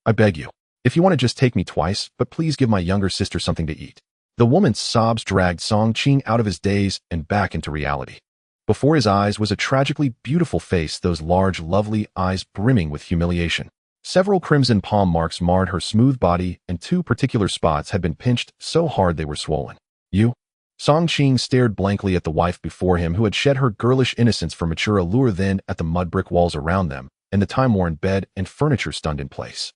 I beg you. If you want to just take me twice, but please give my younger sister something to eat. The woman's sobs dragged Song Qing out of his daze and back into reality. Before his eyes was a tragically beautiful face, those large, lovely eyes brimming with humiliation. Several crimson palm marks marred her smooth body, and 2 particular spots had been pinched so hard they were swollen. You? Song Qing stared blankly at the wife before him who had shed her girlish innocence for mature allure, then at the mud brick walls around them, and the time-worn bed and furniture stunned in place.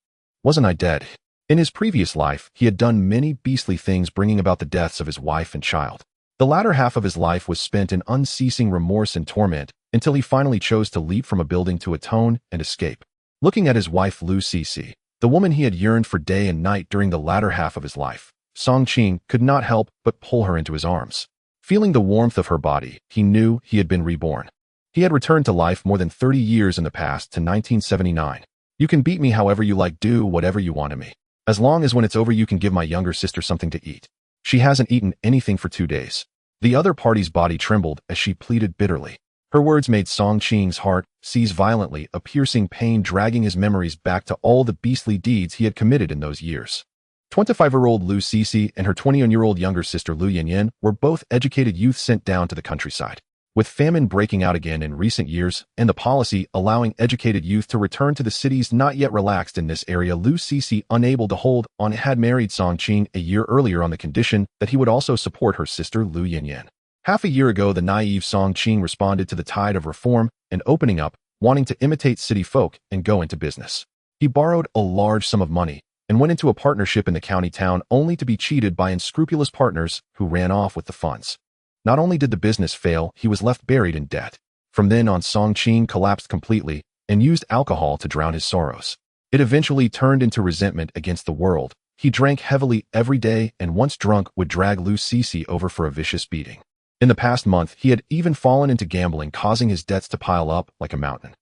Wasn't I dead? In his previous life, he had done many beastly things, bringing about the deaths of his wife and child. The latter half of his life was spent in unceasing remorse and torment, until he finally chose to leap from a building to atone and escape. Looking at his wife Lu Cece, the woman he had yearned for day and night during the latter half of his life, Song Qing could not help but pull her into his arms. Feeling the warmth of her body, he knew he had been reborn. He had returned to life more than 30 years in the past to 1979. You can beat me however you like, do whatever you want to me. As long as when it's over you can give my younger sister something to eat. She hasn't eaten anything for 2 days. The other party's body trembled as she pleaded bitterly. Her words made Song Qing's heart seize violently, a piercing pain dragging his memories back to all the beastly deeds he had committed in those years. 25-year-old Lu Cece and her 21-year-old younger sister Lu Yanyan were both educated youth sent down to the countryside. With famine breaking out again in recent years and the policy allowing educated youth to return to the cities not yet relaxed in this area, Lu Cece, unable to hold on, had married Song Qing a year earlier on the condition that he would also support her sister Lu Yanyan. Half a year ago, the naive Song Qing responded to the tide of reform and opening up, wanting to imitate city folk and go into business. He borrowed a large sum of money and went into a partnership in the county town, only to be cheated by unscrupulous partners who ran off with the funds. Not only did the business fail, he was left buried in debt. From then on, Song Qing collapsed completely and used alcohol to drown his sorrows. It eventually turned into resentment against the world. He drank heavily every day and once drunk would drag Lu Cece over for a vicious beating. In the past month, he had even fallen into gambling, causing his debts to pile up like a mountain.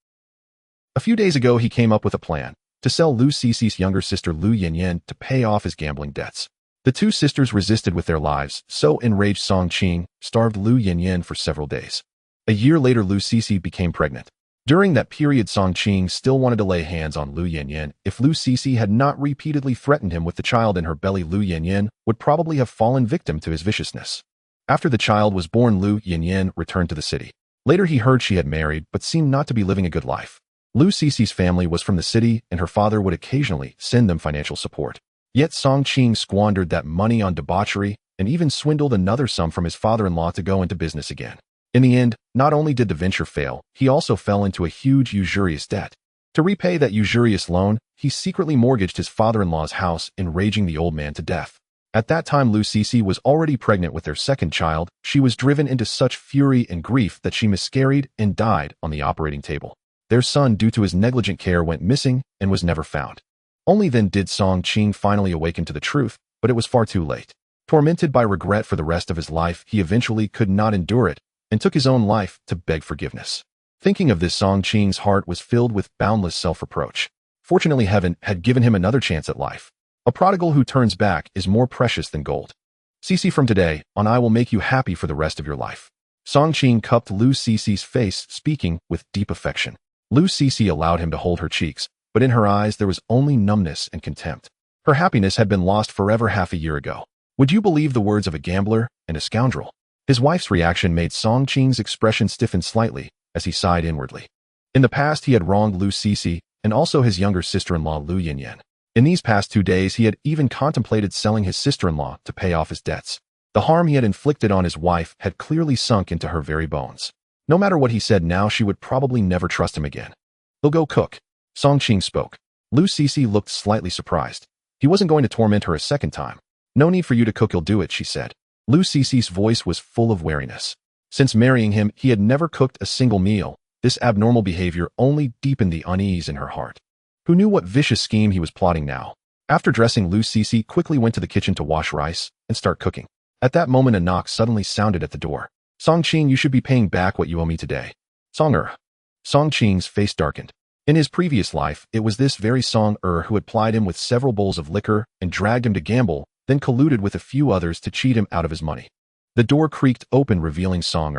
A few days ago, he came up with a plan to sell Lu Cece's younger sister Lu Yanyan to pay off his gambling debts. The 2 sisters resisted with their lives, so enraged Song Qing starved Lu Yanyan for several days. A year later, Lu Cece became pregnant. During that period, Song Qing still wanted to lay hands on Lu Yanyan. If Lu Cece had not repeatedly threatened him with the child in her belly, Lu Yanyan would probably have fallen victim to his viciousness. After the child was born, Lu Yanyan returned to the city. Later, he heard she had married but seemed not to be living a good life. Lu Cece's family was from the city, and her father would occasionally send them financial support. Yet Song Qing squandered that money on debauchery and even swindled another sum from his father-in-law to go into business again. In the end, not only did the venture fail, he also fell into a huge usurious debt. To repay that usurious loan, he secretly mortgaged his father-in-law's house, enraging the old man to death. At that time, Lu Cece was already pregnant with their second child. She was driven into such fury and grief that she miscarried and died on the operating table. Their son, due to his negligent care, went missing and was never found. Only then did Song Qing finally awaken to the truth, but it was far too late. Tormented by regret for the rest of his life, he eventually could not endure it and took his own life to beg forgiveness. Thinking of this, Song Qing's heart was filled with boundless self-reproach. Fortunately, heaven had given him another chance at life. A prodigal who turns back is more precious than gold. Cece, from today on, I will make you happy for the rest of your life. Song Qing cupped Lu Cece's face, speaking with deep affection. Lu Cece allowed him to hold her cheeks, but in her eyes there was only numbness and contempt. Her happiness had been lost forever half a year ago. Would you believe the words of a gambler and a scoundrel? His wife's reaction made Song Qing's expression stiffen slightly as he sighed inwardly. In the past, he had wronged Lu Cece and also his younger sister-in-law Lu Yanyan. In these past 2 days, he had even contemplated selling his sister-in-law to pay off his debts. The harm he had inflicted on his wife had clearly sunk into her very bones. No matter what he said now, she would probably never trust him again. "He'll go cook," Song Qing spoke. Lu Cece looked slightly surprised. He wasn't going to torment her a second time. "No need for you to cook, you'll do it," she said. Lu Cece's voice was full of wariness. Since marrying him, he had never cooked a single meal. This abnormal behavior only deepened the unease in her heart. Who knew what vicious scheme he was plotting now? After dressing, Lu Cece quickly went to the kitchen to wash rice and start cooking. At that moment, a knock suddenly sounded at the door. "Song Qing, you should be paying back what you owe me today." Song Qing's face darkened. In his previous life, it was this very Song who had plied him with several bowls of liquor and dragged him to gamble, then colluded with a few others to cheat him out of his money. The door creaked open, revealing Song,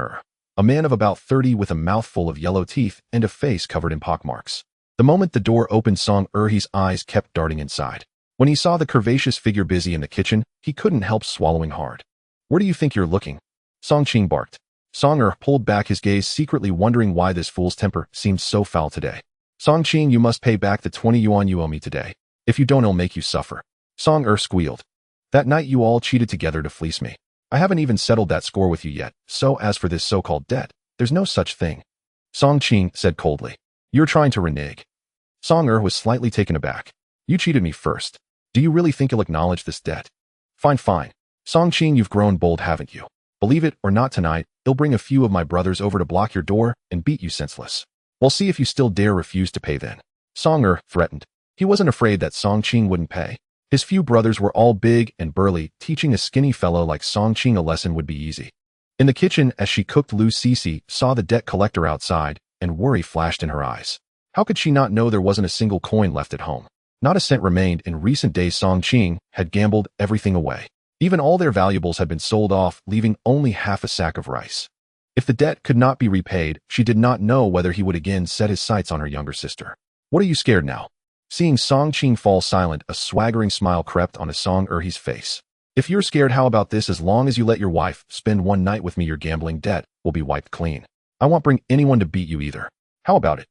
a man of about 30 with a mouthful of yellow teeth and a face covered in pockmarks. The moment the door opened, Song Erhe's eyes kept darting inside. When he saw the curvaceous figure busy in the kitchen, he couldn't help swallowing hard. "Where do you think you're looking?" Song Qing barked. Song Er pulled back his gaze, secretly wondering why this fool's temper seemed so foul today. "Song Qing, you must pay back the 20 yuan you owe me today. If you don't, I'll make you suffer." Song Er squealed. "That night you all cheated together to fleece me. I haven't even settled that score with you yet, so as for this so-called debt, there's no such thing." Song Qing said coldly. "You're trying to renege." Song Er was slightly taken aback. "You cheated me first. Do you really think you'll acknowledge this debt?" Fine, fine. Song Qing, you've grown bold, haven't you? Believe it or not, tonight, I'll bring a few of my brothers over to block your door and beat you senseless. We'll see if you still dare refuse to pay then." Song Er threatened. He wasn't afraid that Song Qing wouldn't pay. His few brothers were all big and burly, teaching a skinny fellow like Song Qing a lesson would be easy. In the kitchen, as she cooked, Lu Cece saw the debt collector outside, and worry flashed in her eyes. How could she not know there wasn't a single coin left at home? Not a cent remained. In recent days, Song Qing had gambled everything away. Even all their valuables had been sold off, leaving only half a sack of rice. If the debt could not be repaid, she did not know whether he would again set his sights on her younger sister. "What are you scared now?" Seeing Song Qing fall silent, a swaggering smile crept onto Song Erhe's face. "If you're scared, how about this? As long as you let your wife spend one night with me, your gambling debt will be wiped clean. I won't bring anyone to beat you either. How about it?"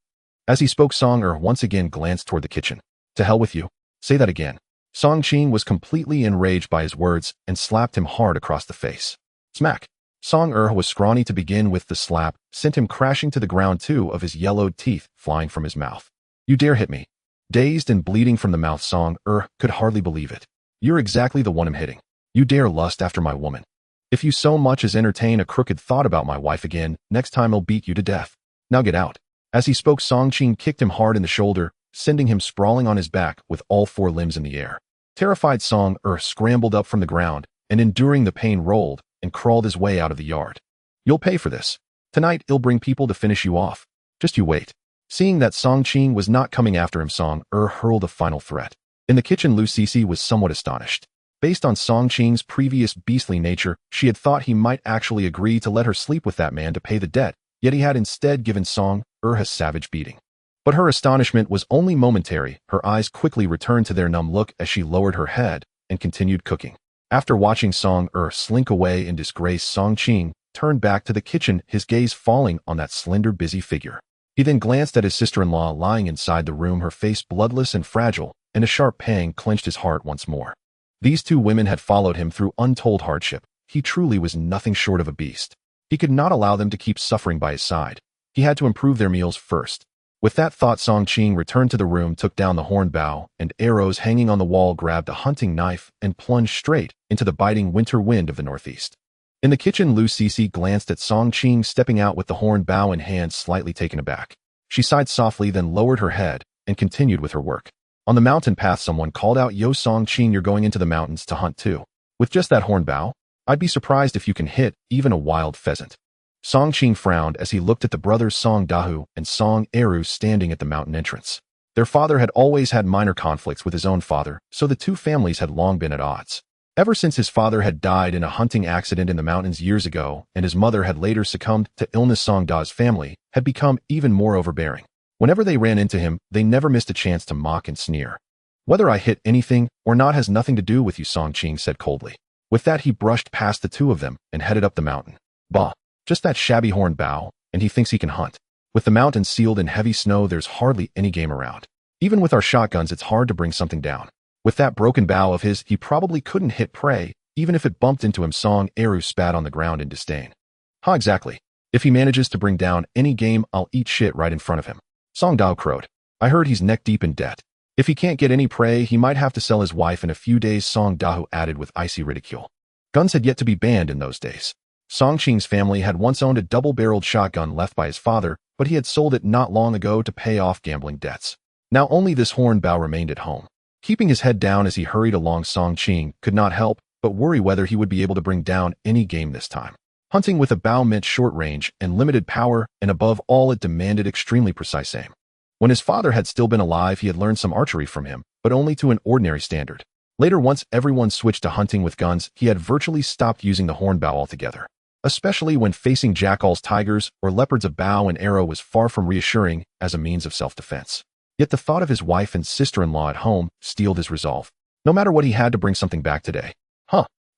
As he spoke, Song Er once again glanced toward the kitchen. "To hell with you. Say that again." Song Qing was completely enraged by his words and slapped him hard across the face. Smack! Song Er was scrawny to begin with. The slap sent him crashing to the ground, two of his yellowed teeth flying from his mouth. "You dare hit me?" Dazed and bleeding from the mouth, Song Er could hardly believe it. "You're exactly the one I'm hitting. You dare lust after my woman. If you so much as entertain a crooked thought about my wife again, next time I'll beat you to death. Now get out." As he spoke, Song Qing kicked him hard in the shoulder, sending him sprawling on his back with all four limbs in the air. Terrified, Song Er scrambled up from the ground and, enduring the pain, rolled and crawled his way out of the yard. "You'll pay for this. Tonight, I'll bring people to finish you off. Just you wait." Seeing that Song Qing was not coming after him, Song Er hurled a final threat. In the kitchen, Lu Cece was somewhat astonished. Based on Song Qing's previous beastly nature, she had thought he might actually agree to let her sleep with that man to pay the debt, yet he had instead given Song Er a savage beating. But her astonishment was only momentary. Her eyes quickly returned to their numb look as she lowered her head and continued cooking. After watching Song Er slink away in disgrace, Song Qing turned back to the kitchen, his gaze falling on that slender, busy figure. He then glanced at his sister-in-law lying inside the room, her face bloodless and fragile, and a sharp pang clenched his heart once more. These two women had followed him through untold hardship. He truly was nothing short of a beast. He could not allow them to keep suffering by his side. He had to improve their meals first. With that thought, Song Qing returned to the room, took down the horn bow and arrows hanging on the wall, grabbed a hunting knife, and plunged straight into the biting winter wind of the northeast. In the kitchen, Lu Cece glanced at Song Qing stepping out with the horn bow in hand, slightly taken aback. She sighed softly, then lowered her head and continued with her work. On the mountain path, someone called out, "Yo, Song Qing, you're going into the mountains to hunt too? With just that horn bow? I'd be surprised if you can hit even a wild pheasant." Song Qing frowned as he looked at the brothers Song Dahu and Song Eru standing at the mountain entrance. Their father had always had minor conflicts with his own father, so the two families had long been at odds. Ever since his father had died in a hunting accident in the mountains years ago, and his mother had later succumbed to illness, Song Da's family had become even more overbearing. Whenever they ran into him, they never missed a chance to mock and sneer. "Whether I hit anything or not has nothing to do with you," Song Qing said coldly. With that, he brushed past the two of them and headed up the mountain. Bah, just that shabby horn bow, and he thinks he can hunt. With the mountains sealed in heavy snow, there's hardly any game around. Even with our shotguns, it's hard to bring something down. With that broken bow of his, he probably couldn't hit prey, even if it bumped into him. Song Eru spat on the ground in disdain. "Huh, exactly. If he manages to bring down any game, I'll eat shit right in front of him." Song Dao crowed. "I heard he's neck deep in debt. If he can't get any prey, he might have to sell his wife in a few days," Song Dahu added with icy ridicule. Guns had yet to be banned in those days. Song Qing's family had once owned a double-barreled shotgun left by his father, but he had sold it not long ago to pay off gambling debts. Now only this horn bow remained at home. Keeping his head down as he hurried along, Song Qing could not help but worry whether he would be able to bring down any game this time. Hunting with a bow meant short range and limited power, and above all, it demanded extremely precise aim. When his father had still been alive, he had learned some archery from him, but only to an ordinary standard. Later, once everyone switched to hunting with guns, he had virtually stopped using the horn bow altogether. Especially when facing jackals, tigers, or leopards, a bow and arrow was far from reassuring as a means of self-defense. Yet the thought of his wife and sister-in-law at home steeled his resolve. No matter what, he had to bring something back today.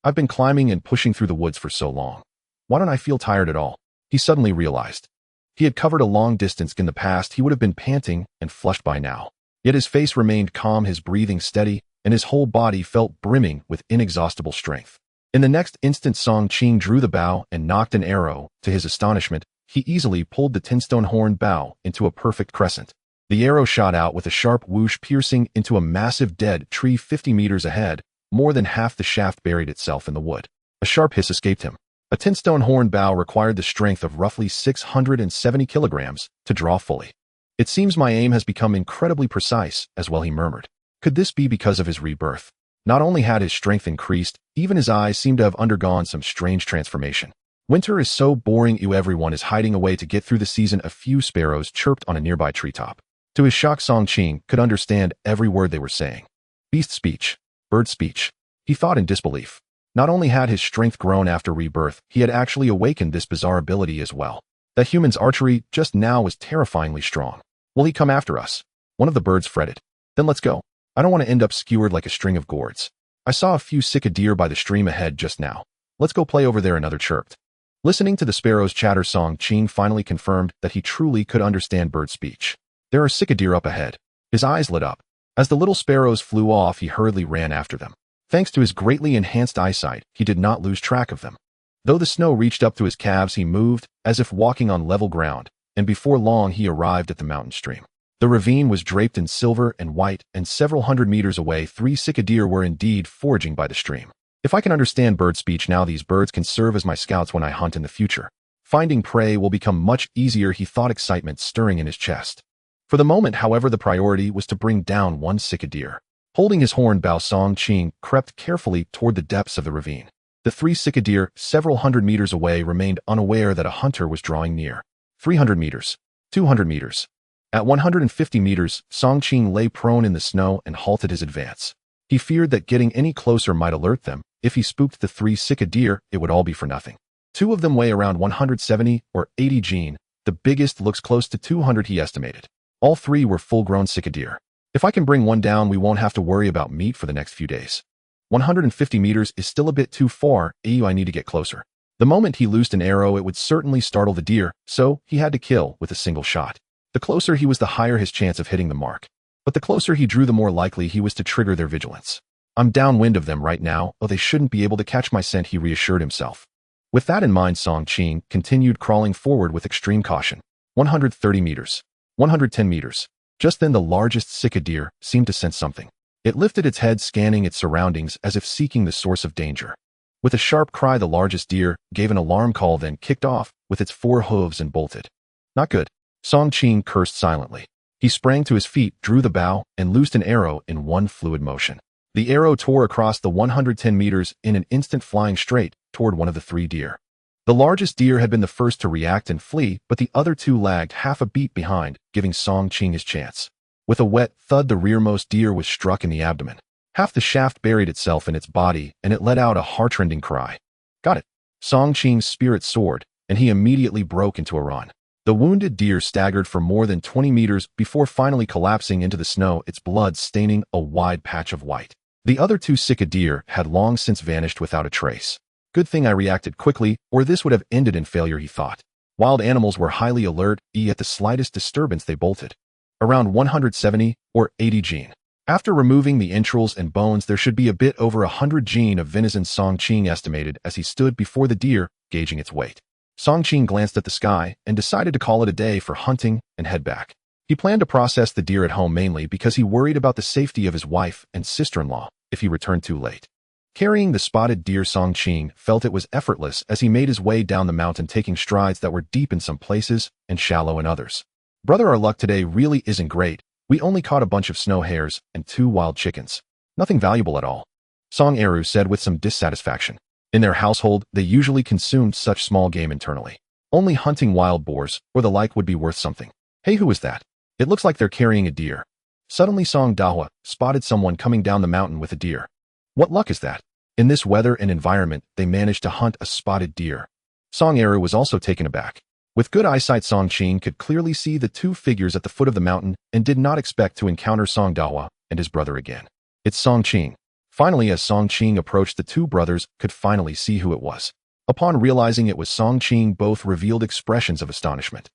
I've been climbing and pushing through the woods for so long. Why don't I feel tired at all? He suddenly realized. He had covered a long distance in the past. He would have been panting and flushed by now. Yet his face remained calm, his breathing steady, and his whole body felt brimming with inexhaustible strength. In the next instant, Song Qing drew the bow and nocked an arrow. To his astonishment, he easily pulled the tinstone horn bow into a perfect crescent. The arrow shot out with a sharp whoosh, piercing into a massive dead tree 50 meters ahead. More than half the shaft buried itself in the wood. A sharp hiss escaped him. A tinstone horn bow required the strength of roughly 670 kilograms to draw fully. It seems my aim has become incredibly precise, as well, he murmured. Could this be because of his rebirth? Not only had his strength increased, even his eyes seemed to have undergone some strange transformation. Winter is so boring, everyone is hiding away to get through the season. A few sparrows chirped on a nearby treetop. To his shock, Song Qing could understand every word they were saying. Beast speech. Bird speech. He thought in disbelief. Not only had his strength grown after rebirth, he had actually awakened this bizarre ability as well. That human's archery just now was terrifyingly strong. Will he come after us? One of the birds fretted. Then let's go. I don't want to end up skewered like a string of gourds. I saw a few sick deer by the stream ahead just now. Let's go play over there, another chirped. Listening to the sparrows chatter, Song Qing finally confirmed that he truly could understand bird speech. There are sick deer up ahead. His eyes lit up. As the little sparrows flew off, he hurriedly ran after them. Thanks to his greatly enhanced eyesight, he did not lose track of them. Though the snow reached up to his calves, he moved as if walking on level ground, and before long he arrived at the mountain stream. The ravine was draped in silver and white, and several hundred meters away, 3 sick deer were indeed foraging by the stream. If I can understand bird speech now, these birds can serve as my scouts when I hunt in the future. Finding prey will become much easier, he thought, excitement stirring in his chest. For the moment, however, the priority was to bring down one sick deer. Holding his horn bow, Song Qing crept carefully toward the depths of the ravine. The 3 sick deer, several hundred meters away, remained unaware that a hunter was drawing near. 300 meters. 200 meters. At 150 meters, Song Qing lay prone in the snow and halted his advance. He feared that getting any closer might alert them. If he spooked the 3 sick deer, it would all be for nothing. 2 of them weigh around 170 or 80 gene. The biggest looks close to 200, he estimated. All 3 were full-grown sick deer. If I can bring one down, we won't have to worry about meat for the next few days. 150 meters is still a bit too far. I need to get closer. The moment he loosed an arrow, it would certainly startle the deer, so he had to kill with a single shot. The closer he was, the higher his chance of hitting the mark. But the closer he drew, the more likely he was to trigger their vigilance. I'm downwind of them right now. They shouldn't be able to catch my scent, he reassured himself. With that in mind, Song Qing continued crawling forward with extreme caution. 130 meters. 110 meters. Just then the largest sick deer seemed to sense something. It lifted its head, scanning its surroundings as if seeking the source of danger. With a sharp cry, the largest deer gave an alarm call, then kicked off with its 4 hooves and bolted. Not good. Song Qing cursed silently. He sprang to his feet, drew the bow, and loosed an arrow in one fluid motion. The arrow tore across the 110 meters in an instant, flying straight toward one of the 3 deer. The largest deer had been the first to react and flee, but the other 2 lagged half a beat behind, giving Song Qing his chance. With a wet thud, the rearmost deer was struck in the abdomen. Half the shaft buried itself in its body, and it let out a heartrending cry. Got it. Song Qing's spirit soared, and he immediately broke into a run. The wounded deer staggered for more than 20 meters before finally collapsing into the snow, its blood staining a wide patch of white. The other 2 sick deer had long since vanished without a trace. Good thing I reacted quickly, or this would have ended in failure, he thought. Wild animals were highly alert, at the slightest disturbance they bolted. Around 170 or 80 gene. After removing the entrails and bones, there should be a bit over 100 gene of venison, Song Qing estimated as he stood before the deer, gauging its weight. Song Qing glanced at the sky and decided to call it a day for hunting and head back. He planned to process the deer at home, mainly because he worried about the safety of his wife and sister-in-law if he returned too late. Carrying the spotted deer, Song Qing felt it was effortless as he made his way down the mountain, taking strides that were deep in some places and shallow in others. Brother, our luck today really isn't great. We only caught a bunch of snow hares and 2 wild chickens. Nothing valuable at all. Song Eru said with some dissatisfaction. In their household, they usually consumed such small game internally. Only hunting wild boars or the like would be worth something. Hey, who is that? It looks like they're carrying a deer. Suddenly Song Dahua spotted someone coming down the mountain with a deer. What luck is that? In this weather and environment, they managed to hunt a spotted deer. Song Eru was also taken aback. With good eyesight, Song Qing could clearly see the two figures at the foot of the mountain and did not expect to encounter Song Dahua and his brother again. It's Song Qing. Finally, as Song Qing approached, the two brothers could finally see who it was. Upon realizing it was Song Qing, both revealed expressions of astonishment.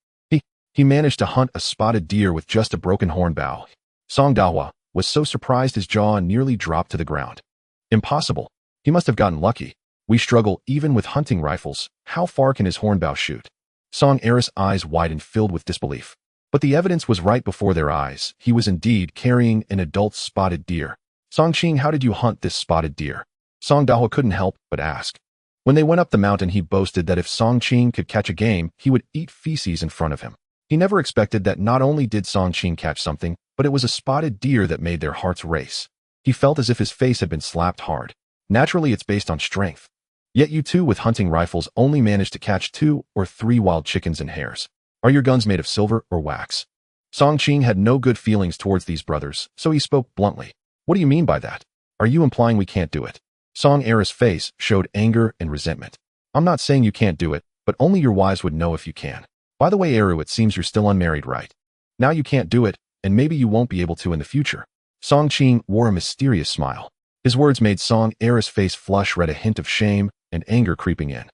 He managed to hunt a spotted deer with just a broken horn bow. Song Dahua was so surprised his jaw nearly dropped to the ground. Impossible. He must have gotten lucky. We struggle even with hunting rifles. How far can his horn bow shoot? Song Er's eyes widened, filled with disbelief. But the evidence was right before their eyes. He was indeed carrying an adult spotted deer. Song Qing, how did you hunt this spotted deer? Song Dahua couldn't help but ask. When they went up the mountain, he boasted that if Song Qing could catch a game, he would eat feces in front of him. He never expected that not only did Song Qing catch something, but it was a spotted deer that made their hearts race. He felt as if his face had been slapped hard. Naturally, it's based on strength. Yet you two with hunting rifles only managed to catch 2 or 3 wild chickens and hares. Are your guns made of silver or wax? Song Qing had no good feelings towards these brothers, so he spoke bluntly. What do you mean by that? Are you implying we can't do it? Song Er's face showed anger and resentment. I'm not saying you can't do it, but only your wives would know if you can. By the way, Eru, it seems you're still unmarried, right? Now you can't do it, and maybe you won't be able to in the future. Song Qing wore a mysterious smile. His words made Song Er's face flush red, a hint of shame and anger creeping in.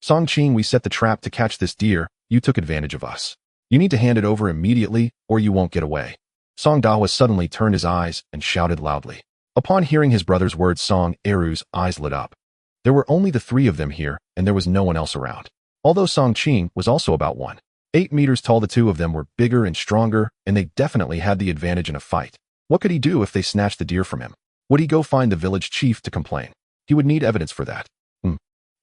Song Qing, we set the trap to catch this deer. You took advantage of us. You need to hand it over immediately, or you won't get away. Song Dahua suddenly turned his eyes and shouted loudly. Upon hearing his brother's words, Song Eru's eyes lit up. There were only the 3 of them here, and there was no one else around. Although Song Qing was also about 1.8 meters tall, the 2 of them were bigger and stronger, and they definitely had the advantage in a fight. What could he do if they snatched the deer from him? Would he go find the village chief to complain? He would need evidence for that.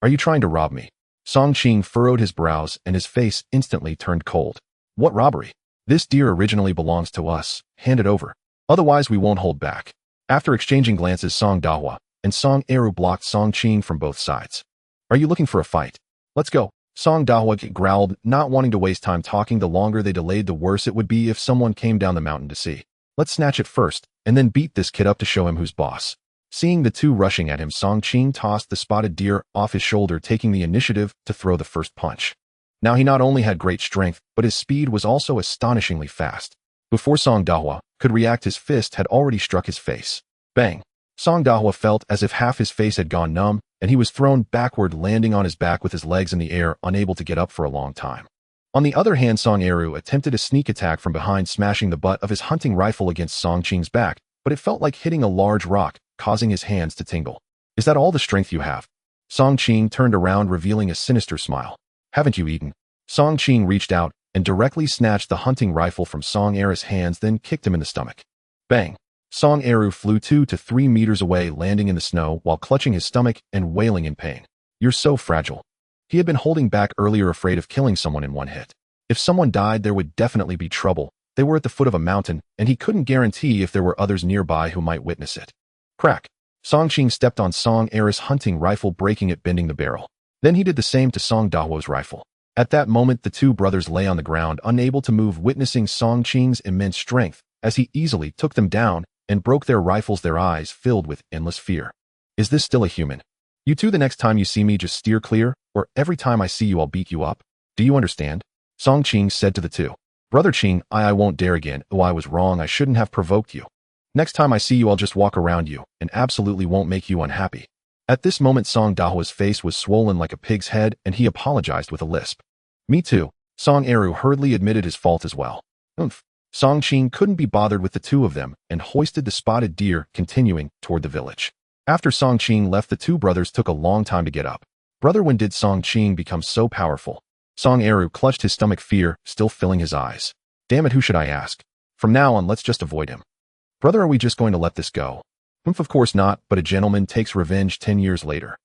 Are you trying to rob me? Song Qing furrowed his brows and his face instantly turned cold. What robbery? This deer originally belongs to us. Hand it over. Otherwise we won't hold back. After exchanging glances, Song Dahua and Song Eru blocked Song Qing from both sides. Are you looking for a fight? Let's go. Song Dahua growled, not wanting to waste time talking. The longer they delayed, the worse it would be if someone came down the mountain to see. Let's snatch it first, and then beat this kid up to show him who's boss. Seeing the 2 rushing at him, Song Qing tossed the spotted deer off his shoulder, taking the initiative to throw the first punch. Now he not only had great strength, but his speed was also astonishingly fast. Before Song Dahua could react, his fist had already struck his face. Bang! Song Dahua felt as if half his face had gone numb, and he was thrown backward, landing on his back with his legs in the air, unable to get up for a long time. On the other hand, Song Eru attempted a sneak attack from behind, smashing the butt of his hunting rifle against Song Qing's back, but it felt like hitting a large rock, causing his hands to tingle. Is that all the strength you have? Song Qing turned around, revealing a sinister smile. Haven't you eaten? Song Qing reached out and directly snatched the hunting rifle from Song Er's hands, then kicked him in the stomach. Bang! Song Eru flew 2 to 3 meters away, landing in the snow while clutching his stomach and wailing in pain. You're so fragile. He had been holding back earlier, afraid of killing someone in one hit. If someone died, there would definitely be trouble. They were at the foot of a mountain, and he couldn't guarantee if there were others nearby who might witness it. Crack! Song Qing stepped on Song Er's hunting rifle, breaking it, bending the barrel. Then he did the same to Song Dahua's rifle. At that moment, the 2 brothers lay on the ground, unable to move, witnessing Song Qing's immense strength as he easily took them down and broke their rifles, their eyes filled with endless fear. Is this still a human? You two, the next time you see me, just steer clear, or every time I see you, I'll beat you up. Do you understand? Song Qing said to the 2. Brother Qing, I won't dare again. Oh, I was wrong. I shouldn't have provoked you. Next time I see you, I'll just walk around you and absolutely won't make you unhappy. At this moment, Song Dahua's face was swollen like a pig's head, and he apologized with a lisp. Me too. Song Eru hurriedly admitted his fault as well. Oomph. Song Qing couldn't be bothered with the 2 of them and hoisted the spotted deer, continuing toward the village. After Song Qing left, the 2 brothers took a long time to get up. Brother, when did Song Qing become so powerful? Song Eru clutched his stomach, fear still filling his eyes. Damn it, who should I ask? From now on, let's just avoid him. Brother, are we just going to let this go? Of course not, but a gentleman takes revenge. 10 years later.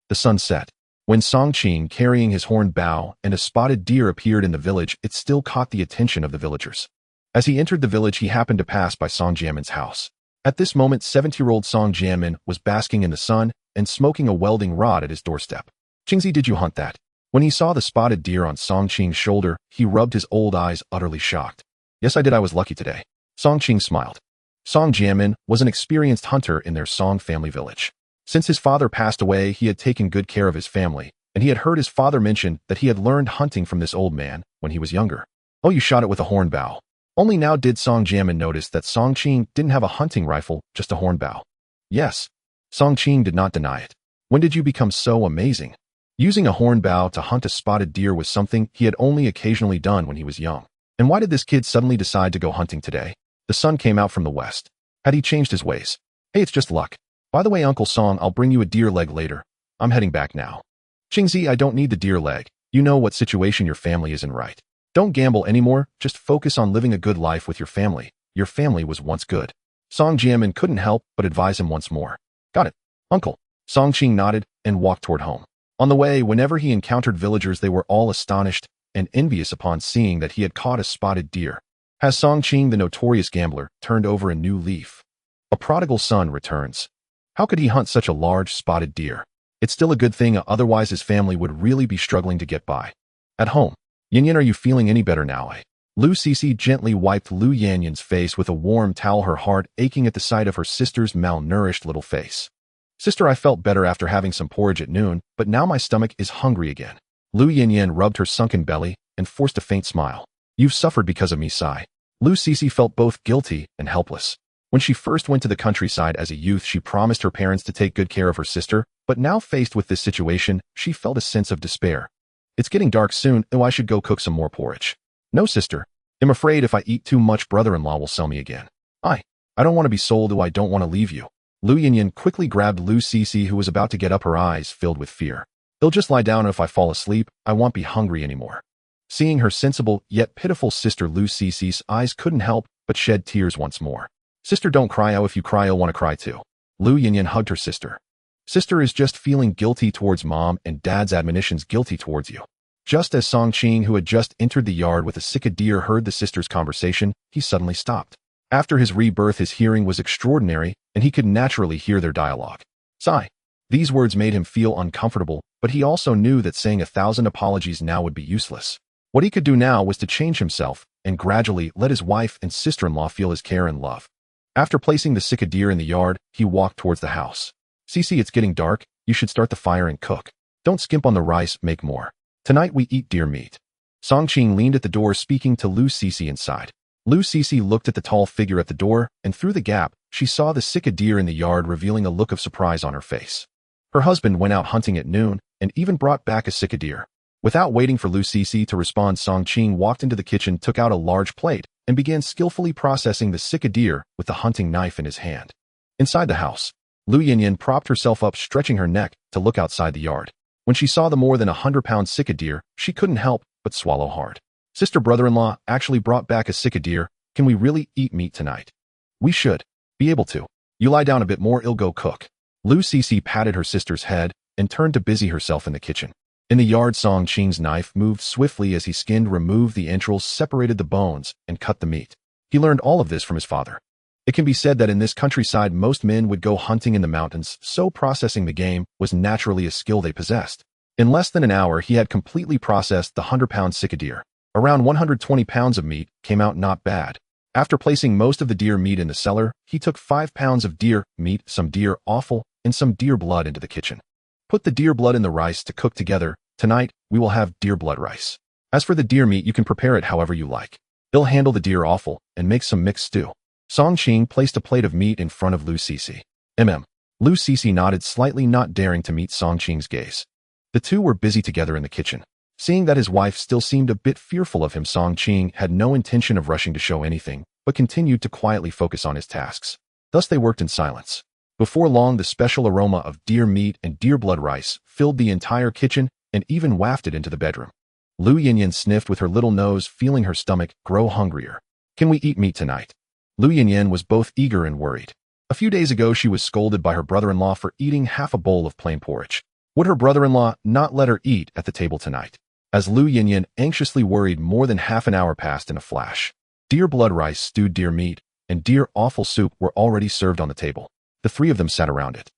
The sun set. When Song Qing, carrying his horned bow and a spotted deer, appeared in the village, it still caught the attention of the villagers. As he entered the village, he happened to pass by Song Jianmin's house. At this moment, 70-year-old Song Jianmin was basking in the sun and smoking a welding rod at his doorstep. Qingzi, did you hunt that? When he saw the spotted deer on Song Qing's shoulder, he rubbed his old eyes, utterly shocked. Yes, I did. I was lucky today. Song Qing smiled. Song Jianmin was an experienced hunter in their Song family village. Since his father passed away, he had taken good care of his family, and he had heard his father mention that he had learned hunting from this old man when he was younger. Oh, you shot it with a horn bow. Only now did Song Jianmin notice that Song Qing didn't have a hunting rifle, just a horn bow. Yes. Song Qing did not deny it. When did you become so amazing? Using a horn bow to hunt a spotted deer was something he had only occasionally done when he was young. And why did this kid suddenly decide to go hunting today? The sun came out from the west. Had he changed his ways? Hey, it's just luck. By the way, Uncle Song, I'll bring you a deer leg later. I'm heading back now. Qingzi, I don't need the deer leg. You know what situation your family is in, right? Don't gamble anymore, just focus on living a good life with your family. Your family was once good. Song Jianmin couldn't help but advise him once more. Got it, Uncle. Song Qing nodded and walked toward home. On the way, whenever he encountered villagers, they were all astonished and envious upon seeing that he had caught a spotted deer. Has Song Qing, the notorious gambler, turned over a new leaf? A prodigal son returns. How could he hunt such a large spotted deer? It's still a good thing, otherwise his family would really be struggling to get by. At home. Yanyan, are you feeling any better now? Lu Cece gently wiped Lu Yanyan's face with a warm towel, her heart aching at the sight of her sister's malnourished little face. Sister, I felt better after having some porridge at noon, but now my stomach is hungry again. Lu Yanyan rubbed her sunken belly and forced a faint smile. You've suffered because of me, sigh. Lu Cece felt both guilty and helpless. When she first went to the countryside as a youth, she promised her parents to take good care of her sister, but now faced with this situation, she felt a sense of despair. It's getting dark soon, oh, I should go cook some more porridge. No, sister. I'm afraid if I eat too much, brother-in-law will sell me again. I don't want to be sold, oh, I don't want to leave you. Lu Yanyan quickly grabbed Lu Cece, who was about to get up, her eyes filled with fear. They'll just lie down, and if I fall asleep, I won't be hungry anymore. Seeing her sensible yet pitiful sister, Lu Cece's eyes couldn't help but shed tears once more. Sister, don't cry, oh, if you cry, I'll want to cry too. Lu Yanyan hugged her sister. Sister is just feeling guilty towards mom and dad's admonitions, guilty towards you. Just as Song Qing, who had just entered the yard with a sick deer, heard the sisters' conversation, he suddenly stopped. After his rebirth, his hearing was extraordinary, and he could naturally hear their dialogue. Sigh. These words made him feel uncomfortable, but he also knew that saying 1,000 apologies now would be useless. What he could do now was to change himself and gradually let his wife and sister-in-law feel his care and love. After placing the sick deer in the yard, he walked towards the house. Cece, it's getting dark. You should start the fire and cook. Don't skimp on the rice, make more. Tonight we eat deer meat. Song Qing leaned at the door, speaking to Lu Cece inside. Lu Cece looked at the tall figure at the door, and through the gap, she saw the sick deer in the yard, revealing a look of surprise on her face. Her husband went out hunting at noon, and even brought back a sick deer. Without waiting for Lu Cece to respond, Song Qing walked into the kitchen, took out a large plate, and began skillfully processing the sick deer with the hunting knife in his hand. Inside the house, Lu Yanyan propped herself up, stretching her neck to look outside the yard. When she saw the more than 100-pound sick deer, she couldn't help but swallow hard. Sister, brother-in-law actually brought back a sick deer. Can we really eat meat tonight? We should be able to. You lie down a bit more, I'll go cook. Lu Cece patted her sister's head and turned to busy herself in the kitchen. In the yard, Song Qing's knife moved swiftly as he skinned, removed the entrails, separated the bones, and cut the meat. He learned all of this from his father. It can be said that in this countryside, most men would go hunting in the mountains, so processing the game was naturally a skill they possessed. In less than an hour, he had completely processed the 100-pound sick deer. Around 120 pounds of meat came out not bad. After placing most of the deer meat in the cellar, he took 5 pounds of deer meat, some deer offal, and some deer blood into the kitchen. Put the deer blood in the rice to cook together. Tonight, we will have deer blood rice. As for the deer meat, you can prepare it however you like. He'll handle the deer offal and make some mixed stew. Song Qing placed a plate of meat in front of Lu Cece. Lu Cece nodded slightly, not daring to meet Song Qing's gaze. The two were busy together in the kitchen. Seeing that his wife still seemed a bit fearful of him, Song Qing had no intention of rushing to show anything, but continued to quietly focus on his tasks. Thus they worked in silence. Before long, the special aroma of deer meat and deer blood rice filled the entire kitchen and even wafted into the bedroom. Lu Yanyan sniffed with her little nose, feeling her stomach grow hungrier. Can we eat meat tonight? Lu Yanyan was both eager and worried. A few days ago, she was scolded by her brother-in-law for eating half a bowl of plain porridge. Would her brother-in-law not let her eat at the table tonight? As Lu Yanyan anxiously worried, more than half an hour passed in a flash. Deer blood rice, stewed deer meat, and deer offal soup were already served on the table. The three of them sat around it.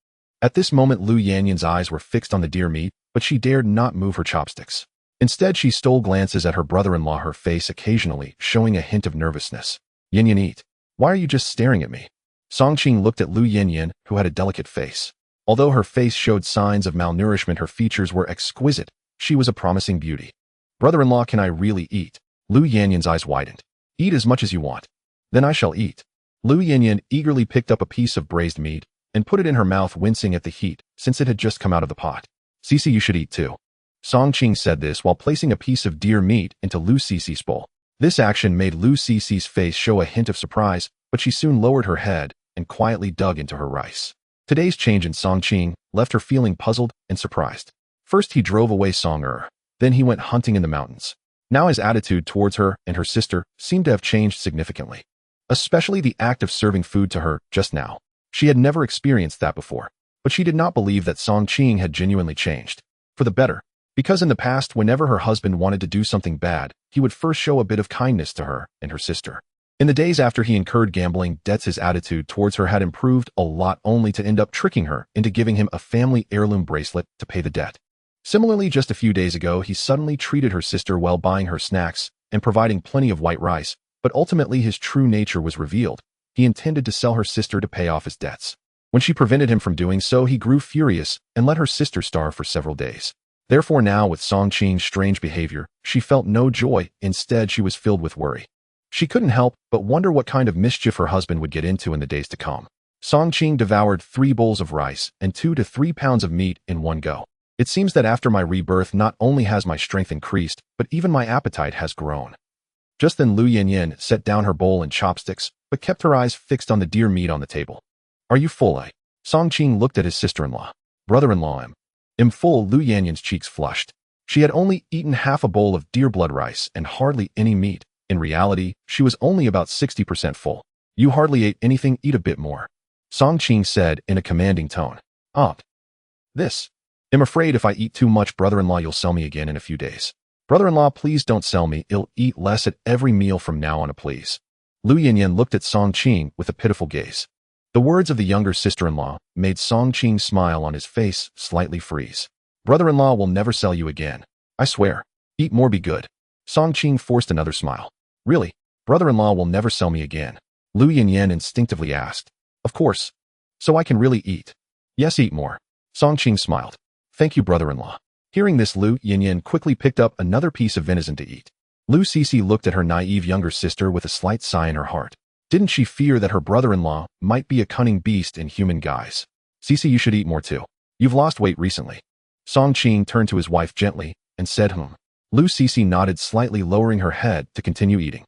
At this moment, Lu Yanyan's eyes were fixed on the deer meat, but she dared not move her chopsticks. Instead, she stole glances at her brother-in-law, her face occasionally showing a hint of nervousness. Yanyan, eat. Why are you just staring at me? Song Qing looked at Lu Yanyan, who had a delicate face. Although her face showed signs of malnourishment, her features were exquisite. She was a promising beauty. Brother-in-law, can I really eat? Lu Yanyan's eyes widened. Eat as much as you want. Then I shall eat. Lu Yanyan eagerly picked up a piece of braised meat and put it in her mouth, wincing at the heat, since it had just come out of the pot. Cici, you should eat too. Song Qing said this while placing a piece of deer meat into Lu Cici's bowl. This action made Lu Cici's face show a hint of surprise, but she soon lowered her head and quietly dug into her rice. Today's change in Song Qing left her feeling puzzled and surprised. First he drove away Song then he went hunting in the mountains. Now his attitude towards her and her sister seemed to have changed significantly. Especially the act of serving food to her just now. She had never experienced that before, but she did not believe that Song Qing had genuinely changed. For the better. Because in the past, whenever her husband wanted to do something bad, he would first show a bit of kindness to her and her sister. In the days after he incurred gambling debts, his attitude towards her had improved a lot, only to end up tricking her into giving him a family heirloom bracelet to pay the debt. Similarly, just a few days ago, he suddenly treated her sister well, buying her snacks and providing plenty of white rice, but ultimately his true nature was revealed. He intended to sell her sister to pay off his debts. When she prevented him from doing so, he grew furious and let her sister starve for several days. Therefore now, with Song Qing's strange behavior, she felt no joy. Instead, she was filled with worry. She couldn't help but wonder what kind of mischief her husband would get into in the days to come. Song Qing devoured 3 bowls of rice and 2 to 3 pounds of meat in one go. It seems that after my rebirth, not only has my strength increased, but even my appetite has grown. Just then Lu Yanyan set down her bowl and chopsticks, but kept her eyes fixed on the deer meat on the table. Are you full? Song Qing looked at his sister-in-law. Brother-in-law, I'm full. Lu Yanyan's cheeks flushed. She had only eaten half a bowl of deer blood rice and hardly any meat. In reality, she was only about 60% full. You hardly ate anything, eat a bit more. Song Qing said in a commanding tone. This. I'm afraid if I eat too much, brother-in-law, you'll sell me again in a few days. Brother-in-law, please don't sell me. I'll eat less at every meal from now on, please. Lu Yanyan looked at Song Qing with a pitiful gaze. The words of the younger sister-in-law made Song Qing's smile on his face slightly freeze. Brother-in-law will never sell you again. I swear. Eat more, be good. Song Qing forced another smile. Really? Brother-in-law will never sell me again? Lu Yanyan instinctively asked. Of course. So I can really eat? Yes, eat more. Song Qing smiled. Thank you, brother-in-law. Hearing this, Lu Yanyan quickly picked up another piece of venison to eat. Lu Cici looked at her naive younger sister with a slight sigh in her heart. Didn't she fear that her brother-in-law might be a cunning beast in human guise? Cici, you should eat more too. You've lost weight recently. Song Qing turned to his wife gently and said, Lu Cici nodded slightly, lowering her head to continue eating.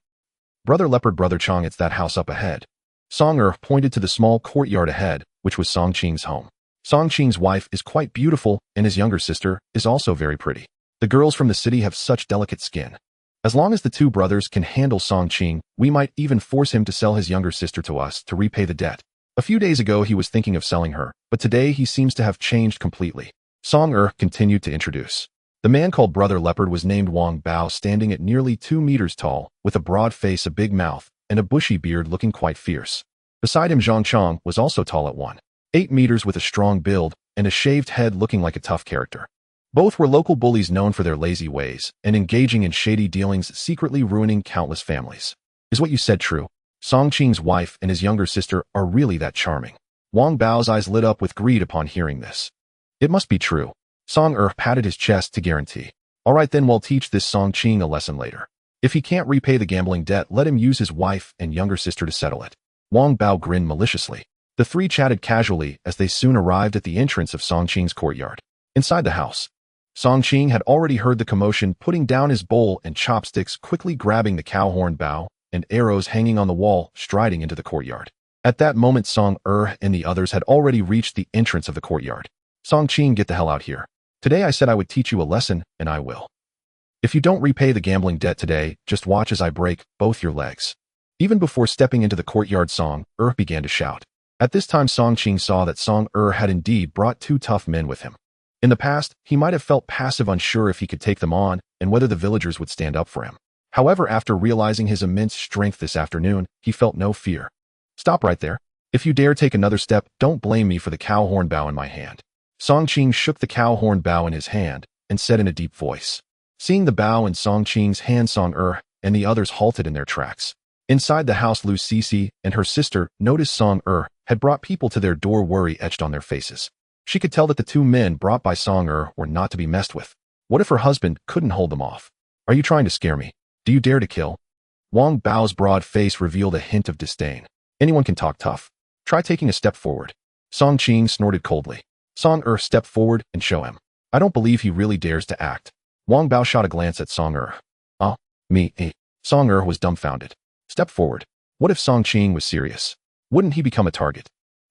Brother Leopard, Brother Chong, it's that house up ahead. Song pointed to the small courtyard ahead, which was Song Qing's home. Song Qing's wife is quite beautiful, and his younger sister is also very pretty. The girls from the city have such delicate skin. As long as the 2 brothers can handle Song Qing, we might even force him to sell his younger sister to us to repay the debt. A few days ago he was thinking of selling her, but today he seems to have changed completely. Song continued to introduce. The man called Brother Leopard was named Wang Bao, standing at nearly 2 meters tall, with a broad face, a big mouth, and a bushy beard, looking quite fierce. Beside him, Zhang Chong was also tall at 1.8 meters with a strong build and a shaved head, looking like a tough character. Both were local bullies known for their lazy ways and engaging in shady dealings, secretly ruining countless families. Is what you said true? Song Qing's wife and his younger sister are really that charming? Wang Bao's eyes lit up with greed upon hearing this. It must be true. Song patted his chest to guarantee. All right then, we'll teach this Song Qing a lesson later. If he can't repay the gambling debt, let him use his wife and younger sister to settle it. Wang Bao grinned maliciously. The 3 chatted casually as they soon arrived at the entrance of Song Qing's courtyard. Inside the house, Song Qing had already heard the commotion, putting down his bowl and chopsticks, quickly grabbing the cow horn bow and arrows hanging on the wall, striding into the courtyard. At that moment, Song and the others had already reached the entrance of the courtyard. Song Qing, get the hell out here. Today I said I would teach you a lesson, and I will. If you don't repay the gambling debt today, just watch as I break both your legs. Even before stepping into the courtyard, Song began to shout. At this time, Song Qing saw that Song had indeed brought 2 tough men with him. In the past, he might have felt passive, unsure if he could take them on and whether the villagers would stand up for him. However, after realizing his immense strength this afternoon, he felt no fear. Stop right there. If you dare take another step, don't blame me for the cow horn bow in my hand. Song Qing shook the cow horn bow in his hand and said in a deep voice. Seeing the bow in Song Qing's hand, Song and the others halted in their tracks. Inside the house, Lu Cici and her sister noticed Song had brought people to their door, worry etched on their faces. She could tell that the two men brought by Song were not to be messed with. What if her husband couldn't hold them off? Are you trying to scare me? Do you dare to kill? Wang Bao's broad face revealed a hint of disdain. Anyone can talk tough. Try taking a step forward. Song Qing snorted coldly. Song step forward and show him. I don't believe he really dares to act. Wang Bao shot a glance at Song me. Song was dumbfounded. Step forward. What if Song Qing was serious? Wouldn't he become a target?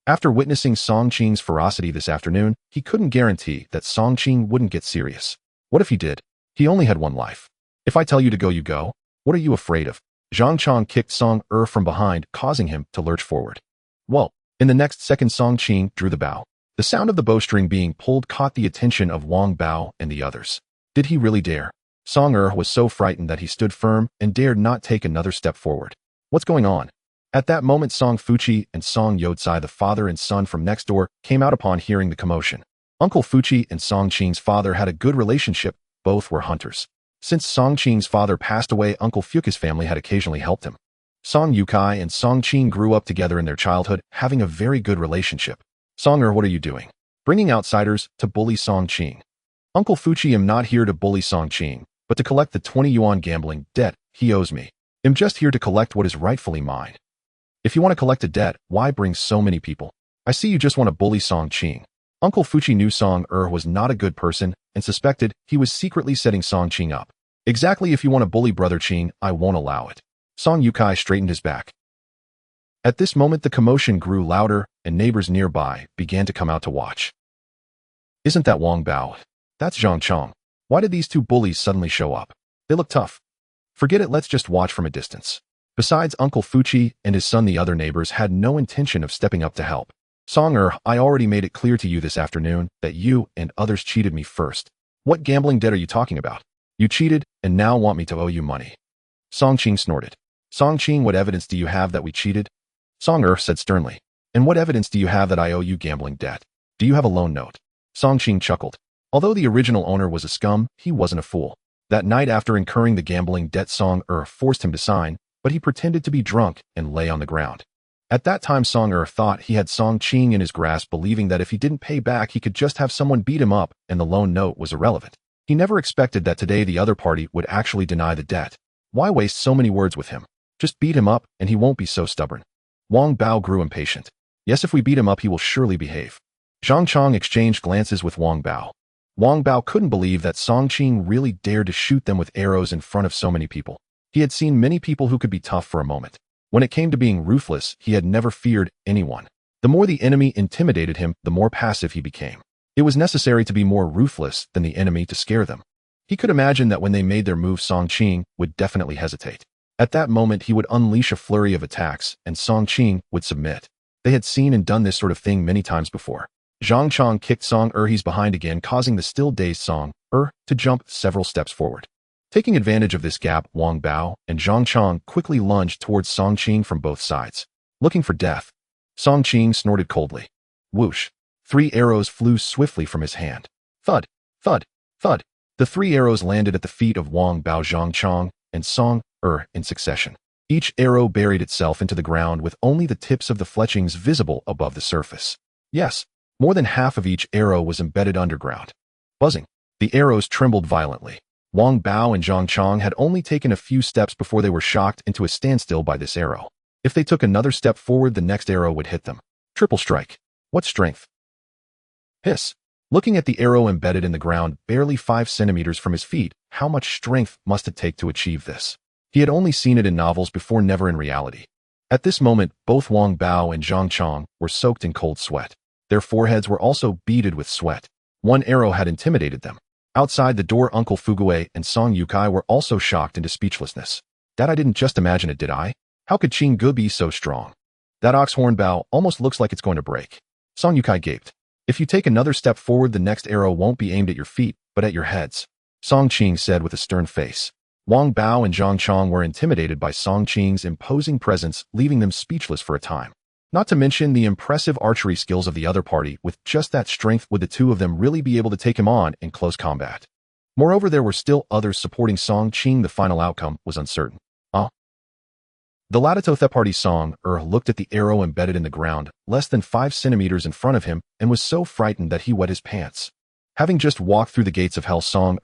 After witnessing Song Qing's ferocity this afternoon, he couldn't guarantee that Song Qing wouldn't get serious. What if he did? He only had one life. If I tell you to go, you go? What are you afraid of? Zhang Chong kicked Song from behind, causing him to lurch forward. Well, in the next second, Song Qing drew the bow. The sound of the bowstring being pulled caught the attention of Wang Bao and the others. Did he really dare? Song was so frightened that he stood firm and dared not take another step forward. What's going on? At that moment, Song Fuchi and Song Yodzai, the father and son from next door, came out upon hearing the commotion. Uncle Fuchi and Song Qing's father had a good relationship. Both were hunters. Since Song Qing's father passed away, Uncle Fuki's family had occasionally helped him. Song Yukai and Song Qing grew up together in their childhood, having a very good relationship. Song what are you doing? Bringing outsiders to bully Song Qing. Uncle Fuchi, am not here to bully Song Qing, but to collect the 20 yuan gambling debt he owes me. I'm just here to collect what is rightfully mine. If you want to collect a debt, why bring so many people? I see you just want to bully Song Qing. Uncle Fuchi knew Song was not a good person and suspected he was secretly setting Song Qing up. Exactly, if you want to bully Brother Qing, I won't allow it. Song Yukai straightened his back. At this moment, the commotion grew louder and neighbors nearby began to come out to watch. Isn't that Wang Bao? That's Zhang Chong. Why did these two bullies suddenly show up? They look tough. Forget it, let's just watch from a distance. Besides Uncle Fuchi and his son, the other neighbors had no intention of stepping up to help. Song I already made it clear to you this afternoon that you and others cheated me first. What gambling debt are you talking about? You cheated and now want me to owe you money. Song Qing snorted. Song Qing, what evidence do you have that we cheated? Song said sternly. And what evidence do you have that I owe you gambling debt? Do you have a loan note? Song Qing chuckled. Although the original owner was a scum, he wasn't a fool. That night, after incurring the gambling debt, Song forced him to sign, but he pretended to be drunk and lay on the ground. At that time, Song thought he had Song Qing in his grasp, believing that if he didn't pay back, he could just have someone beat him up and the loan note was irrelevant. He never expected that today the other party would actually deny the debt. Why waste so many words with him? Just beat him up and he won't be so stubborn. Wang Bao grew impatient. Yes, if we beat him up, he will surely behave. Zhang Chong exchanged glances with Wang Bao. Wang Bao couldn't believe that Song Qing really dared to shoot them with arrows in front of so many people. He had seen many people who could be tough for a moment. When it came to being ruthless, he had never feared anyone. The more the enemy intimidated him, the more passive he became. It was necessary to be more ruthless than the enemy to scare them. He could imagine that when they made their move, Song Qing would definitely hesitate. At that moment, he would unleash a flurry of attacks, and Song Qing would submit. They had seen and done this sort of thing many times before. Zhang Chong kicked Song he's behind again, causing the still-dazed Song to jump several steps forward. Taking advantage of this gap, Wang Bao and Zhang Chong quickly lunged towards Song Qing from both sides. Looking for death. Song Qing snorted coldly. Whoosh. 3 arrows flew swiftly from his hand. Thud, thud, thud. The 3 arrows landed at the feet of Wang Bao, Zhang Chong, and Song in succession. Each arrow buried itself into the ground with only the tips of the fletchings visible above the surface. Yes, more than half of each arrow was embedded underground. Buzzing. The arrows trembled violently. Wang Bao and Zhang Chong had only taken a few steps before they were shocked into a standstill by this arrow. If they took another step forward, the next arrow would hit them. Triple strike. What strength? Hiss. Looking at the arrow embedded in the ground barely 5 centimeters from his feet, how much strength must it take to achieve this? He had only seen it in novels before, never in reality. At this moment, both Wang Bao and Zhang Chong were soaked in cold sweat. Their foreheads were also beaded with sweat. One arrow had intimidated them. Outside the door, Uncle Fugue and Song Yukai were also shocked into speechlessness. That I didn't just imagine it, did I? How could Qing Gu be so strong? That ox-horn bow almost looks like it's going to break. Song Yukai gaped. If you take another step forward, the next arrow won't be aimed at your feet, but at your heads. Song Qing said with a stern face. Wang Bao and Zhang Chong were intimidated by Song Qing's imposing presence, leaving them speechless for a time. Not to mention the impressive archery skills of the other party. With just that strength, would the two of them really be able to take him on in close combat? Moreover, there were still others supporting Song Qing. The final outcome was uncertain. The Latitotheparty Song looked at the arrow embedded in the ground, less than 5 centimeters in front of him, and was so frightened that he wet his pants. Having just walked through the gates of hell, Song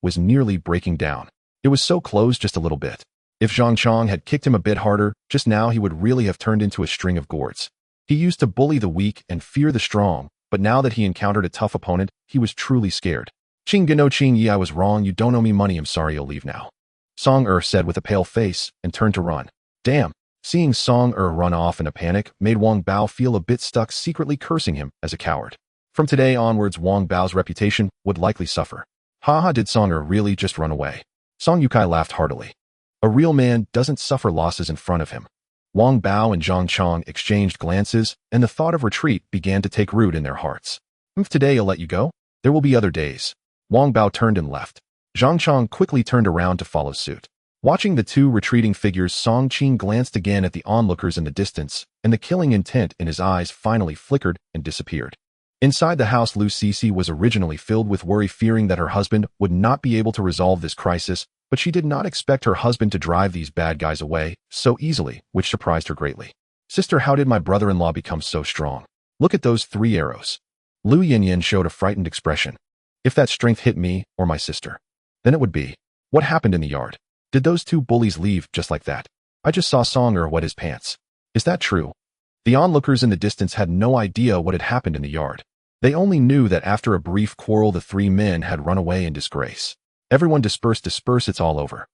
was nearly breaking down. It was so close, just a little bit. If Zhang Chong had kicked him a bit harder, just now he would really have turned into a string of gourds. He used to bully the weak and fear the strong, but now that he encountered a tough opponent, he was truly scared. Ching Gano Ching Yi, I was wrong, you don't owe me money, I'm sorry, you'll leave now. Song said with a pale face, and turned to run. Damn. Seeing Song run off in a panic made Wang Bao feel a bit stuck, secretly cursing him as a coward. From today onwards, Wang Bao's reputation would likely suffer. Haha, did Song really just run away? Song Yukai laughed heartily. A real man doesn't suffer losses in front of him. Wang Bao and Zhang Chong exchanged glances, and the thought of retreat began to take root in their hearts. If today I'll let you go, there will be other days. Wang Bao turned and left. Zhang Chong quickly turned around to follow suit. Watching the two retreating figures, Song Qing glanced again at the onlookers in the distance, and the killing intent in his eyes finally flickered and disappeared. Inside the house, Lu Cece was originally filled with worry, fearing that her husband would not be able to resolve this crisis, but she did not expect her husband to drive these bad guys away so easily, which surprised her greatly. Sister, how did my brother-in-law become so strong? Look at those 3 arrows. Lu Yinyin showed a frightened expression. If that strength hit me or my sister, then it would be. What happened in the yard? Did those 2 bullies leave just like that? I just saw Song wet his pants. Is that true? The onlookers in the distance had no idea what had happened in the yard. They only knew that after a brief quarrel, the 3 men had run away in disgrace. Everyone disperse, it's all over.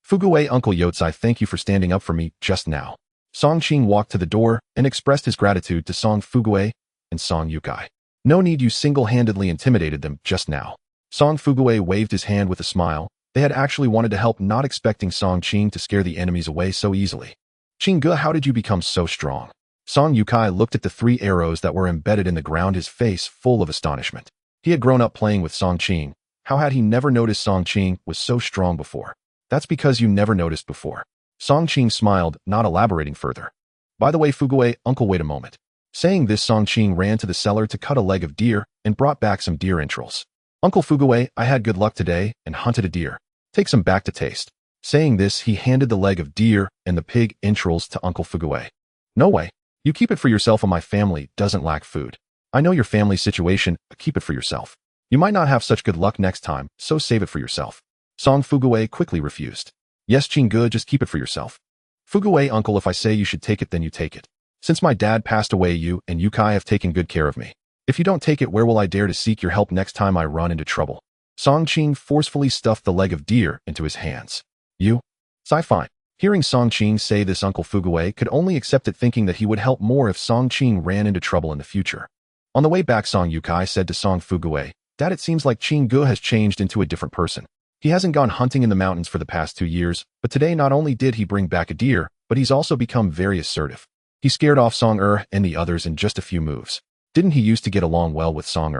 Fuguwei, Uncle Yotsai, thank you for standing up for me just now. Song Qing walked to the door and expressed his gratitude to Song Fuguwei and Song Yukai. No need, you single-handedly intimidated them just now. Song Fuguwei waved his hand with a smile. They had actually wanted to help, not expecting Song Qing to scare the enemies away so easily. Qingge, how did you become so strong? Song Yukai looked at the 3 arrows that were embedded in the ground, his face full of astonishment. He had grown up playing with Song Qing. How had he never noticed Song Qing was so strong before? That's because you never noticed before. Song Qing smiled, not elaborating further. By the way, Fuguwei, uncle, wait a moment. Saying this, Song Qing ran to the cellar to cut a leg of deer and brought back some deer entrails. Uncle Fuguwei, I had good luck today and hunted a deer. Take some back to taste. Saying this, he handed the leg of deer and the pig entrails to Uncle Fuguwei. No way. You keep it for yourself, and my family doesn't lack food. I know your family's situation, but keep it for yourself. You might not have such good luck next time, so save it for yourself. Song Fuguwei quickly refused. Yes, Qingge, just keep it for yourself. Fuguwei, uncle, if I say you should take it, then you take it. Since my dad passed away, you and Yukai have taken good care of me. If you don't take it, where will I dare to seek your help next time I run into trouble? Song Qing forcefully stuffed the leg of deer into his hands. You? Fine. Hearing Song Qing say this, Uncle Fuguwei could only accept it, thinking that he would help more if Song Qing ran into trouble in the future. On the way back, Song Yukai said to Song Fuguwei, Dad, it seems like Qingge has changed into a different person. He hasn't gone hunting in the mountains for the past 2 years, but today not only did he bring back a deer, but he's also become very assertive. He scared off Song and the others in just a few moves. Didn't he used to get along well with Song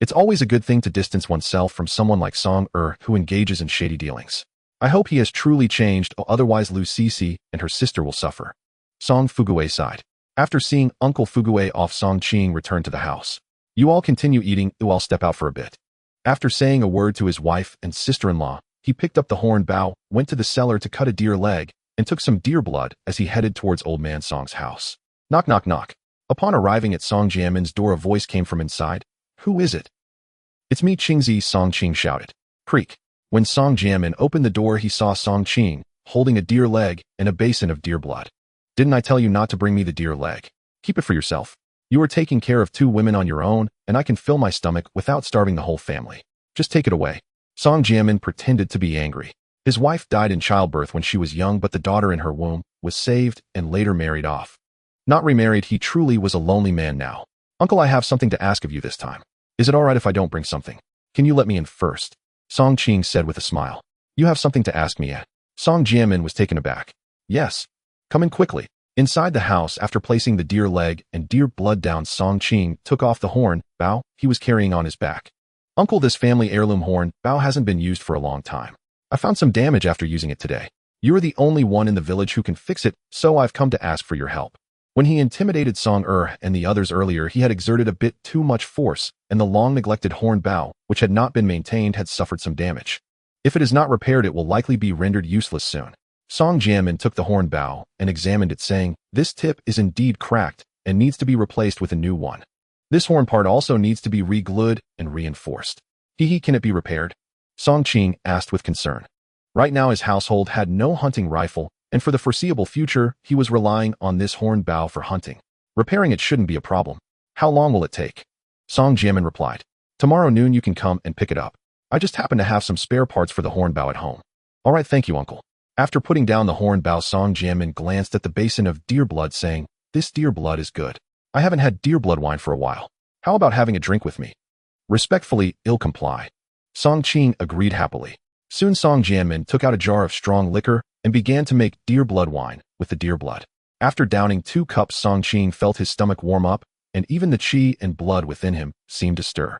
It's always a good thing to distance oneself from someone like Song who engages in shady dealings. I hope he has truly changed, or otherwise Lu Cece and her sister will suffer. Song Fuguwei sighed. After seeing Uncle Fuguwei off, Song Qing returned to the house. You all continue eating, I'll step out for a bit. After saying a word to his wife and sister-in-law, he picked up the horn bow, went to the cellar to cut a deer leg, and took some deer blood as he headed towards Old Man Song's house. Knock, knock, knock. Upon arriving at Song Jianmin's door, a voice came from inside. Who is it? It's me, Qingzi, Song Qing shouted. Creak. When Song Jianmin opened the door, he saw Song Qing, holding a deer leg and a basin of deer blood. Didn't I tell you not to bring me the deer leg? Keep it for yourself. You are taking care of 2 women on your own, and I can fill my stomach without starving the whole family. Just take it away. Song Jianmin pretended to be angry. His wife died in childbirth when she was young, but the daughter in her womb was saved and later married off. Not remarried, he truly was a lonely man now. Uncle, I have something to ask of you this time. Is it all right if I don't bring something? Can you let me in first? Song Qing said with a smile. You have something to ask me, Song Jianmin was taken aback. Yes. Come in quickly. Inside the house, after placing the deer leg and deer blood down, Song Qing took off the horn bow he was carrying on his back. Uncle, this family heirloom horn bow hasn't been used for a long time. I found some damage after using it today. You are the only one in the village who can fix it, so I've come to ask for your help. When he intimidated Song and the others earlier, he had exerted a bit too much force, and the long-neglected horn bow, which had not been maintained, had suffered some damage. If it is not repaired, it will likely be rendered useless soon. Song Jianmin took the horn bow and examined it, saying, "This tip is indeed cracked and needs to be replaced with a new one. This horn part also needs to be re-glued and reinforced. Can it be repaired?" Song Qing asked with concern. Right now his household had no hunting rifle, and for the foreseeable future, he was relying on this horn bow for hunting. Repairing it shouldn't be a problem. How long will it take? Song Jianmin replied, "Tomorrow noon you can come and pick it up. I just happen to have some spare parts for the horn bow at home." "All right, thank you, uncle." After putting down the horn bow, Song Jianmin glanced at the basin of deer blood, saying, "This deer blood is good. I haven't had deer blood wine for a while. How about having a drink with me?" Respectfully, "I'll comply." Song Qing agreed happily. Soon Song Jianmin took out a jar of strong liquor and began to make deer blood wine with the deer blood. After downing 2 cups, Song Qing felt his stomach warm up, and even the qi and blood within him seemed to stir.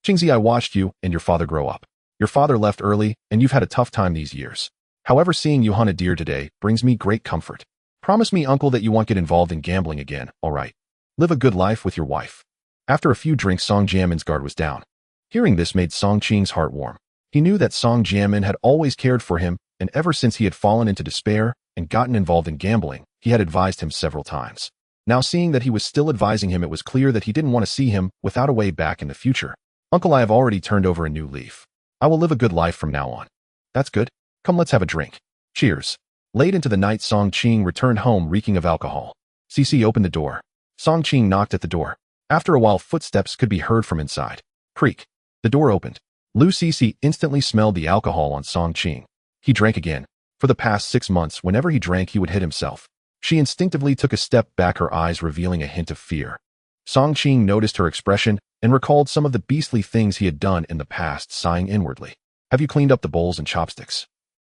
"Qingzi, I watched you and your father grow up. Your father left early, and you've had a tough time these years. However, seeing you hunt a deer today brings me great comfort. Promise me, uncle, that you won't get involved in gambling again, all right? Live a good life with your wife." After a few drinks, Song Jianmin's guard was down. Hearing this made Song Qing's heart warm. He knew that Song Jianmin had always cared for him, and ever since he had fallen into despair and gotten involved in gambling, he had advised him several times. Now seeing that he was still advising him, it was clear that he didn't want to see him without a way back in the future. "Uncle, I have already turned over a new leaf. I will live a good life from now on." "That's good. Come, let's have a drink. Cheers." Late into the night, Song Qing returned home reeking of alcohol. Cici opened the door. Song Qing knocked at the door. After a while, footsteps could be heard from inside. Creak. The door opened. Lu Cici instantly smelled the alcohol on Song Qing. He drank again. For the past 6 months, whenever he drank, he would hit himself. She instinctively took a step back, her eyes revealing a hint of fear. Song Qing noticed her expression and recalled some of the beastly things he had done in the past, sighing inwardly. "Have you cleaned up the bowls and chopsticks?"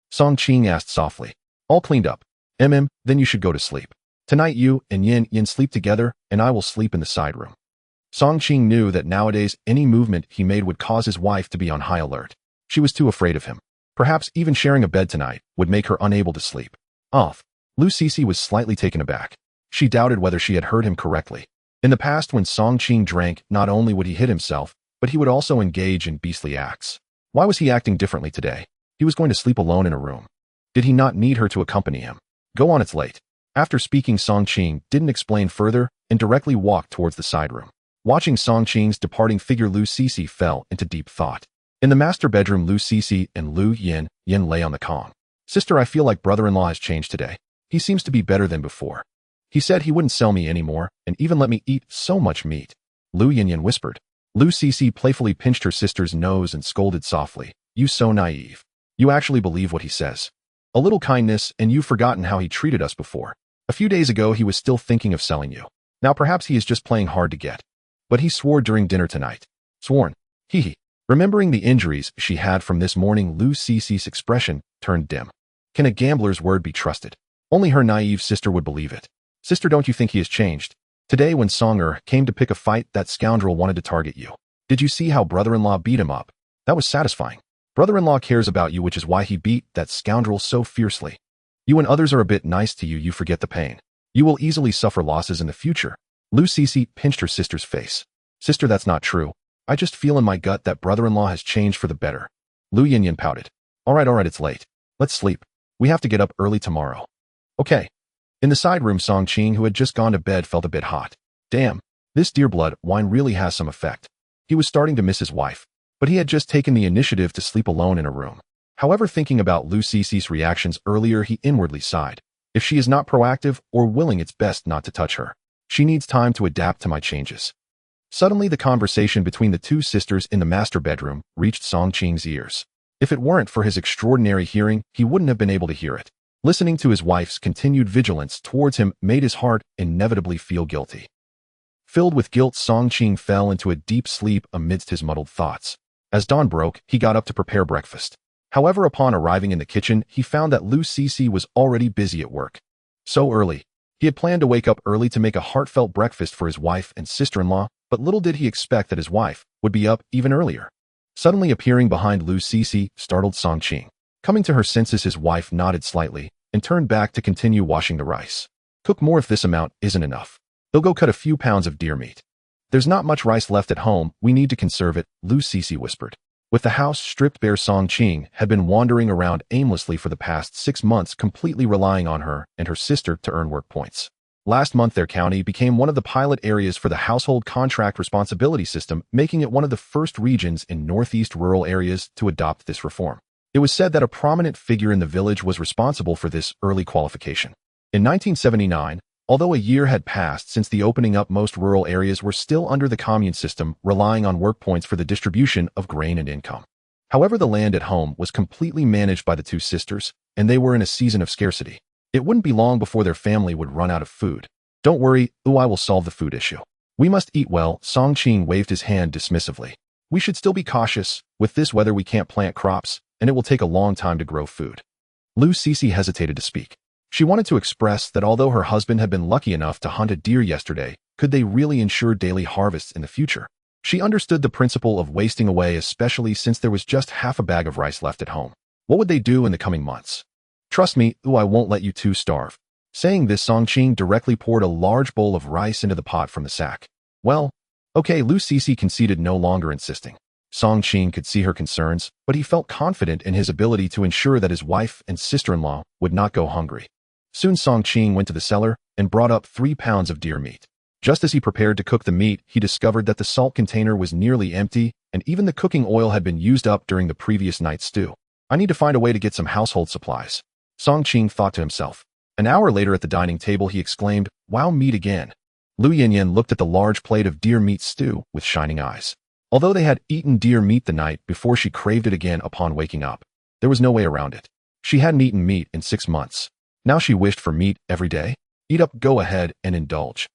Song Qing asked softly. "All cleaned up. Then you should go to sleep. Tonight you and Yin sleep together, and I will sleep in the side room." Song Qing knew that nowadays any movement he made would cause his wife to be on high alert. She was too afraid of him. Perhaps even sharing a bed tonight would make her unable to sleep. Off. Lu Cici was slightly taken aback. She doubted whether she had heard him correctly. In the past, when Song Qing drank, not only would he hit himself, but he would also engage in beastly acts. Why was he acting differently today? He was going to sleep alone in a room. Did he not need her to accompany him? "Go on, it's late." After speaking, Song Qing didn't explain further and directly walked towards the side room. Watching Song Qing's departing figure, Lu Cici fell into deep thought. In the master bedroom, Lu Cici and Lu Yin lay on the Kong. "Sister, I feel like brother-in-law has changed today. He seems to be better than before. He said he wouldn't sell me anymore and even let me eat so much meat." Lu Yin whispered. Lu Cici playfully pinched her sister's nose and scolded softly. "You so naive. You actually believe what he says. A little kindness and you've forgotten how he treated us before. A few days ago he was still thinking of selling you. Now perhaps he is just playing hard to get. But he swore during dinner tonight." "Sworn? Hee." Remembering the injuries she had from this morning, Lu Cici's expression turned dim. Can a gambler's word be trusted? Only her naive sister would believe it. "Sister, don't you think he has changed? Today when Song came to pick a fight, that scoundrel wanted to target you. Did you see how brother-in-law beat him up? That was satisfying. Brother-in-law cares about you, which is why he beat that scoundrel so fiercely. You and others are a bit nice to you, you forget the pain. You will easily suffer losses in the future." Lu Cici pinched her sister's face. "Sister, that's not true. I just feel in my gut that brother-in-law has changed for the better." Lu Yin pouted. All right, it's late. Let's sleep. We have to get up early tomorrow." "Okay." In the side room, Song Qing, who had just gone to bed, felt a bit hot. Damn, this deer blood wine really has some effect. He was starting to miss his wife, but he had just taken the initiative to sleep alone in a room. However, thinking about Lu Cici's reactions earlier, he inwardly sighed. If she is not proactive or willing, it's best not to touch her. She needs time to adapt to my changes. Suddenly, the conversation between the two sisters in the master bedroom reached Song Qing's ears. If it weren't for his extraordinary hearing, he wouldn't have been able to hear it. Listening to his wife's continued vigilance towards him made his heart inevitably feel guilty. Filled with guilt, Song Qing fell into a deep sleep amidst his muddled thoughts. As dawn broke, he got up to prepare breakfast. However, upon arriving in the kitchen, he found that Lu Cici was already busy at work. So early. He had planned to wake up early to make a heartfelt breakfast for his wife and sister-in-law, but little did he expect that his wife would be up even earlier. Suddenly appearing behind Lu Cici startled Song Qing. Coming to her senses, his wife nodded slightly and turned back to continue washing the rice. "Cook more if this amount isn't enough. They'll go cut a few pounds of deer meat. There's not much rice left at home, we need to conserve it," Lu Cici whispered. With the house stripped bare, Song Qing had been wandering around aimlessly for the past 6 months, completely relying on her and her sister to earn work points. Last month, their county became one of the pilot areas for the household contract responsibility system, making it one of the first regions in northeast rural areas to adopt this reform. It was said that a prominent figure in the village was responsible for this early qualification. In 1979, although a year had passed since the opening up, most rural areas were still under the commune system, relying on work points for the distribution of grain and income. However, the land at home was completely managed by the two sisters, and they were in a season of scarcity. It wouldn't be long before their family would run out of food. Don't worry, I will solve the food issue. We must eat well. Song Qing waved his hand dismissively. We should still be cautious. With this weather, we can't plant crops, and it will take a long time to grow food. Lu Sisi hesitated to speak. She wanted to express that although her husband had been lucky enough to hunt a deer yesterday, could they really ensure daily harvests in the future? She understood the principle of wasting away, especially since there was just half a bag of rice left at home. What would they do in the coming months? Trust me, I won't let you two starve. Saying this, Song Qing directly poured a large bowl of rice into the pot from the sack. Well, okay, Lu Sisi conceded, no longer insisting. Song Qing could see her concerns, but he felt confident in his ability to ensure that his wife and sister-in-law would not go hungry. Soon Song Qing went to the cellar and brought up 3 pounds of deer meat. Just as he prepared to cook the meat, he discovered that the salt container was nearly empty, and even the cooking oil had been used up during the previous night's stew. I need to find a way to get some household supplies, Song Qing thought to himself. An hour later at the dining table, he exclaimed, "Wow, meat again." Lu Yanyan looked at the large plate of deer meat stew with shining eyes. Although they had eaten deer meat the night before, she craved it again upon waking up. There was no way around it. She hadn't eaten meat in 6 months. Now she wished for meat every day. Eat up, go ahead and indulge.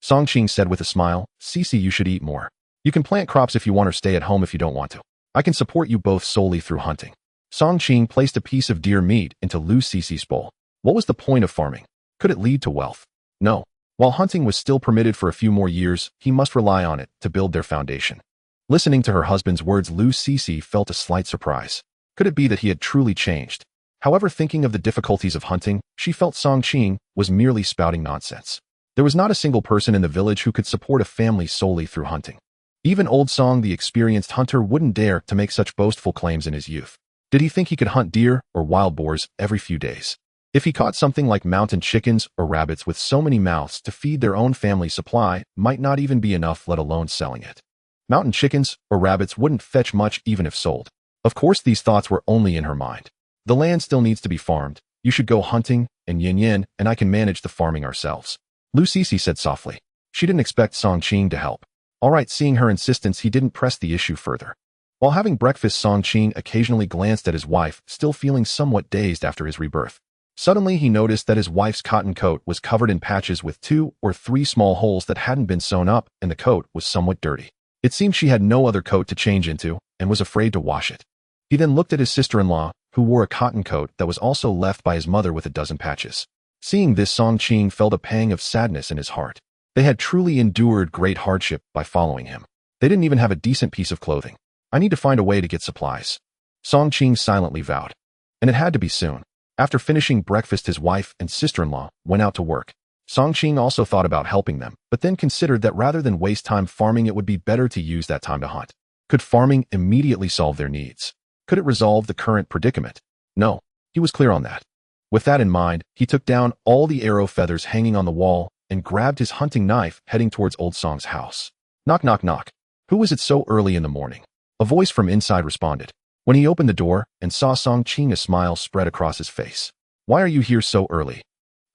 Song Qing said with a smile, "Sisi, you should eat more. You can plant crops if you want or stay at home if you don't want to. I can support you both solely through hunting." Song Qing placed a piece of deer meat into Lu Sisi's bowl. What was the point of farming? Could it lead to wealth? No. While hunting was still permitted for a few more years, he must rely on it to build their foundation. Listening to her husband's words, Lu Sisi felt a slight surprise. Could it be that he had truly changed? However, thinking of the difficulties of hunting, she felt Song Qing was merely spouting nonsense. There was not a single person in the village who could support a family solely through hunting. Even old Song, the experienced hunter, wouldn't dare to make such boastful claims in his youth. Did he think he could hunt deer or wild boars every few days? If he caught something like mountain chickens or rabbits with so many mouths to feed their own family, supply might not even be enough, let alone selling it. Mountain chickens or rabbits wouldn't fetch much even if sold. Of course, these thoughts were only in her mind. The land still needs to be farmed. You should go hunting, and Yin Yin and I can manage the farming ourselves, Lu Sisi said softly. She didn't expect Song Qing to help. All right, seeing her insistence, he didn't press the issue further. While having breakfast, Song Qing occasionally glanced at his wife, still feeling somewhat dazed after his rebirth. Suddenly, he noticed that his wife's cotton coat was covered in patches with 2 or 3 small holes that hadn't been sewn up, and the coat was somewhat dirty. It seemed she had no other coat to change into and was afraid to wash it. He then looked at his sister-in-law, who wore a cotton coat that was also left by his mother with a dozen patches. Seeing this, Song Qing felt a pang of sadness in his heart. They had truly endured great hardship by following him. They didn't even have a decent piece of clothing. I need to find a way to get supplies, Song Qing silently vowed. And it had to be soon. After finishing breakfast, his wife and sister-in-law went out to work. Song Qing also thought about helping them, but then considered that rather than waste time farming, it would be better to use that time to hunt. Could farming immediately solve their needs? Could it resolve the current predicament? No, he was clear on that. With that in mind, he took down all the arrow feathers hanging on the wall and grabbed his hunting knife, heading towards old Song's house. Knock, knock, knock. Who is it so early in the morning? A voice from inside responded. When he opened the door and saw Song Qing, a smile spread across his face. Why are you here so early?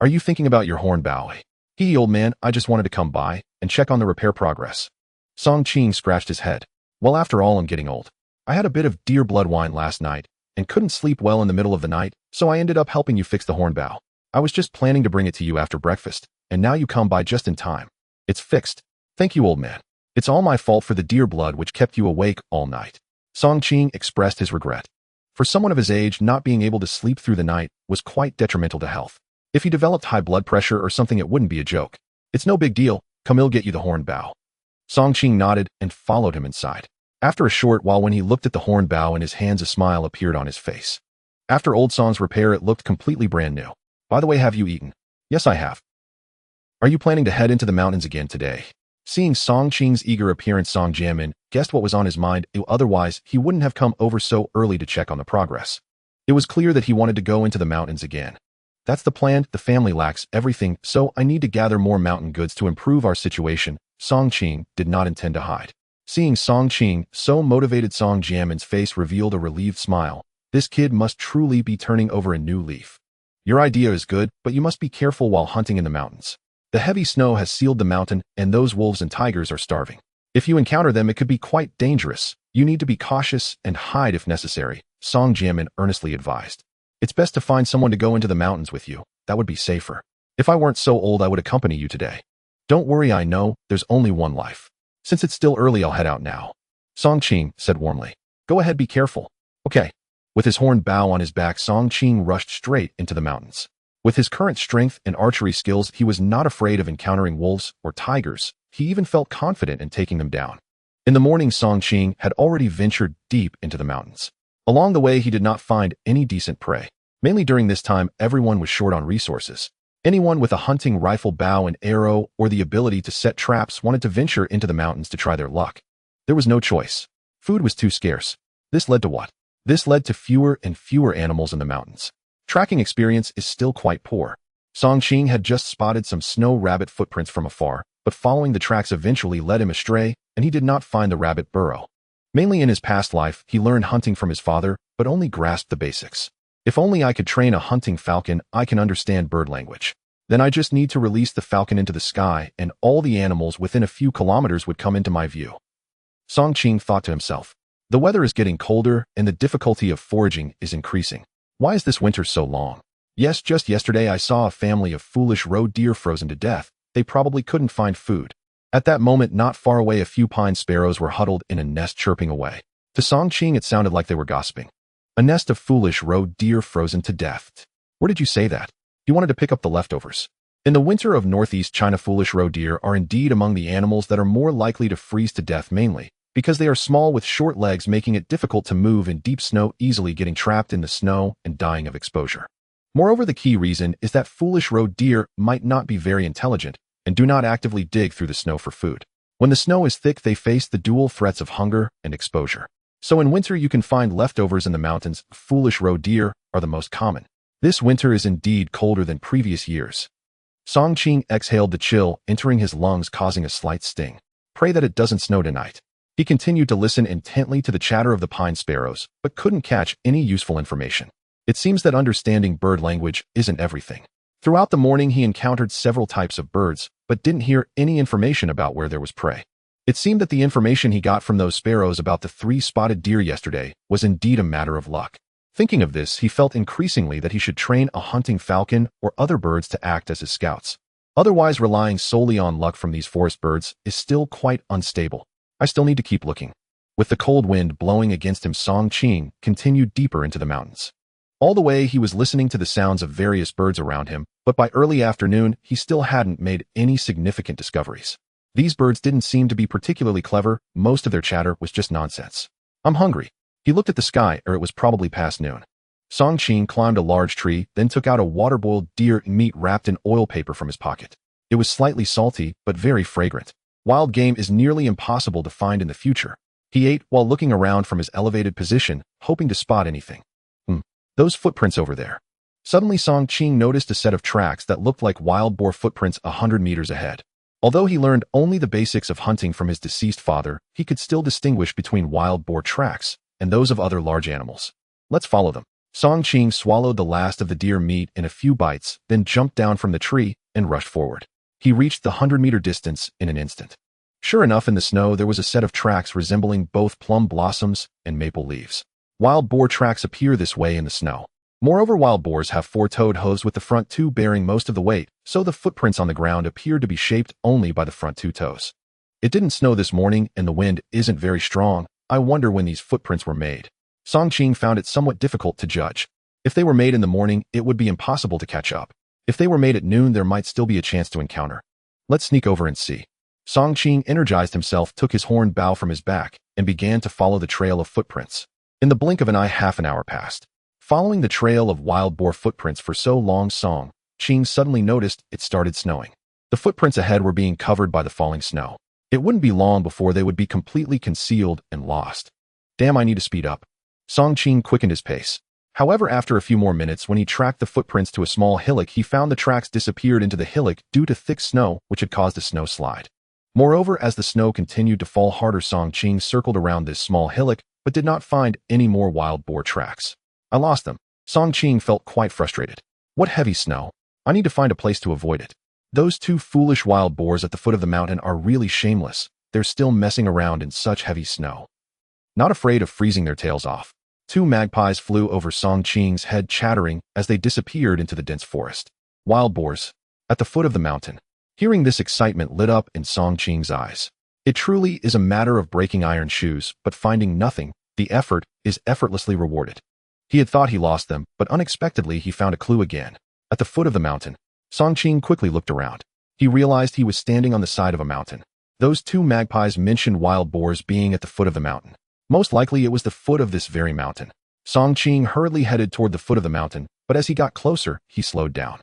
Are you thinking about your horn bow? Old man, I just wanted to come by and check on the repair progress. Song Qing scratched his head. Well, after all, I'm getting old. I had a bit of deer blood wine last night and couldn't sleep well in the middle of the night, so I ended up helping you fix the horn bow. I was just planning to bring it to you after breakfast, and now you come by just in time. It's fixed. Thank you, old man. It's all my fault for the deer blood which kept you awake all night. Song Qing expressed his regret. For someone of his age, not being able to sleep through the night was quite detrimental to health. If he developed high blood pressure or something, it wouldn't be a joke. It's no big deal. Come, I'll get you the horn bow. Song Qing nodded and followed him inside. After a short while, when he looked at the horn bow in his hands, a smile appeared on his face. After old Song's repair, it looked completely brand new. By the way, have you eaten? Yes, I have. Are you planning to head into the mountains again today? Seeing Song Qing's eager appearance, Song Jianmin guessed what was on his mind, otherwise he wouldn't have come over so early to check on the progress. It was clear that he wanted to go into the mountains again. That's the plan. The family lacks everything, so I need to gather more mountain goods to improve our situation, Song Qing did not intend to hide. Seeing Song Qing so motivated, Song Jianmin's face revealed a relieved smile. This kid must truly be turning over a new leaf. Your idea is good, but you must be careful while hunting in the mountains. The heavy snow has sealed the mountain, and those wolves and tigers are starving. If you encounter them, it could be quite dangerous. You need to be cautious and hide if necessary, Song Jianmin earnestly advised. It's best to find someone to go into the mountains with you. That would be safer. If I weren't so old, I would accompany you today. Don't worry, I know, there's only one life. Since it's still early, I'll head out now. Song Qing said warmly. Go ahead, be careful. Okay. With his horned bow on his back, Song Qing rushed straight into the mountains. With his current strength and archery skills, he was not afraid of encountering wolves or tigers. He even felt confident in taking them down. In the morning, Song Qing had already ventured deep into the mountains. Along the way, he did not find any decent prey. Mainly during this time, everyone was short on resources. Anyone with a hunting rifle, bow and arrow, or the ability to set traps wanted to venture into the mountains to try their luck. There was no choice. Food was too scarce. This led to what? This led to fewer and fewer animals in the mountains. Tracking experience is still quite poor. Song Qing had just spotted some snow rabbit footprints from afar, but following the tracks eventually led him astray, and he did not find the rabbit burrow. Mainly in his past life, he learned hunting from his father, but only grasped the basics. If only I could train a hunting falcon, I can understand bird language. Then I just need to release the falcon into the sky, and all the animals within a few kilometers would come into my view. Song Qing thought to himself. The weather is getting colder, and the difficulty of foraging is increasing. Why is this winter so long? Yes, just yesterday I saw a family of foolish roe deer frozen to death. They probably couldn't find food. At that moment, not far away, a few pine sparrows were huddled in a nest chirping away. To Song Qing, it sounded like they were gossiping. A nest of foolish roe deer frozen to death. Where did you say that? He wanted to pick up the leftovers. In the winter of northeast China, foolish roe deer are indeed among the animals that are more likely to freeze to death, mainly because they are small with short legs, making it difficult to move in deep snow, easily getting trapped in the snow and dying of exposure. Moreover, the key reason is that foolish roe deer might not be very intelligent and do not actively dig through the snow for food. When the snow is thick, they face the dual threats of hunger and exposure. So in winter, you can find leftovers in the mountains. Foolish roe deer are the most common. This winter is indeed colder than previous years. Song Qing exhaled the chill, entering his lungs, causing a slight sting. Pray that it doesn't snow tonight. He continued to listen intently to the chatter of the pine sparrows, but couldn't catch any useful information. It seems that understanding bird language isn't everything. Throughout the morning, he encountered several types of birds, but didn't hear any information about where there was prey. It seemed that the information he got from those sparrows about the 3 spotted deer yesterday was indeed a matter of luck. Thinking of this, he felt increasingly that he should train a hunting falcon or other birds to act as his scouts. Otherwise, relying solely on luck from these forest birds is still quite unstable. I still need to keep looking. With the cold wind blowing against him, Song Qing continued deeper into the mountains. All the way, he was listening to the sounds of various birds around him, but by early afternoon, he still hadn't made any significant discoveries. These birds didn't seem to be particularly clever. Most of their chatter was just nonsense. I'm hungry. He looked at the sky, or it was probably past noon. Song Qing climbed a large tree, then took out a water-boiled deer meat wrapped in oil paper from his pocket. It was slightly salty, but very fragrant. Wild game is nearly impossible to find in the future. He ate while looking around from his elevated position, hoping to spot anything. Those footprints over there. Suddenly, Song Qing noticed a set of tracks that looked like wild boar footprints 100 meters ahead. Although he learned only the basics of hunting from his deceased father, he could still distinguish between wild boar tracks and those of other large animals. Let's follow them. Song Qing swallowed the last of the deer meat in a few bites, then jumped down from the tree and rushed forward. He reached the 100-meter distance in an instant. Sure enough, in the snow, there was a set of tracks resembling both plum blossoms and maple leaves. Wild boar tracks appear this way in the snow. Moreover, wild boars have 4-toed hooves with the front 2 bearing most of the weight, so the footprints on the ground appeared to be shaped only by the front 2 toes. It didn't snow this morning, and the wind isn't very strong. I wonder when these footprints were made. Song Qing found it somewhat difficult to judge. If they were made in the morning, it would be impossible to catch up. If they were made at noon, there might still be a chance to encounter. Let's sneak over and see. Song Qing energized himself, took his horned bow from his back, and began to follow the trail of footprints. In the blink of an eye, half an hour passed. Following the trail of wild boar footprints for so long, Song Qing suddenly noticed it started snowing. The footprints ahead were being covered by the falling snow. It wouldn't be long before they would be completely concealed and lost. Damn, I need to speed up. Song Qing quickened his pace. However, after a few more minutes, when he tracked the footprints to a small hillock, he found the tracks disappeared into the hillock due to thick snow, which had caused a snow slide. Moreover, as the snow continued to fall harder, Song Qing circled around this small hillock, but did not find any more wild boar tracks. I lost them. Song Qing felt quite frustrated. What heavy snow. I need to find a place to avoid it. Those two foolish wild boars at the foot of the mountain are really shameless. They're still messing around in such heavy snow. Not afraid of freezing their tails off. Two magpies flew over Song Qing's head, chattering as they disappeared into the dense forest. Wild boars at the foot of the mountain. Hearing this, excitement lit up in Song Qing's eyes. It truly is a matter of breaking iron shoes, but finding nothing, the effort, is effortlessly rewarded. He had thought he lost them, but unexpectedly he found a clue again. At the foot of the mountain, Song Qing quickly looked around. He realized he was standing on the side of a mountain. Those two magpies mentioned wild boars being at the foot of the mountain. Most likely it was the foot of this very mountain. Song Qing hurriedly headed toward the foot of the mountain, but as he got closer, he slowed down.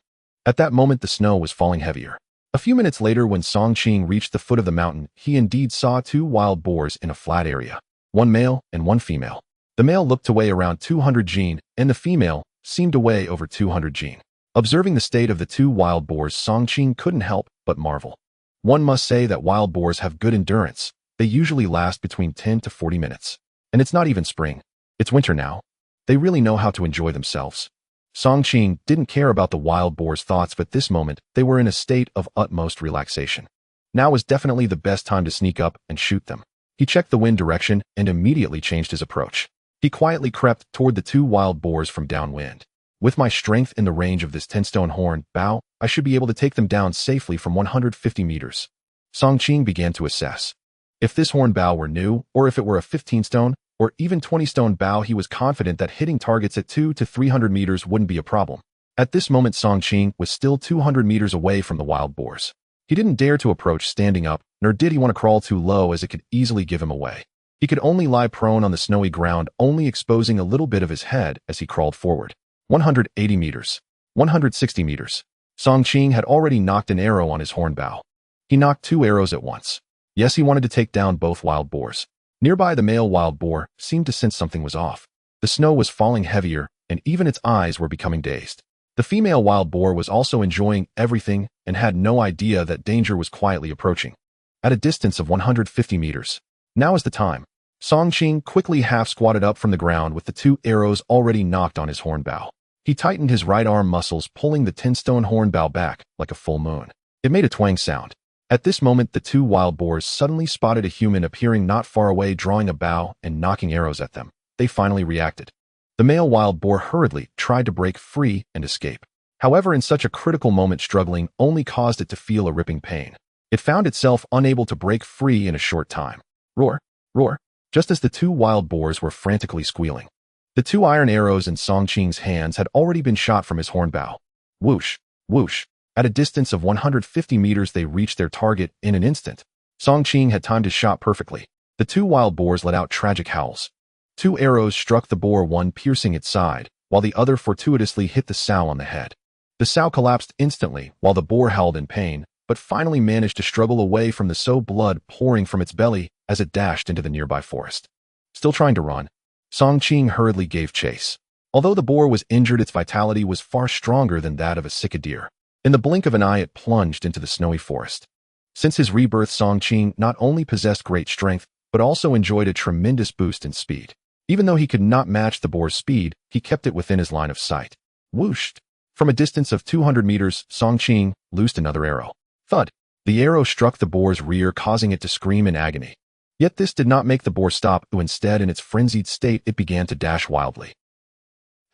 At that moment, the snow was falling heavier. A few minutes later, when Song Qing reached the foot of the mountain, he indeed saw two wild boars in a flat area. One male and one female. The male looked to weigh around 200 jin, and the female seemed to weigh over 200 jin. Observing the state of the two wild boars, Song Qing couldn't help but marvel. One must say that wild boars have good endurance. They usually last between 10 to 40 minutes. And it's not even spring. It's winter now. They really know how to enjoy themselves. Song Qing didn't care about the wild boars' thoughts, but this moment, they were in a state of utmost relaxation. Now was definitely the best time to sneak up and shoot them. He checked the wind direction and immediately changed his approach. He quietly crept toward the two wild boars from downwind. With my strength in the range of this 10-stone horn bow, I should be able to take them down safely from 150 meters. Song Qing began to assess. If this horn bow were new, or if it were a 15-stone, or even 20-stone bow, he was confident that hitting targets at 200 to 300 meters wouldn't be a problem. At this moment, Song Qing was still 200 meters away from the wild boars. He didn't dare to approach standing up, nor did he want to crawl too low, as it could easily give him away. He could only lie prone on the snowy ground, only exposing a little bit of his head as he crawled forward. 180 meters. 160 meters. Song Qing had already knocked an arrow on his horn bow. He knocked two arrows at once. Yes, he wanted to take down both wild boars. Nearby, the male wild boar seemed to sense something was off. The snow was falling heavier, and even its eyes were becoming dazed. The female wild boar was also enjoying everything and had no idea that danger was quietly approaching. At a distance of 150 meters. Now is the time. Song Qing quickly half-squatted up from the ground with the two arrows already knocked on his horn bow. He tightened his right arm muscles, pulling the 10-stone horn bow back like a full moon. It made a twang sound. At this moment, the two wild boars suddenly spotted a human appearing not far away, drawing a bow and knocking arrows at them. They finally reacted. The male wild boar hurriedly tried to break free and escape. However, in such a critical moment, struggling only caused it to feel a ripping pain. It found itself unable to break free in a short time. Roar, roar, just as the two wild boars were frantically squealing. The two iron arrows in Song Qing's hands had already been shot from his horn bow. Whoosh, whoosh. At a distance of 150 meters, they reached their target in an instant. Song Qing had timed his shot perfectly. The two wild boars let out tragic howls. Two arrows struck the boar, one piercing its side, while the other fortuitously hit the sow on the head. The sow collapsed instantly, while the boar howled in pain, but finally managed to struggle away from the sow, blood pouring from its belly as it dashed into the nearby forest. Still trying to run, Song Qing hurriedly gave chase. Although the boar was injured, its vitality was far stronger than that of a sick deer. In the blink of an eye, it plunged into the snowy forest. Since his rebirth, Song Qing not only possessed great strength, but also enjoyed a tremendous boost in speed. Even though he could not match the boar's speed, he kept it within his line of sight. Whooshed! From a distance of 200 meters, Song Qing loosed another arrow. Thud! The arrow struck the boar's rear, causing it to scream in agony. Yet this did not make the boar stop. Instead, in its frenzied state, it began to dash wildly.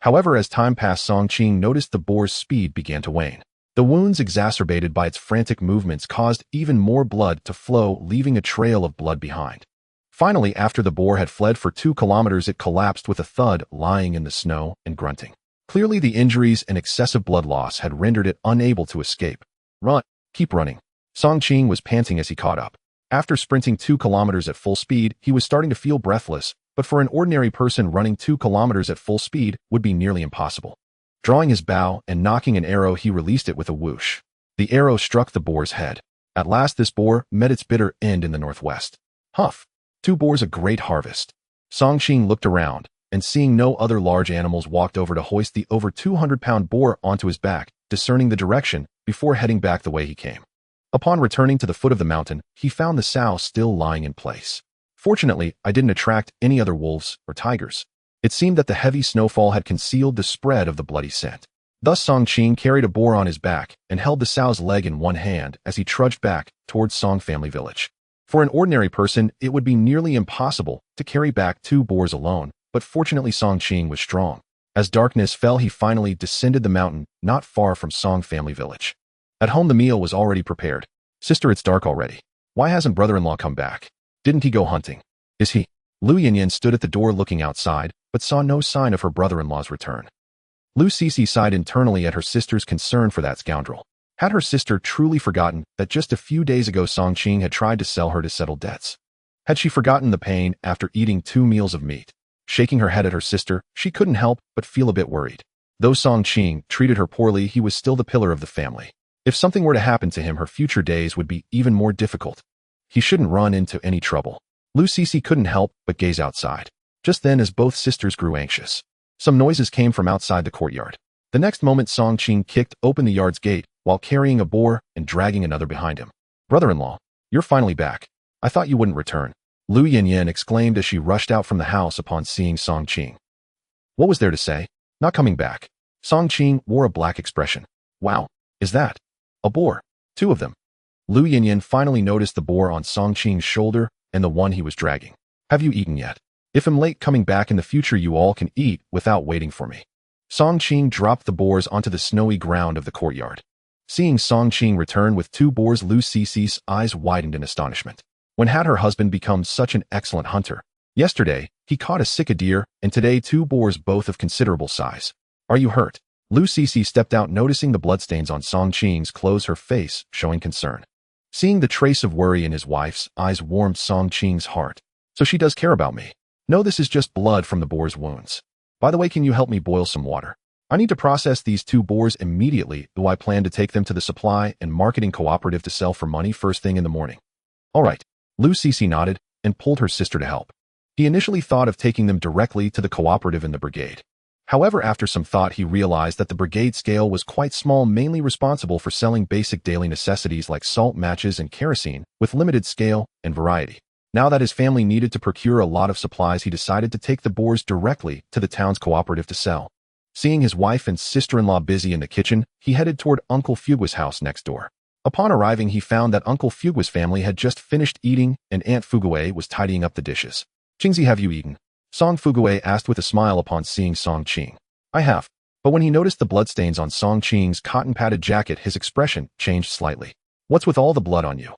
However, as time passed, Song Qing noticed the boar's speed began to wane. The wounds, exacerbated by its frantic movements, caused even more blood to flow, leaving a trail of blood behind. Finally, after the boar had fled for 2 kilometers, it collapsed with a thud, lying in the snow and grunting. Clearly, the injuries and excessive blood loss had rendered it unable to escape. Run! Keep running! Song Qing was panting as he caught up. After sprinting 2 kilometers at full speed, he was starting to feel breathless, but for an ordinary person, running 2 kilometers at full speed would be nearly impossible. Drawing his bow and knocking an arrow, he released it with a whoosh. The arrow struck the boar's head. At last this boar met its bitter end in the northwest. Huff! 2 boars a great harvest. Song Qing looked around, and seeing no other large animals walked over to hoist the over 200-pound boar onto his back, discerning the direction, before heading back the way he came. Upon returning to the foot of the mountain, he found the sow still lying in place. Fortunately, I didn't attract any other wolves or tigers. It seemed that the heavy snowfall had concealed the spread of the bloody scent. Thus Song Qing carried a boar on his back and held the sow's leg in one hand as he trudged back towards Song family village. For an ordinary person, it would be nearly impossible to carry back 2 boars alone, but fortunately Song Qing was strong. As darkness fell, he finally descended the mountain not far from Song family village. At home the meal was already prepared. Sister, it's dark already. Why hasn't brother-in-law come back? Didn't he go hunting? Is he? Lu Yinyin stood at the door looking outside, but saw no sign of her brother-in-law's return. Lu Cece sighed internally at her sister's concern for that scoundrel. Had her sister truly forgotten that just a few days ago Song Qing had tried to sell her to settle debts? Had she forgotten the pain after eating 2 meals of meat? Shaking her head at her sister, she couldn't help but feel a bit worried. Though Song Qing treated her poorly, he was still the pillar of the family. If something were to happen to him, her future days would be even more difficult. He shouldn't run into any trouble. Lu Cece couldn't help but gaze outside. Just then, as both sisters grew anxious, some noises came from outside the courtyard. The next moment Song Qing kicked open the yard's gate while carrying a boar and dragging another behind him. Brother-in-law, you're finally back. I thought you wouldn't return. Lu Yinyin exclaimed as she rushed out from the house upon seeing Song Qing. What was there to say? Not coming back. Song Qing wore a black expression. Wow, is that a boar? 2 of them. Lu Yinyin finally noticed the boar on Song Qing's shoulder and the one he was dragging. Have you eaten yet? If I'm late coming back in the future, you all can eat without waiting for me. Song Qing dropped the boars onto the snowy ground of the courtyard. Seeing Song Qing return with 2 boars, Lu Cece's eyes widened in astonishment. When had her husband become such an excellent hunter? Yesterday, he caught a sika deer, and today 2 boars, both of considerable size. Are you hurt? Lu Cece stepped out, noticing the bloodstains on Song Qing's clothes, her face showing concern. Seeing the trace of worry in his wife's eyes warmed Song Qing's heart. So she does care about me. No, this is just blood from the boar's wounds. By the way, can you help me boil some water? I need to process these 2 boars immediately, though I plan to take them to the supply and marketing cooperative to sell for money first thing in the morning. All right. Lu Cece nodded and pulled her sister to help. He initially thought of taking them directly to the cooperative in the brigade. However, after some thought, he realized that the brigade scale was quite small, mainly responsible for selling basic daily necessities like salt, matches, and kerosene, with limited scale and variety. Now that his family needed to procure a lot of supplies, he decided to take the boars directly to the town's cooperative to sell. Seeing his wife and sister-in-law busy in the kitchen, he headed toward Uncle Fugua's house next door. Upon arriving, he found that Uncle Fugua's family had just finished eating and Aunt Fugue was tidying up the dishes. Qingzi, have you eaten? Song Fugue asked with a smile upon seeing Song Qing. I have. But when he noticed the bloodstains on Song Qing's cotton-padded jacket, his expression changed slightly. What's with all the blood on you?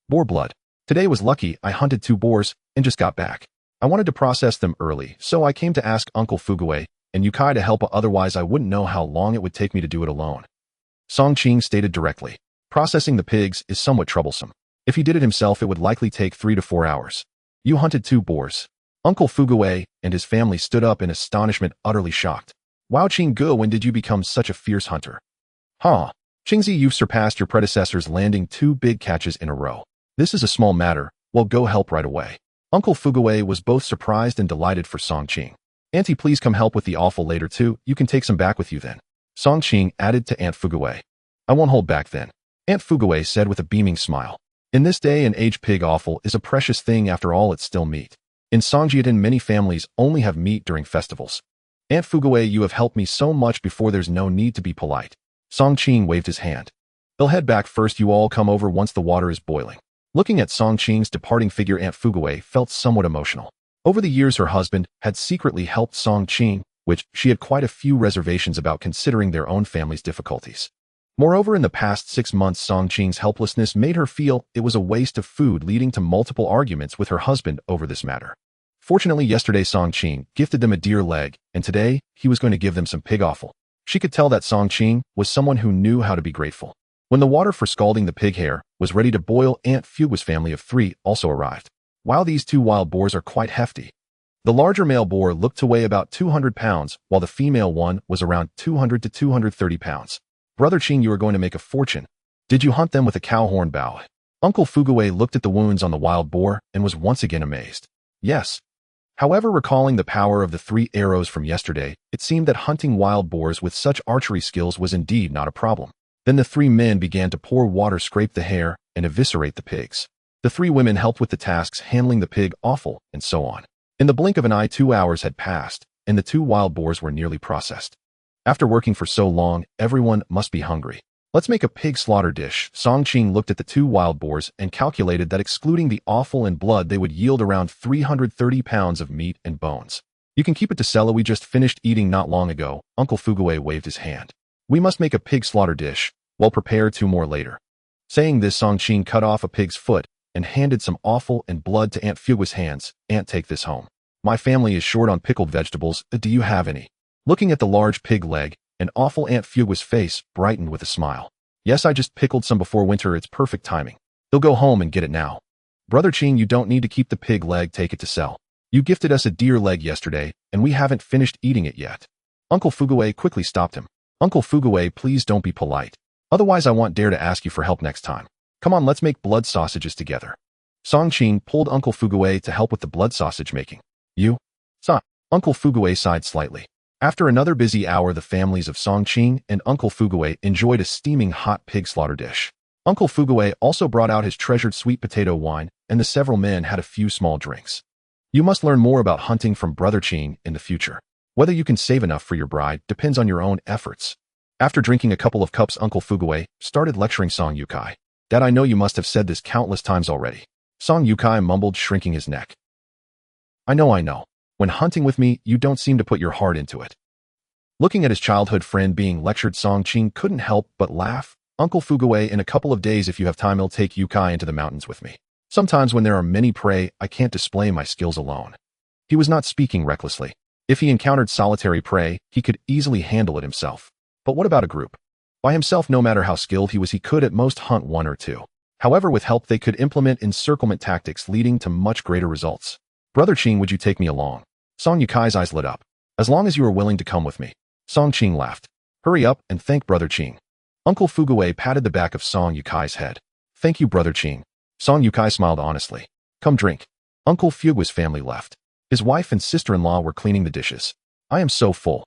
Boar blood. Today was lucky. I hunted 2 boars and just got back. I wanted to process them early, so I came to ask Uncle Fugue and Yukai to help, otherwise I wouldn't know how long it would take me to do it alone. Song Qing stated directly. Processing the pigs is somewhat troublesome. If he did it himself, it would likely take 3 to 4 hours. You hunted 2 boars. Uncle Fugue and his family stood up in astonishment, utterly shocked. Wow, Qingge, when did you become such a fierce hunter? Huh. Qingzi, you've surpassed your predecessors, landing 2 big catches in a row. This is a small matter. Well, go help right away. Uncle Fugue was both surprised and delighted for Song Qing. Auntie, please come help with the offal later too. You can take some back with you then. Song Qing added to Aunt Fugue. I won't hold back then. Aunt Fugue said with a beaming smile. In this day and age, pig offal is a precious thing. After all, it's still meat. In Songjiadan, many families only have meat during festivals. Aunt Fugue, you have helped me so much before, there's no need to be polite. Song Qing waved his hand. They'll head back first. You all come over once the water is boiling. Looking at Song Qing's departing figure, Aunt Fugue felt somewhat emotional. Over the years, her husband had secretly helped Song Qing, which she had quite a few reservations about considering their own family's difficulties. Moreover, in the past 6 months, Song Qing's helplessness made her feel it was a waste of food, leading to multiple arguments with her husband over this matter. Fortunately, yesterday Song Qing gifted them a deer leg, and today he was going to give them some pig offal. She could tell that Song Qing was someone who knew how to be grateful. When the water for scalding the pig hair was ready to boil, Aunt Fugua's family of 3 also arrived. Wow, these 2 wild boars are quite hefty. The larger male boar looked to weigh about 200 pounds, while the female one was around 200 to 230 pounds. Brother Qing, you are going to make a fortune. Did you hunt them with a cow horn bow? Uncle Fuguwei looked at the wounds on the wild boar and was once again amazed. Yes. However, recalling the power of the 3 arrows from yesterday, it seemed that hunting wild boars with such archery skills was indeed not a problem. Then the 3 men began to pour water, scrape the hair, and eviscerate the pigs. The 3 women helped with the tasks, handling the pig, offal, and so on. In the blink of an eye, 2 hours had passed, and the 2 wild boars were nearly processed. After working for so long, everyone must be hungry. Let's make a pig slaughter dish. Song Qing looked at the 2 wild boars and calculated that excluding the offal and blood, they would yield around 330 pounds of meat and bones. You can keep it to sell. We just finished eating not long ago. Uncle Fuguwei waved his hand. We must make a pig slaughter dish. We'll prepare 2 more later. Saying this, Song Qing cut off a pig's foot and handed some offal and blood to Aunt Fugui's hands. Aunt, take this home. My family is short on pickled vegetables. Do you have any? Looking at the large pig leg, an awful Aunt Fugui's face brightened with a smile. Yes, I just pickled some before winter. It's perfect timing. They'll go home and get it now. Brother Qing, you don't need to keep the pig leg. Take it to sell. You gifted us a deer leg yesterday, and we haven't finished eating it yet. Uncle Fuguwei quickly stopped him. Uncle Fuguwei, please don't be polite. Otherwise I won't dare to ask you for help next time. Come on, let's make blood sausages together. Song Qing pulled Uncle Fuguwei to help with the blood sausage making. You? Son. Uncle Fuguwei sighed slightly. After another busy hour, the families of Song Qing and Uncle Fuguwei enjoyed a steaming hot pig slaughter dish. Uncle Fuguwei also brought out his treasured sweet potato wine, and the several men had a few small drinks. You must learn more about hunting from Brother Qing in the future. Whether you can save enough for your bride depends on your own efforts. After drinking a couple of cups, Uncle Fuguwei started lecturing Song Yukai. Dad, I know you must have said this countless times already. Song Yukai mumbled, shrinking his neck. I know. When hunting with me, you don't seem to put your heart into it. Looking at his childhood friend being lectured, Song Qing couldn't help but laugh. Uncle Fuguwei, in a couple of days, if you have time, I'll take Yukai into the mountains with me. Sometimes when there are many prey, I can't display my skills alone. He was not speaking recklessly. If he encountered solitary prey, he could easily handle it himself. But what about a group? By himself, no matter how skilled he was, he could at most hunt 1 or 2. However, with help, they could implement encirclement tactics, leading to much greater results. Brother Qing, would you take me along? Song Yukai's eyes lit up. As long as you are willing to come with me. Song Qing laughed. Hurry up and thank Brother Qing. Uncle Fuguwei patted the back of Song Yukai's head. Thank you, Brother Qing. Song Yukai smiled honestly. Come drink. Uncle Fugui's family left. His wife and sister-in-law were cleaning the dishes. I am so full.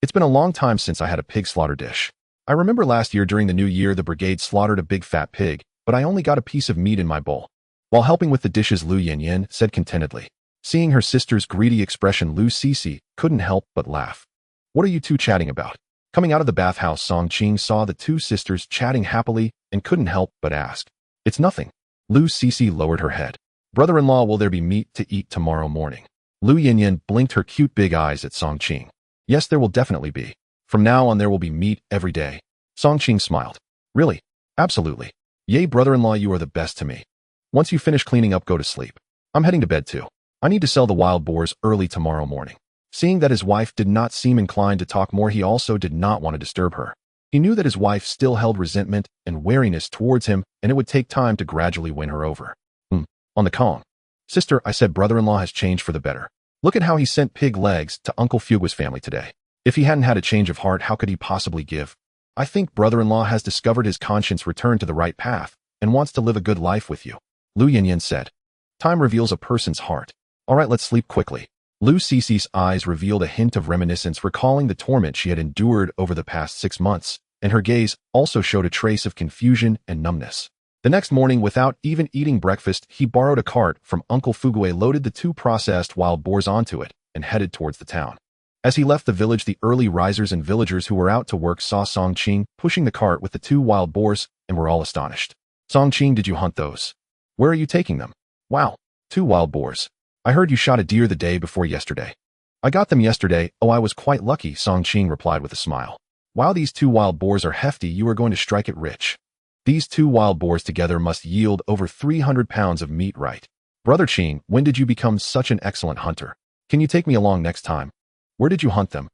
It's been a long time since I had a pig slaughter dish. I remember last year during the new year the brigade slaughtered a big fat pig, but I only got a piece of meat in my bowl. While helping with the dishes, Lu Yanyan said contentedly. Seeing her sister's greedy expression, Lu Sisi couldn't help but laugh. What are you 2 chatting about? Coming out of the bathhouse, Song Qing saw the 2 sisters chatting happily and couldn't help but ask. It's nothing. Lu Sisi lowered her head. Brother-in-law, will there be meat to eat tomorrow morning? Lu Yanyan blinked her cute big eyes at Song Qing. Yes, there will definitely be. From now on there will be meat every day. Song Qing smiled. Really? Absolutely. Yay, brother-in-law, you are the best to me. Once you finish cleaning up, go to sleep. I'm heading to bed too. I need to sell the wild boars early tomorrow morning. Seeing that his wife did not seem inclined to talk more, he also did not want to disturb her. He knew that his wife still held resentment and wariness towards him, and it would take time to gradually win her over. On the calm. Sister, I said brother-in-law has changed for the better. Look at how he sent pig legs to Uncle Fugui's family today. If he hadn't had a change of heart, how could he possibly give? I think brother-in-law has discovered his conscience, returned to the right path, and wants to live a good life with you. Lu Yanyan said. Time reveals a person's heart. All right, let's sleep quickly. Lu Sisi's eyes revealed a hint of reminiscence, recalling the torment she had endured over the past 6 months, and her gaze also showed a trace of confusion and numbness. The next morning, without even eating breakfast, he borrowed a cart from Uncle Fuguwei, loaded the 2 processed wild boars onto it, and headed towards the town. As he left the village, the early risers and villagers who were out to work saw Song Qing pushing the cart with the 2 wild boars and were all astonished. Song Qing, did you hunt those? Where are you taking them? Wow, 2 wild boars. I heard you shot a deer the day before yesterday. I got them yesterday. Oh, I was quite lucky, Song Qing replied with a smile. Wow, these 2 wild boars are hefty. You are going to strike it rich. These 2 wild boars together must yield over 300 pounds of meat, right? Brother Qing, when did you become such an excellent hunter? Can you take me along next time? Where did you hunt them?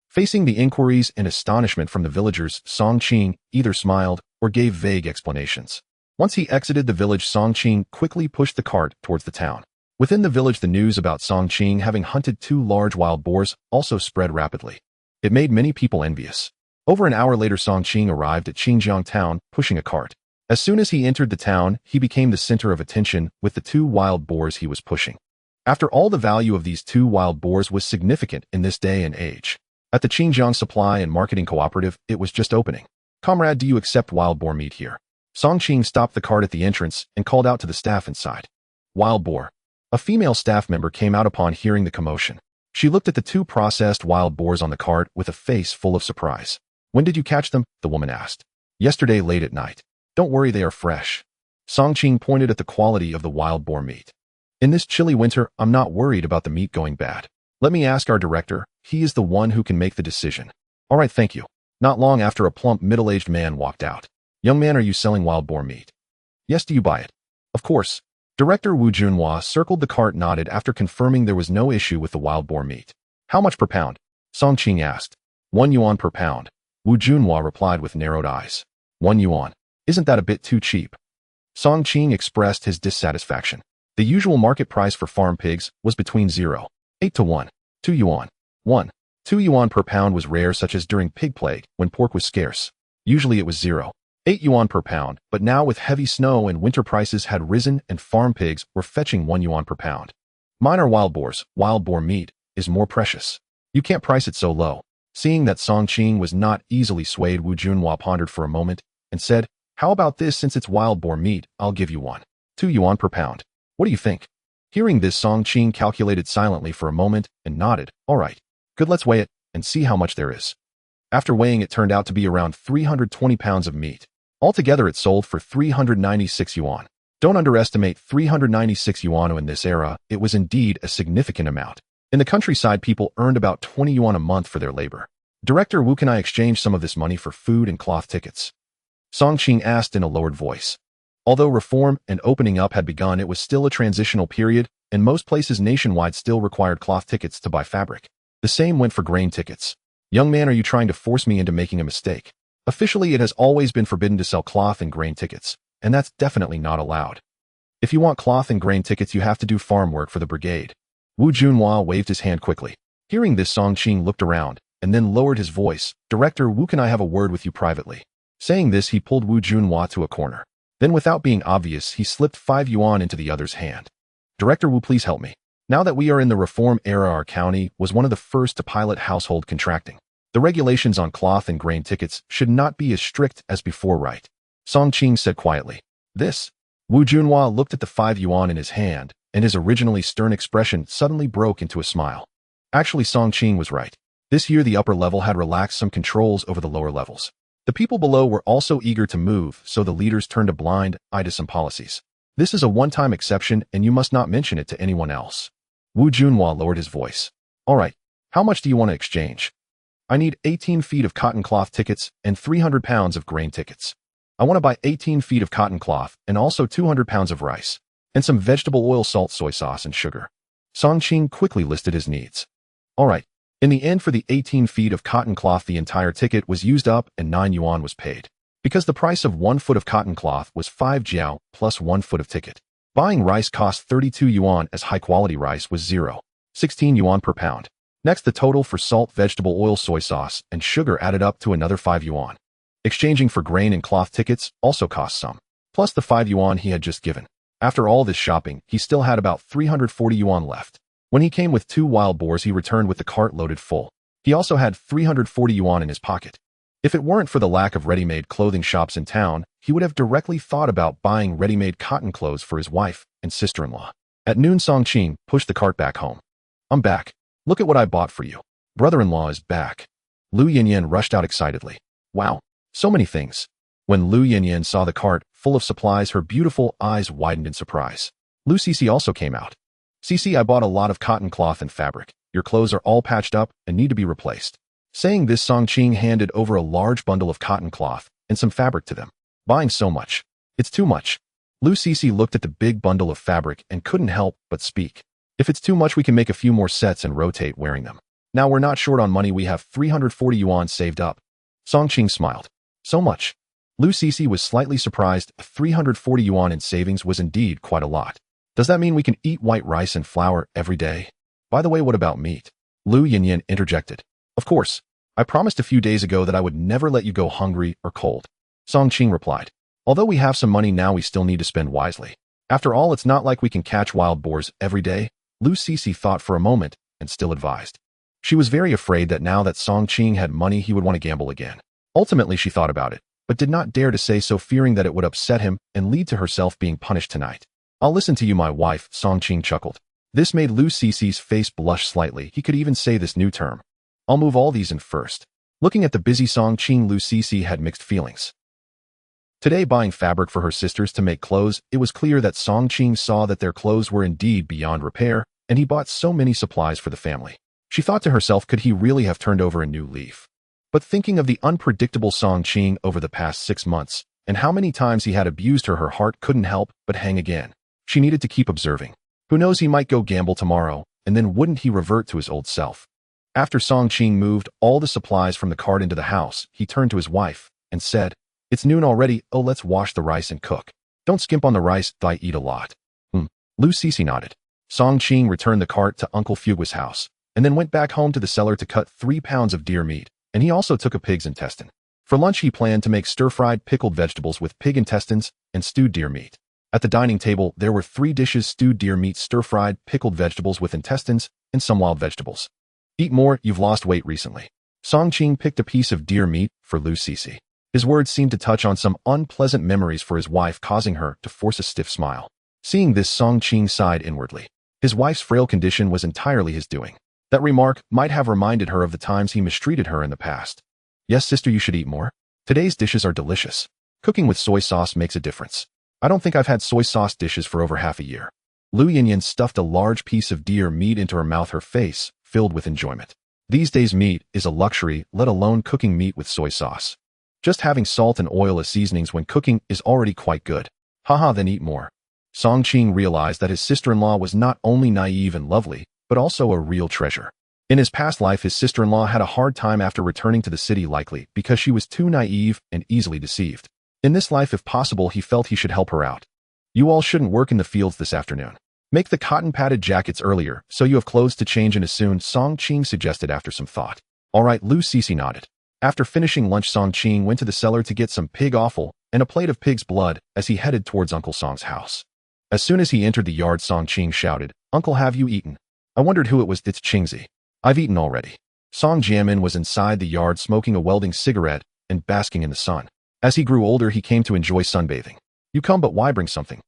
Facing the inquiries and astonishment from the villagers, Song Qing either smiled or gave vague explanations. Once he exited the village, Song Qing quickly pushed the cart towards the town. Within the village, the news about Song Qing having hunted 2 large wild boars also spread rapidly. It made many people envious. Over an hour later, Song Qing arrived at Qingjiang town, pushing a cart. As soon as he entered the town, he became the center of attention with the 2 wild boars he was pushing. After all, the value of these 2 wild boars was significant in this day and age. At the Qingjiang Supply and Marketing Cooperative, it was just opening. "Comrade, do you accept wild boar meat here?" Song Qing stopped the cart at the entrance and called out to the staff inside. "Wild boar." A female staff member came out upon hearing the commotion. She looked at the 2 processed wild boars on the cart with a face full of surprise. "When did you catch them?" the woman asked. "Yesterday late at night." "Don't worry, they are fresh." Song Qing pointed at the quality of the wild boar meat. "In this chilly winter, I'm not worried about the meat going bad. Let me ask our director. He is the one who can make the decision." "All right, thank you." Not long after, a plump, middle-aged man walked out. "Young man, are you selling wild boar meat?" "Yes, do you buy it?" "Of course." Director Wu Junhua circled the cart, nodded after confirming there was no issue with the wild boar meat. "How much per pound?" Song Qing asked. 1 yuan per pound. Wu Junhua replied with narrowed eyes. 1 yuan. Isn't that a bit too cheap? Song Qing expressed his dissatisfaction. The usual market price for farm pigs was between 0.8 to 1. 2 yuan. 2 yuan per pound was rare, such as during pig plague, when pork was scarce. Usually it was 0.8 yuan per pound, but now with heavy snow and winter, prices had risen and farm pigs were fetching 1 yuan per pound. "Mine are wild boars. Wild boar meat is more precious. You can't price it so low." Seeing that Song Qing was not easily swayed, Wu Junhua pondered for a moment and said, "How about this? Since it's wild boar meat, I'll give you 2 yuan per pound. What do you think?" Hearing this, Song Qing calculated silently for a moment and nodded. "All right. Good, let's weigh it and see how much there is." After weighing, it turned out to be around 320 pounds of meat. Altogether, it sold for 396 yuan. Don't underestimate 396 yuan in this era. It was indeed a significant amount. In the countryside, people earned about 20 yuan a month for their labor. "Director Wu, can I exchange some of this money for food and cloth tickets?" Song Qing asked in a lowered voice. Although reform and opening up had begun, it was still a transitional period, and most places nationwide still required cloth tickets to buy fabric. The same went for grain tickets. "Young man, are you trying to force me into making a mistake?" Officially, it has always been forbidden to sell cloth and grain tickets, and that's definitely not allowed. If you want cloth and grain tickets, you have to do farm work for the brigade. Wu Junhua waved his hand quickly. Hearing this, Song Qing looked around and then lowered his voice. "Director Wu, can I have a word with you privately?" Saying this, he pulled Wu Junhua to a corner. Then, without being obvious, he slipped 5 yuan into the other's hand. "Director Wu, please help me. Now that we are in the reform era, our county was one of the first to pilot household contracting. The regulations on cloth and grain tickets should not be as strict as before, right?" Song Qing said quietly. "This?" Wu Junhua looked at the 5 yuan in his hand, and his originally stern expression suddenly broke into a smile. Actually, Song Qing was right. This year, the upper level had relaxed some controls over the lower levels. The people below were also eager to move, so the leaders turned a blind eye to some policies. "This is a one-time exception, and you must not mention it to anyone else." Wu Junhua lowered his voice. "All right. How much do you want to exchange?" "I need 18 feet of cotton cloth tickets and 300 pounds of grain tickets. I want to buy 18 feet of cotton cloth and also 200 pounds of rice, and some vegetable oil, salt, soy sauce, and sugar." Song Qing quickly listed his needs. "All right." In the end, for the 18 feet of cotton cloth, the entire ticket was used up and 9 yuan was paid. Because the price of 1 foot of cotton cloth was 5 jiao plus 1 foot of ticket. Buying rice cost 32 yuan, as high-quality rice was 0.16 yuan per pound. Next, the total for salt, vegetable oil, soy sauce, and sugar added up to another 5 yuan. Exchanging for grain and cloth tickets also cost some, plus the 5 yuan he had just given. After all this shopping, he still had about 340 yuan left. When he came with 2 wild boars, he returned with the cart loaded full. He also had 340 yuan in his pocket. If it weren't for the lack of ready-made clothing shops in town, he would have directly thought about buying ready-made cotton clothes for his wife and sister-in-law. At noon, Song Qing pushed the cart back home. "I'm back. Look at what I bought for you. Brother-in-law is back." Lu Yinyan rushed out excitedly. "Wow, so many things." When Lu Yinyan saw the cart full of supplies, her beautiful eyes widened in surprise. Lu Cici also came out. "Cici, I bought a lot of cotton cloth and fabric. Your clothes are all patched up and need to be replaced." Saying this, Song Qing handed over a large bundle of cotton cloth and some fabric to them. "Buying so much. It's too much." Lu Cici looked at the big bundle of fabric and couldn't help but speak. "If it's too much, we can make a few more sets and rotate wearing them. Now we're not short on money. We have 340 yuan saved up." Song Qing smiled. "So much?" Lu Cici was slightly surprised. 340 yuan in savings was indeed quite a lot. "Does that mean we can eat white rice and flour every day? By the way, what about meat?" Lu Yinyan interjected. "Of course. I promised a few days ago that I would never let you go hungry or cold." Song Qing replied. Although we have some money now, we still need to spend wisely. After all, it's not like we can catch wild boars every day. Lu Cece thought for a moment and still advised. She was very afraid that now that Song Qing had money, he would want to gamble again. Ultimately, she thought about it, but did not dare to say so, fearing that it would upset him and lead to herself being punished tonight. I'll listen to you, my wife, Song Qing chuckled. This made Lu Cece's face blush slightly. He could even say this new term. I'll move all these in first. Looking at the busy Song Qing, Lu Cece had mixed feelings. Today, buying fabric for her sisters to make clothes, it was clear that Song Qing saw that their clothes were indeed beyond repair, and he bought so many supplies for the family. She thought to herself, could he really have turned over a new leaf? But thinking of the unpredictable Song Qing over the past 6 months, and how many times he had abused her, her heart couldn't help but hang again. She needed to keep observing. Who knows, he might go gamble tomorrow, and then wouldn't he revert to his old self? After Song Qing moved all the supplies from the cart into the house, he turned to his wife and said, it's noon already. Oh, let's wash the rice and cook. Don't skimp on the rice, I eat a lot. Lu Cece nodded. Song Qing returned the cart to Uncle Fugua's house, and then went back home to the cellar to cut 3 pounds of deer meat, and he also took a pig's intestine. For lunch, he planned to make stir-fried pickled vegetables with pig intestines and stewed deer meat. At the dining table, there were 3 dishes: stewed deer meat, stir-fried pickled vegetables with intestines, and some wild vegetables. Eat more, you've lost weight recently. Song Qing picked a piece of deer meat for Lu Cece. His words seemed to touch on some unpleasant memories for his wife, causing her to force a stiff smile. Seeing this, Song Qing sighed inwardly. His wife's frail condition was entirely his doing. That remark might have reminded her of the times he mistreated her in the past. Yes, sister, you should eat more. Today's dishes are delicious. Cooking with soy sauce makes a difference. I don't think I've had soy sauce dishes for over half a year. Lu Yinyan stuffed a large piece of deer meat into her mouth, her face filled with enjoyment. These days, meat is a luxury, let alone cooking meat with soy sauce. Just having salt and oil as seasonings when cooking is already quite good. Haha, then eat more. Song Qing realized that his sister-in-law was not only naive and lovely, but also a real treasure. In his past life, his sister-in-law had a hard time after returning to the city, likely because she was too naive and easily deceived. In this life, if possible, he felt he should help her out. You all shouldn't work in the fields this afternoon. Make the cotton-padded jackets earlier, so you have clothes to change in as soon, Song Qing suggested after some thought. All right, Lu Cece nodded. After finishing lunch, Song Qing went to the cellar to get some pig offal and a plate of pig's blood as he headed towards Uncle Song's house. As soon as he entered the yard, Song Qing shouted, Uncle, have you eaten? I wondered who it was. It's Qingzi. I've eaten already. Song Jianmin was inside the yard smoking a welding cigarette and basking in the sun. As he grew older, he came to enjoy sunbathing. You come, but why bring something?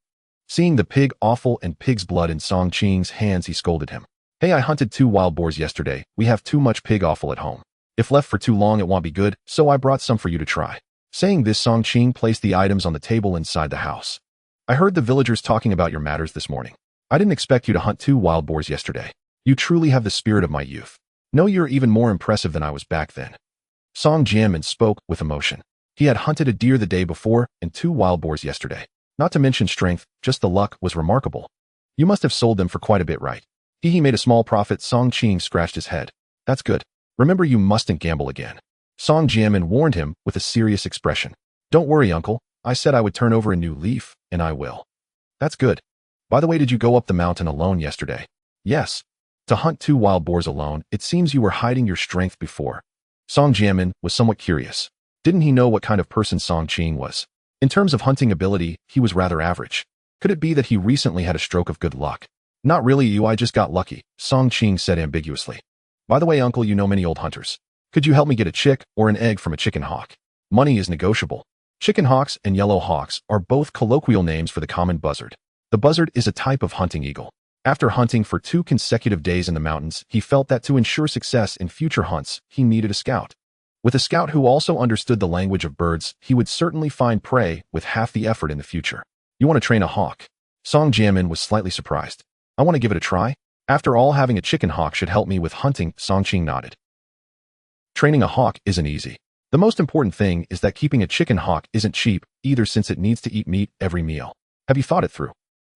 Seeing the pig offal and pig's blood in Song Qing's hands, he scolded him. Hey, I hunted 2 wild boars yesterday. We have too much pig offal at home. If left for too long, it won't be good, so I brought some for you to try. Saying this, Song Qing placed the items on the table inside the house. I heard the villagers talking about your matters this morning. I didn't expect you to hunt 2 wild boars yesterday. You truly have the spirit of my youth. No, you're even more impressive than I was back then. Song Jianmin spoke with emotion. He had hunted a deer the day before and 2 wild boars yesterday. Not to mention strength, just the luck was remarkable. You must have sold them for quite a bit, right? He made a small profit. Song Qing scratched his head. That's good. Remember, you mustn't gamble again. Song Jianmin warned him with a serious expression. Don't worry, uncle. I said I would turn over a new leaf, and I will. That's good. By the way, did you go up the mountain alone yesterday? Yes. To hunt 2 wild boars alone, it seems you were hiding your strength before. Song Jianmin was somewhat curious. Didn't he know what kind of person Song Qing was? In terms of hunting ability, he was rather average. Could it be that he recently had a stroke of good luck? Not really, I just got lucky, Song Qing said ambiguously. By the way, uncle, you know many old hunters. Could you help me get a chick or an egg from a chicken hawk? Money is negotiable. Chicken hawks and yellow hawks are both colloquial names for the common buzzard. The buzzard is a type of hunting eagle. After hunting for 2 consecutive days in the mountains, he felt that to ensure success in future hunts, he needed a scout. With a scout who also understood the language of birds, he would certainly find prey with half the effort in the future. You want to train a hawk? Song Jianmin was slightly surprised. I want to give it a try. After all, having a chicken hawk should help me with hunting, Song Qing nodded. Training a hawk isn't easy. The most important thing is that keeping a chicken hawk isn't cheap either, since it needs to eat meat every meal. Have you thought it through?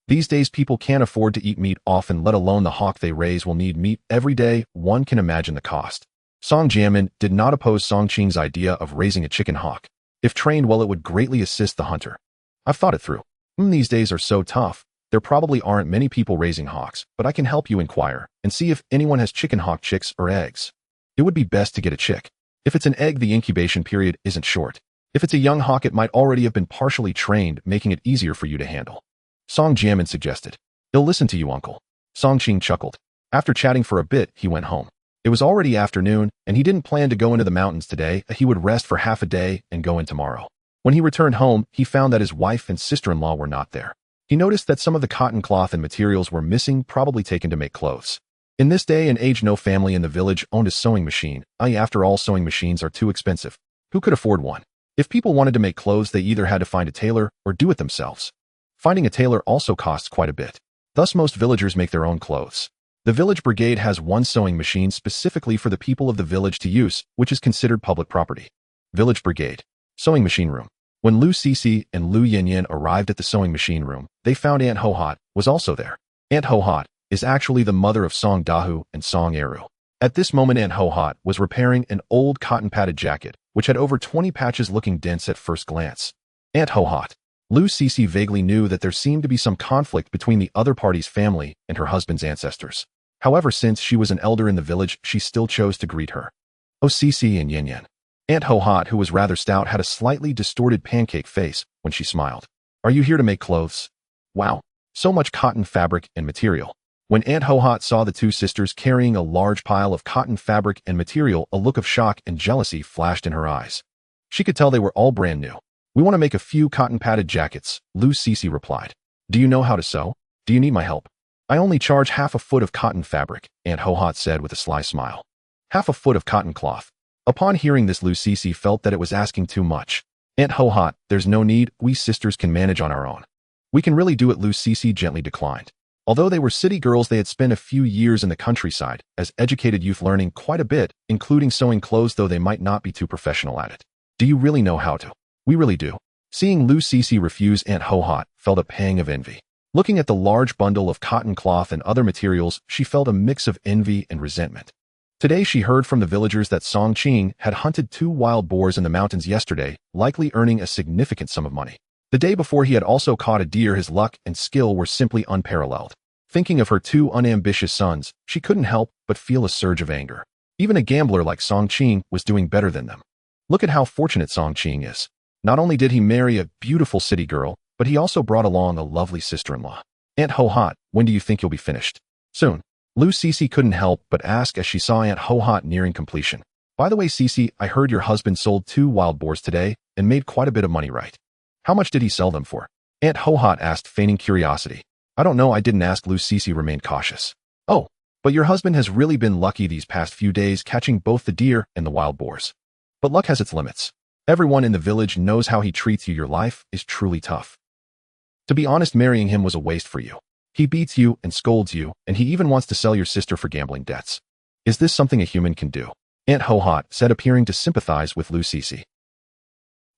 These days, people can't afford to eat meat often, let alone the hawk they raise will need meat every day. One can imagine the cost. Song Jianmin did not oppose Song Qing's idea of raising a chicken hawk. If trained well, it would greatly assist the hunter. I've thought it through. These days are so tough. There probably aren't many people raising hawks, but I can help you inquire and see if anyone has chicken hawk chicks or eggs. It would be best to get a chick. If it's an egg, the incubation period isn't short. If it's a young hawk, it might already have been partially trained, making it easier for you to handle. Song Jiamin suggested. He'll listen to you, uncle. Song Qing chuckled. After chatting for a bit, he went home. It was already afternoon, and he didn't plan to go into the mountains today. He would rest for half a day and go in tomorrow. When he returned home, he found that his wife and sister-in-law were not there. He noticed that some of the cotton cloth and materials were missing, probably taken to make clothes. In this day and age, no family in the village owned a sewing machine. After all, sewing machines are too expensive. Who could afford one? If people wanted to make clothes, they either had to find a tailor or do it themselves. Finding a tailor also costs quite a bit. Thus, most villagers make their own clothes. The village brigade has one sewing machine specifically for the people of the village to use, which is considered public property. Village brigade. Sewing machine room. When Lu Sisi and Lu Yinyin arrived at the sewing machine room, they found Aunt Ho-Hot was also there. Aunt Ho-Hot is actually the mother of Song Dahu and Song Eru. At this moment, Aunt Ho-Hot was repairing an old cotton-padded jacket, which had over 20 patches, looking dense at first glance. Aunt Ho-Hot. Lu Sisi vaguely knew that there seemed to be some conflict between the other party's family and her husband's ancestors. However, since she was an elder in the village, she still chose to greet her. Oh, Sisi and Yin-Yin. Aunt Ho-Hot, who was rather stout, had a slightly distorted pancake face when she smiled. Are you here to make clothes? Wow, so much cotton fabric and material. When Aunt Ho-Hot saw the two sisters carrying a large pile of cotton fabric and material, a look of shock and jealousy flashed in her eyes. She could tell they were all brand new. We want to make a few cotton-padded jackets, Lu Sisi replied. Do you know how to sew? Do you need my help? I only charge half a foot of cotton fabric, Aunt Ho-Hot said with a sly smile. Half a foot of cotton cloth. Upon hearing this, Lu Sisi felt that it was asking too much. Aunt Ho-Hot, there's no need, we sisters can manage on our own. We can really do it, Lu Sisi gently declined. Although they were city girls, they had spent a few years in the countryside as educated youth, learning quite a bit, including sewing clothes, though they might not be too professional at it. Do you really know how to? We really do. Seeing Lu Sisi refuse, Aunt Ho-Hot felt a pang of envy. Looking at the large bundle of cotton cloth and other materials, she felt a mix of envy and resentment. Today she heard from the villagers that Song Qing had hunted 2 wild boars in the mountains yesterday, likely earning a significant sum of money. The day before, he had also caught a deer. His luck and skill were simply unparalleled. Thinking of her 2 unambitious sons, she couldn't help but feel a surge of anger. Even a gambler like Song Qing was doing better than them. Look at how fortunate Song Qing is. Not only did he marry a beautiful city girl, but he also brought along a lovely sister-in-law. Aunt Ho-Hot, when do you think you'll be finished? Soon. Lu Sisi couldn't help but ask as she saw Aunt Ho-Hot nearing completion. By the way, Sisi, I heard your husband sold 2 wild boars today and made quite a bit of money, right? How much did he sell them for? Aunt Ho-Hot asked, feigning curiosity. I don't know, I didn't ask. Lu Sisi remained cautious. Oh, but your husband has really been lucky these past few days, catching both the deer and the wild boars. But luck has its limits. Everyone in the village knows how he treats you. Your life is truly tough. To be honest, marrying him was a waste for you. He beats you and scolds you, and he even wants to sell your sister for gambling debts. Is this something a human can do? Aunt Ho-Hot said, appearing to sympathize with Lu Sisi.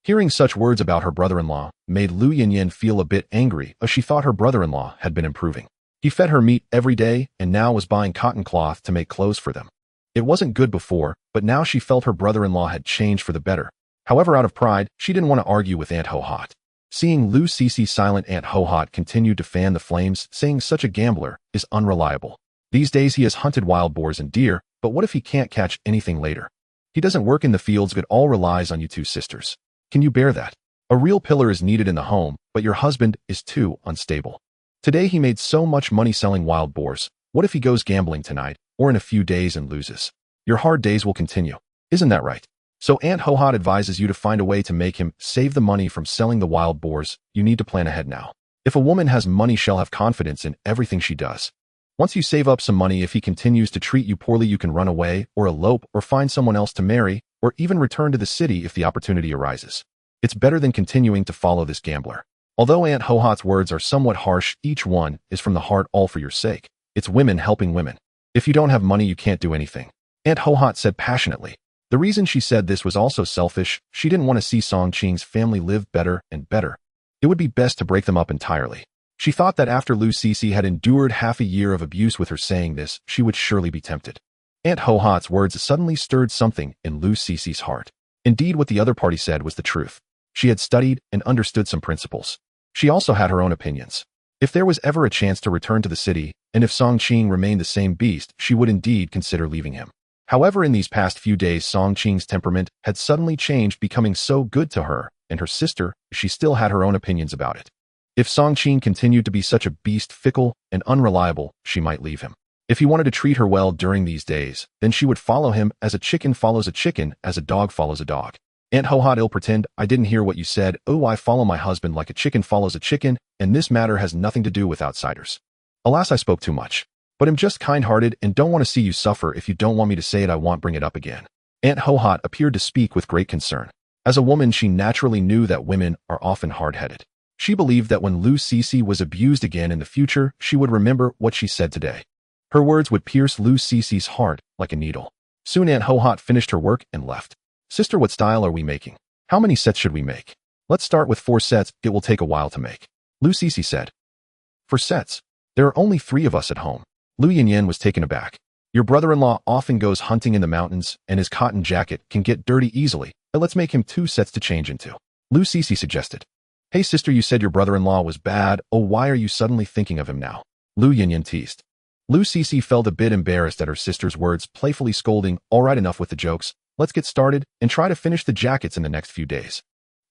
Hearing such words about her brother-in-law made Lu Yinyin feel a bit angry, as she thought her brother-in-law had been improving. He fed her meat every day and now was buying cotton cloth to make clothes for them. It wasn't good before, but now she felt her brother-in-law had changed for the better. However, out of pride, she didn't want to argue with Aunt Ho-Hot. Seeing Lu Sisi silent, Aunt Ho-Hot continued to fan the flames, saying such a gambler is unreliable. These days he has hunted wild boars and deer, but what if he can't catch anything later? He doesn't work in the fields, but all relies on you 2 sisters. Can you bear that? A real pillar is needed in the home, but your husband is too unstable. Today he made so much money selling wild boars. What if he goes gambling tonight, or in a few days, and loses? Your hard days will continue. Isn't that right? So Aunt Ho-Hot advises you to find a way to make him save the money from selling the wild boars. You need to plan ahead now. If a woman has money, she'll have confidence in everything she does. Once you save up some money, if he continues to treat you poorly, you can run away, or elope, or find someone else to marry, or even return to the city if the opportunity arises. It's better than continuing to follow this gambler. Although Aunt Ho-Hot's words are somewhat harsh, each one is from the heart, all for your sake. It's women helping women. If you don't have money, you can't do anything. Aunt Ho-Hot said passionately. The reason she said this was also selfish. She didn't want to see Song Qing's family live better and better. It would be best to break them up entirely. She thought that after Lu Sisi had endured half a year of abuse with her saying this, she would surely be tempted. Aunt Ho-Hot's words suddenly stirred something in Lu Sisi's heart. Indeed, what the other party said was the truth. She had studied and understood some principles. She also had her own opinions. If there was ever a chance to return to the city, and if Song Qing remained the same beast, she would indeed consider leaving him. However, in these past few days, Song Qing's temperament had suddenly changed, becoming so good to her and her sister. She still had her own opinions about it. If Song Qing continued to be such a beast, fickle and unreliable, she might leave him. If he wanted to treat her well during these days, then she would follow him as a chicken follows a chicken, as a dog follows a dog. Aunt wholeheartedly, pretend I didn't hear what you said. Oh, I follow my husband like a chicken follows a chicken, and this matter has nothing to do with outsiders. Alas, I spoke too much. But I'm just kind-hearted and don't want to see you suffer. If you don't want me to say it, I won't bring it up again. Aunt Hohat appeared to speak with great concern. As a woman, she naturally knew that women are often hard-headed. She believed that when Lu Cece was abused again in the future, she would remember what she said today. Her words would pierce Lu Cece's heart like a needle. Soon Aunt Hohat finished her work and left. Sister, what style are we making? How many sets should we make? Let's start with 4 sets. It will take a while to make. Lu Cece said. 4 sets? There are only 3 of us at home. Lu Yanyan was taken aback. Your brother-in-law often goes hunting in the mountains, and his cotton jacket can get dirty easily. But let's make him 2 sets to change into. Lu Cece suggested. Hey sister, you said your brother-in-law was bad. Oh, why are you suddenly thinking of him now? Lu Yanyan teased. Lu Cece felt a bit embarrassed at her sister's words, playfully scolding, all right, enough with the jokes. Let's get started and try to finish the jackets in the next few days.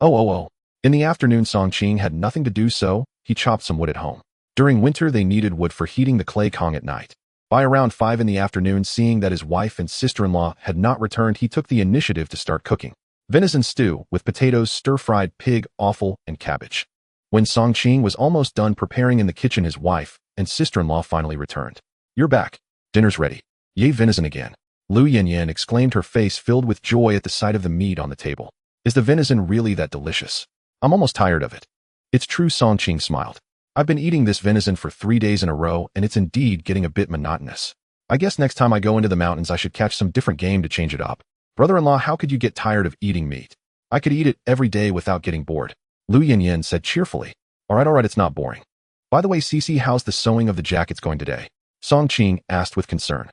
Oh. In the afternoon, Song Qing had nothing to do, so he chopped some wood at home. During winter, they needed wood for heating the clay kong at night. By around 5 in the afternoon, seeing that his wife and sister-in-law had not returned, he took the initiative to start cooking. Venison stew with potatoes, stir-fried pig, offal, and cabbage. When Song Qing was almost done preparing in the kitchen, his wife and sister-in-law finally returned. You're back. Dinner's ready. Yay, venison again. Lu Yanyan exclaimed, her face filled with joy at the sight of the meat on the table. Is the venison really that delicious? I'm almost tired of it. It's true, Song Qing smiled. I've been eating this venison for 3 days in a row, and it's indeed getting a bit monotonous. I guess next time I go into the mountains, I should catch some different game to change it up. Brother-in-law, how could you get tired of eating meat? I could eat it every day without getting bored. Lu Yanyan said cheerfully. All right, it's not boring. By the way, Cece, how's the sewing of the jackets going today? Song Qing asked with concern.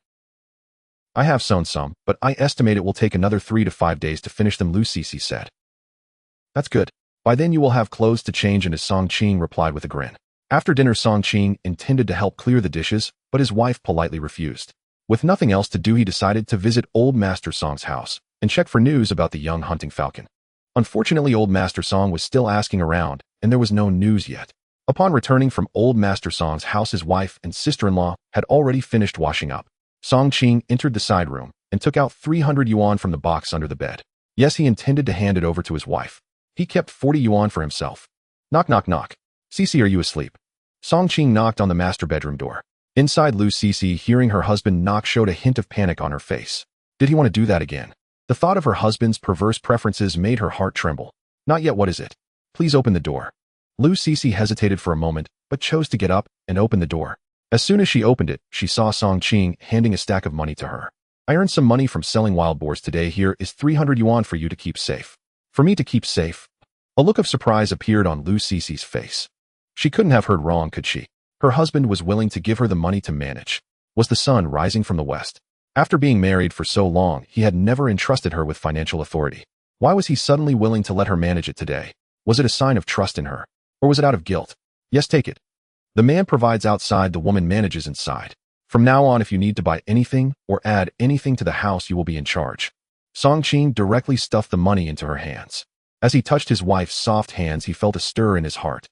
I have sewn some, but I estimate it will take another 3 to 5 days to finish them, Lu Cece said. That's good. By then you will have clothes to change into, Song Qing replied with a grin. After dinner, Song Qing intended to help clear the dishes, but his wife politely refused. With nothing else to do, he decided to visit Old Master Song's house and check for news about the young hunting falcon. Unfortunately, Old Master Song was still asking around, and there was no news yet. Upon returning from Old Master Song's house, his wife and sister-in-law had already finished washing up. Song Qing entered the side room and took out 300 yuan from the box under the bed. Yes, he intended to hand it over to his wife. He kept 40 yuan for himself. Knock, knock, knock. Cece, are you asleep? Song Qing knocked on the master bedroom door. Inside, Lu Cece, hearing her husband knock, showed a hint of panic on her face. Did he want to do that again? The thought of her husband's perverse preferences made her heart tremble. Not yet, what is it? Please open the door. Lu Cece hesitated for a moment, but chose to get up and open the door. As soon as she opened it, she saw Song Qing handing a stack of money to her. I earned some money from selling wild boars today. Here is 300 yuan for you to keep safe. For me to keep safe? A look of surprise appeared on Lu Cece's face. She couldn't have heard wrong, could she? Her husband was willing to give her the money to manage. Was the sun rising from the west? After being married for so long, he had never entrusted her with financial authority. Why was he suddenly willing to let her manage it today? Was it a sign of trust in her? Or was it out of guilt? Yes, take it. The man provides outside, the woman manages inside. From now on, if you need to buy anything or add anything to the house, you will be in charge. Song Qing directly stuffed the money into her hands. As he touched his wife's soft hands, he felt a stir in his heart.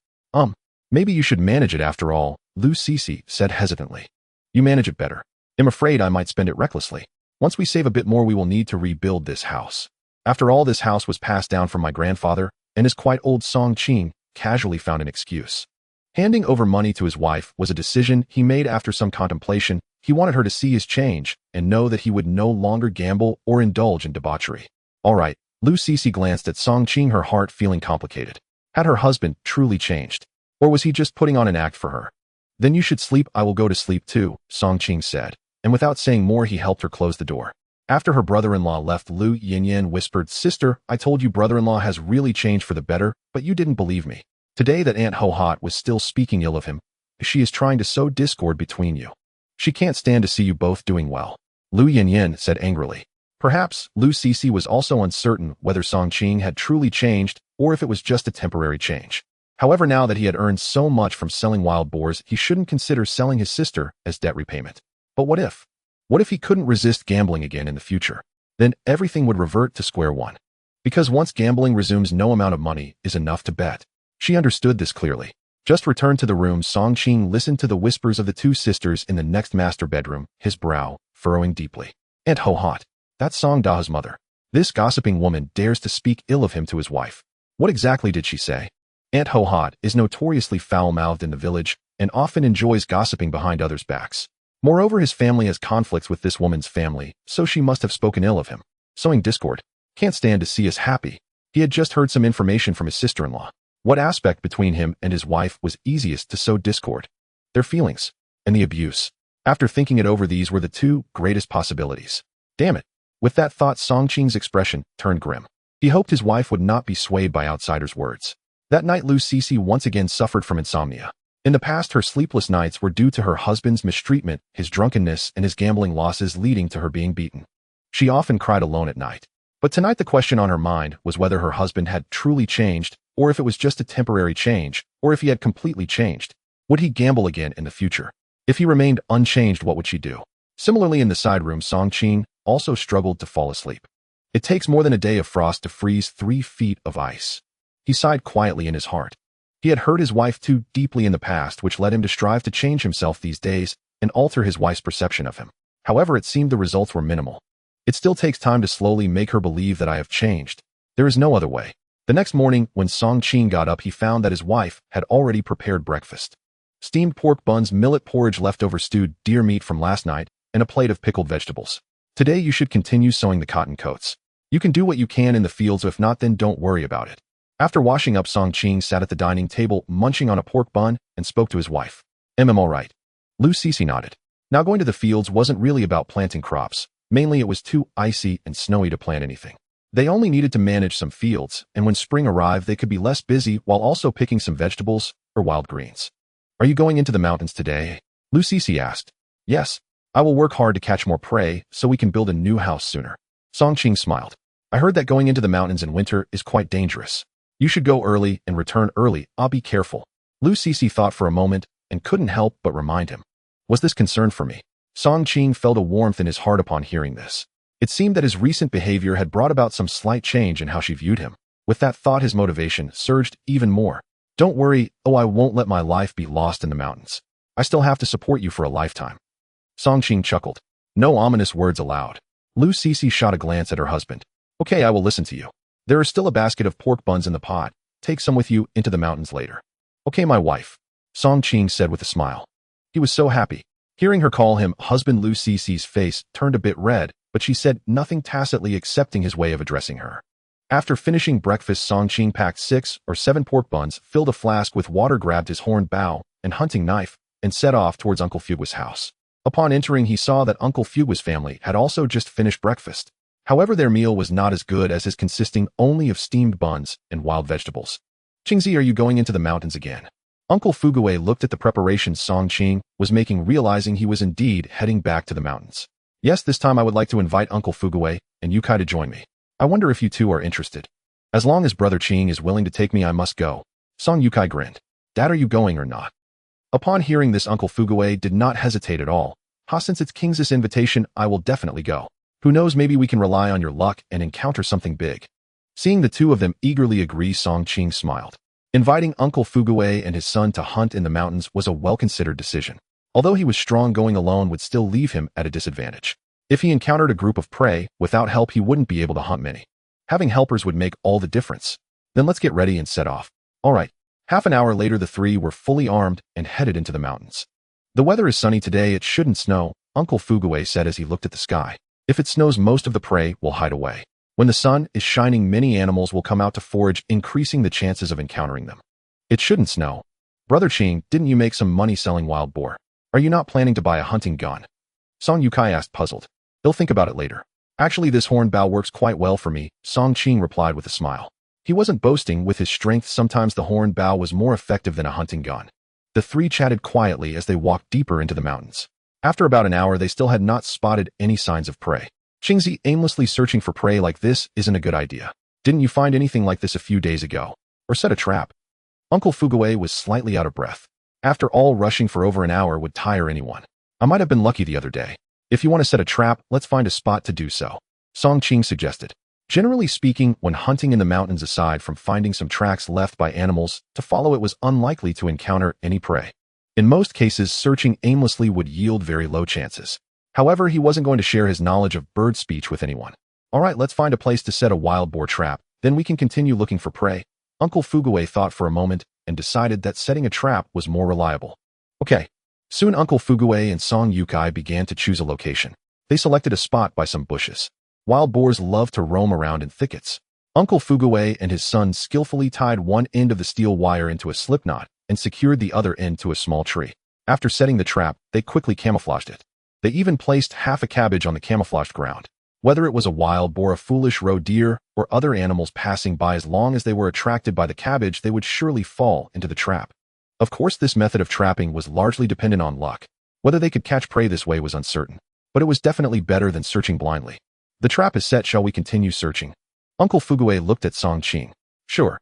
Maybe you should manage it after all, Lu Cece said hesitantly. You manage it better. I'm afraid I might spend it recklessly. Once we save a bit more, we will need to rebuild this house. After all, this house was passed down from my grandfather and is quite old. Song Qing casually found an excuse. Handing over money to his wife was a decision he made after some contemplation. He wanted her to see his change and know that he would no longer gamble or indulge in debauchery. All right, Lu Cece glanced at Song Qing, her heart feeling complicated. Had her husband truly changed? Or was he just putting on an act for her? Then you should sleep. I will go to sleep too, Song Qing said, and without saying more, he helped her close the door. After her brother-in-law left, Lu Yanyan whispered, Sister, I told you brother-in-law has really changed for the better, but you didn't believe me. Today that Aunt Hohat was still speaking ill of him. She is trying to sow discord between you. She can't stand to see you both doing well. Lu Yanyan said angrily. Perhaps Lu Cece was also uncertain whether Song Qing had truly changed or if it was just a temporary change. However, now that he had earned so much from selling wild boars, he shouldn't consider selling his sister as debt repayment. But what if? What if he couldn't resist gambling again in the future? Then everything would revert to square one. Because once gambling resumes, no amount of money is enough to bet. She understood this clearly. Just returned to the room, Song Qing listened to the whispers of the two sisters in the next master bedroom, his brow furrowing deeply. Aunt Ho-hot. That's Song Da's mother. This gossiping woman dares to speak ill of him to his wife. What exactly did she say? Aunt Ho-hot is notoriously foul-mouthed in the village and often enjoys gossiping behind others' backs. Moreover, his family has conflicts with this woman's family, so she must have spoken ill of him. Sowing discord. Can't stand to see us happy. He had just heard some information from his sister-in-law. What aspect between him and his wife was easiest to sow discord? Their feelings and the abuse. After thinking it over, these were the two greatest possibilities. Damn it. With that thought, Song Qing's expression turned grim. He hoped his wife would not be swayed by outsiders' words. That night, Lu Cece once again suffered from insomnia. In the past, her sleepless nights were due to her husband's mistreatment, his drunkenness, and his gambling losses, leading to her being beaten. She often cried alone at night. But tonight the question on her mind was whether her husband had truly changed, or if it was just a temporary change, or if he had completely changed. Would he gamble again in the future? If he remained unchanged, what would she do? Similarly, in the side room, Song Qing also struggled to fall asleep. It takes more than a day of frost to freeze 3 feet of ice. He sighed quietly in his heart. He had hurt his wife too deeply in the past, which led him to strive to change himself these days and alter his wife's perception of him. However, it seemed the results were minimal. It still takes time to slowly make her believe that I have changed. There is no other way. The next morning, when Song Qing got up, he found that his wife had already prepared breakfast. Steamed pork buns, millet porridge, leftover stewed deer meat from last night, and a plate of pickled vegetables. Today you should continue sewing the cotton coats. You can do what you can in the fields, if not, then don't worry about it. After washing up, Song Qing sat at the dining table, munching on a pork bun, and spoke to his wife. All right. Lu Cece nodded. Now, going to the fields wasn't really about planting crops. Mainly it was too icy and snowy to plant anything. They only needed to manage some fields, and when spring arrived they could be less busy while also picking some vegetables or wild greens. Are you going into the mountains today? Lu Cece asked. Yes. I will work hard to catch more prey so we can build a new house sooner. Song Qing smiled. I heard that going into the mountains in winter is quite dangerous. You should go early and return early. I'll be careful. Lu Cece thought for a moment and couldn't help but remind him. Was this concern for me? Song Qing felt a warmth in his heart upon hearing this. It seemed that his recent behavior had brought about some slight change in how she viewed him. With that thought, his motivation surged even more. Don't worry, I won't let my life be lost in the mountains. I still have to support you for a lifetime. Song Qing chuckled. No ominous words allowed. Lu Cece shot a glance at her husband. Okay, I will listen to you. There is still a basket of pork buns in the pot. Take some with you into the mountains later. Okay, my wife. Song Qing said with a smile. He was so happy. Hearing her call him husband, Lu Cece's face turned a bit red, but she said nothing, tacitly accepting his way of addressing her. After finishing breakfast, Song Qing packed 6 or 7 pork buns, filled a flask with water, grabbed his horn bow and hunting knife, and set off towards Uncle Fugua's house. Upon entering, he saw that Uncle Fugua's family had also just finished breakfast. However, their meal was not as good as his, consisting only of steamed buns and wild vegetables. Qingzi, are you going into the mountains again? Uncle Fugue looked at the preparations Song Qing was making, realizing he was indeed heading back to the mountains. Yes, this time I would like to invite Uncle Fugue and Yukai to join me. I wonder if you two are interested. As long as Brother Qing is willing to take me, I must go. Song Yukai grinned. Dad, are you going or not? Upon hearing this, Uncle Fugue did not hesitate at all. Since it's King's invitation, I will definitely go. Who knows, maybe we can rely on your luck and encounter something big. Seeing the two of them eagerly agree, Song Qing smiled. Inviting Uncle Fugue and his son to hunt in the mountains was a well-considered decision. Although he was strong, going alone would still leave him at a disadvantage. If he encountered a group of prey, without help he wouldn't be able to hunt many. Having helpers would make all the difference. Then let's get ready and set off. All right. Half an hour later, the three were fully armed and headed into the mountains. The weather is sunny today, it shouldn't snow, Uncle Fugue said as he looked at the sky. If it snows, most of the prey will hide away. When the sun is shining, many animals will come out to forage, increasing the chances of encountering them. It shouldn't snow. Brother Qing, didn't you make some money selling wild boar? Are you not planning to buy a hunting gun? Song Yukai asked, puzzled. He'll think about it later. Actually, this horn bow works quite well for me, Song Qing replied with a smile. He wasn't boasting with his strength. Sometimes the horn bow was more effective than a hunting gun. The three chatted quietly as they walked deeper into the mountains. After about an hour, they still had not spotted any signs of prey. Qingzi, aimlessly searching for prey like this isn't a good idea. Didn't you find anything like this a few days ago? Or set a trap? Uncle Fugue was slightly out of breath. After all, rushing for over an hour would tire anyone. I might have been lucky the other day. If you want to set a trap, let's find a spot to do so, Song Qing suggested. Generally speaking, when hunting in the mountains, aside from finding some tracks left by animals to follow, it was unlikely to encounter any prey. In most cases, searching aimlessly would yield very low chances. However, he wasn't going to share his knowledge of bird speech with anyone. All right, let's find a place to set a wild boar trap, then we can continue looking for prey. Uncle Fuguwei thought for a moment and decided that setting a trap was more reliable. Okay. Soon Uncle Fuguwei and Song Yukai began to choose a location. They selected a spot by some bushes. Wild boars love to roam around in thickets. Uncle Fuguwei and his son skillfully tied one end of the steel wire into a slipknot and secured the other end to a small tree. After setting the trap, they quickly camouflaged it. They even placed half a cabbage on the camouflaged ground. Whether it was a wild boar, a foolish roe deer, or other animals passing by, as long as they were attracted by the cabbage, they would surely fall into the trap. Of course, this method of trapping was largely dependent on luck. Whether they could catch prey this way was uncertain, but it was definitely better than searching blindly. The trap is set. Shall we continue searching? Uncle Fuguwei looked at Song Qing. Sure.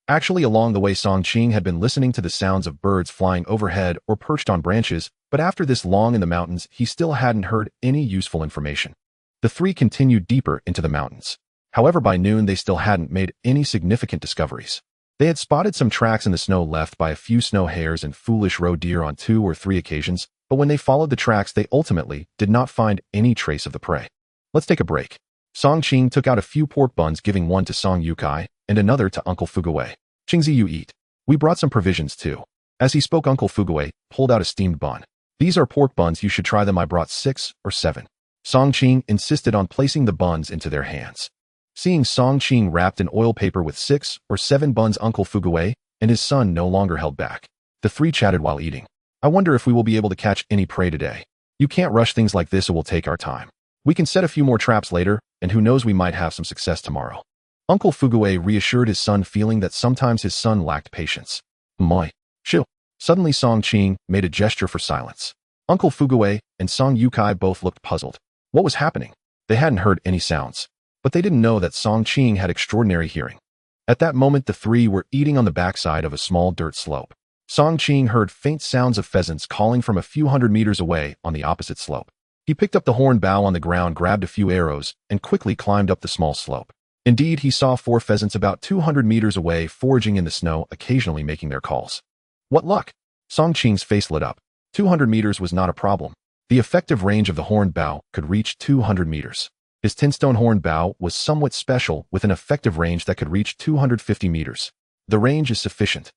Actually, along the way, Song Qing had been listening to the sounds of birds flying overhead or perched on branches, but after this long in the mountains, he still hadn't heard any useful information. The three continued deeper into the mountains. However, by noon, they still hadn't made any significant discoveries. They had spotted some tracks in the snow left by a few snow hares and foolish roe deer on 2 or 3 occasions, but when they followed the tracks, they ultimately did not find any trace of the prey. Let's take a break. Song Qing took out a few pork buns, giving one to Song Yukai and another to Uncle Fuguwei. Qingzi, you eat. We brought some provisions too. As he spoke, Uncle Fuguwei pulled out a steamed bun. These are pork buns. You should try them. I brought 6 or 7. Song Qing insisted on placing the buns into their hands. Seeing Song Qing wrapped in oil paper with 6 or 7 buns, Uncle Fuguwei and his son no longer held back. The three chatted while eating. I wonder if we will be able to catch any prey today. You can't rush things like this. It will take our time. We can set a few more traps later, and who knows, we might have some success tomorrow. Uncle Fuguwei reassured his son, feeling that sometimes his son lacked patience. Moi. Shoo. Suddenly Song Qing made a gesture for silence. Uncle Fuguwei and Song Yukai both looked puzzled. What was happening? They hadn't heard any sounds, but they didn't know that Song Qing had extraordinary hearing. At that moment, the three were eating on the backside of a small dirt slope. Song Qing heard faint sounds of pheasants calling from a few hundred meters away on the opposite slope. He picked up the horn bow on the ground, grabbed a few arrows, and quickly climbed up the small slope. Indeed, he saw 4 pheasants about 200 meters away, foraging in the snow, occasionally making their calls. What luck! Song Qing's face lit up. 200 meters was not a problem. The effective range of the horn bow could reach 200 meters. His tinstone horn bow was somewhat special, with an effective range that could reach 250 meters. The range is sufficient.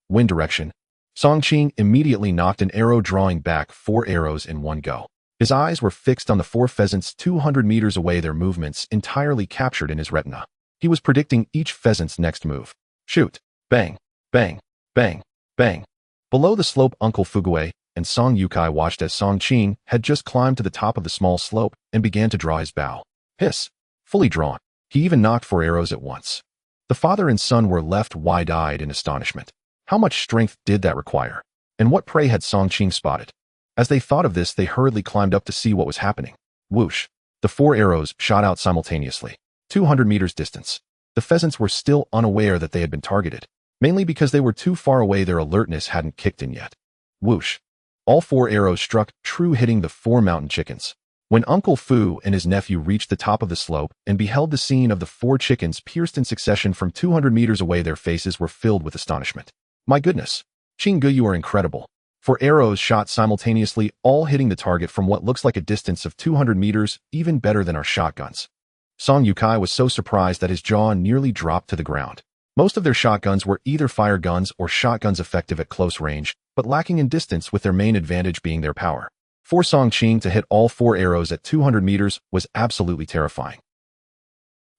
Wind direction. Song Qing immediately knocked an arrow, drawing back 4 arrows in one go. His eyes were fixed on the 4 pheasants 200 meters away, their movements entirely captured in his retina. He was predicting each pheasant's next move. Shoot! Bang! Bang! Bang! Bang! Below the slope, Uncle Fuguwei and Song Yukai watched as Song Qing had just climbed to the top of the small slope and began to draw his bow. Hiss! Fully drawn. He even knocked 4 arrows at once. The father and son were left wide-eyed in astonishment. How much strength did that require? And what prey had Song Qing spotted? As they thought of this, they hurriedly climbed up to see what was happening. Whoosh! The 4 arrows shot out simultaneously. 200 meters distance. The pheasants were still unaware that they had been targeted, mainly because they were too far away. Their alertness hadn't kicked in yet. Whoosh! All 4 arrows struck true, hitting the 4 mountain chickens. When Uncle Fu and his nephew reached the top of the slope and beheld the scene of the 4 chickens pierced in succession from 200 meters away, their faces were filled with astonishment. My goodness! Qinggu, you are incredible. 4 arrows shot simultaneously, all hitting the target from what looks like a distance of 200 meters, even better than our shotguns. Song Yukai was so surprised that his jaw nearly dropped to the ground. Most of their shotguns were either fire guns or shotguns effective at close range, but lacking in distance, with their main advantage being their power. For Song Qing to hit all 4 arrows at 200 meters was absolutely terrifying.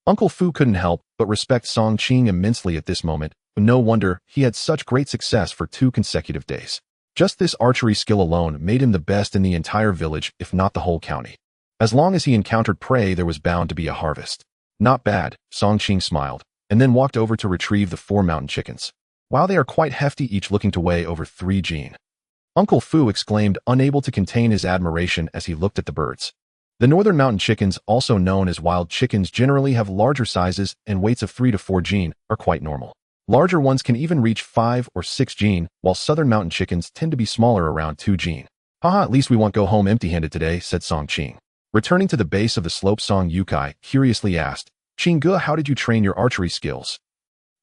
Uncle Fu couldn't help but respect Song Qing immensely at this moment. No wonder he had such great success for 2 consecutive days. Just this archery skill alone made him the best in the entire village, if not the whole county. As long as he encountered prey, there was bound to be a harvest. Not bad, Song Qing smiled, and then walked over to retrieve the 4 mountain chickens. While they are quite hefty, each looking to weigh over 3 jin. Uncle Fu exclaimed, unable to contain his admiration as he looked at the birds. The northern mountain chickens, also known as wild chickens, generally have larger sizes, and weights of 3 to 4 jin are quite normal. Larger ones can even reach 5 or 6 jin, while southern mountain chickens tend to be smaller, around 2 jin. Haha, at least we won't go home empty-handed today, said Song Qing. Returning to the base of the slope, Song Yukai curiously asked, Qingge, how did you train your archery skills?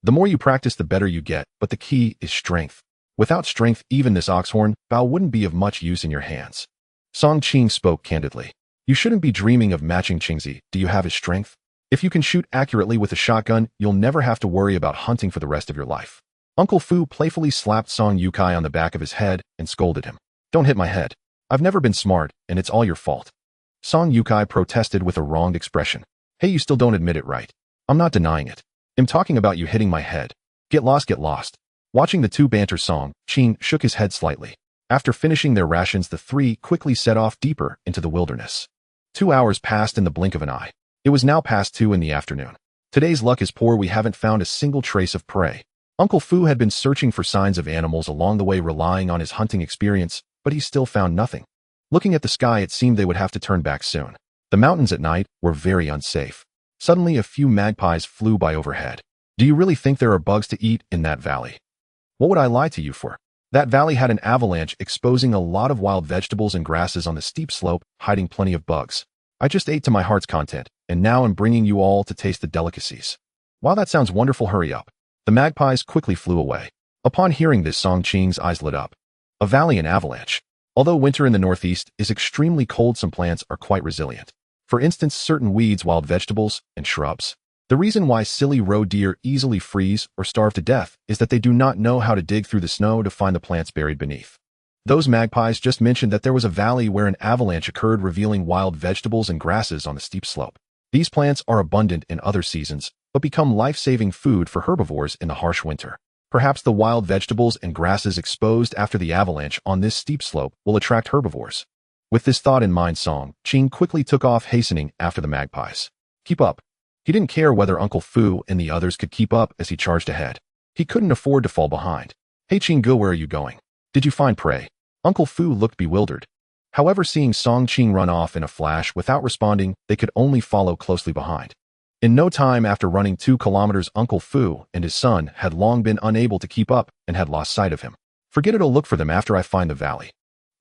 The more you practice, the better you get, but the key is strength. Without strength, even this oxhorn bow wouldn't be of much use in your hands. Song Qing spoke candidly. You shouldn't be dreaming of matching Qingzi. Do you have his strength? If you can shoot accurately with a shotgun, you'll never have to worry about hunting for the rest of your life. Uncle Fu playfully slapped Song Yukai on the back of his head and scolded him. Don't hit my head. I've never been smart, and it's all your fault. Song Yukai protested with a wronged expression. Hey, you still don't admit it, right? I'm not denying it. I'm talking about you hitting my head. Get lost, get lost. Watching the two banter, Song Qing shook his head slightly. After finishing their rations, the three quickly set off deeper into the wilderness. 2 hours passed in the blink of an eye. It was now past 2 in the afternoon. Today's luck is poor. We haven't found a single trace of prey. Uncle Fu had been searching for signs of animals along the way, relying on his hunting experience, but he still found nothing. Looking at the sky, it seemed they would have to turn back soon. The mountains at night were very unsafe. Suddenly, a few magpies flew by overhead. Do you really think there are bugs to eat in that valley? What would I lie to you for? That valley had an avalanche, exposing a lot of wild vegetables and grasses on the steep slope, hiding plenty of bugs. I just ate to my heart's content, and now I'm bringing you all to taste the delicacies. While that sounds wonderful, hurry up. The magpies quickly flew away. Upon hearing this, Song Qing's eyes lit up. A valley and avalanche. Although winter in the northeast is extremely cold, some plants are quite resilient. For instance, certain weeds, wild vegetables, and shrubs. The reason why silly roe deer easily freeze or starve to death is that they do not know how to dig through the snow to find the plants buried beneath. Those magpies just mentioned that there was a valley where an avalanche occurred, revealing wild vegetables and grasses on the steep slope. These plants are abundant in other seasons, but become life-saving food for herbivores in the harsh winter. Perhaps the wild vegetables and grasses exposed after the avalanche on this steep slope will attract herbivores. With this thought in mind, Song Qing quickly took off, hastening after the magpies. Keep up. He didn't care whether Uncle Fu and the others could keep up as he charged ahead. He couldn't afford to fall behind. Hey Qingge, where are you going? Did you find prey? Uncle Fu looked bewildered. However, seeing Song Qing run off in a flash without responding, they could only follow closely behind. In no time after running 2 kilometers, Uncle Fu and his son had long been unable to keep up and had lost sight of him. Forget it, I'll look for them after I find the valley.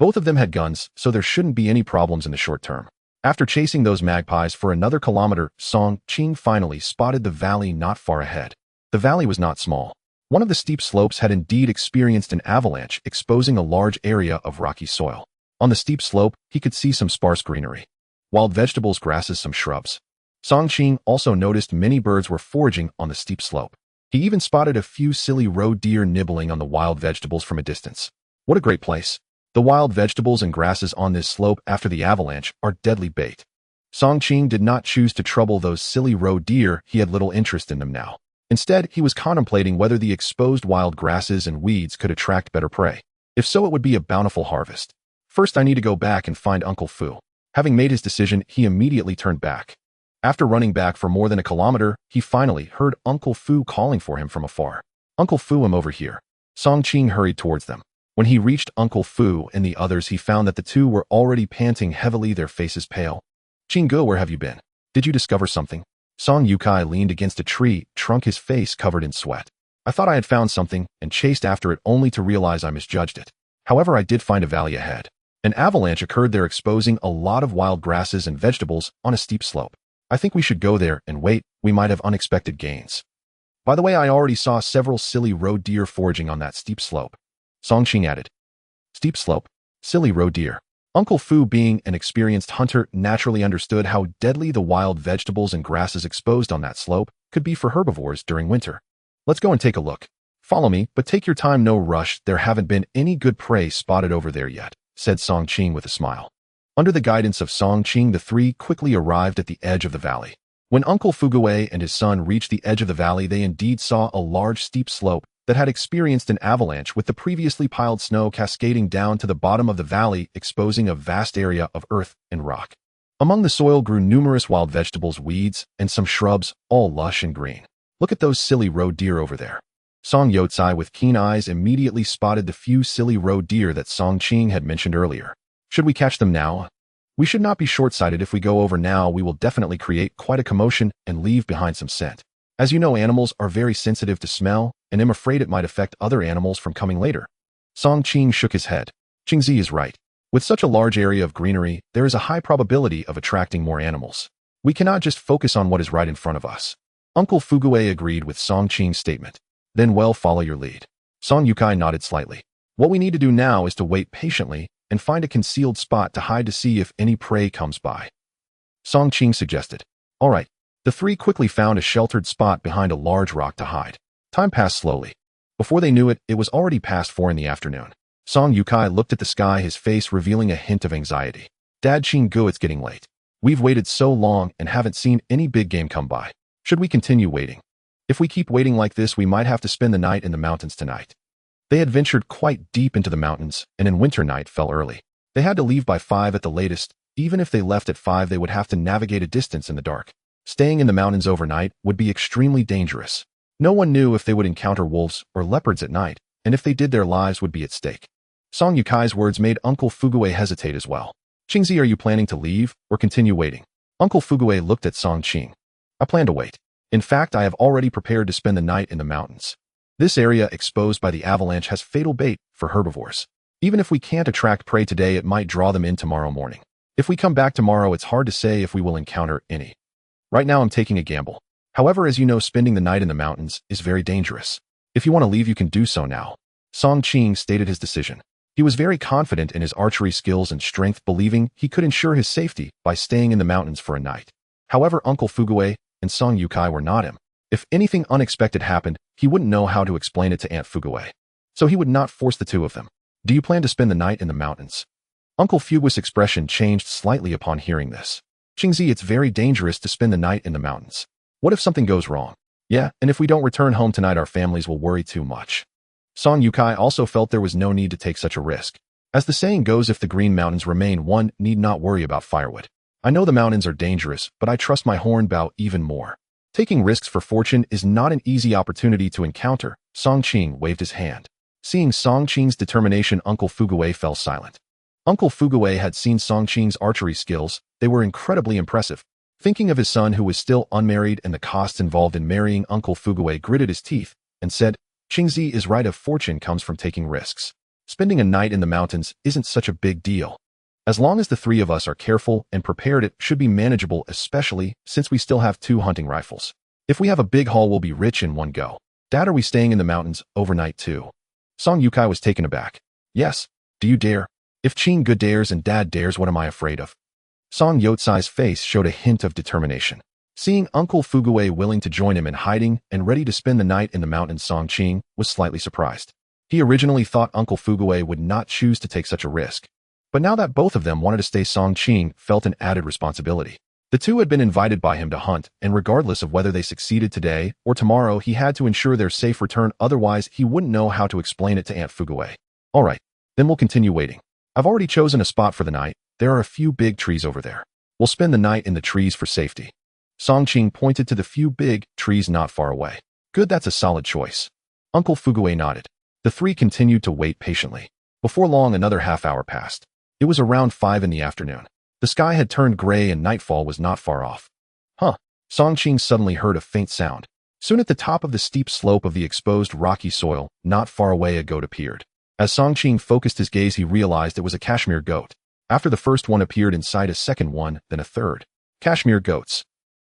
Both of them had guns, so there shouldn't be any problems in the short term. After chasing those magpies for another kilometer, Song Qing finally spotted the valley not far ahead. The valley was not small. One of the steep slopes had indeed experienced an avalanche, exposing a large area of rocky soil. On the steep slope, he could see some sparse greenery. Wild vegetables, grasses, some shrubs. Song Qing also noticed many birds were foraging on the steep slope. He even spotted a few silly roe deer nibbling on the wild vegetables from a distance. What a great place. The wild vegetables and grasses on this slope after the avalanche are deadly bait. Song Qing did not choose to trouble those silly roe deer. He had little interest in them now. Instead, he was contemplating whether the exposed wild grasses and weeds could attract better prey. If so, it would be a bountiful harvest. First, I need to go back and find Uncle Fu. Having made his decision, he immediately turned back. After running back for more than a kilometer, he finally heard Uncle Fu calling for him from afar. Uncle Fu, I'm over here. Song Qing hurried towards them. When he reached Uncle Fu and the others, he found that the two were already panting heavily, their faces pale. Qingge, where have you been? Did you discover something? Song Yukai leaned against a tree trunk, his face covered in sweat. I thought I had found something and chased after it only to realize I misjudged it. However, I did find a valley ahead. An avalanche occurred there, exposing a lot of wild grasses and vegetables on a steep slope. I think we should go there and wait. We might have unexpected gains. By the way, I already saw several silly roe deer foraging on that steep slope. Song Qing added. Steep slope. Silly roe deer. Uncle Fu, being an experienced hunter, naturally understood how deadly the wild vegetables and grasses exposed on that slope could be for herbivores during winter. Let's go and take a look. Follow me, but take your time, no rush. There haven't been any good prey spotted over there yet, said Song Qing with a smile. Under the guidance of Song Qing, the three quickly arrived at the edge of the valley. When Uncle Fuguei and his son reached the edge of the valley, they indeed saw a large steep slope that had experienced an avalanche, with the previously piled snow cascading down to the bottom of the valley, exposing a vast area of earth and rock. Among the soil grew numerous wild vegetables, weeds, and some shrubs, all lush and green. Look at those silly roe deer over there. Song Yotsai, with keen eyes, immediately spotted the few silly roe deer that Song Qing had mentioned earlier. Should we catch them now? We should not be short-sighted. If we go over now, we will definitely create quite a commotion and leave behind some scent. As you know, animals are very sensitive to smell, and I'm afraid it might affect other animals from coming later. Song Qing shook his head. Qingzi is right. With such a large area of greenery, there is a high probability of attracting more animals. We cannot just focus on what is right in front of us. Uncle Fugue agreed with Song Qing's statement. Then well, follow your lead. Song Yukai nodded slightly. What we need to do now is to wait patiently and find a concealed spot to hide to see if any prey comes by. Song Qing suggested. All right. The three quickly found a sheltered spot behind a large rock to hide. Time passed slowly. Before they knew it, it was already past 4 in the afternoon. Song Yukai looked at the sky, his face revealing a hint of anxiety. Dad Qinggu, it's getting late. We've waited so long and haven't seen any big game come by. Should we continue waiting? If we keep waiting like this, we might have to spend the night in the mountains tonight. They had ventured quite deep into the mountains, and in winter night fell early. They had to leave by 5 at the latest. Even if they left at 5, they would have to navigate a distance in the dark. Staying in the mountains overnight would be extremely dangerous. No one knew if they would encounter wolves or leopards at night, and if they did, their lives would be at stake. Song Yukai's words made Uncle Fugue hesitate as well. Qingzi, are you planning to leave or continue waiting? Uncle Fugue looked at Song Qing. I plan to wait. In fact, I have already prepared to spend the night in the mountains. This area exposed by the avalanche has fatal bait for herbivores. Even if we can't attract prey today, it might draw them in tomorrow morning. If we come back tomorrow, it's hard to say if we will encounter any. Right now, I'm taking a gamble. However, as you know, spending the night in the mountains is very dangerous. If you want to leave, you can do so now. Song Qing stated his decision. He was very confident in his archery skills and strength, believing he could ensure his safety by staying in the mountains for a night. However, Uncle Fugue and Song Yukai were not him. If anything unexpected happened, he wouldn't know how to explain it to Aunt Fugue. So he would not force the two of them. Do you plan to spend the night in the mountains? Uncle Fugue's expression changed slightly upon hearing this. Qingzi, it's very dangerous to spend the night in the mountains. What if something goes wrong? Yeah, and if we don't return home tonight, our families will worry too much. Song Yukai also felt there was no need to take such a risk. As the saying goes, if the green mountains remain, one need not worry about firewood. I know the mountains are dangerous, but I trust my hornbow even more. Taking risks for fortune is not an easy opportunity to encounter. Song Qing waved his hand. Seeing Song Qing's determination, Uncle Fugue fell silent. Uncle Fugue had seen Song Qing's archery skills. They were incredibly impressive. Thinking of his son who was still unmarried and the costs involved in marrying, Uncle Fugue gritted his teeth and said, Qingzi is right, of fortune comes from taking risks. Spending a night in the mountains isn't such a big deal. As long as the three of us are careful and prepared, it should be manageable, especially since we still have 2 hunting rifles. If we have a big haul, we'll be rich in one go. Dad, are we staying in the mountains overnight too? Song Yukai was taken aback. Yes. Do you dare? If Qinggu dares and Dad dares, what am I afraid of? Song Yotsai's face showed a hint of determination. Seeing Uncle Fugue willing to join him in hiding and ready to spend the night in the mountains, Song Qing was slightly surprised. He originally thought Uncle Fugue would not choose to take such a risk. But now that both of them wanted to stay, Song Qing felt an added responsibility. The two had been invited by him to hunt, and regardless of whether they succeeded today or tomorrow, he had to ensure their safe return, otherwise he wouldn't know how to explain it to Aunt Fugue. All right, then we'll continue waiting. I've already chosen a spot for the night. There are a few big trees over there. We'll spend the night in the trees for safety. Song Qing pointed to the few big trees not far away. Good, that's a solid choice. Uncle Fugue nodded. The three continued to wait patiently. Before long, another half hour passed. It was around 5 in the afternoon. The sky had turned gray and nightfall was not far off. Song Qing suddenly heard a faint sound. Soon at the top of the steep slope of the exposed rocky soil, not far away, a goat appeared. As Song Qing focused his gaze, he realized it was a Kashmir goat. After the first one appeared in sight, a second one, then a third. Kashmir goats.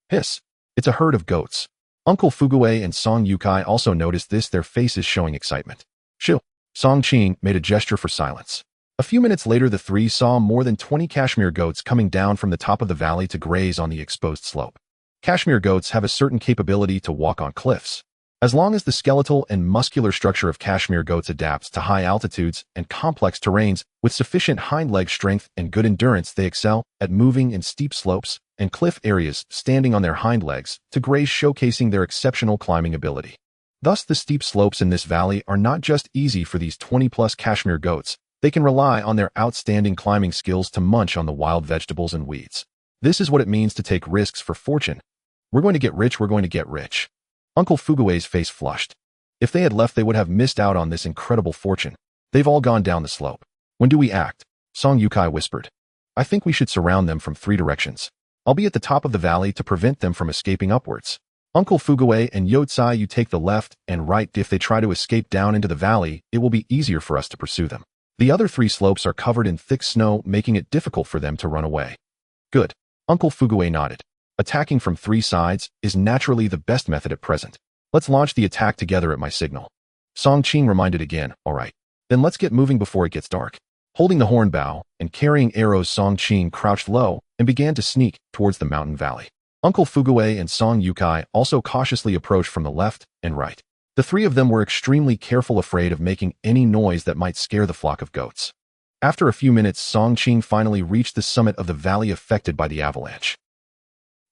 Hiss. It's a herd of goats. Uncle Fugue and Song Yukai also noticed this, their faces showing excitement. Shoo. Song Qing made a gesture for silence. A few minutes later, the three saw more than 20 Kashmir goats coming down from the top of the valley to graze on the exposed slope. Kashmir goats have a certain capability to walk on cliffs. As long as the skeletal and muscular structure of Kashmir goats adapts to high altitudes and complex terrains, with sufficient hind leg strength and good endurance, they excel at moving in steep slopes and cliff areas, standing on their hind legs to graze, showcasing their exceptional climbing ability. Thus, the steep slopes in this valley are not just easy for these 20-plus Kashmir goats. They can rely on their outstanding climbing skills to munch on the wild vegetables and weeds. This is what it means to take risks for fortune. We're going to get rich, we're going to get rich. Uncle Fugue's face flushed. If they had left, they would have missed out on this incredible fortune. They've all gone down the slope. When do we act? Song Yukai whispered. I think we should surround them from 3 directions. I'll be at the top of the valley to prevent them from escaping upwards. Uncle Fugue and Yotsai, you take the left and right. If they try to escape down into the valley, it will be easier for us to pursue them. The other 3 slopes are covered in thick snow, making it difficult for them to run away. Good. Uncle Fuguwe nodded. Attacking from 3 sides is naturally the best method at present. Let's launch the attack together at my signal. Song Qing reminded again. All right. Then let's get moving before it gets dark. Holding the horn bow and carrying arrows, Song Qing crouched low and began to sneak towards the mountain valley. Uncle Fuguwe and Song Yukai also cautiously approached from the left and right. The 3 of them were extremely careful, afraid of making any noise that might scare the flock of goats. After a few minutes, Song Qing finally reached the summit of the valley affected by the avalanche.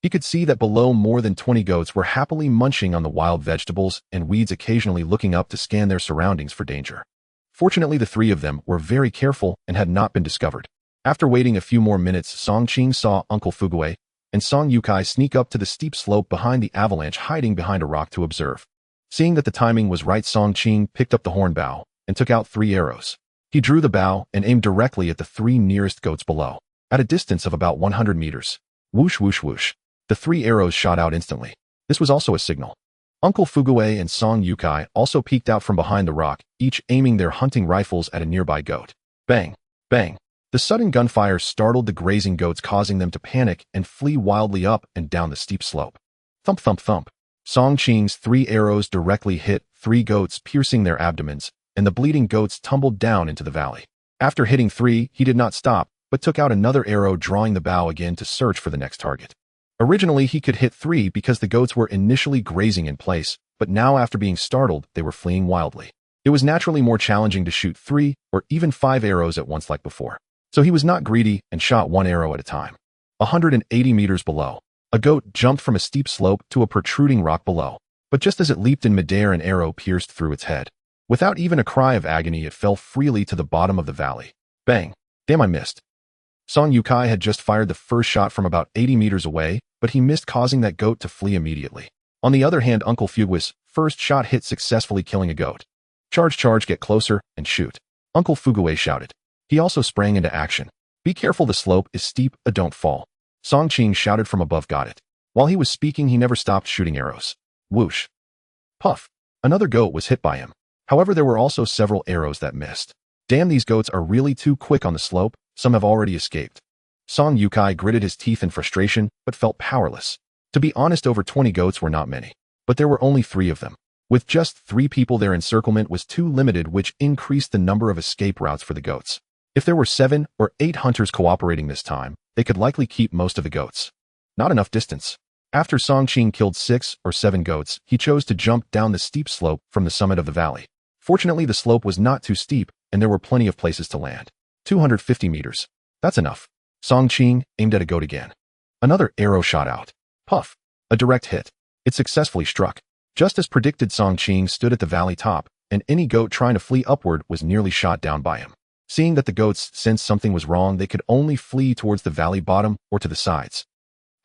He could see that below more than 20 goats were happily munching on the wild vegetables and weeds, occasionally looking up to scan their surroundings for danger. Fortunately, the 3 of them were very careful and had not been discovered. After waiting a few more minutes, Song Qing saw Uncle Fuguwe and Song Yukai sneak up to the steep slope behind the avalanche, hiding behind a rock to observe. Seeing that the timing was right, Song Qing picked up the horn bow and took out 3 arrows. He drew the bow and aimed directly at the 3 nearest goats below. At a distance of about 100 meters. Whoosh, whoosh, whoosh. The 3 arrows shot out instantly. This was also a signal. Uncle Fuguwe and Song Yukai also peeked out from behind the rock, each aiming their hunting rifles at a nearby goat. Bang! Bang! The sudden gunfire startled the grazing goats, causing them to panic and flee wildly up and down the steep slope. Thump, thump, thump. Song Qing's 3 arrows directly hit 3 goats, piercing their abdomens, and the bleeding goats tumbled down into the valley. After hitting 3, he did not stop, but took out another arrow, drawing the bow again to search for the next target. Originally, he could hit 3 because the goats were initially grazing in place, but now after being startled, they were fleeing wildly. It was naturally more challenging to shoot 3 or even 5 arrows at once like before. So he was not greedy and shot 1 arrow at a time. 180 meters below, a goat jumped from a steep slope to a protruding rock below. But just as it leaped in midair, an arrow pierced through its head. Without even a cry of agony, it fell freely to the bottom of the valley. Bang! Damn, I missed. Song Yukai had just fired the first shot from about 80 meters away, but he missed, causing that goat to flee immediately. On the other hand, Uncle Fuguwe's first shot hit, successfully killing a goat. Charge, charge, get closer and shoot. Uncle Fuguwe shouted. He also sprang into action. Be careful, the slope is steep, don't fall. Song Qing shouted from above. Got it. While he was speaking, he never stopped shooting arrows. Whoosh. Puff. Another goat was hit by him. However, there were also several arrows that missed. Damn, these goats are really too quick on the slope. Some have already escaped. Song Yukai gritted his teeth in frustration, but felt powerless. To be honest, over 20 goats were not many, but there were only 3 of them. With just 3 people, their encirclement was too limited, which increased the number of escape routes for the goats. If there were 7 or 8 hunters cooperating this time, they could likely keep most of the goats. Not enough distance. After Song Qing killed 6 or 7 goats, he chose to jump down the steep slope from the summit of the valley. Fortunately, the slope was not too steep, and there were plenty of places to land. 250 meters. That's enough. Song Qing aimed at a goat again. Another arrow shot out. Puff. A direct hit. It successfully struck. Just as predicted, Song Qing stood at the valley top, and any goat trying to flee upward was nearly shot down by him. Seeing that the goats sensed something was wrong, they could only flee towards the valley bottom or to the sides.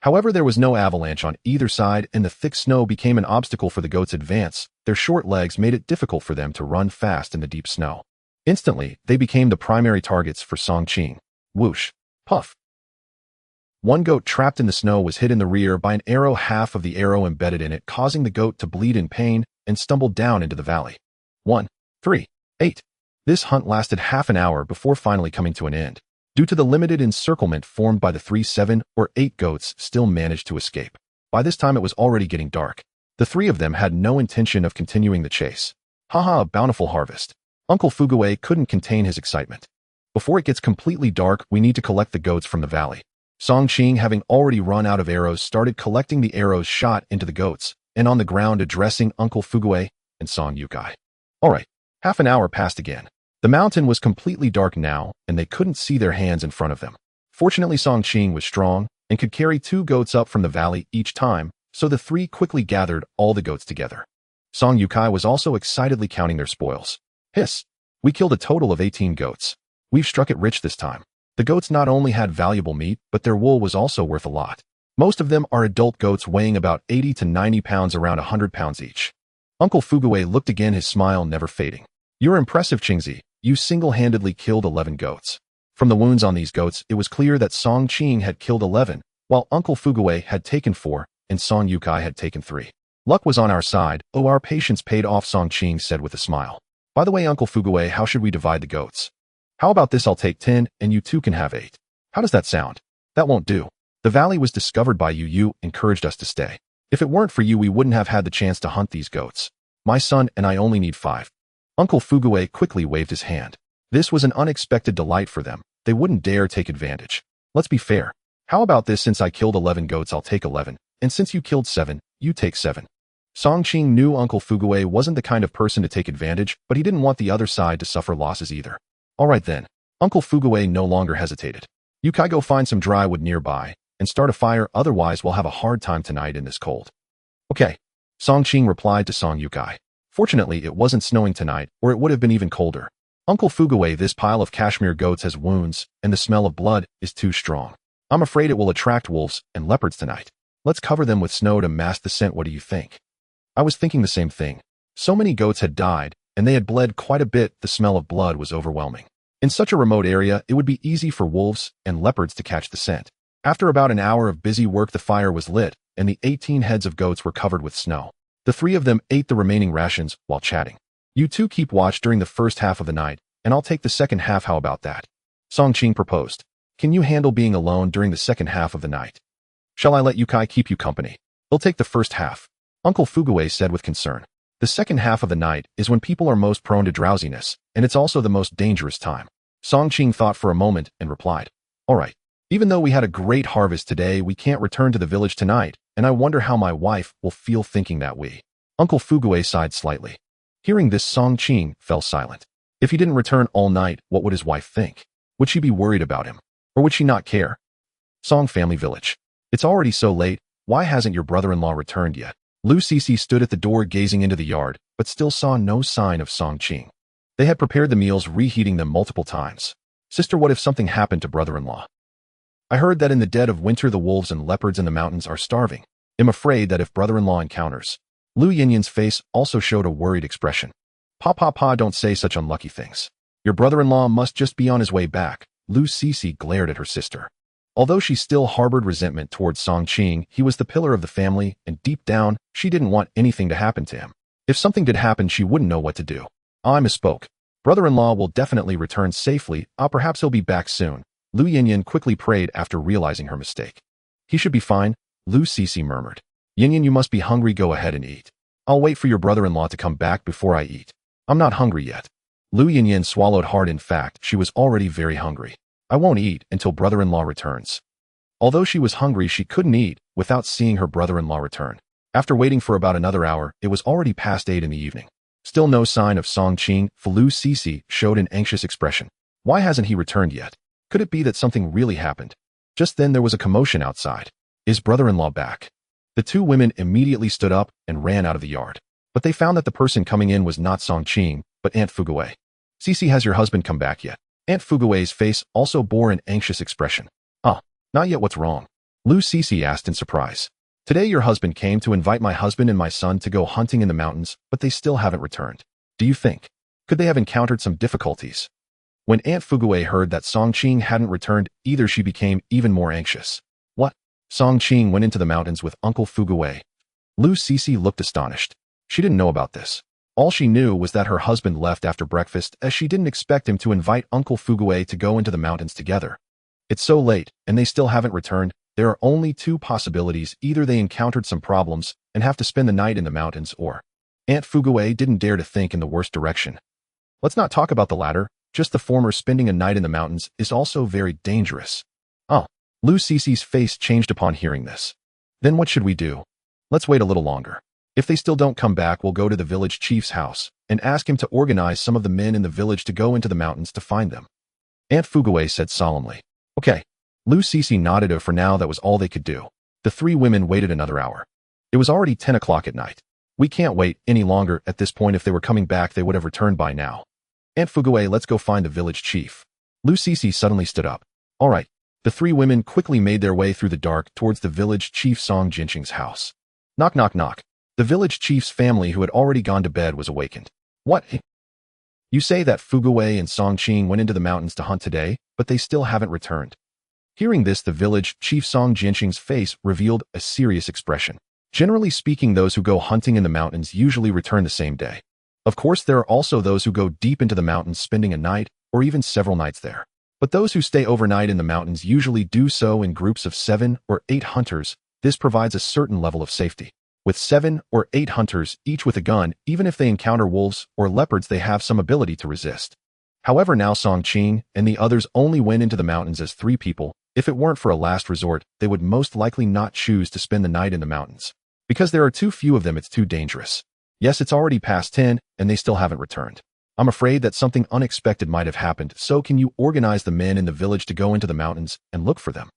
However, there was no avalanche on either side, and the thick snow became an obstacle for the goats' advance. Their short legs made it difficult for them to run fast in the deep snow. Instantly, they became the primary targets for Song Qing. Whoosh. Puff. One goat trapped in the snow was hit in the rear by an arrow, half of the arrow embedded in it, causing the goat to bleed in pain and stumble down into the valley. 1, 3, 8. This hunt lasted half an hour before finally coming to an end. Due to the limited encirclement formed by the 3, 7, or 8 goats still managed to escape. By this time, it was already getting dark. The 3 of them had no intention of continuing the chase. Haha, a bountiful harvest. Uncle Fuguwe couldn't contain his excitement. Before it gets completely dark, we need to collect the goats from the valley. Song Qing, having already run out of arrows, started collecting the arrows shot into the goats, and on the ground, addressing Uncle Fuguwe and Song Yukai. All right. Half an hour passed again. The mountain was completely dark now, and they couldn't see their hands in front of them. Fortunately, Song Qing was strong and could carry 2 goats up from the valley each time, so the 3 quickly gathered all the goats together. Song Yukai was also excitedly counting their spoils. Hiss! We killed a total of 18 goats. We've struck it rich this time. The goats not only had valuable meat, but their wool was also worth a lot. Most of them are adult goats weighing about 80 to 90 pounds, around 100 pounds each. Uncle Fuguwe looked again, his smile never fading. You're impressive, Qingzi. You single-handedly killed 11 goats. From the wounds on these goats, it was clear that Song Qing had killed 11, while Uncle Fuguwe had taken 4, and Song Yukai had taken 3. Luck was on our side. Oh, our patience paid off, Song Qing said with a smile. By the way, Uncle Fuguwe, how should we divide the goats? How about this? I'll take 10, and you two can have 8. How does that sound? That won't do. The valley was discovered by you. You encouraged us to stay. If it weren't for you, we wouldn't have had the chance to hunt these goats. My son and I only need 5. Uncle Fuguwe quickly waved his hand. This was an unexpected delight for them. They wouldn't dare take advantage. Let's be fair. How about this? Since I killed 11 goats, I'll take 11, and since you killed 7, you take 7. Song Qing knew Uncle Fuguwe wasn't the kind of person to take advantage, but he didn't want the other side to suffer losses either. All right then. Uncle Fuguwe no longer hesitated. You Kai, go find some dry wood nearby and start a fire, otherwise we'll have a hard time tonight in this cold. Okay. Song Qing replied to Song Yukai. Fortunately, it wasn't snowing tonight, or it would have been even colder. Uncle Fuguwe, this pile of Kashmir goats has wounds, and the smell of blood is too strong. I'm afraid it will attract wolves and leopards tonight. Let's cover them with snow to mask the scent. What do you think? I was thinking the same thing. So many goats had died, and they had bled quite a bit. The smell of blood was overwhelming. In such a remote area, it would be easy for wolves and leopards to catch the scent. After about an hour of busy work, the fire was lit, and the 18 heads of goats were covered with snow. The 3 of them ate the remaining rations while chatting. You two keep watch during the first half of the night, and I'll take the second half. How about that? Song Qing proposed. Can you handle being alone during the second half of the night? Shall I let Yukai keep you company? He'll take the first half. Uncle Fuguwe said with concern. The second half of the night is when people are most prone to drowsiness, and it's also the most dangerous time. Song Qing thought for a moment and replied. All right. Even though we had a great harvest today, we can't return to the village tonight, and I wonder how my wife will feel thinking that we. Uncle Fuguwe sighed slightly. Hearing this, Song Qing fell silent. If he didn't return all night, what would his wife think? Would she be worried about him? Or would she not care? Song family village. It's already so late. Why hasn't your brother-in-law returned yet? Lu Sisi stood at the door gazing into the yard, but still saw no sign of Song Qing. They had prepared the meals, reheating them multiple times. Sister, what if something happened to brother-in-law? I heard that in the dead of winter the wolves and leopards in the mountains are starving. I'm afraid that if brother-in-law encounters. Lu Yinyan's face also showed a worried expression. Pa, don't say such unlucky things. Your brother-in-law must just be on his way back. Lu Sisi glared at her sister. Although she still harbored resentment towards Song Qing, he was the pillar of the family, and deep down, she didn't want anything to happen to him. If something did happen, she wouldn't know what to do. I misspoke. Brother-in-law will definitely return safely. Perhaps he'll be back soon. Lu Yinyan quickly prayed after realizing her mistake. He should be fine, Lu Sisi murmured. Yinyan, you must be hungry. Go ahead and eat. I'll wait for your brother-in-law to come back before I eat. I'm not hungry yet. Lu Yinyan swallowed hard. In fact, she was already very hungry. I won't eat until brother-in-law returns. Although she was hungry, she couldn't eat without seeing her brother-in-law return. After waiting for about another hour, it was already past 8 in the evening. Still no sign of Song Qing. Lu Sisi showed an anxious expression. Why hasn't he returned yet? Could it be that something really happened? Just then there was a commotion outside. Is brother-in-law back? The 2 women immediately stood up and ran out of the yard. But they found that the person coming in was not Song Qing, but Aunt Fuguwe. Sisi, has your husband come back yet? Aunt Fuguwe's face also bore an anxious expression. Not yet. What's wrong? Lu Sisi asked in surprise. Today your husband came to invite my husband and my son to go hunting in the mountains, but they still haven't returned. Do you think? Could they have encountered some difficulties? When Aunt Fuguwe heard that Song Qing hadn't returned either, she became even more anxious. What? Song Qing went into the mountains with Uncle Fuguwe. Lu Sisi looked astonished. She didn't know about this. All she knew was that her husband left after breakfast, as she didn't expect him to invite Uncle Fuguwe to go into the mountains together. It's so late, and they still haven't returned. There are only 2 possibilities. Either they encountered some problems and have to spend the night in the mountains, or Aunt Fuguwe didn't dare to think in the worst direction. Let's not talk about the latter. Just the former, spending a night in the mountains, is also very dangerous. Lu Sisi's face changed upon hearing this. Then what should we do? Let's wait a little longer. If they still don't come back, we'll go to the village chief's house and ask him to organize some of the men in the village to go into the mountains to find them. Aunt Fuguwe said solemnly. Okay. Lu Sisi nodded. For now, that was all they could do. The 3 women waited another hour. It was already 10 o'clock at night. We can't wait any longer. At this point, if they were coming back, they would have returned by now. Aunt Fuguwe, let's go find the village chief. Lu Sisi suddenly stood up. All right. The 3 women quickly made their way through the dark towards the village chief Song Jinqing's house. Knock, knock, knock. The village chief's family, who had already gone to bed, was awakened. What? You say that Fuguwe and Song Qing went into the mountains to hunt today, but they still haven't returned. Hearing this, the village chief Song Jinqing's face revealed a serious expression. Generally speaking, those who go hunting in the mountains usually return the same day. Of course, there are also those who go deep into the mountains, spending a night, or even several nights there. But those who stay overnight in the mountains usually do so in groups of 7 or 8 hunters. This provides a certain level of safety. With 7 or 8 hunters, each with a gun, even if they encounter wolves or leopards, they have some ability to resist. However, now Song Qing and the others only went into the mountains as 3 people. If it weren't for a last resort, they would most likely not choose to spend the night in the mountains. Because there are too few of them, it's too dangerous. Yes, it's already past 10, and they still haven't returned. I'm afraid that something unexpected might have happened, so can you organize the men in the village to go into the mountains and look for them?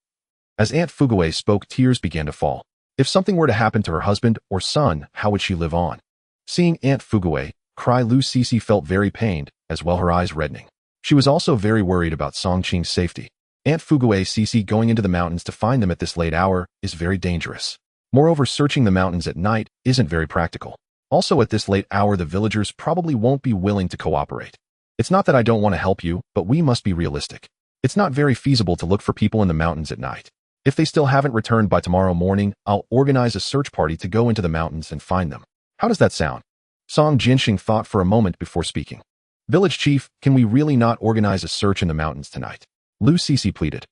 As Aunt Fugaway spoke, tears began to fall. If something were to happen to her husband or son, how would she live on? Seeing Aunt Fugaway cry, Lu Sisi felt very pained, as well her eyes reddening. She was also very worried about Song Qing's safety. Aunt Fugaway Sisi going into the mountains to find them at this late hour is very dangerous. Moreover, searching the mountains at night isn't very practical. Also, at this late hour, the villagers probably won't be willing to cooperate. It's not that I don't want to help you, but we must be realistic. It's not very feasible to look for people in the mountains at night. If they still haven't returned by tomorrow morning, I'll organize a search party to go into the mountains and find them. How does that sound? Song Jinxing thought for a moment before speaking. Village chief, can we really not organize a search in the mountains tonight? Lu Sisi pleaded.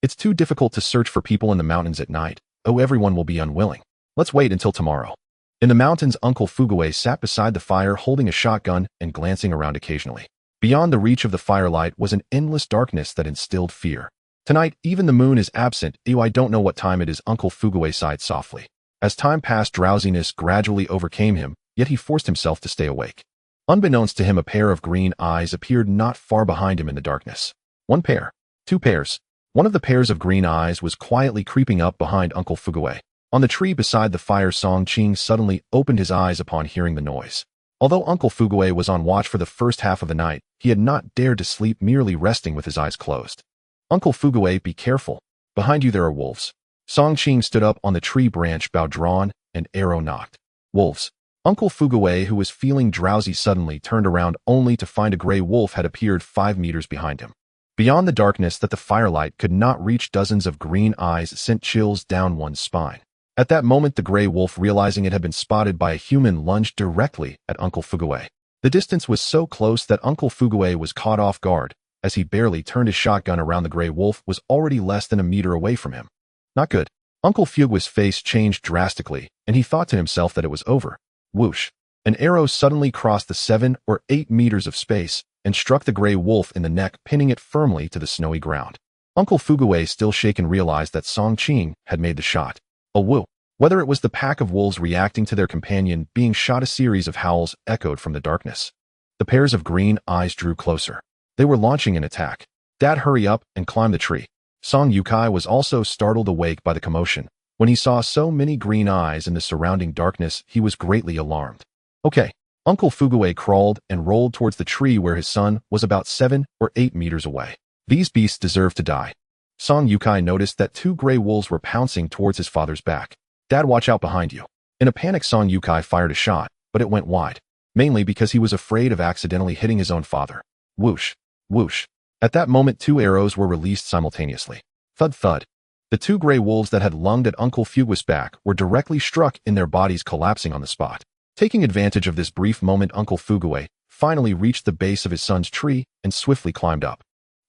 It's too difficult to search for people in the mountains at night. Oh, everyone will be unwilling. Let's wait until tomorrow. In the mountains, Uncle Fugaway sat beside the fire holding a shotgun and glancing around occasionally. Beyond the reach of the firelight was an endless darkness that instilled fear. Tonight, even the moon is absent. Ew, I don't know what time it is, Uncle Fugaway sighed softly. As time passed, drowsiness gradually overcame him, yet he forced himself to stay awake. Unbeknownst to him, a pair of green eyes appeared not far behind him in the darkness. 1 pair. 2 pairs. One of the pairs of green eyes was quietly creeping up behind Uncle Fugaway. On the tree beside the fire, Song Qing suddenly opened his eyes upon hearing the noise. Although Uncle Fugaway was on watch for the first half of the night, he had not dared to sleep, merely resting with his eyes closed. Uncle Fugaway, be careful. Behind you there are wolves. Song Qing stood up on the tree branch, bow drawn, and arrow knocked. Wolves. Uncle Fugaway, who was feeling drowsy, suddenly turned around only to find a gray wolf had appeared 5 meters behind him. Beyond the darkness that the firelight could not reach, dozens of green eyes sent chills down one's spine. At that moment, the gray wolf, realizing it had been spotted by a human, lunged directly at Uncle Fugaway. The distance was so close that Uncle Fugaway was caught off guard. As he barely turned his shotgun around, the gray wolf was already less than a meter away from him. Not good. Uncle Fugaway's face changed drastically, and he thought to himself that it was over. Whoosh. An arrow suddenly crossed the 7 or 8 meters of space and struck the gray wolf in the neck, pinning it firmly to the snowy ground. Uncle Fugaway, still shaken, realized that Song Qing had made the shot. A woo. Whether it was the pack of wolves reacting to their companion being shot, a series of howls echoed from the darkness. The pairs of green eyes drew closer. They were launching an attack. Dad, hurry up and climb the tree. Song Yukai was also startled awake by the commotion. When he saw so many green eyes in the surrounding darkness, he was greatly alarmed. Okay. Uncle Fugaway crawled and rolled towards the tree where his son was about 7 or 8 meters away. These beasts deserve to die. Song Yukai noticed that 2 gray wolves were pouncing towards his father's back. Dad, watch out behind you. In a panic, Song Yukai fired a shot, but it went wide, mainly because he was afraid of accidentally hitting his own father. Whoosh. Whoosh. At that moment, 2 arrows were released simultaneously. Thud thud. The 2 gray wolves that had lunged at Uncle Fugaway's back were directly struck in their bodies, collapsing on the spot. Taking advantage of this brief moment, Uncle Fugaway finally reached the base of his son's tree and swiftly climbed up.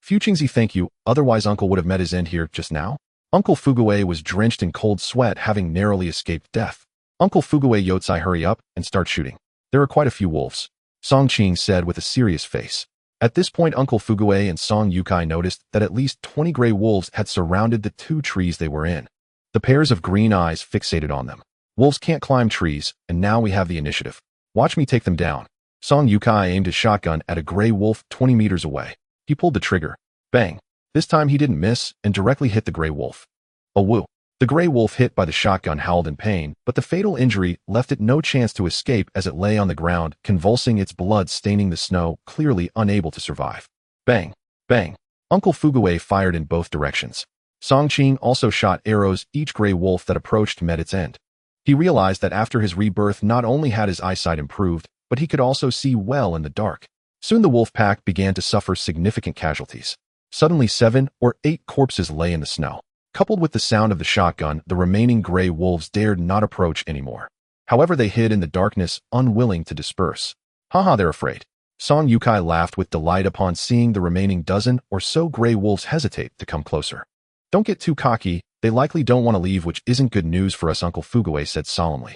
Fuchingzi, thank you, otherwise Uncle would have met his end here just now. Uncle Fugaway was drenched in cold sweat, having narrowly escaped death. Uncle Fugaway, Yotsai, hurry up and start shooting. There are quite a few wolves, Song Qing said with a serious face. At this point, Uncle Fugaway and Song Yukai noticed that at least 20 gray wolves had surrounded the 2 trees they were in. The pairs of green eyes fixated on them. Wolves can't climb trees, and now we have the initiative. Watch me take them down. Song Yukai aimed his shotgun at a gray wolf 20 meters away. He pulled the trigger. Bang. This time he didn't miss and directly hit the gray wolf. A woo. The gray wolf, hit by the shotgun, howled in pain, but the fatal injury left it no chance to escape as it lay on the ground, convulsing, its blood staining the snow, clearly unable to survive. Bang. Bang. Uncle Fugaway fired in both directions. Song Qing also shot arrows. Each gray wolf that approached met its end. He realized that after his rebirth, not only had his eyesight improved, but he could also see well in the dark. Soon the wolf pack began to suffer significant casualties. Suddenly 7 or 8 corpses lay in the snow. Coupled with the sound of the shotgun, the remaining gray wolves dared not approach anymore. However, they hid in the darkness, unwilling to disperse. Haha, they're afraid. Song Yukai laughed with delight upon seeing the remaining dozen or so gray wolves hesitate to come closer. Don't get too cocky, they likely don't want to leave, which isn't good news for us, Uncle Fuguwe said solemnly.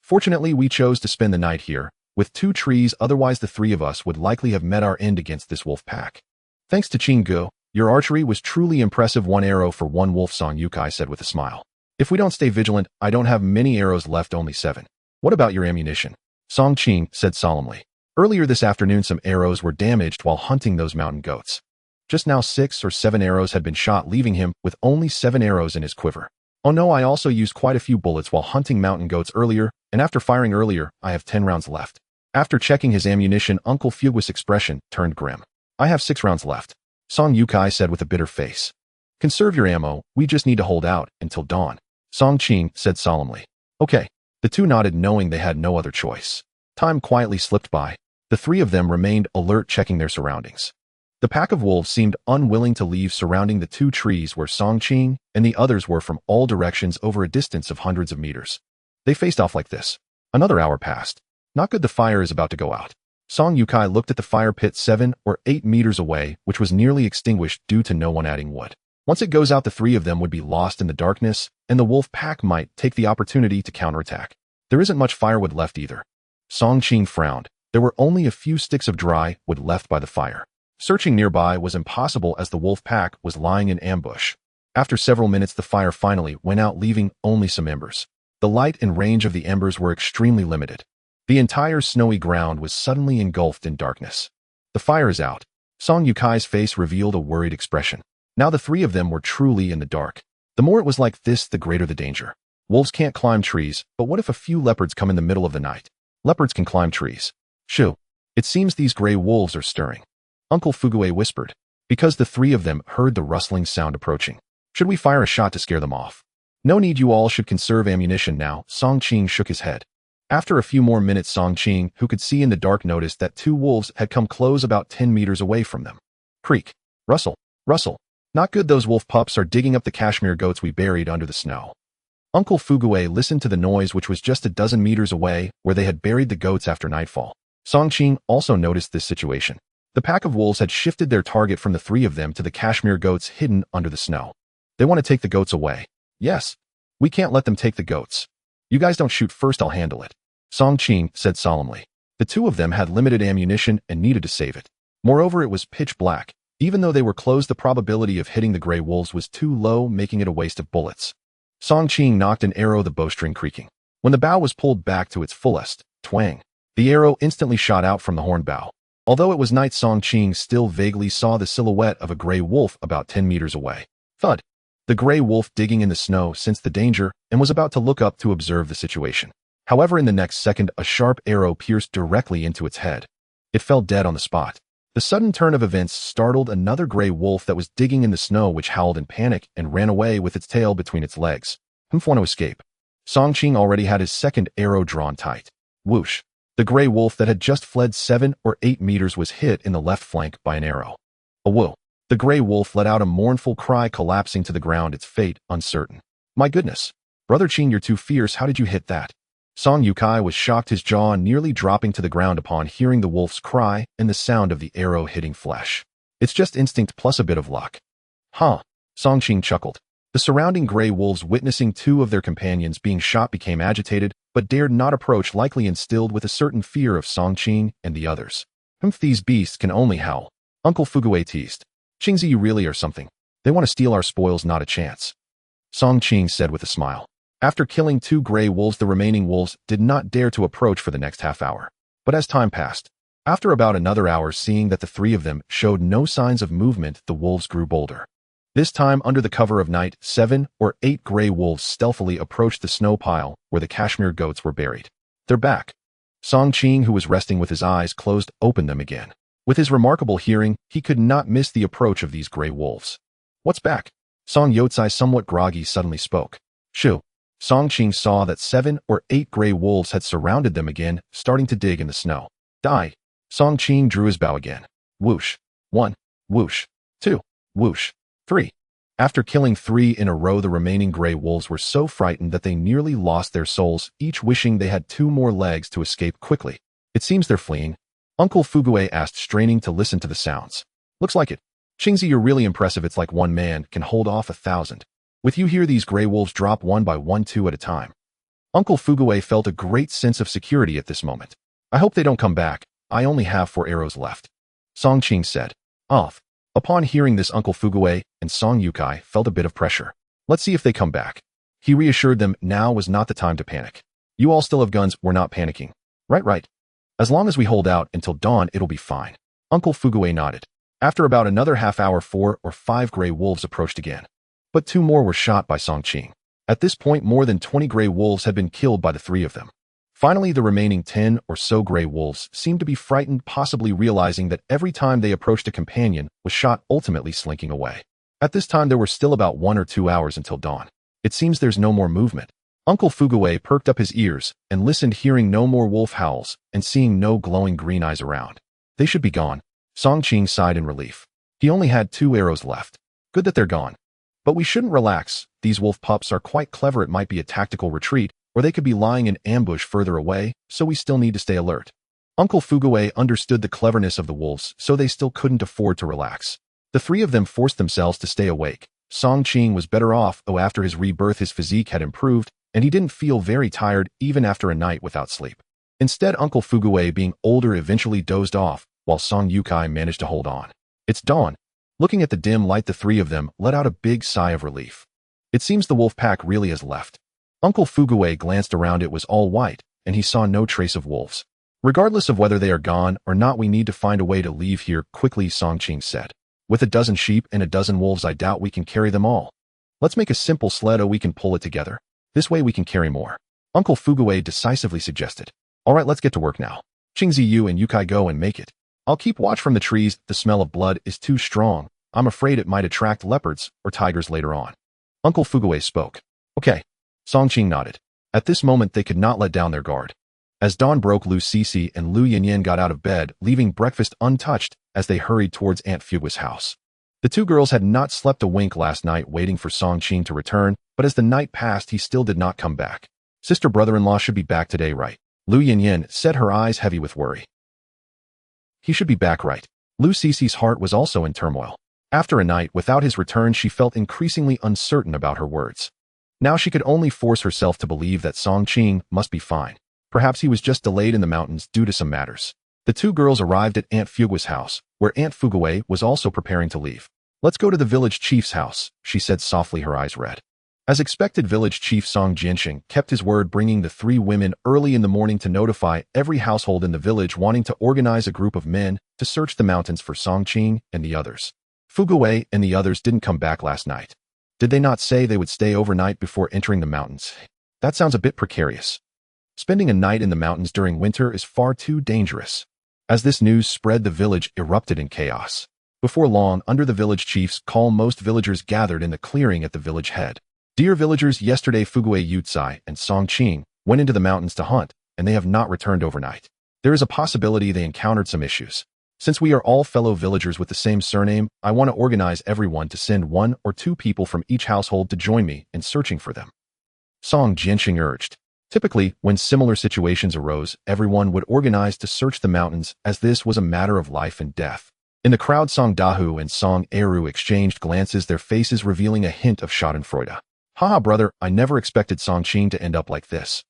Fortunately, we chose to spend the night here, with 2 trees, otherwise the 3 of us would likely have met our end against this wolf pack. Thanks to Chingu, your archery was truly impressive. 1 arrow for 1 wolf, Song Yukai said with a smile. If we don't stay vigilant, I don't have many arrows left, only 7. What about your ammunition? Song Qing said solemnly. Earlier this afternoon some arrows were damaged while hunting those mountain goats. Just now 6 or 7 arrows had been shot, leaving him with only 7 arrows in his quiver. Oh no, I also used quite a few bullets while hunting mountain goats earlier, and after firing earlier, I have 10 rounds left. After checking his ammunition, Uncle Fugue's expression turned grim. I have 6 rounds left, Song Yukai said with a bitter face. Conserve your ammo, we just need to hold out until dawn, Song Qing said solemnly. Okay. The 2 nodded, knowing they had no other choice. Time quietly slipped by. The 3 of them remained alert, checking their surroundings. The pack of wolves seemed unwilling to leave, surrounding the 2 trees where Song Qing and the others were from all directions over a distance of hundreds of meters. They faced off like this. Another hour passed. Not good, the fire is about to go out. Song Yukai looked at the fire pit 7 or 8 meters away, which was nearly extinguished due to no one adding wood. Once it goes out, the 3 of them would be lost in the darkness, and the wolf pack might take the opportunity to counterattack. There isn't much firewood left either. Song Qing frowned. There were only a few sticks of dry wood left by the fire. Searching nearby was impossible as the wolf pack was lying in ambush. After several minutes, the fire finally went out, leaving only some embers. The light and range of the embers were extremely limited. The entire snowy ground was suddenly engulfed in darkness. The fire is out. Song Yukai's face revealed a worried expression. Now the 3 of them were truly in the dark. The more it was like this, the greater the danger. Wolves can't climb trees, but what if a few leopards come in the middle of the night? Leopards can climb trees. Shoo. It seems these gray wolves are stirring, Uncle Fugue whispered, because the 3 of them heard the rustling sound approaching. Should we fire a shot to scare them off? No need, you all should conserve ammunition now, Song Qing shook his head. After a few more minutes, Song Qing, who could see in the dark, noticed that 2 wolves had come close about 10 meters away from them. Creak. Rustle. Rustle. Not good, those wolf pups are digging up the cashmere goats we buried under the snow. Uncle Fugue listened to the noise, which was just a dozen meters away, where they had buried the goats after nightfall. Song Qing also noticed this situation. The pack of wolves had shifted their target from the 3 of them to the cashmere goats hidden under the snow. They want to take the goats away. Yes. We can't let them take the goats. You guys don't shoot first, I'll handle it, Song Qing said solemnly. The 2 of them had limited ammunition and needed to save it. Moreover, it was pitch black. Even though they were close, the probability of hitting the gray wolves was too low, making it a waste of bullets. Song Qing knocked an arrow, the bowstring creaking. When the bow was pulled back to its fullest, twang, the arrow instantly shot out from the horn bow. Although it was night, Song Qing still vaguely saw the silhouette of a gray wolf about 10 meters away. Thud. The gray wolf digging in the snow sensed the danger and was about to look up to observe the situation. However, in the next second, a sharp arrow pierced directly into its head. It fell dead on the spot. The sudden turn of events startled another gray wolf that was digging in the snow, which howled in panic and ran away with its tail between its legs. Want to escape. Song Qing already had his second arrow drawn tight. Whoosh. The gray wolf that had just fled 7 or 8 meters was hit in the left flank by an arrow. A whoa. The gray wolf let out a mournful cry, collapsing to the ground, its fate uncertain. My goodness. Brother Qing, you're too fierce. How did you hit that? Song Yukai was shocked, his jaw nearly dropping to the ground upon hearing the wolf's cry and the sound of the arrow hitting flesh. It's just instinct plus a bit of luck. Huh. Song Qing chuckled. The surrounding gray wolves, witnessing 2 of their companions being shot, became agitated, but dared not approach, likely instilled with a certain fear of Song Qing and the others. These beasts can only howl, Uncle Fugue teased. Qingzi, you really are something. They want to steal our spoils, not a chance, Song Qing said with a smile. After killing 2 gray wolves, the remaining wolves did not dare to approach for the next half hour. But as time passed, after about another hour, seeing that the 3 of them showed no signs of movement, the wolves grew bolder. This time, under the cover of night, 7 or 8 gray wolves stealthily approached the snow pile where the cashmere goats were buried. They're back. Song Qing, who was resting with his eyes closed, opened them again. With his remarkable hearing, he could not miss the approach of these gray wolves. What's back? Song Yotsai, somewhat groggy, suddenly spoke. Shoo. Song Qing saw that 7 or 8 gray wolves had surrounded them again, starting to dig in the snow. Die. Song Qing drew his bow again. Whoosh. 1. Whoosh. 2. Whoosh. 3. After killing 3 in a row, the remaining gray wolves were so frightened that they nearly lost their souls, each wishing they had 2 more legs to escape quickly. It seems they're fleeing. Uncle Fugue asked, straining to listen to the sounds. Looks like it. Qingzi, you're really impressive. It's like one man can hold off 1,000. With you here, these gray wolves drop one by one, two at a time. Uncle Fugue felt a great sense of security at this moment. I hope they don't come back. I only have 4 arrows left. Song Qing said. Off. Upon hearing this, Uncle Fugue and Song Yukai felt a bit of pressure. Let's see if they come back. He reassured them now was not the time to panic. You all still have guns, we're not panicking. Right. As long as we hold out until dawn, it'll be fine. Uncle Fugue nodded. After about another half hour, 4 or 5 gray wolves approached again. But 2 more were shot by Song Qing. At this point, more than 20 gray wolves had been killed by the 3 of them. Finally, the remaining 10 or so gray wolves seemed to be frightened, possibly realizing that every time they approached a companion was shot, ultimately slinking away. At this time, there were still about 1 or 2 hours until dawn. It seems there's no more movement. Uncle Fugue perked up his ears and listened, hearing no more wolf howls and seeing no glowing green eyes around. They should be gone. Song Qing sighed in relief. He only had 2 arrows left. Good that they're gone. But we shouldn't relax. These wolf pups are quite clever. It might be a tactical retreat, or they could be lying in ambush further away, so we still need to stay alert. Uncle Fugue understood the cleverness of the wolves, so they still couldn't afford to relax. The 3 of them forced themselves to stay awake. Song Qing was better off, after his rebirth his physique had improved, and he didn't feel very tired even after a night without sleep. Instead, Uncle Fugue, being older, eventually dozed off, while Song Yukai managed to hold on. It's dawn. Looking at the dim light, the 3 of them let out a big sigh of relief. It seems the wolf pack really has left. Uncle Fugue glanced around. It was all white, and he saw no trace of wolves. Regardless of whether they are gone or not, we need to find a way to leave here quickly, Song Qing said. With a dozen sheep and a dozen wolves, I doubt we can carry them all. Let's make a simple sled, we can pull it together. This way we can carry more. Uncle Fugue decisively suggested. All right, let's get to work now. Qingzi, you and Yukai go and make it. I'll keep watch from the trees. The smell of blood is too strong. I'm afraid it might attract leopards or tigers later on. Uncle Fugue spoke. Okay. Song Qing nodded. At this moment, they could not let down their guard. As dawn broke, Lu Sisi and Lu Yinyin got out of bed, leaving breakfast untouched as they hurried towards Aunt Fugue's house. The 2 girls had not slept a wink last night, waiting for Song Qing to return, but as the night passed, he still did not come back. Sister brother-in-law should be back today, right? Lu Yinyin said, her eyes heavy with worry. He should be back, right? Lu Sisi's heart was also in turmoil. After a night without his return, she felt increasingly uncertain about her words. Now she could only force herself to believe that Song Qing must be fine. Perhaps he was just delayed in the mountains due to some matters. The 2 girls arrived at Aunt Fugue's house, where Aunt Fugue was also preparing to leave. Let's go to the village chief's house, she said softly, her eyes red. As expected, village chief Song Jianxing kept his word, bringing the 3 women early in the morning to notify every household in the village, wanting to organize a group of men to search the mountains for Song Qing and the others. Fugue and the others didn't come back last night. Did they not say they would stay overnight before entering the mountains? That sounds a bit precarious. Spending a night in the mountains during winter is far too dangerous. As this news spread, the village erupted in chaos. Before long, under the village chief's call, most villagers gathered in the clearing at the village head. Dear villagers, yesterday Fugue Yutsai and Song Qing went into the mountains to hunt, and they have not returned overnight. There is a possibility they encountered some issues. Since we are all fellow villagers with the same surname, I want to organize everyone to send 1 or 2 people from each household to join me in searching for them. Song Jianxing urged. Typically, when similar situations arose, everyone would organize to search the mountains, as this was a matter of life and death. In the crowd, Song Dahu and Song Eru exchanged glances, their faces revealing a hint of schadenfreude. Haha, brother, I never expected Song Qing to end up like this.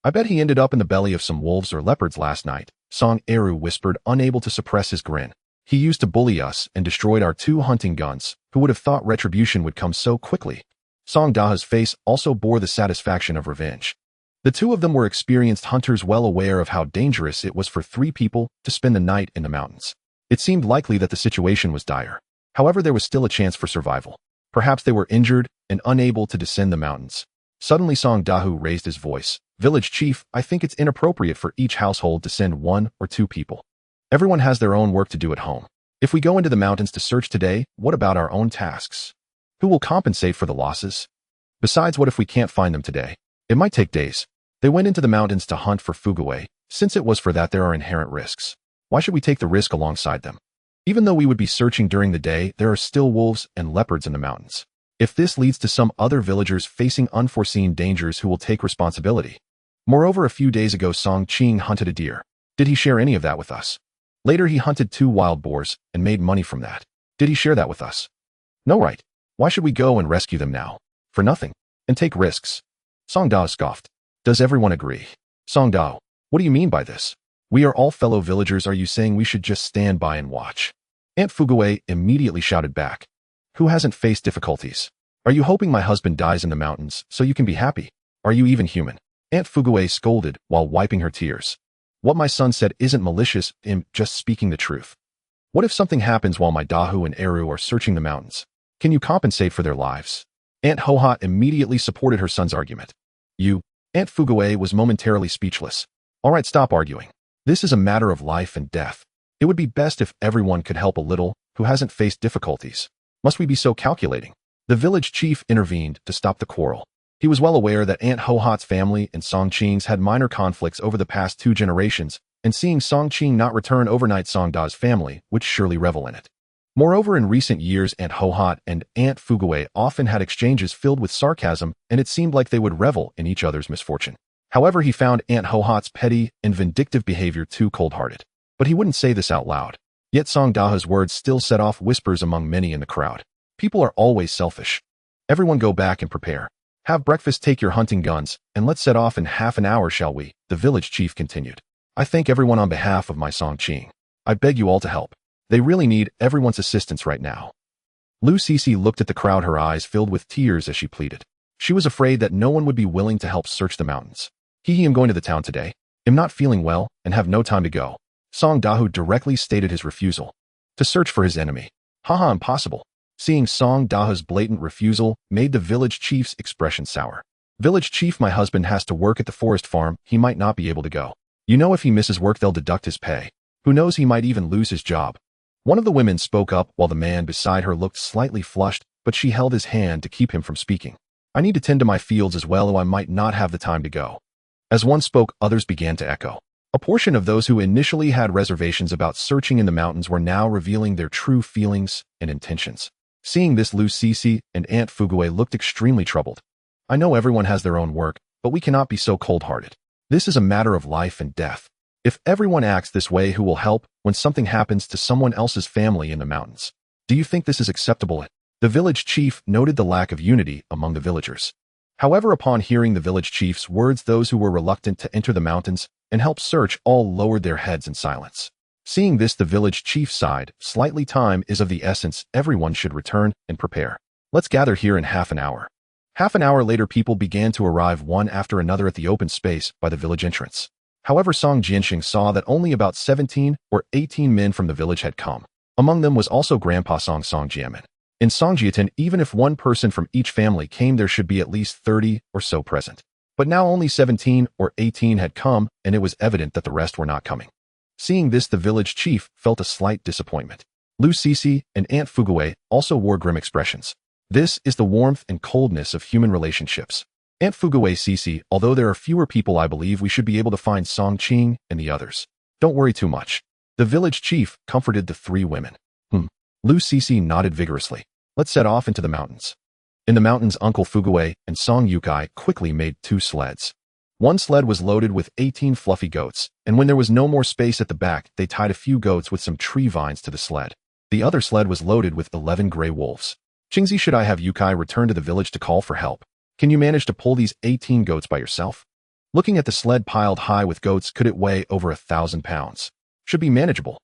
I bet he ended up in the belly of some wolves or leopards last night, Song Eru whispered, unable to suppress his grin. He used to bully us and destroyed our 2 hunting guns. Who would have thought retribution would come so quickly? Song Dahu's face also bore the satisfaction of revenge. The 2 of them were experienced hunters, well aware of how dangerous it was for 3 people to spend the night in the mountains. It seemed likely that the situation was dire. However, there was still a chance for survival. Perhaps they were injured and unable to descend the mountains. Suddenly, Song Dahu raised his voice. Village chief, I think it's inappropriate for each household to send 1 or 2 people. Everyone has their own work to do at home. If we go into the mountains to search today, what about our own tasks? Who will compensate for the losses? Besides, what if we can't find them today? It might take days. They went into the mountains to hunt for Fugue. Since it was for that, there are inherent risks. Why should we take the risk alongside them? Even though we would be searching during the day, there are still wolves and leopards in the mountains. If this leads to some other villagers facing unforeseen dangers, who will take responsibility? Moreover, a few days ago, Song Qing hunted a deer. Did he share any of that with us? Later, he hunted 2 wild boars and made money from that. Did he share that with us? No, right. Why should we go and rescue them now? For nothing. And take risks. Song Dao scoffed. Does everyone agree? Song Dao, what do you mean by this? We are all fellow villagers. Are you saying we should just stand by and watch? Aunt Fugaway immediately shouted back. Who hasn't faced difficulties? Are you hoping my husband dies in the mountains so you can be happy? Are you even human? Aunt Fugaway scolded while wiping her tears. What my son said isn't malicious, I'm just speaking the truth. What if something happens while my Dahu and Eru are searching the mountains? Can you compensate for their lives? Aunt Hohat immediately supported her son's argument. Aunt Fugaway was momentarily speechless. All right, stop arguing. This is a matter of life and death. It would be best if everyone could help a little who hasn't faced difficulties. Must we be so calculating? The village chief intervened to stop the quarrel. He was well aware that Aunt Hohat's family and Song Qing's had minor conflicts over the past 2 generations, and seeing Song Qing not return overnight, Song Da's family would surely revel in it. Moreover, in recent years, Aunt Hohat and Aunt Fugaway often had exchanges filled with sarcasm, and it seemed like they would revel in each other's misfortune. However, he found Aunt Hohat's petty and vindictive behavior too cold-hearted. But he wouldn't say this out loud. Yet Song Da's words still set off whispers among many in the crowd. People are always selfish. Everyone go back and prepare. Have breakfast, take your hunting guns, and let's set off in half an hour, shall we? The village chief continued. I thank everyone on behalf of my Song Qing. I beg you all to help. They really need everyone's assistance right now. Lu Cece looked at the crowd, her eyes filled with tears as she pleaded. She was afraid that no one would be willing to help search the mountains. Am going to the town today. Am not feeling well and have no time to go. Song Dahu directly stated his refusal. To search for his enemy. Haha, impossible. Seeing Song Dahu's blatant refusal made the village chief's expression sour. Village chief, my husband has to work at the forest farm. He might not be able to go. If he misses work, they'll deduct his pay. Who knows, he might even lose his job. One of the women spoke up while the man beside her looked slightly flushed, but she held his hand to keep him from speaking. I need to tend to my fields as well, or I might not have the time to go. As one spoke, others began to echo. A portion of those who initially had reservations about searching in the mountains were now revealing their true feelings and intentions. Seeing this, Lu Cece and Aunt Fugaway looked extremely troubled. I know everyone has their own work, but we cannot be so cold-hearted. This is a matter of life and death. If everyone acts this way, who will help when something happens to someone else's family in the mountains? Do you think this is acceptable? The village chief noted the lack of unity among the villagers. However, upon hearing the village chief's words, those who were reluctant to enter the mountains and help search all lowered their heads in silence. Seeing this, the village chief sighed. Slightly, time is of the essence. Everyone should return and prepare. Let's gather here in half an hour. Half an hour later, people began to arrive one after another at the open space by the village entrance. However, Song Jianxing saw that only about 17 or 18 men from the village had come. Among them was also Grandpa Song Jiamin. In Songjiatan, even if one person from each family came, there should be at least 30 or so present. But now only 17 or 18 had come, and it was evident that the rest were not coming. Seeing this, the village chief felt a slight disappointment. Lu Cece and Aunt Fugaway also wore grim expressions. This is the warmth and coldness of human relationships. Aunt Fugaway, Cece, although there are fewer people, I believe we should be able to find Song Qing and the others. Don't worry too much. The village chief comforted the 3 women. Lu Cece nodded vigorously. Let's set off into the mountains. In the mountains, Uncle Fugaway and Song Yukai quickly made 2 sleds. One sled was loaded with 18 fluffy goats, and when there was no more space at the back, they tied a few goats with some tree vines to the sled. The other sled was loaded with 11 gray wolves. Qingzi, should I have Yukai return to the village to call for help? Can you manage to pull these 18 goats by yourself? Looking at the sled piled high with goats, could it weigh over 1,000 pounds? Should be manageable.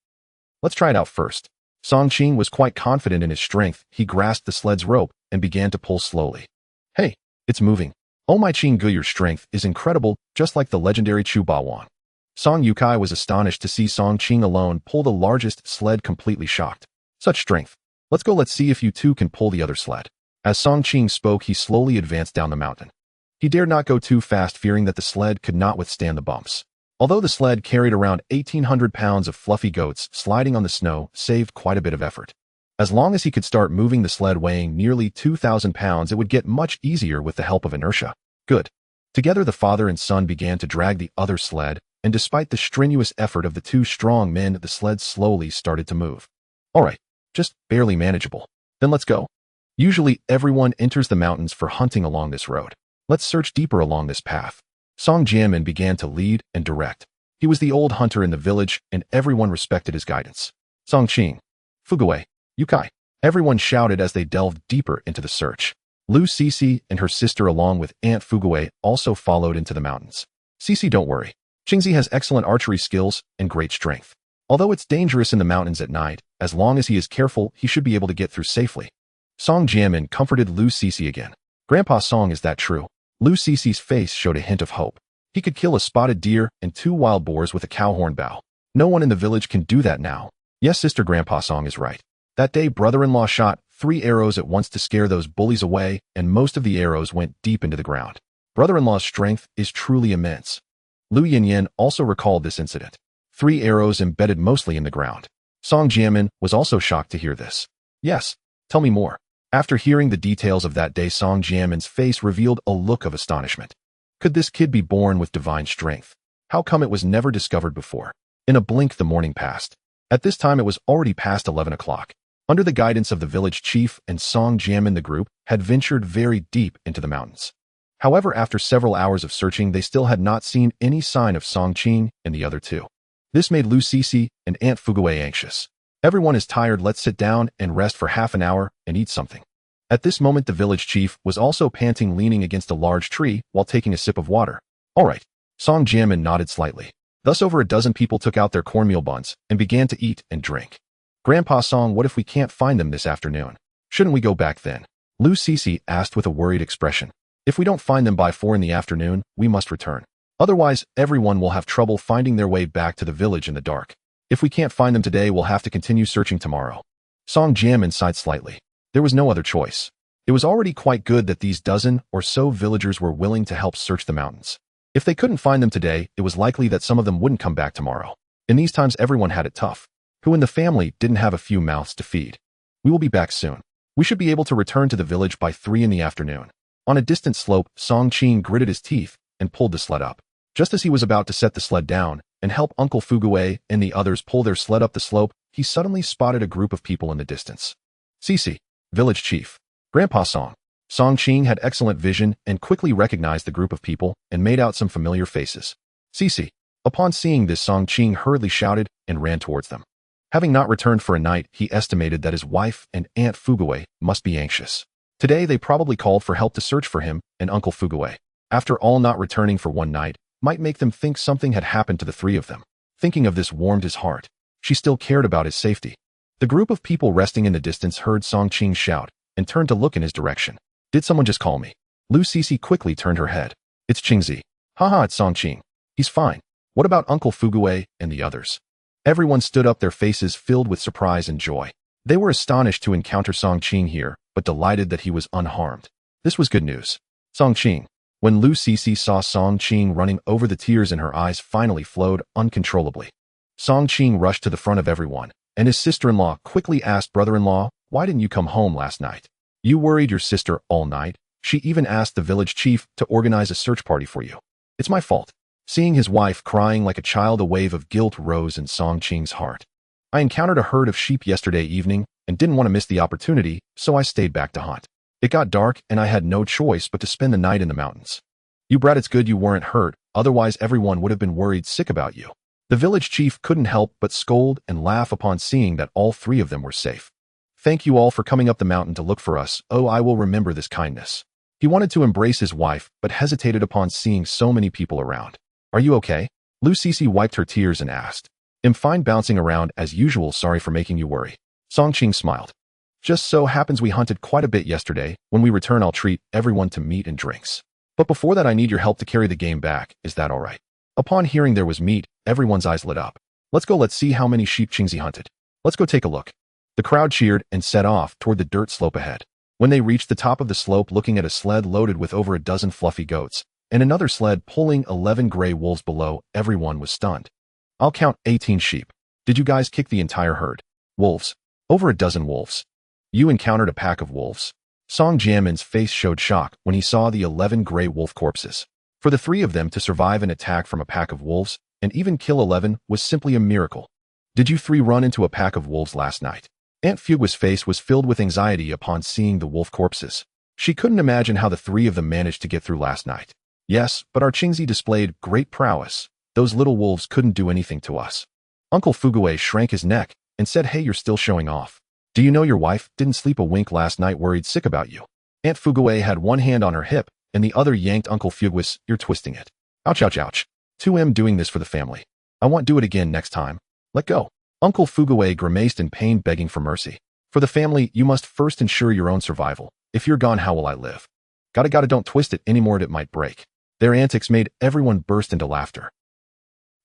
Let's try it out first. Song Qing was quite confident in his strength. He grasped the sled's rope and began to pull slowly. Hey, it's moving. Oh my Qing Gu, your strength is incredible, just like the legendary Chu Bawan. Song Yukai was astonished to see Song Qing alone pull the largest sled, completely shocked. Such strength. Let's go, let's see if you two can pull the other sled. As Song Qing spoke, he slowly advanced down the mountain. He dared not go too fast, fearing that the sled could not withstand the bumps. Although the sled carried around 1,800 pounds of fluffy goats, sliding on the snow saved quite a bit of effort. As long as he could start moving the sled weighing nearly 2,000 pounds, it would get much easier with the help of inertia. Good. Together, the father and son began to drag the other sled, and despite the strenuous effort of the 2 strong men, the sled slowly started to move. All right, just barely manageable. Then let's go. Usually, everyone enters the mountains for hunting along this road. Let's search deeper along this path. Song Jianmin began to lead and direct. He was the old hunter in the village, and everyone respected his guidance. Songqing, Fugawei, Yukai. Everyone shouted as they delved deeper into the search. Lu Cece and her sister along with Aunt Fugawei also followed into the mountains. Cece, don't worry. Qingzi has excellent archery skills and great strength. Although it's dangerous in the mountains at night, as long as he is careful, he should be able to get through safely. Song Jianmin comforted Lu Cece again. Grandpa Song, is that true? Lu Cece's face showed a hint of hope. He could kill a spotted deer and 2 wild boars with a cowhorn bow. No one in the village can do that now. Yes, sister, Grandpa Song is right. That day, brother-in-law shot 3 arrows at once to scare those bullies away, and most of the arrows went deep into the ground. Brother-in-law's strength is truly immense. Lu Yinyan also recalled this incident. 3 arrows embedded mostly in the ground. Song Jianmin was also shocked to hear this. Yes, tell me more. After hearing the details of that day, Song Jianmin's face revealed a look of astonishment. Could this kid be born with divine strength? How come it was never discovered before? In a blink, the morning passed. At this time, it was already past 11 o'clock. Under the guidance of the village chief and Song Jianmin, the group had ventured very deep into the mountains. However, after several hours of searching, they still had not seen any sign of Song Qing and the other 2. This made Lu Cece and Aunt Fugawei anxious. Everyone is tired, let's sit down and rest for half an hour and eat something. At this moment, the village chief was also panting, leaning against a large tree while taking a sip of water. All right. Song Jianmin nodded slightly. Thus, over a dozen people took out their cornmeal buns and began to eat and drink. Grandpa Song, what if we can't find them this afternoon? Shouldn't we go back then? Lu Cece asked with a worried expression. If we don't find them by 4 in the afternoon, we must return. Otherwise, everyone will have trouble finding their way back to the village in the dark. If we can't find them today, we'll have to continue searching tomorrow. Song Jianmin sighed slightly. There was no other choice. It was already quite good that these dozen or so villagers were willing to help search the mountains. If they couldn't find them today, it was likely that some of them wouldn't come back tomorrow. In these times, everyone had it tough. Who in the family didn't have a few mouths to feed? We will be back soon. We should be able to return to the village by 3 in the afternoon. On a distant slope, Song Qing gritted his teeth and pulled the sled up. Just as he was about to set the sled down and help Uncle Fugawei and the others pull their sled up the slope, he suddenly spotted a group of people in the distance. Cece, village chief. Grandpa Song. Song Qing had excellent vision and quickly recognized the group of people and made out some familiar faces. Cece. Upon seeing this, Song Qing hurriedly shouted and ran towards them. Having not returned for a night, he estimated that his wife and Aunt Fugawei must be anxious. Today, they probably called for help to search for him and Uncle Fugawei. After all, not returning for one night might make them think something had happened to the 3 of them. Thinking of this warmed his heart. She still cared about his safety. The group of people resting in the distance heard Song Qing shout and turned to look in his direction. Did someone just call me? Lu Cece quickly turned her head. It's Qingzi. Haha, it's Song Qing. He's fine. What about Uncle Fugawei and the others? Everyone stood up, their faces filled with surprise and joy. They were astonished to encounter Song Qing here, but delighted that he was unharmed. This was good news. Song Qing. When Lu Cece saw Song Qing running over, the tears in her eyes finally flowed uncontrollably. Song Qing rushed to the front of everyone, and his sister-in-law quickly asked, brother-in-law, why didn't you come home last night? You worried your sister all night. She even asked the village chief to organize a search party for you. It's my fault. Seeing his wife crying like a child, a wave of guilt rose in Song Qing's heart. I encountered a herd of sheep yesterday evening and didn't want to miss the opportunity, so I stayed back to hunt. It got dark and I had no choice but to spend the night in the mountains. You brat, it's good you weren't hurt, otherwise everyone would have been worried sick about you. The village chief couldn't help but scold and laugh upon seeing that all 3 of them were safe. Thank you all for coming up the mountain to look for us. Oh, I will remember this kindness. He wanted to embrace his wife, but hesitated upon seeing so many people around. Are you okay? Lu Cece wiped her tears and asked. I'm fine, bouncing around as usual, sorry for making you worry. Song Qing smiled. Just so happens we hunted quite a bit yesterday. When we return, I'll treat everyone to meat and drinks. But before that, I need your help to carry the game back. Is that all right? Upon hearing there was meat, everyone's eyes lit up. Let's go, let's see how many sheep Qingzi hunted. Let's go take a look. The crowd cheered and set off toward the dirt slope ahead. When they reached the top of the slope, looking at a sled loaded with over a dozen fluffy goats, and another sled pulling 11 gray wolves below, everyone was stunned. I'll count 18 sheep. Did you guys kick the entire herd? Wolves. Over a dozen wolves. You encountered a pack of wolves. Song Jianmin's face showed shock when he saw the 11 gray wolf corpses. For the 3 of them to survive an attack from a pack of wolves and even kill 11 was simply a miracle. Did you 3 run into a pack of wolves last night? Aunt Fugawei's face was filled with anxiety upon seeing the wolf corpses. She couldn't imagine how the 3 of them managed to get through last night. Yes, but our Qingzi displayed great prowess. Those little wolves couldn't do anything to us. Uncle Fugue shrank his neck and said, "Hey, you're still showing off. Do you know your wife didn't sleep a wink last night, worried sick about you?" Aunt Fugue had one hand on her hip and the other yanked Uncle Fugue's ear, twisting it. "Ouch, ouch, ouch. 2M doing this for the family. I won't do it again next time. Let go." Uncle Fugue grimaced in pain, begging for mercy. "For the family, you must first ensure your own survival. If you're gone, how will I live? Gotta, don't twist it anymore, it might break." Their antics made everyone burst into laughter.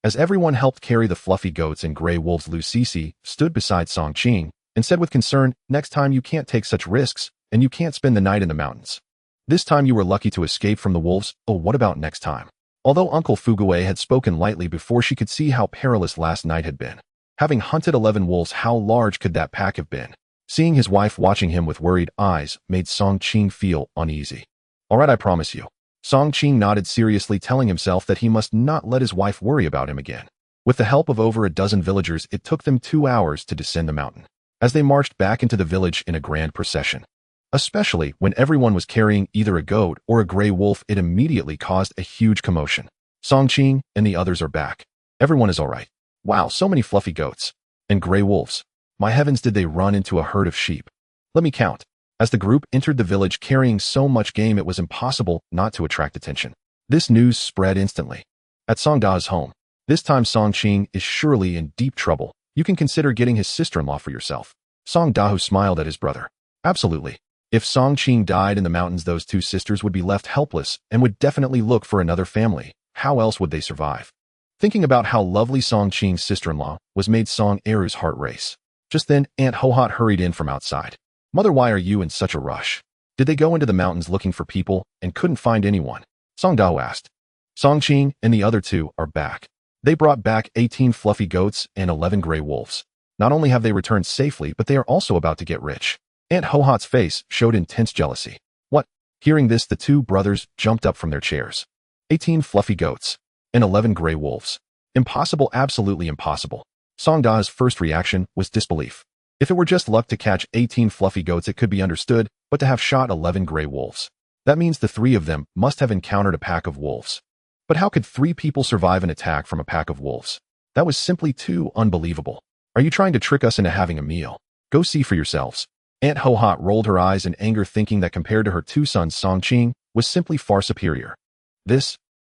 As everyone helped carry the fluffy goats and gray wolves, Lu Sisi stood beside Song Qing and said with concern, "Next time you can't take such risks, and you can't spend the night in the mountains. This time you were lucky to escape from the wolves. Oh, what about next time?" Although Uncle Fugue had spoken lightly before she could see how perilous last night had been. Having hunted 11 wolves, how large could that pack have been? Seeing his wife watching him with worried eyes made Song Qing feel uneasy. "All right, I promise you." Song Qing nodded seriously, telling himself that he must not let his wife worry about him again. With the help of over a dozen villagers, it took them 2 hours to descend the mountain. As they marched back into the village in a grand procession, especially when everyone was carrying either a goat or a gray wolf, it immediately caused a huge commotion. "Song Qing and the others are back. Everyone is all right. Wow, so many fluffy goats. And gray wolves. My heavens, did they run into a herd of sheep? Let me count." As the group entered the village carrying so much game, it was impossible not to attract attention. This news spread instantly. At Song Da's home. This time Song Qing is surely in deep trouble. You can consider getting his sister-in-law for yourself. Song Dahu smiled at his brother. Absolutely. If Song Qing died in the mountains, those two sisters would be left helpless and would definitely look for another family. How else would they survive? Thinking about how lovely Song Qing's sister-in-law was made Song Eru's heart race. Just then, Aunt Hohat hurried in from outside. "Mother, why are you in such a rush? Did they go into the mountains looking for people and couldn't find anyone?" Song Dao asked. "Song Qing and the other two are back. They brought back 18 fluffy goats and 11 gray wolves. Not only have they returned safely, but they are also about to get rich." Aunt Hohat's face showed intense jealousy. "What?" Hearing this, the two brothers jumped up from their chairs. 18 fluffy goats and 11 gray wolves. Impossible, absolutely impossible. Song Da's first reaction was disbelief. If it were just luck to catch 18 fluffy goats, it could be understood, but to have shot 11 gray wolves. That means the 3 of them must have encountered a pack of wolves. But how could 3 people survive an attack from a pack of wolves? That was simply too unbelievable. "Are you trying to trick us into having a meal? Go see for yourselves." Aunt Hohat rolled her eyes in anger, thinking that compared to her 2 sons, Song Qing was simply far superior.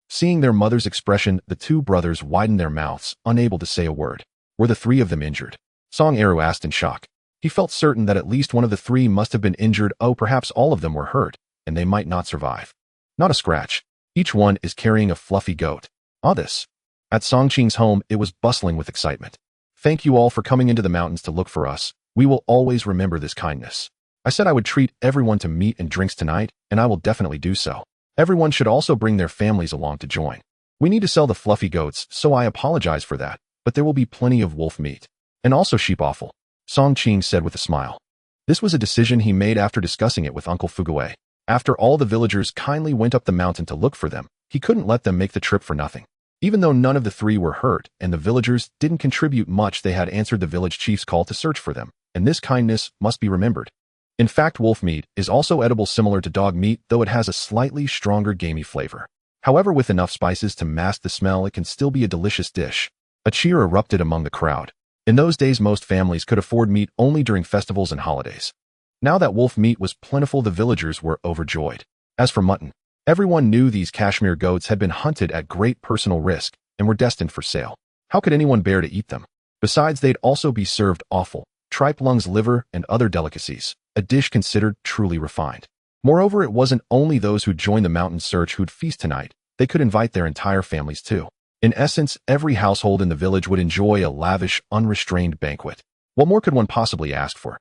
Seeing their mother's expression, the 2 brothers widened their mouths, unable to say a word. Were the 3 of them injured? Song Eru asked in shock. He felt certain that at least one of the 3 must have been injured. Oh, perhaps all of them were hurt, and they might not survive. Not a scratch. Each one is carrying a fluffy goat. This. At Song Qing's home, it was bustling with excitement. "Thank you all for coming into the mountains to look for us. We will always remember this kindness. I said I would treat everyone to meat and drinks tonight, and I will definitely do so. Everyone should also bring their families along to join. We need to sell the fluffy goats, so I apologize for that, but there will be plenty of wolf meat. And also sheep offal," Song Qing said with a smile. This was a decision he made after discussing it with Uncle Fugue. After all the villagers kindly went up the mountain to look for them, he couldn't let them make the trip for nothing. Even though none of the 3 were hurt and the villagers didn't contribute much, they had answered the village chief's call to search for them, and this kindness must be remembered. In fact, wolf meat is also edible, similar to dog meat, though it has a slightly stronger gamey flavor. However, with enough spices to mask the smell, it can still be a delicious dish. A cheer erupted among the crowd. In those days, most families could afford meat only during festivals and holidays. Now that wolf meat was plentiful, the villagers were overjoyed. As for mutton, everyone knew these Kashmir goats had been hunted at great personal risk and were destined for sale. How could anyone bear to eat them? Besides, they'd also be served offal, tripe lungs, liver, and other delicacies, a dish considered truly refined. Moreover, it wasn't only those who joined the mountain search who'd feast tonight. They could invite their entire families too. In essence, every household in the village would enjoy a lavish, unrestrained banquet. What more could one possibly ask for?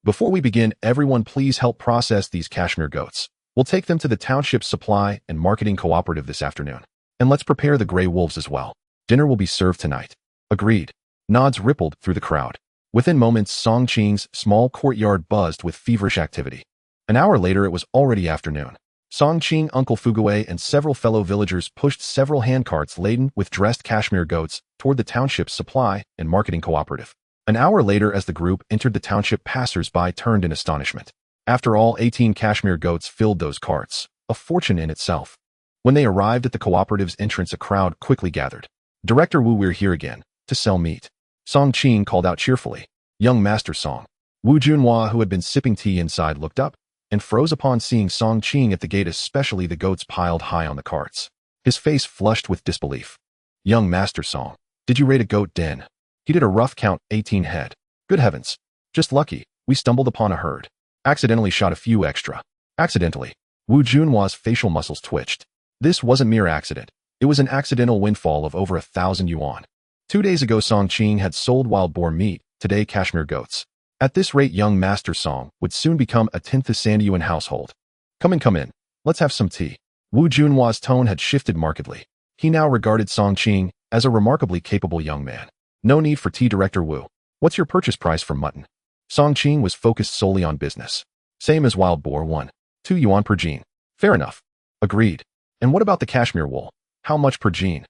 Before we begin, everyone please help process these Kashmir goats. We'll take them to the township's supply and marketing cooperative this afternoon. And let's prepare the gray wolves as well. Dinner will be served tonight. Agreed. Nods rippled through the crowd. Within moments, Song Qing's small courtyard buzzed with feverish activity. An hour later, it was already afternoon. Song Qing, Uncle Fugue, and several fellow villagers pushed several handcarts laden with dressed Kashmir goats toward the township's supply and marketing cooperative. An hour later, as the group entered the township, passers-by turned in astonishment. After all, 18 Kashmir goats filled those carts, a fortune in itself. When they arrived at the cooperative's entrance, a crowd quickly gathered. Director Wu, we're here again, to sell meat. Song Qing called out cheerfully. Young Master Song. Wu Junhua, who had been sipping tea inside, looked up and froze upon seeing Song Qing at the gate, especially the goats piled high on the carts. His face flushed with disbelief. Young Master Song, did you raid a goat den? He did a rough count, 18 head. Good heavens. Just lucky, we stumbled upon a herd. Accidentally shot a few extra. Accidentally. Wu Junhua's facial muscles twitched. This wasn't mere accident. It was an accidental windfall of over 1,000 yuan. 2 days ago Song Qing had sold wild boar meat, today cashmere goats. At this rate young Master Song would soon become a 10th yuan household. Come in. Let's have some tea. Wu Junhua's tone had shifted markedly. He now regarded Song Qing as a remarkably capable young man. No need for tea, Director Wu. What's your purchase price for mutton? Song Qing was focused solely on business. Same as wild boar, 1.2 yuan per gene. Fair enough. Agreed. And what about the cashmere wool? How much per gene?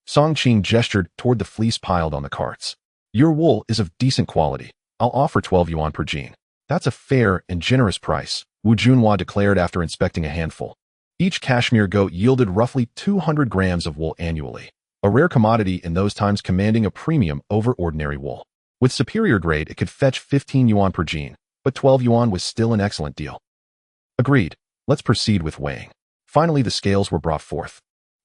Song Qing gestured toward the fleece piled on the carts. Your wool is of decent quality. I'll offer 12 yuan per gene. That's a fair and generous price, Wu Junhua declared after inspecting a handful. Each cashmere goat yielded roughly 200 grams of wool annually, a rare commodity in those times, commanding a premium over ordinary wool. With superior grade, it could fetch 15 yuan per gene, but 12 yuan was still an excellent deal. Agreed. Let's proceed with weighing. Finally, the scales were brought forth.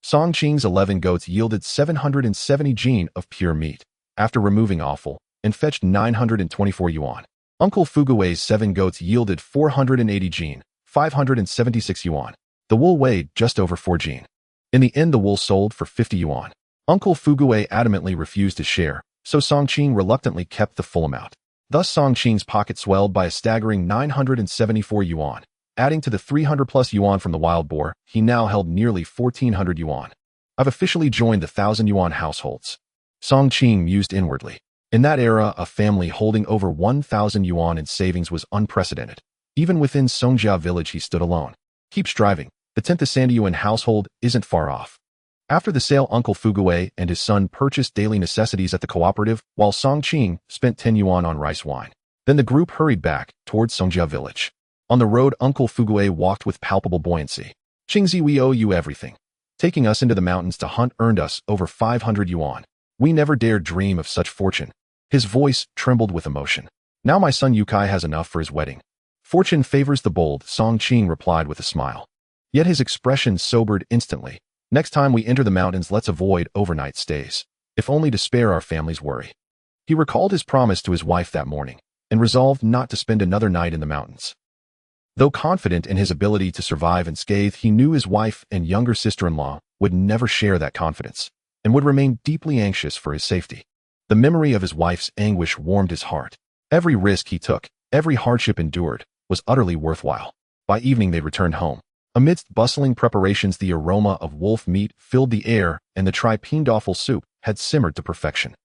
Song Qing's 11 goats yielded 770 gene of pure meat, after removing offal, and fetched 924 yuan. Uncle Fugui's 7 goats yielded 480 gene, 576 yuan. The wool weighed just over 4 gene. In the end, the wool sold for 50 yuan. Uncle Fugui adamantly refused to share, so Song Qing reluctantly kept the full amount. Thus Song Qing's pocket swelled by a staggering 974 yuan. Adding to the 300+ yuan from the wild boar, he now held nearly 1,400 yuan. I've officially joined the 1,000 yuan households. Song Qing mused inwardly. In that era, a family holding over 1,000 yuan in savings was unprecedented. Even within Songjia village he stood alone. Keep striving. The 10th yuan household isn't far off. After the sale, Uncle Fugui and his son purchased daily necessities at the cooperative, while Song Qing spent 10 yuan on rice wine. Then the group hurried back towards Songjia village. On the road, Uncle Fugui walked with palpable buoyancy. Qingzi, we owe you everything. Taking us into the mountains to hunt earned us over 500 yuan. We never dared dream of such fortune. His voice trembled with emotion. Now my son Yukai has enough for his wedding. Fortune favors the bold, Song Qing replied with a smile. Yet his expression sobered instantly. Next time we enter the mountains, let's avoid overnight stays, if only to spare our family's worry. He recalled his promise to his wife that morning, and resolved not to spend another night in the mountains. Though confident in his ability to survive unscathed, he knew his wife and younger sister-in-law would never share that confidence, and would remain deeply anxious for his safety. The memory of his wife's anguish warmed his heart. Every risk he took, every hardship endured, was utterly worthwhile. By evening they returned home. Amidst bustling preparations, the aroma of wolf meat filled the air, and the tripendoffel soup had simmered to perfection.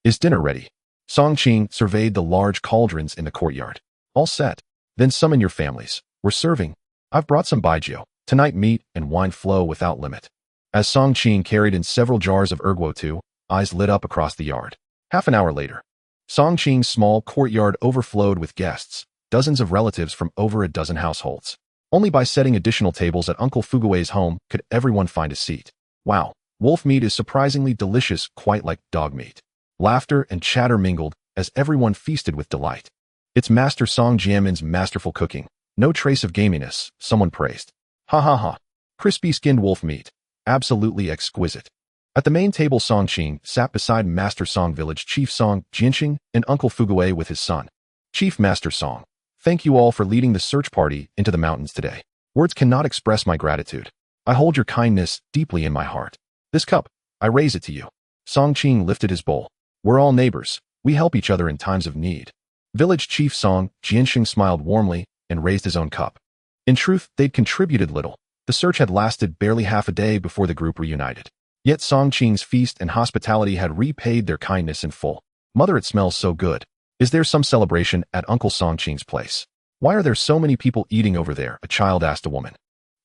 Is dinner ready? Song Qing surveyed the large cauldrons in the courtyard. All set. Then summon your families. We're serving. I've brought some baijiu. Tonight meat and wine flow without limit. As Song Qing carried in several jars of erguo, eyes lit up across the yard. Half an hour later, Song Qing's small courtyard overflowed with guests, dozens of relatives from over a dozen households. Only by setting additional tables at Uncle Fugui's home could everyone find a seat. Wow, wolf meat is surprisingly delicious, quite like dog meat. Laughter and chatter mingled as everyone feasted with delight. It's Master Song Jianmin's masterful cooking. No trace of gaminess, someone praised. Ha ha ha. Crispy skinned wolf meat. Absolutely exquisite. At the main table, Song Qing sat beside Master Song Village Chief Song Jianxing and Uncle Fugui with his son. Chief Master Song, thank you all for leading the search party into the mountains today. Words cannot express my gratitude. I hold your kindness deeply in my heart. This cup, I raise it to you. Song Qing lifted his bowl. We're all neighbors. We help each other in times of need. Village Chief Song Jianxing smiled warmly and raised his own cup. In truth, they'd contributed little. The search had lasted barely half a day before the group reunited. Yet Song Qing's feast and hospitality had repaid their kindness in full. Mother, it smells so good. Is there some celebration at Uncle Song Qing's place? Why are there so many people eating over there? A child asked a woman.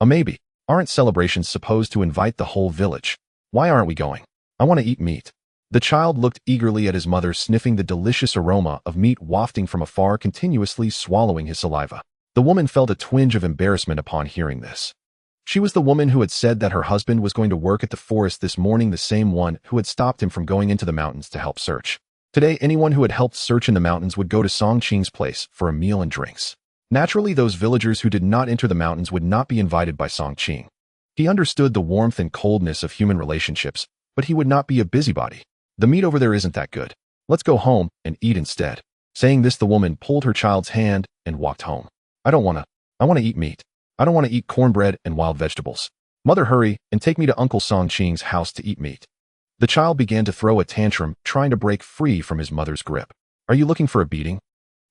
Maybe. Aren't celebrations supposed to invite the whole village? Why aren't we going? I want to eat meat. The child looked eagerly at his mother, sniffing the delicious aroma of meat wafting from afar, continuously swallowing his saliva. The woman felt a twinge of embarrassment upon hearing this. She was the woman who had said that her husband was going to work at the forest this morning, the same one who had stopped him from going into the mountains to help search. Today, anyone who had helped search in the mountains would go to Song Qing's place for a meal and drinks. Naturally, those villagers who did not enter the mountains would not be invited by Song Qing. He understood the warmth and coldness of human relationships, but he would not be a busybody. The meat over there isn't that good. Let's go home and eat instead. Saying this, the woman pulled her child's hand and walked home. I want to eat meat. I don't want to eat cornbread and wild vegetables. Mother, hurry and take me to Uncle Song Qing's house to eat meat. The child began to throw a tantrum, trying to break free from his mother's grip. Are you looking for a beating?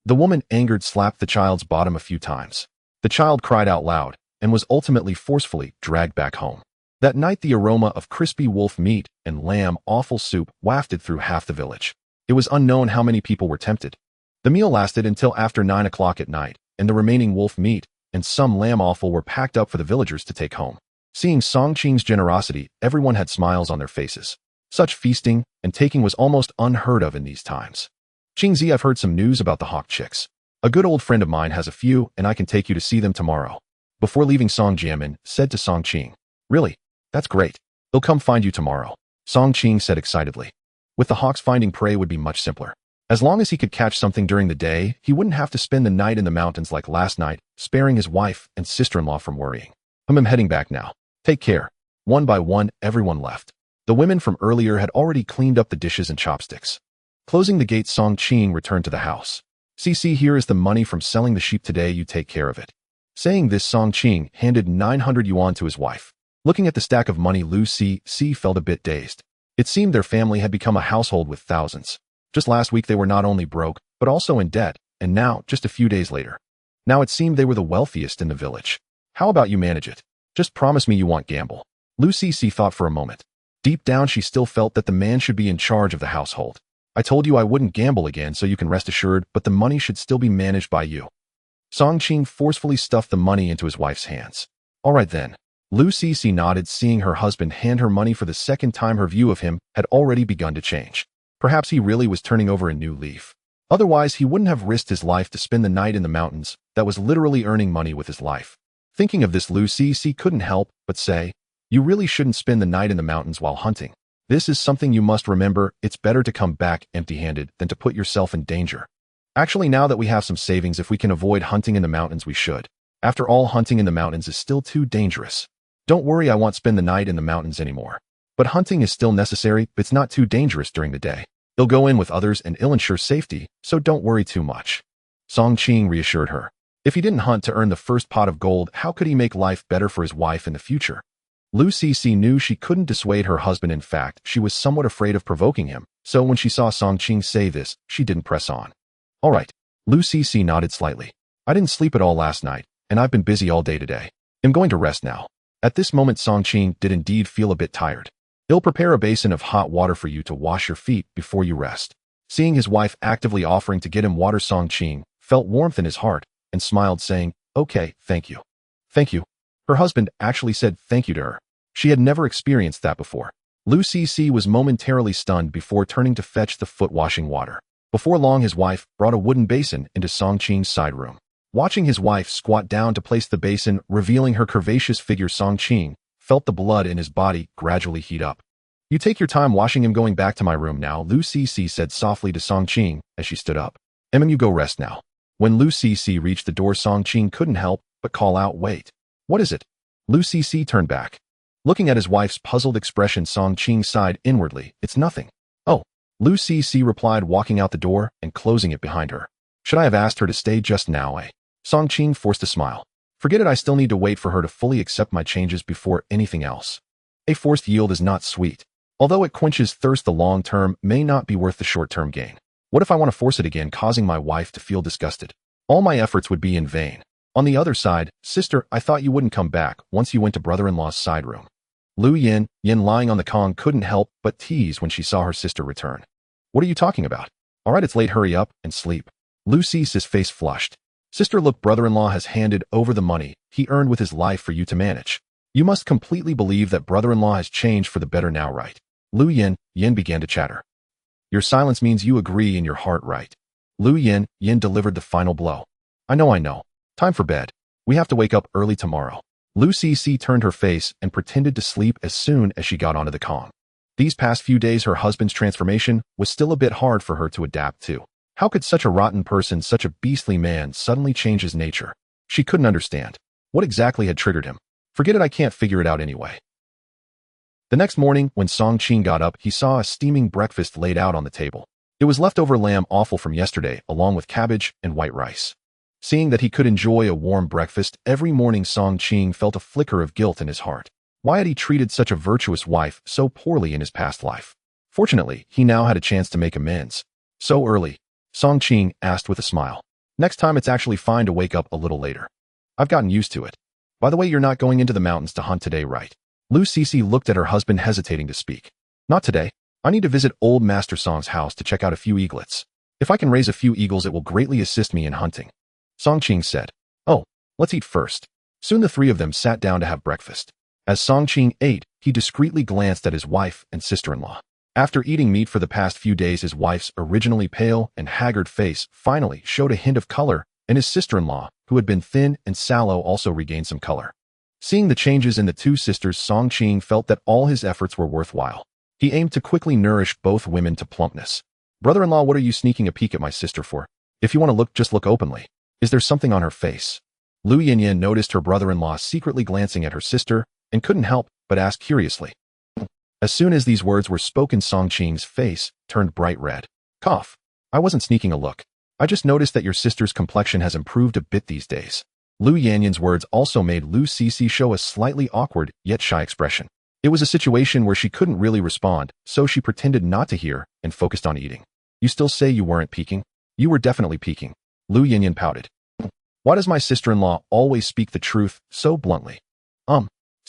The woman, angered, slapped the child's bottom a few times. The child cried out loud and was ultimately forcefully dragged back home. That night, the aroma of crispy wolf meat and lamb offal soup wafted through half the village. It was unknown how many people were tempted. The meal lasted until after 9 o'clock at night, and the remaining wolf meat and some lamb offal were packed up for the villagers to take home. Seeing Song Qing's generosity, everyone had smiles on their faces. Such feasting and taking was almost unheard of in these times. Qingzi, I've heard some news about the hawk chicks. A good old friend of mine has a few, and I can take you to see them tomorrow. Before leaving, Song Jianmin said to Song Qing. Really? That's great. They'll come find you tomorrow, Song Qing said excitedly. With the hawks, finding prey would be much simpler. As long as he could catch something during the day, he wouldn't have to spend the night in the mountains like last night, sparing his wife and sister-in-law from worrying. I'm heading back now. Take care. One by one, everyone left. The women from earlier had already cleaned up the dishes and chopsticks. Closing the gate, Song Qing returned to the house. See, here is the money from selling the sheep today, you take care of it. Saying this, Song Qing handed 900 yuan to his wife. Looking at the stack of money, Lu Si felt a bit dazed. It seemed their family had become a household with thousands. Just last week they were not only broke, but also in debt, and now, just a few days later. Now it seemed they were the wealthiest in the village. How about you manage it? Just promise me you won't gamble. Lu Si thought for a moment. Deep down she still felt that the man should be in charge of the household. I told you I wouldn't gamble again, so you can rest assured, but the money should still be managed by you. Song Qing forcefully stuffed the money into his wife's hands. All right then. Lu Si nodded, seeing her husband hand her money for the second time. Her view of him had already begun to change. Perhaps he really was turning over a new leaf. Otherwise, he wouldn't have risked his life to spend the night in the mountains. That was literally earning money with his life. Thinking of this, Lu Si couldn't help but say, you really shouldn't spend the night in the mountains while hunting. This is something you must remember. It's better to come back empty-handed than to put yourself in danger. Actually, now that we have some savings, if we can avoid hunting in the mountains, we should. After all, hunting in the mountains is still too dangerous. Don't worry, I won't spend the night in the mountains anymore. But hunting is still necessary, but it's not too dangerous during the day. You'll go in with others and it'll ensure safety, so don't worry too much. Song Qing reassured her. If he didn't hunt to earn the first pot of gold, how could he make life better for his wife in the future? Lu Si knew she couldn't dissuade her husband. In fact, she was somewhat afraid of provoking him, so when she saw Song Qing say this, she didn't press on. All right. Lu Si nodded slightly. I didn't sleep at all last night, and I've been busy all day today. I'm going to rest now. At this moment, Song Qing did indeed feel a bit tired. He'll prepare a basin of hot water for you to wash your feet before you rest. Seeing his wife actively offering to get him water, Song Qing felt warmth in his heart and smiled, saying, okay, thank you. Thank you. Her husband actually said thank you to her. She had never experienced that before. Lu Si was momentarily stunned before turning to fetch the foot-washing water. Before long, his wife brought a wooden basin into Song Qing's side room. Watching his wife squat down to place the basin, revealing her curvaceous figure, Song Qing felt the blood in his body gradually heat up. You take your time washing him. Going back to my room now, Lu Si said softly to Song Qing as she stood up. You go rest now. When Lu Si reached the door, Song Qing couldn't help but call out, wait. What is it? Lu Si turned back. Looking at his wife's puzzled expression, Song Qing sighed inwardly. It's nothing. Oh. Lu Si replied, walking out the door and closing it behind her. Should I have asked her to stay just now, eh? Song Qing forced a smile. Forget it, I still need to wait for her to fully accept my changes before anything else. A forced yield is not sweet. Although it quenches thirst, the long term may not be worth the short-term gain. What if I want to force it again, causing my wife to feel disgusted? All my efforts would be in vain. On the other side, sister, I thought you wouldn't come back once you went to brother-in-law's side room. Lu Yin, lying on the Kong, couldn't help but tease when she saw her sister return. What are you talking about? All right, it's late, hurry up and sleep. Lu Si's face flushed. Sister, look, brother-in-law has handed over the money he earned with his life for you to manage. You must completely believe that brother-in-law has changed for the better now, right? Lu Yin began to chatter. Your silence means you agree in your heart, right? Lu Yin delivered the final blow. I know. Time for bed. We have to wake up early tomorrow. Lu Cece turned her face and pretended to sleep as soon as she got onto the Kong. These past few days her husband's transformation was still a bit hard for her to adapt to. How could such a rotten person, such a beastly man, suddenly change his nature? She couldn't understand. What exactly had triggered him? Forget it, I can't figure it out anyway. The next morning, when Song Qing got up, he saw a steaming breakfast laid out on the table. It was leftover lamb offal from yesterday, along with cabbage and white rice. Seeing that he could enjoy a warm breakfast every morning, Song Qing felt a flicker of guilt in his heart. Why had he treated such a virtuous wife so poorly in his past life? Fortunately, he now had a chance to make amends. So early? Song Qing asked with a smile. Next time it's actually fine to wake up a little later. I've gotten used to it. By the way, you're not going into the mountains to hunt today, right? Lu Cece looked at her husband, hesitating to speak. Not today. I need to visit old Master Song's house to check out a few eaglets. If I can raise a few eagles, it will greatly assist me in hunting. Song Qing said. Oh, let's eat first. Soon the three of them sat down to have breakfast. As Song Qing ate, he discreetly glanced at his wife and sister-in-law. After eating meat for the past few days, his wife's originally pale and haggard face finally showed a hint of color, and his sister-in-law, who had been thin and sallow, also regained some color. Seeing the changes in the two sisters, Song Qing felt that all his efforts were worthwhile. He aimed to quickly nourish both women to plumpness. Brother-in-law, what are you sneaking a peek at my sister for? If you want to look, just look openly. Is there something on her face? Lu Yinyan noticed her brother-in-law secretly glancing at her sister and couldn't help but ask curiously. As soon as these words were spoken, Song Qing's face turned bright red. Cough. I wasn't sneaking a look. I just noticed that your sister's complexion has improved a bit these days. Lu Yanyan's words also made Lu Cece show a slightly awkward yet shy expression. It was a situation where she couldn't really respond, so she pretended not to hear and focused on eating. You still say you weren't peeking? You were definitely peeking. Lu Yinyan pouted. Why does my sister-in-law always speak the truth so bluntly?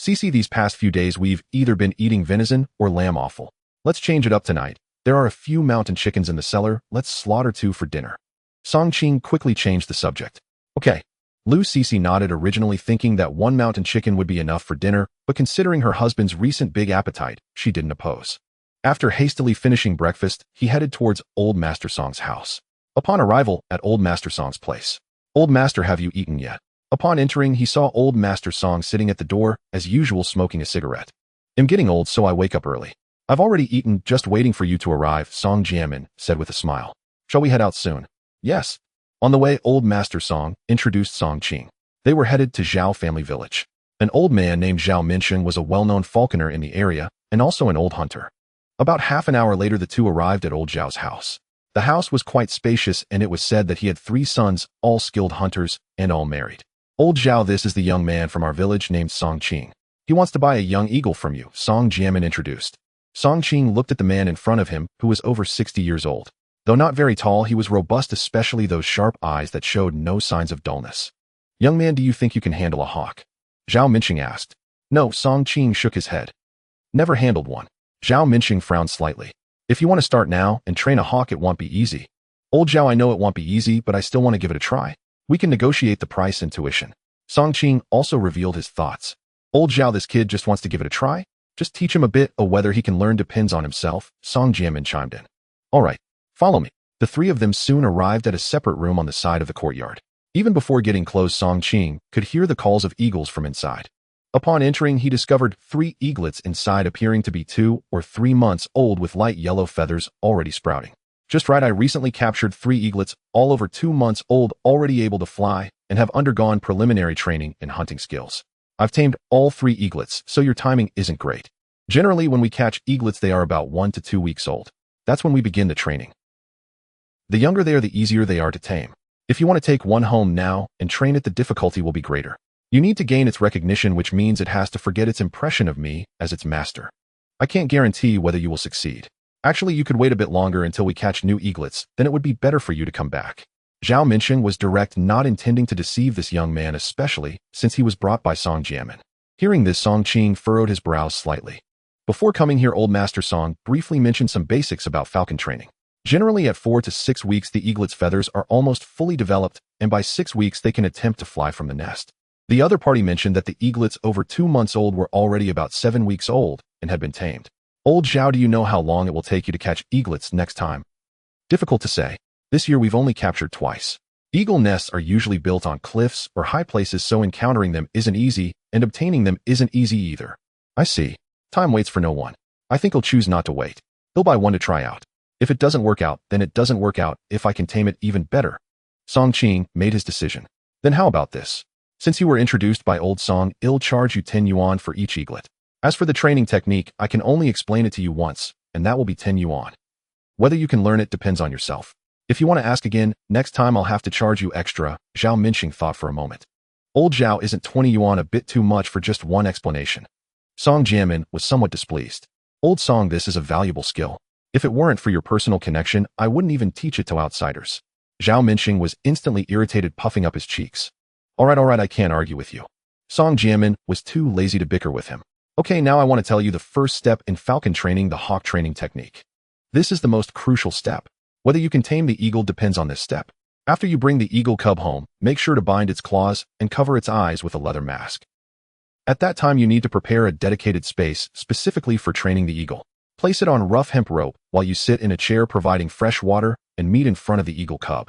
Cece, these past few days we've either been eating venison or lamb offal. Let's change it up tonight. There are a few mountain chickens in the cellar. Let's slaughter 2 for dinner. Song Qing quickly changed the subject. Okay. Lu Cece nodded, originally thinking that 1 mountain chicken would be enough for dinner, but considering her husband's recent big appetite, she didn't oppose. After hastily finishing breakfast, he headed towards Old Master Song's house. Upon arrival at Old Master Song's place. Old Master, have you eaten yet? Upon entering, he saw Old Master Song sitting at the door, as usual smoking a cigarette. I'm getting old, so I wake up early. I've already eaten, just waiting for you to arrive, Song Jianmin said with a smile. Shall we head out soon? Yes. On the way, Old Master Song introduced Song Qing. They were headed to Zhao family village. An old man named Zhao Minsheng was a well-known falconer in the area, and also an old hunter. About half an hour later, the two arrived at Old Zhao's house. The house was quite spacious, and it was said that he had 3 sons, all skilled hunters, and all married. Old Zhao, this is the young man from our village named Song Qing. He wants to buy a young eagle from you, Song Jianmin introduced. Song Qing looked at the man in front of him, who was over 60 years old. Though not very tall, he was robust, especially those sharp eyes that showed no signs of dullness. Young man, do you think you can handle a hawk? Zhao Minsheng asked. No, Song Qing shook his head. Never handled one. Zhao Minsheng frowned slightly. If you want to start now and train a hawk, it won't be easy. Old Zhao, I know it won't be easy, but I still want to give it a try. We can negotiate the price and tuition. Song Qing also revealed his thoughts. Old Zhao, this kid just wants to give it a try. Just teach him a bit, whether he can learn depends on himself, Song Jianmin chimed in. All right. Follow me. The 3 of them soon arrived at a separate room on the side of the courtyard. Even before getting close, Song Qing could hear the calls of eagles from inside. Upon entering, he discovered 3 eaglets inside, appearing to be 2 or 3 months old with light yellow feathers already sprouting. Just right, I recently captured 3 eaglets, all over 2 months old, already able to fly, and have undergone preliminary training in hunting skills. I've tamed all 3 eaglets, so your timing isn't great. Generally, when we catch eaglets, they are about 1 to 2 weeks old. That's when we begin the training. The younger they are, the easier they are to tame. If you want to take one home now and train it, the difficulty will be greater. You need to gain its recognition, which means it has to forget its impression of me as its master. I can't guarantee whether you will succeed. Actually, you could wait a bit longer until we catch new eaglets, then it would be better for you to come back. Zhao Minsheng was direct, not intending to deceive this young man, especially since he was brought by Song Jianmin. Hearing this, Song Qing furrowed his brows slightly. Before coming here, Old Master Song briefly mentioned some basics about falcon training. Generally, at 4 to 6 weeks, the eaglet's feathers are almost fully developed, and by 6 weeks, they can attempt to fly from the nest. The other party mentioned that the eaglets over 2 months old were already about 7 weeks old and had been tamed. Old Zhao, do you know how long it will take you to catch eaglets next time? Difficult to say. This year we've only captured twice. Eagle nests are usually built on cliffs or high places, so encountering them isn't easy, and obtaining them isn't easy either. I see. Time waits for no one. I think he'll choose not to wait. He'll buy one to try out. If it doesn't work out, then it doesn't work out. If I can tame it, even better. Song Qing made his decision. Then how about this? Since you were introduced by old Song, I'll charge you 10 yuan for each eaglet. As for the training technique, I can only explain it to you once, and that will be 10 yuan. Whether you can learn it depends on yourself. If you want to ask again, next time I'll have to charge you extra. Zhao Minxing thought for a moment. Old Zhao, isn't 20 yuan a bit too much for just one explanation? Song Jianmin was somewhat displeased. Old Song, this is a valuable skill. If it weren't for your personal connection, I wouldn't even teach it to outsiders. Zhao Minxing was instantly irritated, puffing up his cheeks. All right, I can't argue with you. Song Jianmin was too lazy to bicker with him. Okay, now I want to tell you the first step in falcon training, the hawk training technique. This is the most crucial step. Whether you can tame the eagle depends on this step. After you bring the eagle cub home, make sure to bind its claws and cover its eyes with a leather mask. At that time, you need to prepare a dedicated space specifically for training the eagle. Place it on rough hemp rope while you sit in a chair, providing fresh water and meat in front of the eagle cub.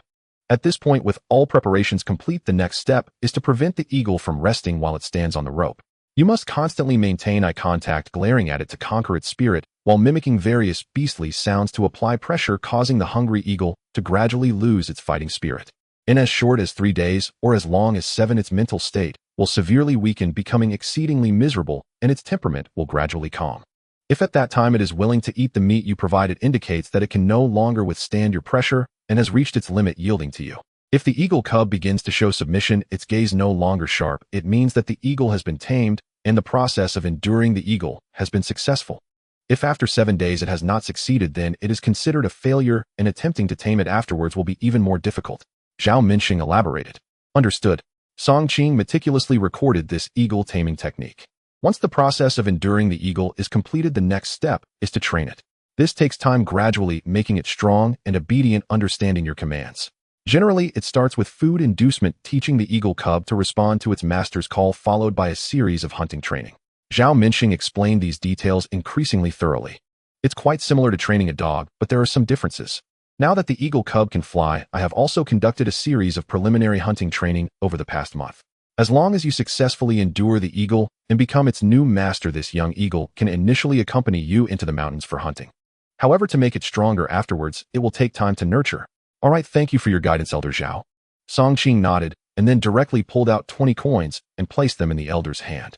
At this point, with all preparations complete, the next step is to prevent the eagle from resting while it stands on the rope. You must constantly maintain eye contact, glaring at it to conquer its spirit, while mimicking various beastly sounds to apply pressure, causing the hungry eagle to gradually lose its fighting spirit. In as short as 3 days or as long as 7, its mental state will severely weaken, becoming exceedingly miserable, and its temperament will gradually calm. If at that time it is willing to eat the meat you provide, it indicates that it can no longer withstand your pressure and has reached its limit, yielding to you. If the eagle cub begins to show submission, its gaze no longer sharp, it means that the eagle has been tamed, and the process of enduring the eagle has been successful. If after 7 days it has not succeeded, then it is considered a failure, and attempting to tame it afterwards will be even more difficult. Zhao Minxing elaborated. Understood. Song Qing meticulously recorded this eagle taming technique. Once the process of enduring the eagle is completed, the next step is to train it. This takes time, gradually making it strong and obedient, understanding your commands. Generally, it starts with food inducement, teaching the eagle cub to respond to its master's call, followed by a series of hunting training. Zhao Minxing explained these details increasingly thoroughly. It's quite similar to training a dog, but there are some differences. Now that the eagle cub can fly, I have also conducted a series of preliminary hunting training over the past month. As long as you successfully endure the eagle and become its new master, this young eagle can initially accompany you into the mountains for hunting. However, to make it stronger afterwards, it will take time to nurture. All right, thank you for your guidance, Elder Zhao. Song Qing nodded and then directly pulled out 20 coins and placed them in the elder's hand.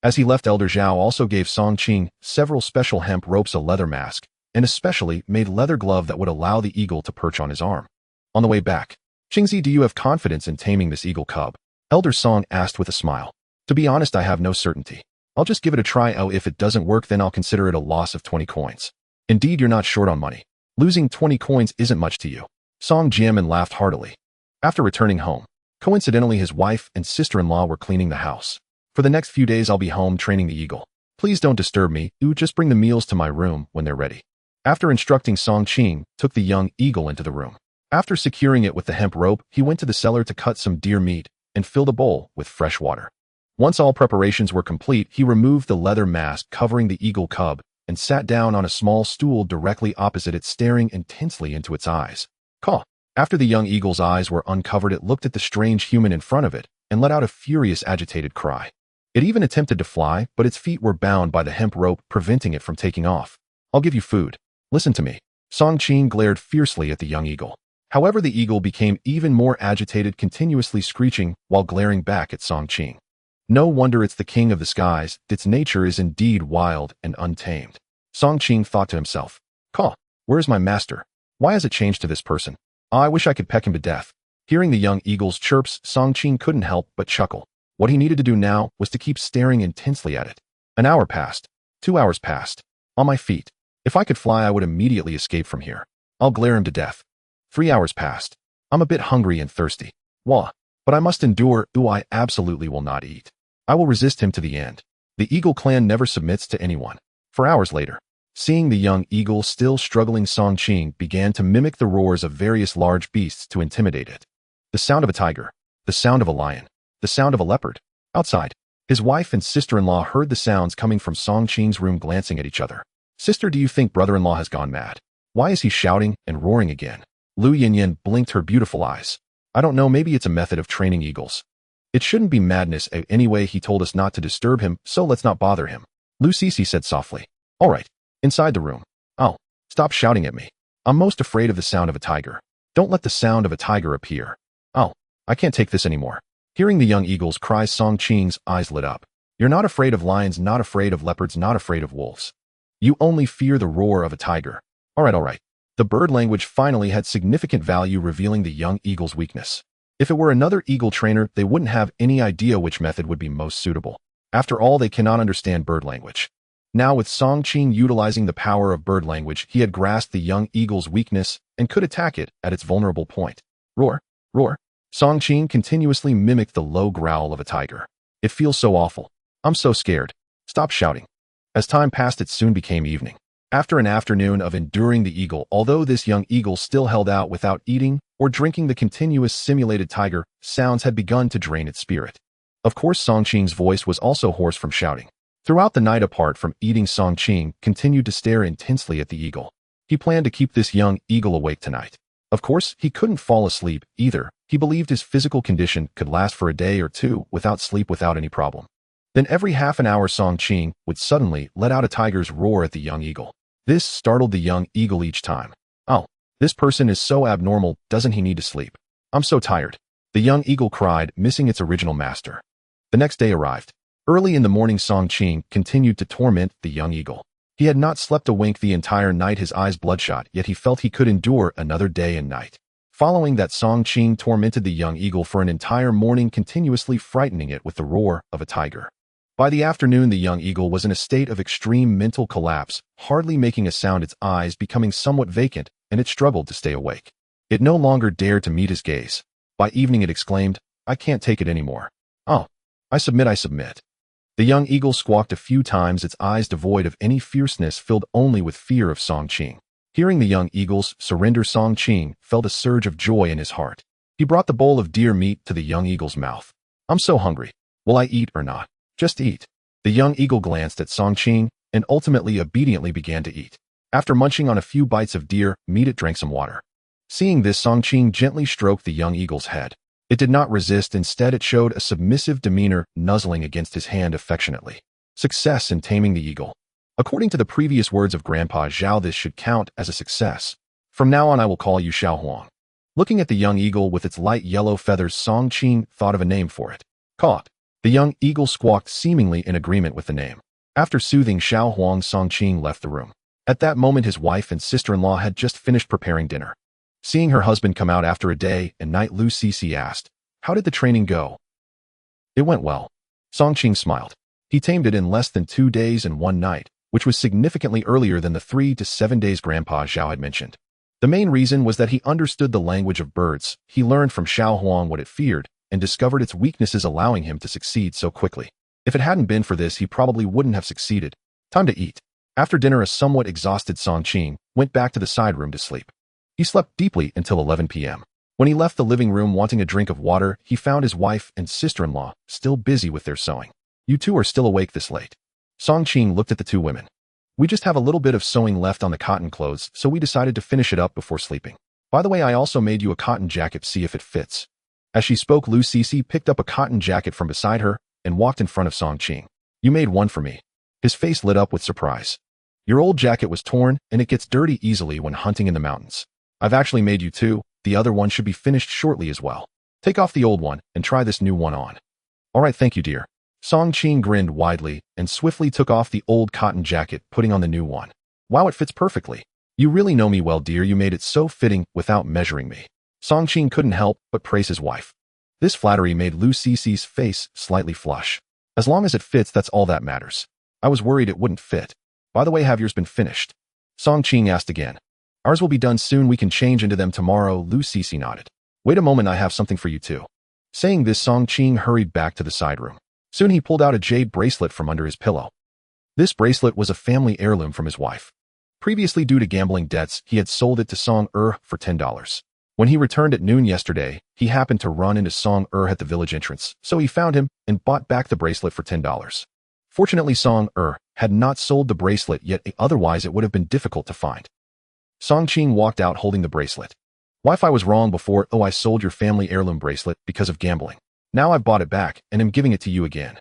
As he left, Elder Zhao also gave Song Qing several special hemp ropes, a leather mask, and a specially made leather glove that would allow the eagle to perch on his arm. On the way back, Qingzi, do you have confidence in taming this eagle cub? Elder Song asked with a smile. To be honest, I have no certainty. I'll just give it a try. Oh, if it doesn't work, then I'll consider it a loss of 20 coins. Indeed, you're not short on money. Losing 20 coins isn't much to you. Song Jianmin laughed heartily. After returning home, coincidentally, his wife and sister-in-law were cleaning the house. For the next few days, I'll be home training the eagle. Please don't disturb me. Just bring the meals to my room when they're ready. After instructing, Song Qing took the young eagle into the room. After securing it with the hemp rope, he went to the cellar to cut some deer meat and filled a bowl with fresh water. Once all preparations were complete, he removed the leather mask covering the eagle cub and sat down on a small stool directly opposite it, staring intensely into its eyes. Caw. After the young eagle's eyes were uncovered, it looked at the strange human in front of it and let out a furious, agitated cry. It even attempted to fly, but its feet were bound by the hemp rope, preventing it from taking off. I'll give you food. Listen to me. Song Qing glared fiercely at the young eagle. However, the eagle became even more agitated, continuously screeching while glaring back at Song Qing. No wonder it's the king of the skies. Its nature is indeed wild and untamed. Song Qing thought to himself. Caw, where's my master? Why has it changed to this person? I wish I could peck him to death. Hearing the young eagle's chirps, Song Qing couldn't help but chuckle. What he needed to do now was to keep staring intensely at it. An hour passed. 2 hours passed. On my feet. If I could fly, I would immediately escape from here. I'll glare him to death. 3 hours passed. I'm a bit hungry and thirsty. Wah. But I must endure. I absolutely will not eat. I will resist him to the end. The eagle clan never submits to anyone. 4 hours later, seeing the young eagle still struggling, Song Qing began to mimic the roars of various large beasts to intimidate it. The sound of a tiger. The sound of a lion. The sound of a leopard. Outside, his wife and sister-in-law heard the sounds coming from Song Qing's room, glancing at each other. Sister, do you think brother-in-law has gone mad? Why is he shouting and roaring again? Lu Yinyan blinked her beautiful eyes. I don't know, maybe it's a method of training eagles. It shouldn't be madness anyway. He told us not to disturb him, so let's not bother him. Lucisi said softly. All right. Inside the room. Oh, stop shouting at me. I'm most afraid of the sound of a tiger. Don't let the sound of a tiger appear. Oh, I can't take this anymore. Hearing the young eagle's cries, Song Qing's eyes lit up. You're not afraid of lions, not afraid of leopards, not afraid of wolves. You only fear the roar of a tiger. All right. The bird language finally had significant value, revealing the young eagle's weakness. If it were another eagle trainer, they wouldn't have any idea which method would be most suitable. After all, they cannot understand bird language. Now, with Song Qing utilizing the power of bird language, he had grasped the young eagle's weakness and could attack it at its vulnerable point. Roar, roar. Song Qing continuously mimicked the low growl of a tiger. It feels so awful. I'm so scared. Stop shouting. As time passed, it soon became evening. After an afternoon of enduring the eagle, although this young eagle still held out without eating or drinking the continuous simulated tiger, sounds had begun to drain its spirit. Of course, Song Qing's voice was also hoarse from shouting. Throughout the night, apart from eating, Song Qing continued to stare intensely at the eagle. He planned to keep this young eagle awake tonight. Of course, he couldn't fall asleep either. He believed his physical condition could last for a day or two without sleep without any problem. Then every half an hour, Song Qing would suddenly let out a tiger's roar at the young eagle. This startled the young eagle each time. Oh, this person is so abnormal, doesn't he need to sleep? I'm so tired. The young eagle cried, missing its original master. The next day arrived. Early in the morning, Song Qing continued to torment the young eagle. He had not slept a wink the entire night, his eyes bloodshot, yet he felt he could endure another day and night. Following that, Song Qing tormented the young eagle for an entire morning, continuously frightening it with the roar of a tiger. By the afternoon, the young eagle was in a state of extreme mental collapse, hardly making a sound, its eyes becoming somewhat vacant, and it struggled to stay awake. It no longer dared to meet his gaze. By evening, it exclaimed, I can't take it anymore. Oh, I submit. The young eagle squawked a few times, its eyes devoid of any fierceness, filled only with fear of Song Qing. Hearing the young eagle's surrender, Song Qing felt a surge of joy in his heart. He brought the bowl of deer meat to the young eagle's mouth. I'm so hungry. Will I eat or not? Just eat. The young eagle glanced at Song Qing and ultimately obediently began to eat. After munching on a few bites of deer meat, it drank some water. Seeing this, Song Qing gently stroked the young eagle's head. It did not resist, instead it showed a submissive demeanor, nuzzling against his hand affectionately. Success in taming the eagle. According to the previous words of Grandpa Zhao, this should count as a success. From now on, I will call you Xiao Huang. Looking at the young eagle with its light yellow feathers, Song Qing thought of a name for it. Caught. The young eagle squawked, seemingly in agreement with the name. After soothing Xiao Huang, Song Qing left the room. At that moment, his wife and sister-in-law had just finished preparing dinner. Seeing her husband come out after a day and night, Lu Cece asked, how did the training go? It went well. Song Qing smiled. He tamed it in less than 2 days and 1 night, which was significantly earlier than the 3 to 7 days Grandpa Zhao had mentioned. The main reason was that he understood the language of birds. He learned from Xiao Huang what it feared and discovered its weaknesses, allowing him to succeed so quickly. If it hadn't been for this, he probably wouldn't have succeeded. Time to eat. After dinner, a somewhat exhausted Song Qing went back to the side room to sleep. He slept deeply until 11 p.m. When he left the living room wanting a drink of water, he found his wife and sister-in-law still busy with their sewing. You two are still awake this late. Song Qing looked at the two women. We just have a little bit of sewing left on the cotton clothes, so we decided to finish it up before sleeping. By the way, I also made you a cotton jacket, see if it fits. As she spoke, Lu Cece picked up a cotton jacket from beside her and walked in front of Song Qing. You made one for me. His face lit up with surprise. Your old jacket was torn, and it gets dirty easily when hunting in the mountains. I've actually made you two. The other one should be finished shortly as well. Take off the old one and try this new one on. All right, thank you, dear. Song Qing grinned widely and swiftly took off the old cotton jacket, putting on the new one. Wow, it fits perfectly. You really know me well, dear. You made it so fitting without measuring me. Song Qing couldn't help but praise his wife. This flattery made Lu Cece's face slightly flush. As long as it fits, that's all that matters. I was worried it wouldn't fit. By the way, have yours been finished? Song Qing asked again. Ours will be done soon. We can change into them tomorrow. Lu Cece nodded. Wait a moment, I have something for you too. Saying this, Song Qing hurried back to the side room. Soon he pulled out a jade bracelet from under his pillow. This bracelet was a family heirloom from his wife. Previously, due to gambling debts, he had sold it to Song for $10. When he returned at noon yesterday, he happened to run into Song at the village entrance, so he found him and bought back the bracelet for $10. Fortunately, Song had not sold the bracelet yet, otherwise it would have been difficult to find. Song Qing walked out holding the bracelet. Wi-Fi was wrong before. Oh, I sold your family heirloom bracelet because of gambling. Now I've bought it back and am giving it to you again.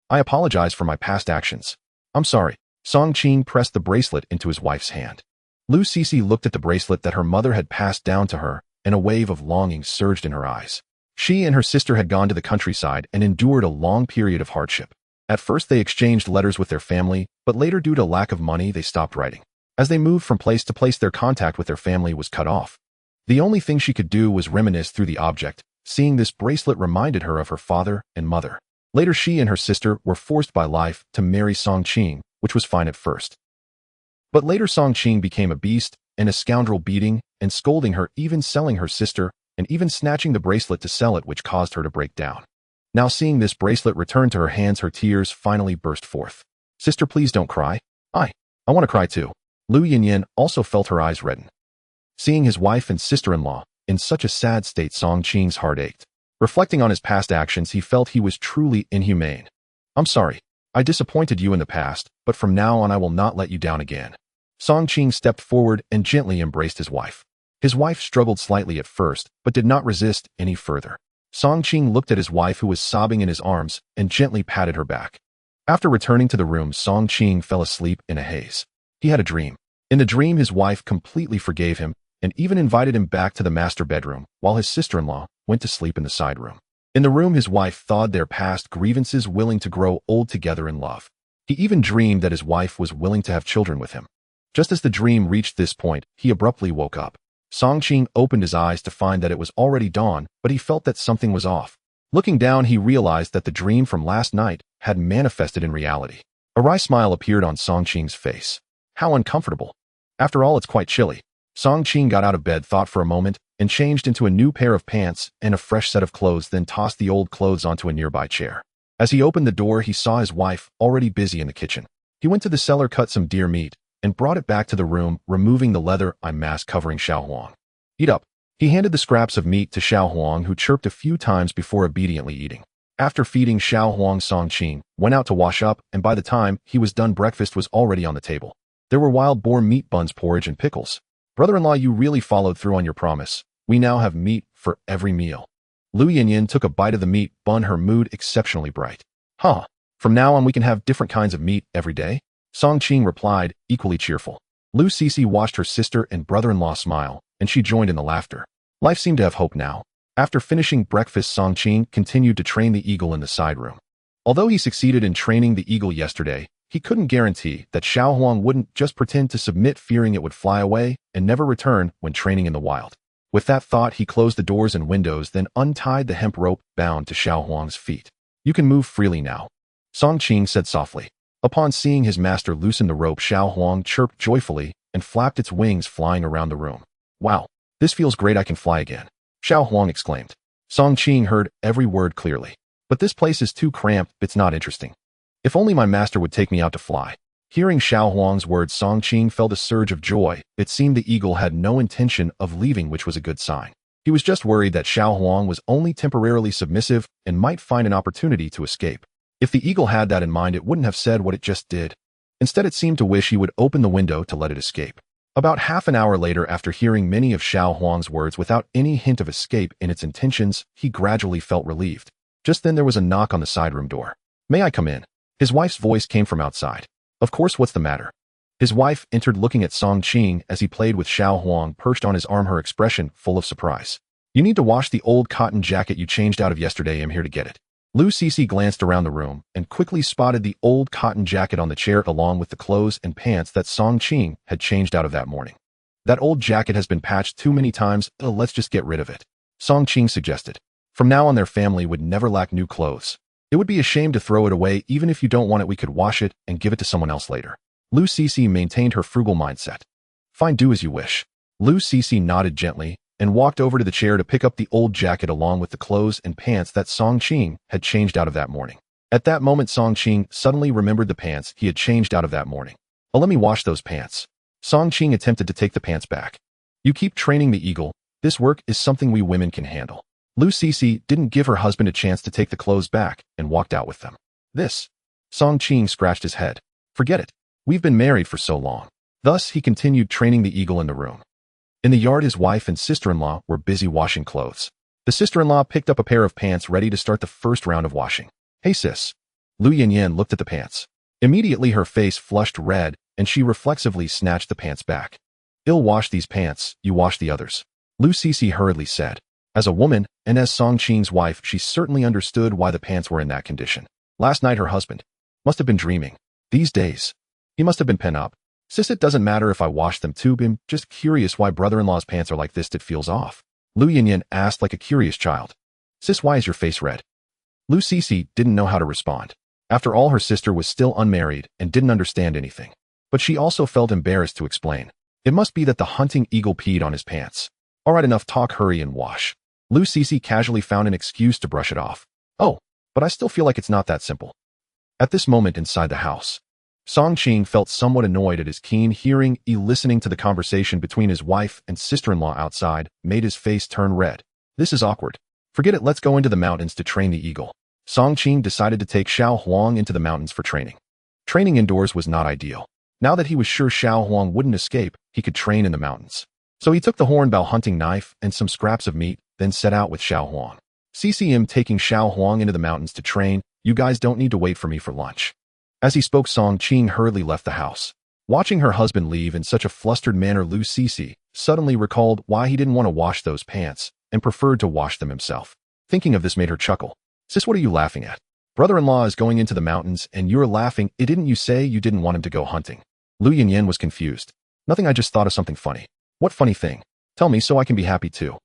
I apologize for my past actions. I'm sorry. Song Qing pressed the bracelet into his wife's hand. Lu Cece looked at the bracelet that her mother had passed down to her, and a wave of longing surged in her eyes. She and her sister had gone to the countryside and endured a long period of hardship. At first they exchanged letters with their family, but later due to lack of money they stopped writing. As they moved from place to place, their contact with their family was cut off. The only thing she could do was reminisce through the object. Seeing this bracelet reminded her of her father and mother. Later she and her sister were forced by life to marry Song Qing, which was fine at first. But later Song Qing became a beast and a scoundrel, beating and scolding her, even selling her sister, and even snatching the bracelet to sell it, which caused her to break down. Now seeing this bracelet return to her hands, her tears finally burst forth. Sister, please don't cry. I want to cry too. Lu Yinyin also felt her eyes redden. Seeing his wife and sister-in-law in such a sad state, Song Qing's heart ached. Reflecting on his past actions, he felt he was truly inhumane. I'm sorry. I disappointed you in the past, but from now on I will not let you down again. Song Qing stepped forward and gently embraced his wife. His wife struggled slightly at first, but did not resist any further. Song Qing looked at his wife, who was sobbing in his arms, and gently patted her back. After returning to the room, Song Qing fell asleep in a haze. He had a dream. In the dream, his wife completely forgave him and even invited him back to the master bedroom, while his sister-in-law went to sleep in the side room. In the room, his wife thawed their past grievances, willing to grow old together in love. He even dreamed that his wife was willing to have children with him. Just as the dream reached this point, he abruptly woke up. Song Qing opened his eyes to find that it was already dawn, but he felt that something was off. Looking down, he realized that the dream from last night had manifested in reality. A wry smile appeared on Song Qing's face. How uncomfortable. After all, it's quite chilly. Song Qing got out of bed, thought for a moment, and changed into a new pair of pants and a fresh set of clothes, then tossed the old clothes onto a nearby chair. As he opened the door, he saw his wife already busy in the kitchen. He went to the cellar, cut some deer meat, and brought it back to the room, removing the leather eye mask covering Xiao Huang. Eat up. He handed the scraps of meat to Xiao Huang, who chirped a few times before obediently eating. After feeding Xiao Huang, Song Qing went out to wash up, and by the time he was done, breakfast was already on the table. There were wild boar meat buns, porridge, and pickles. Brother-in-law, you really followed through on your promise. We now have meat for every meal. Lu Yinyin took a bite of the meat bun, her mood exceptionally bright. Huh. From now on we can have different kinds of meat every day? Song Qing replied, equally cheerful. Lu Cece watched her sister and brother-in-law smile, and she joined in the laughter. Life seemed to have hope now. After finishing breakfast, Song Qing continued to train the eagle in the side room. Although he succeeded in training the eagle yesterday, he couldn't guarantee that Xiao Huang wouldn't just pretend to submit, fearing it would fly away and never return when training in the wild. With that thought, he closed the doors and windows, then untied the hemp rope bound to Xiao Huang's feet. You can move freely now, Song Qing said softly. Upon seeing his master loosen the rope, Xiao Huang chirped joyfully and flapped its wings, flying around the room. Wow, this feels great, I can fly again, Xiao Huang exclaimed. Song Qing heard every word clearly. But this place is too cramped, it's not interesting. If only my master would take me out to fly. Hearing Xiao Huang's words, Song Qing felt a surge of joy. It seemed the eagle had no intention of leaving, which was a good sign. He was just worried that Xiao Huang was only temporarily submissive and might find an opportunity to escape. If the eagle had that in mind, it wouldn't have said what it just did. Instead, it seemed to wish he would open the window to let it escape. About half an hour later, after hearing many of Xiao Huang's words without any hint of escape in its intentions, he gradually felt relieved. Just then there was a knock on the side room door. May I come in? His wife's voice came from outside. Of course, what's the matter? His wife entered, looking at Song Qing as he played with Xiao Huang perched on his arm, her expression full of surprise. You need to wash the old cotton jacket you changed out of yesterday. I'm here to get it. Lu Cece glanced around the room and quickly spotted the old cotton jacket on the chair along with the clothes and pants that Song Qing had changed out of that morning. That old jacket has been patched too many times. Let's just get rid of it, Song Qing suggested. From now on, their family would never lack new clothes. It would be a shame to throw it away. Even if you don't want it, we could wash it and give it to someone else later. Lu Cece maintained her frugal mindset. Fine, do as you wish. Lu Cece nodded gently and walked over to the chair to pick up the old jacket along with the clothes and pants that Song Qing had changed out of that morning. At that moment, Song Qing suddenly remembered the pants he had changed out of that morning. Let me wash those pants. Song Qing attempted to take the pants back. You keep training the eagle. This work is something we women can handle. Lu Cece didn't give her husband a chance to take the clothes back and walked out with them. This. Song Qing scratched his head. Forget it. We've been married for so long. Thus, he continued training the eagle in the room. In the yard, his wife and sister-in-law were busy washing clothes. The sister-in-law picked up a pair of pants ready to start the first round of washing. "Hey sis." Lu Yanyan looked at the pants. Immediately her face flushed red, and she reflexively snatched the pants back. "I'll wash these pants, you wash the others," Lu Cece hurriedly said. As a woman, and as Song Qing's wife, she certainly understood why the pants were in that condition. Last night her husband must have been dreaming. These days, he must have been pent up. "Sis, it doesn't matter if I wash them too. I'm just curious why brother-in-law's pants are like this. It feels off," Lu Yanyan asked like a curious child. "Sis, why is your face red?" Lu Cece didn't know how to respond. After all, her sister was still unmarried and didn't understand anything. But she also felt embarrassed to explain. It must be that the hunting eagle peed on his pants. "All right, enough talk, hurry and wash." Lu Cece casually found an excuse to brush it off. "Oh, but I still feel like it's not that simple." At this moment inside the house, Song Qing felt somewhat annoyed at his keen hearing. Listening to the conversation between his wife and sister-in-law outside made his face turn red. "This is awkward. Forget it, let's go into the mountains to train the eagle." Song Qing decided to take Xiao Huang into the mountains for training. Training indoors was not ideal. Now that he was sure Xiao Huang wouldn't escape, he could train in the mountains. So he took the hornbow hunting knife and some scraps of meat, then set out with Xiao Huang. "CCM taking Xiao Huang into the mountains to train. You guys don't need to wait for me for lunch." As he spoke, Song Qing hurriedly left the house. Watching her husband leave in such a flustered manner, Lu Cece suddenly recalled why he didn't want to wash those pants and preferred to wash them himself. Thinking of this made her chuckle. "Sis, what are you laughing at? Brother-in-law is going into the mountains and you're laughing. Didn't you say you didn't want him to go hunting?" Lu Yanyan was confused. "Nothing, I just thought of something funny." "What funny thing? Tell me so I can be happy too."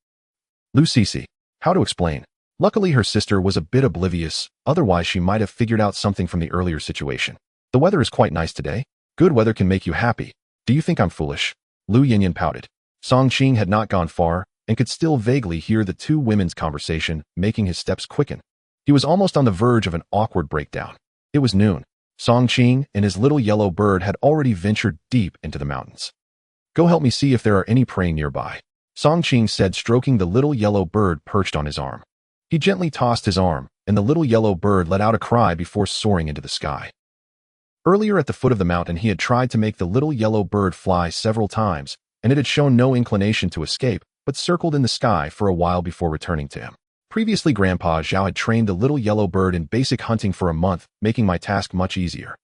Lu Cece. How to explain? Luckily her sister was a bit oblivious, otherwise she might have figured out something from the earlier situation. "The weather is quite nice today. Good weather can make you happy. Do you think I'm foolish?" Lu Yanyan pouted. Song Qing had not gone far and could still vaguely hear the two women's conversation, making his steps quicken. He was almost on the verge of an awkward breakdown. It was noon. Song Qing and his little yellow bird had already ventured deep into the mountains. "Go help me see if there are any prey nearby," Song Qing said, stroking the little yellow bird perched on his arm. He gently tossed his arm, and the little yellow bird let out a cry before soaring into the sky. Earlier at the foot of the mountain, he had tried to make the little yellow bird fly several times, and it had shown no inclination to escape, but circled in the sky for a while before returning to him. Previously, Grandpa Zhao had trained the little yellow bird in basic hunting for a month, making my task much easier.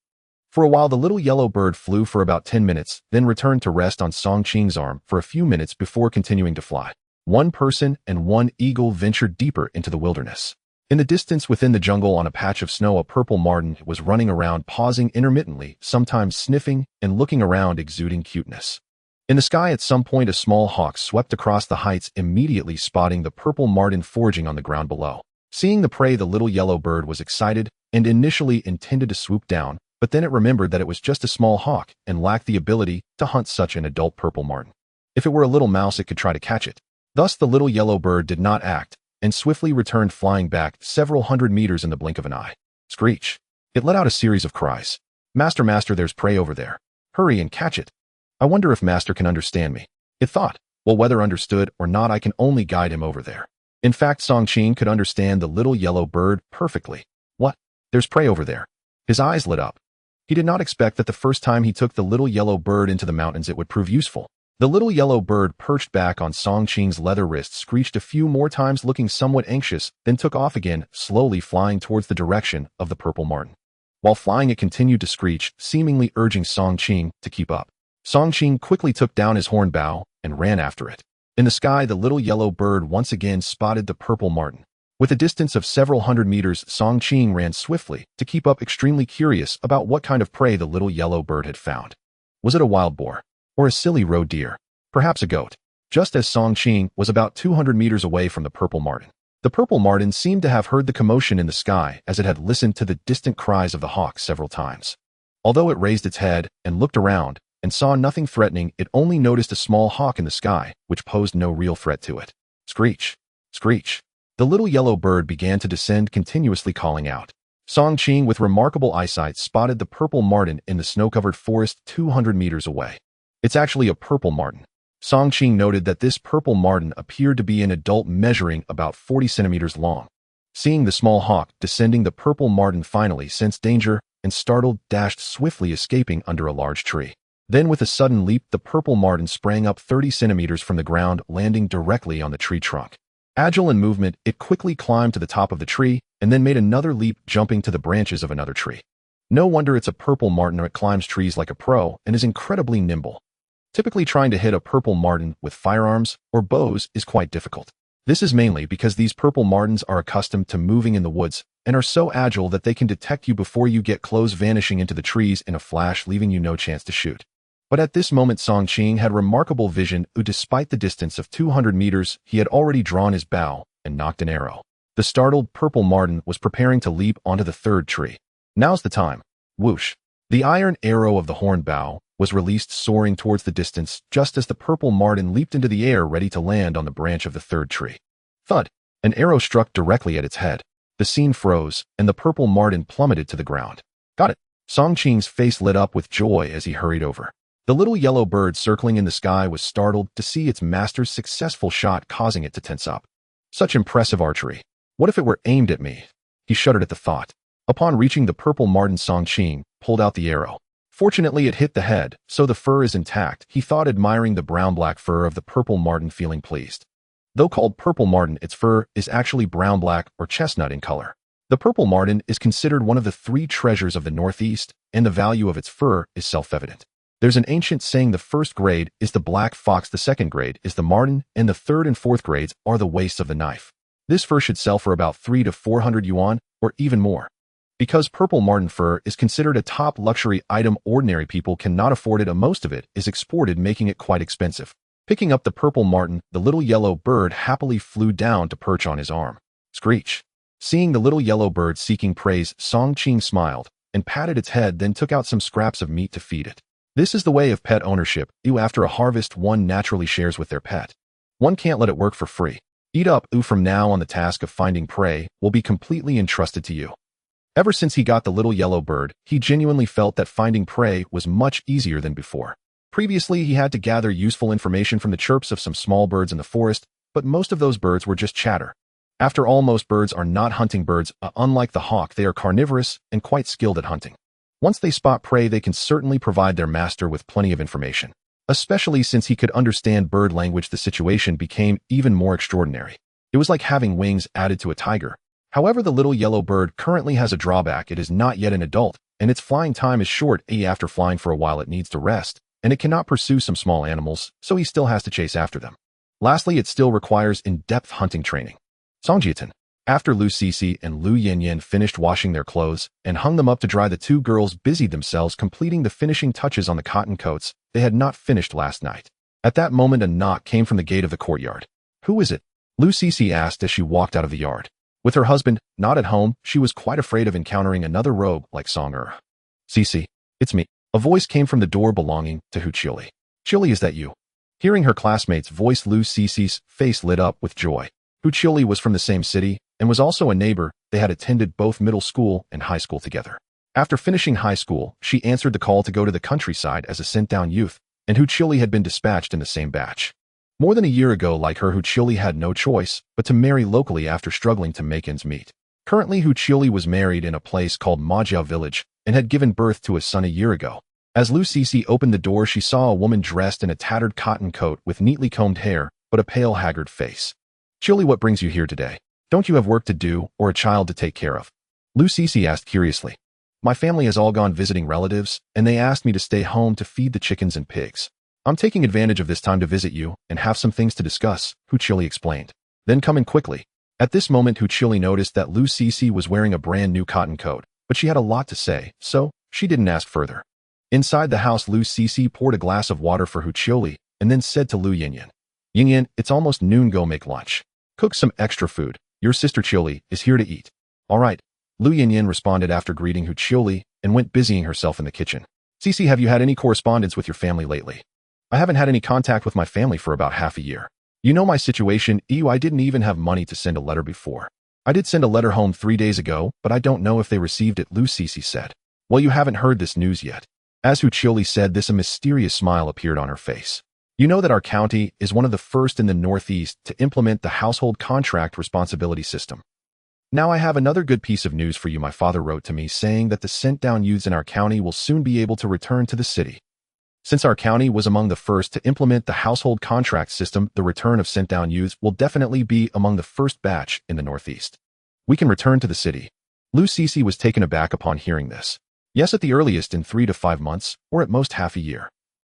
For a while, the little yellow bird flew for about 10 minutes, then returned to rest on Song Qing's arm for a few minutes before continuing to fly. One person and one eagle ventured deeper into the wilderness. In the distance within the jungle on a patch of snow, a purple martin was running around, pausing intermittently, sometimes sniffing and looking around, exuding cuteness. In the sky at some point, a small hawk swept across the heights, immediately spotting the purple martin foraging on the ground below. Seeing the prey, the little yellow bird was excited and initially intended to swoop down, but then it remembered that it was just a small hawk and lacked the ability to hunt such an adult purple martin. If it were a little mouse, it could try to catch it. Thus, the little yellow bird did not act and swiftly returned, flying back several hundred meters in the blink of an eye. Screech! It let out a series of cries. Master, master, there's prey over there. Hurry and catch it. I wonder if master can understand me," it thought. Well, whether understood or not, I can only guide him over there. In fact, Song Qing could understand the little yellow bird perfectly. "What? There's prey over there." His eyes lit up. He did not expect that the first time he took the little yellow bird into the mountains it would prove useful. The little yellow bird perched back on Song Qing's leather wrist, screeched a few more times, looking somewhat anxious, then took off again, slowly flying towards the direction of the purple martin. While flying, it continued to screech, seemingly urging Song Qing to keep up. Song Qing quickly took down his horn bow and ran after it. In the sky, the little yellow bird once again spotted the purple martin. With a distance of several hundred meters, Song Qing ran swiftly to keep up, extremely curious about what kind of prey the little yellow bird had found. Was it a wild boar? Or a silly roe deer? Perhaps a goat? Just as Song Qing was about 200 meters away from the purple martin, the purple martin seemed to have heard the commotion in the sky, as it had listened to the distant cries of the hawk several times. Although it raised its head and looked around and saw nothing threatening, it only noticed a small hawk in the sky, which posed no real threat to it. Screech! Screech! The little yellow bird began to descend, continuously calling out. Song Qing, with remarkable eyesight, spotted the purple martin in the snow-covered forest 200 meters away. It's actually a purple martin. Song Qing noted that this purple martin appeared to be an adult, measuring about 40 centimeters long. Seeing the small hawk descending, the purple martin finally sensed danger and, startled, dashed swiftly, escaping under a large tree. Then with a sudden leap, the purple marten sprang up 30 centimeters from the ground, landing directly on the tree trunk. Agile in movement, it quickly climbed to the top of the tree and then made another leap, jumping to the branches of another tree. No wonder it's a purple marten. It climbs trees like a pro and is incredibly nimble. Typically, trying to hit a purple marten with firearms or bows is quite difficult. This is mainly because these purple martens are accustomed to moving in the woods and are so agile that they can detect you before you get close, vanishing into the trees in a flash, leaving you no chance to shoot. But at this moment, Song Qing had remarkable vision. Despite the distance of 200 meters, he had already drawn his bow and nocked an arrow. The startled purple marten was preparing to leap onto the third tree. Now's the time. Whoosh! The iron arrow of the horned bow was released, soaring towards the distance, just as the purple marten leaped into the air, ready to land on the branch of the third tree. Thud! An arrow struck directly at its head. The scene froze, and the purple marten plummeted to the ground. Got it! Song Qing's face lit up with joy as he hurried over. The little yellow bird circling in the sky was startled to see its master's successful shot, causing it to tense up. Such impressive archery. What if it were aimed at me? He shuddered at the thought. Upon reaching the purple marten, Song Qing pulled out the arrow. Fortunately, it hit the head, so the fur is intact, he thought, admiring the brown-black fur of the purple marten, feeling pleased. Though called purple marten, its fur is actually brown-black or chestnut in color. The purple marten is considered one of the 3 treasures of the Northeast, and the value of its fur is self-evident. There's an ancient saying: the first grade is the black fox, the second grade is the marten, and the third and fourth grades are the wastes of the knife. This fur should sell for about 300 to 400 yuan, or even more. Because purple marten fur is considered a top luxury item, ordinary people cannot afford it, and most of it is exported, making it quite expensive. Picking up the purple marten, the little yellow bird happily flew down to perch on his arm. Screech! Seeing the little yellow bird seeking praise, Song Qing smiled and patted its head, then took out some scraps of meat to feed it. This is the way of pet ownership. After a harvest, one naturally shares with their pet. One can't let it work for free. Eat up. From now on, the task of finding prey will be completely entrusted to you. Ever since he got the little yellow bird, he genuinely felt that finding prey was much easier than before. Previously, he had to gather useful information from the chirps of some small birds in the forest, but most of those birds were just chatter. After all, most birds are not hunting birds. Unlike the hawk, they are carnivorous and quite skilled at hunting. Once they spot prey, they can certainly provide their master with plenty of information. Especially since he could understand bird language, the situation became even more extraordinary. It was like having wings added to a tiger. However, the little yellow bird currently has a drawback: it is not yet an adult, and its flying time is short. After flying for a while, it needs to rest, and it cannot pursue some small animals, so he still has to chase after them. Lastly, it still requires in-depth hunting training. Songjiatan. After Lu Sisi and Lu Yanyan finished washing their clothes and hung them up to dry, the 2 girls busied themselves completing the finishing touches on the cotton coats they had not finished last night. At that moment, a knock came from the gate of the courtyard. Who is it? Lu Sisi asked as she walked out of the yard. With her husband not at home, she was quite afraid of encountering another rogue like Song Er. Sisi, it's me. A voice came from the door belonging to Hu Chili. Chili, is that you? Hearing her classmate's voice, Lu Sisi's face lit up with joy. Hu Chili was from the same city and was also a neighbor. They had attended both middle school and high school together. After finishing high school, she answered the call to go to the countryside as a sent-down youth, and Hu Chili had been dispatched in the same batch. More than a year ago, like her, Hu Chili had no choice but to marry locally after struggling to make ends meet. Currently, Hu Chili was married in a place called Majiao Village and had given birth to a son a year ago. As Lu Sisi opened the door, she saw a woman dressed in a tattered cotton coat with neatly combed hair, but a pale, haggard face. Chili, what brings you here today? Don't you have work to do or a child to take care of? Lu Sisi asked curiously. My family has all gone visiting relatives, and they asked me to stay home to feed the chickens and pigs. I'm taking advantage of this time to visit you and have some things to discuss, Hu Chili explained. Then come in quickly. At this moment, Hu Chili noticed that Lu Sisi was wearing a brand new cotton coat, but she had a lot to say, so she didn't ask further. Inside the house, Lu Sisi poured a glass of water for Hu Chili and then said to Lu Yinyan, Yinyan, it's almost noon, go make lunch. Cook some extra food. Your sister Chili is here to eat. All right. Lu Yinyan responded after greeting Hu Chili and went busying herself in the kitchen. Sisi, have you had any correspondence with your family lately? I haven't had any contact with my family for about half a year. You know my situation, I didn't even have money to send a letter before. I did send a letter home 3 days ago, but I don't know if they received it, Lu Sisi said. Well, you haven't heard this news yet. As Hu Chili said this, a mysterious smile appeared on her face. You know that our county is one of the first in the Northeast to implement the household contract responsibility system. Now I have another good piece of news for you. My father wrote to me saying that the sent-down youths in our county will soon be able to return to the city. Since our county was among the first to implement the household contract system, the return of sent-down youths will definitely be among the first batch in the Northeast. We can return to the city. Lou Cece was taken aback upon hearing this. Yes, at the earliest in 3 to 5 months, or at most half a year.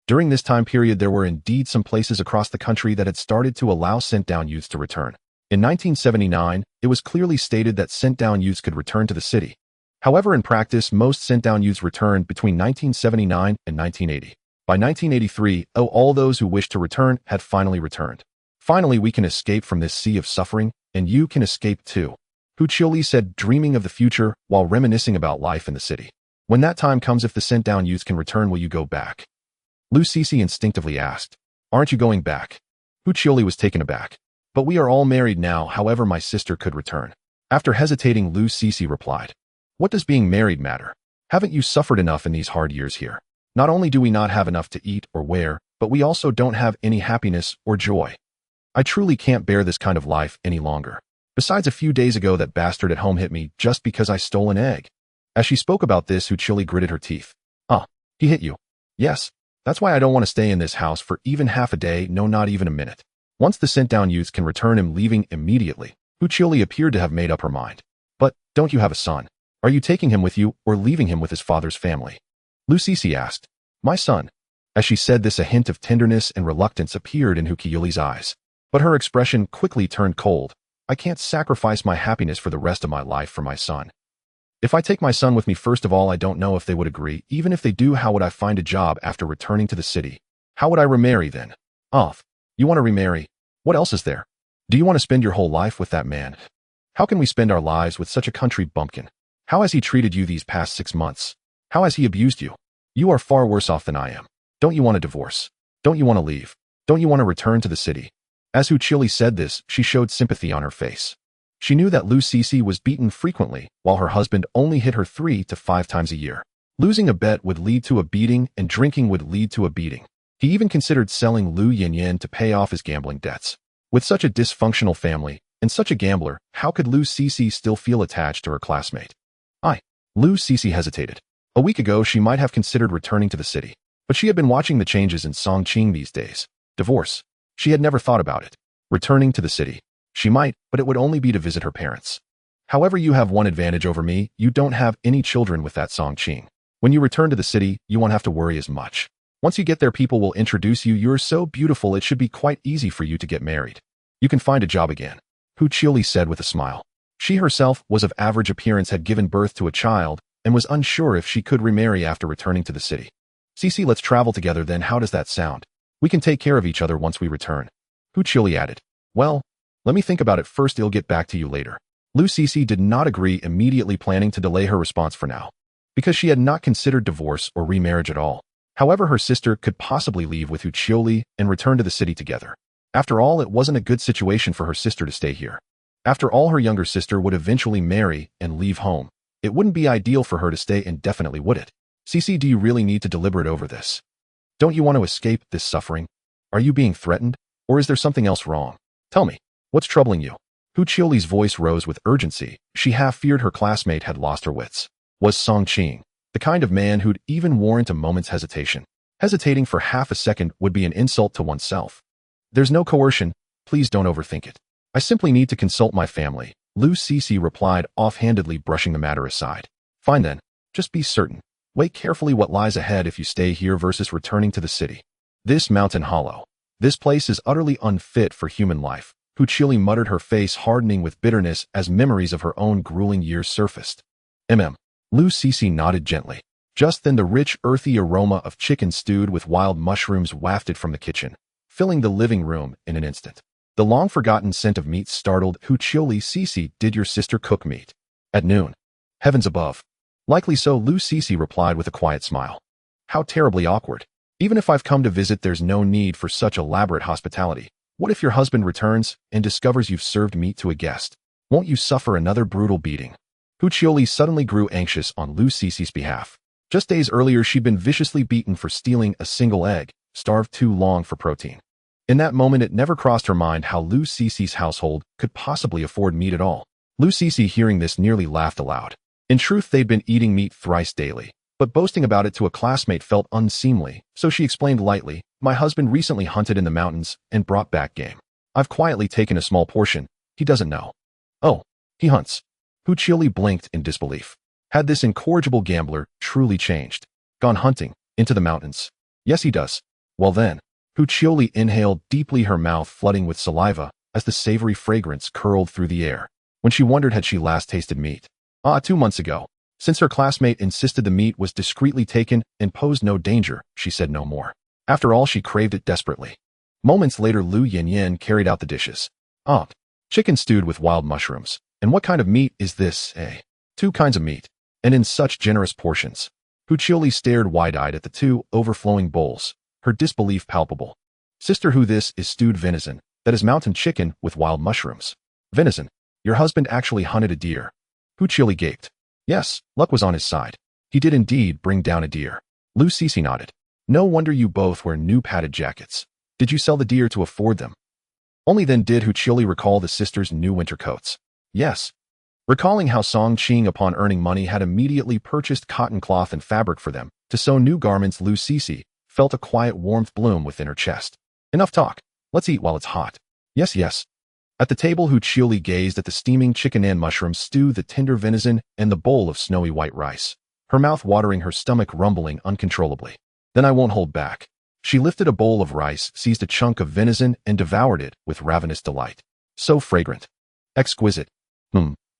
During this time period, there were indeed some places across the country that had started to allow sent-down youths to return. In 1979, it was clearly stated that sent-down youths could return to the city. However, in practice, most sent-down youths returned between 1979 and 1980. By 1983, all those who wished to return had finally returned. Finally, we can escape from this sea of suffering, and you can escape too. Hu Qiuli said, dreaming of the future while reminiscing about life in the city. When that time comes, if the sent-down youths can return, will you go back? Lou Cece instinctively asked. Aren't you going back? Hu Qiuli was taken aback. But we are all married now, however my sister could return. After hesitating, Lou Cece replied. What does being married matter? Haven't you suffered enough in these hard years here? Not only do we not have enough to eat or wear, but we also don't have any happiness or joy. I truly can't bear this kind of life any longer. Besides, a few days ago that bastard at home hit me just because I stole an egg. As she spoke about this, Hu Qiuli gritted her teeth. He hit you. Yes. That's why I don't want to stay in this house for even half a day, no, not even a minute. Once the sent-down youths can return, I'm leaving immediately. Hu Qiuli appeared to have made up her mind. But, don't you have a son? Are you taking him with you or leaving him with his father's family? Lou Cece asked. My son. As she said this, a hint of tenderness and reluctance appeared in Hu Qiuli's eyes. But her expression quickly turned cold. I can't sacrifice my happiness for the rest of my life for my son. If I take my son with me, first of all, I don't know if they would agree. Even if they do, how would I find a job after returning to the city? How would I remarry then? You want to remarry? What else is there? Do you want to spend your whole life with that man? How can we spend our lives with such a country bumpkin? How has he treated you these past 6 months? How has he abused you? You are far worse off than I am. Don't you want a divorce? Don't you want to leave? Don't you want to return to the city? As Hu Qiuli said this, she showed sympathy on her face. She knew that Lou Cece was beaten frequently, while her husband only hit her 3 to 5 times a year. Losing a bet would lead to a beating, and drinking would lead to a beating. He even considered selling Lu Yanyan to pay off his gambling debts. With such a dysfunctional family, and such a gambler, how could Lou Cece still feel attached to her classmate? Lou Cece hesitated. A week ago, she might have considered returning to the city, but she had been watching the changes in Songqing these days. Divorce. She had never thought about it. Returning to the city. She might, but it would only be to visit her parents. However, you have one advantage over me. You don't have any children with that Songqing. When you return to the city, you won't have to worry as much. Once you get there, people will introduce you. You're so beautiful, it should be quite easy for you to get married. You can find a job again. Hu Qiuli said with a smile. She herself was of average appearance, had given birth to a child, and was unsure if she could remarry after returning to the city. Cece, let's travel together then. How does that sound? We can take care of each other once we return. Hu Qiuli added. Well, let me think about it first. I'll get back to you later. Lou Cece did not agree immediately, planning to delay her response for now, because she had not considered divorce or remarriage at all. However, her sister could possibly leave with Hu Qiuli and return to the city together. After all, it wasn't a good situation for her sister to stay here. After all, her younger sister would eventually marry and leave home. It wouldn't be ideal for her to stay indefinitely, would it? Cece, do you really need to deliberate over this? Don't you want to escape this suffering? Are you being threatened? Or is there something else wrong? Tell me, what's troubling you? Hu Qiuli's voice rose with urgency. She half feared her classmate had lost her wits. Was Songqing the kind of man who'd even warrant a moment's hesitation? Hesitating for half a second would be an insult to oneself. There's no coercion. Please don't overthink it. I simply need to consult my family, Lou Cece replied offhandedly, brushing the matter aside. Fine then. Just be certain. Weigh carefully what lies ahead if you stay here versus returning to the city. This mountain hollow. This place is utterly unfit for human life. Hu Qiuli muttered, her face hardening with bitterness as memories of her own grueling years surfaced. Lou Cece nodded gently. Just then the rich, earthy aroma of chicken stewed with wild mushrooms wafted from the kitchen, filling the living room in an instant. The long-forgotten scent of meat startled Hu Qiuli. Cece, did your sister cook meat? At noon. Heavens above. Likely so, Lou Cece replied with a quiet smile. How terribly awkward. Even if I've come to visit, there's no need for such elaborate hospitality. What if your husband returns and discovers you've served meat to a guest? Won't you suffer another brutal beating? Hu Qiuli suddenly grew anxious on Lou Cece's behalf. Just days earlier, she'd been viciously beaten for stealing a single egg, starved too long for protein. In that moment, it never crossed her mind how Lou Cece's household could possibly afford meat at all. Lou Cece, hearing this, nearly laughed aloud. In truth, they'd been eating meat thrice daily. But boasting about it to a classmate felt unseemly, so she explained lightly, "My husband recently hunted in the mountains and brought back game. I've quietly taken a small portion. He doesn't know." "Oh, he hunts." Hu Qiuli blinked in disbelief. Had this incorrigible gambler truly changed? Gone hunting, into the mountains? "Yes, he does." "Well then." Hu Qiuli inhaled deeply, her mouth flooding with saliva as the savory fragrance curled through the air. When she wondered had she last tasted meat? 2 months ago. Since her classmate insisted the meat was discreetly taken and posed no danger, she said no more. After all, she craved it desperately. Moments later, Lu Yanyan carried out the dishes. Chicken stewed with wild mushrooms. And what kind of meat is this, eh? 2 kinds of meat. And in such generous portions. Hu Qiuli stared wide-eyed at the 2 overflowing bowls, her disbelief palpable. "Sister Hu, this is stewed venison. That is mountain chicken with wild mushrooms." "Venison? Your husband actually hunted a deer?" Hu Qiuli gaped. "Yes, luck was on his side. He did indeed bring down a deer." Lu Cece nodded. "No wonder you both wear new padded jackets. Did you sell the deer to afford them?" Only then did Hu Qiuli recall the sisters' new winter coats. Yes. Recalling how Song Qing, upon earning money, had immediately purchased cotton cloth and fabric for them to sew new garments, Lu Cece felt a quiet warmth bloom within her chest. "Enough talk. Let's eat while it's hot." "Yes, yes." At the table, Hu Qiuli gazed at the steaming chicken and mushroom stew, the tender venison, and the bowl of snowy white rice, her mouth watering, her stomach rumbling uncontrollably. "Then I won't hold back." She lifted a bowl of rice, seized a chunk of venison, and devoured it with ravenous delight. So fragrant. Exquisite.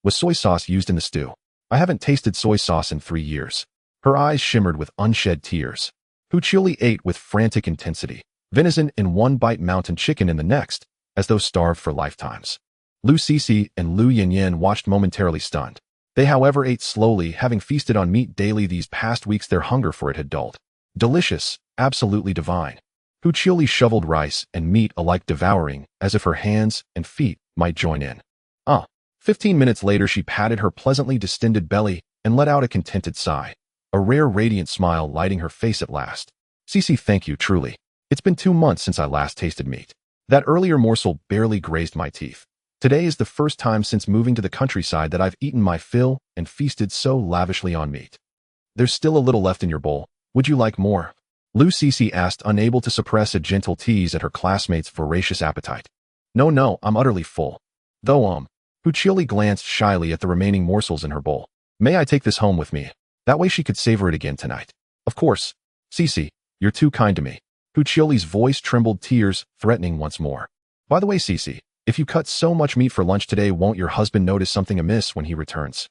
Was soy sauce used in the stew? I haven't tasted soy sauce in 3 years. Her eyes shimmered with unshed tears. Hu Qiuli ate with frantic intensity, venison in one bite, mountain chicken in the next, as though starved for lifetimes. Lu Cece and Lu Yanyan watched momentarily stunned. They, however, ate slowly, having feasted on meat daily these past weeks. Their hunger for it had dulled. Delicious, absolutely divine. Hu Qiuli shoveled rice and meat alike, devouring as if her hands and feet might join in. 15 minutes later, she patted her pleasantly distended belly and let out a contented sigh, a rare radiant smile lighting her face at last. "Cece, thank you, truly. It's been 2 months since I last tasted meat. That earlier morsel barely grazed my teeth. Today is the first time since moving to the countryside that I've eaten my fill and feasted so lavishly on meat. There's still a little left in your bowl. Would you like more?" Lu Cece asked, unable to suppress a gentle tease at her classmate's voracious appetite. No, I'm utterly full. Though, Hu Qiuli glanced shyly at the remaining morsels in her bowl. "May I take this home with me? That way she could savor it again tonight." "Of course. Cece, you're too kind to me." Hu Qiuli's voice trembled, tears threatening once more. "By the way, Cece, if you cut so much meat for lunch today, won't your husband notice something amiss when he returns?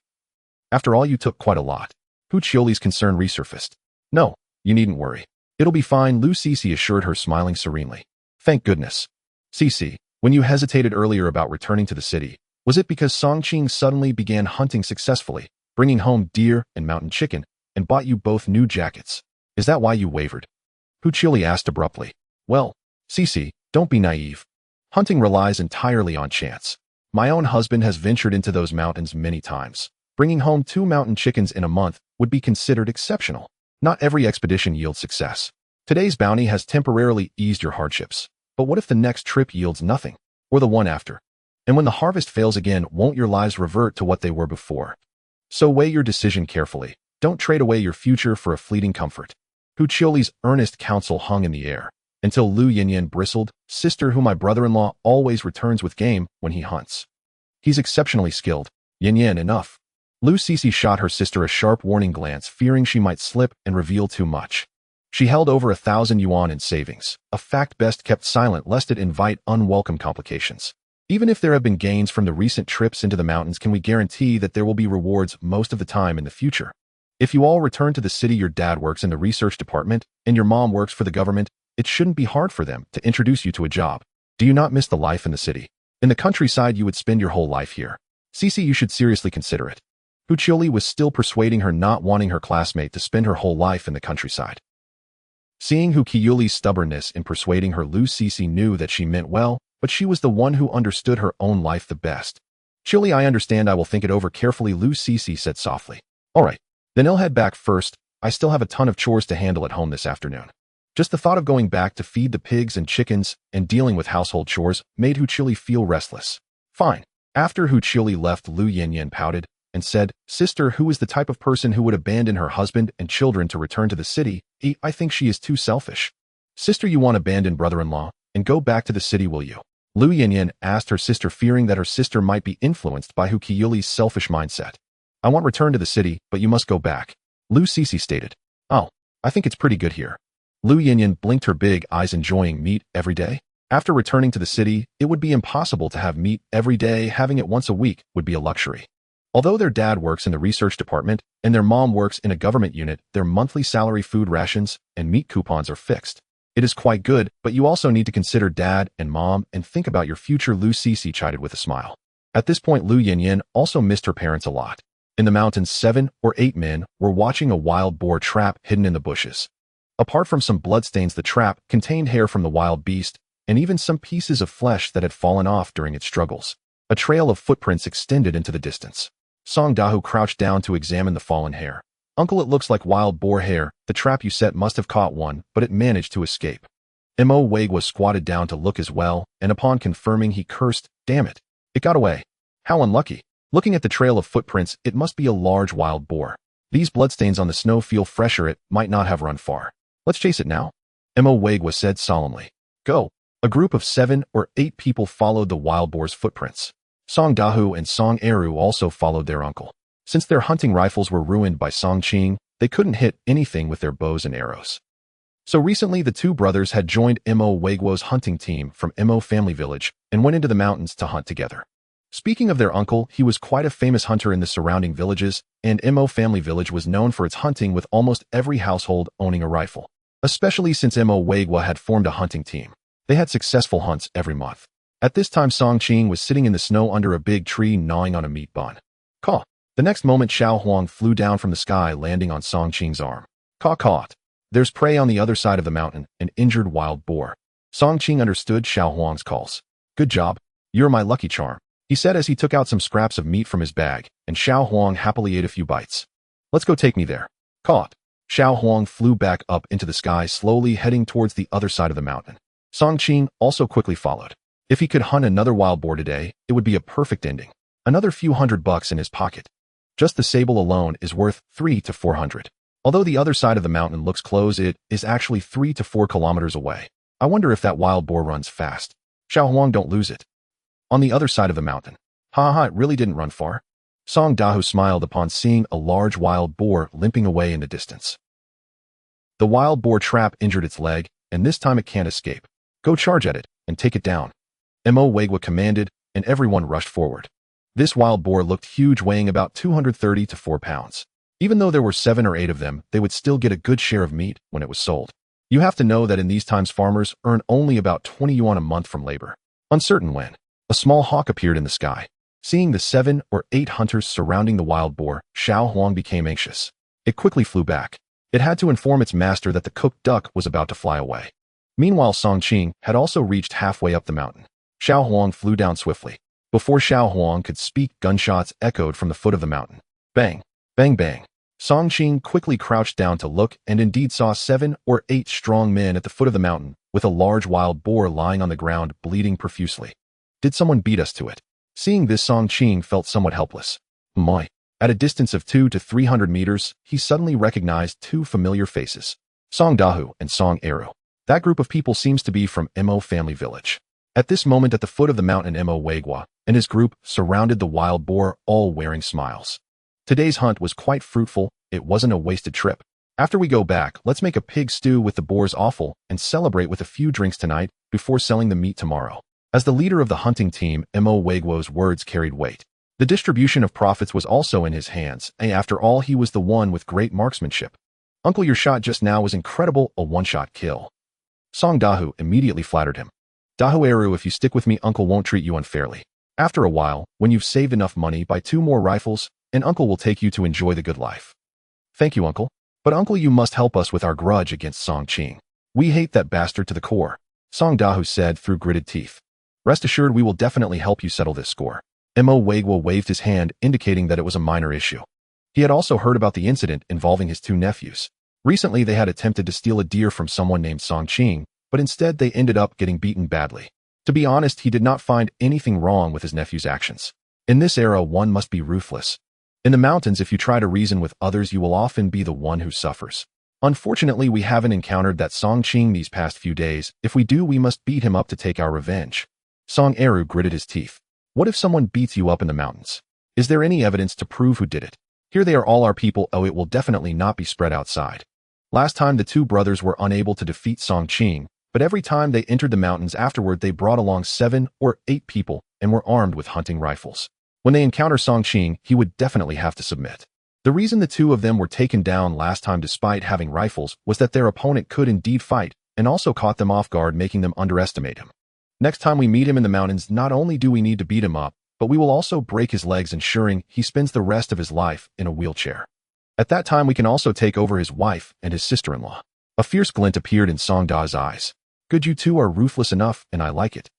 After all, you took quite a lot." Hu Qiuli's concern resurfaced. "No, you needn't worry. It'll be fine," Lu Cece assured her, smiling serenely. "Thank goodness." "Cece, when you hesitated earlier about returning to the city, was it because Song Qing suddenly began hunting successfully, bringing home deer and mountain chicken, and bought you both new jackets? Is that why you wavered?" Hu Qiuli asked abruptly. "Well, Cece, don't be naive. Hunting relies entirely on chance. My own husband has ventured into those mountains many times. Bringing home 2 mountain chickens in a month would be considered exceptional. Not every expedition yields success. Today's bounty has temporarily eased your hardships. But what if the next trip yields nothing? Or the one after? And when the harvest fails again, won't your lives revert to what they were before? So weigh your decision carefully. Don't trade away your future for a fleeting comfort." Hu Qiuli's earnest counsel hung in the air, until Lu Yanyan bristled. "Sister Hu, my brother-in-law always returns with game when he hunts. He's exceptionally skilled. Yanyan, enough." Lu Cece shot her sister a sharp warning glance, fearing she might slip and reveal too much. She held over 1,000 yuan in savings, a fact best kept silent lest it invite unwelcome complications. "Even if there have been gains from the recent trips into the mountains, can we guarantee that there will be rewards most of the time in the future? If you all return to the city, your dad works in the research department and your mom works for the government, it shouldn't be hard for them to introduce you to a job. Do you not miss the life in the city? In the countryside, you would spend your whole life here. Cece, you should seriously consider it." Hu Qiuli was still persuading her, not wanting her classmate to spend her whole life in the countryside. Seeing Hu Qiuli's stubbornness in persuading her, Lu Cece knew that she meant well, but she was the one who understood her own life the best. "Qiuli, I understand. I will think it over carefully," Lu Cece said softly. "All right, then I'll head back first. I still have a ton of chores to handle at home this afternoon." Just the thought of going back to feed the pigs and chickens and dealing with household chores made Hu Qiuli feel restless. "Fine." After Hu Qiuli left, Lu Yanyan pouted. and said, "Sister, who is the type of person who would abandon her husband and children to return to the city? I think she is too selfish." "Sister, you want to abandon brother-in-law and go back to the city, will you?" Lu Yinyin asked her sister, fearing that her sister might be influenced by Hu Qiyuli's selfish mindset. "I want return to the city, but you must go back," Lu Sisi stated. "Oh, I think it's pretty good here." Lu Yinyin blinked her big eyes, enjoying meat every day. After returning to the city, it would be impossible to have meat every day. Having it once a week would be a luxury. Although their dad works in the research department and their mom works in a government unit, their monthly salary, food rations, and meat coupons are fixed. It is quite good, but you also need to consider dad and mom and think about your future, Lu Sisi chided with a smile. At this point, Lu Yinyin also missed her parents a lot. In the mountains, 7 or 8 men were watching a wild boar trap hidden in the bushes. Apart from some bloodstains, the trap contained hair from the wild beast and even some pieces of flesh that had fallen off during its struggles. A trail of footprints extended into the distance. Song Dahu crouched down to examine the fallen hair. "Uncle, it looks like wild boar hair. The trap you set must have caught one, but it managed to escape." Mo Wagwa squatted down to look as well, and upon confirming, he cursed, "Damn it. It got away. How unlucky." Looking at the trail of footprints, it must be a large wild boar. These bloodstains on the snow feel fresher. It might not have run far. "Let's chase it now," Mo Wagwa said solemnly. "Go." A group of 7 or 8 people followed the wild boar's footprints. Song Dahu and Song Eru also followed their uncle. Since their hunting rifles were ruined by Song Qing, they couldn't hit anything with their bows and arrows. So recently, the two brothers had joined Mo Wagwo's hunting team from Mo family village and went into the mountains to hunt together. Speaking of their uncle, he was quite a famous hunter in the surrounding villages, and Mo family village was known for its hunting, with almost every household owning a rifle. Especially since Mo Wagwa had formed a hunting team. They had successful hunts every month. At this time, Song Qing was sitting in the snow under a big tree, gnawing on a meat bun. Caw. The next moment, Xiao Huang flew down from the sky, landing on Song Qing's arm. Caw, caught. There's prey on the other side of the mountain, an injured wild boar. Song Qing understood Xiao Huang's calls. "Good job. You're my lucky charm," he said as he took out some scraps of meat from his bag, and Xiao Huang happily ate a few bites. "Let's go, take me there." Caught. Xiao Huang flew back up into the sky, slowly heading towards the other side of the mountain. Song Qing also quickly followed. If he could hunt another wild boar today, it would be a perfect ending. Another few $100 in his pocket. Just the sable alone is worth 300 to 400. Although the other side of the mountain looks close, it is actually 3 to 4 kilometers away. I wonder if that wild boar runs fast. Xiao Huang, don't lose it. On the other side of the mountain. Ha, it really didn't run far. Song Dahu smiled upon seeing a large wild boar limping away in the distance. The wild boar trap injured its leg, and this time it can't escape. Go charge at it and take it down. Mo Wagwa commanded, and everyone rushed forward. This wild boar looked huge, weighing about 230 to 4 pounds. Even though there were 7 or 8 of them, they would still get a good share of meat when it was sold. You have to know that in these times, farmers earn only about 20 yuan a month from labor. Uncertain when, a small hawk appeared in the sky. Seeing the 7 or 8 hunters surrounding the wild boar, Xiao Huang became anxious. It quickly flew back. It had to inform its master that the cooked duck was about to fly away. Meanwhile, Song Qing had also reached halfway up the mountain. Xiao Huang flew down swiftly. Before Xiao Huang could speak, gunshots echoed from the foot of the mountain. Bang! Bang bang! Song Qing quickly crouched down to look and indeed saw 7 or 8 strong men at the foot of the mountain, with a large wild boar lying on the ground, bleeding profusely. Did someone beat us to it? Seeing this, Song Qing felt somewhat helpless. My! At a distance of 200 to 300 meters, he suddenly recognized 2 familiar faces. Song Dahu and Song Eru. That group of people seems to be from Mo family village. At this moment, at the foot of the mountain, Mo Wagwa and his group surrounded the wild boar, all wearing smiles. Today's hunt was quite fruitful. It wasn't a wasted trip. After we go back, let's make a pig stew with the boar's offal and celebrate with a few drinks tonight before selling the meat tomorrow. As the leader of the hunting team, Mo Wagwo's words carried weight. The distribution of profits was also in his hands, and after all, he was the one with great marksmanship. "Uncle, your shot just now was incredible, a one-shot kill." Song Dahu immediately flattered him. "Dahu Eru, if you stick with me, Uncle won't treat you unfairly. After a while, when you've saved enough money, buy 2 more rifles, and Uncle will take you to enjoy the good life." "Thank you, Uncle. But Uncle, you must help us with our grudge against Song Qing. We hate that bastard to the core," Song Dahu said through gritted teeth. "Rest assured, we will definitely help you settle this score." Mo Wagwa waved his hand, indicating that it was a minor issue. He had also heard about the incident involving his 2 nephews. Recently, they had attempted to steal a deer from someone named Song Qing, but instead they ended up getting beaten badly. To be honest, he did not find anything wrong with his nephew's actions. In this era, one must be ruthless. In the mountains, if you try to reason with others, you will often be the one who suffers. Unfortunately, we haven't encountered that Song Qing these past few days. If we do, we must beat him up to take our revenge. Song Eru gritted his teeth. What if someone beats you up in the mountains? Is there any evidence to prove who did it? Here they are, all our people. Oh, it will definitely not be spread outside. Last time the two brothers were unable to defeat Song Qing, but every time they entered the mountains afterward, they brought along 7 or 8 people and were armed with hunting rifles. When they encounter Song Qing, he would definitely have to submit. The reason the two of them were taken down last time despite having rifles was that their opponent could indeed fight and also caught them off guard, making them underestimate him. Next time we meet him in the mountains, not only do we need to beat him up, but we will also break his legs, ensuring he spends the rest of his life in a wheelchair. At that time, we can also take over his wife and his sister-in-law. A fierce glint appeared in Song Da's eyes. Good, you two are ruthless enough, and I like it.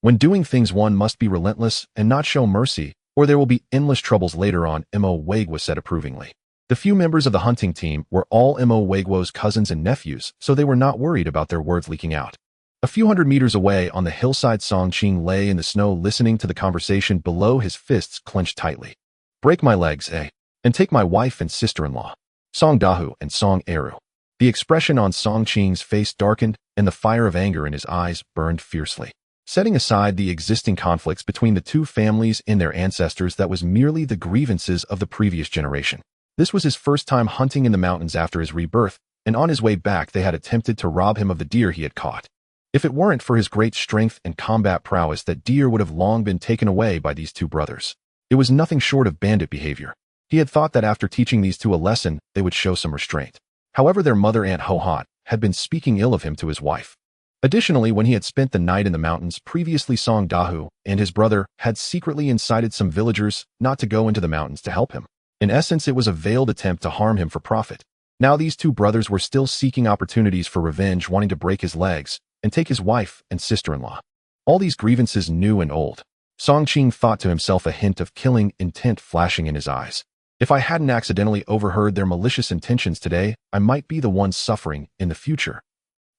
When doing things, one must be relentless and not show mercy, or there will be endless troubles later on, Mo Wegwa said approvingly. The few members of the hunting team were all Mo Wegwa's cousins and nephews, so they were not worried about their words leaking out. A few hundred meters away on the hillside, Song Qing lay in the snow listening to the conversation below, his fists clenched tightly. Break my legs, eh? And take my wife and sister-in-law, Song Dahu and Song Eru. The expression on Song Qing's face darkened, and the fire of anger in his eyes burned fiercely. Setting aside the existing conflicts between the two families and their ancestors, that was merely the grievances of the previous generation. This was his first time hunting in the mountains after his rebirth, and on his way back they had attempted to rob him of the deer he had caught. If it weren't for his great strength and combat prowess, that deer would have long been taken away by these two brothers. It was nothing short of bandit behavior. He had thought that after teaching these two a lesson, they would show some restraint. However, their mother, Aunt Ho-Hot, had been speaking ill of him to his wife. Additionally, when he had spent the night in the mountains previously, Song Dahu and his brother had secretly incited some villagers not to go into the mountains to help him. In essence, it was a veiled attempt to harm him for profit. Now these two brothers were still seeking opportunities for revenge, wanting to break his legs and take his wife and sister-in-law. All these grievances, new and old. Song Qing thought to himself, a hint of killing intent flashing in his eyes. If I hadn't accidentally overheard their malicious intentions today, I might be the one suffering in the future.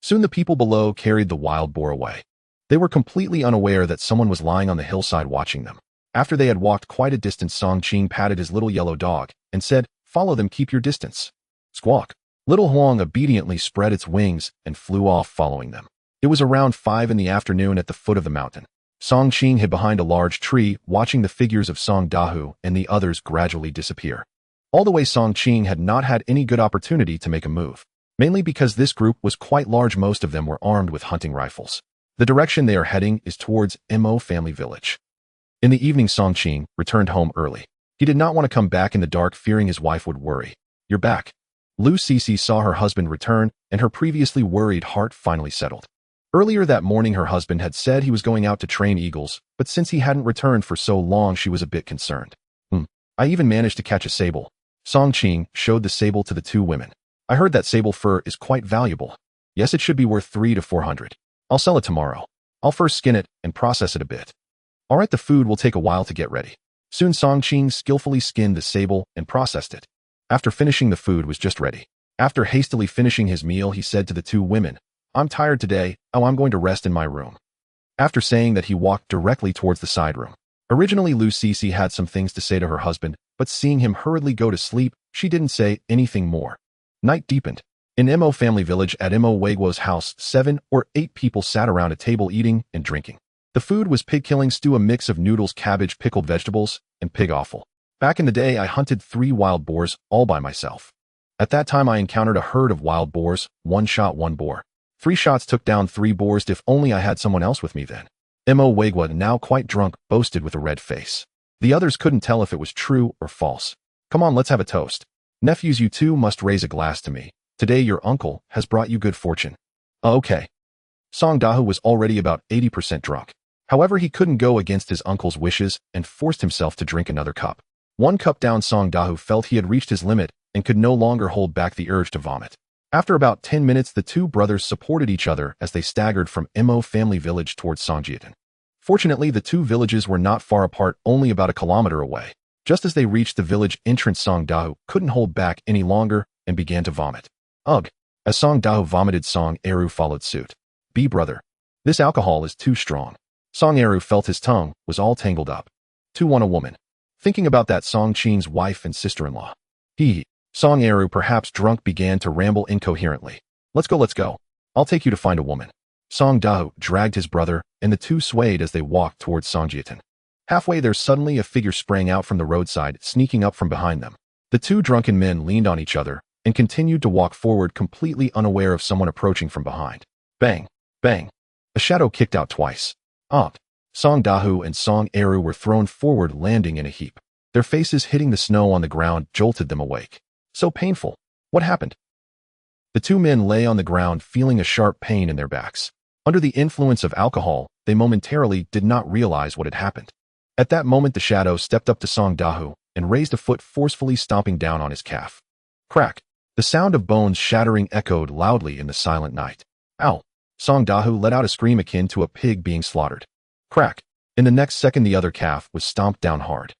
Soon the people below carried the wild boar away. They were completely unaware that someone was lying on the hillside watching them. After they had walked quite a distance, Song Qing patted his little yellow dog and said, "Follow them, keep your distance." Squawk. Little Huang obediently spread its wings and flew off following them. It was around 5 in the afternoon at the foot of the mountain. Song Qing hid behind a large tree, watching the figures of Song Dahu and the others gradually disappear. All the way, Song Qing had not had any good opportunity to make a move. Mainly because this group was quite large, most of them were armed with hunting rifles. The direction they are heading is towards Mo family village. In the evening, Song Qing returned home early. He did not want to come back in the dark, fearing his wife would worry. "You're back." Lu Cece saw her husband return, and her previously worried heart finally settled. Earlier that morning, her husband had said he was going out to train eagles, but since he hadn't returned for so long, she was a bit concerned. I even managed to catch a sable." Song Qing showed the sable to the two women. "I heard that sable fur is quite valuable." "Yes, it should be worth 300 to 400. I'll sell it tomorrow. I'll first skin it and process it a bit." "All right, the food will take a while to get ready." Soon Song Qing skillfully skinned the sable and processed it. After finishing, the food was just ready. After hastily finishing his meal, he said to the two women, "I'm tired today. I'm going to rest in my room." After saying that, he walked directly towards the side room. Originally, Lu Cece had some things to say to her husband, but seeing him hurriedly go to sleep, she didn't say anything more. Night deepened. In Mo family village at Mo Wegwa's house, 7 or 8 people sat around a table eating and drinking. The food was pig-killing stew, a mix of noodles, cabbage, pickled vegetables, and pig offal. Back in the day, I hunted 3 wild boars all by myself. At that time, I encountered a herd of wild boars. 1 shot 1 boar. 3 shots took down 3 boars. If only I had someone else with me then. Mo Wegwa, now quite drunk, boasted with a red face. The others couldn't tell if it was true or false. "Come on, let's have a toast. Nephews, you two must raise a glass to me. Today your uncle has brought you good fortune." Okay." Song Dahu was already about 80% drunk. However, he couldn't go against his uncle's wishes and forced himself to drink another cup. 1 cup down, Song Dahu felt he had reached his limit and could no longer hold back the urge to vomit. After about 10 minutes, the two brothers supported each other as they staggered from Mo family village towards Songjiatan. Fortunately, the two villages were not far apart, only about a kilometer away. Just as they reached the village entrance, Song Dahu couldn't hold back any longer and began to vomit. Ugh! As Song Dahu vomited, Song Eru followed suit. "B brother, this alcohol is too strong." Song Eru felt his tongue was all tangled up. 2 want a woman. thinking about that Song Qing's wife and sister-in-law. Song Eru, perhaps drunk, began to ramble incoherently. Let's go. I'll take you to find a woman. Song Dahu dragged his brother, and the two swayed as they walked towards Songjiatan. Halfway there, suddenly a figure sprang out from the roadside, sneaking up from behind them. The two drunken men leaned on each other and continued to walk forward, completely unaware of someone approaching from behind. Bang! Bang! A shadow kicked out twice. Song Dahu and Song Eru were thrown forward, landing in a heap. Their faces hitting the snow on the ground jolted them awake. So painful. What happened? The two men lay on the ground, feeling a sharp pain in their backs. Under the influence of alcohol, they momentarily did not realize what had happened. At that moment, the shadow stepped up to Song Dahu and raised a foot, forcefully stomping down on his calf. Crack! The sound of bones shattering echoed loudly in the silent night. Ow! Song Dahu let out a scream akin to a pig being slaughtered. Crack! In the next second, the other calf was stomped down hard.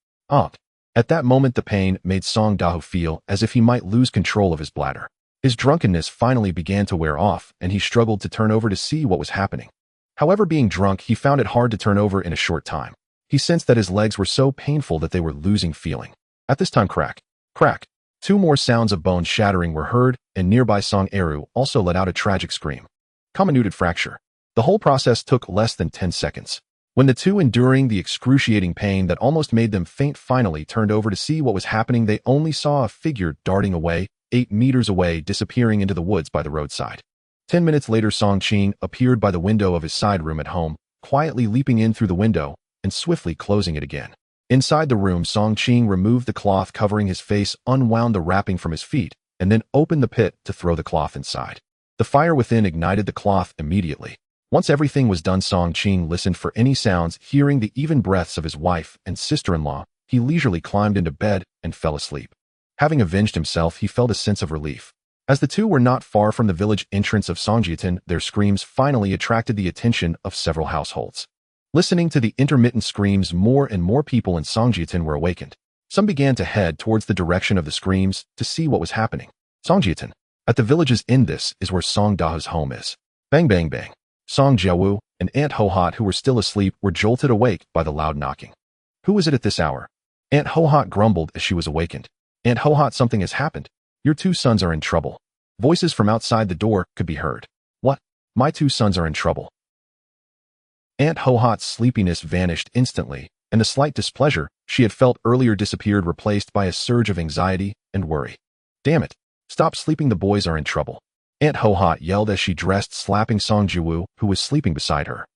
At that moment, the pain made Song Dahu feel as if he might lose control of his bladder. His drunkenness finally began to wear off, and he struggled to turn over to see what was happening. However, being drunk, he found it hard to turn over in a short time. He sensed that his legs were so painful that they were losing feeling. At this time, crack! Crack! Two more sounds of bone shattering were heard, and nearby Song Eru also let out a tragic scream. Comminuted fracture. The whole process took less than 10 seconds. When the two, enduring the excruciating pain that almost made them faint, finally turned over to see what was happening, they only saw a figure darting away, 8 meters away, disappearing into the woods by the roadside. 10 minutes later, Song Qing appeared by the window of his side room at home, quietly leaping in through the window and swiftly closing it again. Inside the room, Song Qing removed the cloth covering his face, unwound the wrapping from his feet, and then opened the pit to throw the cloth inside. The fire within ignited the cloth immediately. Once everything was done, Song Qing listened for any sounds. Hearing the even breaths of his wife and sister-in-law, he leisurely climbed into bed and fell asleep. Having avenged himself, he felt a sense of relief. As the two were not far from the village entrance of Songjiatan, their screams finally attracted the attention of several households. Listening to the intermittent screams, more and more people in Songjiatan were awakened. Some began to head towards the direction of the screams to see what was happening. Songjiatan. At the village's end, this is where Song Dahu's home is. Bang bang bang. Song Jiawu and Aunt Hohat, who were still asleep, were jolted awake by the loud knocking. Who is it at this hour? Aunt Hohat grumbled as she was awakened. Aunt Hohat, something has happened. Your two sons are in trouble. Voices from outside the door could be heard. What? My two sons are in trouble. Aunt Hohat's sleepiness vanished instantly, and the slight displeasure she had felt earlier disappeared, replaced by a surge of anxiety and worry. Damn it. Stop sleeping, the boys are in trouble. Aunt Hohat yelled as she dressed, slapping Song Jiawu, who was sleeping beside her.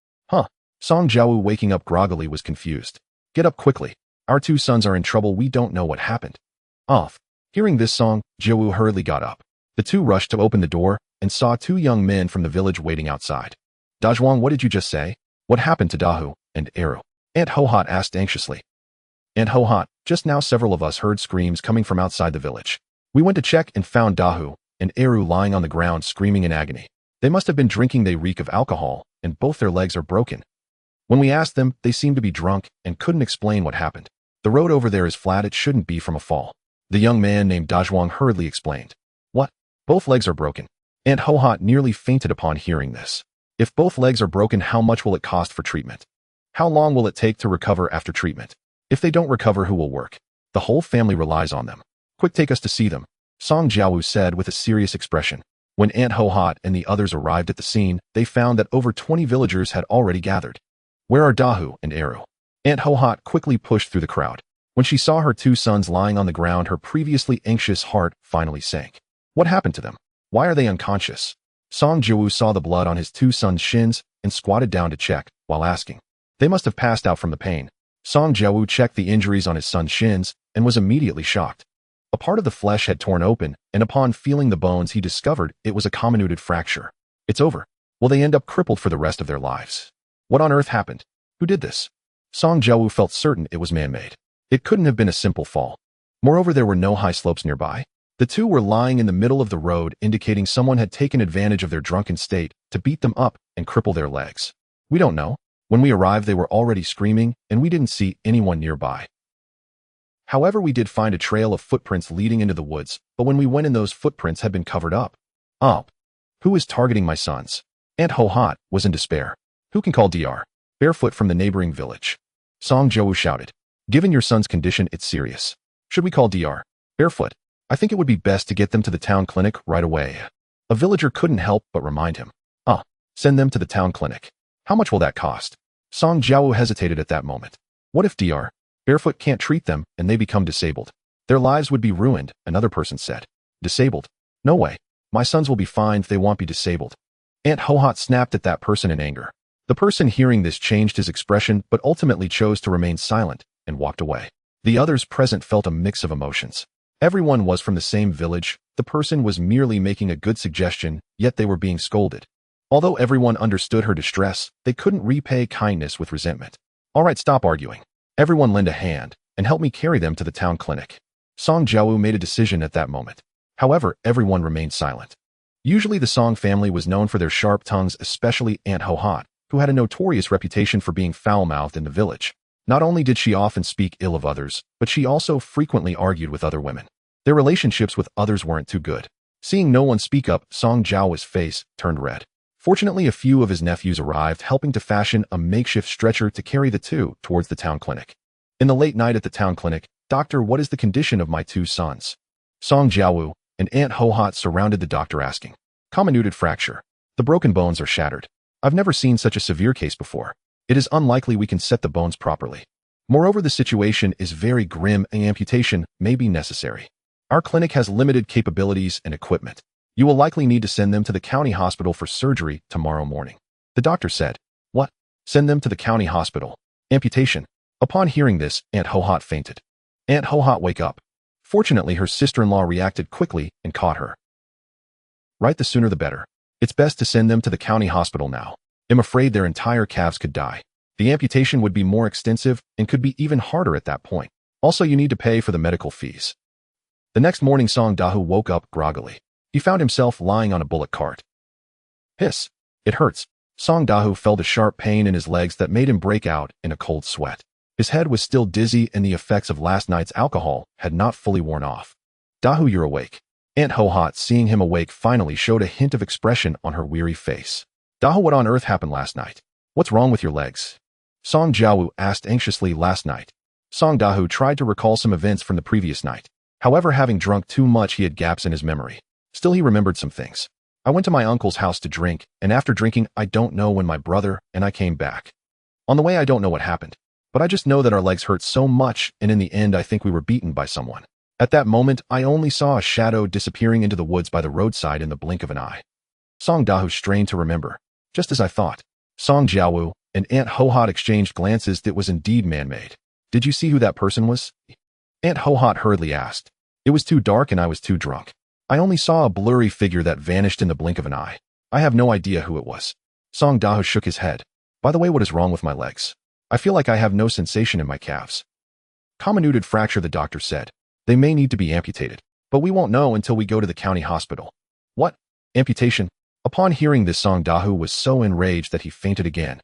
Song Jiawu, waking up groggily, was confused. Get up quickly. Our two sons are in trouble. We don't know what happened. Hearing this, Song Jiawu hurriedly got up. The two rushed to open the door and saw two young men from the village waiting outside. Dazhuang, what did you just say? What happened to Dahu and Eru? Aunt Hohat asked anxiously. Aunt Hohat, just now several of us heard screams coming from outside the village. We went to check and found Dahu and Eru lying on the ground screaming in agony. They must have been drinking. They reek of alcohol, and both their legs are broken. When we asked them, they seemed to be drunk and couldn't explain what happened. The road over there is flat. It shouldn't be from a fall. The young man named Dazhuang hurriedly explained. What? Both legs are broken. Aunt Hohat nearly fainted upon hearing this. If both legs are broken, how much will it cost for treatment? How long will it take to recover after treatment? If they don't recover, who will work? The whole family relies on them. Quick, take us to see them, Song Jiawu said with a serious expression. When Aunt Hohat and the others arrived at the scene, they found that over 20 villagers had already gathered. Where are Dahu and Eru? Aunt Hohat quickly pushed through the crowd. When she saw her two sons lying on the ground, her previously anxious heart finally sank. What happened to them? Why are they unconscious? Song Jiawu saw the blood on his two sons' shins and squatted down to check, while asking. They must have passed out from the pain. Song Jiawu checked the injuries on his son's shins and was immediately shocked. A part of the flesh had torn open, and upon feeling the bones, he discovered it was a comminuted fracture. It's over. Will they end up crippled for the rest of their lives? What on earth happened? Who did this? Song Jiawu felt certain it was man-made. It couldn't have been a simple fall. Moreover, there were no high slopes nearby. The two were lying in the middle of the road, indicating someone had taken advantage of their drunken state to beat them up and cripple their legs. We don't know. When we arrived, they were already screaming, and we didn't see anyone nearby. However, we did find a trail of footprints leading into the woods, but when we went in, those footprints had been covered up. Who is targeting my sons? Aunt Hohat was in despair. Who can call Dr. Barefoot from the neighboring village? Song Jiawu shouted. Given your son's condition, it's serious. Should we call Dr. Barefoot? I think it would be best to get them to the town clinic right away. A villager couldn't help but remind him. Send them to the town clinic. How much will that cost? Song Jiawu hesitated at that moment. What if Dr. Barefoot can't treat them and they become disabled? Their lives would be ruined, another person said. Disabled? No way. My sons will be fine if they won't be disabled. Aunt Hohat snapped at that person in anger. The person hearing this changed his expression but ultimately chose to remain silent and walked away. The others present felt a mix of emotions. Everyone was from the same village. The person was merely making a good suggestion, yet they were being scolded. Although everyone understood her distress, they couldn't repay kindness with resentment. All right, stop arguing. Everyone lend a hand and help me carry them to the town clinic. Song Jiawu made a decision at that moment. However, everyone remained silent. Usually the Song family was known for their sharp tongues, especially Aunt Hohat, who had a notorious reputation for being foul-mouthed in the village. Not only did she often speak ill of others, but she also frequently argued with other women. Their relationships with others weren't too good. Seeing no one speak up, Song Jiao's face turned red. Fortunately, a few of his nephews arrived, helping to fashion a makeshift stretcher to carry the two towards the town clinic. In the late night at the town clinic, "Doctor, what is the condition of my two sons?" Song Jiawu and Aunt Hohat surrounded the doctor asking. Comminuted fracture. The broken bones are shattered. I've never seen such a severe case before. It is unlikely we can set the bones properly. Moreover, the situation is very grim and amputation may be necessary. Our clinic has limited capabilities and equipment. You will likely need to send them to the county hospital for surgery tomorrow morning. The doctor said. What? Send them to the county hospital. Amputation. Upon hearing this, Aunt Hohat fainted. Aunt Hohat, wake up. Fortunately, her sister-in-law reacted quickly and caught her. Right, the sooner the better. It's best to send them to the county hospital now. I'm afraid their entire calves could die. The amputation would be more extensive and could be even harder at that point. Also, you need to pay for the medical fees. The next morning, Song Dahu woke up groggily. He found himself lying on a bullock cart. Hiss. It hurts. Song Dahu felt a sharp pain in his legs that made him break out in a cold sweat. His head was still dizzy and the effects of last night's alcohol had not fully worn off. Dahu, you're awake. Aunt Hohat, seeing him awake, finally showed a hint of expression on her weary face. Dahu, what on earth happened last night? What's wrong with your legs? Song Jiawu asked anxiously. Last night. Song Dahu tried to recall some events from the previous night. However, having drunk too much, he had gaps in his memory. Still, he remembered some things. I went to my uncle's house to drink, and after drinking, I don't know when my brother and I came back. On the way, I don't know what happened, but I just know that our legs hurt so much, and in the end, I think we were beaten by someone. At that moment, I only saw a shadow disappearing into the woods by the roadside in the blink of an eye. Song Dahu strained to remember. Just as I thought. Song Jiawu and Aunt Hohat exchanged glances. It was indeed man-made. Did you see who that person was? Aunt Hohat hurriedly asked. It was too dark and I was too drunk. I only saw a blurry figure that vanished in the blink of an eye. I have no idea who it was. Song Dahu shook his head. By the way, what is wrong with my legs? I feel like I have no sensation in my calves. Comminuted fracture, the doctor said. They may need to be amputated, but we won't know until we go to the county hospital. What? Amputation? Upon hearing this, Song Dahu was so enraged that he fainted again.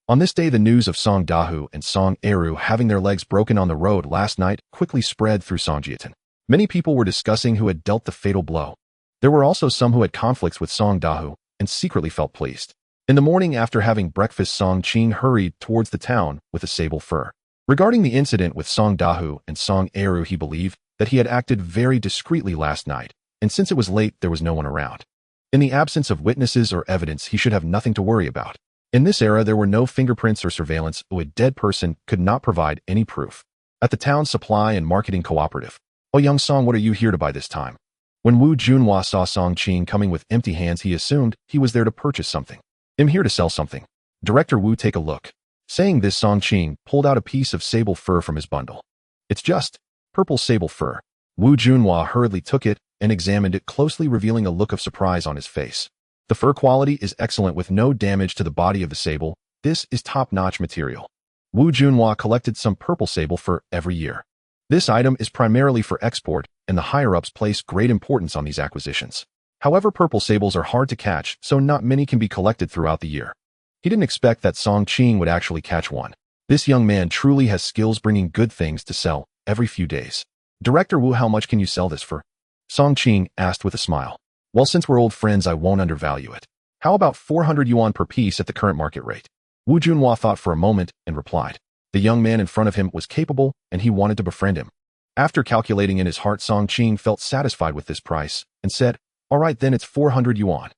On this day, the news of Song Dahu and Song Eru having their legs broken on the road last night quickly spread through Songjiatan. Many people were discussing who had dealt the fatal blow. There were also some who had conflicts with Song Dahu and secretly felt pleased. In the morning after having breakfast, Song Qing hurried towards the town with a sable fur. Regarding the incident with Song Dahu and Song Eru, he believed that he had acted very discreetly last night, and since it was late, there was no one around. In the absence of witnesses or evidence, he should have nothing to worry about. In this era, there were no fingerprints or surveillance, so a dead person could not provide any proof. At the town's supply and marketing cooperative. Oh, young Song, what are you here to buy this time? When Wu Junhua saw Song Qing coming with empty hands, he assumed he was there to purchase something. I'm here to sell something. Director Wu, take a look. Saying this, Song Qing pulled out a piece of sable fur from his bundle. It's just purple sable fur. Wu Junhua hurriedly took it and examined it closely, revealing a look of surprise on his face. The fur quality is excellent with no damage to the body of the sable. This is top-notch material. Wu Junhua collected some purple sable fur every year. This item is primarily for export, and the higher-ups place great importance on these acquisitions. However, purple sables are hard to catch, so not many can be collected throughout the year. He didn't expect that Song Qing would actually catch one. This young man truly has skills bringing good things to sell every few days. Director Wu, how much can you sell this for? Song Qing asked with a smile. Well, since we're old friends, I won't undervalue it. How about 400 yuan per piece at the current market rate? Wu Junhua thought for a moment and replied. The young man in front of him was capable, and he wanted to befriend him. After calculating in his heart, Song Qing felt satisfied with this price and said, "All right, then it's 400 yuan.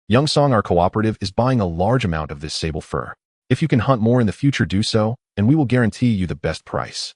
Young Song, our cooperative, is buying a large amount of this sable fur. If you can hunt more in the future, do so, and we will guarantee you the best price."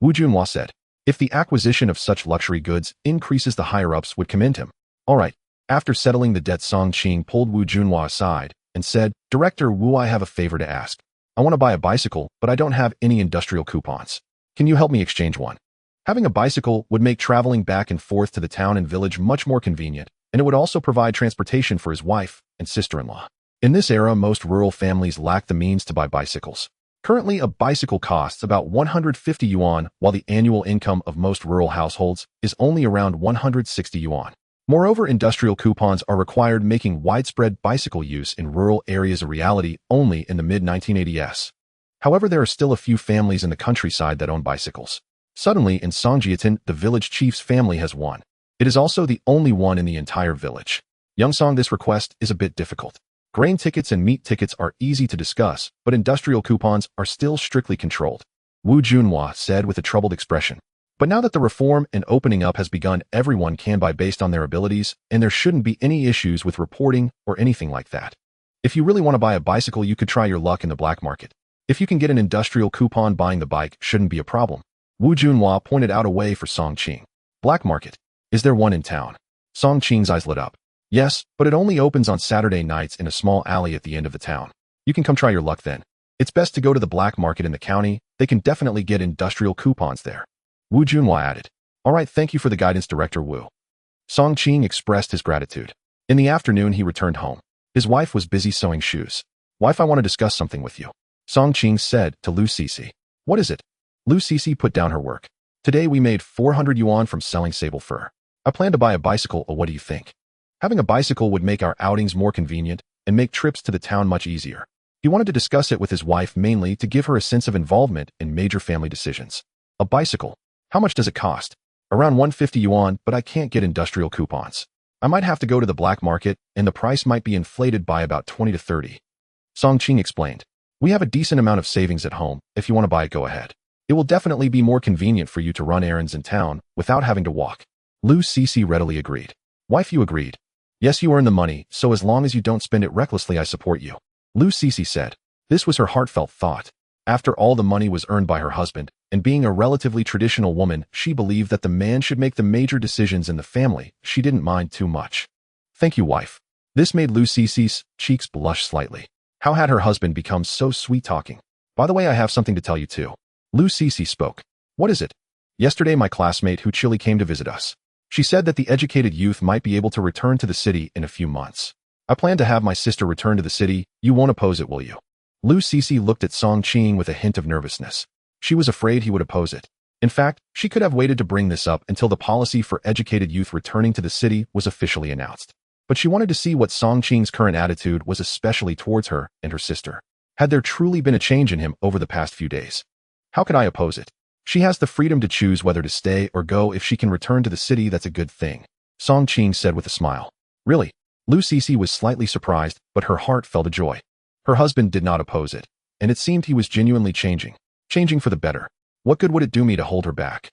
Wu Junhua said. If the acquisition of such luxury goods increases, the higher-ups would commend him. All right. After settling the debt, Song Qing pulled Wu Junhua aside and said, "Director Wu, I have a favor to ask. I want to buy a bicycle, but I don't have any industrial coupons. Can you help me exchange one?" Having a bicycle would make traveling back and forth to the town and village much more convenient, and it would also provide transportation for his wife and sister-in-law. In this era, most rural families lack the means to buy bicycles. Currently, a bicycle costs about 150 yuan, while the annual income of most rural households is only around 160 yuan. Moreover, industrial coupons are required, making widespread bicycle use in rural areas a reality only in the mid-1980s. However, there are still a few families in the countryside that own bicycles. Suddenly, in Songjiatin, the village chief's family has one. It is also the only one in the entire village. Young Song, this request is a bit difficult. Grain tickets and meat tickets are easy to discuss, but industrial coupons are still strictly controlled. Wu Junhua said with a troubled expression. But now that the reform and opening up has begun, everyone can buy based on their abilities, and there shouldn't be any issues with reporting or anything like that. If you really want to buy a bicycle, you could try your luck in the black market. If you can get an industrial coupon, buying the bike shouldn't be a problem. Wu Junhua pointed out a way for Song Qing. Black market. Is there one in town? Song Qing's eyes lit up. Yes, but it only opens on Saturday nights in a small alley at the end of the town. You can come try your luck then. It's best to go to the black market in the county. They can definitely get industrial coupons there. Wu Junhua added. All right, thank you for the guidance, Director Wu. Song Qing expressed his gratitude. In the afternoon, he returned home. His wife was busy sewing shoes. Wife, I want to discuss something with you, Song Qing said to Lu Cece. What is it? Lu Cece put down her work. Today we made 400 yuan from selling sable fur. I plan to buy a bicycle. What do you think? Having a bicycle would make our outings more convenient and make trips to the town much easier. He wanted to discuss it with his wife, mainly to give her a sense of involvement in major family decisions. A bicycle. How much does it cost? Around 150 yuan, but I can't get industrial coupons. I might have to go to the black market, and the price might be inflated by about 20 to 30. Song Qing explained. We have a decent amount of savings at home. If you want to buy it, go ahead. It will definitely be more convenient for you to run errands in town without having to walk. Lu Cece readily agreed. Wife, you agreed. Yes, you earn the money, so as long as you don't spend it recklessly, I support you. Lu Cece said. This was her heartfelt thought. After all, the money was earned by her husband, and being a relatively traditional woman, she believed that the man should make the major decisions in the family. She didn't mind too much. Thank you, wife. This made Lu Cece's cheeks blush slightly. How had her husband become so sweet-talking? By the way, I have something to tell you too. Lu Cece spoke. What is it? Yesterday, my classmate Hu Chili came to visit us. She said that the educated youth might be able to return to the city in a few months. I plan to have my sister return to the city. You won't oppose it, will you? Lu Cece looked at Song Qing with a hint of nervousness. She was afraid he would oppose it. In fact, she could have waited to bring this up until the policy for educated youth returning to the city was officially announced. But she wanted to see what Song Qing's current attitude was, especially towards her and her sister. Had there truly been a change in him over the past few days? How could I oppose it? She has the freedom to choose whether to stay or go. If she can return to the city, that's a good thing, Song Qing said with a smile. Really? Lu Cece was slightly surprised, but her heart fell to joy. Her husband did not oppose it, and it seemed he was genuinely changing for the better. What good would it do me to hold her back?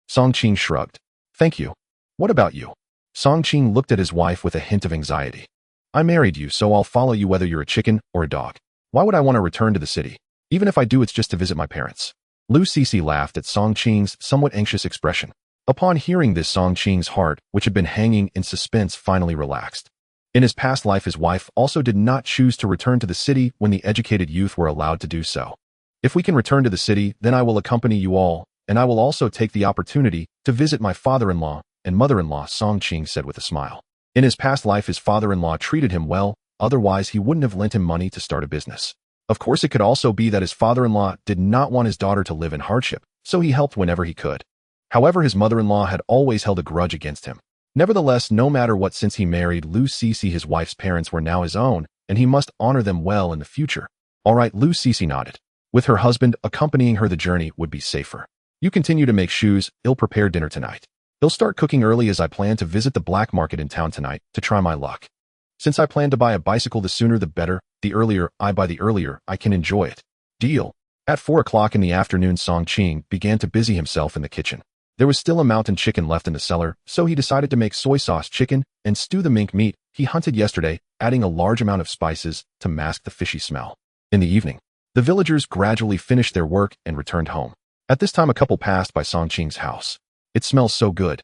Song Qing shrugged. Thank you. What about you? Song Qing looked at his wife with a hint of anxiety. I married you, so I'll follow you whether you're a chicken or a dog. Why would I want to return to the city? Even if I do, it's just to visit my parents. Lu Cece laughed at Song Qing's somewhat anxious expression. Upon hearing this, Song Qing's heart, which had been hanging in suspense, finally relaxed. In his past life, his wife also did not choose to return to the city when the educated youth were allowed to do so. If we can return to the city, then I will accompany you all, and I will also take the opportunity to visit my father-in-law and mother-in-law, Song Qing said with a smile. In his past life, his father-in-law treated him well, otherwise he wouldn't have lent him money to start a business. Of course, it could also be that his father-in-law did not want his daughter to live in hardship, so he helped whenever he could. However, his mother-in-law had always held a grudge against him. Nevertheless, no matter what, since he married Lu Cece, his wife's parents were now his own, and he must honor them well in the future. All right, Lu Cece nodded. With her husband accompanying her, the journey would be safer. You continue to make shoes. I'll prepare dinner tonight. I'll start cooking early as I plan to visit the black market in town tonight to try my luck. Since I plan to buy a bicycle, the sooner the better. The earlier I buy, the earlier I can enjoy it. Deal. At 4 o'clock in the afternoon, Song Ching began to busy himself in the kitchen. There was still a mountain chicken left in the cellar, so he decided to make soy sauce chicken and stew the mink meat he hunted yesterday, adding a large amount of spices to mask the fishy smell. In the evening, the villagers gradually finished their work and returned home. At this time, a couple passed by Song Ching's house. It smells so good.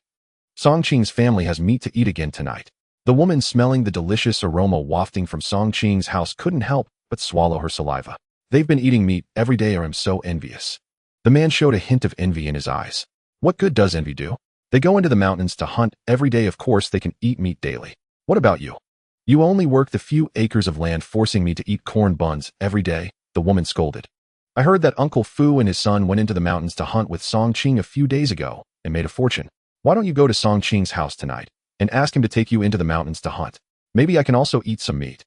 Song Ching's family has meat to eat again tonight. The woman, smelling the delicious aroma wafting from Song Ching's house, couldn't help but swallow her saliva. They've been eating meat every day, or I'm so envious. The man showed a hint of envy in his eyes. What good does envy do? They go into the mountains to hunt every day. Of course, they can eat meat daily. What about you? You only work the few acres of land, forcing me to eat corn buns every day, the woman scolded. I heard that Uncle Fu and his son went into the mountains to hunt with Song Ching a few days ago and made a fortune. Why don't you go to Song Ching's house tonight and ask him to take you into the mountains to hunt? Maybe I can also eat some meat.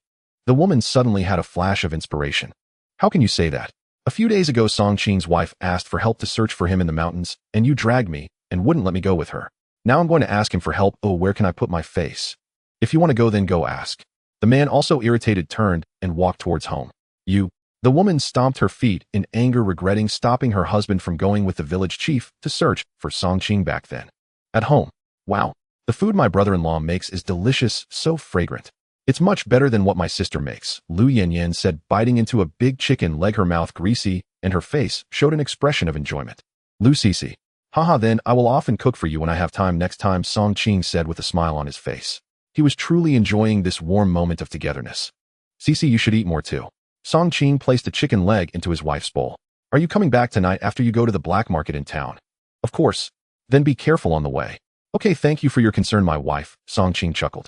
The woman suddenly had a flash of inspiration. How can you say that? A few days ago, Song Ching's wife asked for help to search for him in the mountains, and you dragged me and wouldn't let me go with her. Now I'm going to ask him for help. Oh, where can I put my face? If you want to go, then go ask. The man, also irritated, turned and walked towards home. The woman stomped her feet in anger, regretting stopping her husband from going with the village chief to search for Song Ching back then. At home. Wow. The food my brother-in-law makes is delicious, so fragrant. It's much better than what my sister makes, Lu Yanyan said, biting into a big chicken leg, her mouth greasy, and her face showed an expression of enjoyment. Lu Cici. Haha, then I will often cook for you when I have time next time, Song Ching said with a smile on his face. He was truly enjoying this warm moment of togetherness. Cici, you should eat more too. Song Ching placed a chicken leg into his wife's bowl. Are you coming back tonight after you go to the black market in town? Of course. Then be careful on the way. Okay, thank you for your concern, my wife, Song Ching chuckled.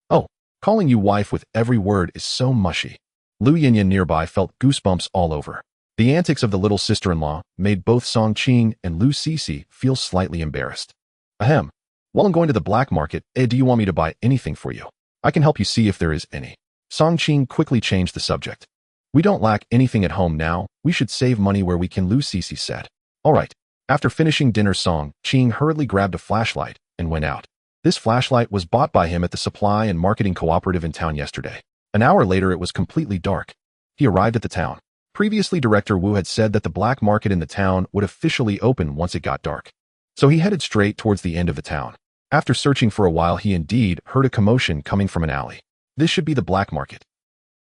Oh, calling you wife with every word is so mushy. Lu Yanyan nearby felt goosebumps all over. The antics of the little sister-in-law made both Song Ching and Lu Cici feel slightly embarrassed. Ahem. Well, I'm going to the black market. Do you want me to buy anything for you? I can help you see if there is any. Song Ching quickly changed the subject. We don't lack anything at home now. We should save money where we can, Lu Cici said. All right. After finishing dinner, Song Ching hurriedly grabbed a flashlight and went out. This flashlight was bought by him at the supply and marketing cooperative in town yesterday. An hour later, it was completely dark. He arrived at the town. Previously, Director Wu had said that the black market in the town would officially open once it got dark. So he headed straight towards the end of the town. After searching for a while, he indeed heard a commotion coming from an alley. This should be the black market.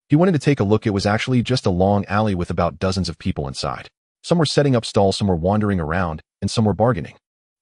He wanted to take a look. It was actually just a long alley with about dozens of people inside. Some were setting up stalls, some were wandering around, and some were bargaining.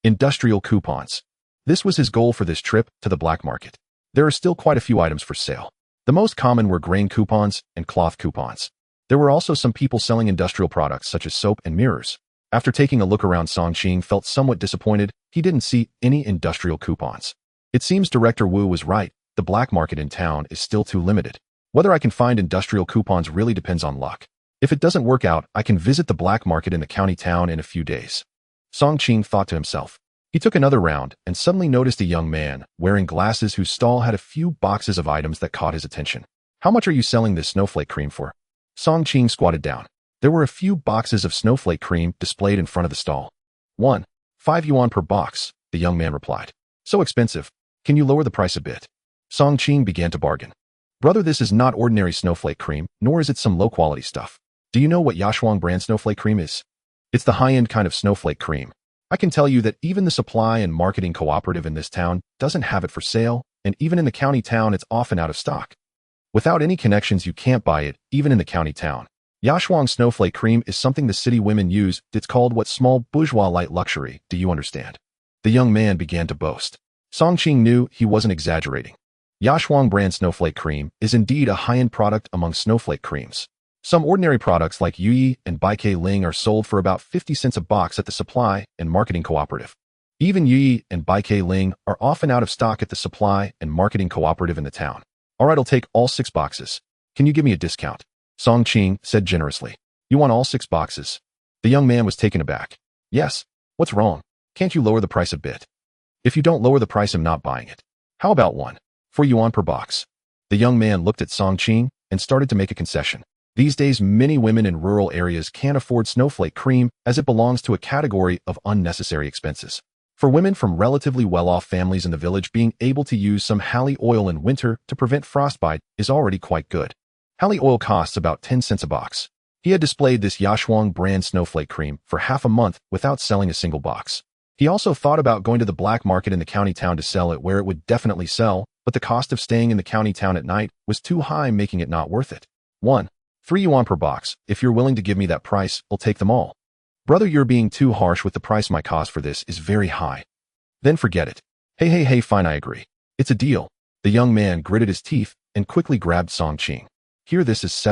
Industrial coupons. This was his goal for this trip to the black market. There are still quite a few items for sale. The most common were grain coupons and cloth coupons. There were also some people selling industrial products such as soap and mirrors. After taking a look around, Song Ching felt somewhat disappointed. He didn't see any industrial coupons. It seems Director Wu was right. The black market in town is still too limited. Whether I can find industrial coupons really depends on luck. If it doesn't work out, I can visit the black market in the county town in a few days. Song Ching thought to himself. He took another round and suddenly noticed a young man wearing glasses whose stall had a few boxes of items that caught his attention. How much are you selling this snowflake cream for? Song Ching squatted down. There were a few boxes of snowflake cream displayed in front of the stall. 5 yuan per box, the young man replied. So expensive. Can you lower the price a bit? Song Ching began to bargain. Brother, this is not ordinary snowflake cream, nor is it some low-quality stuff. Do you know what Yashuang brand snowflake cream is? It's the high-end kind of snowflake cream. I can tell you that even the supply and marketing cooperative in this town doesn't have it for sale, and even in the county town it's often out of stock. Without any connections, you can't buy it, even in the county town. Yashuang snowflake cream is something the city women use. It's called what small bourgeois light luxury. Do you understand? The young man began to boast. Song Ching knew he wasn't exaggerating. Yashuang brand snowflake cream is indeed a high-end product among snowflake creams. Some ordinary products like Yuyi and Baike Ling are sold for about 50 cents a box at the supply and marketing cooperative. Even Yuyi and Baike Ling are often out of stock at the supply and marketing cooperative in the town. All right, I'll take all 6 boxes. Can you give me a discount? Song Ching said generously. You want all 6 boxes? The young man was taken aback. Yes. What's wrong? Can't you lower the price a bit? If you don't lower the price, I'm not buying it. How about 4 yuan per box? The young man looked at Song Ching and started to make a concession. These days, many women in rural areas can't afford snowflake cream as it belongs to a category of unnecessary expenses. For women from relatively well-off families in the village, being able to use some hali oil in winter to prevent frostbite is already quite good. Hali oil costs about 10 cents a box. He had displayed this Yashuang brand snowflake cream for half a month without selling a single box. He also thought about going to the black market in the county town to sell it where it would definitely sell, but the cost of staying in the county town at night was too high, making it not worth it. 3 yuan per box. If you're willing to give me that price, I'll take them all. Brother, you're being too harsh with the price. My cost for this is very high. Then forget it. Hey, fine, I agree. It's a deal. The young man gritted his teeth and quickly grabbed Song Qing. Here, this is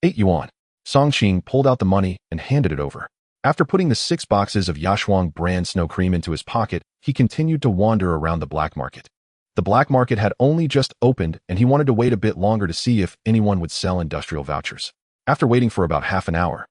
8 yuan. Song Qing pulled out the money and handed it over. After putting the 6 boxes of Yashuang brand snow cream into his pocket, he continued to wander around the black market. The black market had only just opened, and he wanted to wait a bit longer to see if anyone would sell industrial vouchers. After waiting for about half an hour,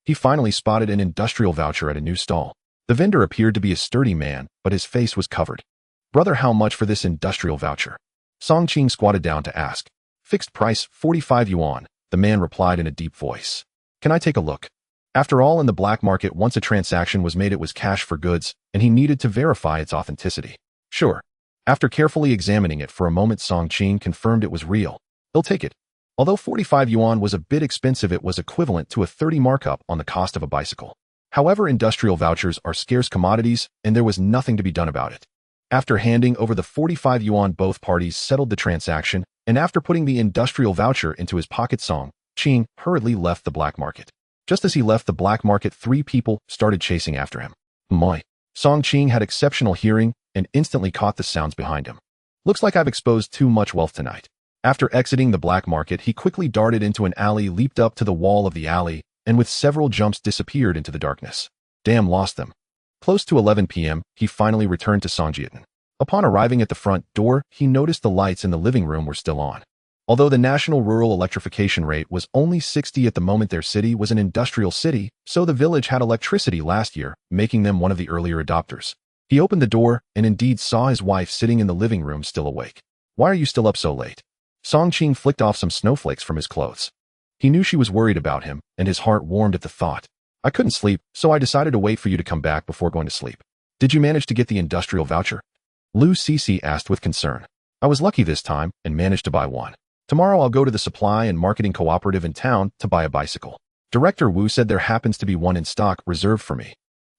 he finally spotted an industrial voucher at a new stall. The vendor appeared to be a sturdy man, but his face was covered. Brother, how much for this industrial voucher? Song Qing squatted down to ask. Fixed price, 45 yuan, the man replied in a deep voice. Can I take a look? After all, in the black market, once a transaction was made, it was cash for goods, and he needed to verify its authenticity. Sure. After carefully examining it for a moment, Song Qing confirmed it was real. He'll take it. Although 45 yuan was a bit expensive, it was equivalent to a 30 markup on the cost of a bicycle. However, industrial vouchers are scarce commodities, and there was nothing to be done about it. After handing over the 45 yuan, both parties settled the transaction, and after putting the industrial voucher into his pocket, Song Qing hurriedly left the black market. Just as he left the black market, 3 people started chasing after him. Song Qing had exceptional hearing and instantly caught the sounds behind him. Looks like I've exposed too much wealth tonight. After exiting the black market, he quickly darted into an alley, leaped up to the wall of the alley, and with several jumps disappeared into the darkness. Damn, lost them. Close to 11 p.m., he finally returned to Songjian. Upon arriving at the front door, he noticed the lights in the living room were still on. Although the national rural electrification rate was only 60 at the moment, their city was an industrial city, so the village had electricity last year, making them one of the earlier adopters. He opened the door and indeed saw his wife sitting in the living room, still awake. Why are you still up so late? Song Qing flicked off some snowflakes from his clothes. He knew she was worried about him, and his heart warmed at the thought. I couldn't sleep, so I decided to wait for you to come back before going to sleep. Did you manage to get the industrial voucher? Lu Cece asked with concern. I was lucky this time and managed to buy one. Tomorrow I'll go to the supply and marketing cooperative in town to buy a bicycle. Director Wu said there happens to be one in stock reserved for me.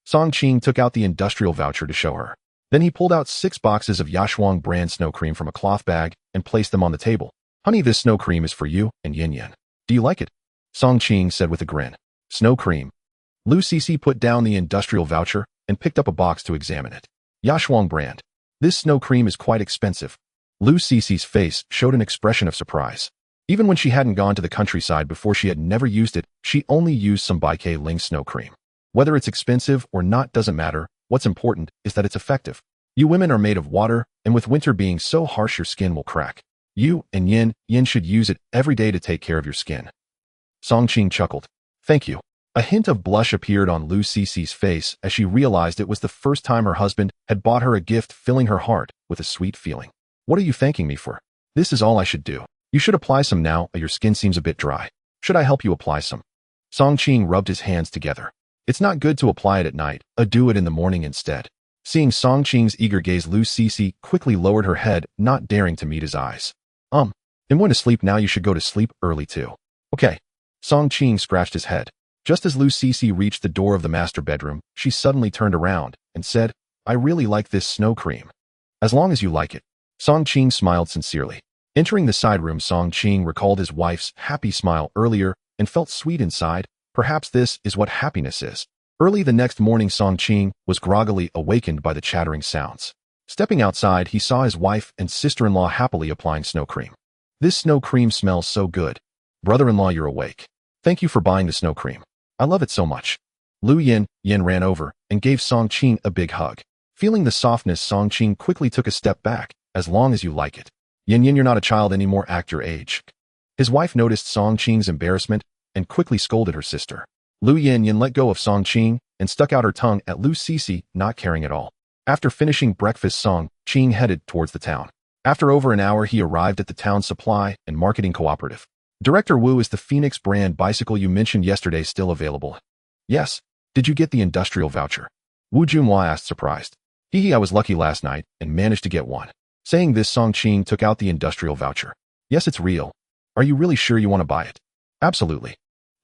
Song Qing took out the industrial voucher to show her. Then he pulled out 6 boxes of Yashuang brand snow cream from a cloth bag and placed them on the table. Honey, this snow cream is for you and Yin Yin. Do you like it? Song Qing said with a grin. Snow cream. Lu Cece put down the industrial voucher and picked up a box to examine it. Yashuang brand. This snow cream is quite expensive. Lu Cece's face showed an expression of surprise. Even when she hadn't gone to the countryside before, she had never used it. She only used some Baikai Ling snow cream. Whether it's expensive or not doesn't matter. What's important is that it's effective. You women are made of water, and with winter being so harsh, your skin will crack. You and Yin should use it every day to take care of your skin. Song Qing chuckled. Thank you. A hint of blush appeared on Lu Cece's face as she realized it was the first time her husband had bought her a gift, filling her heart with a sweet feeling. What are you thanking me for? This is all I should do. You should apply some now. Your skin seems a bit dry. Should I help you apply some? Song Qing rubbed his hands together. It's not good to apply it at night. Do it in the morning instead. Seeing Song Qing's eager gaze, Lu Cece quickly lowered her head, not daring to meet his eyes. And when to sleep now, you should go to sleep early too. Okay. Song Qing scratched his head. Just as Lu Cece reached the door of the master bedroom, she suddenly turned around and said, I really like this snow cream. As long as you like it. Song Qing smiled sincerely. Entering the side room, Song Qing recalled his wife's happy smile earlier and felt sweet inside. Perhaps this is what happiness is. Early the next morning, Song Qing was groggily awakened by the chattering sounds. Stepping outside, he saw his wife and sister-in-law happily applying snow cream. This snow cream smells so good. Brother-in-law, you're awake. Thank you for buying the snow cream. I love it so much. Lu Yin ran over and gave Song Qing a big hug. Feeling the softness, Song Qing quickly took a step back. As long as you like it. Yin, you're not a child anymore, act your age. His wife noticed Song Qing's embarrassment and quickly scolded her sister. Lu Yin let go of Song Qing and stuck out her tongue at Lu Cece, not caring at all. After finishing breakfast, Song Qing headed towards the town. After over an hour, he arrived at the town supply and marketing cooperative. Director Wu, is the Phoenix brand bicycle you mentioned yesterday still available? Yes. Did you get the industrial voucher? Wu Junhua asked, surprised. I was lucky last night and managed to get one. Saying this, Song Qing took out the industrial voucher. Yes, it's real. Are you really sure you want to buy it? Absolutely.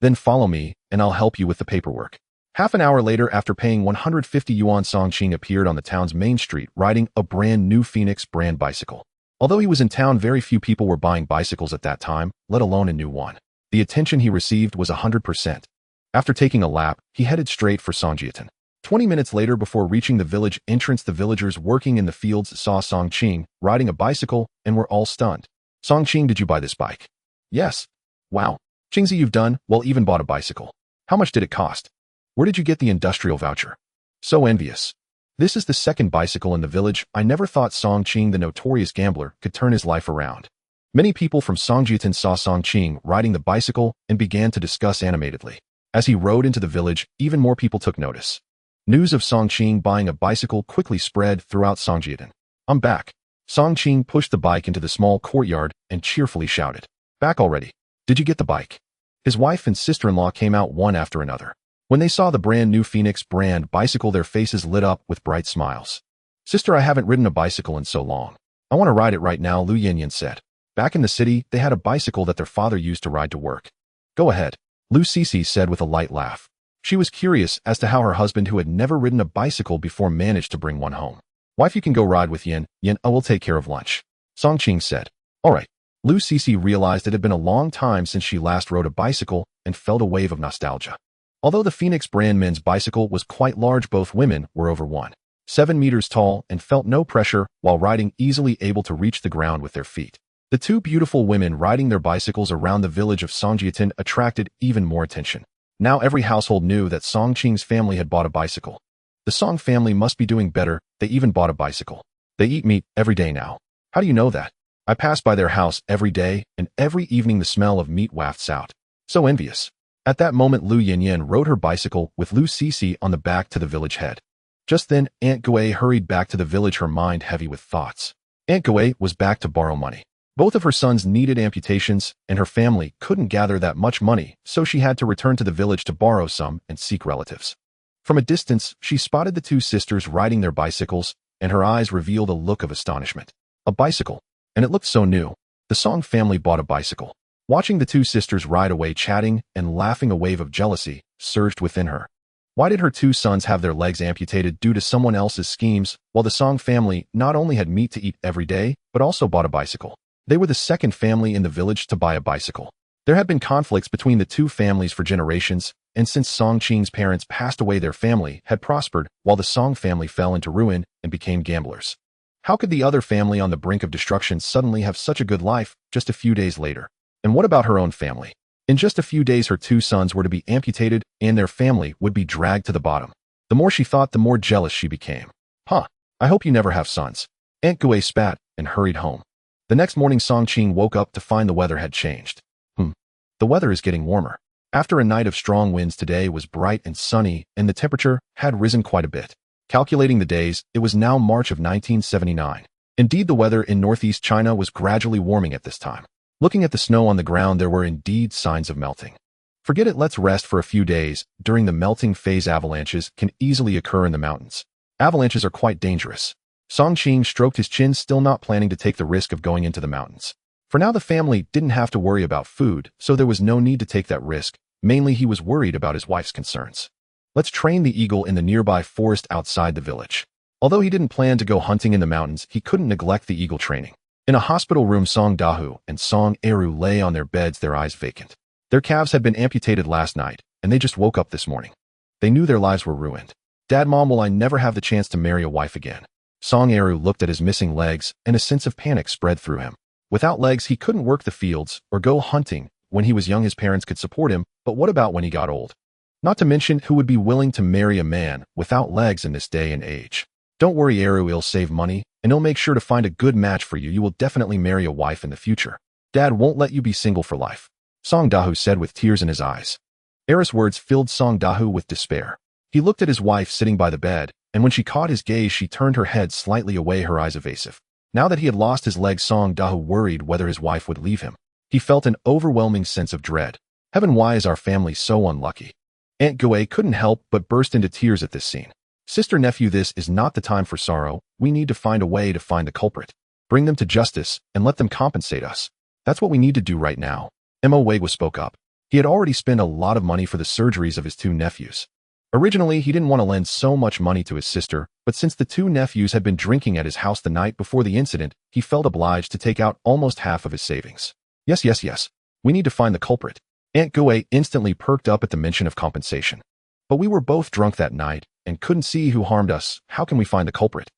Then follow me, and I'll help you with the paperwork. Half an hour later, after paying 150 yuan, Song Qing appeared on the town's main street riding a brand new Phoenix brand bicycle. Although he was in town, very few people were buying bicycles at that time, let alone a new one. The attention he received was 100%. After taking a lap, he headed straight for Songjiatin. 20 minutes later, before reaching the village entrance, the villagers working in the fields saw Song Qing riding a bicycle and were all stunned. Song Qing, did you buy this bike? Yes. Wow. Qingzi, you've done well, even bought a bicycle. How much did it cost? Where did you get the industrial voucher? So envious. This is the second bicycle in the village. I never thought Song Qing, the notorious gambler, could turn his life around. Many people from Songjiatin saw Song Qing riding the bicycle and began to discuss animatedly. As he rode into the village, even more people took notice. News of Song Qing buying a bicycle quickly spread throughout Songjiatin. I'm back. Song Qing pushed the bike into the small courtyard and cheerfully shouted, "Back already. Did you get the bike?" His wife and sister-in-law came out one after another. When they saw the brand new Phoenix brand bicycle, their faces lit up with bright smiles. "Sister, I haven't ridden a bicycle in so long. I want to ride it right now," Lu Yanyan said. Back in the city, they had a bicycle that their father used to ride to work. "Go ahead," Lu Sisi said with a light laugh. She was curious as to how her husband, who had never ridden a bicycle before, managed to bring one home. "Wife, you can go ride with Yin. I will take care of lunch," Song Qing said. "All right." Lu Sisi realized it had been a long time since she last rode a bicycle and felt a wave of nostalgia. Although the Phoenix brand men's bicycle was quite large, both women were over 1.7 meters tall and felt no pressure while riding, easily able to reach the ground with their feet. The two beautiful women riding their bicycles around the village of Songjiatin attracted even more attention. Now every household knew that Song Qing's family had bought a bicycle. The Song family must be doing better. They even bought a bicycle. They eat meat every day now. How do you know that? I pass by their house every day, and every evening the smell of meat wafts out. So envious. At that moment, Lu Yanyan rode her bicycle with Lu Sisi on the back to the village head. Just then, Aunt Gui hurried back to the village, her mind heavy with thoughts. Aunt Gui was back to borrow money. Both of her sons needed amputations, and her family couldn't gather that much money, so she had to return to the village to borrow some and seek relatives. From a distance, she spotted the two sisters riding their bicycles, and her eyes revealed a look of astonishment. A bicycle, and it looked so new. The Song family bought a bicycle. Watching the two sisters ride away, chatting and laughing, a wave of jealousy surged within her. Why did her two sons have their legs amputated due to someone else's schemes, while the Song family not only had meat to eat every day, but also bought a bicycle? They were the second family in the village to buy a bicycle. There had been conflicts between the two families for generations, and since Song Qing's parents passed away, their family had prospered, while the Song family fell into ruin and became gamblers. How could the other family on the brink of destruction suddenly have such a good life just a few days later? And what about her own family? In just a few days, her two sons were to be amputated, and their family would be dragged to the bottom. The more she thought, the more jealous she became. I hope you never have sons. Aunt Gui spat and hurried home. The next morning, Song Qing woke up to find the weather had changed. The weather is getting warmer. After a night of strong winds, today was bright and sunny, and the temperature had risen quite a bit. Calculating the days, it was now March of 1979. Indeed, the weather in northeast China was gradually warming at this time. Looking at the snow on the ground, there were indeed signs of melting. Forget it, let's rest for a few days. During the melting phase, avalanches can easily occur in the mountains. Avalanches are quite dangerous. Song Qing stroked his chin, still not planning to take the risk of going into the mountains. For now, the family didn't have to worry about food, so there was no need to take that risk. Mainly, he was worried about his wife's concerns. Let's train the eagle in the nearby forest outside the village. Although he didn't plan to go hunting in the mountains, he couldn't neglect the eagle training. In a hospital room, Song Dahu and Song Eru lay on their beds, their eyes vacant. Their calves had been amputated last night, and they just woke up this morning. They knew their lives were ruined. Dad, Mom, will I never have the chance to marry a wife again? Song Eru looked at his missing legs, and a sense of panic spread through him. Without legs, he couldn't work the fields or go hunting. When he was young, his parents could support him, but what about when he got old? Not to mention, who would be willing to marry a man without legs in this day and age? Don't worry, Eru, he'll save money, and he'll make sure to find a good match for you. You will definitely marry a wife in the future. Dad won't let you be single for life, Song Dahu said with tears in his eyes. Eru's words filled Song Dahu with despair. He looked at his wife sitting by the bed, and when she caught his gaze, she turned her head slightly away, her eyes evasive. Now that he had lost his legs, Song Dahu worried whether his wife would leave him. He felt an overwhelming sense of dread. Heaven, why is our family so unlucky? Aunt Gui couldn't help but burst into tears at this scene. Sister, nephew, this is not the time for sorrow. We need to find a way to find the culprit. Bring them to justice and let them compensate us. That's what we need to do right now. Mo Wei spoke up. He had already spent a lot of money for the surgeries of his two nephews. Originally, he didn't want to lend so much money to his sister, but since the two nephews had been drinking at his house the night before the incident, he felt obliged to take out almost half of his savings. Yes. We need to find the culprit. Aunt Gue instantly perked up at the mention of compensation. But we were both drunk that night and couldn't see who harmed us. How can we find the culprit?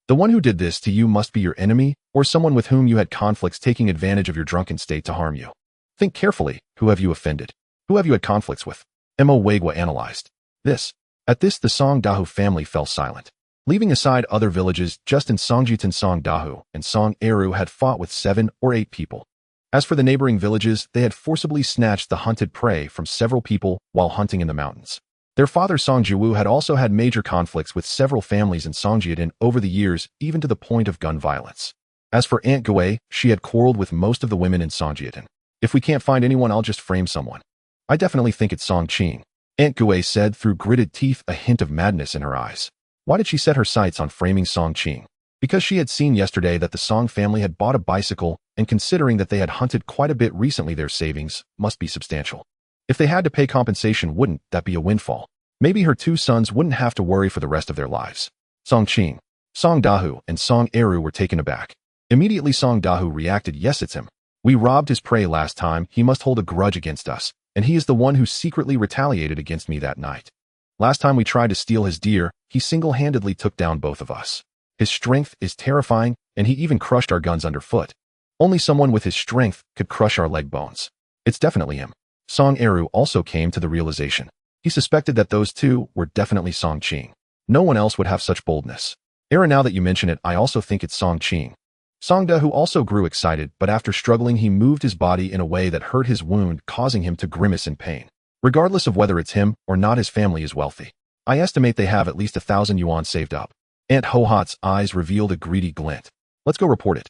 The one who did this to you must be your enemy or someone with whom you had conflicts taking advantage of your drunken state to harm you. Think carefully. Who have you offended? Who have you had conflicts with? Mo Wegwa analyzed. At this, the Song Dahu family fell silent. Leaving aside other villages, just in Songjitan, Song Dahu and Song Eru had fought with 7 or 8 people. As for the neighboring villages, they had forcibly snatched the hunted prey from several people while hunting in the mountains. Their father Song Jiwu had also had major conflicts with several families in Songjitan over the years, even to the point of gun violence. As for Aunt Gue, she had quarreled with most of the women in Songjitan. If we can't find anyone, I'll just frame someone. I definitely think it's Song Qing, Aunt Gue said through gritted teeth, a hint of madness in her eyes. Why did she set her sights on framing Song Qing? Because she had seen yesterday that the Song family had bought a bicycle, and considering that they had hunted quite a bit recently, their savings must be substantial. If they had to pay compensation, wouldn't that be a windfall? Maybe her 2 sons wouldn't have to worry for the rest of their lives. Song Qing, Song Dahu, and Song Eru were taken aback. Immediately Song Dahu reacted, yes, it's him. We robbed his prey last time, he must hold a grudge against us, and he is the one who secretly retaliated against me that night. Last time we tried to steal his deer, he single-handedly took down both of us. His strength is terrifying, and he even crushed our guns underfoot. Only someone with his strength could crush our leg bones. It's definitely him. Song Eru also came to the realization. He suspected that those 2 were definitely Song Qing. No one else would have such boldness. Era, now that you mention it, I also think it's Song Qing. Song Dahu also grew excited, but after struggling, he moved his body in a way that hurt his wound, causing him to grimace in pain. Regardless of whether it's him or not, his family is wealthy. I estimate they have at least 1,000 yuan saved up. Aunt Hohat's eyes revealed a greedy glint. Let's go report it.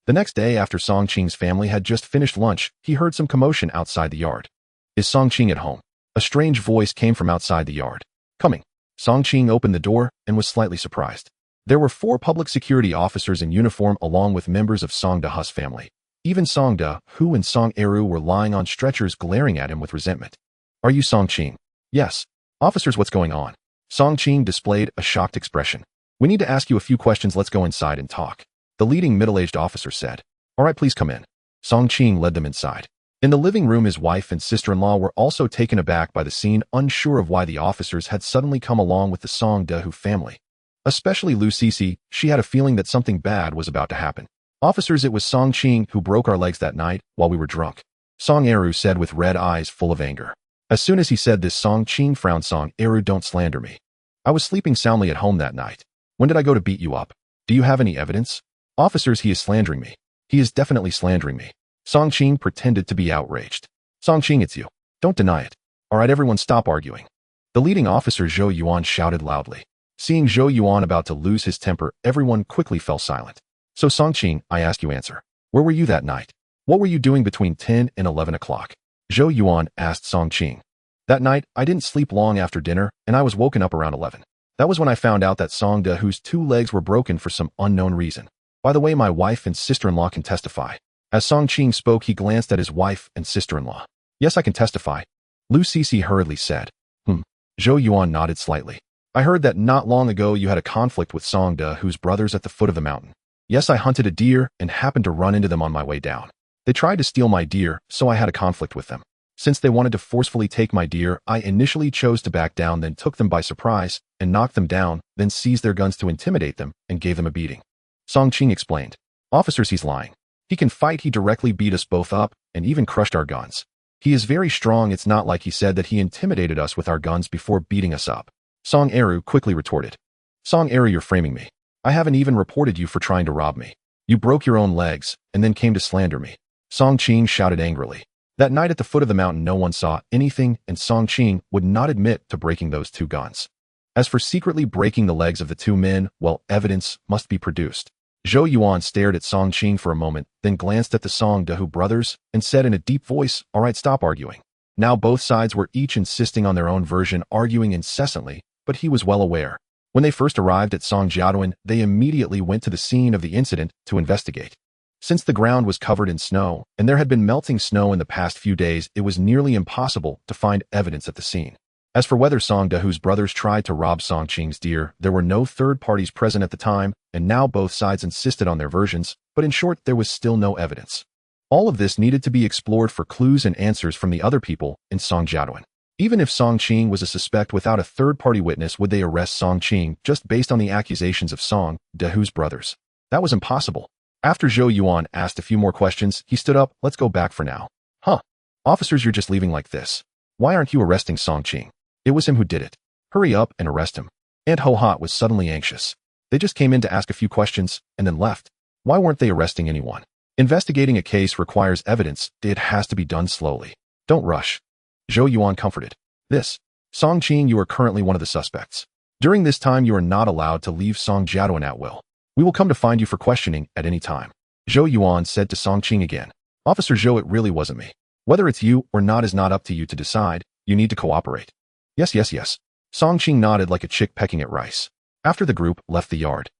The next day, after Song Qing's family had just finished lunch, he heard some commotion outside the yard. Is Song Qing at home? A strange voice came from outside the yard. Coming. Song Qing opened the door and was slightly surprised. There were 4 public security officers in uniform along with members of Song Dahu's family. Even Song Dahu and Song Eru were lying on stretchers, glaring at him with resentment. Are you Song Qing? Yes. Officers, what's going on? Song Qing displayed a shocked expression. We need to ask you a few questions. Let's go inside and talk. The leading middle-aged officer said. All right, please come in. Song Qing led them inside. In the living room, his wife and sister-in-law were also taken aback by the scene, unsure of why the officers had suddenly come along with the Song Dahu family. Especially Lu Sisi, she had a feeling that something bad was about to happen. Officers, it was Song Qing who broke our legs that night while we were drunk. Song Eru said with red eyes full of anger. As soon as he said this, Song Qing frowned. Song Eru, don't slander me. I was sleeping soundly at home that night. When did I go to beat you up? Do you have any evidence? Officers, he is slandering me. He is definitely slandering me. Song Qing pretended to be outraged. Song Qing, it's you. Don't deny it. All right, everyone, stop arguing. The leading officer Zhou Yuan shouted loudly. Seeing Zhou Yuan about to lose his temper, everyone quickly fell silent. So Song Qing, I ask you, answer. Where were you that night? What were you doing between 10 and 11 o'clock? Zhou Yuan asked Song Qing. That night, I didn't sleep long after dinner, and I was woken up around 11. That was when I found out that Song Dahu's 2 legs were broken for some unknown reason. By the way, my wife and sister-in-law can testify. As Song Qing spoke, he glanced at his wife and sister-in-law. Yes, I can testify. Lu Sisi hurriedly said. Zhou Yuan nodded slightly. I heard that not long ago you had a conflict with Song Dahu's brothers at the foot of the mountain. Yes, I hunted a deer and happened to run into them on my way down. They tried to steal my deer, so I had a conflict with them. Since they wanted to forcefully take my deer, I initially chose to back down, then took them by surprise and knocked them down, then seized their guns to intimidate them and gave them a beating. Song Qing explained. Officers, he's lying. He can fight. He directly beat us both up and even crushed our guns. He is very strong. It's not like he said that he intimidated us with our guns before beating us up. Song Eru quickly retorted. Song Eru, you're framing me. I haven't even reported you for trying to rob me. You broke your own legs and then came to slander me. Song Qing shouted angrily. That night at the foot of the mountain, no one saw anything, and Song Qing would not admit to breaking those 2 guns. As for secretly breaking the legs of the 2 men, well, evidence must be produced. Zhou Yuan stared at Song Qing for a moment, then glanced at the Song Dahu brothers and said in a deep voice, all right, stop arguing. Now both sides were each insisting on their own version, arguing incessantly, but he was well aware. When they first arrived at Song Jiaduan, they immediately went to the scene of the incident to investigate. Since the ground was covered in snow, and there had been melting snow in the past few days, it was nearly impossible to find evidence at the scene. As for whether Song Da-hoo's brothers tried to rob Song Qing's deer, there were no third parties present at the time, and now both sides insisted on their versions, but in short, there was still no evidence. All of this needed to be explored for clues and answers from the other people in Song Jiaduan. Even if Song Qing was a suspect without a third-party witness, would they arrest Song Qing just based on the accusations of Song Da-hoo's brothers? That was impossible. After Zhou Yuan asked a few more questions, he stood up. Let's go back for now. Huh. Officers, you're just leaving like this. Why aren't you arresting Song Qing? It was him who did it. Hurry up and arrest him. Aunt Ho-Hot was suddenly anxious. They just came in to ask a few questions and then left. Why weren't they arresting anyone? Investigating a case requires evidence. It has to be done slowly. Don't rush. Zhou Yuan comforted. Song Qing, you are currently one of the suspects. During this time, you are not allowed to leave Song Jiaduan at will. We will come to find you for questioning at any time. Zhou Yuan said to Song Qing again. Officer Zhou, it really wasn't me. Whether it's you or not is not up to you to decide. You need to cooperate. Yes. Song Qing nodded like a chick pecking at rice. After the group left the yard,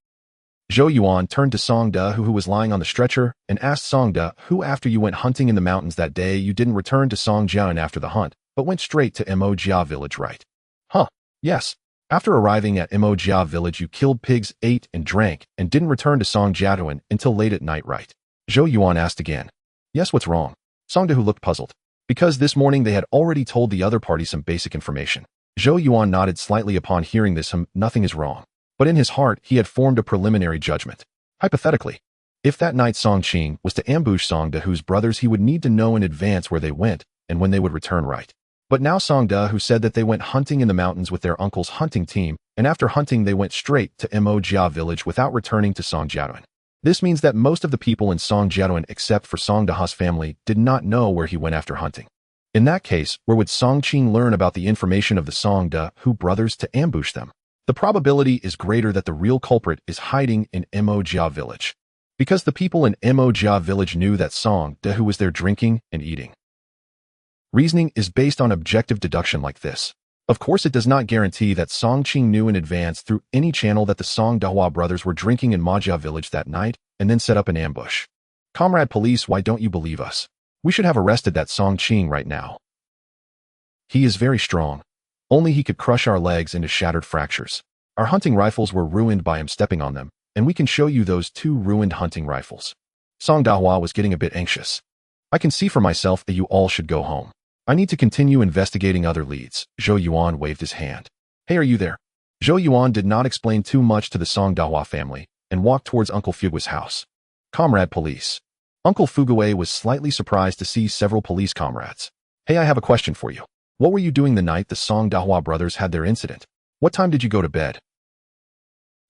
Zhou Yuan turned to Song Da-hoo, who was lying on the stretcher, and asked Song Da-hoo, after you went hunting in the mountains that day, you didn't return to Song Jiaduan after the hunt, but went straight to Mo Jia village, right? Huh. Yes. After arriving at Mo Jia village, you killed pigs, ate and drank, and didn't return to Song Jiaduan until late at night, right? Zhou Yuan asked again. Yes, what's wrong? Song Da-hoo looked puzzled. Because this morning they had already told the other party some basic information. Zhou Yuan nodded slightly upon hearing this. Nothing is wrong. But in his heart, he had formed a preliminary judgment. Hypothetically, if that night Song Qing was to ambush Song Da-hoo's brothers, he would need to know in advance where they went and when they would return, right? But now Song Da-hoo said that they went hunting in the mountains with their uncle's hunting team, and after hunting they went straight to Mo Jia village without returning to Song Jiaduan. This means that most of the people in Song Jiaduan, except for Song Da-hoo's family, did not know where he went after hunting. In that case, where would Song Qing learn about the information of the Song Da-hoo brothers to ambush them? The probability is greater that the real culprit is hiding in Mo Jia village, because the people in Mo Jia village knew that Song Da-hoo was there drinking and eating. Reasoning is based on objective deduction like this. Of course, it does not guarantee that Song Qing knew in advance through any channel that the Song Da-hoo brothers were drinking in Ma Jia village that night and then set up an ambush. Comrade police, why don't you believe us? We should have arrested that Song Qing right now. He is very strong. Only he could crush our legs into shattered fractures. Our hunting rifles were ruined by him stepping on them, and we can show you those 2 ruined hunting rifles. Song Da-hoo was getting a bit anxious. I can see for myself that you all should go home. I need to continue investigating other leads. Zhou Yuan waved his hand. Hey, are you there? Zhou Yuan did not explain too much to the Song Da-hoo family and walked towards Uncle Fugue's house. Comrade police. Uncle Fugue was slightly surprised to see several police comrades. Hey, I have a question for you. What were you doing the night the Song Da-hoo brothers had their incident? What time did you go to bed?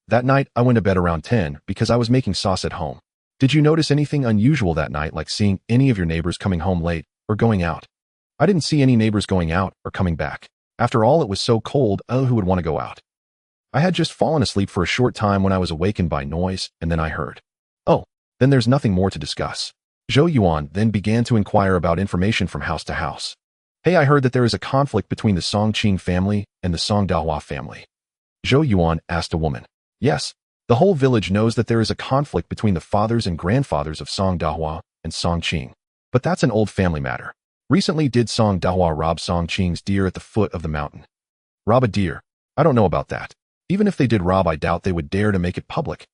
That night, I went to bed around 10 because I was making sauce at home. Did you notice anything unusual that night, like seeing any of your neighbors coming home late or going out? I didn't see any neighbors going out or coming back. After all, it was so cold, who would want to go out? I had just fallen asleep for a short time when I was awakened by noise, and then I heard. Oh, then there's nothing more to discuss. Zhou Yuan then began to inquire about information from house to house. Hey, I heard that there is a conflict between the Song Qing family and the Song Da-hoo family. Zhou Yuan asked a woman. Yes, the whole village knows that there is a conflict between the fathers and grandfathers of Song Da-hoo and Song Qing. But that's an old family matter. Recently, did Song Da-hoo rob Song Qing's deer at the foot of the mountain? Rob a deer? I don't know about that. Even if they did rob, I doubt they would dare to make it public.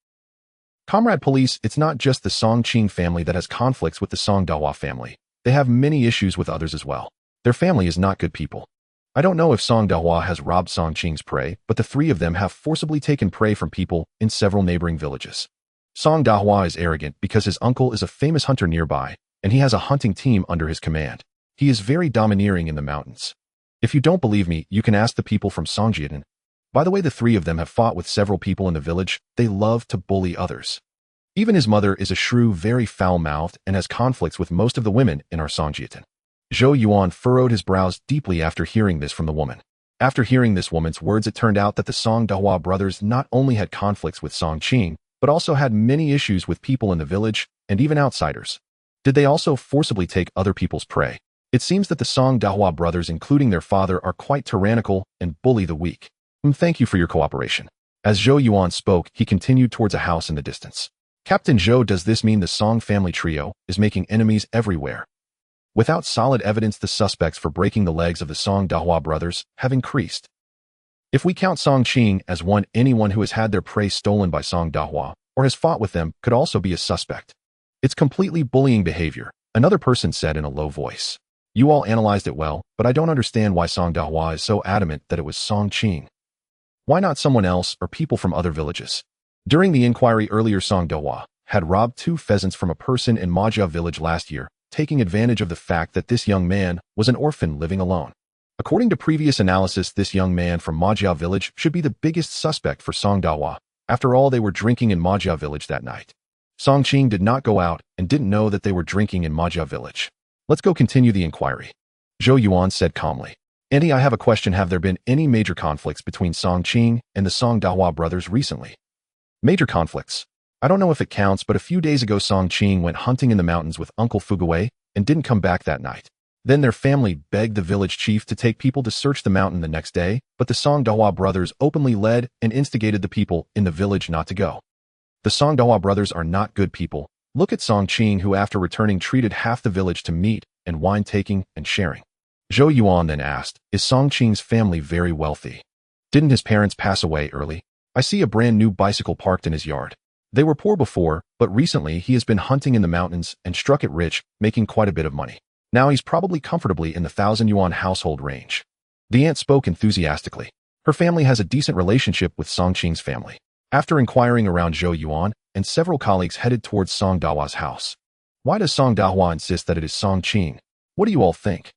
Comrade police, it's not just the Song Qing family that has conflicts with the Song Da-hoo family. They have many issues with others as well. Their family is not good people. I don't know if Song Da-hoo has robbed Song Qing's prey, but the 3 of them have forcibly taken prey from people in several neighboring villages. Song Da-hoo is arrogant because his uncle is a famous hunter nearby, and he has a hunting team under his command. He is very domineering in the mountains. If you don't believe me, you can ask the people from Song Jiaduan. By the way, the 3 of them have fought with several people in the village. They love to bully others. Even his mother is a shrew, very foul-mouthed, and has conflicts with most of the women in our Song Jiaduan. Zhou Yuan furrowed his brows deeply after hearing this from the woman. After hearing this woman's words, it turned out that the Song Da-hoo brothers not only had conflicts with Song Qing, but also had many issues with people in the village and even outsiders. Did they also forcibly take other people's prey? It seems that the Song Da-hoo brothers, including their father, are quite tyrannical and bully the weak. Thank you for your cooperation. As Zhou Yuan spoke, he continued towards a house in the distance. Captain Zhou, does this mean the Song family trio is making enemies everywhere? Without solid evidence, the suspects for breaking the legs of the Song Dahua brothers have increased. If we count Song Qing as one, anyone who has had their prey stolen by Song Dahua or has fought with them could also be a suspect. It's completely bullying behavior, another person said in a low voice. You all analyzed it well, but I don't understand why Song Dahua is so adamant that it was Song Qing. Why not someone else or people from other villages? During the inquiry earlier, Song Dahua had robbed 2 pheasants from a person in Majia village last year, taking advantage of the fact that this young man was an orphan living alone. According to previous analysis, this young man from Majia village should be the biggest suspect for Song Dahua. After all, they were drinking in Majia village that night. Song Qing did not go out and didn't know that they were drinking in Majia village. Let's go continue the inquiry. Zhou Yuan said calmly. Auntie, I have a question. Have there been any major conflicts between Song Qing and the Song Dahua brothers recently? Major conflicts? I don't know if it counts, but a few days ago Song Qing went hunting in the mountains with Uncle Fuguwei and didn't come back that night. Then their family begged the village chief to take people to search the mountain the next day, but the Song Dahua brothers openly led and instigated the people in the village not to go. The Song Dahua brothers are not good people. Look at Song Qing, who after returning treated half the village to meat and wine taking and sharing. Zhou Yuan then asked, is Song Qing's family very wealthy? Didn't his parents pass away early? I see a brand new bicycle parked in his yard. They were poor before, but recently he has been hunting in the mountains and struck it rich, making quite a bit of money. Now he's probably comfortably in the 1,000 yuan household range. The aunt spoke enthusiastically. Her family has a decent relationship with Song Qing's family. After inquiring around, Zhou Yuan and several colleagues headed towards Song Dahua's house. Why does Song Dahua insist that it is Song Qing? What do you all think?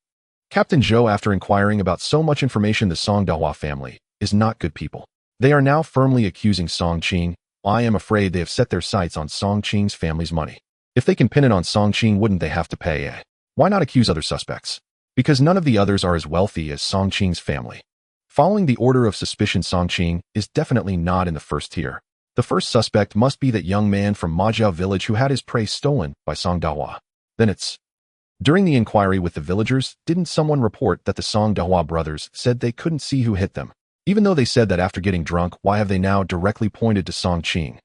Captain Zhou, after inquiring about so much information, the Song Dahua family is not good people. They are now firmly accusing Song Qing. I am afraid they have set their sights on Song Qing's family's money. If they can pin it on Song Qing, wouldn't they have to pay? Why not accuse other suspects? Because none of the others are as wealthy as Song Qing's family. Following the order of suspicion, Song Qing is definitely not in the first tier. The first suspect must be that young man from Majia village who had his prey stolen by Song Dahua. Then it's... During the inquiry with the villagers, didn't someone report that the Song Dahua brothers said they couldn't see who hit them? Even though they said that after getting drunk, why have they now directly pointed to Song Qing?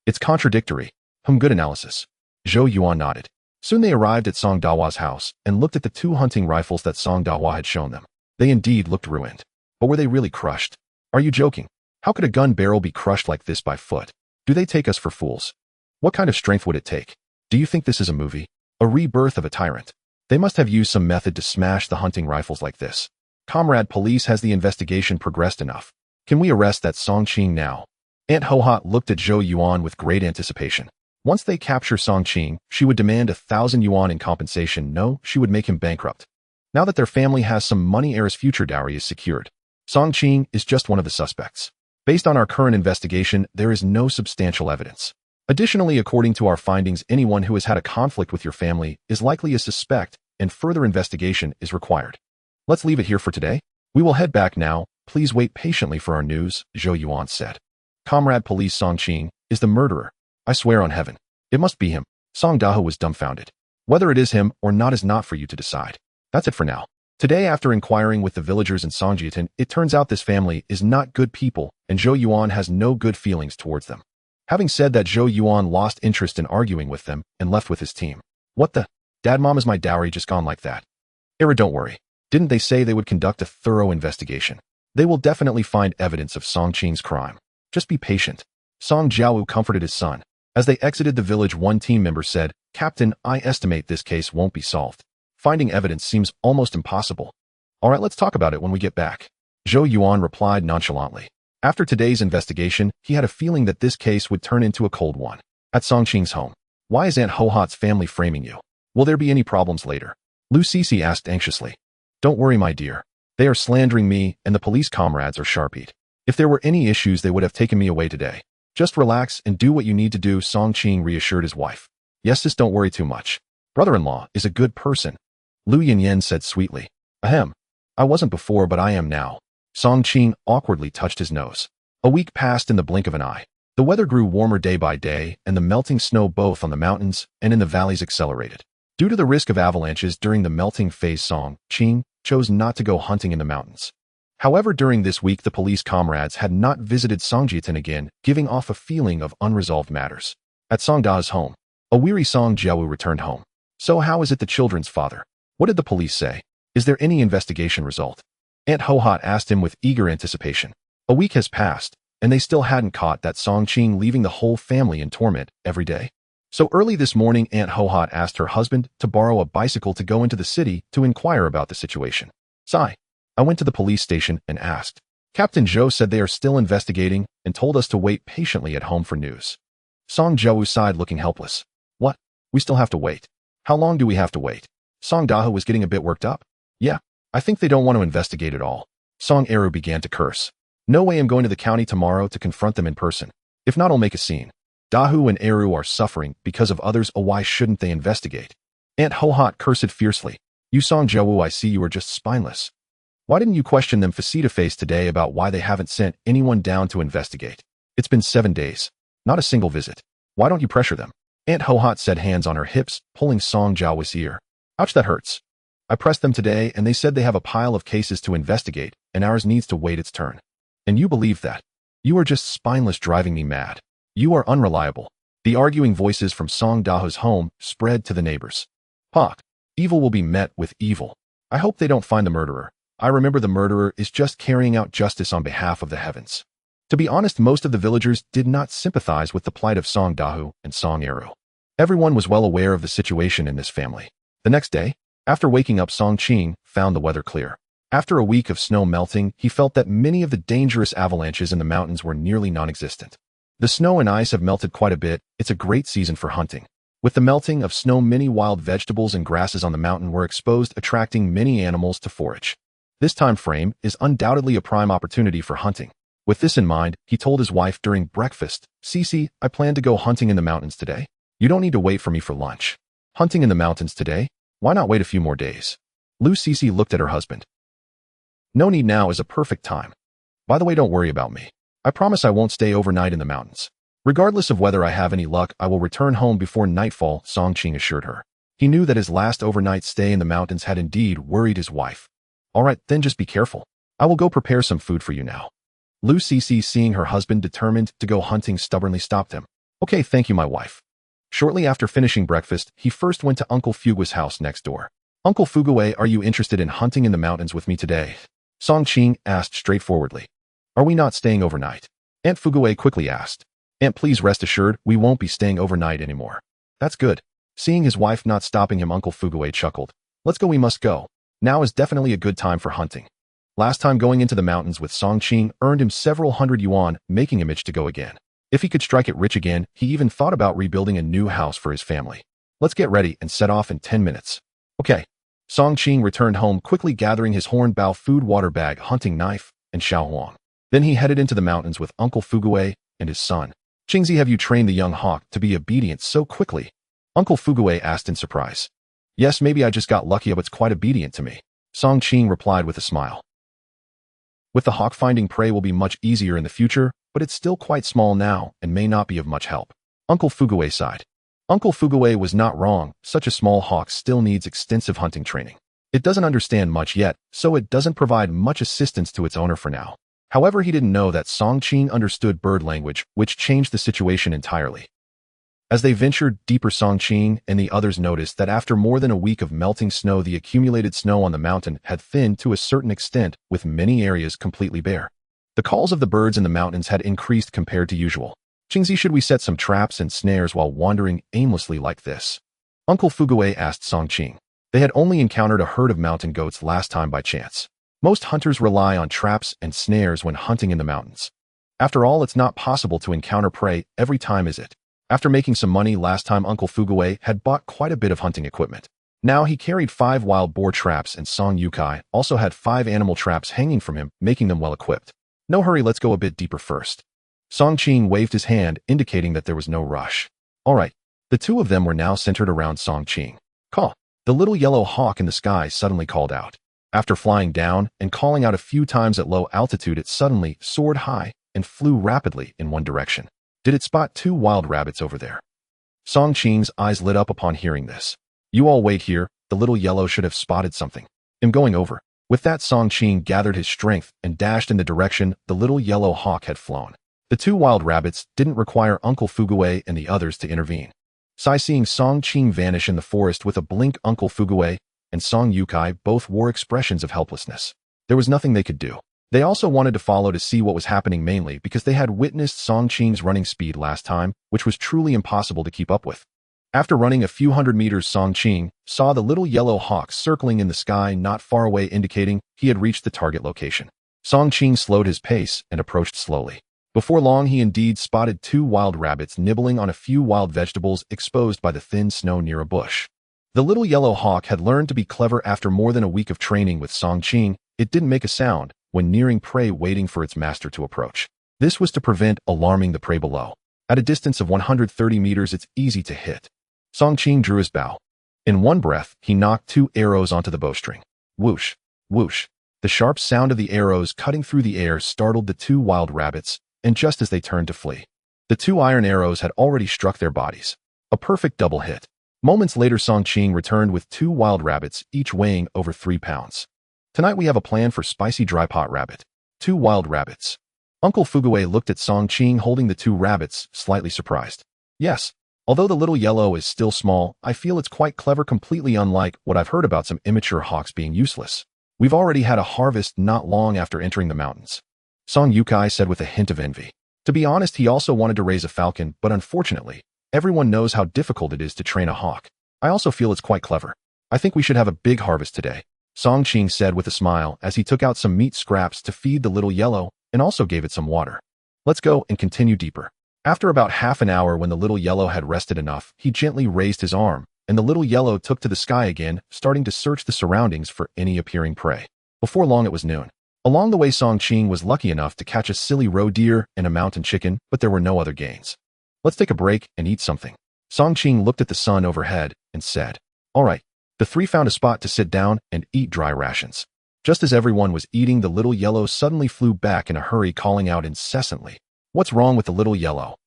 It's contradictory. Good analysis. Zhou Yuan nodded. Soon they arrived at Song Dahua's house and looked at the 2 hunting rifles that Song Dahua had shown them. They indeed looked ruined. But were they really crushed? Are you joking? How could a gun barrel be crushed like this by foot? Do they take us for fools? What kind of strength would it take? Do you think this is a movie? A rebirth of a tyrant? They must have used some method to smash the hunting rifles like this. Comrade police, has the investigation progressed enough? Can we arrest that Song Qing now? Aunt Hohat looked at Zhou Yuan with great anticipation. Once they capture Song Qing, she would demand 1,000 yuan in compensation. No, she would make him bankrupt. Now that their family has some money, heir's future dowry is secured. Song Qing is just one of the suspects. Based on our current investigation, there is no substantial evidence. Additionally, according to our findings, anyone who has had a conflict with your family is likely a suspect, and further investigation is required. Let's leave it here for today. We will head back now. Please wait patiently for our news, Zhou Yuan said. Comrade police, Song Qing is the murderer. I swear on heaven. It must be him. Song Dahua was dumbfounded. Whether it is him or not is not for you to decide. That's it for now. Today, after inquiring with the villagers in Songjiatin, it turns out this family is not good people, and Zhou Yuan has no good feelings towards them. Having said that, Zhou Yuan lost interest in arguing with them and left with his team. What the? Dad, Mom, is my dowry just gone like that? Era, don't worry. Didn't they say they would conduct a thorough investigation? They will definitely find evidence of Song Qing's crime. Just be patient. Song Jiawu comforted his son. As they exited the village, one team member said, Captain, I estimate this case won't be solved. Finding evidence seems almost impossible. All right, let's talk about it when we get back. Zhou Yuan replied nonchalantly. After today's investigation, he had a feeling that this case would turn into a cold one. At Song Qing's home. Why is Aunt Hohat's family framing you? Will there be any problems later? Lu Cece asked anxiously. Don't worry, my dear. They are slandering me, and the police comrades are sharpied. If there were any issues, they would have taken me away today. Just relax and do what you need to do, Song Qing reassured his wife. Yes, sis, don't worry too much. Brother-in-law is a good person. Lu Yinyan said sweetly. Ahem. I wasn't before, but I am now. Song Qing awkwardly touched his nose. A week passed in the blink of an eye. The weather grew warmer day by day, and the melting snow both on the mountains and in the valleys accelerated. Due to the risk of avalanches during the melting phase, Song Qing chose not to go hunting in the mountains. However, during this week, the police comrades had not visited Songjiatin again, giving off a feeling of unresolved matters. At Song Da's home, a weary Song Jiawu returned home. So how is it the children's father? What did the police say? Is there any investigation result? Aunt Ho-Hot asked him with eager anticipation. A week has passed, and they still hadn't caught that Song Qing leaving the whole family in torment every day. So early this morning, Aunt Ho-Hot asked her husband to borrow a bicycle to go into the city to inquire about the situation. Sigh. I went to the police station and asked. Captain Zhou said they are still investigating and told us to wait patiently at home for news. Song Jiawu sighed, looking helpless. What? We still have to wait. How long do we have to wait? Song Dahu was getting a bit worked up. Yeah, I think they don't want to investigate at all. Song Eru began to curse. No way I'm going to the county tomorrow to confront them in person. If not, I'll make a scene. Dahu and Eru are suffering because of others, why shouldn't they investigate? Aunt Ho-Hot cursed fiercely. You Song Jiawu, I see you are just spineless. Why didn't you question them face-to-face today about why they haven't sent anyone down to investigate? It's been 7 days. Not a single visit. Why don't you pressure them? Aunt Ho-Hot said, hands on her hips, pulling Song Jiawu's ear. Ouch, that hurts. I pressed them today and they said they have a pile of cases to investigate and ours needs to wait its turn. And you believe that? You are just spineless, driving me mad. You are unreliable. The arguing voices from Song Dahu's home spread to the neighbors. Hawk, evil will be met with evil. I hope they don't find the murderer. I remember the murderer is just carrying out justice on behalf of the heavens. To be honest, most of the villagers did not sympathize with the plight of Song Dahu and Song Eru. Everyone was well aware of the situation in this family. The next day, after waking up, Song Qing found the weather clear. After a week of snow melting, he felt that many of the dangerous avalanches in the mountains were nearly non-existent. The snow and ice have melted quite a bit. It's a great season for hunting. With the melting of snow, many wild vegetables and grasses on the mountain were exposed, attracting many animals to forage. This time frame is undoubtedly a prime opportunity for hunting. With this in mind, he told his wife during breakfast, Cece, I plan to go hunting in the mountains today. You don't need to wait for me for lunch. Hunting in the mountains today? Why not wait a few more days? Cece looked at her husband. No need, now is a perfect time. By the way, don't worry about me. I promise I won't stay overnight in the mountains. Regardless of whether I have any luck, I will return home before nightfall, Song Qing assured her. He knew that his last overnight stay in the mountains had indeed worried his wife. All right, then just be careful. I will go prepare some food for you now. Cece, seeing her husband determined to go hunting, stubbornly stopped him. Okay, thank you, my wife. Shortly after finishing breakfast, he first went to Uncle Fugue's house next door. Uncle Fugue, are you interested in hunting in the mountains with me today? Song Qing asked straightforwardly. Are we not staying overnight? Aunt Fugue quickly asked. Aunt, please rest assured, we won't be staying overnight anymore. That's good. Seeing his wife not stopping him, Uncle Fugue chuckled. Let's go, we must go. Now is definitely a good time for hunting. Last time going into the mountains with Song Qing earned him several hundred yuan, making him itch to go again. If he could strike it rich again, he even thought about rebuilding a new house for his family. Let's get ready and set off in 10 minutes. Okay. Song Qing returned home, quickly gathering his hornbow food, water bag, hunting knife, and xiaohuang. Then he headed into the mountains with Uncle Fugue and his son. Qingzi, have you trained the young hawk to be obedient so quickly? Uncle Fugue asked in surprise. Yes, maybe I just got lucky, but it's quite obedient to me. Song Qing replied with a smile. With the hawk, finding prey will be much easier in the future, but it's still quite small now and may not be of much help. Uncle Fugue sighed. Uncle Fugue was not wrong. Such a small hawk still needs extensive hunting training. It doesn't understand much yet, so it doesn't provide much assistance to its owner for now. However, he didn't know that Song Qing understood bird language, which changed the situation entirely. As they ventured deeper, Song Qing and the others noticed that after more than a week of melting snow, the accumulated snow on the mountain had thinned to a certain extent, with many areas completely bare. The calls of the birds in the mountains had increased compared to usual. Qingzi, should we set some traps and snares while wandering aimlessly like this? Uncle Fugue asked Song Qing. They had only encountered a herd of mountain goats last time by chance. Most hunters rely on traps and snares when hunting in the mountains. After all, it's not possible to encounter prey every time, is it? After making some money last time, Uncle Fugue had bought quite a bit of hunting equipment. Now he carried 5 wild boar traps, and Song Yukai also had 5 animal traps hanging from him, making them well equipped. No hurry, let's go a bit deeper first. Song Qing waved his hand, indicating that there was no rush. All right. The two of them were now centered around Song Qing. Caw! The little yellow hawk in the sky suddenly called out. After flying down and calling out a few times at low altitude, it suddenly soared high and flew rapidly in one direction. Did it spot 2 wild rabbits over there? Song Qing's eyes lit up upon hearing this. You all wait here, the little yellow should have spotted something. I'm going over. With that, Song Qing gathered his strength and dashed in the direction the little yellow hawk had flown. The two wild rabbits didn't require Uncle Fuguwei and the others to intervene. Seeing Song Qing vanish in the forest with a blink, Uncle Fuguwei and Song Yukai both wore expressions of helplessness. There was nothing they could do. They also wanted to follow to see what was happening, mainly because they had witnessed Song Qing's running speed last time, which was truly impossible to keep up with. After running a few hundred meters, Song Qing saw the little yellow hawk circling in the sky not far away, indicating he had reached the target location. Song Qing slowed his pace and approached slowly. Before long, he indeed spotted two wild rabbits nibbling on a few wild vegetables exposed by the thin snow near a bush. The little yellow hawk had learned to be clever. After more than a week of training with Song Qing, it didn't make a sound when nearing prey, waiting for its master to approach. This was to prevent alarming the prey below. At a distance of 130 meters, it's easy to hit. Song Qing drew his bow. In one breath, he knocked two arrows onto the bowstring. Whoosh, whoosh. The sharp sound of the arrows cutting through the air startled the two wild rabbits, and just as they turned to flee, the two iron arrows had already struck their bodies. A perfect double hit. Moments later, Song Qing returned with two wild rabbits, each weighing over 3 pounds. Tonight we have a plan for spicy dry pot rabbit. Two wild rabbits. Uncle Fuguwei looked at Song Qing holding the two rabbits, slightly surprised. Yes, although the little yellow is still small, I feel it's quite clever, completely unlike what I've heard about some immature hawks being useless. We've already had a harvest not long after entering the mountains. Song Yukai said with a hint of envy. To be honest, he also wanted to raise a falcon, but unfortunately, everyone knows how difficult it is to train a hawk. I also feel it's quite clever. I think we should have a big harvest today, Song Qing said with a smile as he took out some meat scraps to feed the little yellow and also gave it some water. Let's go and continue deeper. After about half an hour, when the little yellow had rested enough, he gently raised his arm, and the little yellow took to the sky again, starting to search the surroundings for any appearing prey. Before long, it was noon. Along the way, Song Qing was lucky enough to catch a silly roe deer and a mountain chicken, but there were no other gains. Let's take a break and eat something. Song Qing looked at the sun overhead and said, all right. The three found a spot to sit down and eat dry rations. Just as everyone was eating, the little yellow suddenly flew back in a hurry, calling out incessantly. What's wrong with the little yellow?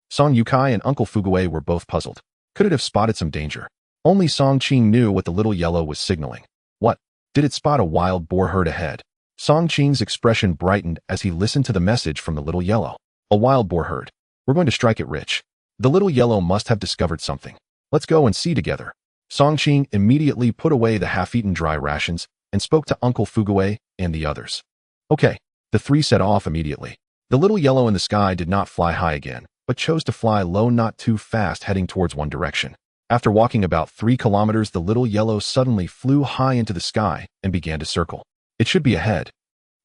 Song Yukai and Uncle Fuguwei were both puzzled. Could it have spotted some danger? Only Song Qing knew what the little yellow was signaling. What? Did it spot a wild boar herd ahead? Song Qing's expression brightened as he listened to the message from the little yellow. A wild boar herd. We're going to strike it rich. The little yellow must have discovered something. Let's go and see together. Song Qing immediately put away the half-eaten dry rations and spoke to Uncle Fuguwei and the others. Okay, the three set off immediately. The little yellow in the sky did not fly high again, but chose to fly low, not too fast, heading towards one direction. After walking about 3 kilometers, the little yellow suddenly flew high into the sky and began to circle. It should be ahead.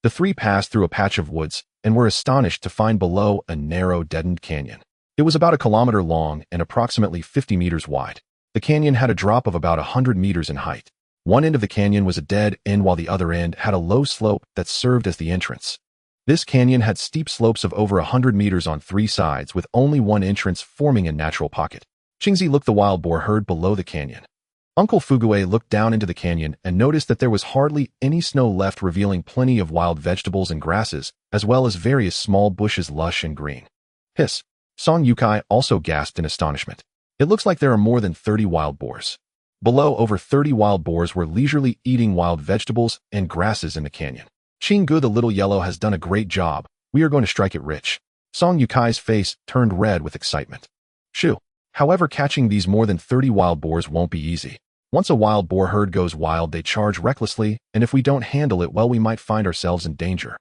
The three passed through a patch of woods and were astonished to find below a narrow, deadened canyon. It was about 1 kilometer long and approximately 50 meters wide. The canyon had a drop of about 100 meters in height. One end of the canyon was a dead end, while the other end had a low slope that served as the entrance. This canyon had steep slopes of over 100 meters on 3 sides, with only one entrance forming a natural pocket. Qingzi looked the wild boar herd below the canyon. Uncle Fuguwei looked down into the canyon and noticed that there was hardly any snow left, revealing plenty of wild vegetables and grasses, as well as various small bushes, lush and green. Hiss! Song Yukai also gasped in astonishment. It looks like there are more than 30 wild boars. Below, over 30 wild boars were leisurely eating wild vegetables and grasses in the canyon. Qinggu, the little yellow, has done a great job. We are going to strike it rich. Song Yukai's face turned red with excitement. Shoo! However, catching these more than 30 wild boars won't be easy. Once a wild boar herd goes wild, they charge recklessly, and if we don't handle it well, we might find ourselves in danger.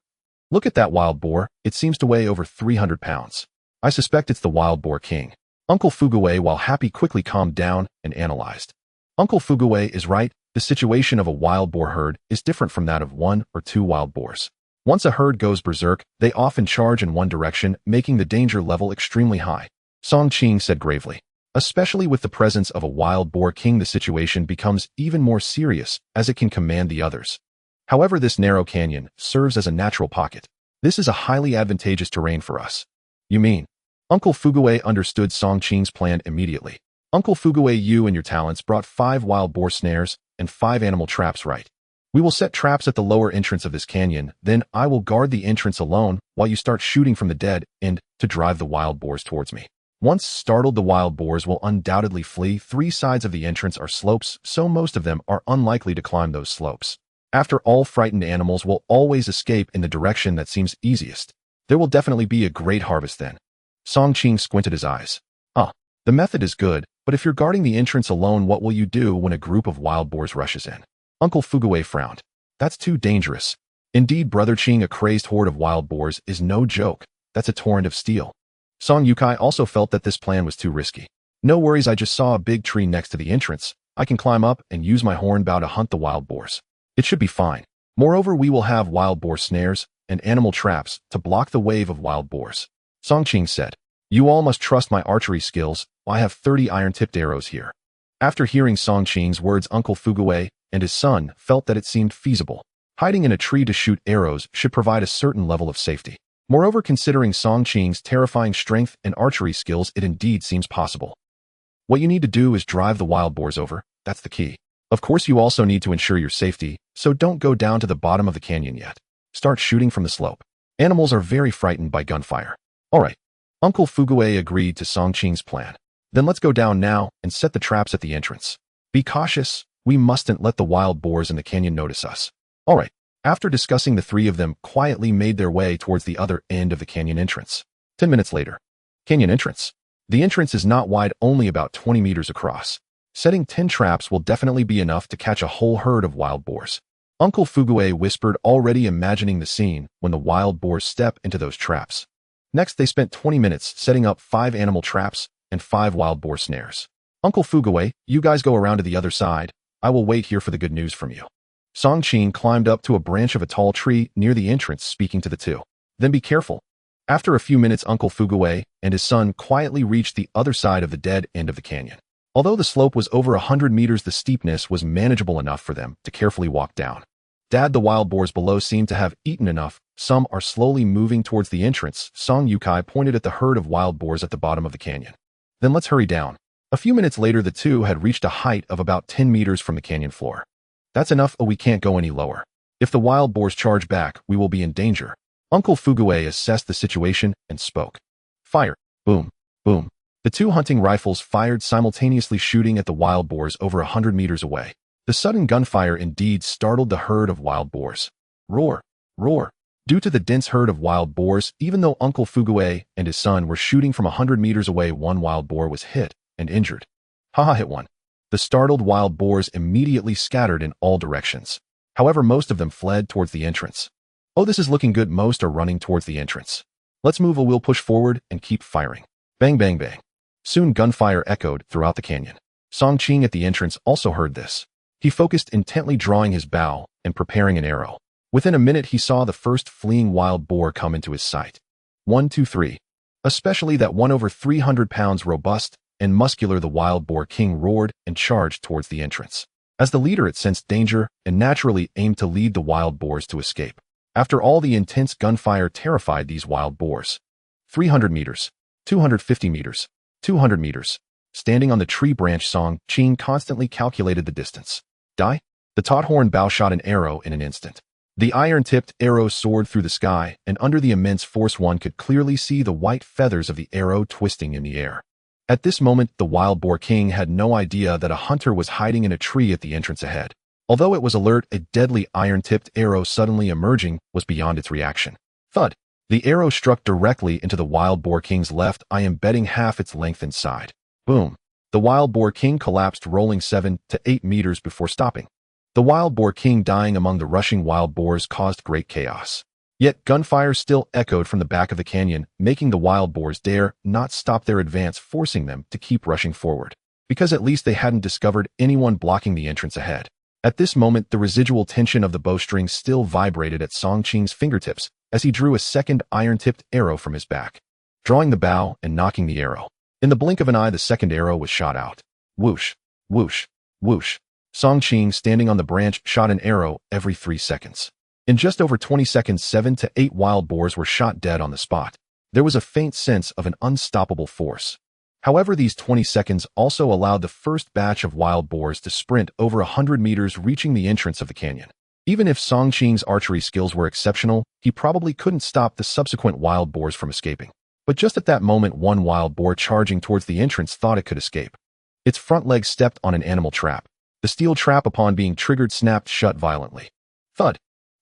Look at that wild boar. It seems to weigh over 300 pounds. I suspect it's the wild boar king. Uncle Fuguwei, while happy, quickly calmed down and analyzed. Uncle Fuguwei is right. The situation of a wild boar herd is different from that of 1 or 2 wild boars. Once a herd goes berserk, they often charge in one direction, making the danger level extremely high. Song Qing said gravely. Especially with the presence of a wild boar king, the situation becomes even more serious, as it can command the others. However, this narrow canyon serves as a natural pocket. This is a highly advantageous terrain for us. You mean? Uncle Fuguwei understood Song Qing's plan immediately. Uncle Fuguwei, you and your talents brought 5 wild boar snares and 5 animal traps, right? We will set traps at the lower entrance of this canyon, then I will guard the entrance alone while you start shooting from the dead end to drive the wild boars towards me. Once startled, the wild boars will undoubtedly flee. 3 sides of the entrance are slopes, so most of them are unlikely to climb those slopes. After all, frightened animals will always escape in the direction that seems easiest. There will definitely be a great harvest then. Song Qing squinted his eyes. The method is good, but if you're guarding the entrance alone, what will you do when a group of wild boars rushes in? Uncle Fuguwei frowned. That's too dangerous. Indeed, Brother Qing, a crazed horde of wild boars is no joke. That's a torrent of steel. Song Yukai also felt that this plan was too risky. No worries, I just saw a big tree next to the entrance. I can climb up and use my horn bow to hunt the wild boars. It should be fine. Moreover, we will have wild boar snares and animal traps to block the wave of wild boars. Song Qing said, You all must trust my archery skills. I have 30 iron-tipped arrows here. After hearing Song Qing's words, Uncle Fuguwei and his son felt that it seemed feasible. Hiding in a tree to shoot arrows should provide a certain level of safety. Moreover, considering Song Qing's terrifying strength and archery skills, it indeed seems possible. What you need to do is drive the wild boars over. That's the key. Of course, you also need to ensure your safety, so don't go down to the bottom of the canyon yet. Start shooting from the slope. Animals are very frightened by gunfire. All right. Uncle Fuguwei agreed to Song Qing's plan. Then let's go down now and set the traps at the entrance. Be cautious. We mustn't let the wild boars in the canyon notice us. All right. After discussing, the three of them quietly made their way towards the other end of the canyon entrance. 10 minutes later. Canyon entrance. The entrance is not wide, only about 20 meters across. Setting 10 traps will definitely be enough to catch a whole herd of wild boars. Uncle Fuguwei whispered, already imagining the scene when the wild boars step into those traps. Next, they spent 20 minutes setting up 5 animal traps and 5 wild boar snares. Uncle Fuguwei, you guys go around to the other side. I will wait here for the good news from you. Song Qing climbed up to a branch of a tall tree near the entrance, speaking to the two. Then be careful. After a few minutes, Uncle Fuguwei and his son quietly reached the other side of the dead end of the canyon. Although the slope was over 100 meters, the steepness was manageable enough for them to carefully walk down. Dad, the wild boars below seem to have eaten enough. Some are slowly moving towards the entrance. Song Yukai pointed at the herd of wild boars at the bottom of the canyon. Then let's hurry down. A few minutes later, the two had reached a height of about 10 meters from the canyon floor. That's enough. We can't go any lower. If the wild boars charge back, we will be in danger. Uncle Fuguwei assessed the situation and spoke. Fire. Boom. Boom. The 2 hunting rifles fired simultaneously, shooting at the wild boars over 100 meters away. The sudden gunfire indeed startled the herd of wild boars. Roar. Roar. Due to the dense herd of wild boars, even though Uncle Fuguwei and his son were shooting from 100 meters away, one wild boar was hit and injured. Haha, hit one. The startled wild boars immediately scattered in all directions. However, most of them fled towards the entrance. Oh, this is looking good. Most are running towards the entrance. Let's move. We'll push forward and keep firing. Bang, bang, bang. Soon gunfire echoed throughout the canyon. Song Qing at the entrance also heard this. He focused intently, drawing his bow and preparing an arrow. Within a minute, he saw the first fleeing wild boar come into his sight. 1, 2, 3. Especially that one over 300 pounds, robust and muscular, the wild boar king roared and charged towards the entrance. As the leader, it sensed danger and naturally aimed to lead the wild boars to escape. After all, the intense gunfire terrified these wild boars. 300 meters, 250 meters, 200 meters. Standing on the tree branch, Song Qing constantly calculated the distance. Die? The taut horn bow shot an arrow in an instant. The iron-tipped arrow soared through the sky, and under the immense force, one could clearly see the white feathers of the arrow twisting in the air. At this moment, the wild boar king had no idea that a hunter was hiding in a tree at the entrance ahead. Although it was alert, a deadly iron-tipped arrow suddenly emerging was beyond its reaction. Thud! The arrow struck directly into the wild boar king's left eye, embedding half its length inside. Boom! The wild boar king collapsed, rolling 7 to 8 meters before stopping. The wild boar king dying among the rushing wild boars caused great chaos. Yet gunfire still echoed from the back of the canyon, making the wild boars dare not stop their advance, forcing them to keep rushing forward. Because at least they hadn't discovered anyone blocking the entrance ahead. At this moment, the residual tension of the bowstring still vibrated at Song Qing's fingertips as he drew a second iron-tipped arrow from his back, drawing the bow and knocking the arrow. In the blink of an eye, the second arrow was shot out. Whoosh, whoosh, whoosh. Song Qing, standing on the branch, shot an arrow every 3 seconds. In just over 20 seconds, 7 to 8 wild boars were shot dead on the spot. There was a faint sense of an unstoppable force. However, these 20 seconds also allowed the first batch of wild boars to sprint over 100 meters, reaching the entrance of the canyon. Even if Song Qing's archery skills were exceptional, he probably couldn't stop the subsequent wild boars from escaping. But just at that moment, one wild boar charging towards the entrance thought it could escape. Its front leg stepped on an animal trap. The steel trap, upon being triggered, snapped shut violently. Thud!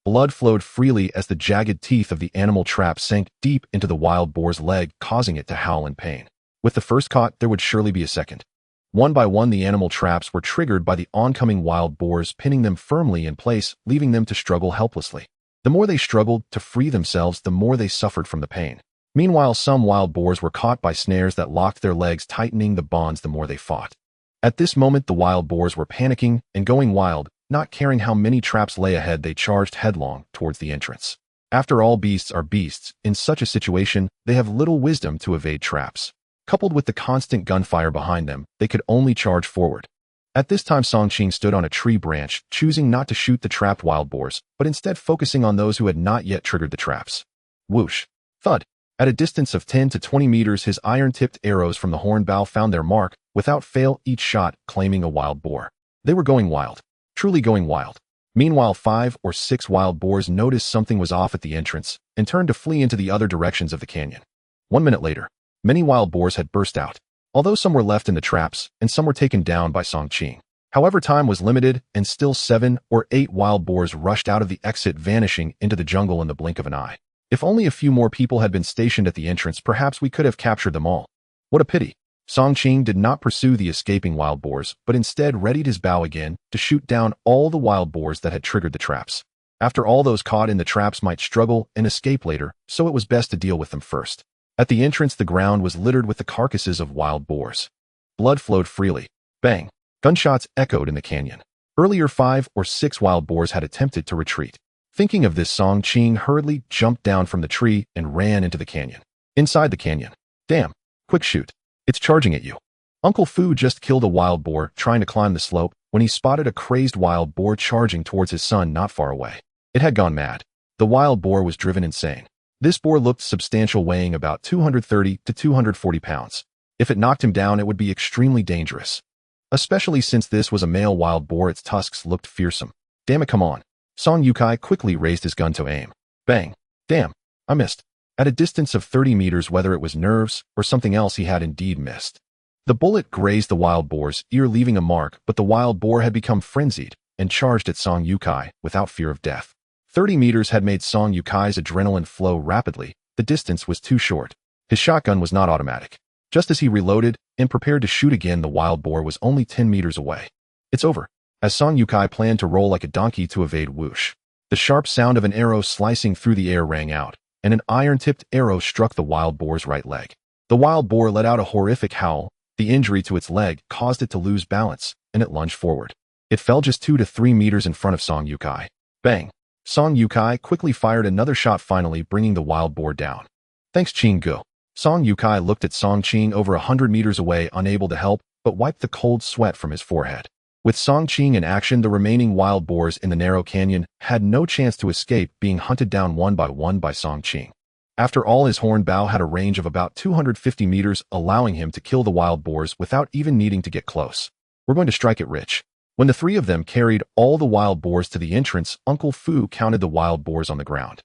Blood flowed freely as the jagged teeth of the animal trap sank deep into the wild boar's leg, causing it to howl in pain. With the first caught, there would surely be a second. One by one, the animal traps were triggered by the oncoming wild boars, pinning them firmly in place, leaving them to struggle helplessly. The more they struggled to free themselves, the more they suffered from the pain. Meanwhile, some wild boars were caught by snares that locked their legs, tightening the bonds the more they fought. At this moment, the wild boars were panicking and going wild. Not caring how many traps lay ahead, they charged headlong towards the entrance. After all, beasts are beasts. In such a situation, they have little wisdom to evade traps. Coupled with the constant gunfire behind them, they could only charge forward. At this time, Song Qing stood on a tree branch, choosing not to shoot the trapped wild boars, but instead focusing on those who had not yet triggered the traps. Whoosh! Thud! At a distance of 10 to 20 meters, his iron-tipped arrows from the horn bow found their mark, without fail, each shot claiming a wild boar. They were going wild. Truly going wild. Meanwhile, 5 or 6 wild boars noticed something was off at the entrance and turned to flee into the other directions of the canyon. 1 minute later, many wild boars had burst out, although some were left in the traps and some were taken down by Song Qing. However, time was limited and still 7 or 8 wild boars rushed out of the exit, vanishing into the jungle in the blink of an eye. If only a few more people had been stationed at the entrance, perhaps we could have captured them all. What a pity. Song Qing did not pursue the escaping wild boars, but instead readied his bow again to shoot down all the wild boars that had triggered the traps. After all, those caught in the traps might struggle and escape later, so it was best to deal with them first. At the entrance, the ground was littered with the carcasses of wild boars. Blood flowed freely. Bang! Gunshots echoed in the canyon. Earlier, 5 or 6 wild boars had attempted to retreat. Thinking of this, Song Qing hurriedly jumped down from the tree and ran into the canyon. Inside the canyon. Damn! Quick shoot! It's charging at you. Uncle Fu just killed a wild boar trying to climb the slope when he spotted a crazed wild boar charging towards his son not far away. It had gone mad. The wild boar was driven insane. This boar looked substantial, weighing about 230 to 240 pounds. If it knocked him down, it would be extremely dangerous. Especially since this was a male wild boar, its tusks looked fearsome. Damn it, come on. Song Yukai quickly raised his gun to aim. Bang. Damn. I missed. At a distance of 30 meters, whether it was nerves or something else, he had indeed missed. The bullet grazed the wild boar's ear, leaving a mark, but the wild boar had become frenzied and charged at Song Yukai without fear of death. 30 meters had made Song Yukai's adrenaline flow rapidly. The distance was too short. His shotgun was not automatic. Just as he reloaded and prepared to shoot again, the wild boar was only 10 meters away. It's over. As Song Yukai planned to roll like a donkey to evade, whoosh. The sharp sound of an arrow slicing through the air rang out, and an iron-tipped arrow struck the wild boar's right leg. The wild boar let out a horrific howl. The injury to its leg caused it to lose balance, and it lunged forward. It fell just 2 to 3 meters in front of Song Yukai. Bang! Song Yukai quickly fired another shot, finally bringing the wild boar down. Thanks, Qing Gu. Song Yukai looked at Song Qing over 100 meters away, unable to help, but wiped the cold sweat from his forehead. With Song Qing in action, the remaining wild boars in the narrow canyon had no chance to escape, being hunted down one by Song Qing. After all, his horn bow had a range of about 250 meters, allowing him to kill the wild boars without even needing to get close. We're going to strike it rich. When the 3 of them carried all the wild boars to the entrance, Uncle Fu counted the wild boars on the ground.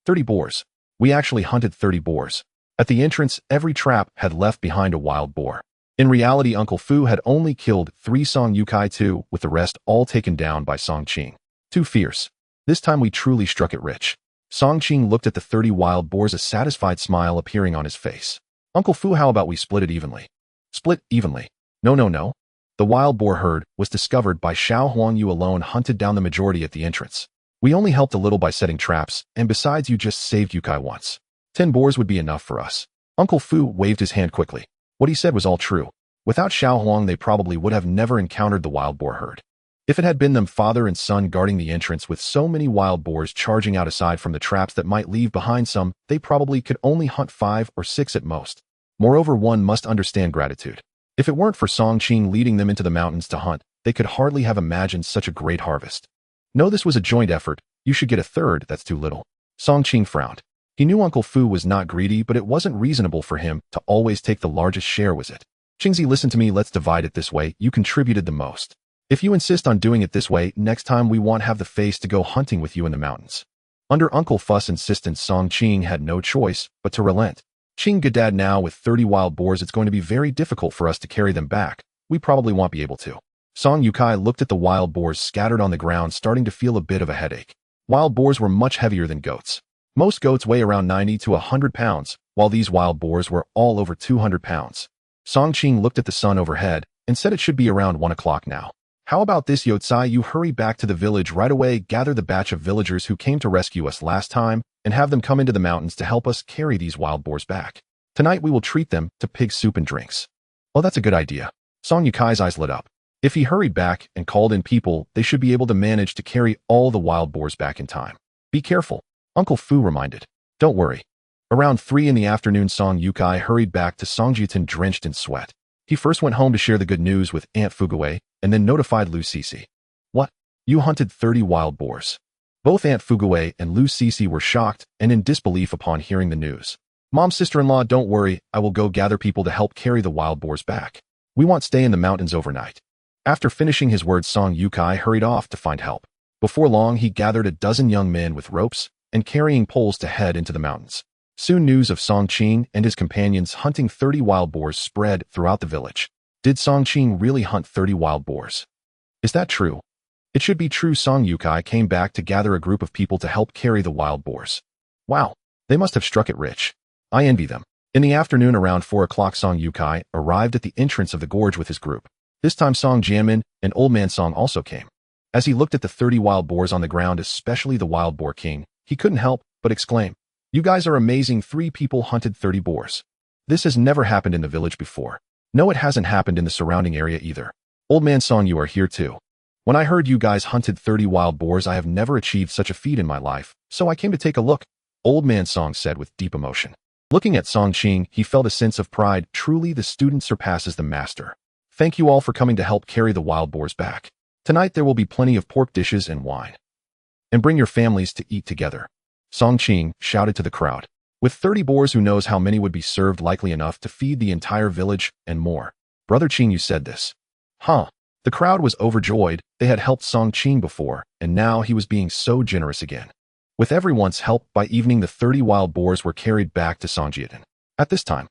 30 boars. We actually hunted 30 boars. At the entrance, every trap had left behind a wild boar. In reality, Uncle Fu had only killed 3, Song Yukai 2, with the rest all taken down by Song Qing. Too fierce. This time we truly struck it rich. Song Qing looked at the 30 wild boars, a satisfied smile appearing on his face. Uncle Fu, how about we split it evenly? Split evenly? No. The wild boar herd was discovered by Xiao Huang. You alone hunted down the majority at the entrance. We only helped a little by setting traps, and besides, you just saved Yukai once. 10 boars would be enough for us. Uncle Fu waved his hand quickly. What he said was all true. Without Xiao Huang, they probably would have never encountered the wild boar herd. If it had been them, father and son, guarding the entrance with so many wild boars charging out, aside from the traps that might leave behind some, they probably could only hunt 5 or 6 at most. Moreover, one must understand gratitude. If it weren't for Song Qing leading them into the mountains to hunt, they could hardly have imagined such a great harvest. No, this was a joint effort. You should get a third, that's too little. Song Qing frowned. He knew Uncle Fu was not greedy, but it wasn't reasonable for him to always take the largest share, was it? Qingzi, listen to me, let's divide it this way. You contributed the most. If you insist on doing it this way, next time we won't have the face to go hunting with you in the mountains. Under Uncle Fu's insistence, Song Qing had no choice but to relent. Qing Gadad, now with 30 wild boars, it's going to be very difficult for us to carry them back. We probably won't be able to. Song Yukai looked at the wild boars scattered on the ground, starting to feel a bit of a headache. Wild boars were much heavier than goats. Most goats weigh around 90 to 100 pounds, while these wild boars were all over 200 pounds. Song Qing looked at the sun overhead and said it should be around 1 o'clock now. How about this, Yotsai? You hurry back to the village right away, gather the batch of villagers who came to rescue us last time, and have them come into the mountains to help us carry these wild boars back. Tonight we will treat them to pig soup and drinks. Oh, that's a good idea. Song Yukai's eyes lit up. If he hurried back and called in people, they should be able to manage to carry all the wild boars back in time. Be careful, Uncle Fu reminded. Don't worry. Around 3 in the afternoon, Song Yukai hurried back to Songjiatin drenched in sweat. He first went home to share the good news with Aunt Fuguwei and then notified Lu Sisi. What? You hunted 30 wild boars? Both Aunt Fuguwei and Lu Sisi were shocked and in disbelief upon hearing the news. Mom, sister-in-law, don't worry, I will go gather people to help carry the wild boars back. We won't stay in the mountains overnight. After finishing his words, Song Yukai hurried off to find help. Before long, he gathered a dozen young men with ropes and carrying poles to head into the mountains. Soon news of Song Qing and his companions hunting 30 wild boars spread throughout the village. Did Song Qing really hunt 30 wild boars? Is that true? It should be true. Song Yukai came back to gather a group of people to help carry the wild boars. Wow, they must have struck it rich. I envy them. In the afternoon around 4 o'clock, Song Yukai arrived at the entrance of the gorge with his group. This time Song Jianmin and Old Man Song also came. As he looked at the 30 wild boars on the ground, especially the wild boar king, he couldn't help but exclaim, "You guys are amazing. 3 people hunted 30 boars. This has never happened in the village before. No, it hasn't happened in the surrounding area either. Old Man Song, you are here too. When I heard you guys hunted 30 wild boars, I have never achieved such a feat in my life, so I came to take a look," Old Man Song said with deep emotion. Looking at Song Qing, he felt a sense of pride. Truly, the student surpasses the master. Thank you all for coming to help carry the wild boars back. Tonight there will be plenty of pork dishes and wine. And bring your families to eat together. Song Qing shouted to the crowd. With 30 boars, who knows how many would be served, likely enough to feed the entire village and more. Brother Qing, you said this. Huh. The crowd was overjoyed. They had helped Song Qing before, and now he was being so generous again. With everyone's help, by evening the 30 wild boars were carried back to Songjiatin. At this time,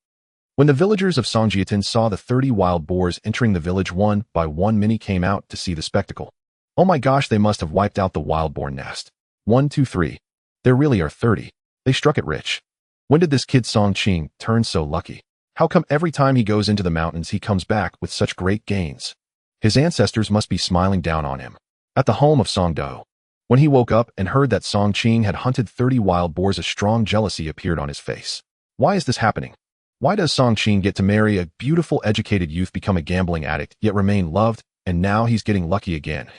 when the villagers of Songjiatin saw the 30 wild boars entering the village one by one, many came out to see the spectacle. Oh my gosh, they must have wiped out the wild boar nest. 1, 2, 3. There really are 30. They struck it rich. When did this kid Song Qing turn so lucky? How come every time he goes into the mountains he comes back with such great gains? His ancestors must be smiling down on him. At the home of Song Do, when he woke up and heard that Song Qing had hunted 30 wild boars, a strong jealousy appeared on his face. Why is this happening? Why does Song Qing get to marry a beautiful, educated youth, become a gambling addict, yet remain loved, and now he's getting lucky again?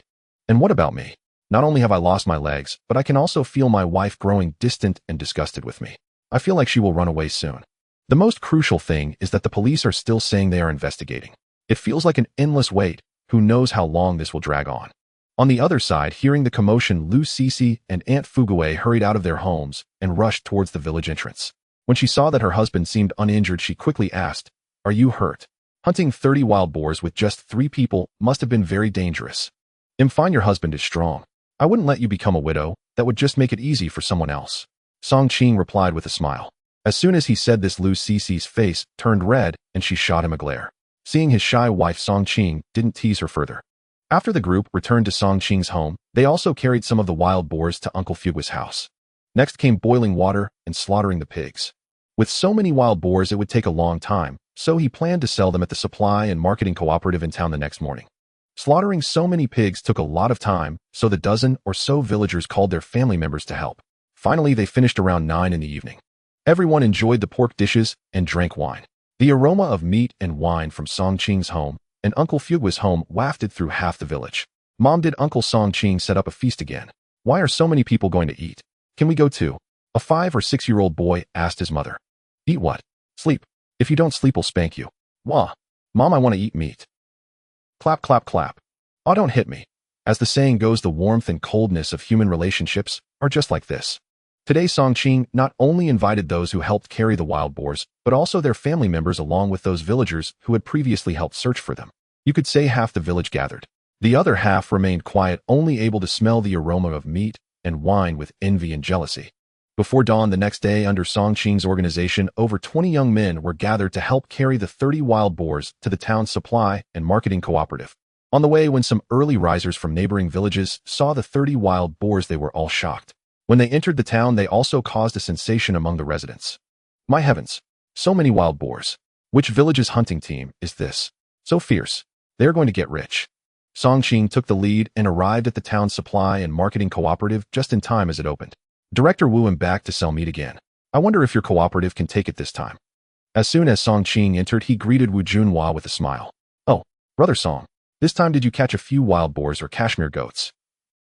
And what about me? Not only have I lost my legs, but I can also feel my wife growing distant and disgusted with me. I feel like she will run away soon. The most crucial thing is that the police are still saying they are investigating. It feels like an endless wait. Who knows how long this will drag on? On the other side, hearing the commotion, Lu Sisi and Aunt Fuguwei hurried out of their homes and rushed towards the village entrance. When she saw that her husband seemed uninjured, she quickly asked, "Are you hurt? Hunting 30 wild boars with just 3 people must have been very dangerous. I'm fine, your husband is strong. I wouldn't let you become a widow. That would just make it easy for someone else." Song Qing replied with a smile. As soon as he said this, Lu Sisi's face turned red and she shot him a glare. Seeing his shy wife, Song Qing didn't tease her further. After the group returned to Song Qing's home, they also carried some of the wild boars to Uncle Fugui's house. Next came boiling water and slaughtering the pigs. With so many wild boars, it would take a long time, so he planned to sell them at the supply and marketing cooperative in town the next morning. Slaughtering so many pigs took a lot of time, so the dozen or so villagers called their family members to help. Finally, they finished around 9 in the evening. Everyone enjoyed the pork dishes and drank wine. The aroma of meat and wine from Song Qing's home and Uncle Fugui's home wafted through half the village. Mom, did Uncle Song Qing set up a feast again? Why are so many people going to eat? Can we go too? A 5 or 6-year-old boy asked his mother. Eat what? Sleep. If you don't sleep, I'll spank you. Wah. Mom, I want to eat meat. Clap, clap, clap. Oh, don't hit me. As the saying goes, the warmth and coldness of human relationships are just like this. Today, Song Qing not only invited those who helped carry the wild boars, but also their family members, along with those villagers who had previously helped search for them. You could say half the village gathered. The other half remained quiet, only able to smell the aroma of meat and wine with envy and jealousy. Before dawn the next day, under Song Qing's organization, over 20 young men were gathered to help carry the 30 wild boars to the town's supply and marketing cooperative. On the way, when some early risers from neighboring villages saw the 30 wild boars, they were all shocked. When they entered the town, they also caused a sensation among the residents. My heavens, so many wild boars. Which village's hunting team is this? So fierce. They're going to get rich. Song Qing took the lead and arrived at the town's supply and marketing cooperative just in time as it opened. Director Wu am back to sell meat again. I wonder if your cooperative can take it this time. As soon as Song Qing entered, he greeted Wu Junhua with a smile. Oh, brother Song, this time did you catch a few wild boars or cashmere goats?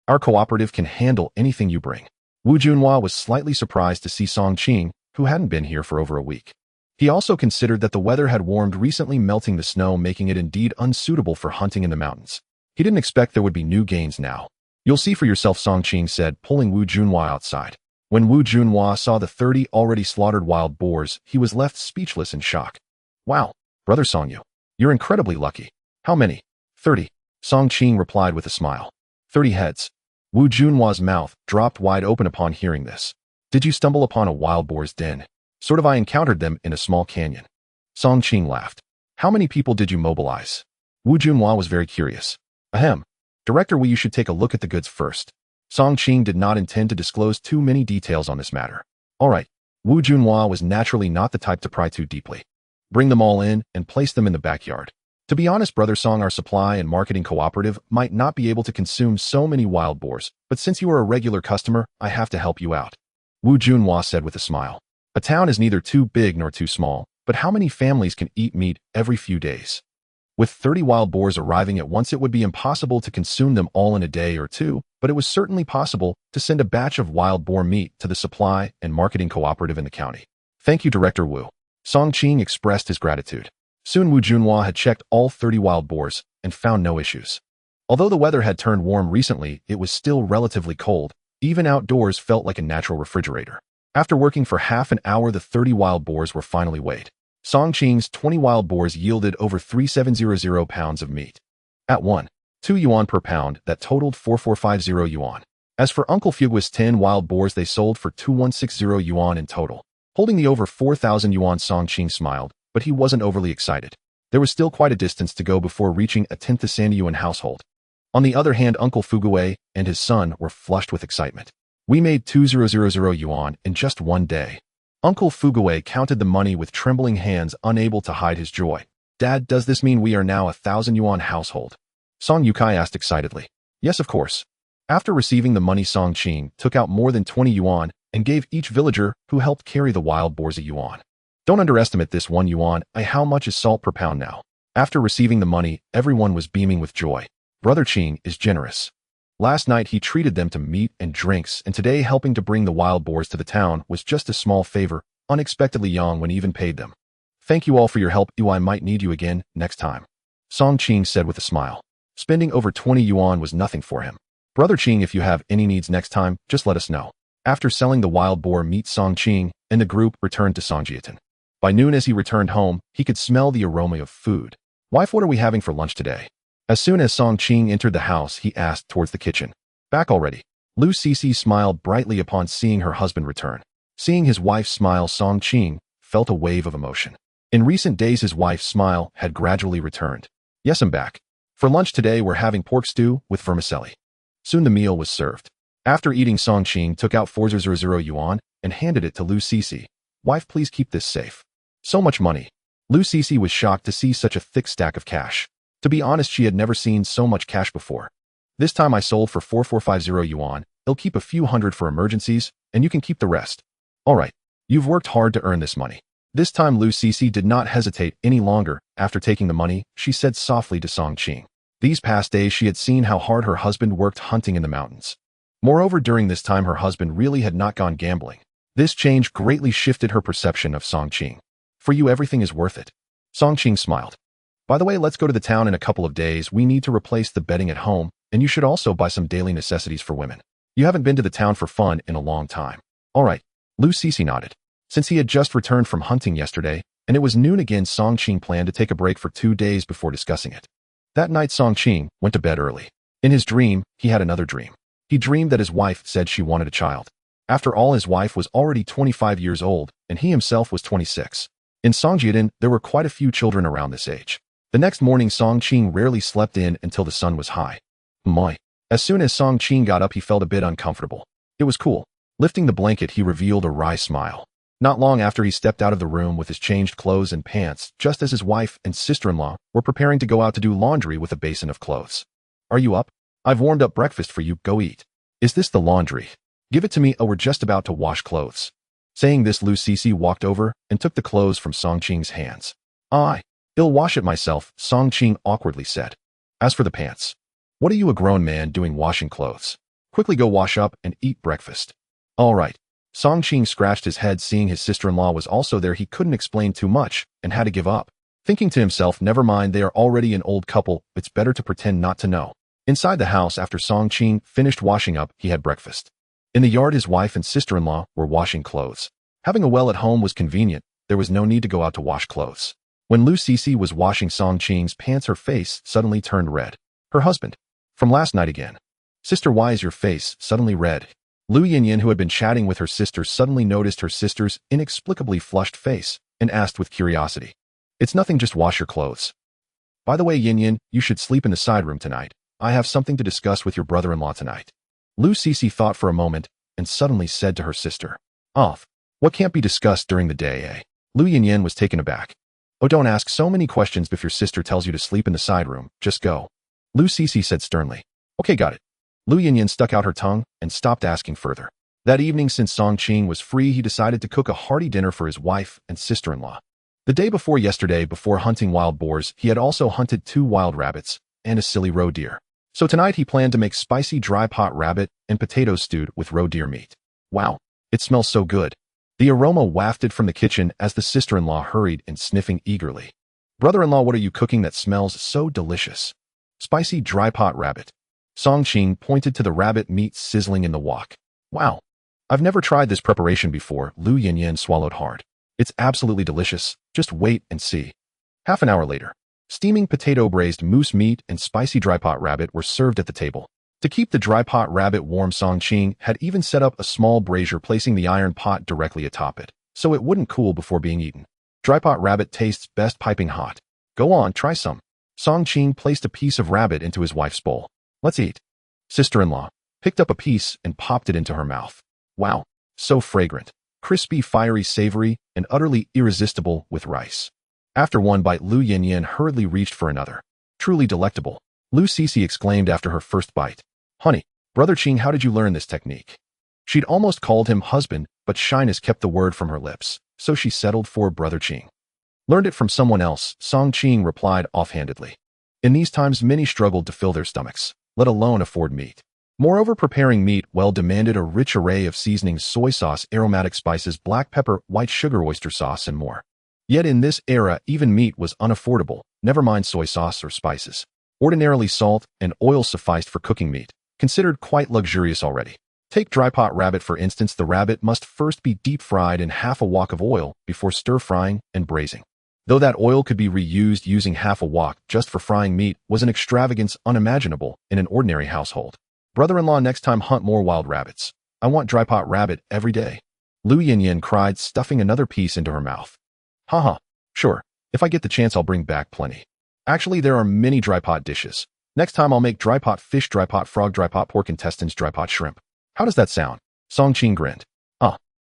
Our cooperative can handle anything you bring. Wu Junhua was slightly surprised to see Song Qing, who hadn't been here for over a week. He also considered that the weather had warmed recently, melting the snow, making it indeed unsuitable for hunting in the mountains. He didn't expect there would be new gains now. You'll see for yourself, Song Qing said, pulling Wu Junhua outside. When Wu Junhua saw the 30 already slaughtered wild boars, he was left speechless in shock. Wow, brother Song, you're incredibly lucky. How many? 30. Song Qing replied with a smile. 30 heads. Wu Junhua's mouth dropped wide open upon hearing this. Did you stumble upon a wild boar's den? Sort of, I encountered them in a small canyon. Song Qing laughed. How many people did you mobilize? Wu Junhua was very curious. Ahem. Director Wu, you should take a look at the goods first. Song Qing did not intend to disclose too many details on this matter. All right. Wu Junhua was naturally not the type to pry too deeply. Bring them all in and place them in the backyard. To be honest, brother Song, our supply and marketing cooperative might not be able to consume so many wild boars, but since you are a regular customer, I have to help you out. Wu Junhua said with a smile. A town is neither too big nor too small, but how many families can eat meat every few days? With 30 wild boars arriving at once, it would be impossible to consume them all in a day or two, but it was certainly possible to send a batch of wild boar meat to the supply and marketing cooperative in the county. Thank you, Director Wu. Song Qing expressed his gratitude. Soon Wu Junhua had checked all 30 wild boars and found no issues. Although the weather had turned warm recently, it was still relatively cold. Even outdoors felt like a natural refrigerator. After working for half an hour, the 30 wild boars were finally weighed. Song Qing's 20 wild boars yielded over 3,700 pounds of meat. At 1.2 yuan per pound, that totaled 4,450 yuan. As for Uncle Fugui's 10 wild boars, they sold for 2,160 yuan in total. Holding the over 4,000 yuan, Song Qing smiled, but he wasn't overly excited. There was still quite a distance to go before reaching a 10th San Yuan household. On the other hand, Uncle Fugue and his son were flushed with excitement. We made 2,000 yuan in just one day. Uncle Fugue counted the money with trembling hands, unable to hide his joy. Dad, does this mean we are now a 1,000 yuan household? Song Yukai asked excitedly. Yes, of course. After receiving the money, Song Qing took out more than 20 yuan and gave each villager who helped carry the wild boars a yuan. Don't underestimate this 1 yuan. How much is salt per pound now? After receiving the money, everyone was beaming with joy. Brother Qing is generous. Last night he treated them to meat and drinks, and today helping to bring the wild boars to the town was just a small favor. Unexpectedly, Yang Wen even paid them. Thank you all for your help. I might need you again next time. Song Qing said with a smile. Spending over 20 yuan was nothing for him. Brother Qing, if you have any needs next time, just let us know. After selling the wild boar meat, Song Qing and the group returned to Songjiaton. By noon, as he returned home, he could smell the aroma of food. Wife, what are we having for lunch today? As soon as Song Qing entered the house, he asked towards the kitchen. Back already? Lu Cece smiled brightly upon seeing her husband return. Seeing his wife's smile, Song Qing felt a wave of emotion. In recent days, his wife's smile had gradually returned. Yes, I'm back. For lunch today, we're having pork stew with vermicelli. Soon the meal was served. After eating, Song Qing took out 4,000 yuan and handed it to Lu Cece. Wife, please keep this safe. So much money. Lu Cece was shocked to see such a thick stack of cash. To be honest, she had never seen so much cash before. This time I sold for 4,450 yuan. It'll keep a few hundred for emergencies, and you can keep the rest. All right. You've worked hard to earn this money. This time Lu Cece did not hesitate any longer. After taking the money, she said softly to Song Qing. These past days she had seen how hard her husband worked hunting in the mountains. Moreover, during this time her husband really had not gone gambling. This change greatly shifted her perception of Song Qing. For you, everything is worth it. Song Qing smiled. By the way, let's go to the town in a couple of days. We need to replace the bedding at home, and you should also buy some daily necessities for women. You haven't been to the town for fun in a long time. All right. Lu Cece nodded. Since he had just returned from hunting yesterday, and it was noon again, Song Qing planned to take a break for 2 days before discussing it. That night, Song Qing went to bed early. In his dream, he had another dream. He dreamed that his wife said she wanted a child. After all, his wife was already 25 years old, and he himself was 26. In Songjiadan, there were quite a few children around this age. The next morning, Song Qing rarely slept in until the sun was high. My. As soon as Song Qing got up, he felt a bit uncomfortable. It was cool. Lifting the blanket, he revealed a wry smile. Not long after, he stepped out of the room with his changed clothes and pants, just as his wife and sister-in-law were preparing to go out to do laundry with a basin of clothes. Are you up? I've warmed up breakfast for you, go eat. Is this the laundry? Give it to me, we're just about to wash clothes. Saying this, Lu Cece walked over and took the clothes from Song Qing's hands. I'll wash it myself, Song Qing awkwardly said. As for the pants, what are you, a grown man, doing washing clothes? Quickly go wash up and eat breakfast. All right. Song Qing scratched his head, seeing his sister-in-law was also there. He couldn't explain too much and had to give up. Thinking to himself, never mind, they are already an old couple, it's better to pretend not to know. Inside the house, after Song Qing finished washing up, he had breakfast. In the yard, his wife and sister-in-law were washing clothes. Having a well at home was convenient. There was no need to go out to wash clothes. When Lu Cece was washing Song Qing's pants, her face suddenly turned red. Her husband. From last night again. Sister, why is your face suddenly red? Lu Yinyin, who had been chatting with her sister, suddenly noticed her sister's inexplicably flushed face and asked with curiosity. It's nothing, just wash your clothes. By the way, Yinyin, you should sleep in the side room tonight. I have something to discuss with your brother-in-law tonight. Lu Cece thought for a moment and suddenly said to her sister. What can't be discussed during the day, eh? Lu Yinyin was taken aback. Oh, don't ask so many questions. If your sister tells you to sleep in the side room, just go. Lu Cece said sternly. Okay, got it. Lu Yinyin stuck out her tongue and stopped asking further. That evening, since Song Qing was free, he decided to cook a hearty dinner for his wife and sister-in-law. The day before yesterday, before hunting wild boars, he had also hunted 2 wild rabbits and a silly roe deer. So tonight he planned to make spicy dry pot rabbit and potatoes stewed with roe deer meat. Wow, it smells so good. The aroma wafted from the kitchen as the sister-in-law hurried in, sniffing eagerly. Brother-in-law, what are you cooking that smells so delicious? Spicy dry pot rabbit. Song Qing pointed to the rabbit meat sizzling in the wok. Wow, I've never tried this preparation before. Lu Yinyin swallowed hard. It's absolutely delicious. Just wait and see. Half an hour later, steaming potato, braised moose meat, and spicy dry pot rabbit were served at the table. To keep the dry pot rabbit warm, Song Qing had even set up a small brazier, placing the iron pot directly atop it, so it wouldn't cool before being eaten. Dry pot rabbit tastes best piping hot. Go on, try some. Song Qing placed a piece of rabbit into his wife's bowl. Let's eat. Sister-in-law picked up a piece and popped it into her mouth. Wow, so fragrant, crispy, fiery, savory, and utterly irresistible with rice. After one bite, Lu Yinyin hurriedly reached for another. Truly delectable, Lu Cece exclaimed after her first bite. Honey, Brother Qing, how did you learn this technique? She'd almost called him husband, but shyness kept the word from her lips, so she settled for Brother Qing. Learned it from someone else, Song Qing replied offhandedly. In these times, many struggled to fill their stomachs, let alone afford meat. Moreover, preparing meat well demanded a rich array of seasonings: soy sauce, aromatic spices, black pepper, white sugar, oyster sauce, and more. Yet in this era, even meat was unaffordable, never mind soy sauce or spices. Ordinarily, salt and oil sufficed for cooking meat, considered quite luxurious already. Take dry pot rabbit for instance. The rabbit must first be deep fried in half a wok of oil before stir frying and braising. Though that oil could be reused, using half a wok just for frying meat was an extravagance unimaginable in an ordinary household. Brother-in-law, next time hunt more wild rabbits. I want dry pot rabbit every day. Lu Yinyin cried, stuffing another piece into her mouth. Haha, sure. If I get the chance, I'll bring back plenty. Actually, there are many dry pot dishes. Next time I'll make dry pot fish, dry pot frog, dry pot pork intestines, dry pot shrimp. How does that sound? Song Qing grinned.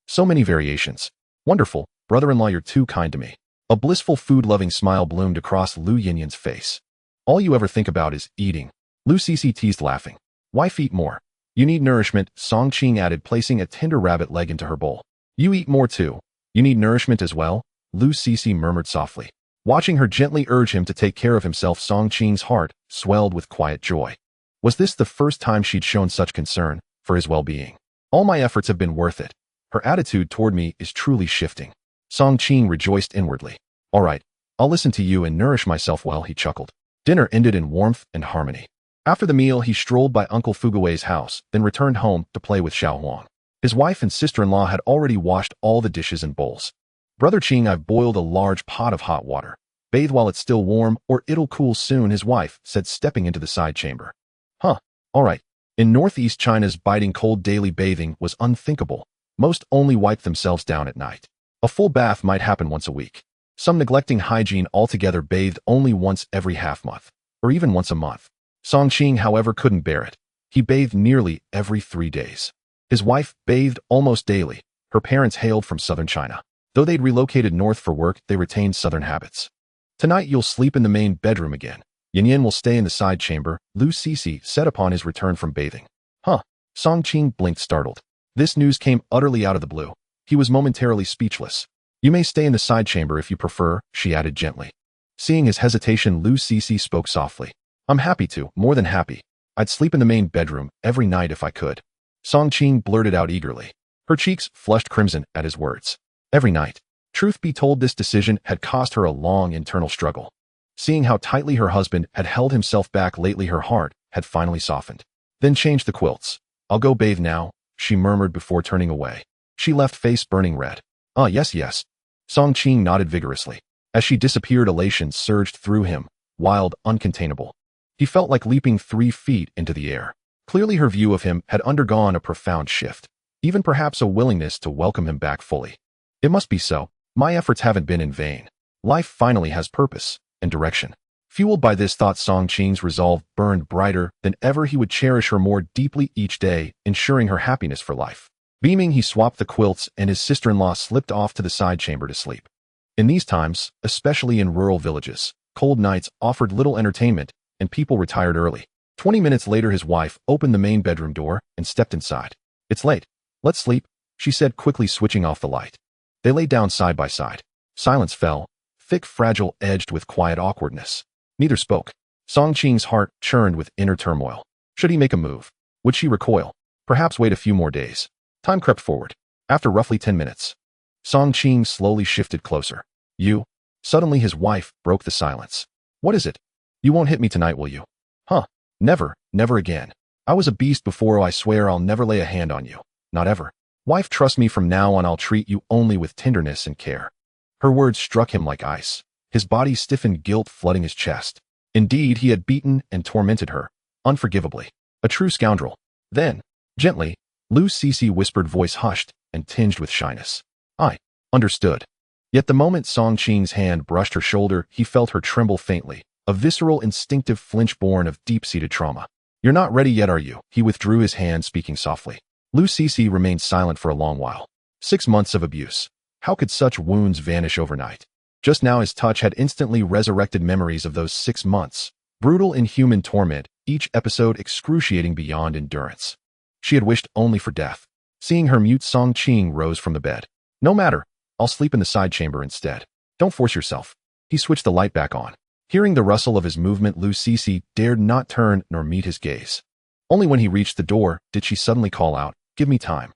So many variations. Wonderful, brother-in-law, you're too kind to me. A blissful, food-loving smile bloomed across Lu Yinyin's face. All you ever think about is eating. Lu Cece teased, laughing. Wife, eat more. You need nourishment, Song Qing added, placing a tender rabbit leg into her bowl. You eat more too. You need nourishment as well, Lu Cece murmured softly. Watching her gently urge him to take care of himself, Song Qing's heart swelled with quiet joy. Was this the first time she'd shown such concern for his well-being? All my efforts have been worth it. Her attitude toward me is truly shifting. Song Qing rejoiced inwardly. All right, I'll listen to you and nourish myself well, he chuckled. Dinner ended in warmth and harmony. After the meal, he strolled by Uncle Fugui's house, then returned home to play with Xiao Huang. His wife and sister-in-law had already washed all the dishes and bowls. Brother Qing, I've boiled a large pot of hot water. Bathe while it's still warm, or it'll cool soon, his wife said, stepping into the side chamber. All right. In northeast China's biting cold, daily bathing was unthinkable. Most only wiped themselves down at night. A full bath might happen once a week. Some neglecting hygiene altogether bathed only once every half-month, or even once a month. Song Qing, however, couldn't bear it. He bathed nearly every 3 days. His wife bathed almost daily. Her parents hailed from southern China. Though they'd relocated north for work, they retained southern habits. Tonight you'll sleep in the main bedroom again. Yin Yin will stay in the side chamber, Lu Cece said upon his return from bathing. Huh? Song Qing blinked, startled. This news came utterly out of the blue. He was momentarily speechless. You may stay in the side chamber if you prefer, she added gently. Seeing his hesitation, Lu Cece spoke softly. I'm happy to, more than happy. I'd sleep in the main bedroom every night if I could. Song Qing blurted out eagerly. Her cheeks flushed crimson at his words. Every night. Truth be told, this decision had cost her a long internal struggle. Seeing how tightly her husband had held himself back lately, her heart had finally softened. Then change the quilts. I'll go bathe now, she murmured before turning away. She left, face burning red. Yes. Song Qing nodded vigorously. As she disappeared, elation surged through him, wild, uncontainable. He felt like leaping 3 feet into the air. Clearly her view of him had undergone a profound shift, even perhaps a willingness to welcome him back fully. It must be so. My efforts haven't been in vain. Life finally has purpose and direction. Fueled by this thought, Song Qing's resolve burned brighter than ever. He would cherish her more deeply each day, ensuring her happiness for life. Beaming, he swapped the quilts and his sister-in-law slipped off to the side chamber to sleep. In these times, especially in rural villages, cold nights offered little entertainment and people retired early. 20 minutes later, his wife opened the main bedroom door and stepped inside. It's late. Let's sleep, she said, quickly switching off the light. They lay down side by side. Silence fell, thick, fragile, edged with quiet awkwardness. Neither spoke. Song Qing's heart churned with inner turmoil. Should he make a move? Would she recoil? Perhaps wait a few more days? Time crept forward. After roughly 10 minutes, Song Qing slowly shifted closer. You? Suddenly his wife broke the silence. What is it? You won't hit me tonight, will you? Huh? Never again. I was a beast before. I swear I'll never lay a hand on you. Not ever. Wife, trust me, from now on I'll treat you only with tenderness and care. Her words struck him like ice. His body stiffened, guilt flooding his chest. Indeed, he had beaten and tormented her, unforgivably. A true scoundrel. Then, gently, Lu Cece whispered, voice hushed and tinged with shyness. I understood. Yet the moment Song Qing's hand brushed her shoulder, he felt her tremble faintly, a visceral, instinctive flinch born of deep-seated trauma. You're not ready yet, are you? He withdrew his hand, speaking softly. Lu Cece remained silent for a long while. 6 months of abuse. How could such wounds vanish overnight? Just now his touch had instantly resurrected memories of those 6 months. Brutal, inhuman torment, each episode excruciating beyond endurance. She had wished only for death. Seeing her mute, Song Qing rose from the bed. No matter. I'll sleep in the side chamber instead. Don't force yourself. He switched the light back on. Hearing the rustle of his movement, Lu Cece dared not turn nor meet his gaze. Only when he reached the door did she suddenly call out, "Give me time."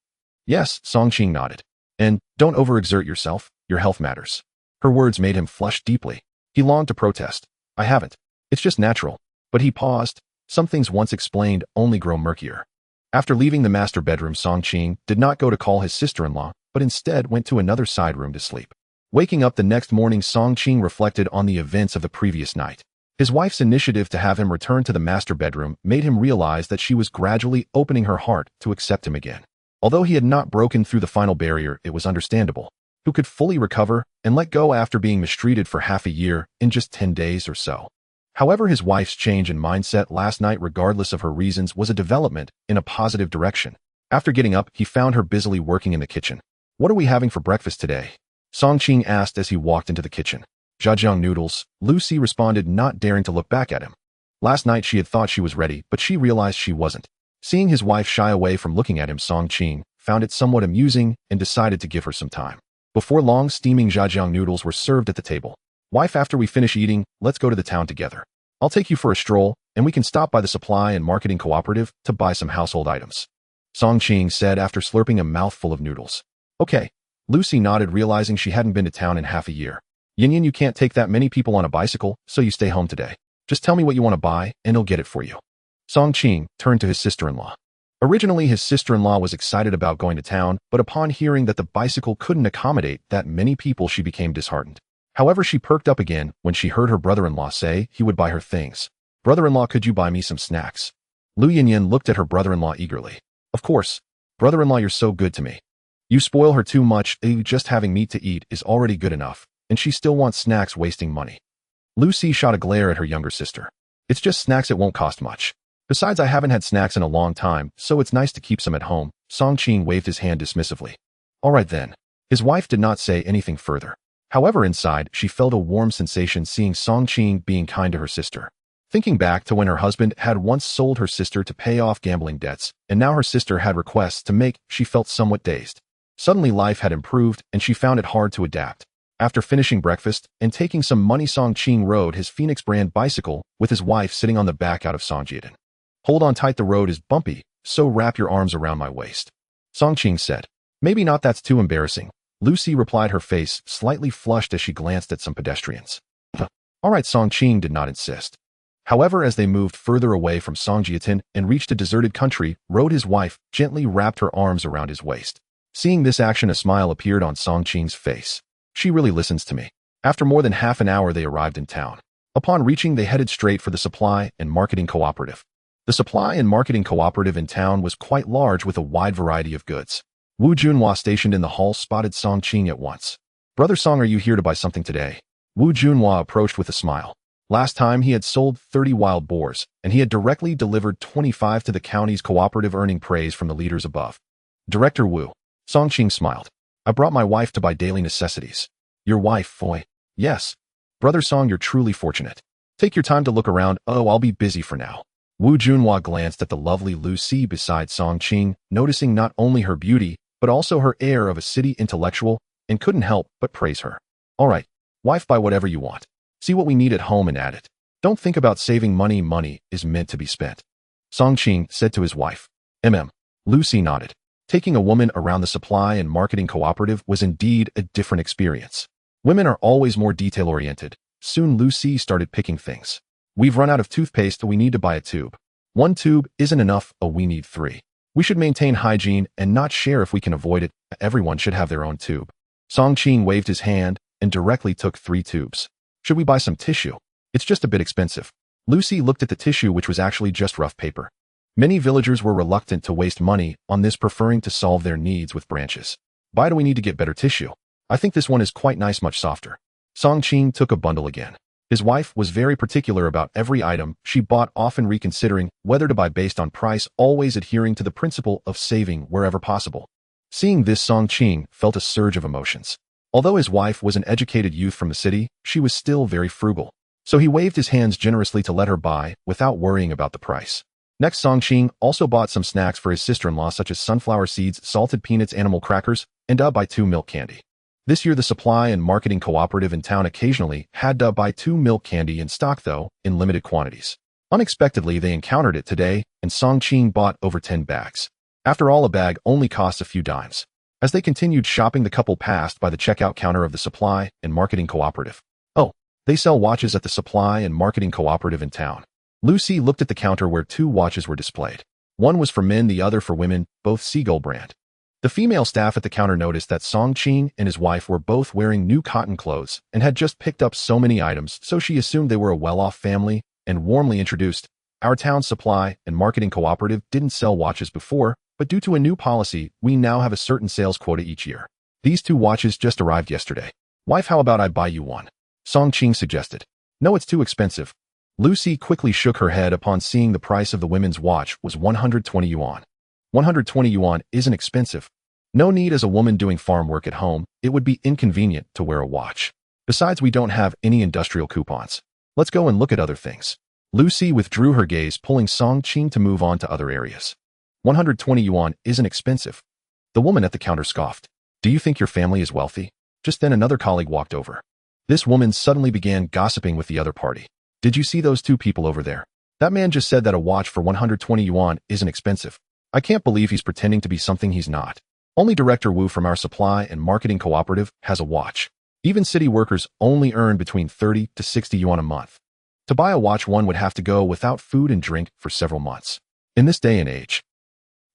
Yes, Song Qing nodded. And don't overexert yourself. Your health matters. Her words made him flush deeply. He longed to protest. I haven't. It's just natural. But he paused. Some things once explained only grow murkier. After leaving the master bedroom, Song Qing did not go to call his sister-in-law, but instead went to another side room to sleep. Waking up the next morning, Song Qing reflected on the events of the previous night. His wife's initiative to have him return to the master bedroom made him realize that she was gradually opening her heart to accept him again. Although he had not broken through the final barrier, it was understandable. Who could fully recover and let go after being mistreated for half a year in just 10 days or so? However, his wife's change in mindset last night, regardless of her reasons, was a development in a positive direction. After getting up, he found her busily working in the kitchen. What are we having for breakfast today? Song Qing asked as he walked into the kitchen. Jajang noodles, Lucy responded, not daring to look back at him. Last night she had thought she was ready, but she realized she wasn't. Seeing his wife shy away from looking at him, Song Qing found it somewhat amusing and decided to give her some time. Before long, steaming jajang noodles were served at the table. Wife, after we finish eating, let's go to the town together. I'll take you for a stroll, and we can stop by the supply and marketing cooperative to buy some household items. Song Qing said after slurping a mouthful of noodles. Okay. Lucy nodded, realizing she hadn't been to town in half a year. Yin Yin, you can't take that many people on a bicycle, so you stay home today. Just tell me what you want to buy, and he'll get it for you. Song Qing turned to his sister-in-law. Originally, his sister-in-law was excited about going to town, but upon hearing that the bicycle couldn't accommodate that many people, she became disheartened. However, she perked up again when she heard her brother-in-law say he would buy her things. Brother-in-law, could you buy me some snacks? Lu Yinyin looked at her brother-in-law eagerly. Of course. Brother-in-law, you're so good to me. You spoil her too much. Just having meat to eat is already good enough. and she still wants snacks wasting money. Lucy shot a glare at her younger sister. It's just snacks, it won't cost much. Besides, I haven't had snacks in a long time, so it's nice to keep some at home. Song Qing waved his hand dismissively. All right then. His wife did not say anything further. However, inside, she felt a warm sensation seeing Song Qing being kind to her sister. Thinking back to when her husband had once sold her sister to pay off gambling debts, and now her sister had requests to make, she felt somewhat dazed. Suddenly life had improved, and she found it hard to adapt. After finishing breakfast and taking some money, Song Qing rode his Phoenix brand bicycle with his wife sitting on the back out of Songjiadan. Hold on tight, the road is bumpy, so wrap your arms around my waist. Song Qing said. Maybe not, that's too embarrassing. Lucy replied, her face slightly flushed as she glanced at some pedestrians. All right, Song Qing did not insist. However, as they moved further away from Songjiadan and reached a deserted country, rode his wife gently wrapped her arms around his waist. Seeing this action, a smile appeared on Song Qing's face. She really listens to me. After more than half an hour, they arrived in town. Upon reaching, they headed straight for the supply and marketing cooperative. The supply and marketing cooperative in town was quite large with a wide variety of goods. Wu Junhua, stationed in the hall, spotted Song Qing at once. Brother Song, are you here to buy something today? Wu Junhua approached with a smile. Last time he had sold 30 wild boars, and he had directly delivered 25 to the county's cooperative, earning praise from the leaders above. Director Wu. Song Qing smiled. I brought my wife to buy daily necessities. Your wife, Foy? Yes. Brother Song, you're truly fortunate. Take your time to look around. Oh, I'll be busy for now. Wu Junhua glanced at the lovely Lucy beside Song Qing, noticing not only her beauty, but also her air of a city intellectual, and couldn't help but praise her. All right, wife, buy whatever you want. See what we need at home and add it. Don't think about saving money. Money is meant to be spent. Song Qing said to his wife. Lucy nodded. Taking a woman around the supply and marketing cooperative was indeed a different experience. Women are always more detail-oriented. Soon Lucy started picking things. We've run out of toothpaste, we need to buy a tube. 1 tube isn't enough, we need 3. We should maintain hygiene and not share if we can avoid it. Everyone should have their own tube. Song Qing waved his hand and directly took 3 tubes. Should we buy some tissue? It's just a bit expensive. Lucy looked at the tissue, which was actually just rough paper. Many villagers were reluctant to waste money on this, preferring to solve their needs with branches. Why do we need to get better tissue? I think this one is quite nice, much softer. Song Qing took a bundle again. His wife was very particular about every item she bought, often reconsidering whether to buy based on price, always adhering to the principle of saving wherever possible. Seeing this, Song Qing felt a surge of emotions. Although his wife was an educated youth from the city, she was still very frugal. So he waved his hands generously to let her buy without worrying about the price. Next, Song Qing also bought some snacks for his sister-in-law, such as sunflower seeds, salted peanuts, animal crackers, and buy 2 milk candy. This year, the supply and marketing cooperative in town occasionally had to buy 2 milk candy in stock, though in limited quantities. Unexpectedly, they encountered it today, and Song Qing bought over 10 bags. After all, a bag only costs a few dimes. As they continued shopping, the couple passed by the checkout counter of the supply and marketing cooperative. Oh, they sell watches at the supply and marketing cooperative in town. Lucy looked at the counter where 2 watches were displayed. One was for men, the other for women, both Seagull brand. The female staff at the counter noticed that Song Qing and his wife were both wearing new cotton clothes and had just picked up so many items, so she assumed they were a well-off family and warmly introduced. Our town supply and marketing cooperative didn't sell watches before, but due to a new policy, we now have a certain sales quota each year. These 2 watches just arrived yesterday. Wife, how about I buy you one? Song Qing suggested. No, it's too expensive. Lucy quickly shook her head upon seeing the price of the women's watch was 120 yuan. 120 yuan isn't expensive. No need, as a woman doing farm work at home, it would be inconvenient to wear a watch. Besides, we don't have any industrial coupons. Let's go and look at other things. Lucy withdrew her gaze, pulling Song Qing to move on to other areas. 120 yuan isn't expensive. The woman at the counter scoffed. Do you think your family is wealthy? Just then another colleague walked over. This woman suddenly began gossiping with the other party. Did you see those 2 people over there? That man just said that a watch for 120 yuan isn't expensive. I can't believe he's pretending to be something he's not. Only Director Wu from our supply and marketing cooperative has a watch. Even city workers only earn between 30 to 60 yuan a month. To buy a watch, one would have to go without food and drink for several months. In this day and age,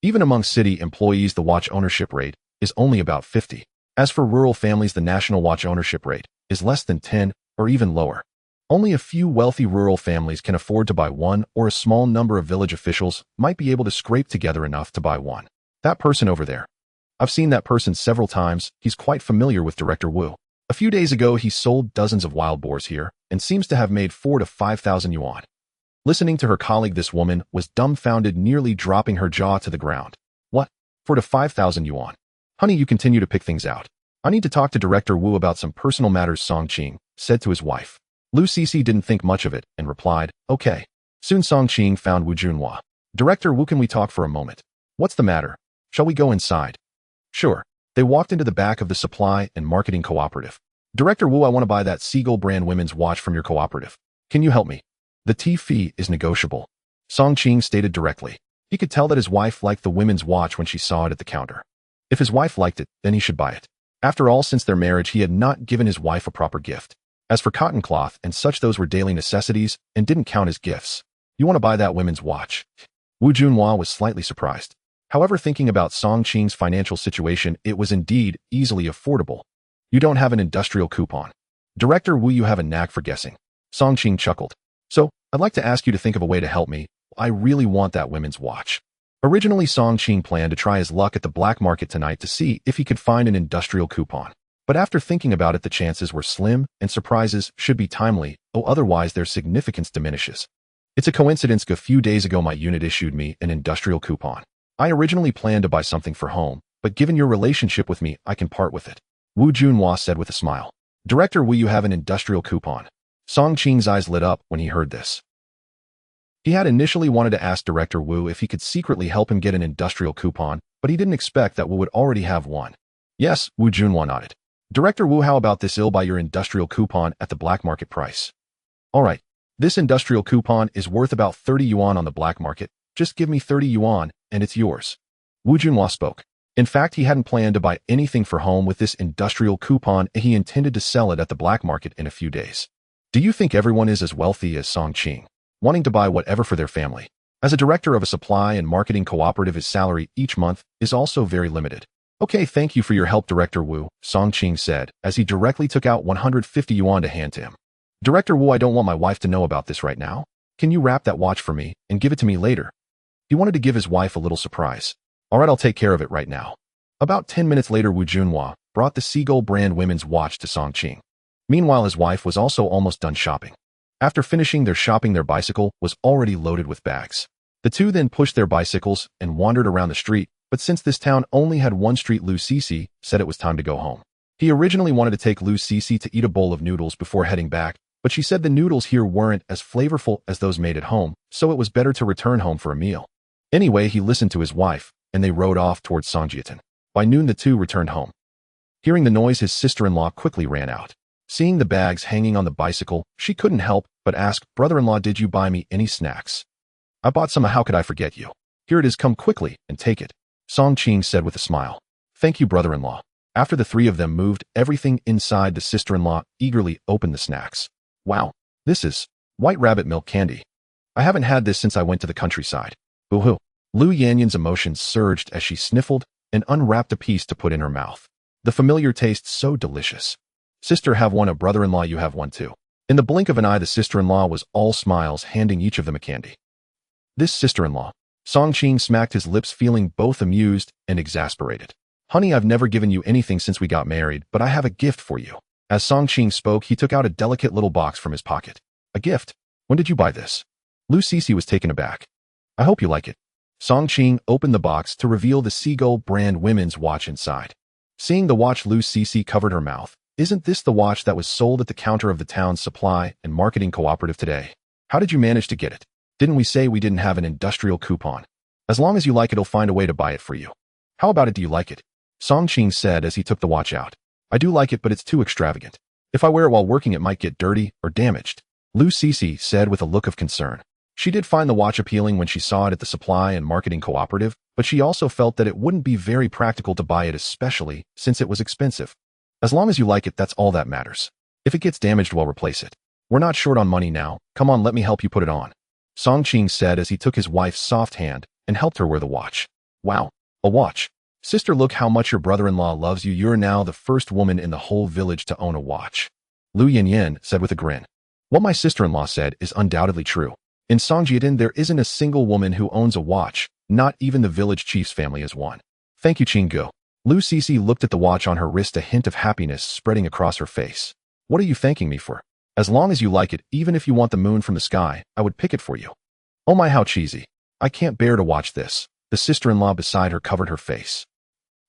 even among city employees, the watch ownership rate is only about 50. As for rural families, the national watch ownership rate is less than 10 or even lower. Only a few wealthy rural families can afford to buy one, or a small number of village officials might be able to scrape together enough to buy one. That person over there. I've seen that person several times. He's quite familiar with Director Wu. A few days ago, he sold dozens of wild boars here and seems to have made 4 to 5,000 yuan. Listening to her colleague, this woman was dumbfounded, nearly dropping her jaw to the ground. What? 4 to 5,000 yuan? Honey, you continue to pick things out. I need to talk to Director Wu about some personal matters, Song Qing said to his wife. Lu Cece didn't think much of it and replied, okay. Soon Song Qing found Wu Junhua. Director Wu, can we talk for a moment? What's the matter? Shall we go inside? Sure. They walked into the back of the supply and marketing cooperative. Director Wu, I want to buy that Seagull brand women's watch from your cooperative. Can you help me? The tea fee is negotiable, Song Qing stated directly. He could tell that his wife liked the women's watch when she saw it at the counter. If his wife liked it, then he should buy it. After all, since their marriage, he had not given his wife a proper gift. As for cotton cloth and such, those were daily necessities and didn't count as gifts. You want to buy that women's watch? Wu Junhua was slightly surprised. However, thinking about Song Qing's financial situation, it was indeed easily affordable. You don't have an industrial coupon. Director Wu, you have a knack for guessing. Song Qing chuckled. So, I'd like to ask you to think of a way to help me. I really want that women's watch. Originally, Song Qing planned to try his luck at the black market tonight to see if he could find an industrial coupon. But after thinking about it, the chances were slim, and surprises should be timely, or otherwise their significance diminishes. It's a coincidence a few days ago my unit issued me an industrial coupon. I originally planned to buy something for home, but given your relationship with me, I can part with it. Wu Junhua said with a smile. Director Wu, you have an industrial coupon. Song Qing's eyes lit up when he heard this. He had initially wanted to ask Director Wu if he could secretly help him get an industrial coupon, but he didn't expect that Wu would already have one. Yes, Wu Junhua nodded. Director Wu, how about this? I'll buy your industrial coupon at the black market price. All right. This industrial coupon is worth about 30 yuan on the black market. Just give me 30 yuan, and it's yours. Wu Junhua spoke. In fact, he hadn't planned to buy anything for home with this industrial coupon, and he intended to sell it at the black market in a few days. Do you think everyone is as wealthy as Song Qing, wanting to buy whatever for their family? As a director of a supply and marketing cooperative, his salary each month is also very limited. Okay, thank you for your help, Director Wu, Song Qing said, as he directly took out 150 yuan to hand to him. Director Wu, I don't want my wife to know about this right now. Can you wrap that watch for me and give it to me later? He wanted to give his wife a little surprise. All right, I'll take care of it right now. About 10 minutes later, Wu Junhua brought the Seagull brand women's watch to Song Qing. Meanwhile, his wife was also almost done shopping. After finishing their shopping, their bicycle was already loaded with bags. The two then pushed their bicycles and wandered around the street, but since this town only had one street, Lu Cece said it was time to go home. He originally wanted to take Lu Cece to eat a bowl of noodles before heading back, but she said the noodles here weren't as flavorful as those made at home, so it was better to return home for a meal. Anyway, he listened to his wife, and they rode off towards Songjiatin. By noon, the two returned home. Hearing the noise, his sister-in-law quickly ran out. Seeing the bags hanging on the bicycle, she couldn't help but ask, brother-in-law, did you buy me any snacks? I bought some. How could I forget you? Here it is, come quickly and take it, Song Qing said with a smile. Thank you, brother-in-law. After the three of them moved everything inside, the sister-in-law eagerly opened the snacks. Wow, this is white rabbit milk candy. I haven't had this since I went to the countryside. Boo-hoo. Lu Yanyan's emotions surged as she sniffled and unwrapped a piece to put in her mouth. The familiar taste so delicious. Sister, have one. A brother-in-law, you have one too. In the blink of an eye, the sister-in-law was all smiles, handing each of them a candy. This sister-in-law. Song Qing smacked his lips, feeling both amused and exasperated. Honey, I've never given you anything since we got married, but I have a gift for you. As Song Qing spoke, he took out a delicate little box from his pocket. A gift? When did you buy this? Lu Cece was taken aback. I hope you like it. Song Qing opened the box to reveal the Seagull brand women's watch inside. Seeing the watch, Lu Cece covered her mouth. Isn't this the watch that was sold at the counter of the town's supply and marketing cooperative today? How did you manage to get it? Didn't we say we didn't have an industrial coupon? As long as you like it, I'll find a way to buy it for you. How about it? Do you like it? Song Qing said as he took the watch out. I do like it, but it's too extravagant. If I wear it while working, it might get dirty or damaged, Lu Cece said with a look of concern. She did find the watch appealing when she saw it at the supply and marketing cooperative, but she also felt that it wouldn't be very practical to buy it, especially since it was expensive. As long as you like it, that's all that matters. If it gets damaged, we'll replace it. We're not short on money now. Come on, let me help you put it on, Song Qing said as he took his wife's soft hand and helped her wear the watch. Wow, a watch. Sister, look how much your brother-in-law loves you. You're now the first woman in the whole village to own a watch, Lu Yanyan said with a grin. What my sister-in-law said is undoubtedly true. In Songjiatin, there isn't a single woman who owns a watch, not even the village chief's family is one. Thank you, Qinggu. Lu Cece looked at the watch on her wrist, a hint of happiness spreading across her face. What are you thanking me for? As long as you like it, even if you want the moon from the sky, I would pick it for you. Oh my, how cheesy. I can't bear to watch this. The sister-in-law beside her covered her face.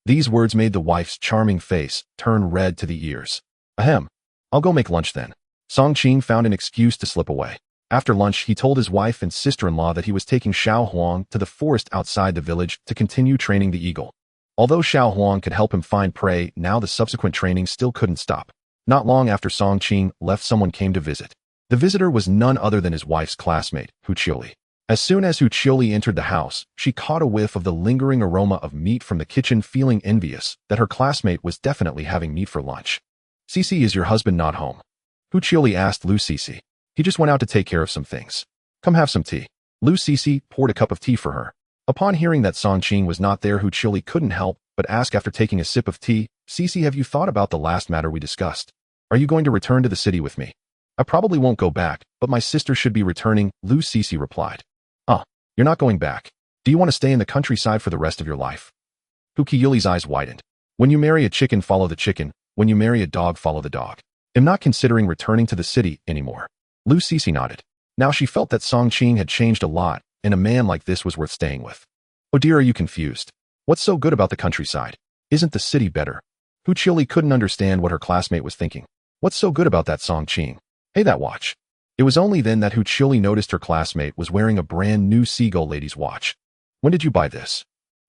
These words made the wife's charming face turn red to the ears. Ahem. I'll go make lunch then. Song Qing found an excuse to slip away. After lunch, he told his wife and sister-in-law that he was taking Xiao Huang to the forest outside the village to continue training the eagle. Although Xiao Huang could help him find prey, now the subsequent training still couldn't stop. Not long after Song Qing left, someone came to visit. The visitor was none other than his wife's classmate, Hu Qiuli. As soon as Hu Qiuli entered the house, she caught a whiff of the lingering aroma of meat from the kitchen, feeling envious that her classmate was definitely having meat for lunch. Cece, is your husband not home? Hu Qiuli asked Lu Cece. He just went out to take care of some things. Come have some tea. Lu Cece poured a cup of tea for her. Upon hearing that Song Qing was not there, Hu Qiuli couldn't help but ask after taking a sip of tea, Cece, have you thought about the last matter we discussed? Are you going to return to the city with me? I probably won't go back, but my sister should be returning, Lu Cece replied. You're not going back. Do you want to stay in the countryside for the rest of your life? Hu Qiuli's eyes widened. When you marry a chicken, follow the chicken. When you marry a dog, follow the dog. I'm not considering returning to the city anymore. Lu Cece nodded. Now she felt that Song Qing had changed a lot, and a man like this was worth staying with. Oh dear, are you confused? What's so good about the countryside? Isn't the city better? Hu Qiuli couldn't understand what her classmate was thinking. What's so good about that, Song Qing? Hey, that watch. It was only then that Hu Qiuli noticed her classmate was wearing a brand new seagull lady's watch. When did you buy this?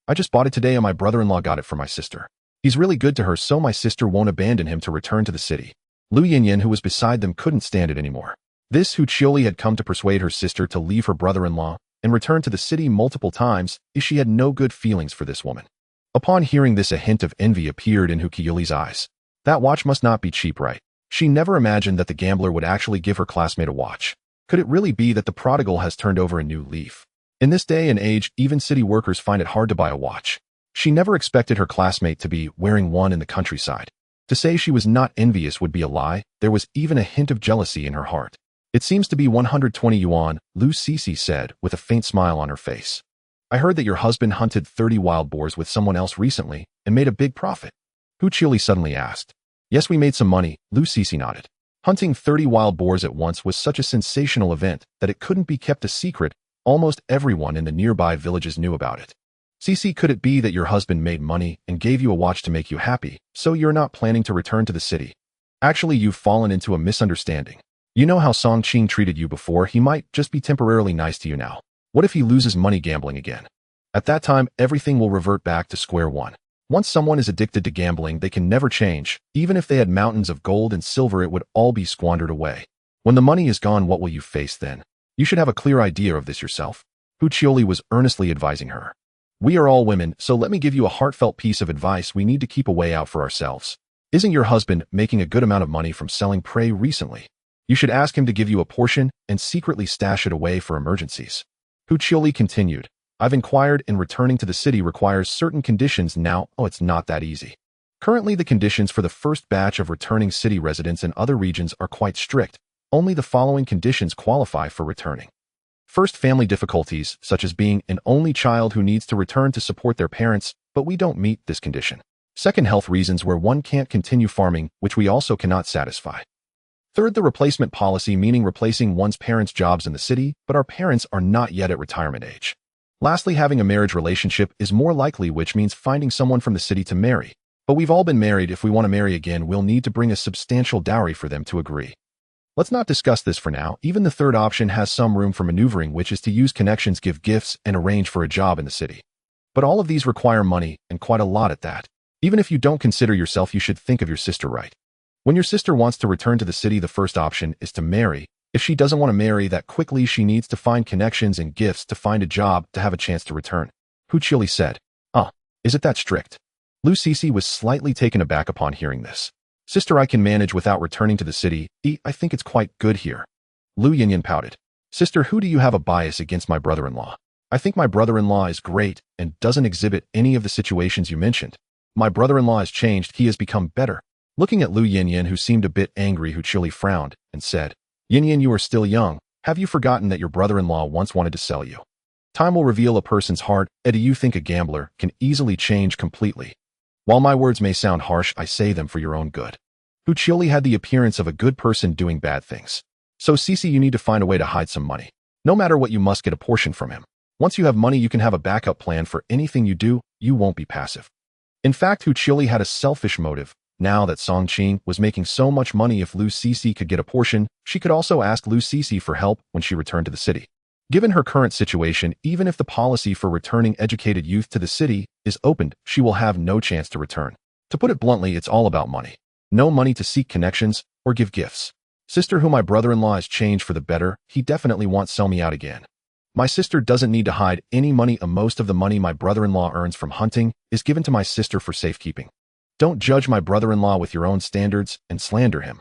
I just bought it today and my brother-in-law got it for my sister. He's really good to her, so my sister won't abandon him to return to the city. Lu Yinyin, who was beside them, couldn't stand it anymore. This Hu Qiuli had come to persuade her sister to leave her brother-in-law and return to the city multiple times, if she had no good feelings for this woman. Upon hearing this, a hint of envy appeared in Hu Qiuli's eyes. That watch must not be cheap, right? She never imagined that the gambler would actually give her classmate a watch. Could it really be that the prodigal has turned over a new leaf? In this day and age, even city workers find it hard to buy a watch. She never expected her classmate to be wearing one in the countryside. To say she was not envious would be a lie. There was even a hint of jealousy in her heart. It seems to be 120 yuan, Lu Cece said with a faint smile on her face. I heard that your husband hunted 30 wild boars with someone else recently and made a big profit. Hu Qiuli suddenly asked. Yes, we made some money, Lu Cece nodded. Hunting 30 wild boars at once was such a sensational event that it couldn't be kept a secret. Almost everyone in the nearby villages knew about it. Cece, could it be that your husband made money and gave you a watch to make you happy, so you're not planning to return to the city? Actually, you've fallen into a misunderstanding. You know how Song Qing treated you before. He might just be temporarily nice to you now. What if he loses money gambling again? At that time, everything will revert back to square one. Once someone is addicted to gambling, they can never change. Even if they had mountains of gold and silver, it would all be squandered away. When the money is gone, what will you face then? You should have a clear idea of this yourself. Hu Qiuli was earnestly advising her. We are all women, so let me give you a heartfelt piece of advice. We need to keep a way out for ourselves. Isn't your husband making a good amount of money from selling prey recently? You should ask him to give you a portion and secretly stash it away for emergencies. Hu Qiuli continued. I've inquired, and returning to the city requires certain conditions now. It's not that easy. Currently, the conditions for the first batch of returning city residents in other regions are quite strict. Only the following conditions qualify for returning. First, family difficulties, such as being an only child who needs to return to support their parents, but we don't meet this condition. Second, health reasons where one can't continue farming, which we also cannot satisfy. Third, the replacement policy, meaning replacing one's parents' jobs in the city, but our parents are not yet at retirement age. Lastly, having a marriage relationship is more likely, which means finding someone from the city to marry. But we've all been married. If we want to marry again, we'll need to bring a substantial dowry for them to agree. Let's not discuss this for now. Even the third option has some room for maneuvering, which is to use connections, give gifts, and arrange for a job in the city. But all of these require money, and quite a lot at that. Even if you don't consider yourself, you should think of your sister, right? When your sister wants to return to the city, the first option is to marry. If she doesn't want to marry that quickly, she needs to find connections and gifts to find a job to have a chance to return. Hu Qiuli said. Is it that strict? Lu Cece was slightly taken aback upon hearing this. Sister, I can manage without returning to the city. I think it's quite good here. Lu Yinyin pouted. Sister, who do you have a bias against my brother-in-law? I think my brother-in-law is great and doesn't exhibit any of the situations you mentioned. My brother-in-law has changed. He has become better. Looking at Lu Yinyin, who seemed a bit angry, Hu Qiuli frowned and said, Yinyin, you are still young. Have you forgotten that your brother-in-law once wanted to sell you? Time will reveal a person's heart. Do you think a gambler can easily change completely? While my words may sound harsh, I say them for your own good. Hu Qiuli had the appearance of a good person doing bad things. So Cece, you need to find a way to hide some money. No matter what, you must get a portion from him. Once you have money, you can have a backup plan for anything you do. You won't be passive. In fact, Hu Qiuli had a selfish motive. Now that Song Qing was making so much money, if Lu Cece could get a portion, she could also ask Lu Cece for help when she returned to the city. Given her current situation, even if the policy for returning educated youth to the city is opened, she will have no chance to return. To put it bluntly, it's all about money. No money to seek connections or give gifts. Sister, who my brother-in-law has changed for the better, he definitely won't sell me out again. My sister doesn't need to hide any money. Most of the money my brother-in-law earns from hunting is given to my sister for safekeeping. Don't judge my brother-in-law with your own standards and slander him.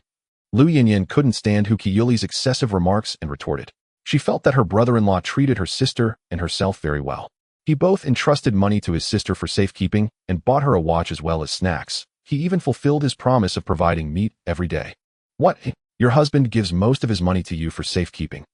Lu Yinyin couldn't stand Hu Qiuli's excessive remarks and retorted. She felt that her brother-in-law treated her sister and herself very well. He both entrusted money to his sister for safekeeping and bought her a watch as well as snacks. He even fulfilled his promise of providing meat every day. What? Your husband gives most of his money to you for safekeeping?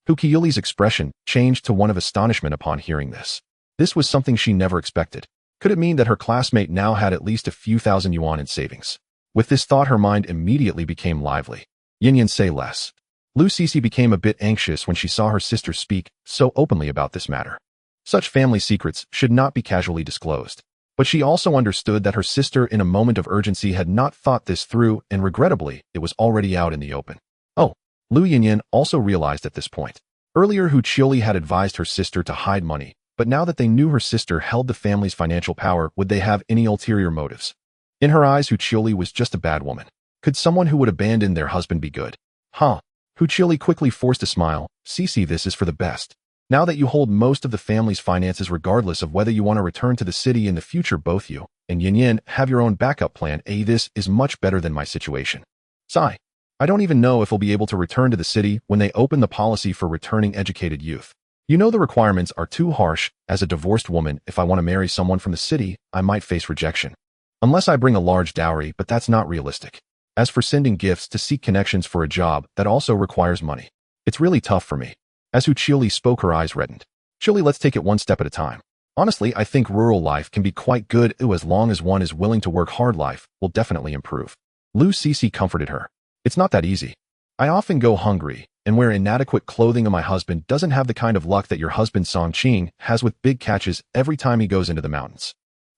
Hu Qiuli's expression changed to one of astonishment upon hearing this. This was something she never expected. Could it mean that her classmate now had at least a few thousand yuan in savings? With this thought, her mind immediately became lively. Yin, say less. Lu Cece became a bit anxious when she saw her sister speak so openly about this matter. Such family secrets should not be casually disclosed. But she also understood that her sister, in a moment of urgency, had not thought this through, and regrettably, it was already out in the open. Oh, Lu Yinyin also realized at this point. Earlier, Hu Qiuli had advised her sister to hide money, but now that they knew her sister held the family's financial power, would they have any ulterior motives? In her eyes, Hu Qiuli was just a bad woman. Could someone who would abandon their husband be good? Huh. Hu Qiuli quickly forced a smile. Cece, this is for the best. Now that you hold most of the family's finances, regardless of whether you want to return to the city in the future, both you and Yin have your own backup plan. This is much better than my situation. Sigh. I don't even know if we'll be able to return to the city when they open the policy for returning educated youth. You know, the requirements are too harsh. As a divorced woman, if I want to marry someone from the city, I might face rejection. Unless I bring a large dowry, but that's not realistic. As for sending gifts to seek connections for a job, that also requires money. It's really tough for me. As Hu Qiuli spoke, her eyes reddened. Qiuli, let's take it one step at a time. Honestly, I think rural life can be quite good as long as one is willing to work hard. Life will definitely improve. Lu Cece comforted her. It's not that easy. I often go hungry and wear inadequate clothing, and my husband doesn't have the kind of luck that your husband Song Qing has with big catches every time he goes into the mountains.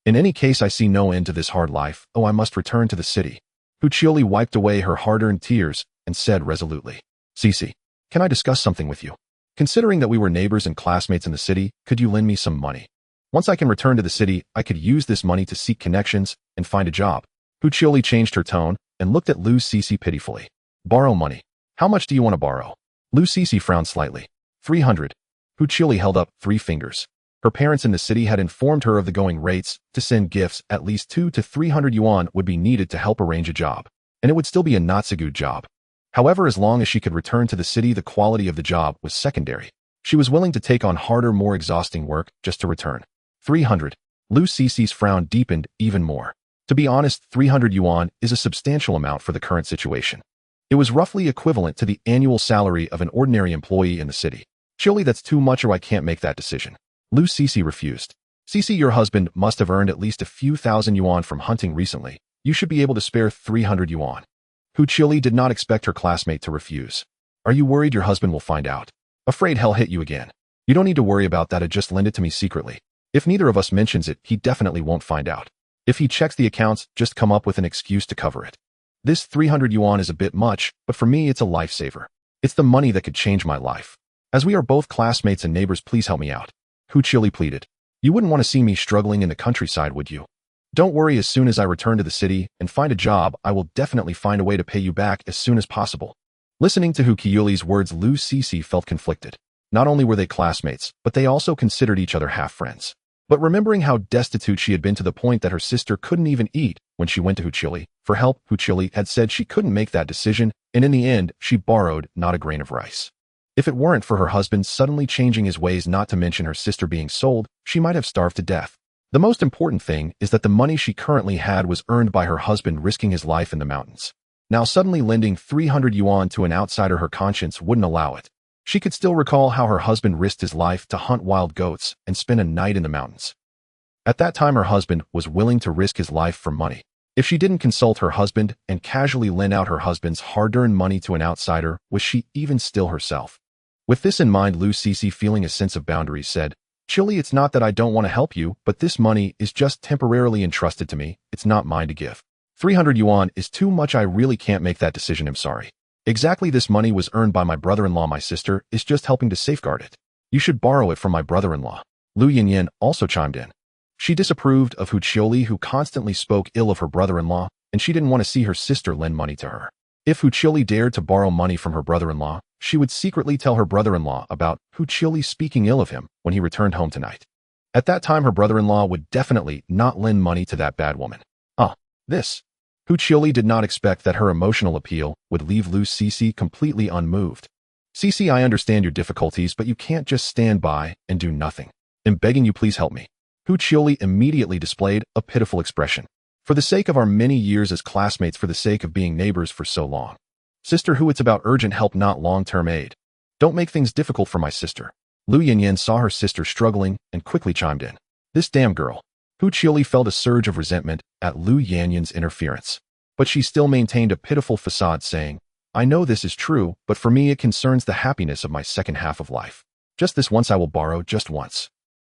In any case, I see no end to this hard life. Oh, I must return to the city. Hu Qiuli wiped away her hard-earned tears and said resolutely, Cece, can I discuss something with you? Considering that we were neighbors and classmates in the city, could you lend me some money? Once I can return to the city, I could use this money to seek connections and find a job. Hu Qiuli changed her tone and looked at Lu Cece pitifully. Borrow money. How much do you want to borrow? Lu Cece frowned slightly. 300. Hu Qiuli held up 3 fingers. Her parents in the city had informed her of the going rates. To send gifts, at least 200 to 300 yuan would be needed to help arrange a job. And it would still be a not so good job. However, as long as she could return to the city, the quality of the job was secondary. She was willing to take on harder, more exhausting work just to return. 300. Lu Cece's frown deepened even more. To be honest, 300 yuan is a substantial amount for the current situation. It was roughly equivalent to the annual salary of an ordinary employee in the city. Surely that's too much, or I can't make that decision. Lu Cece refused. Cece, your husband must have earned at least a few thousand yuan from hunting recently. You should be able to spare 300 yuan. Hu Qiuli did not expect her classmate to refuse. Are you worried your husband will find out? Afraid he'll hit you again. You don't need to worry about that. Just lend it to me secretly. If neither of us mentions it, he definitely won't find out. If he checks the accounts, just come up with an excuse to cover it. This 300 yuan is a bit much, but for me it's a lifesaver. It's the money that could change my life. As we are both classmates and neighbors, please help me out. Hu Qiuli pleaded. You wouldn't want to see me struggling in the countryside, would you? Don't worry, as soon as I return to the city and find a job, I will definitely find a way to pay you back as soon as possible. Listening to Hu Qiuli's words, Lu Cece felt conflicted. Not only were they classmates, but they also considered each other half-friends. But remembering how destitute she had been to the point that her sister couldn't even eat when she went to Hu Qiuli for help, Hu Qiuli had said she couldn't make that decision, and in the end, she borrowed not a grain of rice. If it weren't for her husband suddenly changing his ways, not to mention her sister being sold, she might have starved to death. The most important thing is that the money she currently had was earned by her husband risking his life in the mountains. Now suddenly lending 300 yuan to an outsider, her conscience wouldn't allow it. She could still recall how her husband risked his life to hunt wild goats and spend a night in the mountains. At that time, her husband was willing to risk his life for money. If she didn't consult her husband and casually lend out her husband's hard-earned money to an outsider, was she even still herself? With this in mind, Lu Cece, feeling a sense of boundaries, said, "Chili, it's not that I don't want to help you, but this money is just temporarily entrusted to me. It's not mine to give. 300 yuan is too much. I really can't make that decision. I'm sorry. Exactly, this money was earned by my brother-in-law. My sister is just helping to safeguard it. You should borrow it from my brother-in-law." Lu Yinyan also chimed in. She disapproved of Hu Qiuli, who constantly spoke ill of her brother-in-law, and she didn't want to see her sister lend money to her. If Hu Qiuli dared to borrow money from her brother-in-law, she would secretly tell her brother-in-law about Hu Qiuli speaking ill of him when he returned home tonight. At that time, her brother-in-law would definitely not lend money to that bad woman. This. Hu Qiuli did not expect that her emotional appeal would leave Lu Cece completely unmoved. "Cece, I understand your difficulties, but you can't just stand by and do nothing. I'm begging you, please help me." Hu Qiuli immediately displayed a pitiful expression. "For the sake of our many years as classmates, for the sake of being neighbors for so long. Sister Hu, it's about urgent help, not long-term aid. Don't make things difficult for my sister." Lu Yinyan saw her sister struggling and quickly chimed in. "This damn girl." Hu Qiuli felt a surge of resentment at Lu Yanyan's interference. But she still maintained a pitiful facade, saying, "I know this is true, but for me it concerns the happiness of my second half of life. Just this once I will borrow, just once."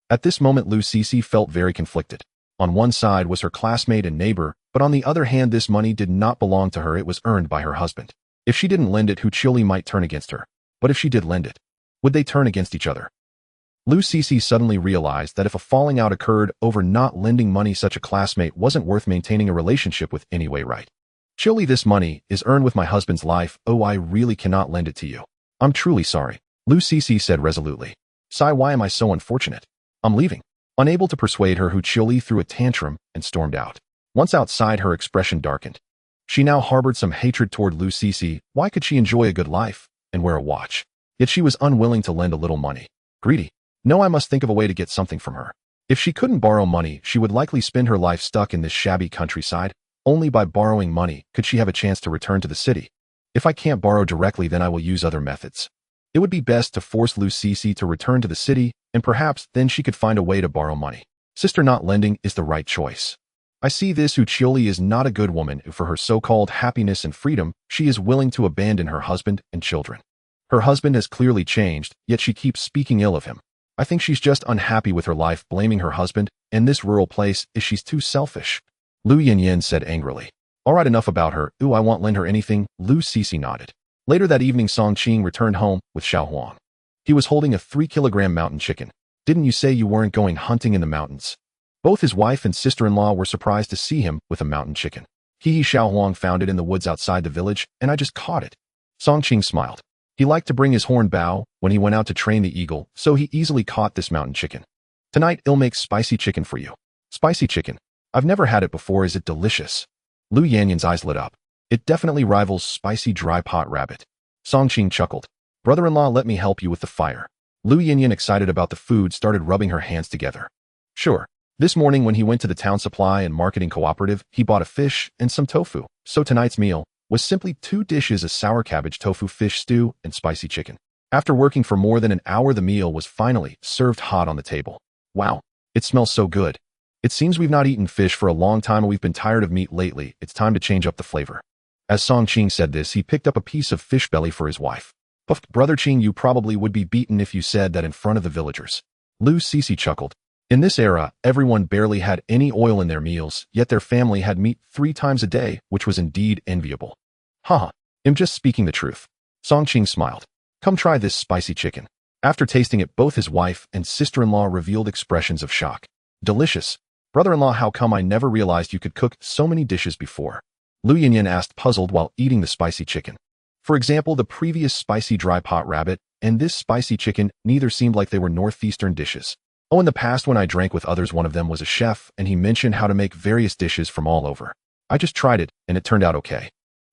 At this moment, Lu Cece felt very conflicted. On one side was her classmate and neighbor, but on the other hand, this money did not belong to her. It was earned by her husband. If she didn't lend it, Hu Qiuli might turn against her. But if she did lend it, would they turn against each other? Lu Cece suddenly realized that if a falling out occurred over not lending money, such a classmate wasn't worth maintaining a relationship with anyway, right? "Qiuli, this money is earned with my husband's life. Oh, I really cannot lend it to you. I'm truly sorry," Lu Cece said resolutely. "Sai, why am I so unfortunate? I'm leaving." Unable to persuade her, Hu Qiuli threw a tantrum and stormed out. Once outside, her expression darkened. She now harbored some hatred toward Lu Cece. Why could she enjoy a good life and wear a watch? Yet she was unwilling to lend a little money. Greedy. No, I must think of a way to get something from her. If she couldn't borrow money, she would likely spend her life stuck in this shabby countryside. Only by borrowing money could she have a chance to return to the city. If I can't borrow directly, then I will use other methods. It would be best to force Lu Cece to return to the city, and perhaps then she could find a way to borrow money. Sister, not lending is the right choice. I see this. Hu Qiuli is not a good woman. For her so-called happiness and freedom, she is willing to abandon her husband and children. Her husband has clearly changed, yet she keeps speaking ill of him. I think she's just unhappy with her life, blaming her husband, and this rural place is she's too selfish," Lu Yinyan said angrily. "All right, enough about her. Ooh, I won't lend her anything." Lu Cece nodded. Later that evening, Song Qing returned home with Xiao Huang. He was holding a 3-kilogram mountain chicken. "Didn't you say you weren't going hunting in the mountains?" Both his wife and sister-in-law were surprised to see him with a mountain chicken. Xiao Huang found it in the woods outside the village, and I just caught it." Song Qing smiled. He liked to bring his horn bow when he went out to train the eagle, so he easily caught this mountain chicken. "Tonight, I'll make spicy chicken for you." "Spicy chicken? I've never had it before. Is it delicious?" Lu Yanyan's eyes lit up. "It definitely rivals spicy dry pot rabbit." Song Qing chuckled. "Brother-in-law, let me help you with the fire." Lu Yinyan, excited about the food, started rubbing her hands together. "Sure." This morning when he went to the town supply and marketing cooperative, he bought a fish and some tofu. So tonight's meal was simply 2 dishes: a sour cabbage tofu fish stew and spicy chicken. After working for more than an hour, the meal was finally served hot on the table. Wow, it smells so good. It seems we've not eaten fish for a long time and we've been tired of meat lately. It's time to change up the flavor. As Song Qing said this, he picked up a piece of fish belly for his wife. "Puff, Brother Qing, you probably would be beaten if you said that in front of the villagers." Lu Cece chuckled. In this era, everyone barely had any oil in their meals, yet their family had meat 3 times a day, which was indeed enviable. "Haha, I'm just speaking the truth." Song Qing smiled. "Come try this spicy chicken." After tasting it, both his wife and sister-in-law revealed expressions of shock. "Delicious. Brother-in-law, how come I never realized you could cook so many dishes before?" Lu Yinyan asked, puzzled while eating the spicy chicken. For example, the previous spicy dry pot rabbit and this spicy chicken neither seemed like they were northeastern dishes. Oh, in the past when I drank with others, one of them was a chef and he mentioned how to make various dishes from all over. I just tried it and it turned out okay.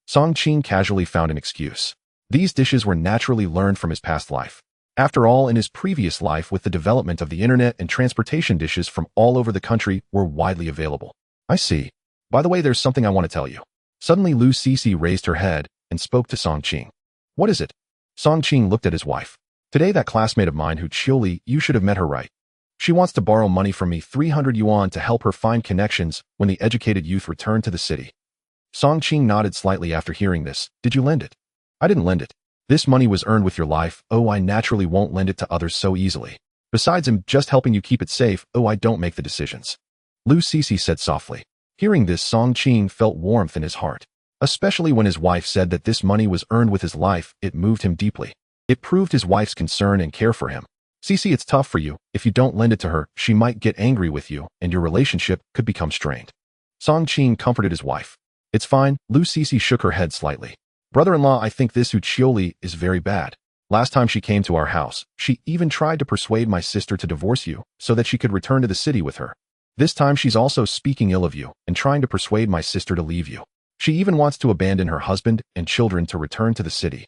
Song Qing casually found an excuse. These dishes were naturally learned from his past life. After all, in his previous life, with the development of the internet and transportation, dishes from all over the country were widely available. I see. By the way, there's something I want to tell you. Suddenly, Lu Cece raised her head and spoke to Song Qing. "What is it?" Song Qing looked at his wife. "Today, that classmate of mine, Hu Qiuli, you should have met her, right? She wants to borrow money from me, 300 yuan, to help her find connections when the educated youth return to the city. Song Qing nodded slightly after hearing this. Did you lend it? I didn't lend it. This money was earned with your life. Oh, I naturally won't lend it to others so easily. Besides, I'm just helping you keep it safe. Oh, I don't make the decisions. Lu Sisi said softly. Hearing this, Song Qing felt warmth in his heart. Especially when his wife said that this money was earned with his life, it moved him deeply. It proved his wife's concern and care for him. Sisi, it's tough for you. If you don't lend it to her, she might get angry with you, and your relationship could become strained. Song Qing comforted his wife. It's fine. Lu Sisi shook her head slightly. Brother-in-law, I think this Uchioli is very bad. Last time she came to our house, she even tried to persuade my sister to divorce you so that she could return to the city with her. This time she's also speaking ill of you and trying to persuade my sister to leave you. She even wants to abandon her husband and children to return to the city.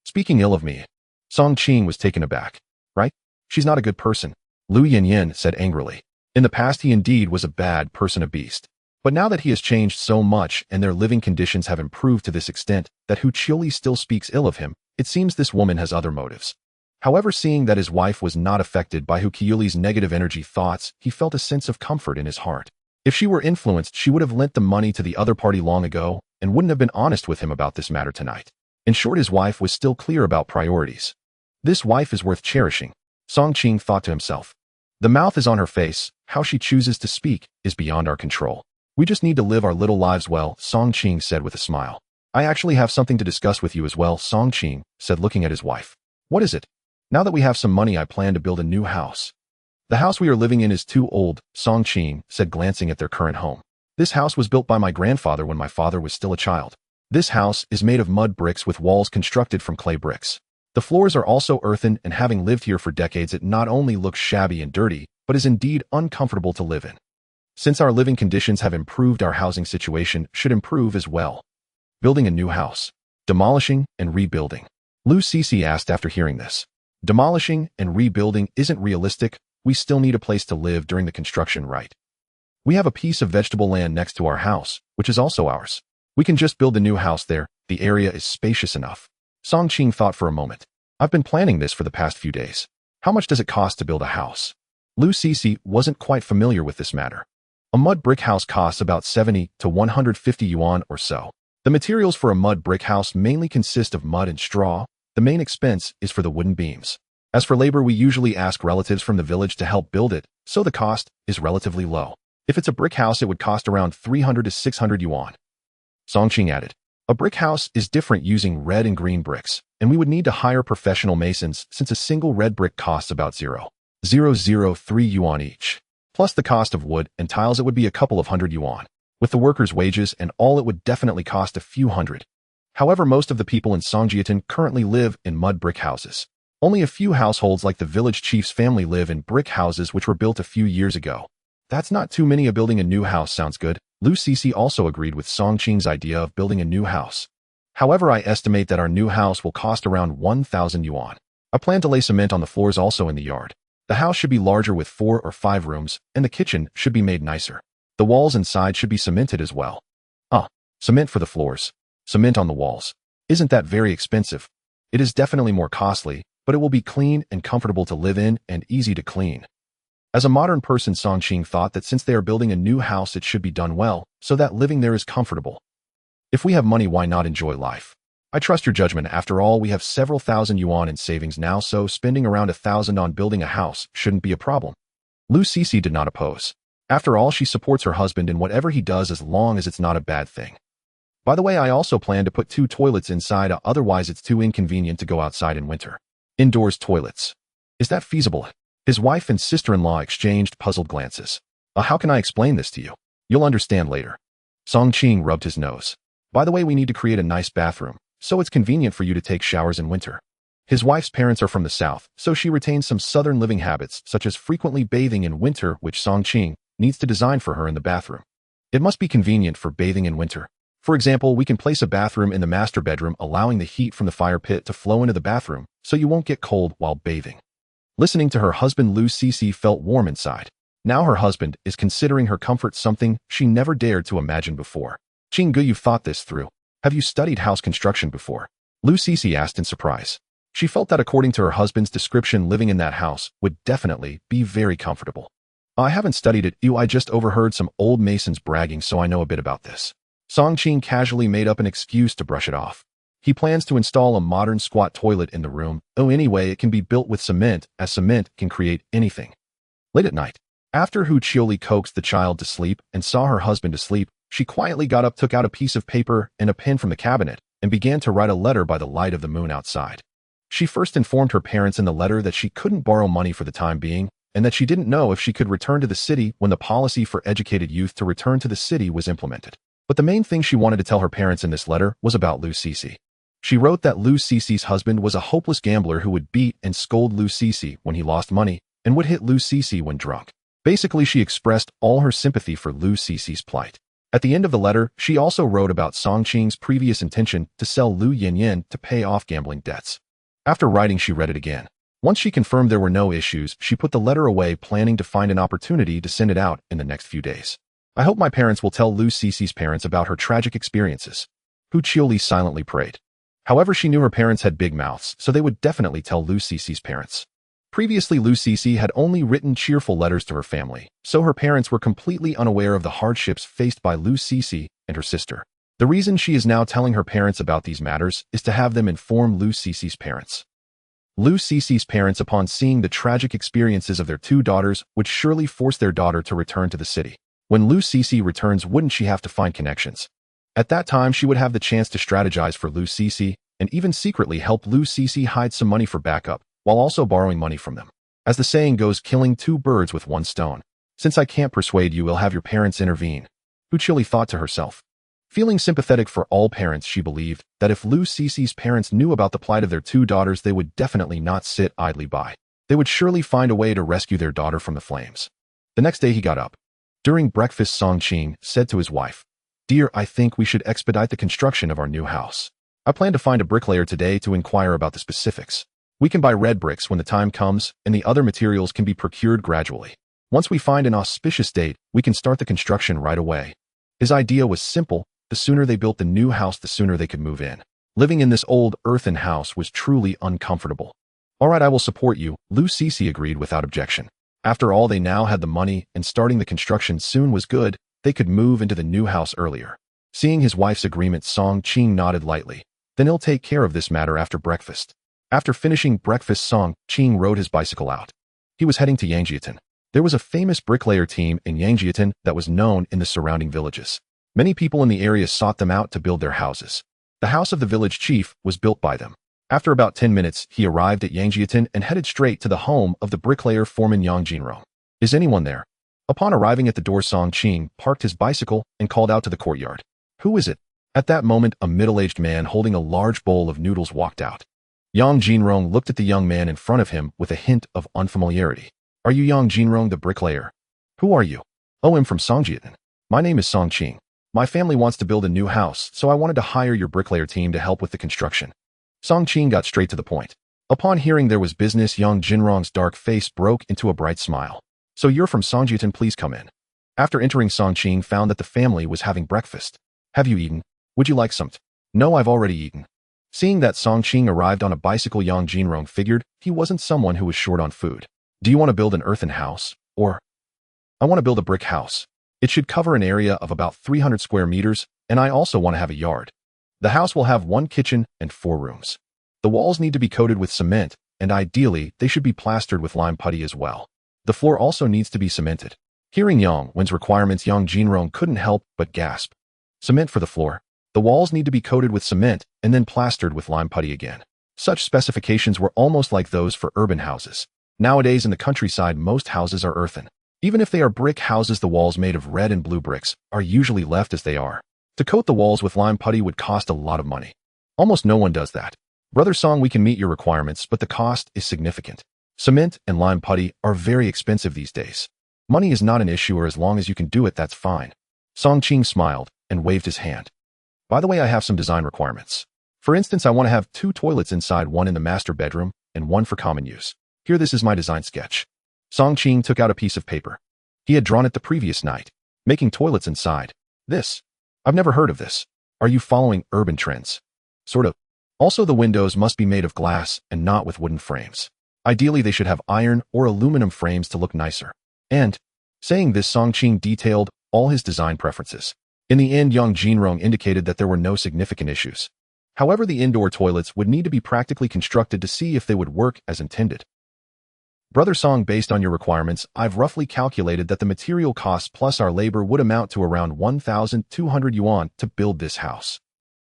Speaking ill of me. Song Qing was taken aback. Right? She's not a good person. Lu Yinyin said angrily. In the past he indeed was a bad person, a beast. But now that he has changed so much and their living conditions have improved to this extent that Hu Qiuli still speaks ill of him, it seems this woman has other motives. However, seeing that his wife was not affected by Hu Qiuli's negative energy thoughts, he felt a sense of comfort in his heart. If she were influenced, she would have lent the money to the other party long ago and wouldn't have been honest with him about this matter tonight. In short, his wife was still clear about priorities. This wife is worth cherishing, Song Qing thought to himself. The mouth is on her face. How she chooses to speak is beyond our control. We just need to live our little lives well, Song Qing said with a smile. I actually have something to discuss with you as well, Song Qing said, looking at his wife. What is it? Now that we have some money, I plan to build a new house. The house we are living in is too old, Song Qing said, glancing at their current home. This house was built by my grandfather when my father was still a child. This house is made of mud bricks with walls constructed from clay bricks. The floors are also earthen, and having lived here for decades, it not only looks shabby and dirty, but is indeed uncomfortable to live in. Since our living conditions have improved, our housing situation should improve as well. Building a new house. Demolishing and rebuilding. Lu Sisi asked after hearing this. Demolishing and rebuilding isn't realistic. We still need a place to live during the construction, right? We have a piece of vegetable land next to our house, which is also ours. We can just build a new house there. The area is spacious enough. Song Qing thought for a moment. I've been planning this for the past few days. How much does it cost to build a house? Lu Sisi wasn't quite familiar with this matter. A mud brick house costs about 70 to 150 yuan or so. The materials for a mud brick house mainly consist of mud and straw. The main expense is for the wooden beams. As for labor, we usually ask relatives from the village to help build it, so the cost is relatively low. If it's a brick house, it would cost around 300 to 600 yuan. Song Qing added. A brick house is different using red and green bricks, and we would need to hire professional masons since a single red brick costs about 0.003 yuan each. Plus the cost of wood and tiles, it would be a couple of hundred yuan. With the workers' wages and all, it would definitely cost a few hundred. However, most of the people in Songjiaton currently live in mud brick houses. Only a few households like the village chief's family live in brick houses which were built a few years ago. That's not too many. Building a new house sounds good. Lu Sisi also agreed with Song Qing's idea of building a new house. However, I estimate that our new house will cost around 1,000 yuan. I plan to lay cement on the floors also in the yard. The house should be larger with 4 or 5 rooms, and the kitchen should be made nicer. The walls inside should be cemented as well. Cement for the floors. Cement on the walls. Isn't that very expensive? It is definitely more costly, but it will be clean and comfortable to live in and easy to clean. As a modern person, Song Qing thought that since they are building a new house, it should be done well, so that living there is comfortable. If we have money, why not enjoy life? I trust your judgment. After all, we have several thousand yuan in savings now, so spending around 1,000 on building a house shouldn't be a problem. Lu Sisi did not oppose. After all, she supports her husband in whatever he does as long as it's not a bad thing. By the way, I also plan to put 2 toilets inside, otherwise it's too inconvenient to go outside in winter. Indoors toilets. Is that feasible? His wife and sister-in-law exchanged puzzled glances. How can I explain this to you? You'll understand later. Song Qing rubbed his nose. By the way, we need to create a nice bathroom, so it's convenient for you to take showers in winter. His wife's parents are from the south, so she retains some southern living habits, such as frequently bathing in winter, which Song Qing needs to design for her in the bathroom. It must be convenient for bathing in winter. For example, we can place a bathroom in the master bedroom, allowing the heat from the fire pit to flow into the bathroom, so you won't get cold while bathing. Listening to her husband, Lu Sisi felt warm inside. Now her husband is considering her comfort, something she never dared to imagine before. Qinggu, you've thought this through. Have you studied house construction before? Lu Sisi asked in surprise. She felt that according to her husband's description, living in that house would definitely be very comfortable. I haven't studied it, I just overheard some old masons bragging, so I know a bit about this. Song Qing casually made up an excuse to brush it off. He plans to install a modern squat toilet in the room. Anyway, it can be built with cement, as cement can create anything. Late at night, after Hu Qiuli coaxed the child to sleep and saw her husband asleep, she quietly got up, took out a piece of paper and a pen from the cabinet, and began to write a letter by the light of the moon outside. She first informed her parents in the letter that she couldn't borrow money for the time being, and that she didn't know if she could return to the city when the policy for educated youth to return to the city was implemented. But the main thing she wanted to tell her parents in this letter was about Lu Sisi. She wrote that Lu Sisi's husband was a hopeless gambler who would beat and scold Lu Sisi when he lost money and would hit Lu Sisi when drunk. Basically, she expressed all her sympathy for Lu Sisi's plight. At the end of the letter, she also wrote about Song Qing's previous intention to sell Lu Yinyin to pay off gambling debts. After writing, she read it again. Once she confirmed there were no issues, she put the letter away, planning to find an opportunity to send it out in the next few days. I hope my parents will tell Lu Sisi's parents about her tragic experiences. Hu Qiuli silently prayed. However, she knew her parents had big mouths, so they would definitely tell Lu Sisi's parents. Previously, Lu Sisi had only written cheerful letters to her family, so her parents were completely unaware of the hardships faced by Lu Sisi and her sister. The reason she is now telling her parents about these matters is to have them inform Lu Sisi's parents. Lu Sisi's parents, upon seeing the tragic experiences of their two daughters, would surely force their daughter to return to the city. When Lu Sisi returns, wouldn't she have to find connections? At that time, she would have the chance to strategize for Lu Sisi and even secretly help Lu Sisi hide some money for backup, while also borrowing money from them. As the saying goes, killing two birds with one stone. Since I can't persuade you, we'll have your parents intervene. Hu Qiuli thought to herself. Feeling sympathetic for all parents, she believed that if Lu Sisi's parents knew about the plight of their two daughters, they would definitely not sit idly by. They would surely find a way to rescue their daughter from the flames. The next day he got up. During breakfast, Song Qing said to his wife, "Dear, I think we should expedite the construction of our new house. I plan to find a bricklayer today to inquire about the specifics. We can buy red bricks when the time comes, and the other materials can be procured gradually. Once we find an auspicious date, we can start the construction right away." His idea was simple. The sooner they built the new house, the sooner they could move in. Living in this old earthen house was truly uncomfortable. "All right, I will support you," Lu Sisi agreed without objection. After all, they now had the money, and starting the construction soon was good. They could move into the new house earlier. Seeing his wife's agreement, Song Qing nodded lightly. Then he'll take care of this matter after breakfast. After finishing breakfast, Song Qing rode his bicycle out. He was heading to Yangjiaton. There was a famous bricklayer team in Yangjiaton that was known in the surrounding villages. Many people in the area sought them out to build their houses. The house of the village chief was built by them. After about 10 minutes, he arrived at Yangjiaton and headed straight to the home of the bricklayer foreman Yang Jinrong. "Is anyone there?" Upon arriving at the door, Song Qing parked his bicycle and called out to the courtyard. "Who is it?" At that moment, a middle-aged man holding a large bowl of noodles walked out. Yang Jinrong looked at the young man in front of him with a hint of unfamiliarity. "Are you Yang Jinrong, the bricklayer?" "Who are you?" "Oh, I'm from Songjiaton. My name is Song Qing. My family wants to build a new house, so I wanted to hire your bricklayer team to help with the construction." Song Qing got straight to the point. Upon hearing there was business, Yang Jinrong's dark face broke into a bright smile. "So you're from Songjiaton, please come in." After entering, Song Qing found that the family was having breakfast. "Have you eaten? Would you like some?" "No, I've already eaten." Seeing that Song Qing arrived on a bicycle, Yang Jinrong figured he wasn't someone who was short on food. "Do you want to build an earthen house, or?" "I want to build a brick house. It should cover an area of about 300 square meters, and I also want to have a yard. The house will have 1 kitchen and 4 rooms. The walls need to be coated with cement, and ideally, they should be plastered with lime putty as well. The floor also needs to be cemented." Hearing Yang Wen's requirements, Yang Jinrong couldn't help but gasp. "Cement for the floor. The walls need to be coated with cement and then plastered with lime putty again." Such specifications were almost like those for urban houses. Nowadays in the countryside, most houses are earthen. Even if they are brick houses, the walls made of red and blue bricks are usually left as they are. To coat the walls with lime putty would cost a lot of money. Almost no one does that. "Brother Song, we can meet your requirements, but the cost is significant. Cement and lime putty are very expensive these days. Money is not an issue, or as long as you can do it, that's fine." Song Qing smiled and waved his hand. "By the way, I have some design requirements. For instance, I want to have 2 toilets inside, one in the master bedroom and one for common use. Here, this is my design sketch." Song Qing took out a piece of paper. He had drawn it the previous night, making toilets inside. "This? I've never heard of this. Are you following urban trends?" "Sort of. Also, the windows must be made of glass and not with wooden frames. Ideally, they should have iron or aluminum frames to look nicer. And, saying this, Song Qing detailed all his design preferences. In the end, Yang Jinrong indicated that there were no significant issues. However, the indoor toilets would need to be practically constructed to see if they would work as intended. Brother Song, based on your requirements, I've roughly calculated that the material costs plus our labor would amount to around 1,200 yuan to build this house.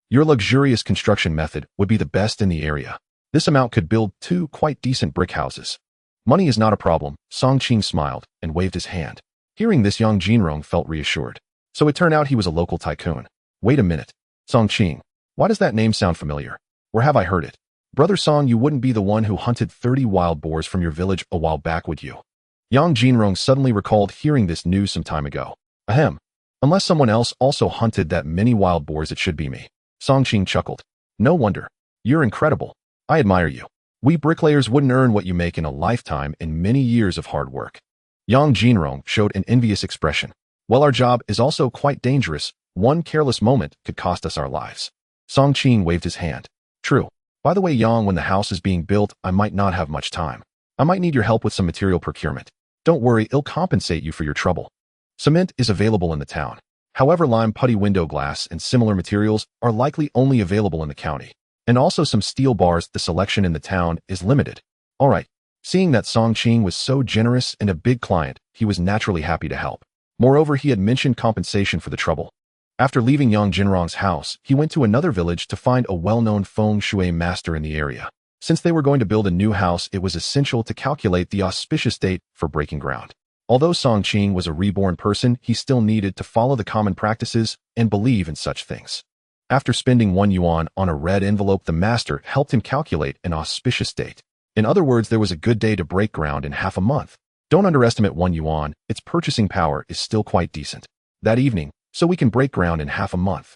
Your luxurious construction method would be the best in the area. This amount could build 2 quite decent brick houses. Money is not a problem, Song Qing smiled and waved his hand. Hearing this, Yang Jinrong felt reassured. So it turned out he was a local tycoon. Wait a minute. Song Qing, why does that name sound familiar? Where have I heard it? Brother Song, you wouldn't be the one who hunted 30 wild boars from your village a while back, would you? Yang Jinrong suddenly recalled hearing this news some time ago. Ahem. Unless someone else also hunted that many wild boars, it should be me. Song Qing chuckled. No wonder. You're incredible. I admire you. We bricklayers wouldn't earn what you make in a lifetime in many years of hard work. Yang Jinrong showed an envious expression. Well, our job is also quite dangerous. One careless moment could cost us our lives. Song Qing waved his hand. True. By the way, Yang, when the house is being built, I might not have much time. I might need your help with some material procurement. Don't worry, I'll compensate you for your trouble. Cement is available in the town. However, lime putty window glass and similar materials are likely only available in the county. And also some steel bars. The selection in the town is limited. All right. Seeing that Song Qing was so generous and a big client, he was naturally happy to help. Moreover, he had mentioned compensation for the trouble. After leaving Yang Jinrong's house, he went to another village to find a well-known feng shui master in the area. Since they were going to build a new house, it was essential to calculate the auspicious date for breaking ground. Although Song Qing was a reborn person, he still needed to follow the common practices and believe in such things. After spending 1 yuan on a red envelope, the master helped him calculate an auspicious date. In other words, there was a good day to break ground in half a month. Don't underestimate 1 yuan, its purchasing power is still quite decent. That evening, so we can break ground in half a month.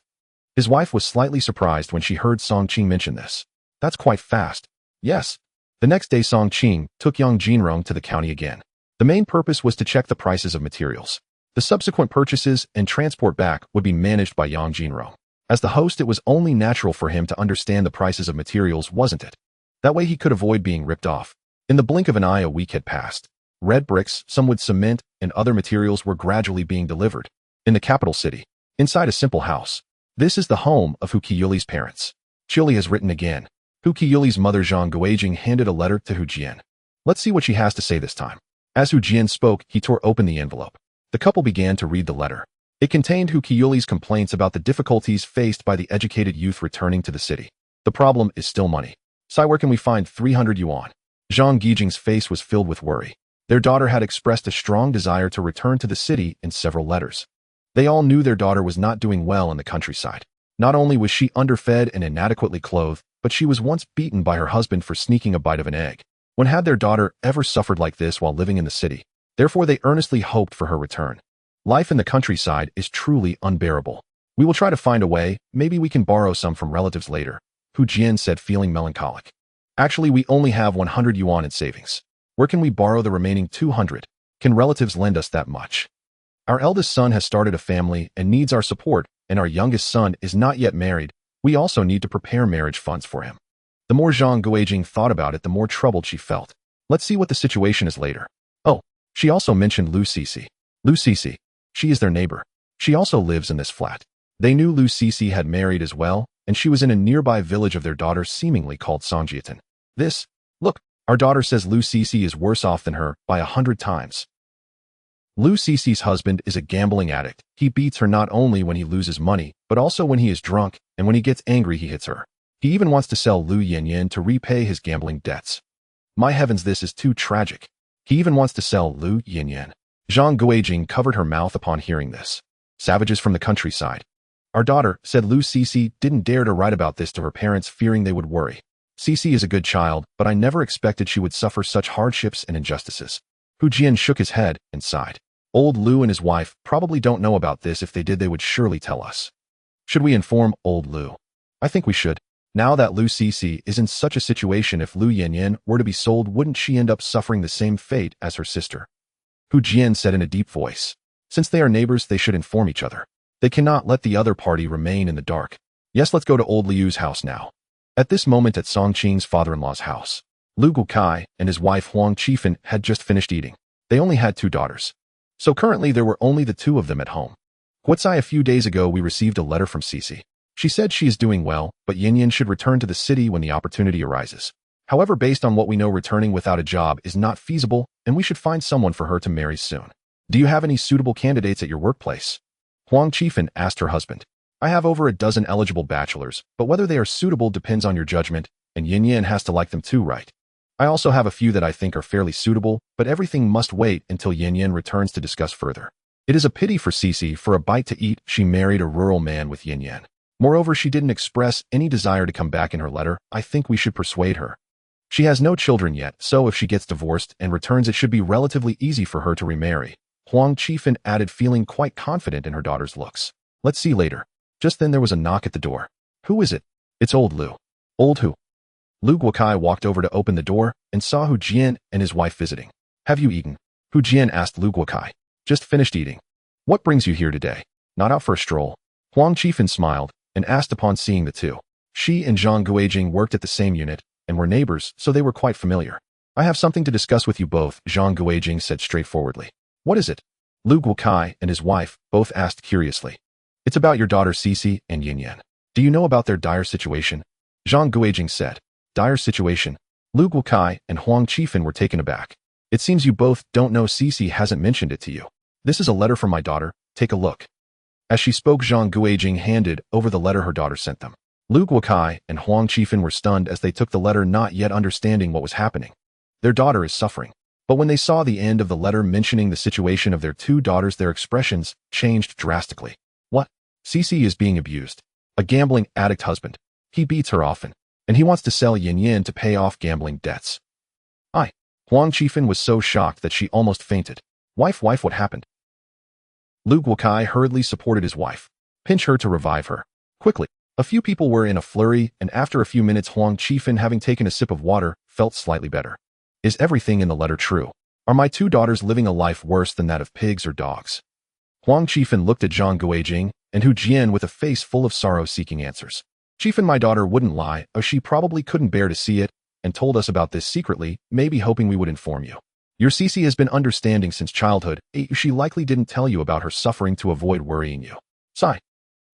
His wife was slightly surprised when she heard Song Qing mention this. That's quite fast. Yes. The next day, Song Qing took Yang Jinrong to the county again. The main purpose was to check the prices of materials. The subsequent purchases and transport back would be managed by Yang Jinrong. As the host, it was only natural for him to understand the prices of materials, wasn't it? That way he could avoid being ripped off. In the blink of an eye, a week had passed. Red bricks, some with cement, and other materials were gradually being delivered. In the capital city, inside a simple house. This is the home of Hu Qiyuli's parents. Chili has written again. Hu Qiyuli's mother Zhang Guijing handed a letter to Hu Jian. Let's see what she has to say this time. As Hu Jian spoke, he tore open the envelope. The couple began to read the letter. It contained Hu Qiyuli's complaints about the difficulties faced by the educated youth returning to the city. The problem is still money. Sai, where can we find 300 yuan? Zhang Guijing's face was filled with worry. Their daughter had expressed a strong desire to return to the city in several letters. They all knew their daughter was not doing well in the countryside. Not only was she underfed and inadequately clothed, but she was once beaten by her husband for sneaking a bite of an egg. When had their daughter ever suffered like this while living in the city? Therefore, they earnestly hoped for her return. Life in the countryside is truly unbearable. We will try to find a way. Maybe we can borrow some from relatives later, Hu Jian said, feeling melancholic. Actually, we only have 100 yuan in savings. Where can we borrow the remaining 200? Can relatives lend us that much? Our eldest son has started a family and needs our support, and our youngest son is not yet married. We also need to prepare marriage funds for him. The more Zhang Guijing thought about it, the more troubled she felt. Let's see what the situation is later. Oh, she also mentioned Lu Cici. Lu Cici. She is their neighbor. She also lives in this flat. They knew Lu Cici had married as well, and she was in a nearby village of their daughter, seemingly called Songjiatan. Look, our daughter says Lu Cici is worse off than her by 100 times. Lu Cici's husband is a gambling addict. He beats her not only when he loses money, but also when he is drunk, and when he gets angry, he hits her. He even wants to sell Lu Yanyan to repay his gambling debts. My heavens, this is too tragic. He even wants to sell Lu Yanyan. Zhang Guijing covered her mouth upon hearing this. Savages from the countryside. Our daughter, said Lu Cici, didn't dare to write about this to her parents, fearing they would worry. Cici is a good child, but I never expected she would suffer such hardships and injustices. Hu Jian shook his head and sighed. Old Lu and his wife probably don't know about this. If they did, they would surely tell us. Should we inform old Lu? I think we should. Now that Lu Cici is in such a situation, if Lu Yanyan were to be sold, wouldn't she end up suffering the same fate as her sister? Hu Jian said in a deep voice. Since they are neighbors, they should inform each other. They cannot let the other party remain in the dark. Yes, let's go to old Liu's house now. At this moment at Songqing's father-in-law's house, Lu Guokai and his wife Huang Qifan had just finished eating. They only had 2 daughters. So currently there were only the 2 of them at home. Huatsai, a few days ago we received a letter from Cici. She said she is doing well, but Yinyan should return to the city when the opportunity arises. However, based on what we know, returning without a job is not feasible, and we should find someone for her to marry soon. Do you have any suitable candidates at your workplace? Huang Qifan asked her husband. I have over a dozen eligible bachelors, but whether they are suitable depends on your judgment, and Yinyan has to like them too, right? I also have a few that I think are fairly suitable, but everything must wait until Yinyan returns to discuss further. It is a pity for Cici. For a bite to eat, she married a rural man with Yinyan. Moreover, she didn't express any desire to come back in her letter. I think we should persuade her. She has no children yet, so if she gets divorced and returns, it should be relatively easy for her to remarry. Huang Qifan added, feeling quite confident in her daughter's looks. Let's see later. Just then there was a knock at the door. Who is it? It's old Lu. Old who? Lu Guokai walked over to open the door and saw Hu Jian and his wife visiting. Have you eaten? Hu Jian asked Lu Guokai. Just finished eating. What brings you here today? Not out for a stroll? Huang Qifan smiled and asked upon seeing the 2. She and Zhang Guijing worked at the same unit and were neighbors, so they were quite familiar. I have something to discuss with you both, Zhang Guijing said straightforwardly. What is it? Lu Guokai and his wife both asked curiously. It's about your daughter Cici and Yinyan. Do you know about their dire situation? Zhang Guijing said. Dire situation? Lu Guokai and Huang Qifan were taken aback. It seems you both don't know. Cici hasn't mentioned it to you. This is a letter from my daughter. Take a look. As she spoke, Zhang Guijing handed over the letter her daughter sent them. Lu Guokai and Huang Qifan were stunned as they took the letter, not yet understanding what was happening. Their daughter is suffering. But when they saw the end of the letter mentioning the situation of their 2 daughters, their expressions changed drastically. What? Cici is being abused. A gambling addict husband. He beats her often, and he wants to sell Yinyan to pay off gambling debts. Huang Qifan was so shocked that she almost fainted. Wife, what happened? Lu Guokai hurriedly supported his wife. Pinch her to revive her. Quickly. A few people were in a flurry, and after a few minutes Huang Qifan, having taken a sip of water, felt slightly better. Is everything in the letter true? Are my 2 daughters living a life worse than that of pigs or dogs? Huang Qifan looked at Zhang Guijing and Hu Jian with a face full of sorrow, seeking answers. Qifan, my daughter wouldn't lie, or she probably couldn't bear to see it, and told us about this secretly, maybe hoping we would inform you. Your Cici has been understanding since childhood. She likely didn't tell you about her suffering to avoid worrying you. Sigh.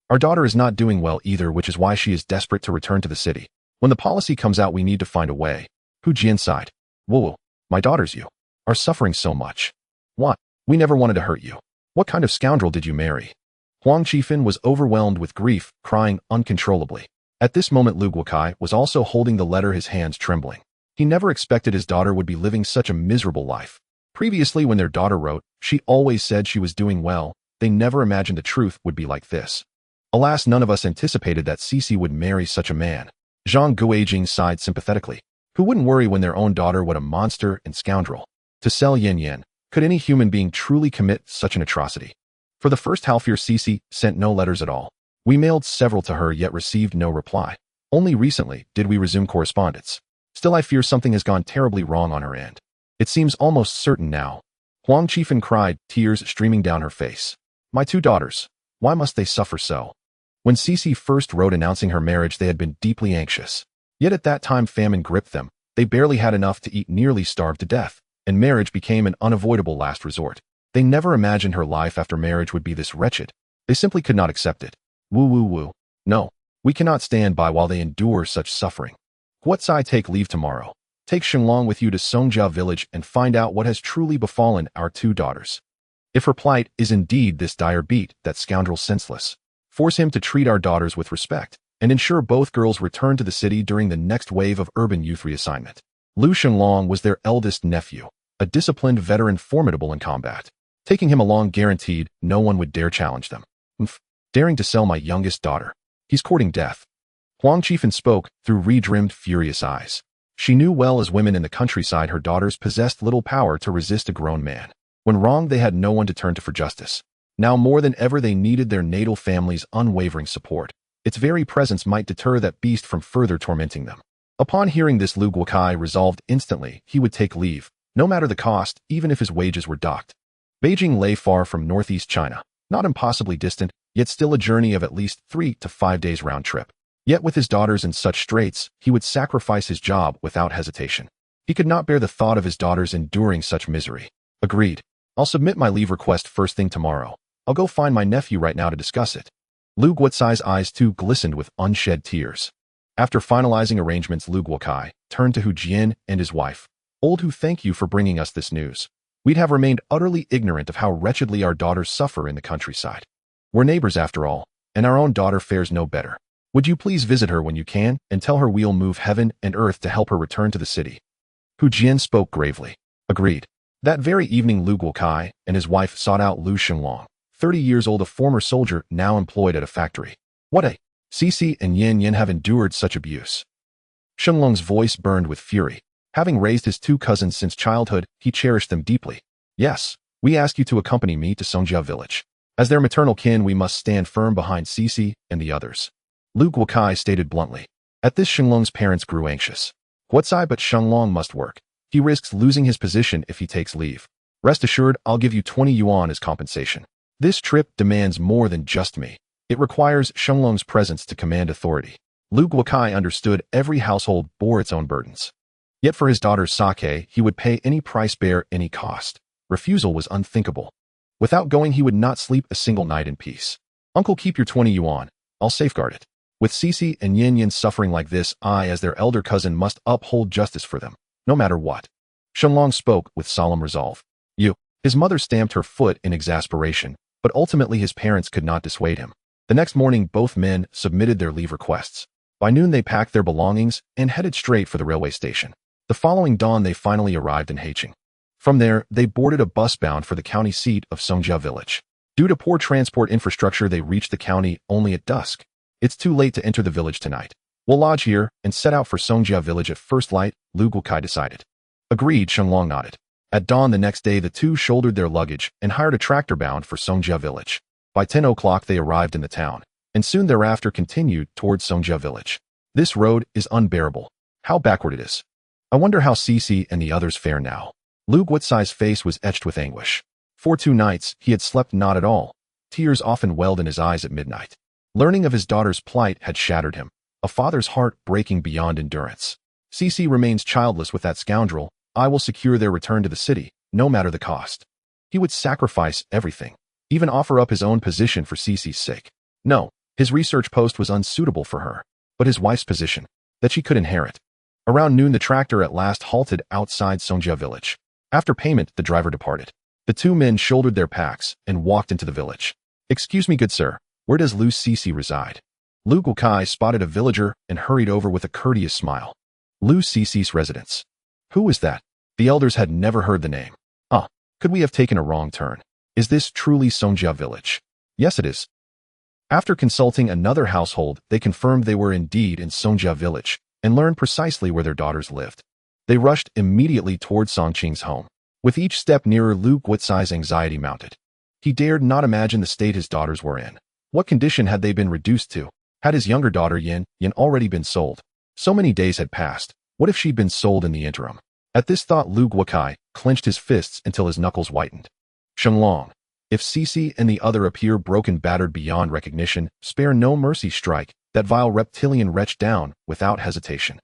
Our daughter is not doing well either, which is why she is desperate to return to the city. When the policy comes out, we need to find a way. Hu Jian sighed. Whoa, my daughters, you are suffering so much. What? We never wanted to hurt you. What kind of scoundrel did you marry? Huang Qifan was overwhelmed with grief, crying uncontrollably. At this moment Lu Guokai was also holding the letter, his hands trembling. He never expected his daughter would be living such a miserable life. Previously, when their daughter wrote, she always said she was doing well. They never imagined the truth would be like this. Alas, none of us anticipated that Cici would marry such a man. Zhang Guijing sighed sympathetically. Who wouldn't worry when their own daughter? What a monster and scoundrel. To sell Yinyan. Could any human being truly commit such an atrocity? For the first half year, Cici sent no letters at all. We mailed several to her, yet received no reply. Only recently did we resume correspondence. Still, I fear something has gone terribly wrong on her end. It seems almost certain now. Huang Qifan cried, tears streaming down her face. My 2 daughters. Why must they suffer so? When Cici first wrote announcing her marriage, they had been deeply anxious. Yet at that time famine gripped them. They barely had enough to eat, nearly starved to death, and marriage became an unavoidable last resort. They never imagined her life after marriage would be this wretched. They simply could not accept it. Woo. No, we cannot stand by while they endure such suffering. Huatsai, take leave tomorrow. Take Shenlong with you to Songjia village and find out what has truly befallen our 2 daughters. If her plight is indeed this dire, beat that scoundrel senseless. Force him to treat our daughters with respect, and ensure both girls return to the city during the next wave of urban youth reassignment. Lu Shenlong was their eldest nephew, a disciplined veteran formidable in combat. Taking him along guaranteed no one would dare challenge them. Daring to sell my youngest daughter. He's courting death. Huang Qifan spoke through redrimmed, furious eyes. She knew well, as women in the countryside, her daughters possessed little power to resist a grown man. When wronged, they had no one to turn to for justice. Now more than ever, they needed their natal family's unwavering support. Its very presence might deter that beast from further tormenting them. Upon hearing this, Lu Guokai resolved instantly he would take leave, no matter the cost, even if his wages were docked. Beijing lay far from northeast China, not impossibly distant, yet still a journey of at least 3 to 5 days round trip. Yet with his daughters in such straits, he would sacrifice his job without hesitation. He could not bear the thought of his daughters enduring such misery. Agreed. I'll submit my leave request first thing tomorrow. I'll go find my nephew right now to discuss it. Lu Guotsai's eyes too glistened with unshed tears. After finalizing arrangements, Lu Guokai turned to Hu Jian and his wife. Old Hu, thank you for bringing us this news. We'd have remained utterly ignorant of how wretchedly our daughters suffer in the countryside. We're neighbors after all, and our own daughter fares no better. Would you please visit her when you can and tell her we'll move heaven and earth to help her return to the city? Hu Jian spoke gravely. Agreed. That very evening, Lu Guokai and his wife sought out Lu Shenglong, 30 years old, a former soldier now employed at a factory. What a Cici and Yin Yin have endured such abuse. Shenglong's voice burned with fury. Having raised his two cousins since childhood, he cherished them deeply. Yes, we ask you to accompany me to Songjia village. As their maternal kin, we must stand firm behind Cici and the others. Lu Guokai stated bluntly. At this, Shenglong's parents grew anxious. Guotsai, but Shenglong must work. He risks losing his position if he takes leave. Rest assured, I'll give you 20 yuan as compensation. This trip demands more than just me. It requires Shenglong's presence to command authority. Lu Guokai understood every household bore its own burdens. Yet for his daughter's sake, he would pay any price, bear any cost. Refusal was unthinkable. Without going, he would not sleep a single night in peace. Uncle, keep your 20 yuan. I'll safeguard it. With Cici and Yin Yin suffering like this, I, as their elder cousin, must uphold justice for them, no matter what. Shenglong spoke with solemn resolve. You. His mother stamped her foot in exasperation, but ultimately his parents could not dissuade him. The next morning, both men submitted their leave requests. By noon, they packed their belongings and headed straight for the railway station. The following dawn, they finally arrived in Haicheng. From there, they boarded a bus bound for the county seat of Songjia village. Due to poor transport infrastructure, they reached the county only at dusk. It's too late to enter the village tonight. We'll lodge here and set out for Songjia village at first light, Lu Guokai decided. Agreed, Shenglong nodded. At dawn the next day, the two shouldered their luggage and hired a tractor bound for Songjia village. By 10 o'clock, they arrived in the town, and soon thereafter continued towards Songjia village. This road is unbearable. How backward it is. I wonder how Cici and the others fare now. Lu Guotsai's face was etched with anguish. For 2 nights, he had slept not at all. Tears often welled in his eyes at midnight. Learning of his daughter's plight had shattered him, a father's heart breaking beyond endurance. Cici remains childless with that scoundrel. I will secure their return to the city, no matter the cost. He would sacrifice everything, even offer up his own position for Cici's sake. No, his research post was unsuitable for her, but his wife's position, that she could inherit. Around noon, the tractor at last halted outside Songjia village. After payment, the driver departed. The two men shouldered their packs and walked into the village. Excuse me, good sir, where does Lu Cici reside? Lu Guokai spotted a villager and hurried over with a courteous smile. Lu Cici's residence. Who was that? The elders had never heard the name. Could we have taken a wrong turn? Is this truly Songjia village? Yes, it is. After consulting another household, they confirmed they were indeed in Songjia village and learned precisely where their daughters lived. They rushed immediately toward Songqing's home. With each step nearer, Lu Guotsai's anxiety mounted. He dared not imagine the state his daughters were in. What condition had they been reduced to? Had his younger daughter Yin already been sold? So many days had passed. What if she'd been sold in the interim? At this thought, Lu Guokai clenched his fists until his knuckles whitened. Shenglong, if Cici and the other appear broken, battered beyond recognition, spare no mercy, strike that vile reptilian wretch down without hesitation.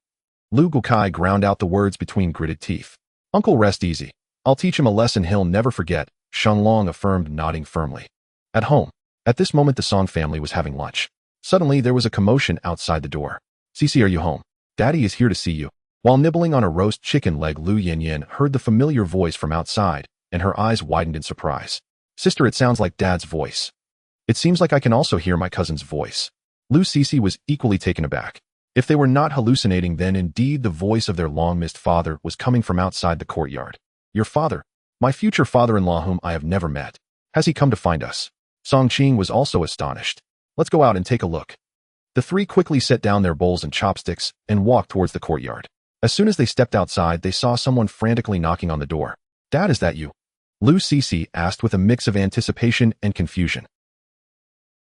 Lu Guokai ground out the words between gritted teeth. Uncle, rest easy. I'll teach him a lesson he'll never forget, Shenglong affirmed, nodding firmly. At home. At this moment, the Song family was having lunch. Suddenly, there was a commotion outside the door. Cici, are you home? Daddy is here to see you. While nibbling on a roast chicken leg, Lu Yin heard the familiar voice from outside, and her eyes widened in surprise. Sister, it sounds like Dad's voice. It seems like I can also hear my cousin's voice. Lu Cici was equally taken aback. If they were not hallucinating, then indeed the voice of their long-missed father was coming from outside the courtyard. Your father, my future father-in-law whom I have never met. Has he come to find us? Songqing was also astonished. Let's go out and take a look. The three quickly set down their bowls and chopsticks and walked towards the courtyard. As soon as they stepped outside, they saw someone frantically knocking on the door. Dad, is that you? Lu Cici asked with a mix of anticipation and confusion.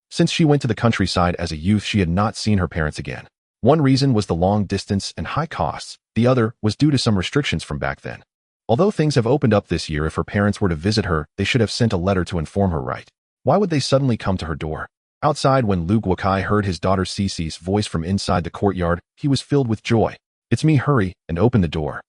Since she went to the countryside as a youth, she had not seen her parents again. One reason was the long distance and high costs. The other was due to some restrictions from back then. Although things have opened up this year, if her parents were to visit her, they should have sent a letter to inform her, right? Why would they suddenly come to her door? Outside, when Lu Guokai heard his daughter Cici's voice from inside the courtyard, he was filled with joy. "It's me, hurry, and open the door."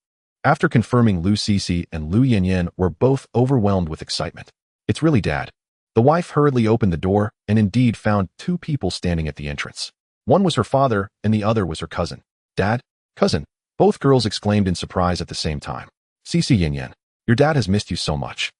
After confirming Lu Cici and Lu Yanyan were both overwhelmed with excitement. "It's really Dad." The wife hurriedly opened the door and indeed found two people standing at the entrance. One was her father and the other was her cousin. "Dad? Cousin?" Both girls exclaimed in surprise at the same time. "Cici Yanyan, your dad has missed you so much."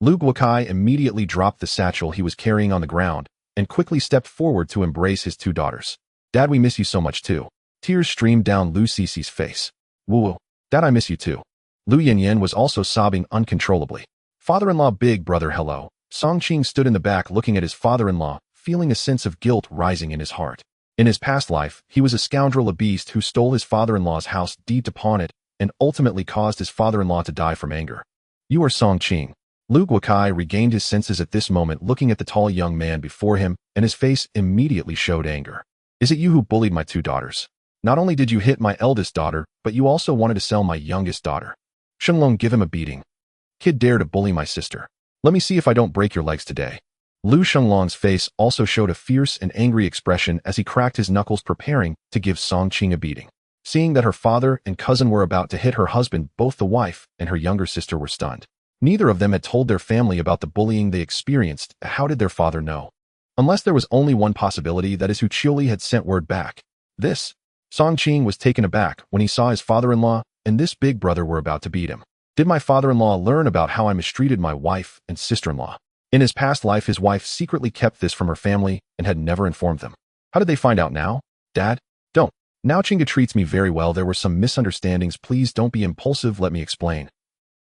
Lu Guokai immediately dropped the satchel he was carrying on the ground and quickly stepped forward to embrace his two daughters. "Dad, we miss you so much too." Tears streamed down Lu Cici's face. "Woo, Dad, I miss you too." Lu Yanyan was also sobbing uncontrollably. "Father-in-law, big brother, hello." Song Qing stood in the back looking at his father-in-law, feeling a sense of guilt rising in his heart. In his past life, he was a scoundrel, a beast who stole his father-in-law's house, deed upon it, and ultimately caused his father-in-law to die from anger. "You are Song Qing." Lu Guokai regained his senses at this moment, looking at the tall young man before him, and his face immediately showed anger. "Is it you who bullied my two daughters? Not only did you hit my eldest daughter, but you also wanted to sell my youngest daughter. Shenglong, give him a beating. Kid dare to bully my sister. Let me see if I don't break your legs today." Lu Shenglong's face also showed a fierce and angry expression as he cracked his knuckles, preparing to give Song Qing a beating. Seeing that her father and cousin were about to hit her husband, both the wife and her younger sister were stunned. Neither of them had told their family about the bullying they experienced. How did their father know? Unless there was only one possibility, that is who Chiuli had sent word back. This. Song Qing was taken aback when he saw his father-in-law and this big brother were about to beat him. Did my father-in-law learn about how I mistreated my wife and sister-in-law? In his past life, his wife secretly kept this from her family and had never informed them. How did they find out now? Dad? Don't. Now Chinga treats me very well. There were some misunderstandings. Please don't be impulsive. Let me explain.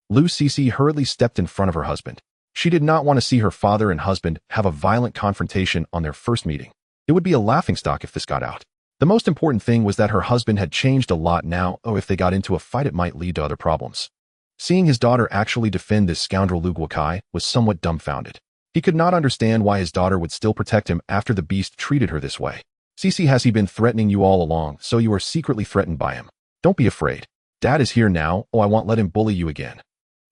Lu Cici hurriedly stepped in front of her husband. She did not want to see her father and husband have a violent confrontation on their first meeting. It would be a laughingstock if this got out. The most important thing was that her husband had changed a lot now. If they got into a fight, it might lead to other problems. Seeing his daughter actually defend this scoundrel Lu Guokai was somewhat dumbfounded. He could not understand why his daughter would still protect him after the beast treated her this way. "Cici, has he been threatening you all along, so you are secretly threatened by him? Don't be afraid. Dad is here now. I won't let him bully you again.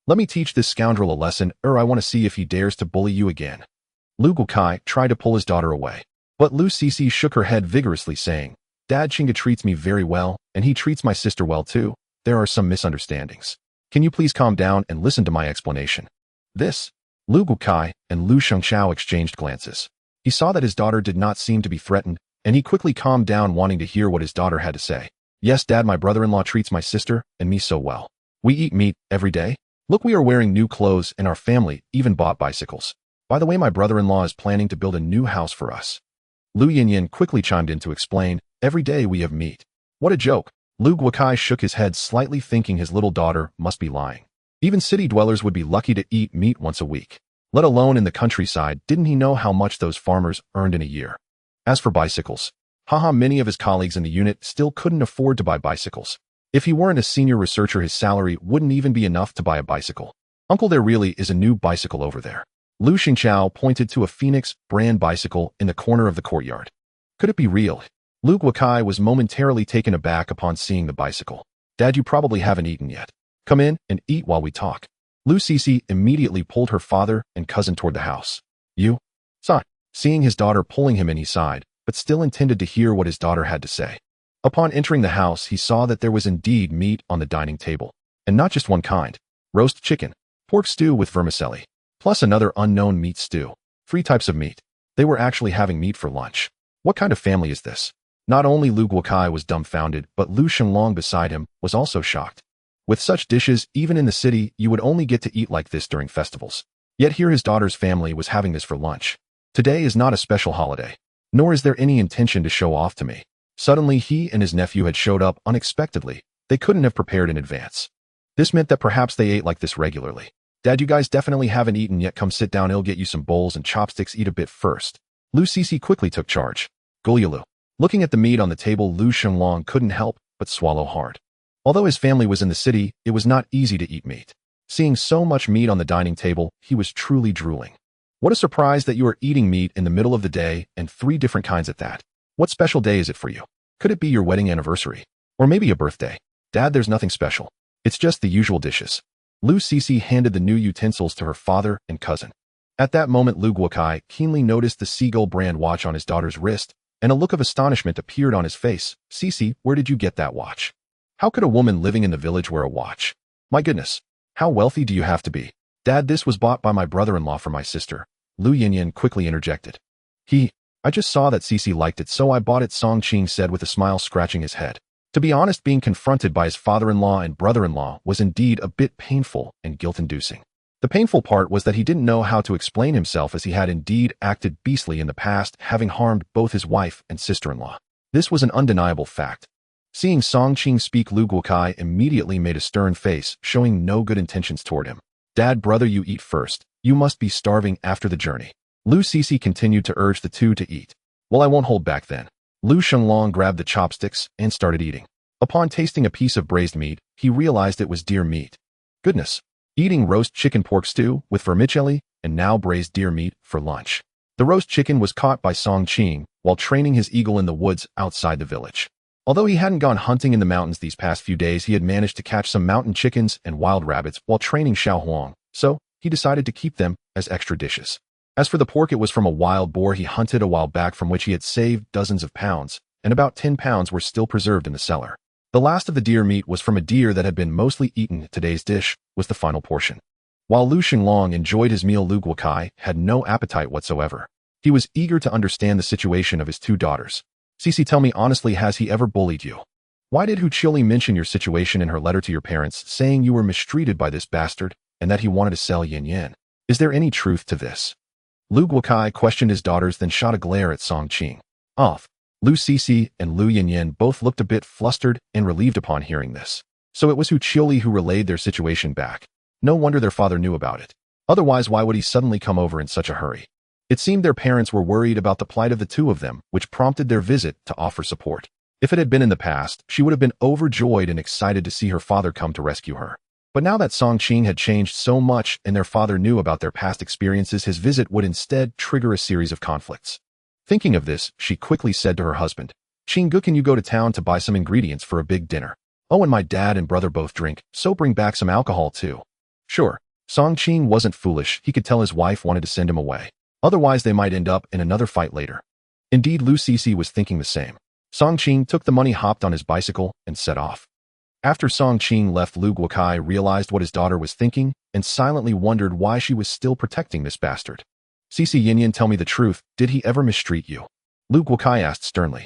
Let me teach this scoundrel a lesson, I want to see if he dares to bully you again." Lu Guokai tried to pull his daughter away, but Lu Cici shook her head vigorously, saying, "Dad, Chinga treats me very well, and he treats my sister well too. There are some misunderstandings. Can you please calm down and listen to my explanation?" This. Lu Guokai and Lu Shengxiao exchanged glances. He saw that his daughter did not seem to be threatened, and he quickly calmed down, wanting to hear what his daughter had to say. "Yes, Dad, my brother-in-law treats my sister and me so well. We eat meat every day. Look, we are wearing new clothes, and our family even bought bicycles. By the way, my brother-in-law is planning to build a new house for us." Lu Yanyan quickly chimed in to explain, "Every day we have meat." What a joke. Lu Guokai shook his head slightly, thinking his little daughter must be lying. Even city dwellers would be lucky to eat meat once a week, let alone in the countryside. Didn't he know how much those farmers earned in a year? As for bicycles, many of his colleagues in the unit still couldn't afford to buy bicycles. If he weren't a senior researcher, his salary wouldn't even be enough to buy a bicycle. "Uncle, there really is a new bicycle over there." Lu Xingqiao pointed to a Phoenix brand bicycle in the corner of the courtyard. Could it be real? Lu Guokai was momentarily taken aback upon seeing the bicycle. "Dad, you probably haven't eaten yet. Come in and eat while we talk." Lu Cici immediately pulled her father and cousin toward the house. "You? Son." Seeing his daughter pulling him in, he sighed, but still intended to hear what his daughter had to say. Upon entering the house, he saw that there was indeed meat on the dining table, and not just one kind. Roast chicken, pork stew with vermicelli, plus another unknown meat stew. 3 types of meat. They were actually having meat for lunch. What kind of family is this? Not only Lu Guokai was dumbfounded, but Lu Shenglong beside him was also shocked. With such dishes, even in the city, you would only get to eat like this during festivals. Yet here his daughter's family was having this for lunch. Today is not a special holiday, nor is there any intention to show off to me. Suddenly, he and his nephew had showed up unexpectedly. They couldn't have prepared in advance. This meant that perhaps they ate like this regularly. "Dad, you guys definitely haven't eaten yet. Come sit down. I'll get you some bowls and chopsticks. Eat a bit first." Lu Cici quickly took charge. "Gulyalu." Looking at the meat on the table, Lu Shenglong couldn't help but swallow hard. Although his family was in the city, it was not easy to eat meat. Seeing so much meat on the dining table, he was truly drooling. What a surprise that you are eating meat in the middle of the day, and 3 different kinds at that. What special day is it for you? Could it be your wedding anniversary? Or maybe a birthday? "Dad, there's nothing special. It's just the usual dishes." Lu Cici handed the new utensils to her father and cousin. At that moment, Lu Guokai keenly noticed the Seagull brand watch on his daughter's wrist, and a look of astonishment appeared on his face. Cece, where did you get that watch? How could a woman living in the village wear a watch? My goodness, how wealthy do you have to be? Dad, this was bought by my brother-in-law for my sister. Lu Yinyan quickly interjected. I just saw that Cece liked it, so I bought it, Song Qing said with a smile, scratching his head. To be honest, being confronted by his father-in-law and brother-in-law was indeed a bit painful and guilt-inducing. The painful part was that he didn't know how to explain himself, as he had indeed acted beastly in the past, having harmed both his wife and sister-in-law. This was an undeniable fact. Seeing Song Qing speak, Lu Guokai immediately made a stern face, showing no good intentions toward him. Dad, brother, you eat first. You must be starving after the journey. Lu Cece continued to urge the two to eat. Well, I won't hold back then. Lu Shenglong grabbed the chopsticks and started eating. Upon tasting a piece of braised meat, he realized it was deer meat. Goodness! Eating roast chicken pork stew with vermicelli and now braised deer meat for lunch. The roast chicken was caught by Song Qing while training his eagle in the woods outside the village. Although he hadn't gone hunting in the mountains these past few days, he had managed to catch some mountain chickens and wild rabbits while training Xiao Huang, so he decided to keep them as extra dishes. As for the pork, it was from a wild boar he hunted a while back, from which he had saved dozens of pounds, and about 10 pounds were still preserved in the cellar. The last of the deer meat was from a deer that had been mostly eaten. Today's dish was the final portion. While Lu Shenglong enjoyed his meal, Lu Guokai had no appetite whatsoever. He was eager to understand the situation of his two daughters. Cece, tell me honestly, has he ever bullied you? Why did Hu Qili mention your situation in her letter to your parents, saying you were mistreated by this bastard and that he wanted to sell Yin Yin? Is there any truth to this? Lu Guokai questioned his daughters, then shot a glare at Song Qing. Off. Lu Cece and Lu Yinyan both looked a bit flustered and relieved upon hearing this. So it was Hu Qili who relayed their situation back. No wonder their father knew about it. Otherwise, why would he suddenly come over in such a hurry? It seemed their parents were worried about the plight of the two of them, which prompted their visit to offer support. If it had been in the past, she would have been overjoyed and excited to see her father come to rescue her. But now that Song Qing had changed so much and their father knew about their past experiences, his visit would instead trigger a series of conflicts. Thinking of this, she quickly said to her husband, Qinggu, can you go to town to buy some ingredients for a big dinner? Oh, and my dad and brother both drink, so bring back some alcohol too. Sure. Song Qing wasn't foolish. He could tell his wife wanted to send him away. Otherwise, they might end up in another fight later. Indeed, Lu Cece was thinking the same. Song Qing took the money, hopped on his bicycle, and set off. After Song Qing left, Lu Guokai realized what his daughter was thinking and silently wondered why she was still protecting this bastard. Cece Yinyan, tell me the truth. Did he ever mistreat you? Lu Guokai asked sternly.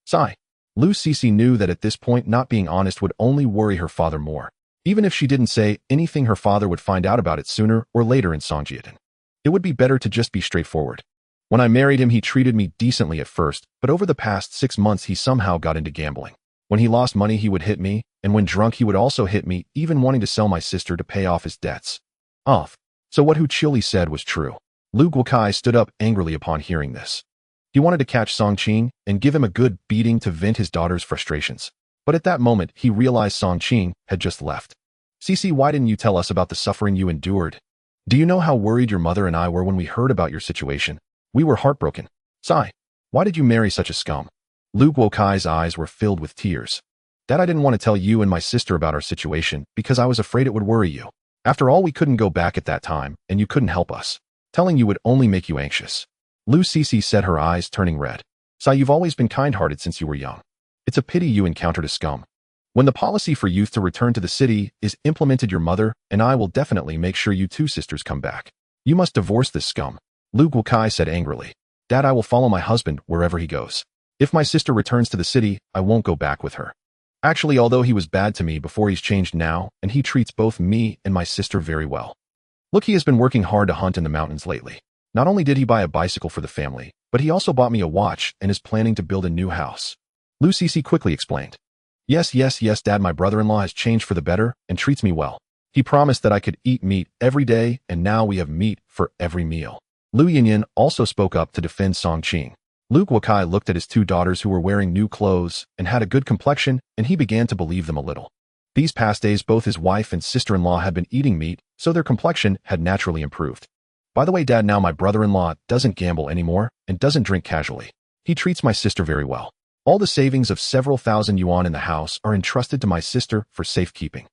Sigh. Lu Cece knew that at this point not being honest would only worry her father more. Even if she didn't say anything, her father would find out about it sooner or later in Songjiadan. It would be better to just be straightforward. When I married him, he treated me decently at first, but over the past 6 months he somehow got into gambling. When he lost money, he would hit me, and when drunk he would also hit me, even wanting to sell my sister to pay off his debts. Off. So what Hu Qili said was true. Lu Guokai stood up angrily upon hearing this. He wanted to catch Song Qing and give him a good beating to vent his daughter's frustrations. But at that moment, he realized Song Qing had just left. Cece, why didn't you tell us about the suffering you endured? Do you know how worried your mother and I were when we heard about your situation? We were heartbroken. Sigh. Why did you marry such a scum? Lu Guokai's eyes were filled with tears. Dad, I didn't want to tell you and my sister about our situation because I was afraid it would worry you. After all, we couldn't go back at that time, and you couldn't help us. Telling you would only make you anxious. Lu Cece said, her eyes turning red. Sai, you've always been kind-hearted since you were young. It's a pity you encountered a scum. When the policy for youth to return to the city is implemented, your mother and I will definitely make sure you two sisters come back. You must divorce this scum. Lu Guokai said angrily. Dad, I will follow my husband wherever he goes. If my sister returns to the city, I won't go back with her. Actually, although he was bad to me before, he's changed now, and he treats both me and my sister very well. Look, he has been working hard to hunt in the mountains lately. Not only did he buy a bicycle for the family, but he also bought me a watch and is planning to build a new house. Lu Cece quickly explained. Yes, Dad, my brother-in-law has changed for the better and treats me well. He promised that I could eat meat every day, and now we have meat for every meal. Lu Yinyan also spoke up to defend Song Qing. Lu Guokai looked at his two daughters who were wearing new clothes and had a good complexion, and he began to believe them a little. These past days, both his wife and sister-in-law had been eating meat, so their complexion had naturally improved. By the way, Dad, now my brother-in-law doesn't gamble anymore and doesn't drink casually. He treats my sister very well. All the savings of several thousand yuan in the house are entrusted to my sister for safekeeping.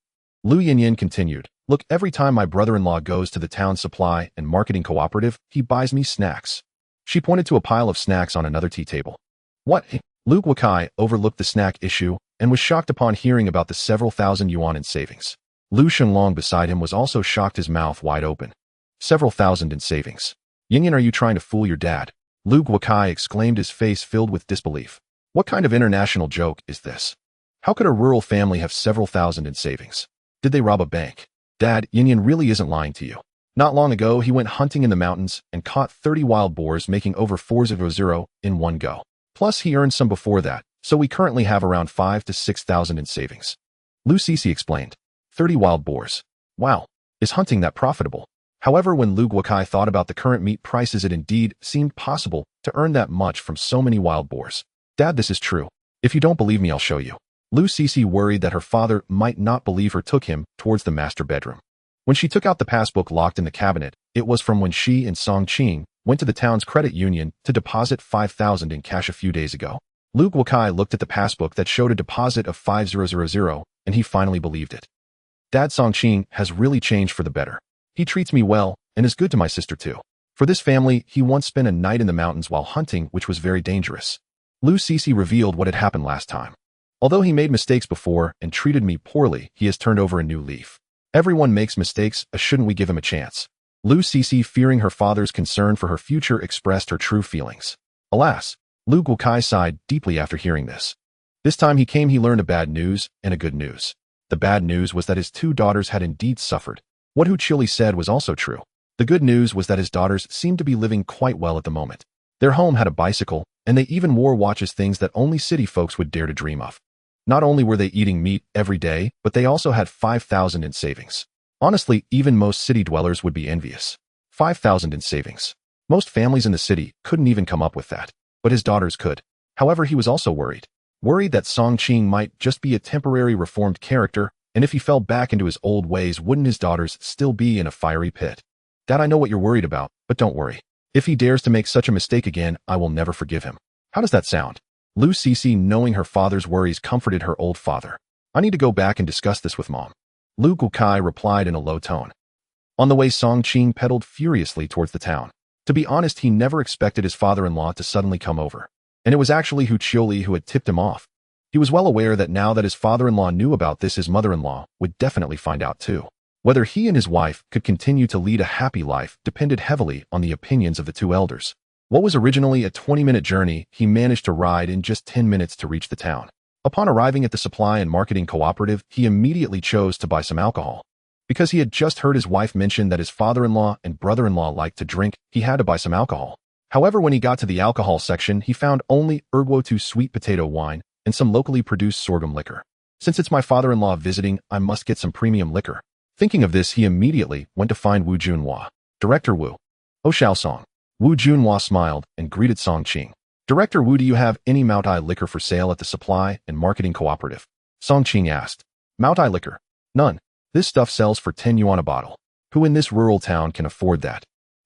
Lu Yinyan continued. Look, every time my brother-in-law goes to the town supply and marketing cooperative, he buys me snacks. She pointed to a pile of snacks on another tea table. What? Luke Wakai overlooked the snack issue and was shocked upon hearing about the several thousand yuan in savings. Lu Shenlong beside him was also shocked, his mouth wide open. Several thousand in savings. Yingyan, are you trying to fool your dad? Luke Wakai exclaimed, his face filled with disbelief. What kind of international joke is this? How could a rural family have several thousand in savings? Did they rob a bank? Dad, Yingyan really isn't lying to you. Not long ago, he went hunting in the mountains and caught 30 wild boars, making over 400 in one go. Plus, he earned some before that, so we currently have around 5,000 to 6,000 in savings. Lu Sisi explained. 30 wild boars. Wow. Is hunting that profitable? However, when Lu Guokai thought about the current meat prices, it indeed seemed possible to earn that much from so many wild boars. Dad, this is true. If you don't believe me, I'll show you. Lu Sisi, worried that her father might not believe her, took him towards the master bedroom. When she took out the passbook locked in the cabinet, it was from when she and Song Qing went to the town's credit union to deposit 5,000 in cash a few days ago. Lu Guokai looked at the passbook that showed a deposit of 5,000, and he finally believed it. Dad, Song Qing has really changed for the better. He treats me well and is good to my sister too. For this family, he once spent a night in the mountains while hunting, which was very dangerous. Lu Sisi revealed what had happened last time. Although he made mistakes before and treated me poorly, he has turned over a new leaf. Everyone makes mistakes, shouldn't we give him a chance? Lu Sisi, fearing her father's concern for her future, expressed her true feelings. Alas, Lu Guokai sighed deeply after hearing this. This time he learned a bad news and a good news. The bad news was that his two daughters had indeed suffered. What Hu Chili said was also true. The good news was that his daughters seemed to be living quite well at the moment. Their home had a bicycle, and they even wore watches, things that only city folks would dare to dream of. Not only were they eating meat every day, but they also had 5,000 in savings. Honestly, even most city dwellers would be envious. 5,000 in savings. Most families in the city couldn't even come up with that. But his daughters could. However, he was also worried. Worried that Song Qing might just be a temporary reformed character, and if he fell back into his old ways, wouldn't his daughters still be in a fiery pit? Dad, I know what you're worried about, but don't worry. If he dares to make such a mistake again, I will never forgive him. How does that sound? Lu Sisi, knowing her father's worries, comforted her old father. I need to go back and discuss this with Mom. Lu Guokai replied in a low tone. On the way, Song Qing pedaled furiously towards the town. To be honest, he never expected his father-in-law to suddenly come over. And it was actually Hu Qiuli who had tipped him off. He was well aware that now that his father-in-law knew about this, his mother-in-law would definitely find out too. Whether he and his wife could continue to lead a happy life depended heavily on the opinions of the two elders. What was originally a 20-minute journey, he managed to ride in just 10 minutes to reach the town. Upon arriving at the supply and marketing cooperative, he immediately chose to buy some alcohol. Because he had just heard his wife mention that his father-in-law and brother-in-law liked to drink, he had to buy some alcohol. However, when he got to the alcohol section, he found only Erguo-tu sweet potato wine and some locally produced sorghum liquor. Since it's my father-in-law visiting, I must get some premium liquor. Thinking of this, he immediately went to find Wu Junhua. Director Wu. Oh, Xiaosong. Wu Junhua smiled and greeted Song Qing. Director Wu, do you have any Maotai liquor for sale at the supply and marketing cooperative? Song Qing asked. Maotai liquor? None. This stuff sells for 10 yuan a bottle. Who in this rural town can afford that?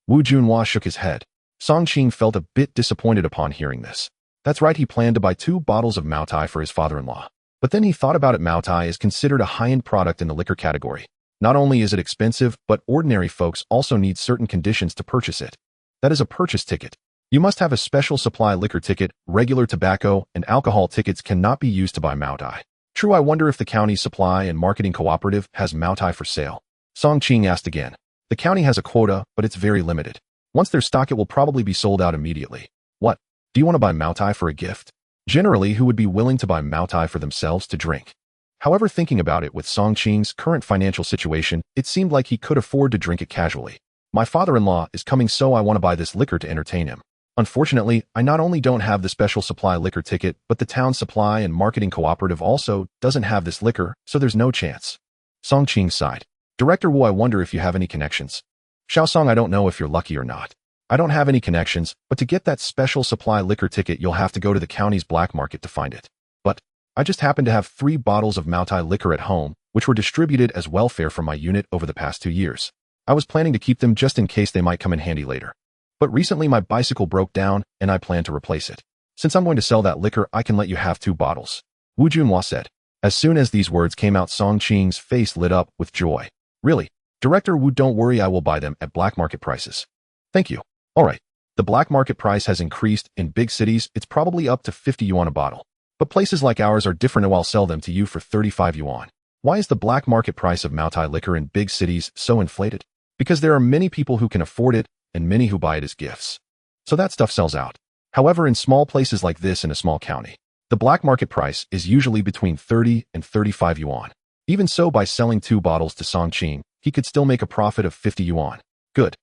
Wu Junhua shook his head. Song Qing felt a bit disappointed upon hearing this. That's right, he planned to buy 2 bottles of Maotai for his father-in-law. But then he thought about it. Maotai is considered a high-end product in the liquor category. Not only is it expensive, but ordinary folks also need certain conditions to purchase it. That is a purchase ticket. You must have a special supply liquor ticket. Regular tobacco and alcohol tickets cannot be used to buy Maotai. True, I wonder if the county supply and marketing cooperative has Maotai for sale. Song Qing asked again. The county has a quota, but it's very limited. Once there's stock, it will probably be sold out immediately. What? Do you want to buy Maotai for a gift? Generally, who would be willing to buy Maotai for themselves to drink? However, thinking about it, with Song Qing's current financial situation, it seemed like he could afford to drink it casually. My father-in-law is coming, so I want to buy this liquor to entertain him. Unfortunately, I not only don't have the special supply liquor ticket, but the town supply and marketing cooperative also doesn't have this liquor, so there's no chance. Song Qing sighed. Director Wu, I wonder if you have any connections. Xiaosong, I don't know if you're lucky or not. I don't have any connections, but to get that special supply liquor ticket, you'll have to go to the county's black market to find it. But I just happen to have 3 bottles of Maotai liquor at home, which were distributed as welfare from my unit over the past 2 years. I was planning to keep them just in case they might come in handy later. But recently my bicycle broke down, and I plan to replace it. Since I'm going to sell that liquor, I can let you have 2 bottles. Wu Junhua said. As soon as these words came out, Song Qing's face lit up with joy. Really? Director Wu, don't worry, I will buy them at black market prices. Thank you. Alright. The black market price has increased. In big cities, it's probably up to 50 yuan a bottle. But places like ours are different and I'll sell them to you for 35 yuan. Why is the black market price of Maotai liquor in big cities so inflated? Because there are many people who can afford it and many who buy it as gifts. So that stuff sells out. However, in small places like this in a small county, the black market price is usually between 30 and 35 yuan. Even so, by selling 2 bottles to Song Qing, he could still make a profit of 50 yuan. Good.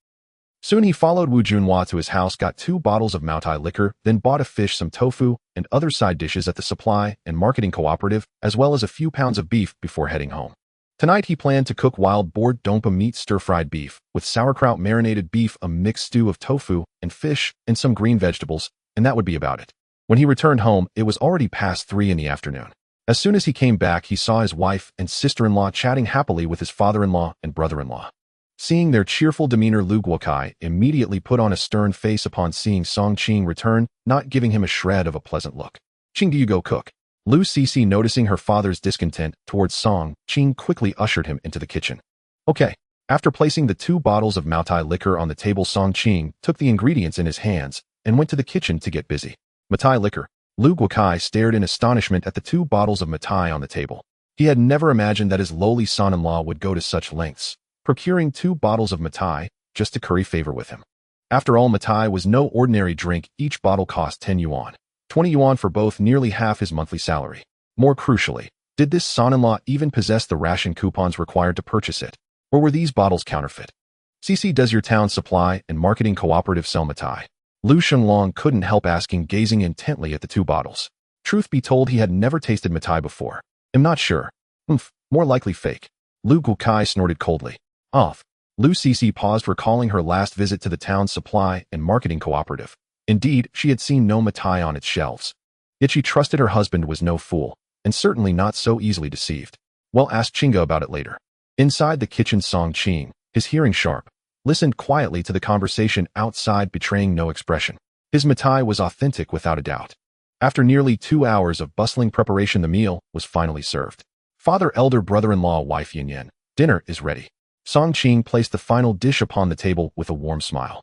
Soon he followed Wu Junhua to his house, got 2 bottles of Maotai liquor, then bought a fish, some tofu, and other side dishes at the supply and marketing cooperative, as well as a few pounds of beef before heading home. Tonight he planned to cook wild boar dompa meat stir-fried beef, with sauerkraut marinated beef, a mixed stew of tofu and fish, and some green vegetables, and that would be about it. When he returned home, it was already past 3 in the afternoon. As soon as he came back, he saw his wife and sister-in-law chatting happily with his father-in-law and brother-in-law. Seeing their cheerful demeanor, Lu Guokai immediately put on a stern face upon seeing Song Qing return, not giving him a shred of a pleasant look. Qing, do you go cook? Lu Cece, noticing her father's discontent towards Song Qing, quickly ushered him into the kitchen. Okay. After placing the 2 bottles of Maotai liquor on the table, Song Qing took the ingredients in his hands and went to the kitchen to get busy. Matai liquor. Lu Guokai stared in astonishment at the 2 bottles of Matai on the table. He had never imagined that his lowly son-in-law would go to such lengths, procuring 2 bottles of Matai just to curry favor with him. After all, Matai was no ordinary drink. Each bottle cost 10 yuan. 20 yuan for both, nearly half his monthly salary. More crucially, did this son-in-law even possess the ration coupons required to purchase it? Or were these bottles counterfeit? CC, does your town supply and marketing cooperative sell Matai? Lu Shenlong couldn't help asking, gazing intently at the 2 bottles. Truth be told, he had never tasted Matai before. I'm not sure. More likely fake. Lu Guokai snorted coldly. Off. Lu Cece paused, recalling her last visit to the town's supply and marketing cooperative. Indeed, she had seen no Matai on its shelves. Yet she trusted her husband was no fool, and certainly not so easily deceived. Well, ask Chinga about it later. Inside the kitchen, Song Qing, his hearing sharp, listened quietly to the conversation outside, betraying no expression. His Matai was authentic without a doubt. After nearly 2 hours of bustling preparation, the meal was finally served. Father, elder brother-in-law, wife Yin Yin, dinner is ready. Song Qing placed the final dish upon the table with a warm smile.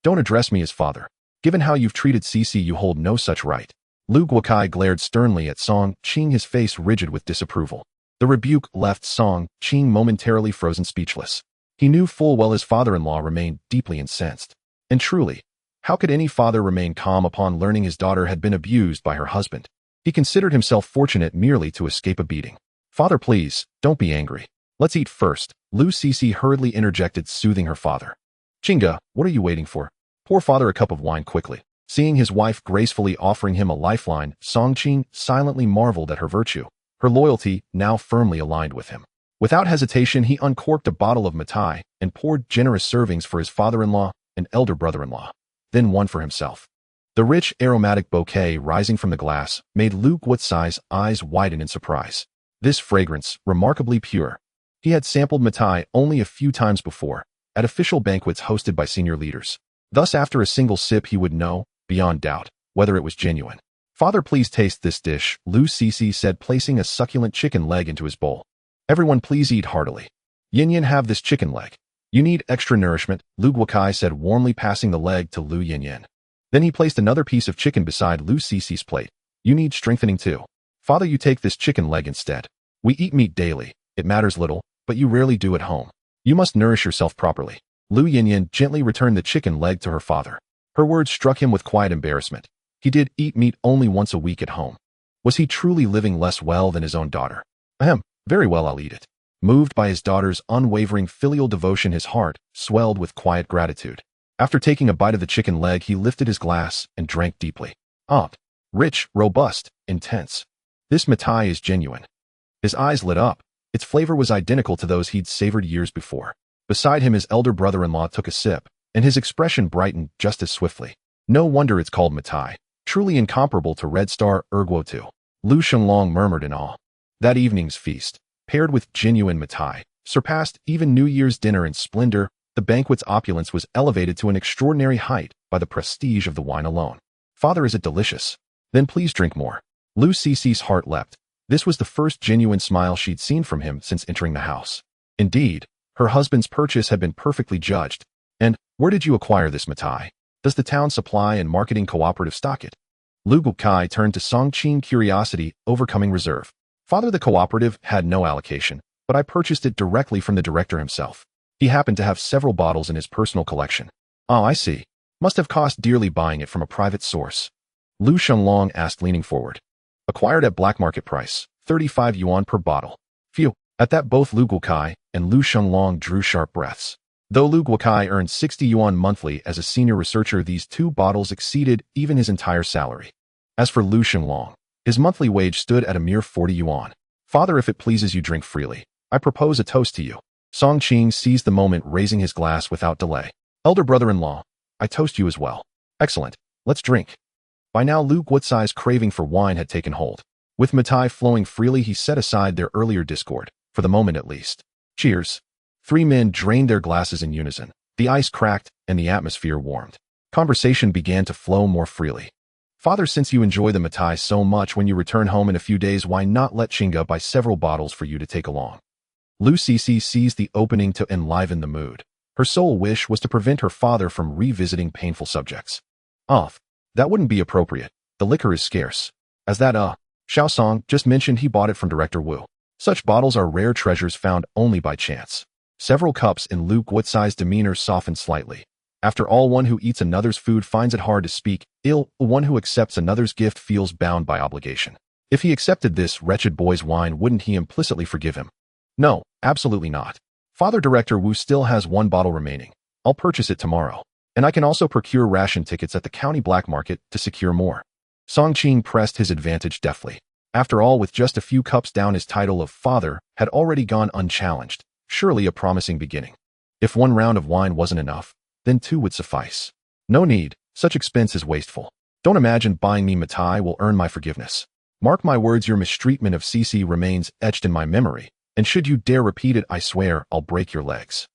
Don't address me as father. Given how you've treated Cece, you hold no such right. Lu Guokai glared sternly at Song Qing, his face rigid with disapproval. The rebuke left Song Qing momentarily frozen, speechless. He knew full well his father-in-law remained deeply incensed. And truly, how could any father remain calm upon learning his daughter had been abused by her husband? He considered himself fortunate merely to escape a beating. Father, please, don't be angry. Let's eat first, Lu Cece hurriedly interjected, soothing her father. Chinga, what are you waiting for? Pour father a cup of wine quickly. Seeing his wife gracefully offering him a lifeline, Song Qing silently marveled at her virtue, her loyalty now firmly aligned with him. Without hesitation, he uncorked a bottle of Matai and poured generous servings for his father-in-law and elder brother-in-law, then one for himself. The rich, aromatic bouquet rising from the glass made Lu Guotsai's eyes widen in surprise. This fragrance, remarkably pure. He had sampled Matai only a few times before, at official banquets hosted by senior leaders. Thus, after a single sip, he would know, beyond doubt, whether it was genuine. Father, please taste this dish, Lu Cece said, placing a succulent chicken leg into his bowl. Everyone please eat heartily. Yin Yin, have this chicken leg. You need extra nourishment, Lu Guokai said, warmly passing the leg to Lu Yin Yin. Then he placed another piece of chicken beside Lu Cece's plate. You need strengthening too. Father, you take this chicken leg instead. We eat meat daily. It matters little, but you rarely do at home. You must nourish yourself properly. Lu Yin Yin gently returned the chicken leg to her father. Her words struck him with quiet embarrassment. He did eat meat only once a week at home. Was he truly living less well than his own daughter? Very well, I'll eat it. Moved by his daughter's unwavering filial devotion, his heart swelled with quiet gratitude. After taking a bite of the chicken leg, he lifted his glass and drank deeply. Rich, robust, intense. This Matai is genuine. His eyes lit up. Its flavor was identical to those he'd savored years before. Beside him, his elder brother-in-law took a sip, and his expression brightened just as swiftly. No wonder it's called Matai. Truly incomparable to Red Star Erguo too. Lu Shenlong murmured in awe. That evening's feast, paired with genuine Matai, surpassed even New Year's dinner in splendor. The banquet's opulence was elevated to an extraordinary height by the prestige of the wine alone. Father, is it delicious? Then please drink more. Lu Cece's heart leapt. This was the first genuine smile she'd seen from him since entering the house. Indeed, her husband's purchase had been perfectly judged. And where did you acquire this mitai? Does the town supply and marketing cooperative stock it? Lu Guokai turned to Song Qing, curiosity overcoming reserve. Father, the cooperative had no allocation, but I purchased it directly from the director himself. He happened to have several bottles in his personal collection. Oh, I see. Must have cost dearly buying it from a private source. Lu Shenglong asked, leaning forward. Acquired at black market price, 35 yuan per bottle. Phew. At that, both Lu Guokai and Lu Shenglong drew sharp breaths. Though Lu Guokai earned 60 yuan monthly as a senior researcher, these 2 bottles exceeded even his entire salary. As for Lu Shenglong, his monthly wage stood at a mere 40 yuan. Father, if it pleases you, drink freely. I propose a toast to you. Song Qing seized the moment, raising his glass without delay. Elder brother-in-law, I toast you as well. Excellent. Let's drink. By now, Lu Guotsai's craving for wine had taken hold. With mitai flowing freely, he set aside their earlier discord, for the moment at least. Cheers. 3 men drained their glasses in unison. The ice cracked, and the atmosphere warmed. Conversation began to flow more freely. Father, since you enjoy the mitai so much, when you return home in a few days, why not let Chinga buy several bottles for you to take along? Lu Sisi seized the opening to enliven the mood. Her sole wish was to prevent her father from revisiting painful subjects. That wouldn't be appropriate. The liquor is scarce. As that, Xiao Song just mentioned, he bought it from Director Wu. Such bottles are rare treasures found only by chance. Several cups in Lu Guotsai's demeanor softened slightly. After all, one who eats another's food finds it hard to speak ill. One who accepts another's gift feels bound by obligation. If he accepted this wretched boy's wine, wouldn't he implicitly forgive him? No, absolutely not. Father, Director Wu still has 1 bottle remaining. I'll purchase it tomorrow. And I can also procure ration tickets at the county black market to secure more. Song Qing pressed his advantage deftly. After all, with just a few cups down, his title of father had already gone unchallenged. Surely a promising beginning. If 1 round of wine wasn't enough, then 2 would suffice. No need. Such expense is wasteful. Don't imagine buying me mitai will earn my forgiveness. Mark my words, your mistreatment of Cece remains etched in my memory, and should you dare repeat it, I swear I'll break your legs.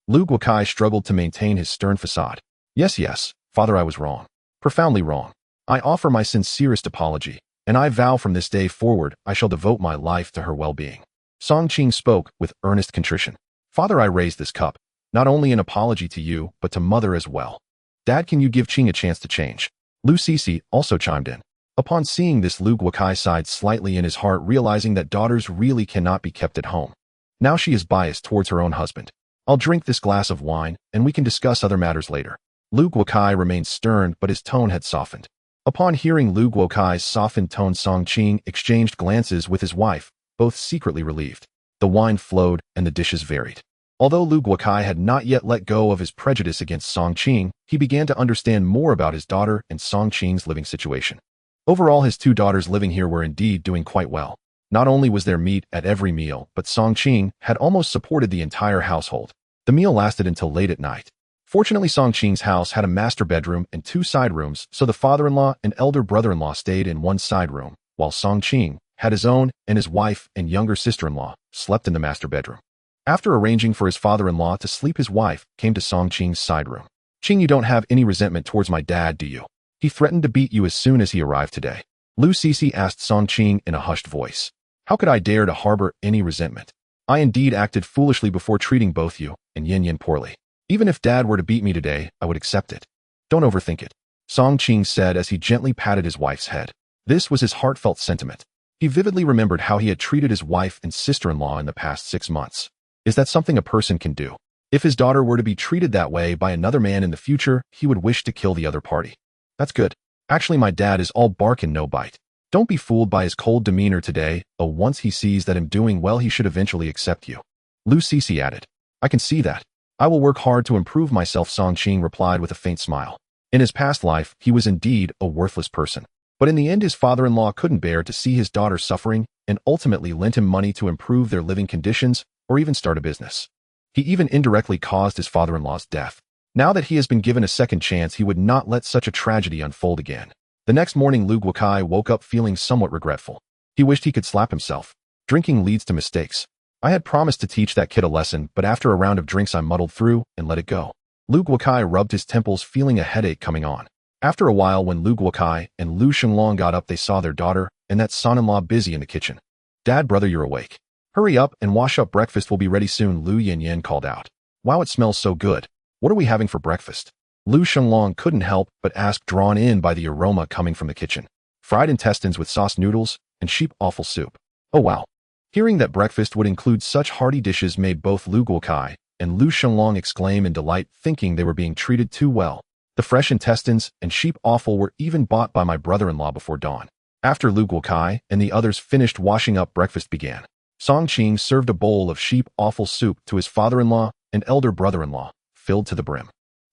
Lu Guokai struggled to maintain his stern facade. Yes, Father, I was wrong. Profoundly wrong. I offer my sincerest apology, and I vow from this day forward I shall devote my life to her well-being. Song Qing spoke with earnest contrition. Father, I raise this cup, not only an apology to you, but to Mother as well. Dad, can you give Qing a chance to change? Lu Sisi also chimed in. Upon seeing this, Lu Guokai sighed slightly in his heart, realizing that daughters really cannot be kept at home. Now she is biased towards her own husband. I'll drink this glass of wine, and we can discuss other matters later. Lu Guokai remained stern, but his tone had softened. Upon hearing Lu Guokai's softened tone, Song Qing exchanged glances with his wife, both secretly relieved. The wine flowed, and the dishes varied. Although Lu Guokai had not yet let go of his prejudice against Song Qing, he began to understand more about his daughter and Song Qing's living situation. Overall, his 2 daughters living here were indeed doing quite well. Not only was there meat at every meal, but Song Qing had almost supported the entire household. The meal lasted until late at night. Fortunately, Song Qing's house had a master bedroom and 2 side rooms, so the father-in-law and elder brother-in-law stayed in one side room, while Song Qing had his own, and his wife and younger sister-in-law slept in the master bedroom. After arranging for his father-in-law to sleep, his wife came to Song Qing's side room. Qing, you don't have any resentment towards my dad, do you? He threatened to beat you as soon as he arrived today. Lu Sisi asked Song Qing in a hushed voice. How could I dare to harbor any resentment? I indeed acted foolishly before treating both you and Yin Yin poorly. Even if Dad were to beat me today, I would accept it. Don't overthink it, Song Qing said as he gently patted his wife's head. This was his heartfelt sentiment. He vividly remembered how he had treated his wife and sister-in-law in the past 6 months. Is that something a person can do? If his daughter were to be treated that way by another man in the future, he would wish to kill the other party. That's good. Actually, my dad is all bark and no bite. Don't be fooled by his cold demeanor today. Once he sees that I'm doing well, he should eventually accept you. Lu Sisi added. I can see that. I will work hard to improve myself, Song Qing replied with a faint smile. In his past life, he was indeed a worthless person. But in the end, his father-in-law couldn't bear to see his daughter suffering and ultimately lent him money to improve their living conditions or even start a business. He even indirectly caused his father-in-law's death. Now that he has been given a second chance, he would not let such a tragedy unfold again. The next morning, Lu Guokai woke up feeling somewhat regretful. He wished he could slap himself. Drinking leads to mistakes. I had promised to teach that kid a lesson, but after a round of drinks I muddled through and let it go. Lu Guokai rubbed his temples, feeling a headache coming on. After a while, when Lu Guokai and Lu Shenglong got up, they saw their daughter and that son-in-law busy in the kitchen. Dad, brother, you're awake. Hurry up and wash up, breakfast will be ready soon, Lu Yanyan called out. Wow, it smells so good. What are we having for breakfast? Lu Shenglong couldn't help but ask, drawn in by the aroma coming from the kitchen. Fried intestines with sauce noodles and sheep offal soup. Oh wow. Hearing that breakfast would include such hearty dishes made both Lu Guokai and Lu Shenglong exclaim in delight, thinking they were being treated too well. The fresh intestines and sheep offal were even bought by my brother-in-law before dawn. After Lu Guokai and the others finished washing up, breakfast began. Song Qing served a bowl of sheep offal soup to his father-in-law and elder brother-in-law, filled to the brim.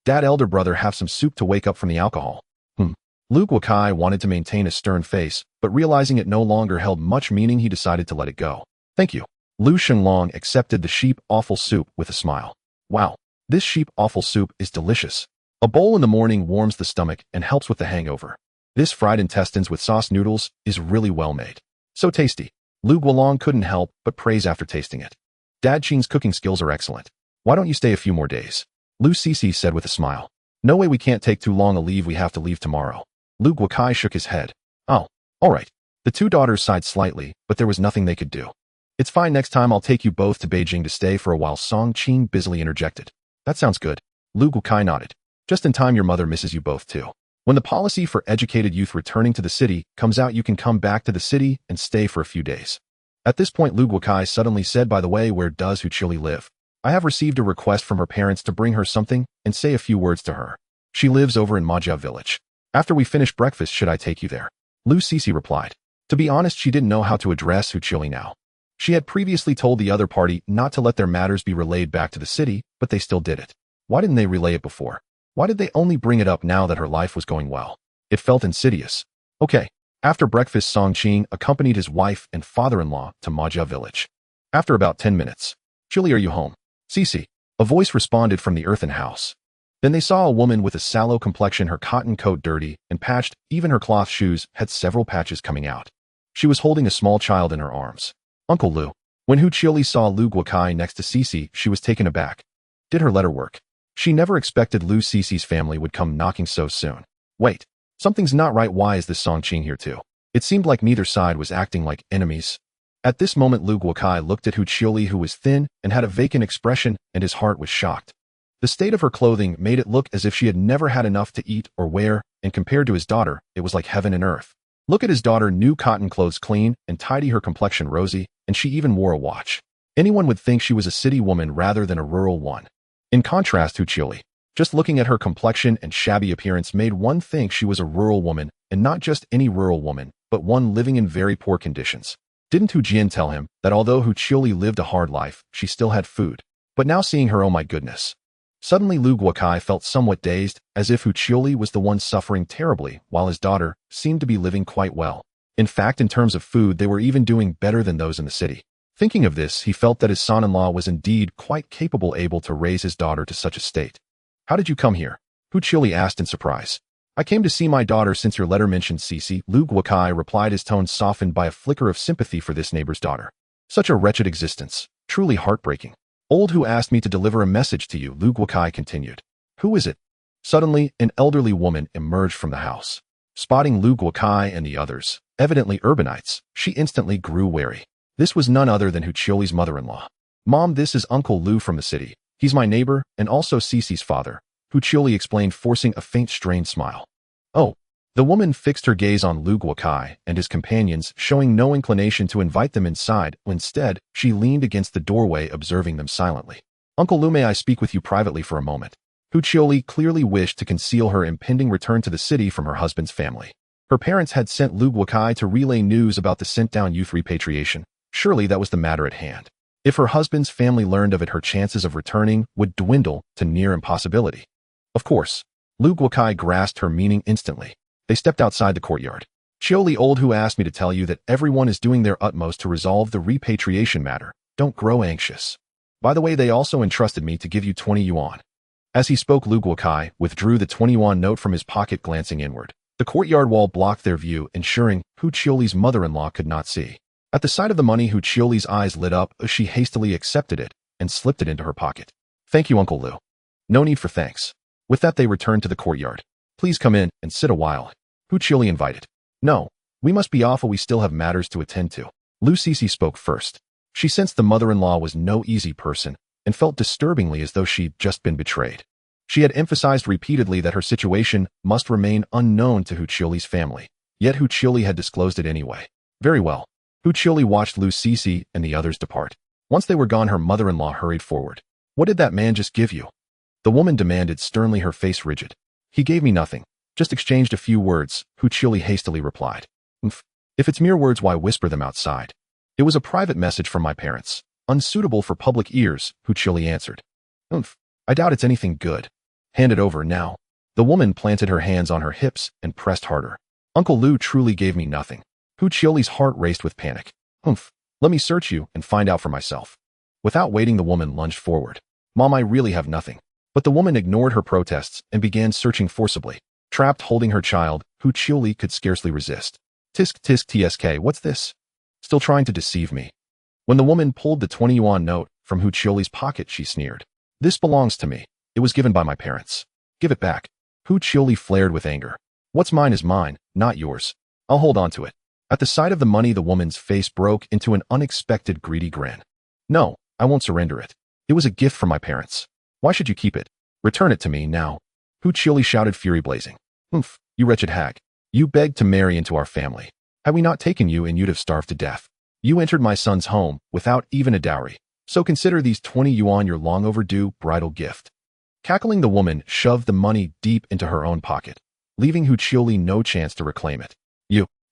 Dad, elder brother, have some soup to wake up from the alcohol. Lu Guokai wanted to maintain a stern face, but realizing it no longer held much meaning, he decided to let it go. Thank you. Lu Shenglong accepted the sheep offal soup with a smile. Wow, this sheep offal soup is delicious. A bowl in the morning warms the stomach and helps with the hangover. This fried intestines with sauce noodles is really well made. So tasty. Lu Guolong couldn't help but praise after tasting it. Dad Qing's cooking skills are excellent. Why don't you stay a few more days? Lu Sisi said with a smile. No way, we can't take too long a leave, we have to leave tomorrow. Lu Guokai shook his head. Oh, all right. The two daughters sighed slightly, but there was nothing they could do. It's fine, next time I'll take you both to Beijing to stay for a while, Song Qing busily interjected. That sounds good. Lu Guokai nodded. Just in time, your mother misses you both too. When the policy for educated youth returning to the city comes out, you can come back to the city and stay for a few days. At this point, Lu Guokai suddenly said, by the way, where does Hu Chili live? I have received a request from her parents to bring her something and say a few words to her. She lives over in Majia village. After we finish breakfast, should I take you there? Lu Sisi replied. To be honest, she didn't know how to address Hu Chili now. She had previously told the other party not to let their matters be relayed back to the city, but they still did it. Why didn't they relay it before? Why did they only bring it up now that her life was going well? It felt insidious. Okay. After breakfast, Song Qing accompanied his wife and father-in-law to Majia village. After about 10 minutes. Chili, are you home? Sisi. A voice responded from the earthen house. Then they saw a woman with a sallow complexion, her cotton coat dirty and patched, even her cloth shoes had several patches coming out. She was holding a small child in her arms. Uncle Lu. When Hu Chili saw Lu Guokai next to Sisi, she was taken aback. Did her letter work? She never expected Lu Sisi's family would come knocking so soon. Wait, something's not right. Why is this Song Qing here too? It seemed like neither side was acting like enemies. At this moment, Lu Guokai looked at Hu Chili, who was thin and had a vacant expression, and his heart was shocked. The state of her clothing made it look as if she had never had enough to eat or wear, and compared to his daughter, it was like heaven and earth. Look at his daughter, new cotton clothes, clean and tidy, her complexion rosy, and she even wore a watch. Anyone would think she was a city woman rather than a rural one. In contrast, Hu Chili, just looking at her complexion and shabby appearance made one think she was a rural woman, and not just any rural woman, but one living in very poor conditions. Didn't Hu Jian tell him that although Hu Chili lived a hard life, she still had food? But now seeing her, oh my goodness. Suddenly Lu Guokai felt somewhat dazed, as if Hu Chili was the one suffering terribly, while his daughter seemed to be living quite well. In fact, in terms of food, they were even doing better than those in the city. Thinking of this, he felt that his son-in-law was indeed quite capable, able to raise his daughter to such a state. How did you come here? Hu Chili asked in surprise. I came to see my daughter since your letter mentioned Sisi, Lu Guokai replied, his tone softened by a flicker of sympathy for this neighbor's daughter. Such a wretched existence. Truly heartbreaking. Old Hu asked me to deliver a message to you, Lu Guokai continued. Who is it? Suddenly, an elderly woman emerged from the house. Spotting Lu Guokai and the others, evidently urbanites, she instantly grew wary. This was none other than Hu Chili's mother-in-law. Mom, this is Uncle Lu from the city. He's my neighbor and also Sisi's father, Hu Chili explained, forcing a faint strained smile. Oh. The woman fixed her gaze on Lu Guokai and his companions, showing no inclination to invite them inside. Instead, she leaned against the doorway, observing them silently. Uncle Lu, may I speak with you privately for a moment? Hu Chili clearly wished to conceal her impending return to the city from her husband's family. Her parents had sent Lu Guokai to relay news about the sent-down youth repatriation. Surely that was the matter at hand. If her husband's family learned of it, her chances of returning would dwindle to near impossibility. Of course, Lu Guokai grasped her meaning instantly. They stepped outside the courtyard. Chioli, old Hu asked me to tell you that everyone is doing their utmost to resolve the repatriation matter. Don't grow anxious. By the way, they also entrusted me to give you 20 yuan. As he spoke, Lu Guokai withdrew the 20 yuan note from his pocket, glancing inward. The courtyard wall blocked their view, ensuring Hu Chioli's mother-in-law could not see. At the sight of the money, Hu Chioli's eyes lit up as she hastily accepted it and slipped it into her pocket. Thank you, Uncle Lu. No need for thanks. With that, they returned to the courtyard. Please come in and sit a while, Hu Chili invited. No, we must be off, we still have matters to attend to. Lu Sisi spoke first. She sensed the mother-in-law was no easy person and felt disturbingly as though she'd just been betrayed. She had emphasized repeatedly that her situation must remain unknown to Huqiuli's family, yet Huqiuli had disclosed it anyway. Very well. Huqiuli watched Lu Sisi and the others depart. Once they were gone, her mother-in-law hurried forward. What did that man just give you? The woman demanded sternly, her face rigid. He gave me nothing. Just exchanged a few words, Huqiuli hastily replied. If it's mere words, why whisper them outside? It was a private message from my parents. Unsuitable for public ears, Huqiuli answered. I doubt it's anything good. Hand it over now. The woman planted her hands on her hips and pressed harder. Uncle Lu truly gave me nothing. Huqiuli's heart raced with panic. Let me search you and find out for myself. Without waiting, the woman lunged forward. Mom, I really have nothing. But the woman ignored her protests and began searching forcibly. Trapped holding her child, Huqiuli could scarcely resist. Tisk tisk tsk, what's this? Still trying to deceive me. When the woman pulled the 20 yuan note from Huqiuli's pocket, she sneered. This belongs to me. It was given by my parents. Give it back. Huqiuli flared with anger. What's mine is mine, not yours. I'll hold on to it. At the sight of the money, the woman's face broke into an unexpected greedy grin. No, I won't surrender it. It was a gift from my parents. Why should you keep it? Return it to me now. Huqiuli shouted, fury blazing. You wretched hag. You begged to marry into our family. Had we not taken you in, you'd have starved to death. You entered my son's home without even a dowry, so consider these 20 yuan your long overdue bridal gift. Cackling, the woman shoved the money deep into her own pocket, leaving Huqiuli no chance to reclaim it.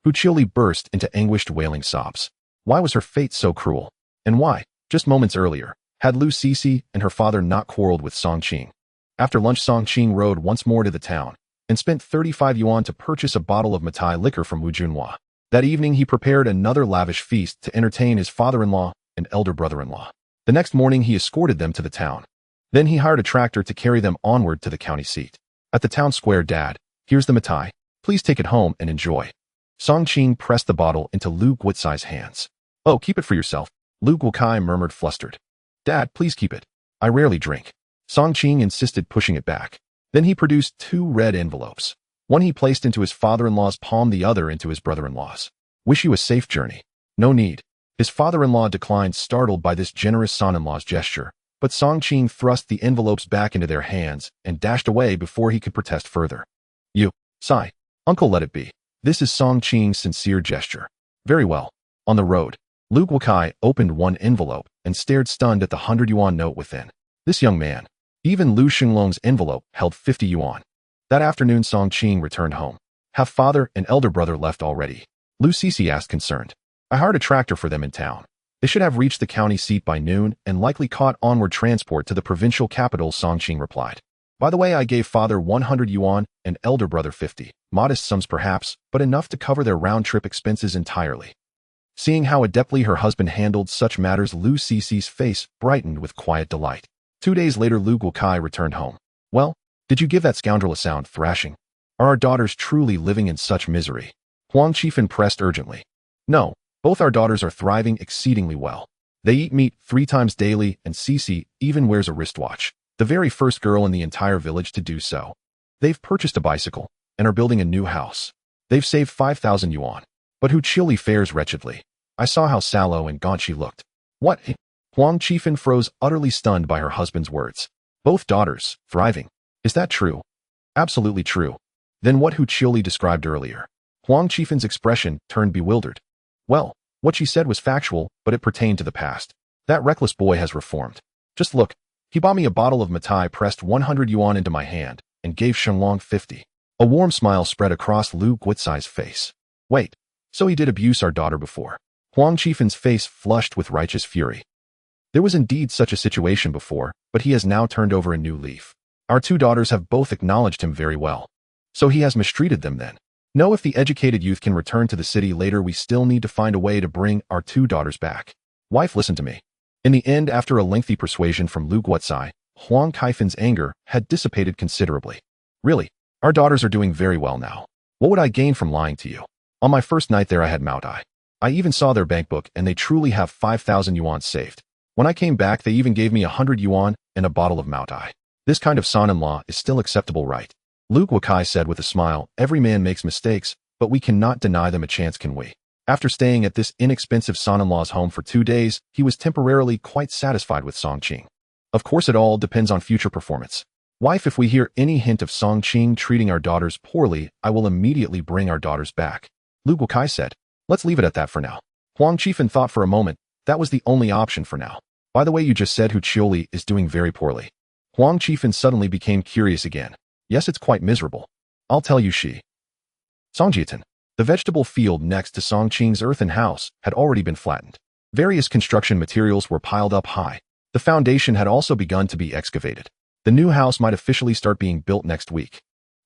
Huqiuli burst into anguished, wailing sobs. Why was her fate so cruel? And why, just moments earlier, had Lu Sisi and her father not quarreled with Song Qing? After lunch, Song Qing rode once more to the town and spent 35 yuan to purchase a bottle of Matai liquor from Wu Junhua. That evening, he prepared another lavish feast to entertain his father-in-law and elder brother-in-law. The next morning, he escorted them to the town. Then he hired a tractor to carry them onward to the county seat. At the town square, Dad, here's the Matai. Please take it home and enjoy. Song Qing pressed the bottle into Lu Guotsai's hands. Oh, keep it for yourself, Lu Guokai murmured, flustered. Dad, please keep it. I rarely drink. Song Qing insisted, pushing it back. Then he produced 2 red envelopes. One he placed into his father-in-law's palm, the other into his brother-in-law's. Wish you a safe journey. No need. His father-in-law declined, startled by this generous son-in-law's gesture, but Song Qing thrust the envelopes back into their hands and dashed away before he could protest further. Sigh. Uncle, let it be. This is Song Qing's sincere gesture. Very well. On the road, Lu Guokai opened one envelope and stared stunned at the 100 yuan note within. This young man. Even Lu Xinglong's envelope held 50 yuan. That afternoon, Song Qing returned home. Have father and elder brother left already? Lu Sisi asked, concerned. I hired a tractor for them in town. They should have reached the county seat by noon and likely caught onward transport to the provincial capital, Song Qing replied. By the way, I gave father 100 yuan and elder brother 50. Modest sums perhaps, but enough to cover their round-trip expenses entirely. Seeing how adeptly her husband handled such matters, Lu Sisi's face brightened with quiet delight. 2 days later, Lu Guokai returned home. Well, did you give that scoundrel a sound thrashing? Are our daughters truly living in such misery? Huang Qifan pressed urgently. No, both our daughters are thriving exceedingly well. They eat meat 3 times daily, and Sisi even wears a wristwatch. The very first girl in the entire village to do so. They've purchased a bicycle and are building a new house. They've saved 5,000 yuan. But Huqiuli fares wretchedly. I saw how sallow and gaunt she looked. What? Huang Qifan froze, utterly stunned by her husband's words. Both daughters, thriving. Is that true? Absolutely true. Then what Huqiuli described earlier. Huang Qifan's expression turned bewildered. Well, what she said was factual, but it pertained to the past. That reckless boy has reformed. Just look. He bought me a bottle of Matai, pressed 100 yuan into my hand, and gave Shenlong 50. A warm smile spread across Lu Guotsai's face. Wait, so he did abuse our daughter before. Huang Qifan's face flushed with righteous fury. There was indeed such a situation before, but he has now turned over a new leaf. Our 2 daughters have both acknowledged him very well. So he has mistreated them then. No, if the educated youth can return to the city later, we still need to find a way to bring our 2 daughters back. Wife, listen to me. In the end, after a lengthy persuasion from Lu Guotsai, Huang Qifan's anger had dissipated considerably. Really, our daughters are doing very well now. What would I gain from lying to you? On my first night there, I had Maotai. I even saw their bank book, and they truly have 5,000 yuan saved. When I came back, they even gave me 100 yuan and a bottle of Maotai. This kind of son-in-law is still acceptable, right? Lu Guokai said with a smile. Every man makes mistakes, but we cannot deny them a chance, can we? After staying at this inexpensive son-in-law's home for 2 days, he was temporarily quite satisfied with Song Qing. Of course, it all depends on future performance. Wife, if we hear any hint of Song Qing treating our daughters poorly, I will immediately bring our daughters back. Lu Guokai said. Let's leave it at that for now. Huang Qifan thought for a moment. That was the only option for now. By the way, you just said Hu Qiuli is doing very poorly. Huang Qifan suddenly became curious again. Yes, it's quite miserable. I'll tell you she. Songjiatan. The vegetable field next to Song Qing's earthen house had already been flattened. Various construction materials were piled up high. The foundation had also begun to be excavated. The new house might officially start being built next week.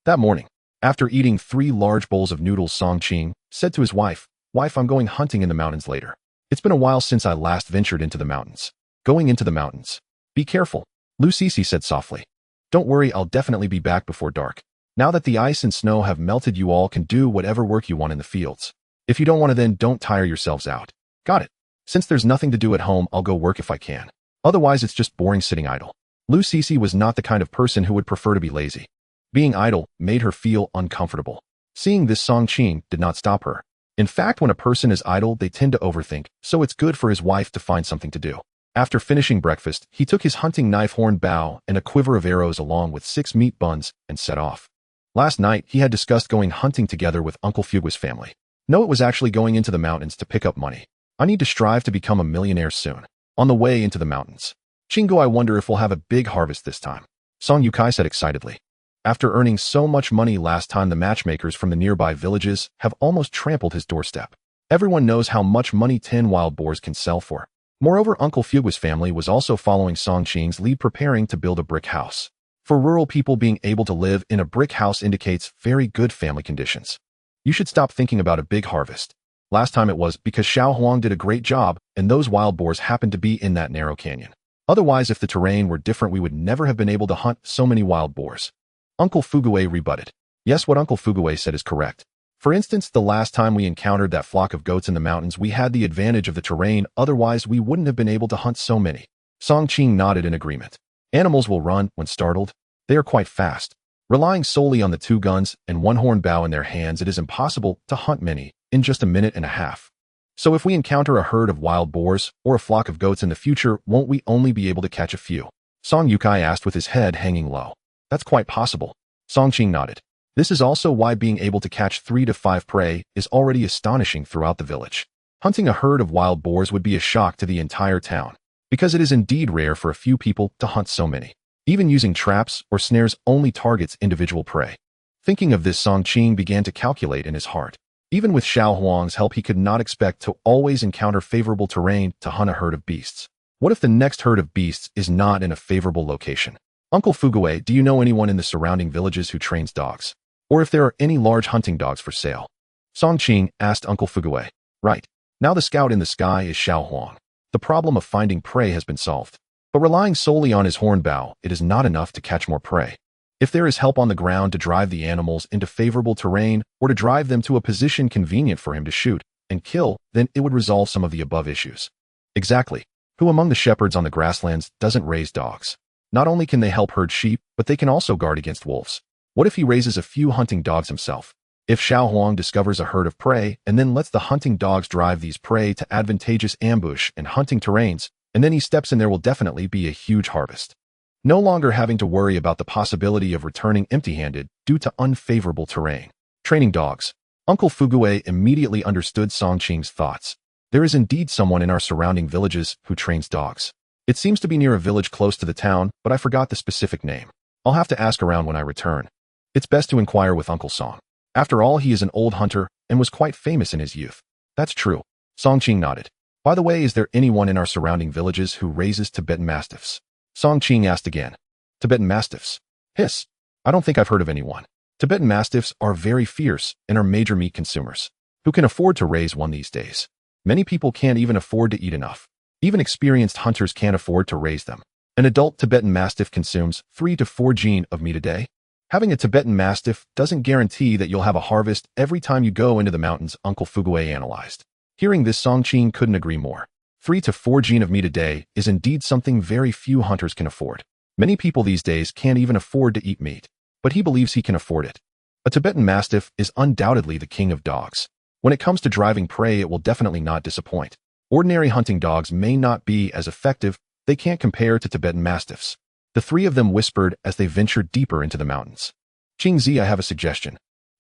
That morning, after eating 3 large bowls of noodles, Song Qing said to his wife, "Wife, I'm going hunting in the mountains later. It's been a while since I last ventured into the mountains." Going into the mountains. Be careful, Lu Sisi said softly. Don't worry, I'll definitely be back before dark. Now that the ice and snow have melted, you all can do whatever work you want in the fields. If you don't want to, then don't tire yourselves out. Got it. Since there's nothing to do at home, I'll go work if I can. Otherwise, it's just boring sitting idle. Lu Sisi was not the kind of person who would prefer to be lazy. Being idle made her feel uncomfortable. Seeing this, Song Qing did not stop her. In fact, when a person is idle, they tend to overthink, so it's good for his wife to find something to do. After finishing breakfast, he took his hunting knife, horn bow, and a quiver of arrows along with 6 meat buns and set off. Last night, he had discussed going hunting together with Uncle Fugui's family. No, it was actually going into the mountains to pick up money. I need to strive to become a millionaire soon. On the way into the mountains. Chingu, I wonder if we'll have a big harvest this time. Song Yukai said excitedly. After earning so much money last time, the matchmakers from the nearby villages have almost trampled his doorstep. Everyone knows how much money 10 wild boars can sell for. Moreover, Uncle Fugui's family was also following Song Qing's lead, preparing to build a brick house. For rural people, being able to live in a brick house indicates very good family conditions. You should stop thinking about a big harvest. Last time it was because Xiao Huang did a great job, and those wild boars happened to be in that narrow canyon. Otherwise, if the terrain were different, we would never have been able to hunt so many wild boars. Uncle Fugui rebutted. Yes, what Uncle Fugui said is correct. For instance, the last time we encountered that flock of goats in the mountains, we had the advantage of the terrain, otherwise we wouldn't have been able to hunt so many. Song Qing nodded in agreement. Animals will run when startled. They are quite fast. Relying solely on the 2 guns and 1 horn bow in their hands, it is impossible to hunt many in just a minute and a half. So if we encounter a herd of wild boars or a flock of goats in the future, won't we only be able to catch a few? Song Yukai asked with his head hanging low. That's quite possible. Song Qing nodded. This is also why being able to catch 3 to 5 prey is already astonishing throughout the village. Hunting a herd of wild boars would be a shock to the entire town, because it is indeed rare for a few people to hunt so many. Even using traps or snares only targets individual prey. Thinking of this, Song Qing began to calculate in his heart. Even with Xiao Huang's help, he could not expect to always encounter favorable terrain to hunt a herd of beasts. What if the next herd of beasts is not in a favorable location? Uncle Fugui, do you know anyone in the surrounding villages who trains dogs? Or if there are any large hunting dogs for sale? Song Qing asked Uncle Fugui. Right. Now the scout in the sky is Xiao Huang. The problem of finding prey has been solved. But relying solely on his horn bow, it is not enough to catch more prey. If there is help on the ground to drive the animals into favorable terrain or to drive them to a position convenient for him to shoot and kill, then it would resolve some of the above issues. Exactly. Who among the shepherds on the grasslands doesn't raise dogs? Not only can they help herd sheep, but they can also guard against wolves. What if he raises a few hunting dogs himself? If Xiao Huang discovers a herd of prey and then lets the hunting dogs drive these prey to advantageous ambush and hunting terrains, and then he steps in, there will definitely be a huge harvest. No longer having to worry about the possibility of returning empty-handed due to unfavorable terrain. Training dogs. Uncle Fugui immediately understood Song Qing's thoughts. There is indeed someone in our surrounding villages who trains dogs. It seems to be near a village close to the town, but I forgot the specific name. I'll have to ask around when I return. It's best to inquire with Uncle Song. After all, he is an old hunter and was quite famous in his youth. That's true. Song Qing nodded. By the way, is there anyone in our surrounding villages who raises Tibetan Mastiffs? Song Qing asked again. Tibetan Mastiffs? Hiss. I don't think I've heard of anyone. Tibetan Mastiffs are very fierce and are major meat consumers. Who can afford to raise one these days? Many people can't even afford to eat enough. Even experienced hunters can't afford to raise them. An adult Tibetan Mastiff consumes 3 to 4 gene of meat a day. Having a Tibetan Mastiff doesn't guarantee that you'll have a harvest every time you go into the mountains, Uncle Fugui analyzed. Hearing this, Song Qing couldn't agree more. 3 to 4 gene of meat a day is indeed something very few hunters can afford. Many people these days can't even afford to eat meat, but he believes he can afford it. A Tibetan Mastiff is undoubtedly the king of dogs. When it comes to driving prey, it will definitely not disappoint. Ordinary hunting dogs may not be as effective, they can't compare to Tibetan Mastiffs. The three of them whispered as they ventured deeper into the mountains. Qingzi, I have a suggestion.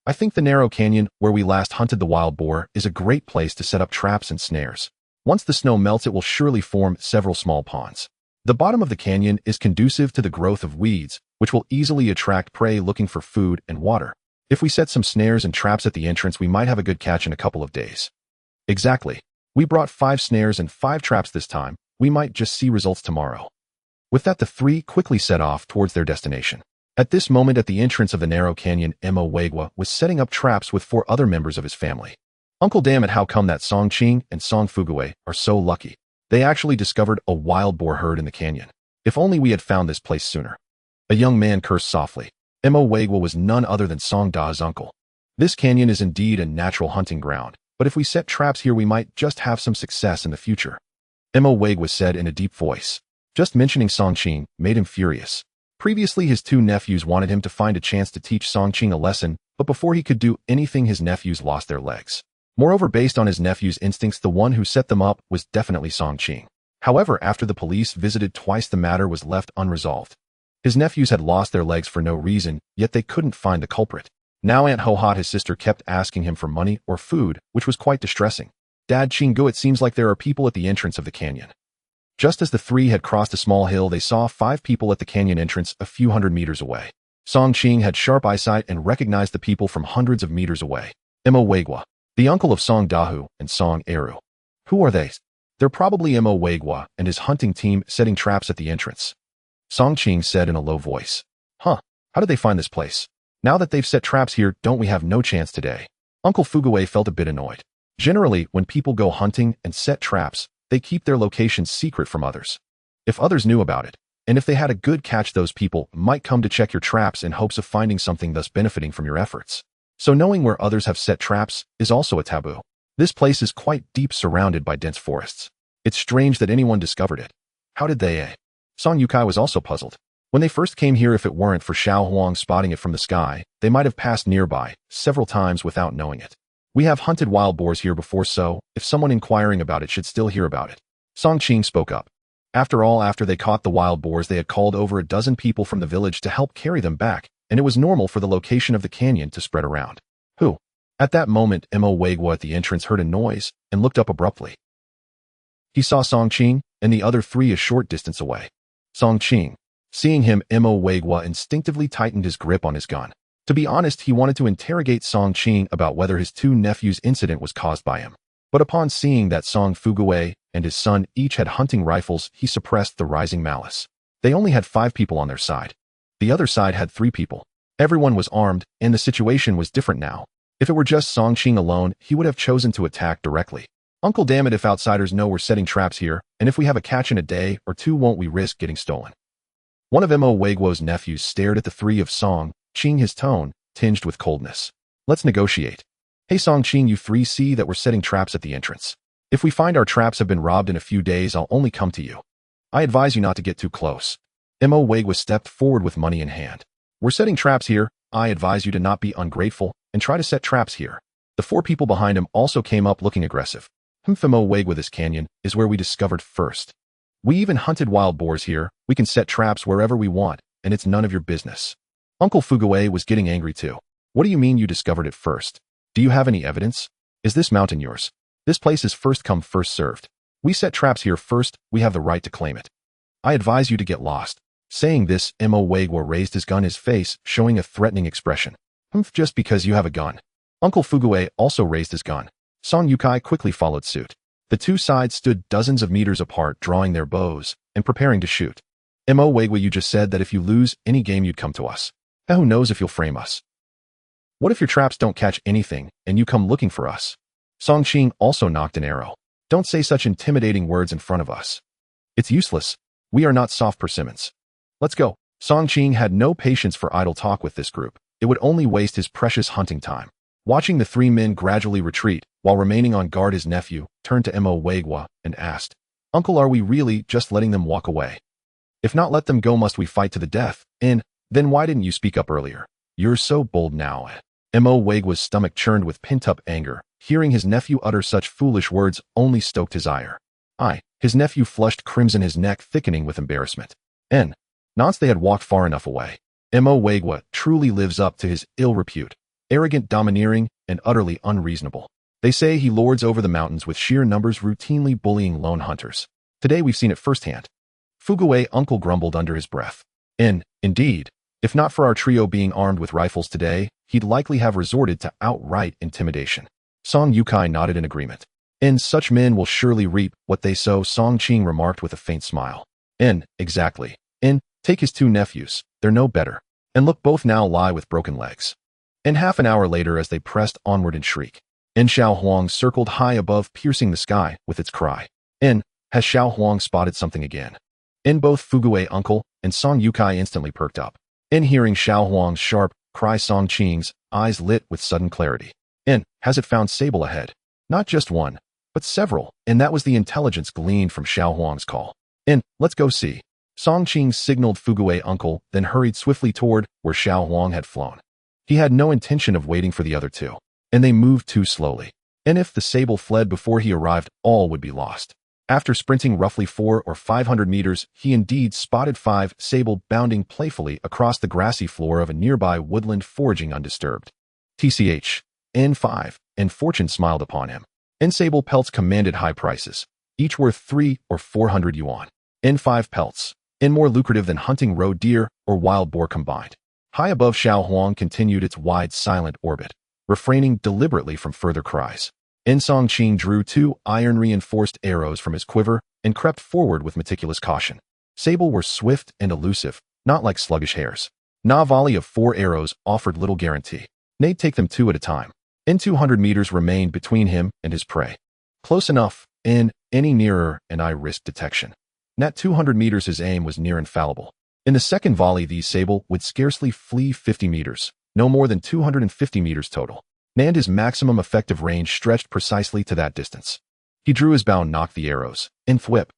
I think the narrow canyon where we last hunted the wild boar is a great place to set up traps and snares. Once the snow melts, it will surely form several small ponds. The bottom of the canyon is conducive to the growth of weeds, which will easily attract prey looking for food and water. If we set some snares and traps at the entrance, we might have a good catch in a couple of days. Exactly. We brought 5 snares and 5 traps this time. We might just see results tomorrow. With that, the three quickly set off towards their destination. At this moment, at the entrance of the narrow canyon, Mo was setting up traps with 4 other members of his family. Uncle damn it, how come that Song Qing and Song Fuguwei are so lucky? They actually discovered a wild boar herd in the canyon. If only we had found this place sooner. A young man cursed softly. Mo was none other than Song Da's uncle. This canyon is indeed a natural hunting ground, but if we set traps here, we might just have some success in the future. Mo said in a deep voice. Just mentioning Song Qing made him furious. Previously, his 2 nephews wanted him to find a chance to teach Song Qing a lesson, but before he could do anything, his nephews lost their legs. Moreover, based on his nephew's instincts, the one who set them up was definitely Song Qing. However, after the police visited twice, the matter was left unresolved. His nephews had lost their legs for no reason, yet they couldn't find the culprit. Now Aunt Ho-Hot, his sister, kept asking him for money or food, which was quite distressing. Dad Qinggu, it seems like there are people at the entrance of the canyon. Just as the three had crossed a small hill, they saw 5 people at the canyon entrance a few hundred meters away. Song Qing had sharp eyesight and recognized the people from hundreds of meters away. Mo, the uncle of Song Dahu and Song Eru. Who are they? They're probably Mo and his hunting team setting traps at the entrance. Song Qing said in a low voice. Huh, how did they find this place? Now that they've set traps here, don't we have no chance today? Uncle Fuguwei felt a bit annoyed. Generally, when people go hunting and set traps, they keep their locations secret from others. If others knew about it, and if they had a good catch, those people might come to check your traps in hopes of finding something, thus benefiting from your efforts. So knowing where others have set traps is also a taboo. This place is quite deep, surrounded by dense forests. It's strange that anyone discovered it. How did they? Song Yukai was also puzzled. When they first came here, if it weren't for Xiao Huang spotting it from the sky, they might have passed nearby several times without knowing it. We have hunted wild boars here before, so if someone inquiring about it should still hear about it. Song Qing spoke up. After all, after they caught the wild boars, they had called over a dozen people from the village to help carry them back, and it was normal for the location of the canyon to spread around. Who? At that moment, Mo at the entrance heard a noise and looked up abruptly. He saw Song Qing and the other 3 a short distance away. Song Qing. Seeing him, Mo instinctively tightened his grip on his gun. To be honest, he wanted to interrogate Song Qing about whether his 2 nephews' incident was caused by him. But upon seeing that Song Fuguwei and his son each had hunting rifles, he suppressed the rising malice. They only had 5 people on their side. The other side had 3 people. Everyone was armed, and the situation was different now. If it were just Song Qing alone, he would have chosen to attack directly. Uncle damn it, if outsiders know we're setting traps here, and if we have a catch in a day or 2, won't we risk getting stolen? One of Mo's nephews stared at the 3 of Song Qing, his tone tinged with coldness. Let's negotiate. Hey Song Qing, you 3 see that we're setting traps at the entrance. If we find our traps have been robbed in a few days, I'll only come to you. I advise you not to get too close. Mo stepped forward with money in hand. We're setting traps here. I advise you to not be ungrateful and try to set traps here. The 4 people behind him also came up looking aggressive. Mo this canyon is where we discovered first. We even hunted wild boars here. We can set traps wherever we want, and it's none of your business. Uncle Fuguwei was getting angry too. What do you mean you discovered it first? Do you have any evidence? Is this mountain yours? This place is first come, first served. We set traps here first, we have the right to claim it. I advise you to get lost. Saying this, Mo raised his gun, his face showing a threatening expression. Just because you have a gun. Uncle Fuguwei also raised his gun. Song Yukai quickly followed suit. The 2 sides stood dozens of meters apart, drawing their bows and preparing to shoot. Mo, you just said that if you lose any game, you'd come to us. Who knows if you'll frame us? What if your traps don't catch anything and you come looking for us? Song Qing also knocked an arrow. Don't say such intimidating words in front of us. It's useless. We are not soft persimmons. Let's go. Song Qing had no patience for idle talk with this group. It would only waste his precious hunting time. Watching the 3 men gradually retreat while remaining on guard, his nephew turned to Mo and asked, Uncle, are we really just letting them walk away? If not let them go, must we fight to the death? And then why didn't you speak up earlier? You're so bold now. Mo's stomach churned with pent-up anger Hearing his nephew utter such foolish words only stoked his ire. His nephew flushed crimson, his neck thickening with embarrassment. Nonce they had walked far enough away. Mo Wagwa truly lives up to his ill repute, arrogant, domineering, and utterly unreasonable. They say he lords over the mountains with sheer numbers, routinely bullying lone hunters. Today we've seen it firsthand. Fugue's uncle grumbled under his breath. Indeed, if not for our trio being armed with rifles today, he'd likely have resorted to outright intimidation. Song Yukai nodded in agreement. Such men will surely reap what they sow, Song Qing remarked with a faint smile. Exactly. Take his two nephews, they're no better. And look, both now lie with broken legs. Half an hour later, as they pressed onward in shriek, Xiao Huang circled high above, piercing the sky with its cry. Has Xiao Huang spotted something again? Both Fugue's uncle and Song Yukai instantly perked up. Hearing Xiao Huang's sharp cry, Song Qing's eyes lit with sudden clarity. Has it found sable ahead? Not just one, but several, and that was the intelligence gleaned from Xiao Huang's call. Let's go see. Song Qing signaled Fugue's uncle, then hurried swiftly toward where Xiao Huang had flown. He had no intention of waiting for the other two, and they moved too slowly. If the sable fled before he arrived, all would be lost. After sprinting roughly 400 or 500 meters, he indeed spotted 5 sable bounding playfully across the grassy floor of a nearby woodland, foraging undisturbed. TCH. N5, and fortune smiled upon him. Sable pelts commanded high prices, each worth 300 or 400 yuan. N5 pelts, more lucrative than hunting roe deer or wild boar combined. High above, Xiao Huang continued its wide, silent orbit, refraining deliberately from further cries. Song Qing drew 2 iron-reinforced arrows from his quiver and crept forward with meticulous caution. Sable were swift and elusive, not like sluggish hares. Na volley of 4 arrows offered little guarantee. They'd take them 2 at a time. 200 meters remained between him and his prey. Close enough, any nearer, and I risked detection. At 200 meters, his aim was near infallible. In the second volley, these sable would scarcely flee 50 meters, no more than 250 meters total. And his maximum effective range stretched precisely to that distance. He drew his bow and knocked the arrows. Thwip.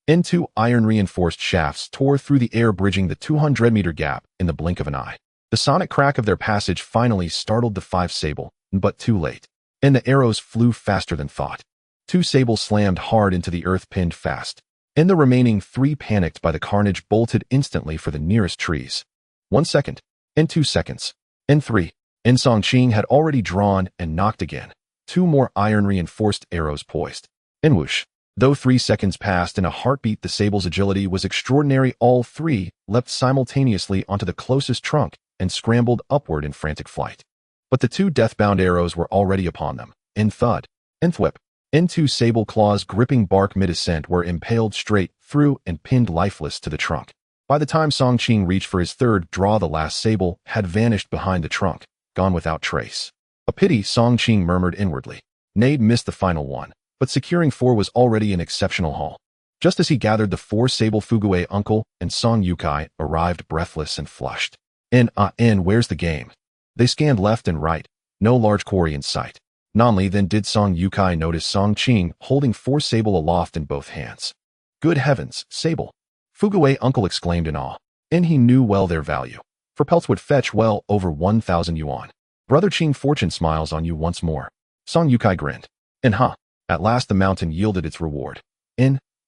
2 iron-reinforced shafts tore through the air, bridging the 200-meter gap in the blink of an eye. The sonic crack of their passage finally startled the 5 sable, but too late. The arrows flew faster than thought. 2 sable slammed hard into the earth, pinned fast. The remaining 3, panicked by the carnage, bolted instantly for the nearest trees. 1 second. 2 seconds. 3. Song Qing had already drawn and knocked again. 2 more iron-reinforced arrows poised. Whoosh. Though 3 seconds passed in a heartbeat, the sable's agility was extraordinary. All 3 leapt simultaneously onto the closest trunk and scrambled upward in frantic flight. But the 2 death-bound arrows were already upon them. Thud. Thwip. 2 sable claws gripping bark mid-ascent were impaled straight through and pinned lifeless to the trunk. By the time Song Qing reached for his third draw, the last sable had vanished behind the trunk, gone without trace. A pity, Song Qing murmured inwardly. Nade missed the final one, but securing 4 was already an exceptional haul. Just as he gathered the 4 sable, Fugue's uncle and Song Yukai arrived, breathless and flushed. Where's the game? They scanned left and right, no large quarry in sight. Nonly then did Song Yukai notice Song Qing holding 4 sable aloft in both hands. Good heavens, sable! Fugue's uncle exclaimed in awe. He knew well their value, for pelts would fetch well over 1,000 yuan. Brother Qing, fortune smiles on you once more. Song Yukai grinned. At last the mountain yielded its reward.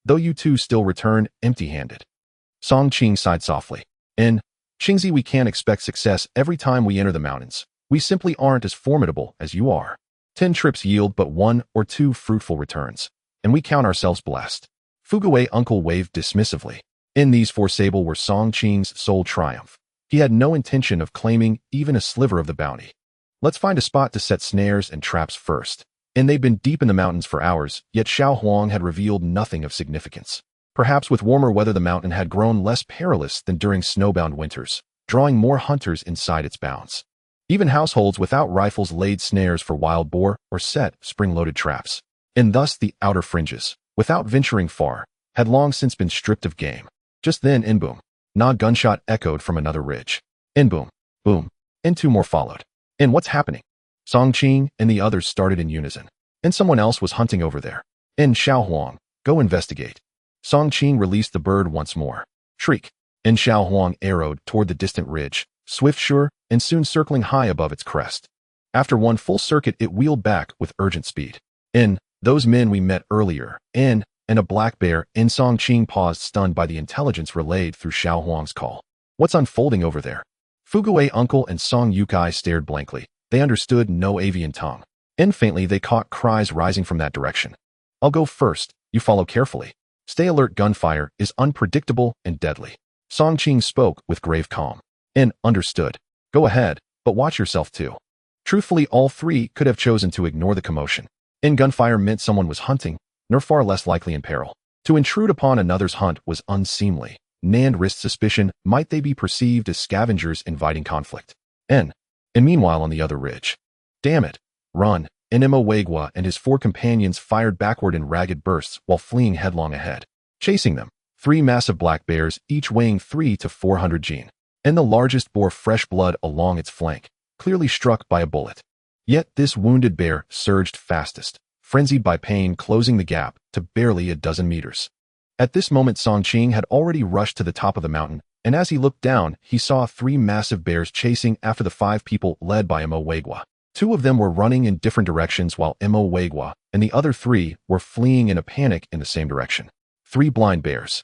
Though you two still return empty-handed. Song Qing sighed softly. Qingzi, we can't expect success every time we enter the mountains. We simply aren't as formidable as you are. 10 trips yield but 1 or 2 fruitful returns, and we count ourselves blessed. Fugue's uncle waved dismissively. These 4 sable were Song Qing's sole triumph. He had no intention of claiming even a sliver of the bounty. Let's find a spot to set snares and traps first. They'd been deep in the mountains for hours, yet Xiao Huang had revealed nothing of significance. Perhaps with warmer weather the mountain had grown less perilous than during snowbound winters, drawing more hunters inside its bounds. Even households without rifles laid snares for wild boar or set spring-loaded traps. Thus the outer fringes, without venturing far, had long since been stripped of game. Just then, boom. Na gunshot echoed from another ridge. Boom. Boom. 2 more followed. What's happening? Song Qing and the others started in unison. Someone else was hunting over there. Xiao Huang, go investigate. Song Qing released the bird once more. Shriek. Xiao Huang arrowed toward the distant ridge, swift, sure, and soon circling high above its crest. After one full circuit, it wheeled back with urgent speed. Those men we met earlier, and a black bear. Song Qing paused, stunned by the intelligence relayed through Xiao Huang's call. What's unfolding over there? Fuguei uncle and Song Yukai stared blankly. They understood no avian tongue. Faintly they caught cries rising from that direction. I'll go first, you follow carefully. Stay alert, gunfire is unpredictable and deadly. Song Qing spoke with grave calm. Understood. Go ahead, but watch yourself too. Truthfully, all three could have chosen to ignore the commotion. Gunfire meant someone was hunting, nor far less likely in peril. To intrude upon another's hunt was unseemly. Nand risked suspicion. Might they be perceived as scavengers inviting conflict? And meanwhile on the other ridge. Damn it. Run. Nmo Wegwa and his four companions fired backward in ragged bursts while fleeing headlong ahead. Chasing them, three massive black bears, each weighing 300 to 400 jin. The largest bore fresh blood along its flank, clearly struck by a bullet. Yet this wounded bear surged fastest, frenzied by pain, closing the gap to barely a dozen meters. At this moment, Song Qing had already rushed to the top of the mountain, and as he looked down, he saw three massive bears chasing after the five people led by Mo Wegwa. Two of them were running in different directions while Mo Wegwa and the other three were fleeing in a panic in the same direction. Three blind bears.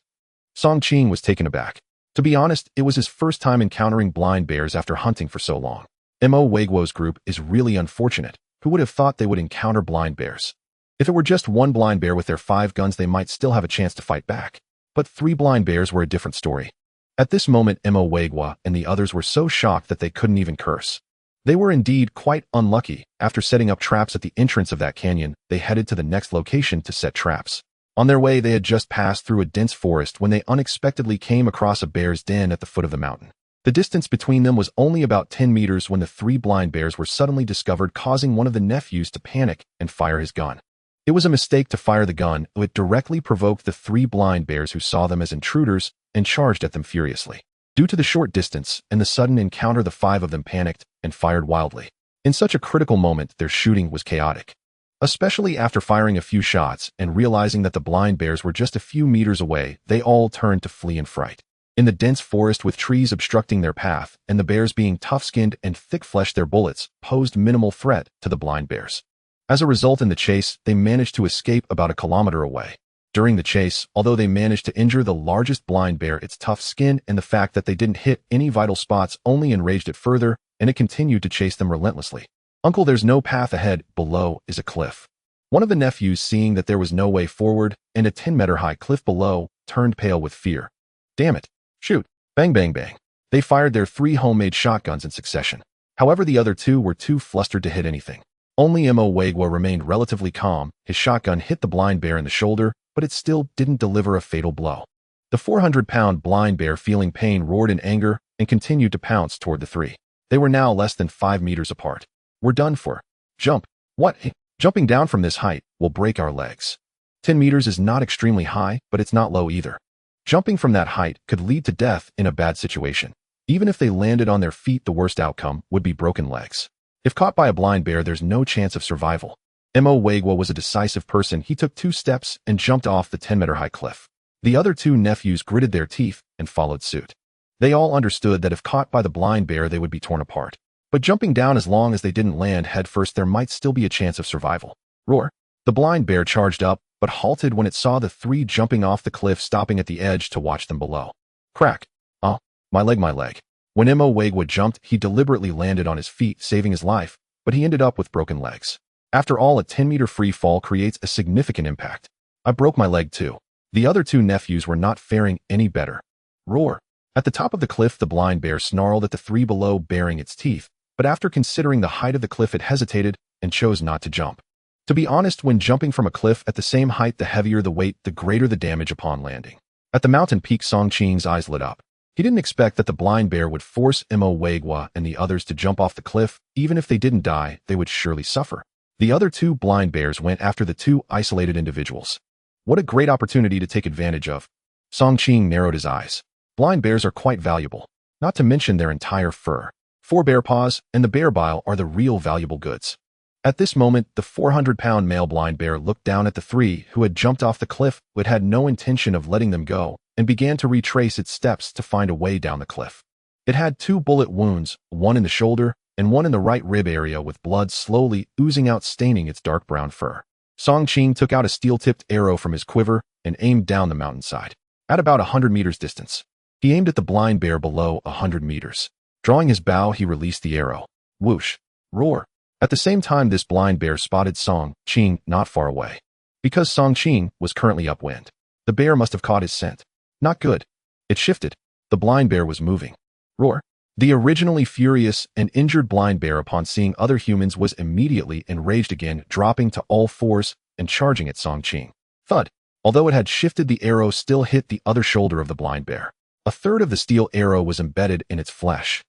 Song Qing was taken aback. To be honest, it was his first time encountering blind bears after hunting for so long. Mo Wegwa's group is really unfortunate. Who would have thought they would encounter blind bears? If it were just one blind bear with their 5 guns, they might still have a chance to fight back. But 3 blind bears were a different story. At this moment, Mo Wegwa and the others were so shocked that they couldn't even curse. They were indeed quite unlucky. After setting up traps at the entrance of that canyon, they headed to the next location to set traps. On their way, they had just passed through a dense forest when they unexpectedly came across a bear's den at the foot of the mountain. The distance between them was only about 10 meters when the 3 blind bears were suddenly discovered, causing one of the nephews to panic and fire his gun. It was a mistake to fire the gun. It directly provoked the 3 blind bears, who saw them as intruders and charged at them furiously. Due to the short distance and the sudden encounter, the 5 of them panicked and fired wildly. In such a critical moment, their shooting was chaotic. Especially after firing a few shots and realizing that the blind bears were just a few meters away, they all turned to flee in fright. In the dense forest with trees obstructing their path and the bears being tough-skinned and thick-fleshed, their bullets posed minimal threat to the blind bears. As a result, in the chase, they managed to escape about a kilometer away. During the chase, although they managed to injure the largest blind bear, its tough skin and the fact that they didn't hit any vital spots only enraged it further, and it continued to chase them relentlessly. Uncle, there's no path ahead. Below is a cliff. One of the nephews, seeing that there was no way forward and a 10-meter-high cliff below, turned pale with fear. Damn it. Shoot. Bang, bang, bang. They fired their 3 homemade shotguns in succession. However, the other 2 were too flustered to hit anything. Only Mo Wegwa remained relatively calm. His shotgun hit the blind bear in the shoulder, but it still didn't deliver a fatal blow. The 400-pound blind bear, feeling pain, roared in anger and continued to pounce toward the 3. They were now less than 5 meters apart. We're done for. Jump. What? Jumping down from this height will break our legs. 10 meters is not extremely high, but it's not low either. Jumping from that height could lead to death in a bad situation. Even if they landed on their feet, the worst outcome would be broken legs. If caught by a blind bear, there's no chance of survival. Mo Wegwa was a decisive person. He took 2 steps and jumped off the 10-meter-high cliff. The other 2 nephews gritted their teeth and followed suit. They all understood that if caught by the blind bear, they would be torn apart. But jumping down, as long as they didn't land headfirst, there might still be a chance of survival. Roar. The blind bear charged up, but halted when it saw the 3 jumping off the cliff, stopping at the edge to watch them below. Crack. Oh, my leg, my leg. When Mo Wegwa jumped, he deliberately landed on his feet, saving his life, but he ended up with broken legs. After all, a 10-meter free fall creates a significant impact. I broke my leg too. The other 2 nephews were not faring any better. Roar. At the top of the cliff, the blind bear snarled at the 3 below, baring its teeth, but after considering the height of the cliff, it hesitated and chose not to jump. To be honest, when jumping from a cliff at the same height, the heavier the weight, the greater the damage upon landing. At the mountain peak, Song Qing's eyes lit up. He didn't expect that the blind bear would force Mo Wegwa and the others to jump off the cliff. Even if they didn't die, they would surely suffer. The other 2 blind bears went after the 2 isolated individuals. What a great opportunity to take advantage of. Song Qing narrowed his eyes. Blind bears are quite valuable, not to mention their entire fur. 4 bear paws and the bear bile are the real valuable goods. At this moment, the 400-pound male blind bear looked down at the 3 who had jumped off the cliff, but had no intention of letting them go, and began to retrace its steps to find a way down the cliff. It had 2 bullet wounds, one in the shoulder and one in the right rib area with blood slowly oozing out, staining its dark brown fur. Song Qing took out a steel-tipped arrow from his quiver and aimed down the mountainside. At about 100 meters distance, he aimed at the blind bear below 100 meters. Drawing his bow, he released the arrow. Whoosh! Roar! At the same time, this blind bear spotted Song Qing not far away. Because Song Qing was currently upwind, the bear must have caught his scent. Not good. It shifted. The blind bear was moving. Roar! The originally furious and injured blind bear, upon seeing other humans, was immediately enraged again, dropping to all fours and charging at Song Qing. Thud! Although it had shifted, the arrow still hit the other shoulder of the blind bear. A third of the steel arrow was embedded in its flesh.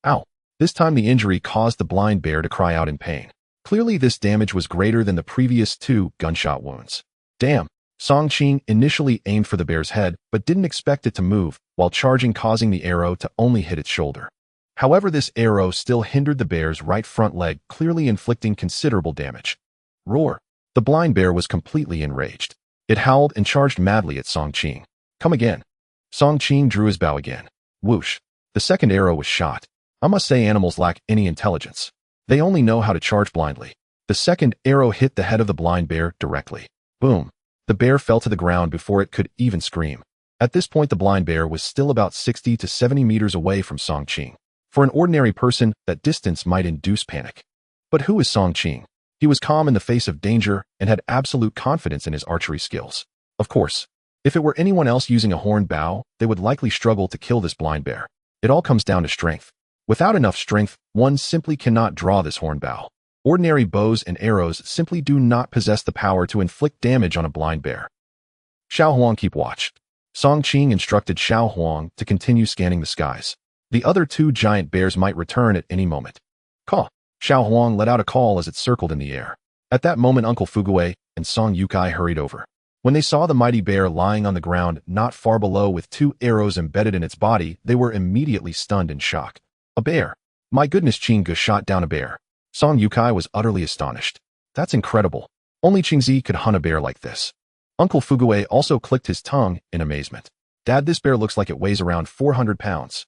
Ow! This time the injury caused the blind bear to cry out in pain. Clearly this damage was greater than the previous 2 gunshot wounds. Damn! Song Qing initially aimed for the bear's head, but didn't expect it to move, while charging, causing the arrow to only hit its shoulder. However, this arrow still hindered the bear's right front leg, clearly inflicting considerable damage. Roar! The blind bear was completely enraged. It howled and charged madly at Song Qing. Come again. Song Qing drew his bow again. Whoosh! The second arrow was shot. I must say, animals lack any intelligence. They only know how to charge blindly. The second arrow hit the head of the blind bear directly. Boom! The bear fell to the ground before it could even scream. At this point, the blind bear was still about 60 to 70 meters away from Song Qing. For an ordinary person, that distance might induce panic. But who is Song Qing? He was calm in the face of danger and had absolute confidence in his archery skills. Of course, if it were anyone else using a horn bow, they would likely struggle to kill this blind bear. It all comes down to strength. Without enough strength, one simply cannot draw this horn bow. Ordinary bows and arrows simply do not possess the power to inflict damage on a blind bear. Xiao Huang, keep watch. Song Qing instructed Xiao Huang to continue scanning the skies. The other 2 giant bears might return at any moment. Caw! Xiao Huang let out a call as it circled in the air. At that moment, Uncle Fuguei and Song Yukai hurried over. When they saw the mighty bear lying on the ground not far below with 2 arrows embedded in its body, they were immediately stunned in shock. A bear! My goodness, Qingge shot down a bear. Song Yukai was utterly astonished. That's incredible. Only Qingzi could hunt a bear like this. Uncle Fuguei also clicked his tongue in amazement. Dad, this bear looks like it weighs around 400 pounds.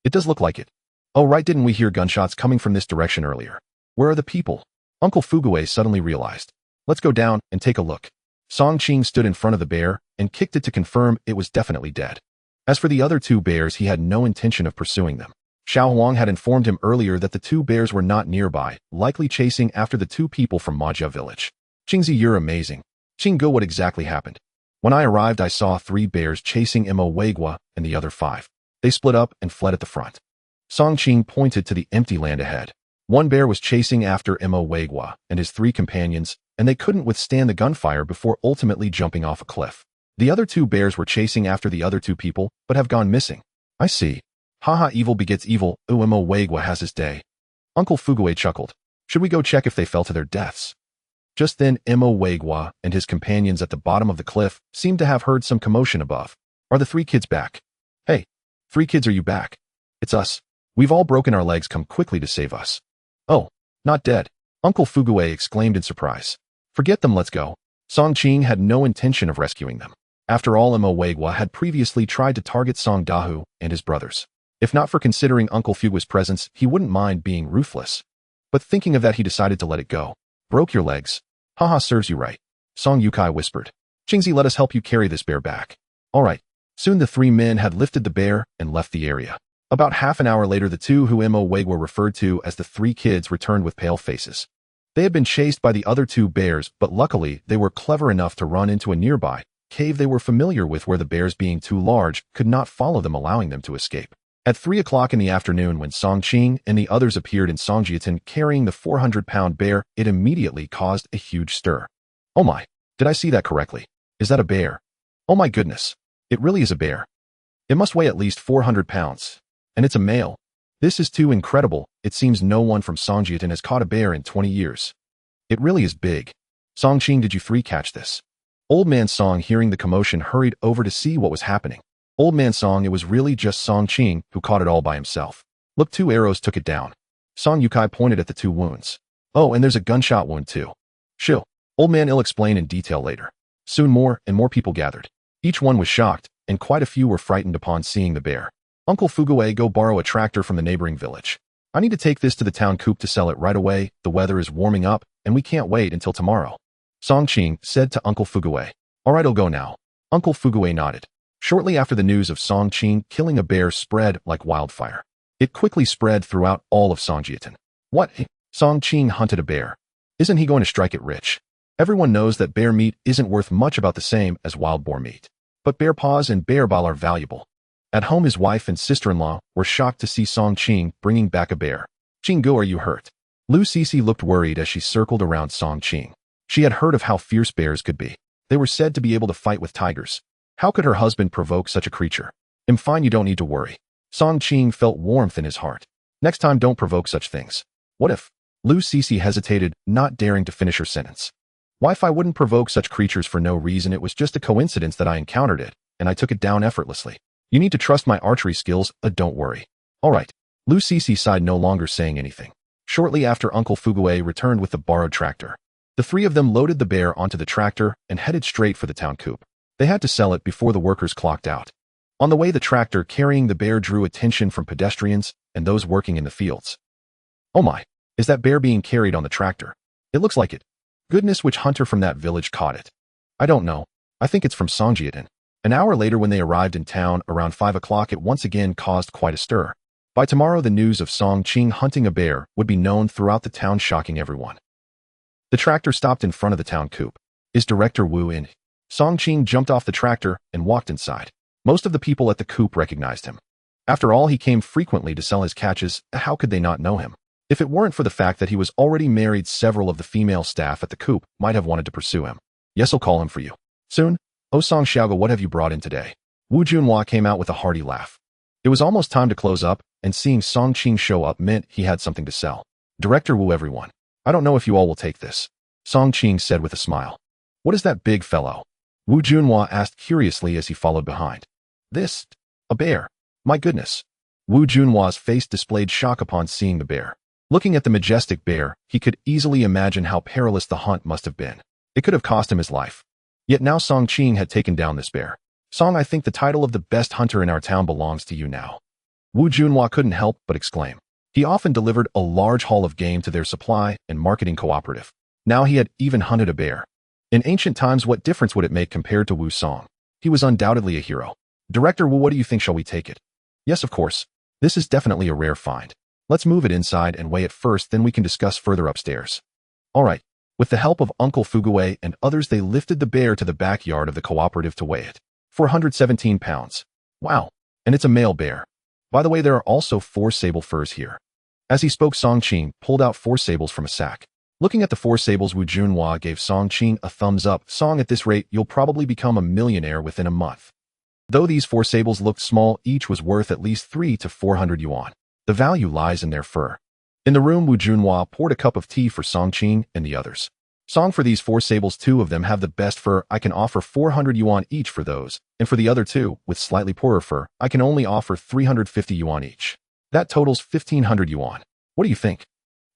It does look like it. Oh right, didn't we hear gunshots coming from this direction earlier? Where are the people? Uncle Fuguei suddenly realized. Let's go down and take a look. Song Qing stood in front of the bear and kicked it to confirm it was definitely dead. As for the other 2 bears, he had no intention of pursuing them. Xiao Huang had informed him earlier that the 2 bears were not nearby, likely chasing after the 2 people from Majia village. Qingzi, you're amazing. Qingge, what exactly happened? When I arrived, I saw 3 bears chasing Mo Weigua and the other 5. They split up and fled at the front. Song Qing pointed to the empty land ahead. 1 bear was chasing after Mo Weigua and his 3 companions, and they couldn't withstand the gunfire before ultimately jumping off a cliff. The other 2 bears were chasing after the other 2 people, but have gone missing. I see. Haha, evil begets evil. Mo Weigua has his day. Uncle Fuguei chuckled. Should we go check if they fell to their deaths? Just then, Mo Weigua and his companions at the bottom of the cliff seemed to have heard some commotion above. Are the 3 kids back? Hey, 3 kids, are you back? It's us. We've all broken our legs. Come quickly to save us. Oh, not dead. Uncle Fuguei exclaimed in surprise. Forget them, let's go. Song Qing had no intention of rescuing them. After all, Mo Weigua had previously tried to target Song Dahu and his brothers. If not for considering Uncle Fugui's presence, he wouldn't mind being ruthless. But thinking of that, he decided to let it go. Broke your legs. Haha, serves you right. Song Yukai whispered. Qingzi, let us help you carry this bear back. All right. Soon the 3 men had lifted the bear and left the area. About half an hour later, the 2 who Mo Weigua referred to as the 3 kids returned with pale faces. They had been chased by the other 2 bears, but luckily they were clever enough to run into a nearby cave they were familiar with, where the bears, being too large, could not follow them, allowing them to escape. At 3 o'clock in the afternoon, when Song Qing and the others appeared in Songjiatin carrying the 400-pound bear, it immediately caused a huge stir. Oh my, did I see that correctly? Is that a bear? Oh my goodness, it really is a bear. It must weigh at least 400 pounds. And it's a male. This is too incredible. It seems no one from Songjiatin has caught a bear in 20 years. It really is big. Song Qing, did you 3 catch this? Old Man Song, hearing the commotion, hurried over to see what was happening. Old Man Song, it was really just Song Qing who caught it all by himself. Look, 2 arrows took it down. Song Yukai pointed at the 2 wounds. Oh, and there's a gunshot wound too. Shill. Old Man will explain in detail later. Soon more and more people gathered. Each one was shocked, and quite a few were frightened upon seeing the bear. Uncle Fuguei, go borrow a tractor from the neighboring village. I need to take this to the town coop to sell it right away. The weather is warming up, and we can't wait until tomorrow. Song Qing said to Uncle Fugue. All right, I'll go now. Uncle Fugue nodded. Shortly after the news of Song Qing killing a bear spread like wildfire. It quickly spread throughout all of Songjiaton. What? Song Qing hunted a bear. Isn't he going to strike it rich? Everyone knows that bear meat isn't worth much about the same as wild boar meat. But bear paws and bear bile are valuable. At home, his wife and sister-in-law were shocked to see Song Qing bringing back a bear. Qinggu, are you hurt? Lu Sisi looked worried as she circled around Song Qing. She had heard of how fierce bears could be. They were said to be able to fight with tigers. How could her husband provoke such a creature? I'm fine, you don't need to worry. Song Qing felt warmth in his heart. Next time, don't provoke such things. What if? Lu Sisi hesitated, not daring to finish her sentence. Wi-Fi wouldn't provoke such creatures for no reason. It was just a coincidence that I encountered it, and I took it down effortlessly. You need to trust my archery skills, don't worry. All right. Lu Sisi sighed, no longer saying anything. Shortly after, Uncle Fugue returned with the borrowed tractor. The three of them loaded the bear onto the tractor and headed straight for the town coop. They had to sell it before the workers clocked out. On the way, the tractor carrying the bear drew attention from pedestrians and those working in the fields. Oh my, is that bear being carried on the tractor? It looks like it. Goodness, which hunter from that village caught it? I don't know. I think it's from Songjiaton. An hour later, when they arrived in town around 5 o'clock, it once again caused quite a stir. By tomorrow, the news of Song Qing hunting a bear would be known throughout the town, shocking everyone. The tractor stopped in front of the town coop. Is Director Wu in? Song Qing jumped off the tractor and walked inside. Most of the people at the coop recognized him. After all, he came frequently to sell his catches. How could they not know him? If it weren't for the fact that he was already married, several of the female staff at the coop might have wanted to pursue him. Yes, I'll call him for you. Soon. Oh, Song Xiaoga, what have you brought in today? Wu Junhua came out with a hearty laugh. It was almost time to close up, and seeing Song Qing show up meant he had something to sell. Director Wu, everyone. I don't know if you all will take this. Song Qing said with a smile. What is that big fellow? Wu Junhua asked curiously as he followed behind. This? A bear. My goodness. Wu Junhua's face displayed shock upon seeing the bear. Looking at the majestic bear, he could easily imagine how perilous the hunt must have been. It could have cost him his life. Yet now Song Qing had taken down this bear. Song, I think the title of the best hunter in our town belongs to you now. Wu Junhua couldn't help but exclaim. He often delivered a large haul of game to their supply and marketing cooperative. Now he had even hunted a bear. In ancient times, what difference would it make compared to Wu Song? He was undoubtedly a hero. Director Wu, what do you think? Shall we take it? Yes, of course. This is definitely a rare find. Let's move it inside and weigh it first, then we can discuss further upstairs. All right. With the help of Uncle Fugue and others, they lifted the bear to the backyard of the cooperative to weigh it. 417 pounds. Wow. And it's a male bear. By the way, there are also 4 sable furs here. As he spoke, Song Qing pulled out 4 sables from a sack. Looking at the 4 sables, Wu Junhua gave Song Qing a thumbs up. Song, at this rate, you'll probably become a millionaire within a month. Though these 4 sables looked small, each was worth at least 300 to 400 yuan. The value lies in their fur. In the room, Wu Junhua poured a cup of tea for Song Qing and the others. Song, for these 4 sables, 2 of them have the best fur. I can offer 400 yuan each for those, and for the other 2, with slightly poorer fur, I can only offer 350 yuan each. That totals 1,500 yuan. What do you think?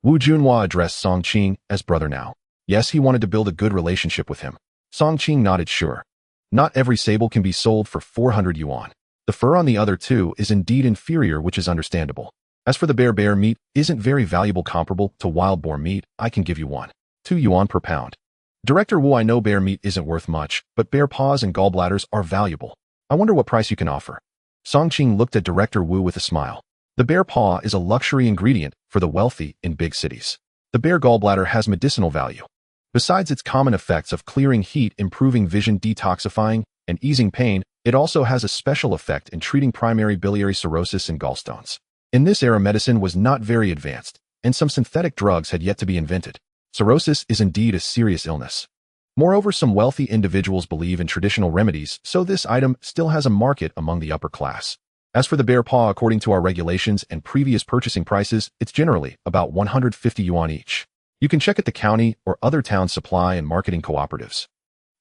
Wu Junhua addressed Song Qing as brother now. Yes, he wanted to build a good relationship with him. Song Qing nodded sure. Not every sable can be sold for 400 yuan. The fur on the other 2 is indeed inferior, which is understandable. As for the bear meat isn't very valuable comparable to wild boar meat. I can give you 2 yuan per pound. Director Wu, I know bear meat isn't worth much, but bear paws and gallbladders are valuable. I wonder what price you can offer. Song Qing looked at Director Wu with a smile. The bear paw is a luxury ingredient for the wealthy in big cities. The bear gallbladder has medicinal value. Besides its common effects of clearing heat, improving vision, detoxifying, and easing pain, it also has a special effect in treating primary biliary cirrhosis and gallstones. In this era, medicine was not very advanced, and some synthetic drugs had yet to be invented. Cirrhosis is indeed a serious illness. Moreover, some wealthy individuals believe in traditional remedies, so this item still has a market among the upper class. As for the bear paw, according to our regulations and previous purchasing prices, it's generally about 150 yuan each. You can check at the county or other town supply and marketing cooperatives.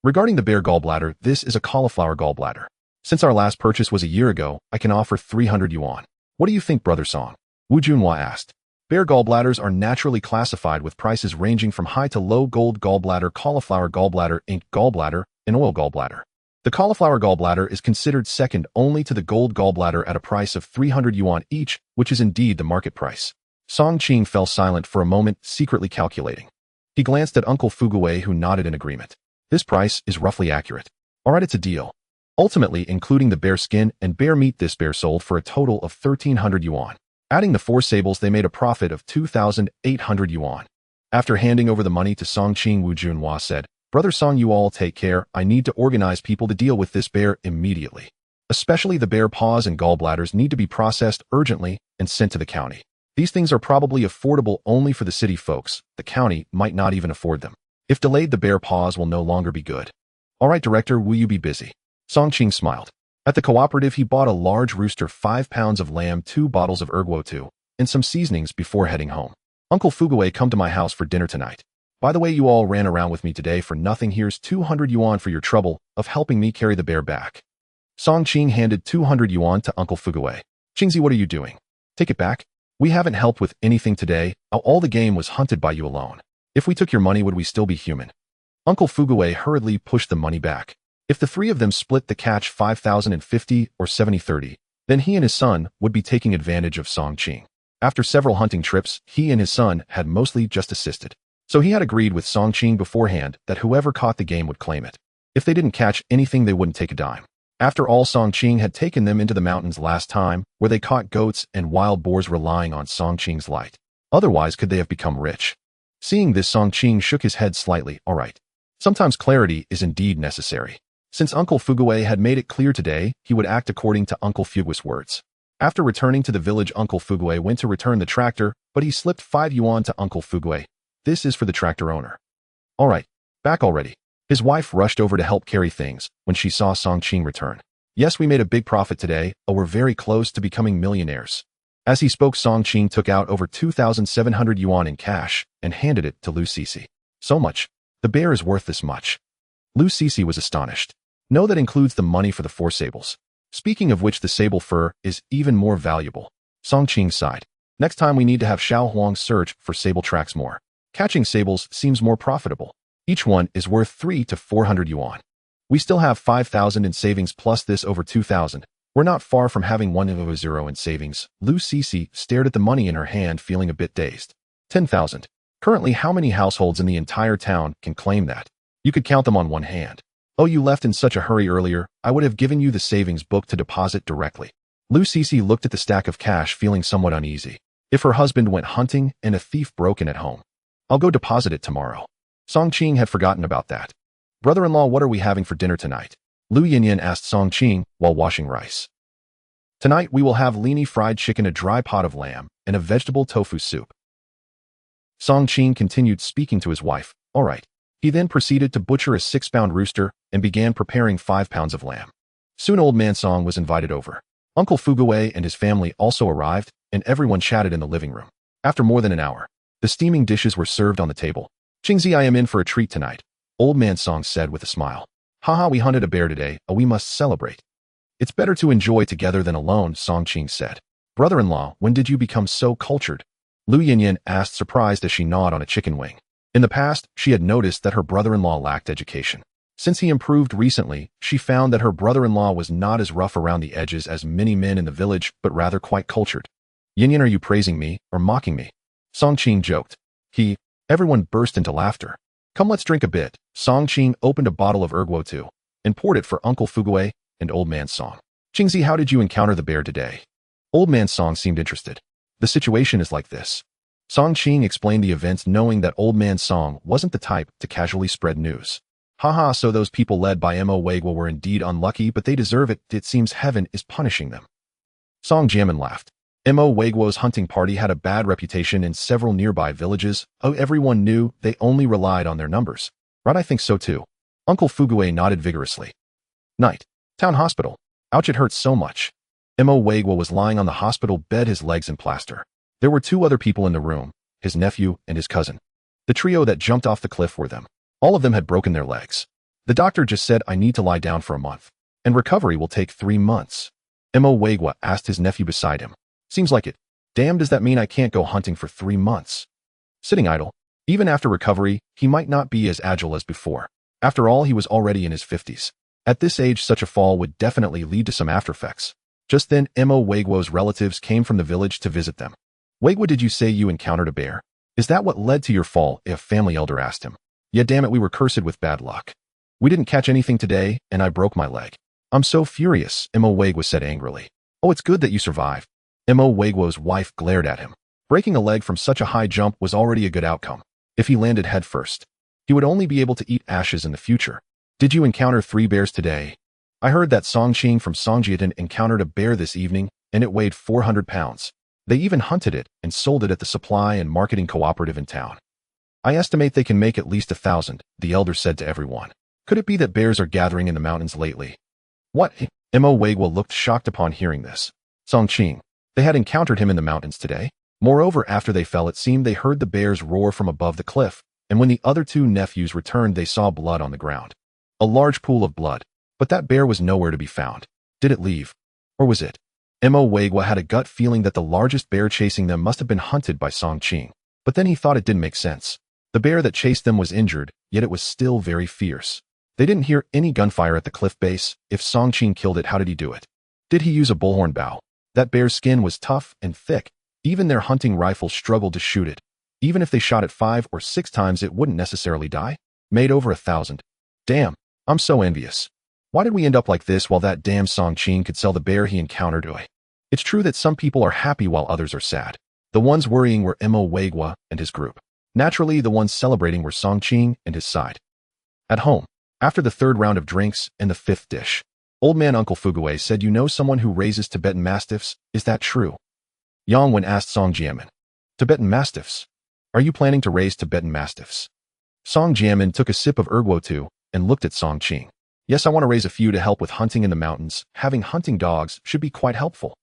Regarding the bear gallbladder, this is a cauliflower gallbladder. Since our last purchase was a year ago, I can offer 300 yuan. What do you think, Brother Song? Wu Junhua asked. Bear gallbladders are naturally classified with prices ranging from high to low: gold gallbladder, cauliflower gallbladder, ink gallbladder, and oil gallbladder. The cauliflower gallbladder is considered second only to the gold gallbladder at a price of 300 yuan each, which is indeed the market price. Song Qing fell silent for a moment, secretly calculating. He glanced at Uncle Fuguwei, who nodded in agreement. This price is roughly accurate. All right, it's a deal. Ultimately, including the bear skin and bear meat, this bear sold for a total of 1,300 yuan. Adding the 4 sables, they made a profit of 2,800 yuan. After handing over the money to Song Qing, Wu Junhua said, "Brother Song, you all take care. I need to organize people to deal with this bear immediately. Especially the bear paws and gallbladders need to be processed urgently and sent to the county. These things are probably affordable only for the city folks. The county might not even afford them. If delayed, the bear paws will no longer be good." "All right, Director, will you be busy?" Song Qing smiled. At the cooperative, he bought a large rooster, 5 pounds of lamb, 2 bottles of erguo, and some seasonings before heading home. "Uncle Fuguwei, come to my house for dinner tonight. By the way, you all ran around with me today for nothing. Here's 200 yuan for your trouble of helping me carry the bear back." Song Qing handed 200 yuan to Uncle Fuguwei. "Qingzi, what are you doing? Take it back. We haven't helped with anything today. All the game was hunted by you alone. If we took your money, would we still be human?" Uncle Fuguwei hurriedly pushed the money back. If the 3 of them split the catch 5,050 or 70-30, then he and his son would be taking advantage of Song Qing. After several hunting trips, he and his son had mostly just assisted. So he had agreed with Song Qing beforehand that whoever caught the game would claim it. If they didn't catch anything, they wouldn't take a dime. After all, Song Qing had taken them into the mountains last time, where they caught goats and wild boars, relying on Song Qing's light. Otherwise, could they have become rich? Seeing this, Song Qing shook his head slightly. "All right. Sometimes clarity is indeed necessary." Since Uncle Fuguwei had made it clear today, he would act according to Uncle Fugui's words. After returning to the village, Uncle Fuguwei went to return the tractor, but he slipped 5 yuan to Uncle Fuguwei. "This is for the tractor owner." "All right, back already." His wife rushed over to help carry things when she saw Song Qing return. "Yes, we made a big profit today. We're very close to becoming millionaires." As he spoke, Song Qing took out over 2,700 yuan in cash and handed it to Lu Sisi. "So much? The bear is worth this much?" Lu Sisi was astonished. "No, that includes the money for the 4 sables. Speaking of which, the sable fur is even more valuable." Song Qing sighed. "Next time we need to have Xiao Huang search for sable tracks more. Catching sables seems more profitable. Each one is worth 300 to 400 yuan. We still have 5,000 in savings plus this over 2,000. We're not far from having 100 in savings." Lu Sisi stared at the money in her hand, feeling a bit dazed. 10,000. Currently, how many households in the entire town can claim that? You could count them on one hand. "Oh, you left in such a hurry earlier. I would have given you the savings book to deposit directly." Lu Sisi looked at the stack of cash, feeling somewhat uneasy. If her husband went hunting and a thief broke in at home, "I'll go deposit it tomorrow." Song Qing had forgotten about that. "Brother-in-law, what are we having for dinner tonight?" Lu Yinyan asked Song Qing while washing rice. "Tonight we will have leany fried chicken, a dry pot of lamb, and a vegetable tofu soup." Song Qing continued speaking to his wife. "All right." He then proceeded to butcher a 6-pound rooster and began preparing 5 pounds of lamb. Soon Old Man Song was invited over. Uncle Fuguwei and his family also arrived, and everyone chatted in the living room. After more than an hour, the steaming dishes were served on the table. "Qingzi, I am in for a treat tonight," Old Man Song said with a smile. "Haha, we hunted a bear today. We must celebrate." "It's better to enjoy together than alone," Song Qing said. "Brother-in-law, when did you become so cultured?" Lu Yinyan asked, surprised as she gnawed on a chicken wing. In the past, she had noticed that her brother-in-law lacked education. Since he improved recently, she found that her brother-in-law was not as rough around the edges as many men in the village, but rather quite cultured. "Yinyan, are you praising me or mocking me?" Song Qing joked. Everyone burst into laughter. "Come, let's drink a bit." Song Qing opened a bottle of erguo and poured it for Uncle Fuguwei and Old Man Song. "Qingzi, how did you encounter the bear today?" Old Man Song seemed interested. "The situation is like this." Song Qing explained the events, knowing that Old Man Song wasn't the type to casually spread news. "Haha, so those people led by Mo Wagwa were indeed unlucky, but they deserve it. It seems heaven is punishing them." Song Jiamin laughed. Mo Wagwa's hunting party had a bad reputation in several nearby villages. Everyone knew they only relied on their numbers. "Right, I think so too." Uncle Fuguwei nodded vigorously. Night. Town hospital. "Ouch, it hurts so much." Mo Wagwa was lying on the hospital bed, his legs in plaster. There were 2 other people in the room, his nephew and his cousin. The trio that jumped off the cliff were them. All of them had broken their legs. The doctor just said, "I need to lie down for a month, and recovery will take 3 months. Mo Wagwa asked his nephew beside him. "Seems like it. Damn, does that mean I can't go hunting for 3 months? Sitting idle. Even after recovery, he might not be as agile as before. After all, he was already in his 50s. At this age, such a fall would definitely lead to some aftereffects." Just then, Mo Wagwa's relatives came from the village to visit them. Wagwa, did you say you encountered a bear? Is that what led to your fall? A family elder asked him. Yeah, damn it, we were cursed with bad luck. We didn't catch anything today, and I broke my leg. I'm so furious, Mo Wagwa said angrily. Oh, it's good that you survived. Mo Wagwa's wife glared at him. Breaking a leg from such a high jump was already a good outcome. If he landed headfirst, he would only be able to eat ashes in the future. Did you encounter 3 bears today? I heard that Song Ching from Songjiatan encountered a bear this evening, and it weighed 400 pounds. They even hunted it and sold it at the supply and marketing cooperative in town. I estimate they can make at least 1,000, the elder said to everyone. Could it be that bears are gathering in the mountains lately? What? Mo Wagwa looked shocked upon hearing this. Song Ching. They had encountered him in the mountains today. Moreover, after they fell, it seemed they heard the bears roar from above the cliff, and when the other 2 nephews returned, they saw blood on the ground. A large pool of blood. But that bear was nowhere to be found. Did it leave? Or was it? Mo Wagwa had a gut feeling that the largest bear chasing them must have been hunted by Song Ching. But then he thought it didn't make sense. The bear that chased them was injured, yet it was still very fierce. They didn't hear any gunfire at the cliff base. If Song Ching killed it, how did he do it? Did he use a bullhorn bow? That bear's skin was tough and thick. Even their hunting rifles struggled to shoot it. Even if they shot it 5 or 6 times, it wouldn't necessarily die. Made over 1,000. Damn, I'm so envious. Why did we end up like this while that damn Song Ching could sell the bear he encountered? It's true that some people are happy while others are sad. The ones worrying were Mo Wagwa and his group. Naturally, the ones celebrating were Song Ching and his side. At home, after the 3rd round of drinks and the 5th dish, old man Uncle Fugue said, you know someone who raises Tibetan Mastiffs? Is that true? Yang Wen asked Song Jiamin. Tibetan Mastiffs? Are you planning to raise Tibetan Mastiffs? Song Jiamin took a sip of erguo too and looked at Song Ching. Yes, I want to raise a few to help with hunting in the mountains. Having hunting dogs should be quite helpful.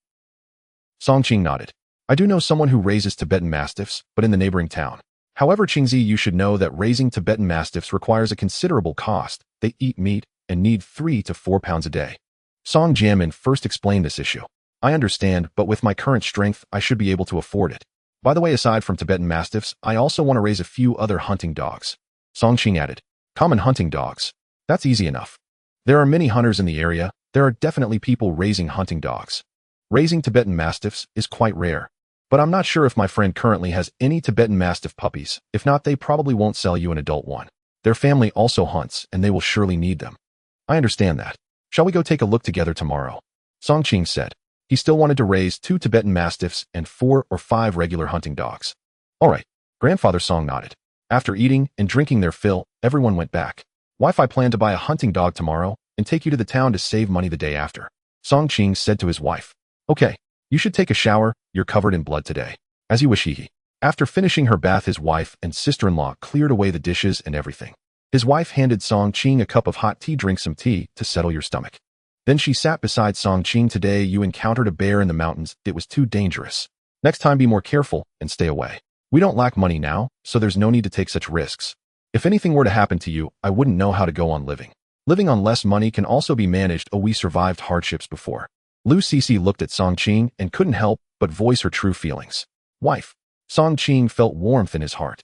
Song Ching nodded. I do know someone who raises Tibetan Mastiffs, but in the neighboring town. However, Qingzi, you should know that raising Tibetan Mastiffs requires a considerable cost. They eat meat and need 3 to 4 pounds a day. Song Jiamin first explained this issue. I understand, but with my current strength, I should be able to afford it. By the way, aside from Tibetan Mastiffs, I also want to raise a few other hunting dogs. Song Ching added. Common hunting dogs. That's easy enough. There are many hunters in the area. There are definitely people raising hunting dogs. Raising Tibetan Mastiffs is quite rare. But I'm not sure if my friend currently has any Tibetan Mastiff puppies. If not, they probably won't sell you an adult one. Their family also hunts, and they will surely need them. I understand that. Shall we go take a look together tomorrow? Song Ching said. He still wanted to raise 2 Tibetan Mastiffs and 4 or 5 regular hunting dogs. All right. Grandfather Song nodded. After eating and drinking their fill, everyone went back. Wife, I plan to buy a hunting dog tomorrow and take you to the town to save money the day after. Song Ching said to his wife. Okay, you should take a shower. You're covered in blood today. As you wish, he. After finishing her bath, his wife and sister-in-law cleared away the dishes and everything. His wife handed Song Ching a cup of hot tea. Drink some tea to settle your stomach. Then she sat beside Song Ching. Today you encountered a bear in the mountains. It was too dangerous. Next time be more careful and stay away. We don't lack money now, so there's no need to take such risks. If anything were to happen to you, I wouldn't know how to go on living. Living on less money can also be managed. Oh, we survived hardships before. Lu Cece looked at Song Ching and couldn't help but voice her true feelings. Wife. Song Ching felt warmth in his heart.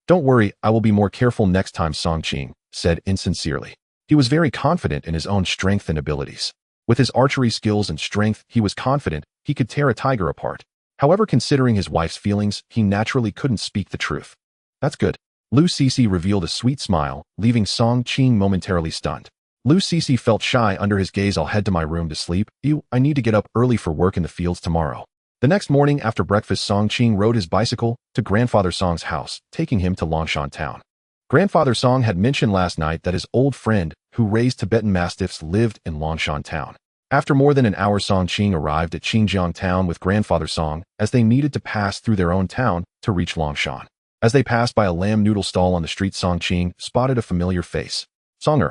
Don't worry, I will be more careful next time, Song Ching said insincerely. He was very confident in his own strength and abilities. With his archery skills and strength, he was confident he could tear a tiger apart. However, considering his wife's feelings, he naturally couldn't speak the truth. That's good. Lu Cece revealed a sweet smile, leaving Song Ching momentarily stunned. Lu Cece felt shy under his gaze. I'll head to my room to sleep. I need to get up early for work in the fields tomorrow. The next morning after breakfast, Song Ching rode his bicycle to Grandfather Song's house, taking him to Longshan town. Grandfather Song had mentioned last night that his old friend, who raised Tibetan Mastiffs, lived in Longshan town. After more than an hour, Song Ching arrived at Xinjiang town with Grandfather Song, as they needed to pass through their own town to reach Longshan. As they passed by a lamb noodle stall on the street, Song Ching spotted a familiar face. Song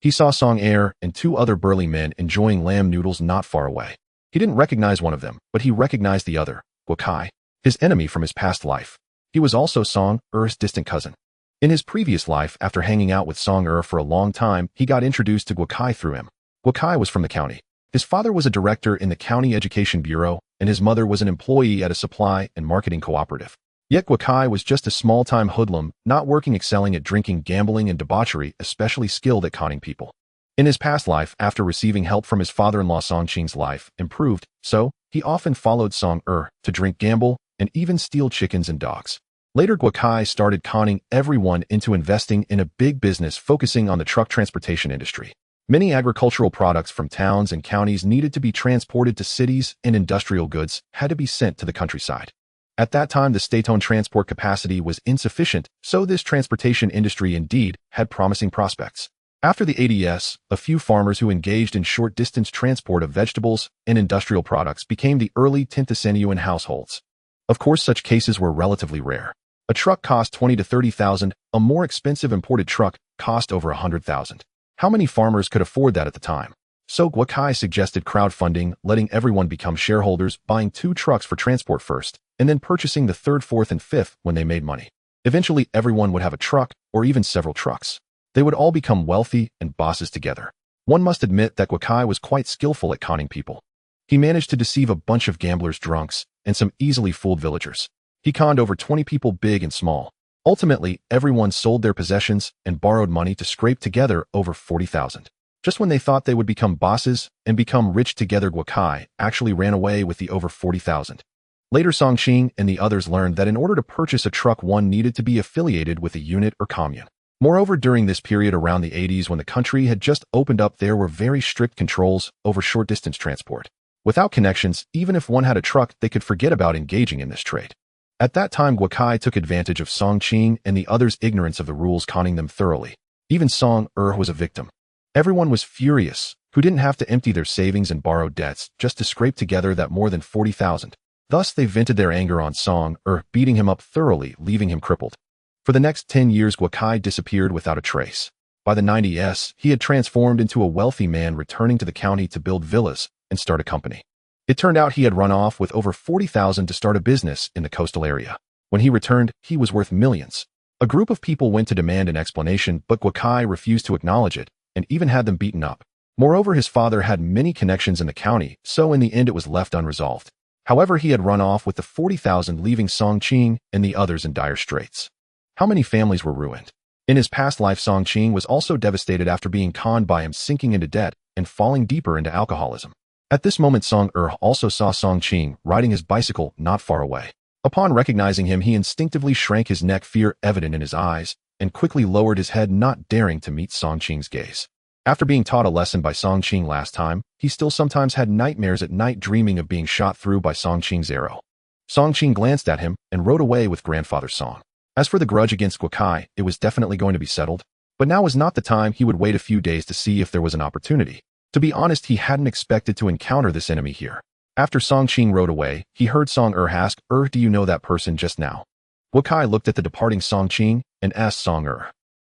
He saw Song and 2 other burly men enjoying lamb noodles not far away. He didn't recognize one of them, but he recognized the other, Guokai, his enemy from his past life. He was also Song distant cousin. In his previous life, after hanging out with Song for a long time, he got introduced to Guokai through him. Guokai was from the county. His father was a director in the county education bureau, and his mother was an employee at a supply and marketing cooperative. Yet Guokai was just a small-time hoodlum, not working, excelling at drinking, gambling, and debauchery, especially skilled at conning people. In his past life, after receiving help from his father-in-law, Song Ching's life improved, so he often followed Song to drink, gamble, and even steal chickens and dogs. Later, Guakai started conning everyone into investing in a big business focusing on the truck transportation industry. Many agricultural products from towns and counties needed to be transported to cities, and industrial goods had to be sent to the countryside. At that time, the state-owned transport capacity was insufficient, so this transportation industry indeed had promising prospects. After the ADS, a few farmers who engaged in short-distance transport of vegetables and industrial products became the early Tintasanuyuan households. Of course, such cases were relatively rare. A truck cost $20,000 to $30,000, a more expensive imported truck cost over $100,000. How many farmers could afford that at the time? So Guakai suggested crowdfunding, letting everyone become shareholders, buying 2 trucks for transport first, and then purchasing the 3rd, 4th, and 5th when they made money. Eventually, everyone would have a truck, or even several trucks. They would all become wealthy and bosses together. One must admit that Guakai was quite skillful at conning people. He managed to deceive a bunch of gamblers, drunks, and some easily fooled villagers. He conned over 20 people, big and small. Ultimately, everyone sold their possessions and borrowed money to scrape together over $40,000. Just when they thought they would become bosses and become rich together, Guakai actually ran away with the over $40,000. Later, Songqing and the others learned that in order to purchase a truck, one needed to be affiliated with a unit or commune. Moreover, during this period around the 80s when the country had just opened up, there were very strict controls over short-distance transport. Without connections, even if one had a truck, they could forget about engaging in this trade. At that time, Guakai took advantage of Songqing and the others' ignorance of the rules, conning them thoroughly. Even Song was a victim. Everyone was furious, who didn't have to empty their savings and borrow debts just to scrape together that more than $40,000. Thus, they vented their anger on Song, beating him up thoroughly, leaving him crippled. For the next 10 years, Guakai disappeared without a trace. By the 90s, he had transformed into a wealthy man, returning to the county to build villas and start a company. It turned out he had run off with over $40,000 to start a business in the coastal area. When he returned, he was worth millions. A group of people went to demand an explanation, but Guakai refused to acknowledge it and even had them beaten up. Moreover, his father had many connections in the county, so in the end it was left unresolved. However, he had run off with the $40,000, leaving Songqing and the others in dire straits. How many families were ruined? In his past life, Songqing was also devastated after being conned by him, sinking into debt and falling deeper into alcoholism. At this moment, Song also saw Songqing riding his bicycle not far away. Upon recognizing him, he instinctively shrank his neck, fear evident in his eyes, and quickly lowered his head, not daring to meet Songqing's gaze. After being taught a lesson by Songqing last time, he still sometimes had nightmares at night, dreaming of being shot through by Songqing's arrow. Songqing glanced at him and rode away with grandfather Song. As for the grudge against Guakai, it was definitely going to be settled, but now was not the time. He would wait a few days to see if there was an opportunity. To be honest, he hadn't expected to encounter this enemy here. After Songqing rode away, he heard Song ask, do you know that person just now? Guakai looked at the departing Songqing and asked Song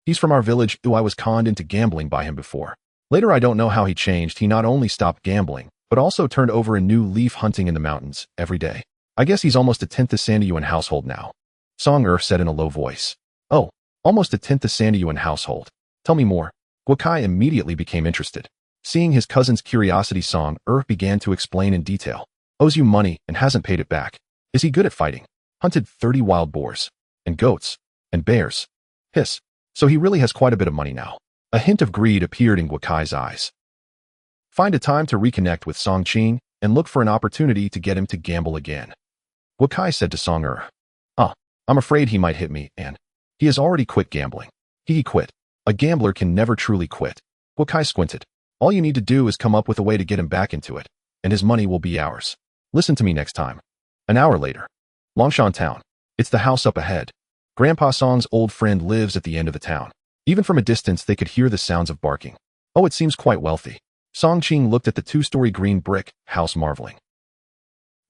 he's from our village. I was conned into gambling by him before. Later, I don't know how he changed. He not only stopped gambling, but also turned over a new leaf, hunting in the mountains every day. I guess he's almost a 10th of Sandyuan household now. Song said in a low voice. Oh, almost a 10th of Sandyuan household. Tell me more. Guakai immediately became interested. Seeing his cousin's curiosity, Song began to explain in detail. Owes you money and hasn't paid it back. Is he good at fighting? Hunted 30 wild boars. And goats. And bears. Hiss. So he really has quite a bit of money now. A hint of greed appeared in Guakai's eyes. Find a time to reconnect with Songqing and look for an opportunity to get him to gamble again. Guakai said to Song I'm afraid he might hit me, and he has already quit gambling. He quit. A gambler can never truly quit. Guakai squinted. All you need to do is come up with a way to get him back into it, and his money will be ours. Listen to me next time. An hour later. Longshan Town. It's the house up ahead. Grandpa Song's old friend lives at the end of the town. Even from a distance, they could hear the sounds of barking. Oh, it seems quite wealthy. Songqing looked at the 2-story green brick house, marveling.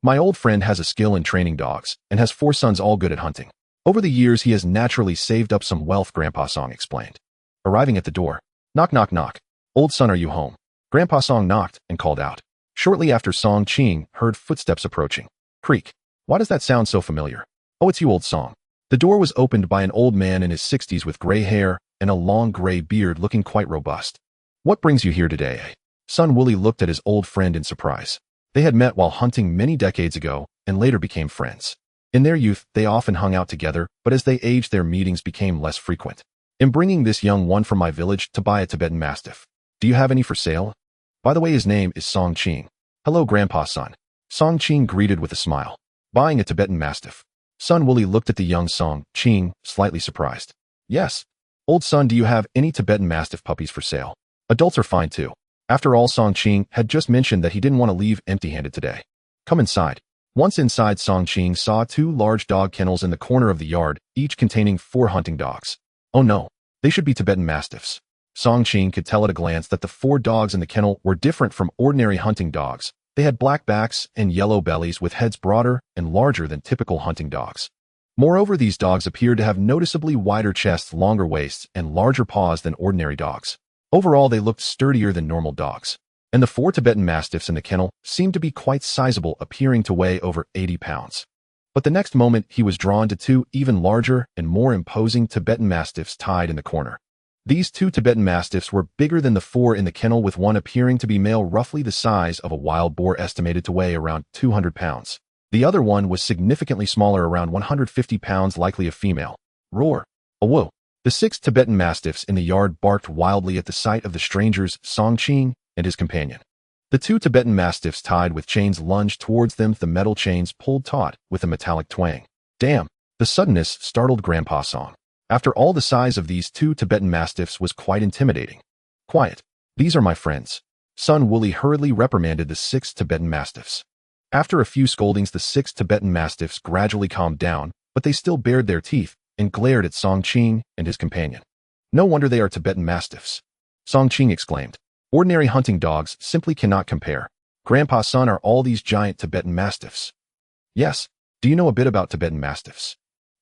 My old friend has a skill in training dogs and has 4 sons, all good at hunting. Over the years, he has naturally saved up some wealth, Grandpa Song explained. Arriving at the door. Knock, knock, knock. Old son, are you home? Grandpa Song knocked and called out. Shortly after, Songqing heard footsteps approaching. Creak. Why does that sound so familiar? Oh, it's you, old Song. The door was opened by an old man in his 60s with gray hair and a long gray beard, looking quite robust. What brings you here today? Son Wooly looked at his old friend in surprise. They had met while hunting many decades ago and later became friends. In their youth, they often hung out together, but as they aged, their meetings became less frequent. I'm bringing this young one from my village to buy a Tibetan Mastiff. Do you have any for sale? By the way, his name is Songqing. Hello, Grandpa Son. Songqing greeted with a smile. Buying a Tibetan Mastiff. Son Wooly looked at the young Song Ching, slightly surprised. Yes. Old son, do you have any Tibetan Mastiff puppies for sale? Adults are fine too. After all, Song Ching had just mentioned that he didn't want to leave empty-handed today. Come inside. Once inside, Song Ching saw 2 large dog kennels in the corner of the yard, each containing 4 hunting dogs. Oh no, they should be Tibetan Mastiffs. Song Ching could tell at a glance that the 4 dogs in the kennel were different from ordinary hunting dogs. They had black backs and yellow bellies with heads broader and larger than typical hunting dogs. Moreover, these dogs appeared to have noticeably wider chests, longer waists, and larger paws than ordinary dogs. Overall, they looked sturdier than normal dogs. And the 4 Tibetan Mastiffs in the kennel seemed to be quite sizable, appearing to weigh over 80 pounds. But the next moment, he was drawn to 2 even larger and more imposing Tibetan Mastiffs tied in the corner. These 2 Tibetan Mastiffs were bigger than the 4 in the kennel, with one appearing to be male, roughly the size of a wild boar, estimated to weigh around 200 pounds. The other one was significantly smaller, around 150 pounds, likely a female. Roar! A whoa! The 6 Tibetan Mastiffs in the yard barked wildly at the sight of the strangers, Song Ching and his companion. The 2 Tibetan Mastiffs tied with chains lunged towards them, the metal chains pulled taut with a metallic twang. Damn! The suddenness startled Grandpa Song. After all, the size of these 2 Tibetan Mastiffs was quite intimidating. Quiet. These are my friends. Son Wooly hurriedly reprimanded the 6 Tibetan Mastiffs. After a few scoldings, the 6 Tibetan Mastiffs gradually calmed down, but they still bared their teeth and glared at Song Ching and his companion. No wonder they are Tibetan Mastiffs. Song Ching exclaimed. Ordinary hunting dogs simply cannot compare. Grandpa Son, are all these giant Tibetan Mastiffs? Yes. Do you know a bit about Tibetan Mastiffs?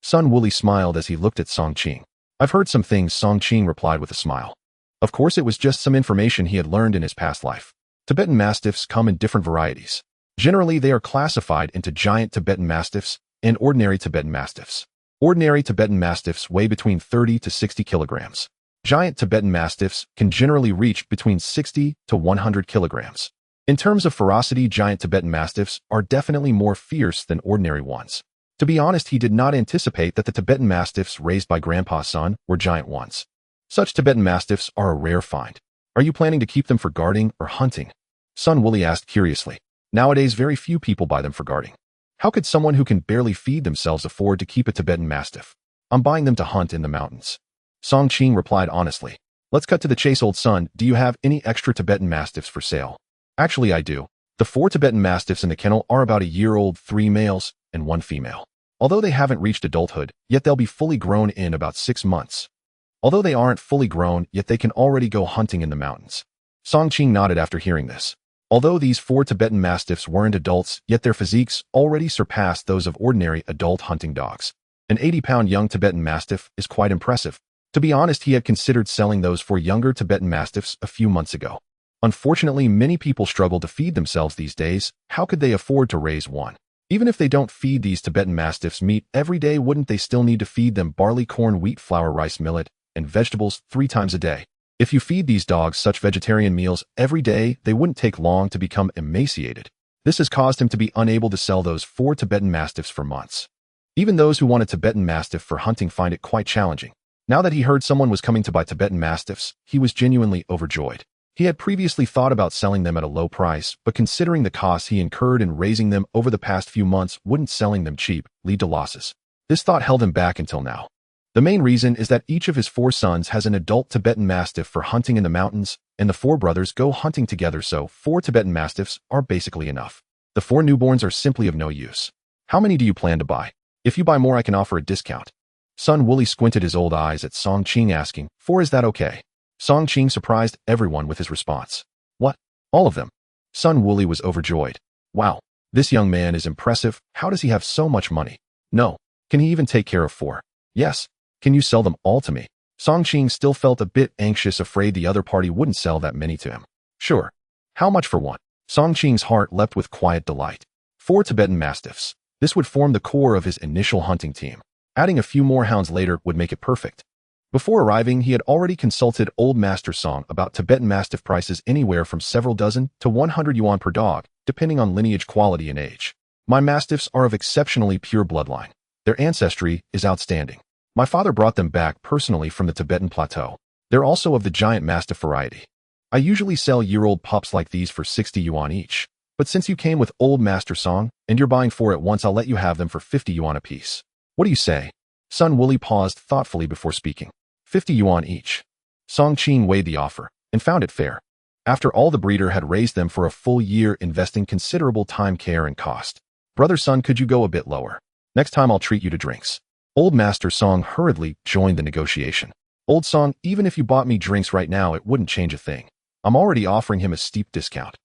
Son Wooly smiled as he looked at Song Ching. I've heard some things, Song Ching replied with a smile. Of course, it was just some information he had learned in his past life. Tibetan Mastiffs come in different varieties. Generally, they are classified into giant Tibetan Mastiffs and ordinary Tibetan Mastiffs. Ordinary Tibetan Mastiffs weigh between 30 to 60 kilograms. Giant Tibetan Mastiffs can generally reach between 60 to 100 kilograms. In terms of ferocity, giant Tibetan Mastiffs are definitely more fierce than ordinary ones. To be honest, he did not anticipate that the Tibetan Mastiffs raised by Grandpa Son were giant ones. Such Tibetan Mastiffs are a rare find. Are you planning to keep them for guarding or hunting? Son Wooly asked curiously. Nowadays, very few people buy them for guarding. How could someone who can barely feed themselves afford to keep a Tibetan Mastiff? I'm buying them to hunt in the mountains. Song Ching replied honestly. Let's cut to the chase, old son. Do you have any extra Tibetan Mastiffs for sale? Actually, I do. The 4 Tibetan Mastiffs in the kennel are about a year old, 3 males and 1 female. Although they haven't reached adulthood, yet they'll be fully grown in about 6 months. Although they aren't fully grown, yet they can already go hunting in the mountains. Song Ching nodded after hearing this. Although these 4 Tibetan Mastiffs weren't adults, yet their physiques already surpassed those of ordinary adult hunting dogs. An 80-pound young Tibetan Mastiff is quite impressive. To be honest, he had considered selling those 4 younger Tibetan Mastiffs a few months ago. Unfortunately, many people struggle to feed themselves these days. How could they afford to raise one? Even if they don't feed these Tibetan Mastiffs meat every day, wouldn't they still need to feed them barley, corn, wheat, flour, rice, millet, and vegetables 3 times a day? If you feed these dogs such vegetarian meals every day, they wouldn't take long to become emaciated. This has caused him to be unable to sell those 4 Tibetan Mastiffs for months. Even those who want a Tibetan Mastiff for hunting find it quite challenging. Now that he heard someone was coming to buy Tibetan Mastiffs, he was genuinely overjoyed. He had previously thought about selling them at a low price, but considering the costs he incurred in raising them over the past few months, wouldn't selling them cheap lead to losses? This thought held him back until now. The main reason is that each of his 4 sons has an adult Tibetan Mastiff for hunting in the mountains, and the 4 brothers go hunting together, so 4 Tibetan Mastiffs are basically enough. The 4 newborns are simply of no use. How many do you plan to buy? If you buy more, I can offer a discount. Son Wooly squinted his old eyes at Song Ching, asking, 4, is that okay? Song Ching surprised everyone with his response. What? All of them? Son Wooly was overjoyed. Wow, this young man is impressive. How does he have so much money? No. Can he even take care of 4? Yes. Can you sell them all to me? Song Ching still felt a bit anxious, afraid the other party wouldn't sell that many to him. Sure. How much for one? Song Ching's heart leapt with quiet delight. 4 Tibetan Mastiffs. This would form the core of his initial hunting team. Adding a few more hounds later would make it perfect. Before arriving, he had already consulted Old Master Song about Tibetan Mastiff prices, anywhere from several dozen to 100 yuan per dog, depending on lineage, quality, and age. My Mastiffs are of exceptionally pure bloodline. Their ancestry is outstanding. My father brought them back personally from the Tibetan plateau. They're also of the giant Mastiff variety. I usually sell year-old pups like these for 60 yuan each, But since you came with old Master Song, and you're buying 4 at once, I'll let you have them for 50 yuan apiece. What do you say? Sun Wooly paused thoughtfully before speaking. 50 yuan each. Song Qing weighed the offer, and found it fair. After all, the breeder had raised them for a full year, investing considerable time, care, and cost. Brother Sun, could you go a bit lower? Next time I'll treat you to drinks. Old Master Song hurriedly joined the negotiation. Old Song, even if you bought me drinks right now, it wouldn't change a thing. I'm already offering him a steep discount.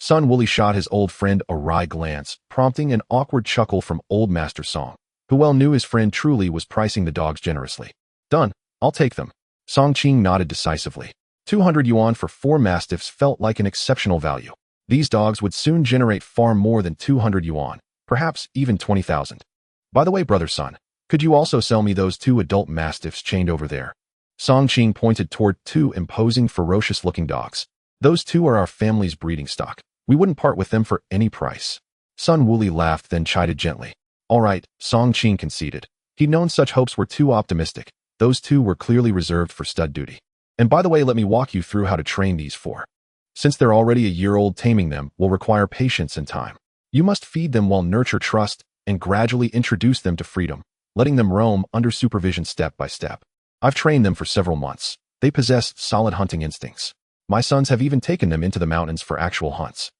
Sun Wooly shot his old friend a wry glance, prompting an awkward chuckle from Old Master Song, who well knew his friend truly was pricing the dogs generously. Done. I'll take them. Song Qing nodded decisively. 200 yuan for 4 mastiffs felt like an exceptional value. These dogs would soon generate far more than 200 yuan, perhaps even 20,000. By the way, Brother Sun, could you also sell me those 2 adult mastiffs chained over there? Song Qing pointed toward 2 imposing, ferocious-looking dogs. Those 2 are our family's breeding stock. We wouldn't part with them for any price. Sun Wooly laughed, then chided gently. All right, Song Qing conceded. He'd known such hopes were too optimistic. Those 2 were clearly reserved for stud duty. And by the way, let me walk you through how to train these 4. Since they're already a year old, taming them will require patience and time. You must feed them well, nurture trust, and gradually introduce them to freedom, letting them roam under supervision step by step. I've trained them for several months. They possess solid hunting instincts. My sons have even taken them into the mountains for actual hunts.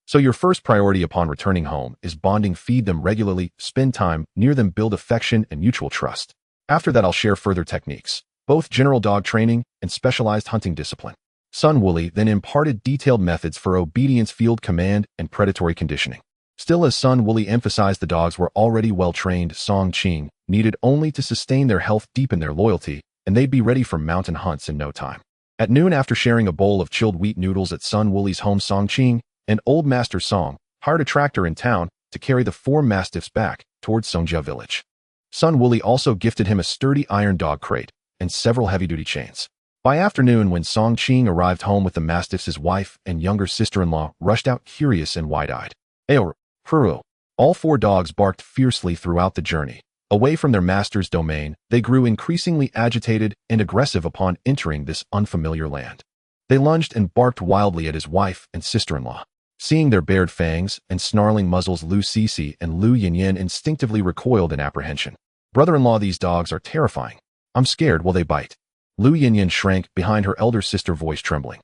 So your first priority upon returning home is bonding. Feed them regularly, spend time near them, build affection and mutual trust. After that, I'll share further techniques, both general dog training and specialized hunting discipline. Sun Wooly then imparted detailed methods for obedience, field command, and predatory conditioning. Still, as Sun Wooly emphasized, the dogs were already well trained. Song Qing needed only to sustain their health, deepen their loyalty, and they'd be ready for mountain hunts in no time. At noon, after sharing a bowl of chilled wheat noodles at Sun Wooly's home, Song Qing and Old Master Song hired a tractor in town to carry the 4 mastiffs back towards Songjia village. Sun Wooly also gifted him a sturdy iron dog crate and several heavy-duty chains. By afternoon, when Song Qing arrived home with the mastiffs, his wife and younger sister-in-law rushed out, curious and wide-eyed. Ayo, Huru. All 4 dogs barked fiercely throughout the journey. Away from their master's domain, they grew increasingly agitated and aggressive upon entering this unfamiliar land. They lunged and barked wildly at his wife and sister-in-law. Seeing their bared fangs and snarling muzzles, Lu Sisi and Lu Yinyan instinctively recoiled in apprehension. Brother-in-law, these dogs are terrifying. I'm scared. Will they bite? Lu Yinyan shrank behind her elder sister, voice trembling.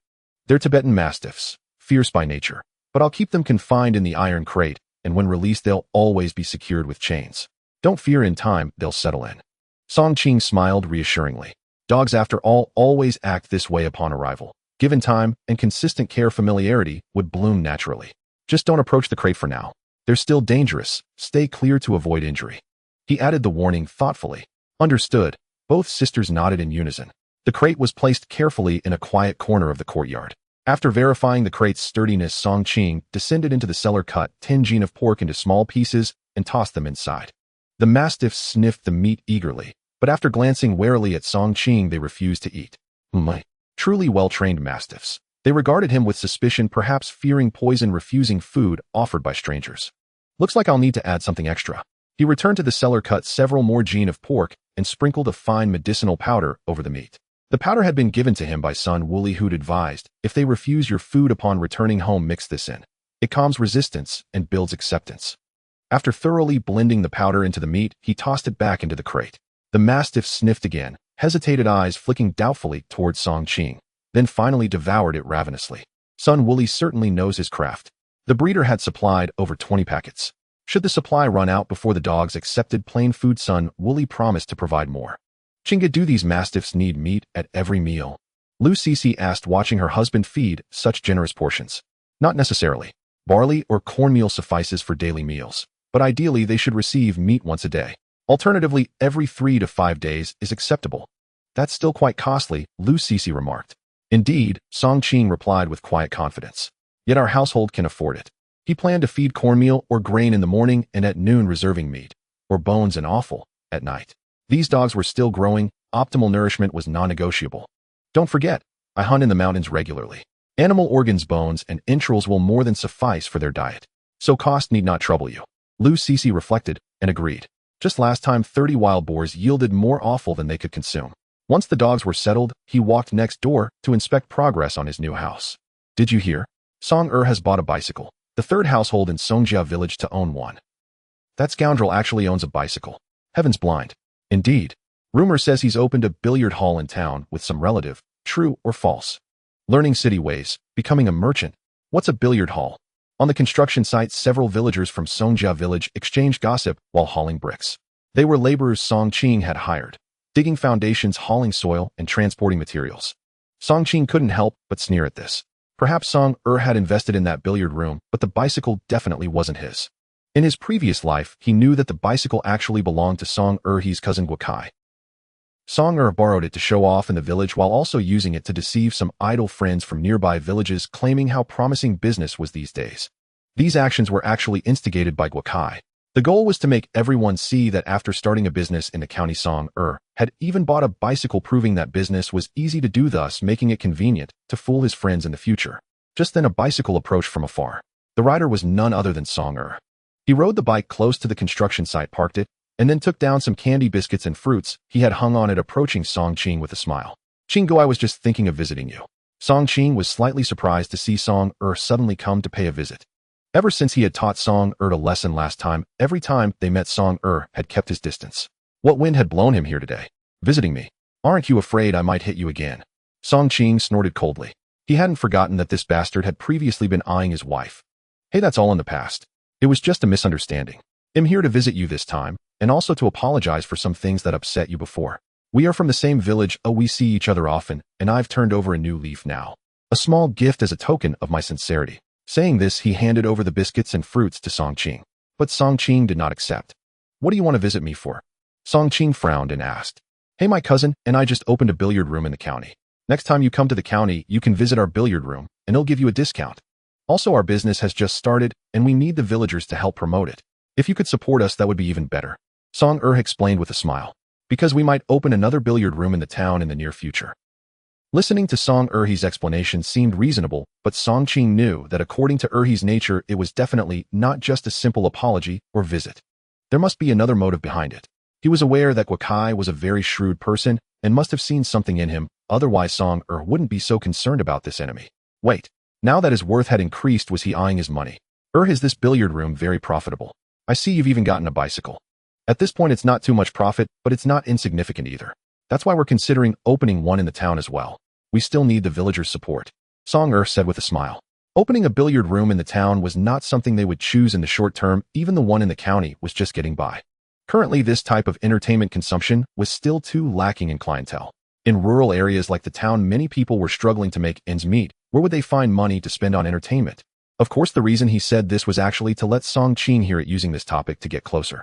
They're Tibetan mastiffs, fierce by nature, but I'll keep them confined in the iron crate, and when released they'll always be secured with chains. Don't fear, in time they'll settle in. Song Qing smiled reassuringly. Dogs, after all, always act this way upon arrival. Given time and consistent care, familiarity would bloom naturally. Just don't approach the crate for now. They're still dangerous. Stay clear to avoid injury. He added the warning thoughtfully. Understood. Both sisters nodded in unison. The crate was placed carefully in a quiet corner of the courtyard. After verifying the crate's sturdiness, Song Qing descended into the cellar, cut 10 gene of pork into small pieces, and tossed them inside. The mastiffs sniffed the meat eagerly, but after glancing warily at Song Qing, they refused to eat. Truly well-trained mastiffs. They regarded him with suspicion, perhaps fearing poison, refusing food offered by strangers. Looks like I'll need to add something extra. He returned to the cellar, cut several more gene of pork, and sprinkled a fine medicinal powder over the meat. The powder had been given to him by Sun Wooly, who'd advised, if they refuse your food upon returning home, mix this in. It calms resistance and builds acceptance. After thoroughly blending the powder into the meat, he tossed it back into the crate. The mastiff sniffed again, hesitated, eyes flicking doubtfully towards Song Qing, then finally devoured it ravenously. Sun Wooly certainly knows his craft. The breeder had supplied over 20 packets. Should the supply run out before the dogs accepted plain food, Sun Wooly promised to provide more. Chinga, do these mastiffs need meat at every meal? Lu Sisi asked, watching her husband feed such generous portions. Not necessarily. Barley or cornmeal suffices for daily meals, but ideally they should receive meat once a day. Alternatively, every 3 to 5 days is acceptable. That's still quite costly, Lu Sisi remarked. Indeed, Song Qing replied with quiet confidence. Yet our household can afford it. He planned to feed cornmeal or grain in the morning and at noon reserving meat, or bones and offal, at night. These dogs were still growing. Optimal nourishment was non-negotiable. Don't forget, I hunt in the mountains regularly. Animal organs, bones, and entrails will more than suffice for their diet, so cost need not trouble you. Lu Sisi reflected and agreed. Just last time, 30 wild boars yielded more offal than they could consume. Once the dogs were settled, he walked next door to inspect progress on his new house. Did you hear? Song has bought a bicycle. the third household in Songjia village to own one. That scoundrel actually owns a bicycle. Heaven's blind. Indeed. Rumor says he's opened a billiard hall in town with some relative. True or false? Learning city ways. Becoming a merchant. What's a billiard hall? On the construction site, several villagers from Songjia village exchanged gossip while hauling bricks. They were laborers Song Qing had hired, digging foundations, hauling soil, and transporting materials. Song Qing couldn't help but sneer at this. Perhaps Song had invested in that billiard room, but the bicycle definitely wasn't his. In his previous life, he knew that the bicycle actually belonged to Song his cousin Guokai. Song borrowed it to show off in the village while also using it to deceive some idle friends from nearby villages, claiming how promising business was these days. These actions were actually instigated by Guokai. The goal was to make everyone see that after starting a business in the county, Song had even bought a bicycle, proving that business was easy to do, thus making it convenient to fool his friends in the future. Just then a bicycle approached from afar. The rider was none other than Song He rode the bike close to the construction site, parked it, and then took down some candy, biscuits, and fruits he had hung on it, approaching Song Qing with a smile. "Qinggo, I was just thinking of visiting you." Song Qing was slightly surprised to see Song suddenly come to pay a visit. Ever since he had taught Song a lesson last time, every time they met, Song had kept his distance. What wind had blown him here today? Visiting me? Aren't you afraid I might hit you again? Song Qing snorted coldly. He hadn't forgotten that this bastard had previously been eyeing his wife. "Hey, that's all in the past. It was just a misunderstanding. I'm here to visit you this time, and also to apologize for some things that upset you before. We are from the same village, we see each other often, and I've turned over a new leaf now. A small gift as a token of my sincerity." Saying this, he handed over the biscuits and fruits to Song Qing. But Song Qing did not accept. "What do you want to visit me for?" Song Qing frowned and asked. "Hey, my cousin and I just opened a billiard room in the county. Next time you come to the county, you can visit our billiard room, and it'll give you a discount. Also, our business has just started, and we need the villagers to help promote it. If you could support us, that would be even better." Song explained with a smile. "Because we might open another billiard room in the town in the near future." Listening to Song his explanation seemed reasonable, but Song Qing knew that according to his nature, it was definitely not just a simple apology or visit. There must be another motive behind it. He was aware that Guokai was a very shrewd person and must have seen something in him, otherwise Song wouldn't be so concerned about this enemy. Wait, now that his worth had increased, was he eyeing his money? Is this billiard room very profitable? I see you've even gotten a bicycle. At this point, it's not too much profit, but it's not insignificant either. That's why we're considering opening one in the town as well. We still need the villagers' support," Song said with a smile. Opening a billiard room in the town was not something they would choose in the short term. Even the one in the county was just getting by. Currently, this type of entertainment consumption was still too lacking in clientele. In rural areas like the town, many people were struggling to make ends meet. Where would they find money to spend on entertainment? Of course, the reason he said this was actually to let Song Qing hear it, using this topic to get closer.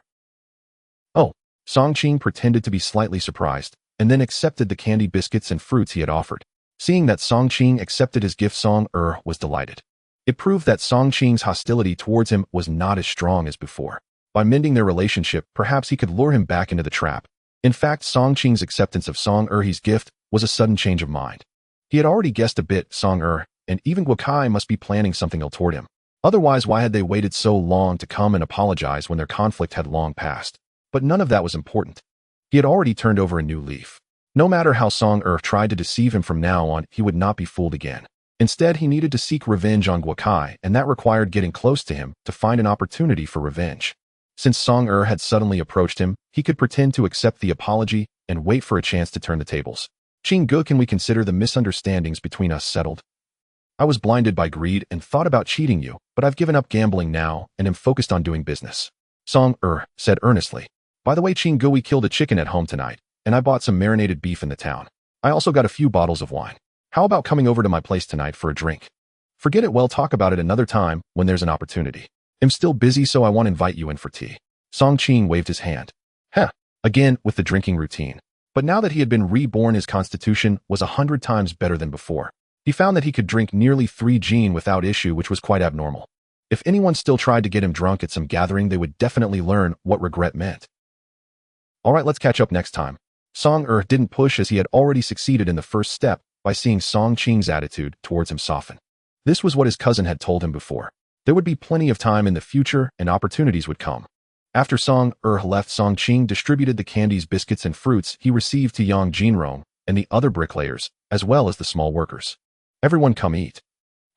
"Oh," Song Qing pretended to be slightly surprised, and then accepted the candy, biscuits, and fruits he had offered. Seeing that Song Qing accepted his gift, Song was delighted. It proved that Song Qing's hostility towards him was not as strong as before. By mending their relationship, perhaps he could lure him back into the trap. In fact, Song Qing's acceptance of Song his gift was a sudden change of mind. He had already guessed a bit. Song and even Guokai must be planning something ill toward him. Otherwise, why had they waited so long to come and apologize when their conflict had long passed? But none of that was important. He had already turned over a new leaf. No matter how Song tried to deceive him, from now on, he would not be fooled again. Instead, he needed to seek revenge on Guokai, and that required getting close to him to find an opportunity for revenge. Since Song had suddenly approached him, he could pretend to accept the apology and wait for a chance to turn the tables. "Qinggu, can we consider the misunderstandings between us settled? I was blinded by greed and thought about cheating you, but I've given up gambling now and am focused on doing business," Song said earnestly. "By the way, Qinggu, we killed a chicken at home tonight, and I bought some marinated beef in the town. I also got a few bottles of wine. How about coming over to my place tonight for a drink? Forget it, we'll talk about it another time when there's an opportunity. I'm still busy, so I want to invite you in for tea." Song Qing waved his hand. Again with the drinking routine. But now that he had been reborn, his constitution was 100 times better than before. He found that he could drink nearly 3 gin without issue, which was quite abnormal. If anyone still tried to get him drunk at some gathering, they would definitely learn what regret meant. Alright, let's catch up next time. Song didn't push, as he had already succeeded in the first step by seeing Song Qing's attitude towards him soften. This was what his cousin had told him before. There would be plenty of time in the future and opportunities would come. After Song left, Song Qing distributed the candies, biscuits, and fruits he received to Yang Jinrong and the other bricklayers, as well as the small workers. "Everyone come eat."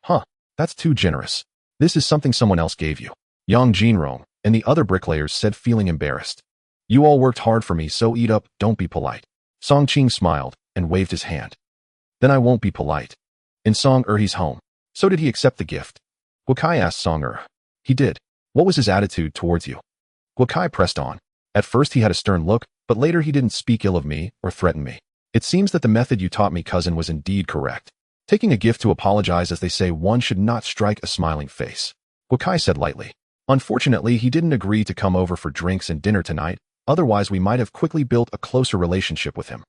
"Huh, that's too generous. This is something someone else gave you. Yang Jinrong and the other bricklayers said, feeling embarrassed. You all worked hard for me, so eat up, don't be polite. Song Qing smiled and waved his hand. Then I won't be polite. In Song Erhe's home. So did he accept the gift? Guokai asked Song Er. He did. What was his attitude towards you? Guokai pressed on. At first he had a stern look, but later he didn't speak ill of me or threaten me. It seems that the method you taught me, cousin, was indeed correct. Taking a gift to apologize, as they say, one should not strike a smiling face. Guokai said lightly. Unfortunately, he didn't agree to come over for drinks and dinner tonight, otherwise we might have quickly built a closer relationship with him.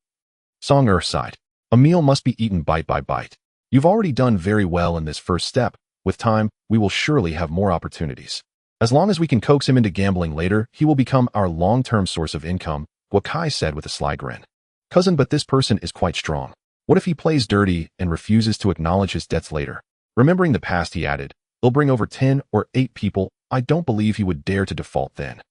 Song Er sighed. A meal must be eaten bite by bite. You've already done very well in this first step. With time, we will surely have more opportunities. As long as we can coax him into gambling later, he will become our long-term source of income, Guokai said with a sly grin. Cousin, but this person is quite strong. What if he plays dirty and refuses to acknowledge his debts later? Remembering the past, he added, he'll bring over 10 or 8 people. I don't believe he would dare to default then.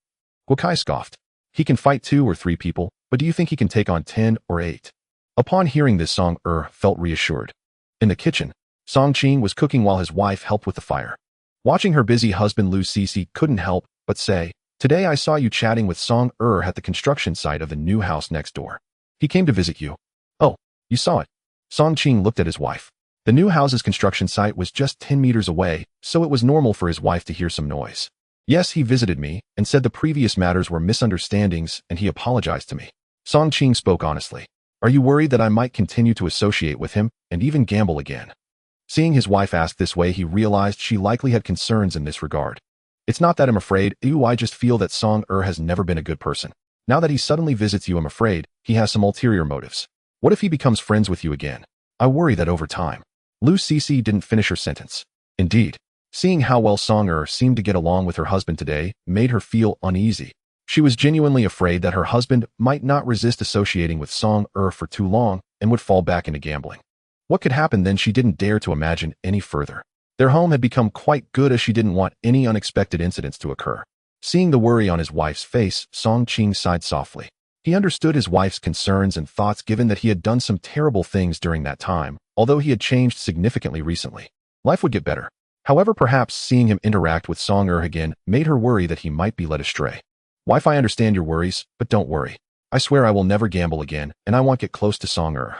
Guokai scoffed. He can fight 2 or 3 people, but do you think he can take on 10 or 8? Upon hearing this, Song Er felt reassured. In the kitchen, Song Qing was cooking while his wife helped with the fire. Watching her busy husband, Lu Cece couldn't help but say, Today I saw you chatting with Song Er at the construction site of the new house next door. He came to visit you. Oh, you saw it. Song Qing looked at his wife. The new house's construction site was just 10 meters away, so it was normal for his wife to hear some noise. Yes, he visited me and said the previous matters were misunderstandings, and he apologized to me. Song Qing spoke honestly. Are you worried that I might continue to associate with him and even gamble again? Seeing his wife ask this way, he realized she likely had concerns in this regard. It's not that I'm afraid, I just feel that Song Er has never been a good person. Now that he suddenly visits you, I'm afraid he has some ulterior motives. What if he becomes friends with you again? I worry that over time. Lu Cece didn't finish her sentence. Indeed, seeing how well Song Er seemed to get along with her husband today made her feel uneasy. She was genuinely afraid that her husband might not resist associating with Song Er for too long and would fall back into gambling. What could happen then? She didn't dare to imagine any further. Their home had become quite good, as she didn't want any unexpected incidents to occur. Seeing the worry on his wife's face, Song Qing sighed softly. He understood his wife's concerns and thoughts, given that he had done some terrible things during that time, although he had changed significantly recently. Life would get better. However, perhaps seeing him interact with Song Er again made her worry that he might be led astray. Wife, I understand your worries, but don't worry. I swear I will never gamble again, and I won't get close to Song Er.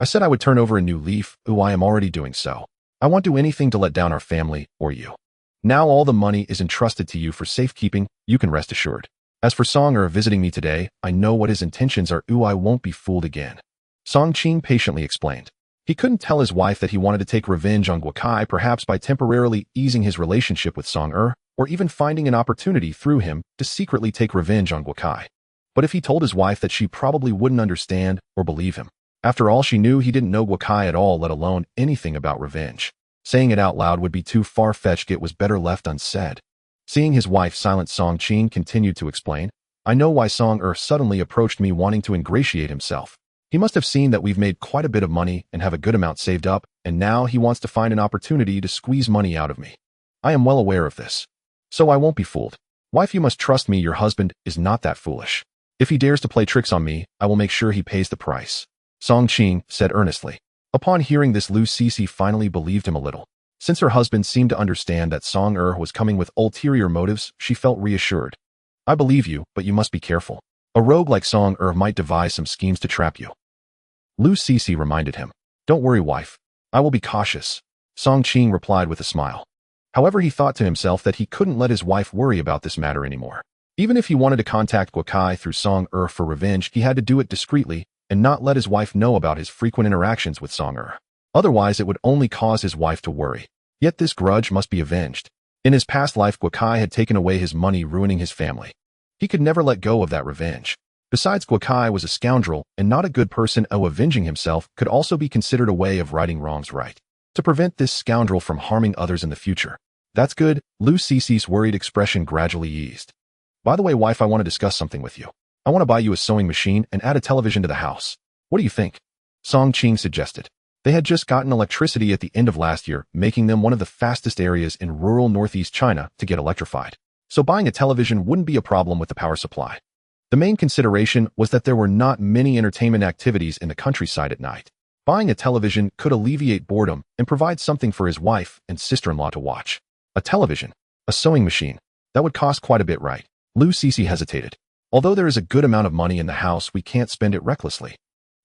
I said I would turn over a new leaf. I am already doing so. I won't do anything to let down our family or you. Now all the money is entrusted to you for safekeeping, you can rest assured. As for Song Er visiting me today, I know what his intentions are. I won't be fooled again. Song Qing patiently explained. He couldn't tell his wife that he wanted to take revenge on Guokai, perhaps by temporarily easing his relationship with Song Er, or even finding an opportunity through him to secretly take revenge on Guokai. But if he told his wife that, she probably wouldn't understand or believe him. After all, she knew he didn't know Guokai at all, let alone anything about revenge. Saying it out loud would be too far-fetched. It was better left unsaid. Seeing his wife silent, Song Qing continued to explain, I know why Song Er suddenly approached me wanting to ingratiate himself. He must have seen that we've made quite a bit of money and have a good amount saved up, and now he wants to find an opportunity to squeeze money out of me. I am well aware of this. So I won't be fooled. Wife, you must trust me, your husband is not that foolish. If he dares to play tricks on me, I will make sure he pays the price. Song Qing said earnestly. Upon hearing this, Lu Cece finally believed him a little. Since her husband seemed to understand that Song Er was coming with ulterior motives, she felt reassured. I believe you, but you must be careful. A rogue like Song Er might devise some schemes to trap you. Lu Cece reminded him. Don't worry, wife. I will be cautious. Song Qing replied with a smile. However, he thought to himself that he couldn't let his wife worry about this matter anymore. Even if he wanted to contact Guokai through Song Er for revenge, he had to do it discreetly and not let his wife know about his frequent interactions with Song Er. Otherwise, it would only cause his wife to worry. Yet this grudge must be avenged. In his past life, Guokai had taken away his money, ruining his family. He could never let go of that revenge. Besides, Guokai was a scoundrel and not a good person. Avenging himself could also be considered a way of righting wrongs right, to prevent this scoundrel from harming others in the future. That's good. Lu Cece's worried expression gradually eased. By the way, wife, I want to discuss something with you. I want to buy you a sewing machine and add a television to the house. What do you think? Song Qing suggested. They had just gotten electricity at the end of last year, making them one of the fastest areas in rural northeast China to get electrified. So buying a television wouldn't be a problem with the power supply. The main consideration was that there were not many entertainment activities in the countryside at night. Buying a television could alleviate boredom and provide something for his wife and sister-in-law to watch. A television. A sewing machine. That would cost quite a bit, right? Lu Cece hesitated. Although there is a good amount of money in the house, we can't spend it recklessly.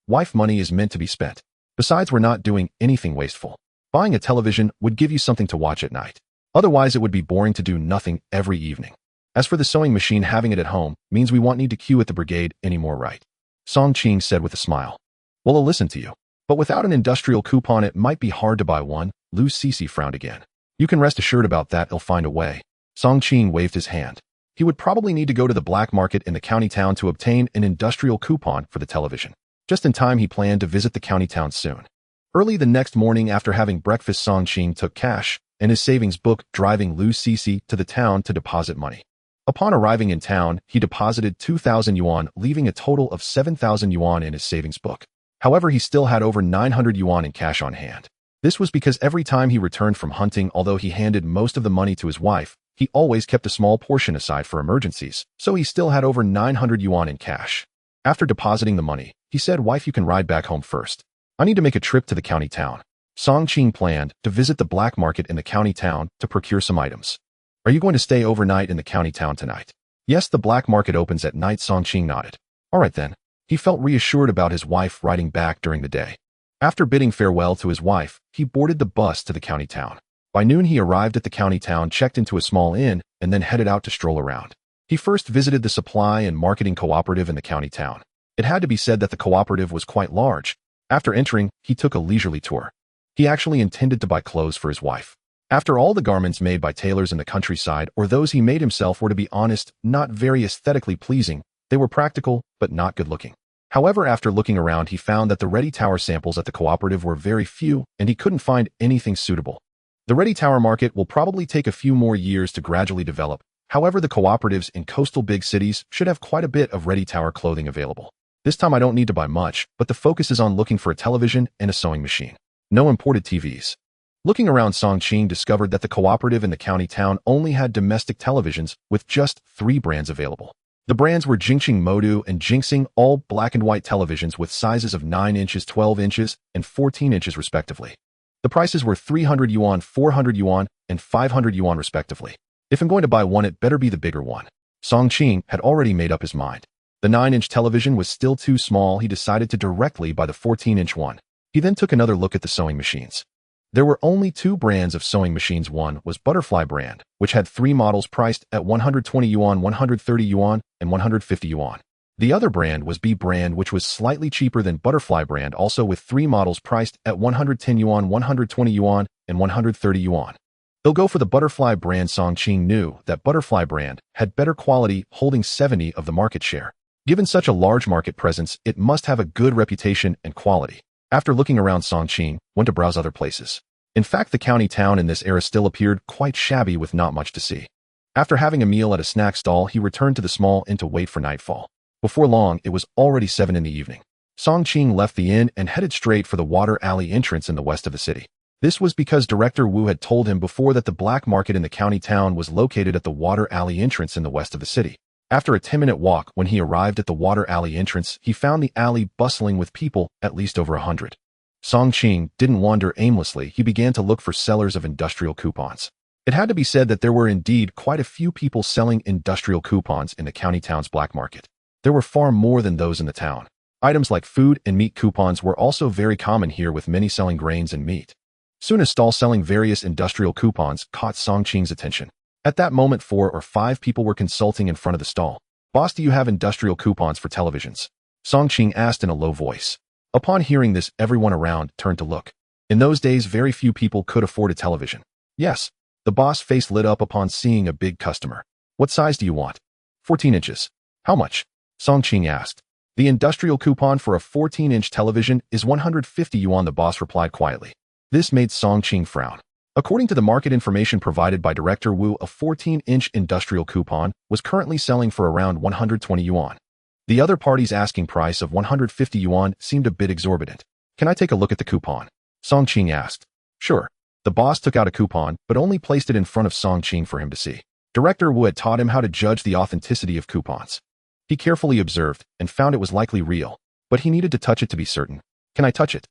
Wife money is meant to be spent. Besides, we're not doing anything wasteful. Buying a television would give you something to watch at night. Otherwise, it would be boring to do nothing every evening. As for the sewing machine, having it at home means we won't need to queue at the brigade anymore, right? Song Ching said with a smile. Well, I'll listen to you. But without an industrial coupon, it might be hard to buy one. Lu Cece frowned again. You can rest assured about that, I'll find a way. Song Ching waved his hand. He would probably need to go to the black market in the county town to obtain an industrial coupon for the television. Just in time, he planned to visit the county town soon. Early the next morning after having breakfast, Song Ching took cash and his savings book, driving Lu Cece to the town to deposit money. Upon arriving in town, he deposited 2,000 yuan, leaving a total of 7,000 yuan in his savings book. However, he still had over 900 yuan in cash on hand. This was because every time he returned from hunting, although he handed most of the money to his wife, he always kept a small portion aside for emergencies, so he still had over 900 yuan in cash. After depositing the money, he said, "Wife, you can ride back home first. I need to make a trip to the county town." Song Ching planned to visit the black market in the county town to procure some items. Are you going to stay overnight in the county town tonight? Yes, the black market opens at night. Song Ching nodded. All right then. He felt reassured about his wife riding back during the day. After bidding farewell to his wife, he boarded the bus to the county town. By noon, he arrived at the county town, checked into a small inn, and then headed out to stroll around. He first visited the supply and marketing cooperative in the county town. It had to be said that the cooperative was quite large. After entering, he took a leisurely tour. He actually intended to buy clothes for his wife. After all, the garments made by tailors in the countryside or those he made himself were, to be honest, not very aesthetically pleasing. They were practical, but not good-looking. However, after looking around, he found that the ready tower samples at the cooperative were very few, and he couldn't find anything suitable. The ready tower market will probably take a few more years to gradually develop. However, the cooperatives in coastal big cities should have quite a bit of ready tower clothing available. This time I don't need to buy much, but the focus is on looking for a television and a sewing machine. No imported TVs. Looking around, Song Ching discovered that the cooperative in the county town only had domestic televisions with just 3 brands available. The brands were Jingxing Modu and Jingxing, all black and white televisions with sizes of 9 inches, 12 inches, and 14 inches respectively. The prices were 300 yuan, 400 yuan, and 500 yuan respectively. If I'm going to buy one, it better be the bigger one. Song Ching had already made up his mind. The 9-inch television was still too small. He decided to directly buy the 14-inch one. He then took another look at the sewing machines. There were only 2 brands of sewing machines. One was Butterfly brand, which had 3 models priced at 120 yuan, 130 yuan, and 150 yuan. The other brand was B brand, which was slightly cheaper than Butterfly brand, also with 3 models priced at 110 yuan, 120 yuan, and 130 yuan. They'll go for the Butterfly brand. Song Ching knew that Butterfly brand had better quality, holding 70% of the market share. Given such a large market presence, it must have a good reputation and quality. After looking around, Song Ching went to browse other places. In fact, the county town in this era still appeared quite shabby with not much to see. After having a meal at a snack stall, he returned to the small inn to wait for nightfall. Before long, it was already 7 in the evening. Song Ching left the inn and headed straight for the water alley entrance in the west of the city. This was because Director Wu had told him before that the black market in the county town was located at the water alley entrance in the west of the city. After a 10-minute walk, when he arrived at the water alley entrance, he found the alley bustling with people, at least over 100. Song Ching didn't wander aimlessly. He began to look for sellers of industrial coupons. It had to be said that there were indeed quite a few people selling industrial coupons in the county town's black market. There were far more than those in the town. Items like food and meat coupons were also very common here, with many selling grains and meat. Soon a stall selling various industrial coupons caught Song Ching's attention. At that moment, 4 or 5 people were consulting in front of the stall. "Boss, do you have industrial coupons for televisions?" Song Ching asked in a low voice. Upon hearing this, everyone around turned to look. In those days, very few people could afford a television. "Yes." The boss' face lit up upon seeing a big customer. "What size do you want?" 14 inches. "How much?" Song Ching asked. "The industrial coupon for a 14-inch television is 150 yuan," the boss replied quietly. This made Song Ching frown. According to the market information provided by Director Wu, a 14-inch industrial coupon was currently selling for around 120 yuan. The other party's asking price of 150 yuan seemed a bit exorbitant. "Can I take a look at the coupon?" Song Ching asked. "Sure." The boss took out a coupon, but only placed it in front of Song Ching for him to see. Director Wu had taught him how to judge the authenticity of coupons. He carefully observed and found it was likely real, but he needed to touch it to be certain. "Can I touch it?"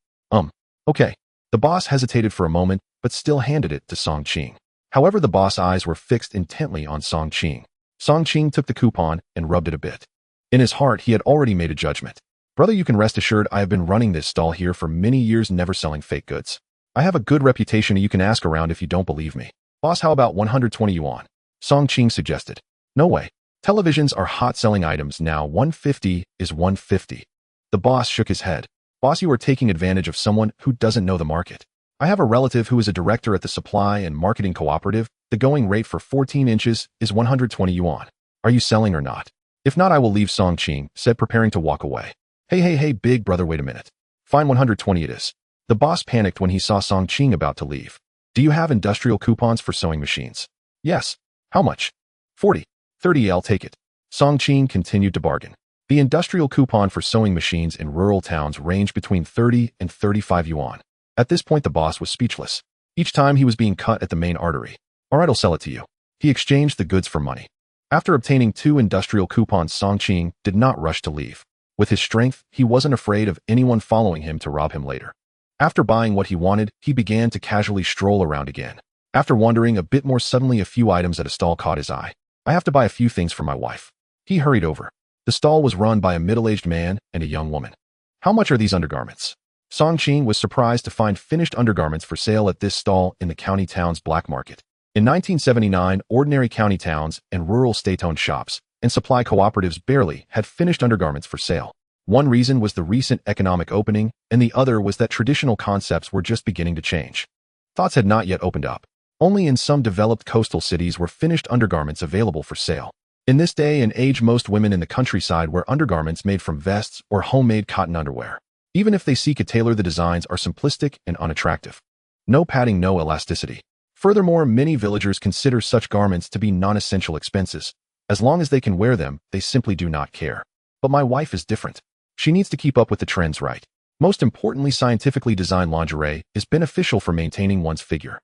Okay." The boss hesitated for a moment, but still handed it to Song Ching. However, the boss' eyes were fixed intently on Song Qing. Song Qing took the coupon and rubbed it a bit. In his heart, he had already made a judgment. Brother, you can rest assured I have been running this stall here for many years, never selling fake goods. I have a good reputation and you can ask around if you don't believe me. Boss, how about 120 yuan? Song Qing suggested. No way. Televisions are hot-selling items now. 150 is 150. The boss shook his head. Boss, you are taking advantage of someone who doesn't know the market. I have a relative who is a director at the Supply and Marketing Cooperative. The going rate for 14 inches is 120 yuan. Are you selling or not? If not, I will leave, Song Qing said, preparing to walk away. Hey, big brother, wait a minute. Fine, 120 it is. The boss panicked when he saw Song Qing about to leave. Do you have industrial coupons for sewing machines? Yes. How much? 40. 30, I'll take it. Song Qing continued to bargain. The industrial coupon for sewing machines in rural towns ranged between 30 and 35 yuan. At this point, the boss was speechless. Each time he was being cut at the main artery. All right, I'll sell it to you. He exchanged the goods for money. After obtaining 2 industrial coupons, Song Qing did not rush to leave. With his strength, he wasn't afraid of anyone following him to rob him later. After buying what he wanted, he began to casually stroll around again. After wandering a bit more, suddenly a few items at a stall caught his eye. I have to buy a few things for my wife. He hurried over. The stall was run by a middle-aged man and a young woman. How much are these undergarments? Song Qing was surprised to find finished undergarments for sale at this stall in the county town's black market. In 1979, ordinary county towns and rural state-owned shops and supply cooperatives barely had finished undergarments for sale. One reason was the recent economic opening, and the other was that traditional concepts were just beginning to change. Thoughts had not yet opened up. Only in some developed coastal cities were finished undergarments available for sale. In this day and age, most women in the countryside wear undergarments made from vests or homemade cotton underwear. Even if they seek a tailor, the designs are simplistic and unattractive. No padding, no elasticity. Furthermore, many villagers consider such garments to be non-essential expenses. As long as they can wear them, they simply do not care. But my wife is different. She needs to keep up with the trends, right? Most importantly, scientifically designed lingerie is beneficial for maintaining one's figure.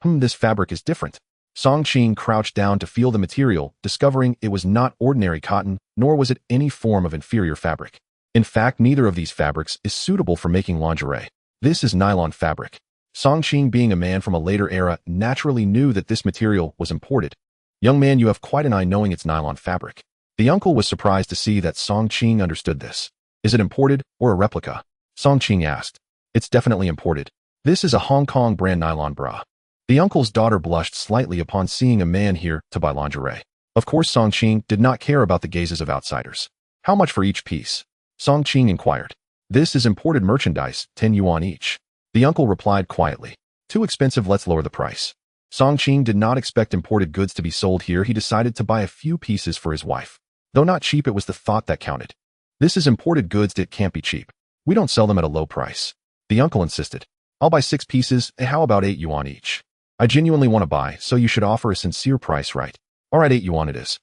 This fabric is different. Song Qing crouched down to feel the material, discovering it was not ordinary cotton, nor was it any form of inferior fabric. In fact, neither of these fabrics is suitable for making lingerie. This is nylon fabric. Song Qing, being a man from a later era, naturally knew that this material was imported. Young man, you have quite an eye knowing it's nylon fabric. The uncle was surprised to see that Song Qing understood this. Is it imported or a replica? Song Qing asked. It's definitely imported. This is a Hong Kong brand nylon bra. The uncle's daughter blushed slightly upon seeing a man here to buy lingerie. Of course, Song Qing did not care about the gazes of outsiders. How much for each piece? Song Qing inquired. This is imported merchandise, 10 yuan each. The uncle replied quietly. Too expensive, let's lower the price. Song Qing did not expect imported goods to be sold here. He decided to buy a few pieces for his wife. Though not cheap, it was the thought that counted. This is imported goods, it can't be cheap. We don't sell them at a low price. The uncle insisted. I'll buy 6 pieces, how about 8 yuan each? I genuinely want to buy, so you should offer a sincere price, right? All right, 8 yuan it is.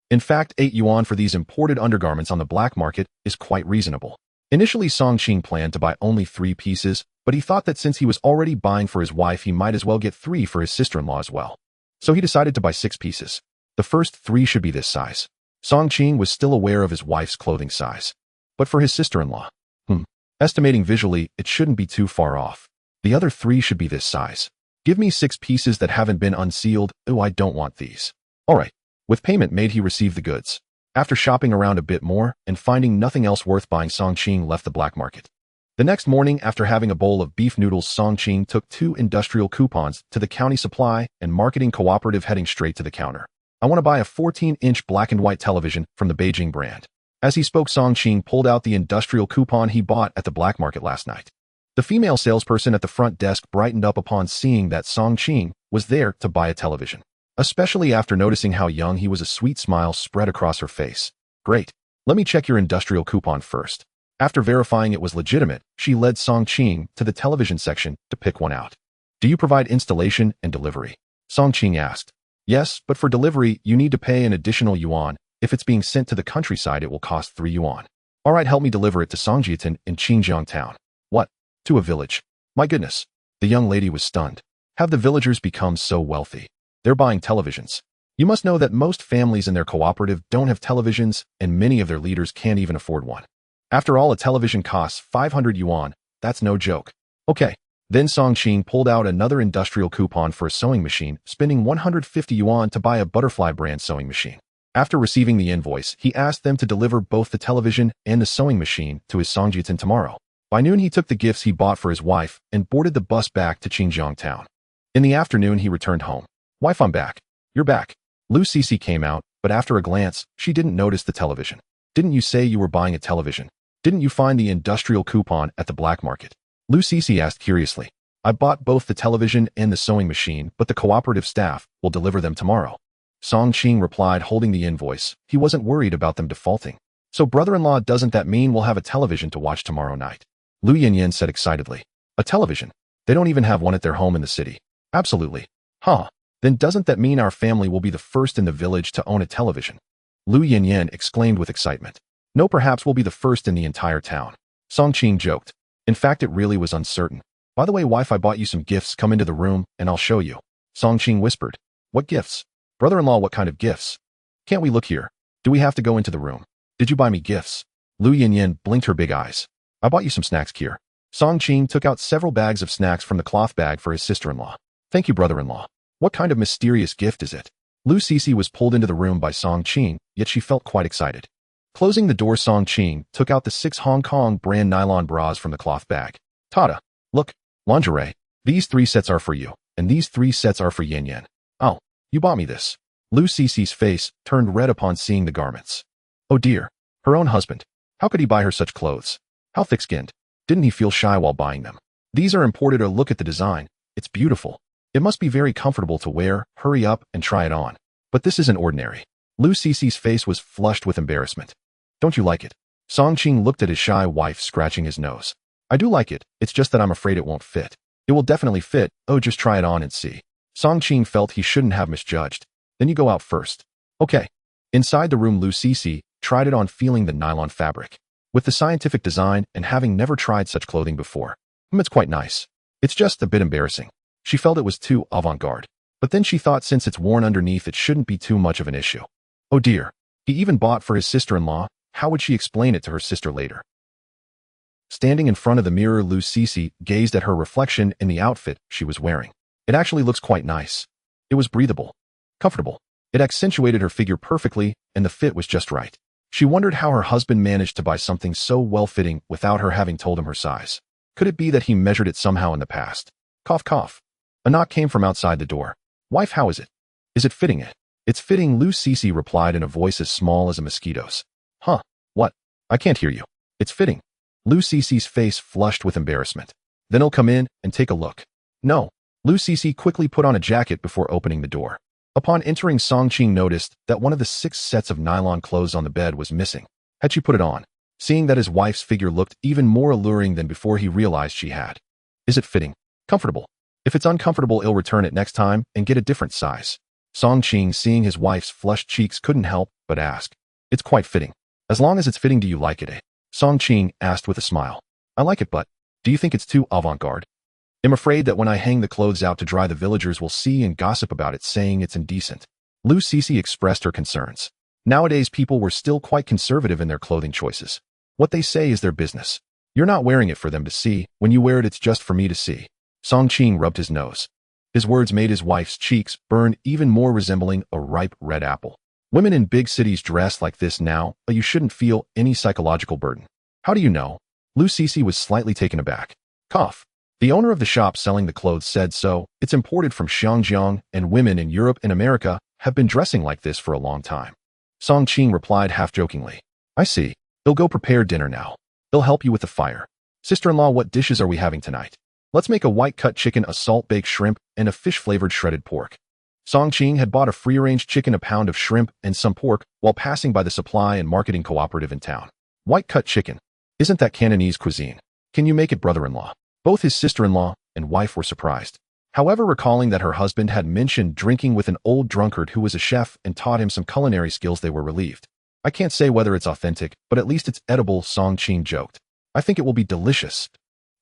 In fact, 8 yuan for these imported undergarments on the black market is quite reasonable. Initially, Song Qing planned to buy only 3 pieces, but he thought that since he was already buying for his wife, he might as well get 3 for his sister-in-law as well. So he decided to buy 6 pieces. The first 3 should be this size. Song Qing was still aware of his wife's clothing size. But for his sister-in-law, estimating visually, it shouldn't be too far off. The other 3 should be this size. Give me 6 pieces that haven't been unsealed. Oh, I don't want these. All right. With payment made, he received the goods. After shopping around a bit more and finding nothing else worth buying, Song Qing left the black market. The next morning, after having a bowl of beef noodles, Song Qing took 2 industrial coupons to the county supply and marketing cooperative, heading straight to the counter. I want to buy a 14-inch black and white television from the Beijing brand. As he spoke, Song Qing pulled out the industrial coupon he bought at the black market last night. The female salesperson at the front desk brightened up upon seeing that Song Qing was there to buy a television. Especially after noticing how young he was, a sweet smile spread across her face. Great. Let me check your industrial coupon first. After verifying it was legitimate, she led Song Qing to the television section to pick one out. Do you provide installation and delivery? Song Qing asked. Yes, but for delivery, you need to pay an additional yuan. If it's being sent to the countryside, it will cost 3 yuan. All right, help me deliver it to Songjiatin in Qingjiang town. What? To a village? My goodness. The young lady was stunned. Have the villagers become so wealthy? They're buying televisions. You must know that most families in their cooperative don't have televisions, and many of their leaders can't even afford one. After all, a television costs 500 yuan. That's no joke. Okay, Then Song Qing pulled out another industrial coupon for a sewing machine, spending 150 yuan to buy a Butterfly brand sewing machine. After receiving the invoice, he asked them to deliver both the television and the sewing machine to his Songjiatin tomorrow. By noon, he took the gifts he bought for his wife and boarded the bus back to Qingjiang town. In the afternoon, he returned home. "Wife, I'm back." "You're back." Lu Cece came out, but after a glance, she didn't notice the television. "Didn't you say you were buying a television? Didn't you find the industrial coupon at the black market?" Lu Cece asked curiously. "I bought both the television and the sewing machine, but the cooperative staff will deliver them tomorrow." Song Qing replied, holding the invoice. He wasn't worried about them defaulting. "So brother-in-law, doesn't that mean we'll have a television to watch tomorrow night?" Lu Yanyan said excitedly. "A television? They don't even have one at their home in the city." "Absolutely." "Huh. Then doesn't that mean our family will be the first in the village to own a television?" Lu Yanyan exclaimed with excitement. "No, perhaps we'll be the first in the entire town." Song Qing joked. "In fact, it really was uncertain. By the way, wife, I bought you some gifts. Come into the room, and I'll show you." Song Qing whispered. "What gifts?" "Brother-in-law, what kind of gifts?" "Can't we look here? Do we have to go into the room?" "Did you buy me gifts?" Lu Yanyan blinked her big eyes. "I bought you some snacks, Kier." Song Qing took out several bags of snacks from the cloth bag for his sister-in-law. "Thank you, brother-in-law. What kind of mysterious gift is it?" Lu Cece was pulled into the room by Song Qing, yet she felt quite excited. Closing the door, Song Qing took out the 6 Hong Kong brand nylon bras from the cloth bag. "Tada! Look, lingerie. These 3 sets are for you, and these 3 sets are for Yan Yan." "Oh, you bought me this." Lu Cece's face turned red upon seeing the garments. Oh dear, her own husband. How could he buy her such clothes? How thick-skinned. Didn't he feel shy while buying them? "These are imported, or look at the design. It's beautiful. It must be very comfortable to wear. Hurry up and try it on." "But this isn't ordinary." Lu Cece's face was flushed with embarrassment. "Don't you like it?" Song Qing looked at his shy wife, scratching his nose. "I do like it. It's just that I'm afraid it won't fit." "It will definitely fit. Oh, just try it on and see." Song Qing felt he shouldn't have misjudged. "Then you go out first." "Okay." Inside the room, Lu Cece tried it on, feeling the nylon fabric. With the scientific design and having never tried such clothing before, it's quite nice. It's just a bit embarrassing. She felt it was too avant-garde. But then she thought since it's worn underneath, it shouldn't be too much of an issue. Oh dear. He even bought for his sister-in-law. How would she explain it to her sister later? Standing in front of the mirror, Lu Cece gazed at her reflection in the outfit she was wearing. It actually looks quite nice. It was breathable, comfortable. It accentuated her figure perfectly, and the fit was just right. She wondered how her husband managed to buy something so well-fitting without her having told him her size. Could it be that he measured it somehow in the past? Cough, cough. A knock came from outside the door. "Wife, how is it? Is it fitting it?" "It's fitting," Lu Cece replied in a voice as small as a mosquito's. "Huh? What? I can't hear you." "It's fitting." Lu Cece's face flushed with embarrassment. "Then I'll come in and take a look." "No." Lu Cece quickly put on a jacket before opening the door. Upon entering, Song Qing noticed that one of the 6 sets of nylon clothes on the bed was missing. Had she put it on? Seeing that his wife's figure looked even more alluring than before, he realized she had. "Is it fitting? Comfortable? If it's uncomfortable, I'll return it next time and get a different size." Song Qing, seeing his wife's flushed cheeks, couldn't help but ask. "It's quite fitting. As long as it's fitting, do you like it, eh?" Song Qing asked with a smile. "I like it, but do you think it's too avant-garde? I'm afraid that when I hang the clothes out to dry, the villagers will see and gossip about it, saying it's indecent." Lu Cece expressed her concerns. Nowadays, people were still quite conservative in their clothing choices. What they say is their business. You're not wearing it for them to see. When you wear it, it's just for me to see. Song Qing rubbed his nose. His words made his wife's cheeks burn even more, resembling a ripe red apple. "Women in big cities dress like this now, but you shouldn't feel any psychological burden." "How do you know?" Lu Cece was slightly taken aback. Cough. "The owner of the shop selling the clothes said so. It's imported from Xinjiang, and women in Europe and America have been dressing like this for a long time." Song Qing replied half-jokingly. "I see. They'll go prepare dinner now. They'll help you with the fire." "Sister-in-law, what dishes are we having tonight?" "Let's make a white-cut chicken, a salt-baked shrimp, and a fish-flavored shredded pork." Song Qing had bought a free-range chicken, a pound of shrimp, and some pork while passing by the supply and marketing cooperative in town. "White-cut chicken? Isn't that Cantonese cuisine? Can you make it, brother-in-law?" Both his sister-in-law and wife were surprised. However, recalling that her husband had mentioned drinking with an old drunkard who was a chef and taught him some culinary skills, they were relieved. "I can't say whether it's authentic, but at least it's edible," Song Qing joked. "I think it will be delicious."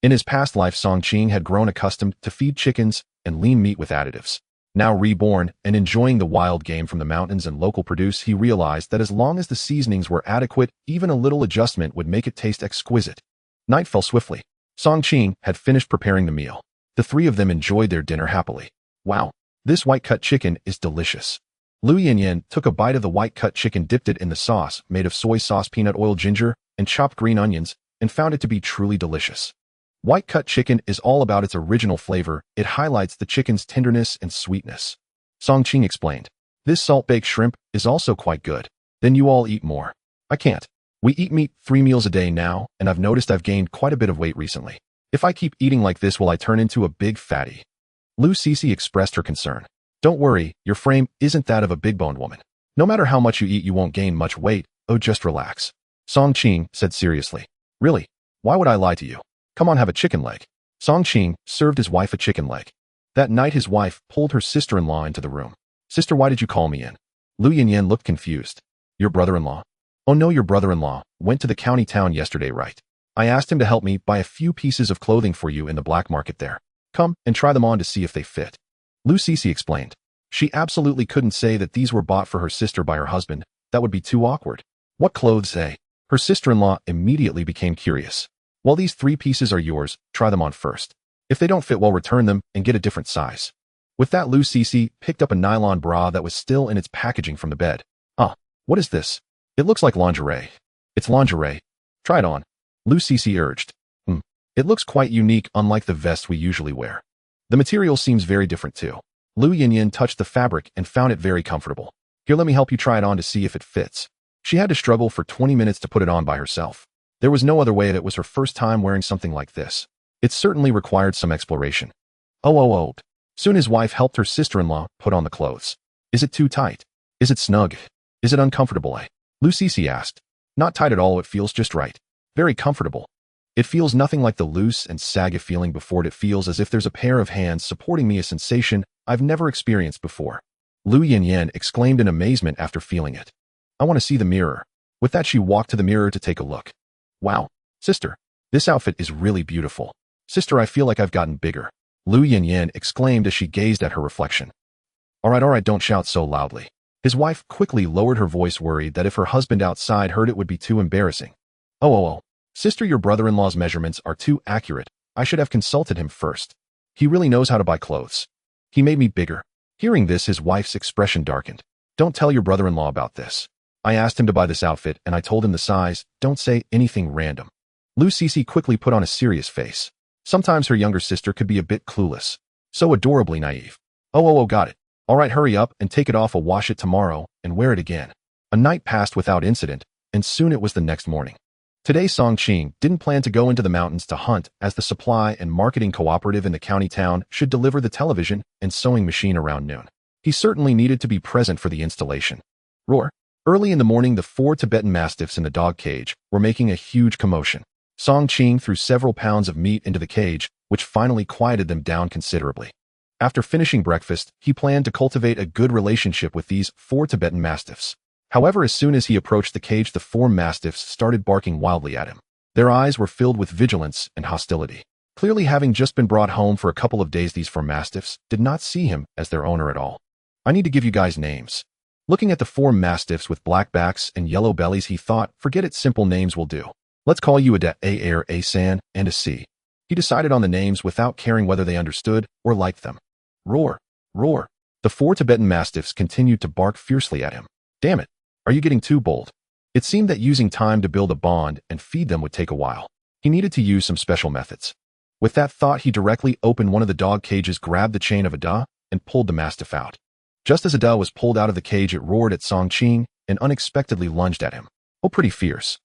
In his past life, Song Qing had grown accustomed to feed chickens and lean meat with additives. Now reborn and enjoying the wild game from the mountains and local produce, he realized that as long as the seasonings were adequate, even a little adjustment would make it taste exquisite. Night fell swiftly. Song Qing had finished preparing the meal. The three of them enjoyed their dinner happily. Wow, this white-cut chicken is delicious. Lu Yinyan took a bite of the white-cut chicken, dipped it in the sauce made of soy sauce, peanut oil, ginger, and chopped green onions, and found it to be truly delicious. White-cut chicken is all about its original flavor. It highlights the chicken's tenderness and sweetness. Song Qing explained. This salt-baked shrimp is also quite good. Then you all eat more. I can't. We eat meat 3 meals a day now, and I've noticed I've gained quite a bit of weight recently. If I keep eating like this, will I turn into a big fatty? Lu Cece expressed her concern. Don't worry, your frame isn't that of a big-boned woman. No matter how much you eat, you won't gain much weight. Oh, just relax. Song Qing said seriously. Really? Why would I lie to you? Come on, have a chicken leg. Song Qing served his wife a chicken leg. That night his wife pulled her sister-in-law into the room. Sister, why did you call me in? Lu Yinyan looked confused. Your brother-in-law? Oh no, your brother-in-law went to the county town yesterday, right? I asked him to help me buy a few pieces of clothing for you in the black market there. Come and try them on to see if they fit. Lu Cece explained. She absolutely couldn't say that these were bought for her sister by her husband. That would be too awkward. What clothes, eh? Her sister-in-law immediately became curious. Well, these 3 pieces are yours. Try them on first. If they don't fit well, return them and get a different size. With that, Lu Cece picked up a nylon bra that was still in its packaging from the bed. What is this? It looks like lingerie. It's lingerie. Try it on. Lu Cece urged. It looks quite unique, unlike the vest we usually wear. The material seems very different too. Lu Yinyan touched the fabric and found it very comfortable. Here, let me help you try it on to see if it fits. She had to struggle for 20 minutes to put it on by herself. There was no other way, and it was her first time wearing something like this. It certainly required some exploration. Oh. Soon his wife helped her sister-in-law put on the clothes. Is it too tight? Is it snug? Is it uncomfortable, eh? Lu Cece asked. Not tight at all, it feels just right. Very comfortable. It feels nothing like the loose and saggy feeling before. It feels as if there's a pair of hands supporting me, a sensation I've never experienced before. Lu Yinyan exclaimed in amazement after feeling it. I want to see the mirror. With that, she walked to the mirror to take a look. Wow, sister, this outfit is really beautiful. Sister, I feel like I've gotten bigger. Lu Yinyan exclaimed as she gazed at her reflection. All right, don't shout so loudly. His wife quickly lowered her voice, worried that if her husband outside heard it would be too embarrassing. Oh. Sister, your brother-in-law's measurements are too accurate. I should have consulted him first. He really knows how to buy clothes. He made me bigger. Hearing this, his wife's expression darkened. Don't tell your brother-in-law about this. I asked him to buy this outfit, and I told him the size. Don't say anything random. Lu Cece quickly put on a serious face. Sometimes her younger sister could be a bit clueless. So adorably naive. Oh, got it. All right, hurry up and take it off. I'll wash it tomorrow and wear it again. A night passed without incident, and soon it was the next morning. Today, Song Qing didn't plan to go into the mountains to hunt, as the supply and marketing cooperative in the county town should deliver the television and sewing machine around noon. He certainly needed to be present for the installation. Roar. Early in the morning, the 4 Tibetan Mastiffs in the dog cage were making a huge commotion. Song Qing threw several pounds of meat into the cage, which finally quieted them down considerably. After finishing breakfast, he planned to cultivate a good relationship with these 4 Tibetan Mastiffs. However, as soon as he approached the cage, the 4 Mastiffs started barking wildly at him. Their eyes were filled with vigilance and hostility. Clearly, having just been brought home for a couple of days, these 4 Mastiffs did not see him as their owner at all. I need to give you guys names. Looking at the 4 Mastiffs with black backs and yellow bellies, he thought, forget it, simple names will do. Let's call you a Air, a San, and a C. He decided on the names without caring whether they understood or liked them. Roar. The 4 Tibetan Mastiffs continued to bark fiercely at him. Damn it. Are you getting too bold? It seemed that using time to build a bond and feed them would take a while. He needed to use some special methods. With that thought, he directly opened one of the dog cages, grabbed the chain of Ada, and pulled the Mastiff out. Just as Ada was pulled out of the cage, it roared at Song Qing and unexpectedly lunged at him. Oh, pretty fierce.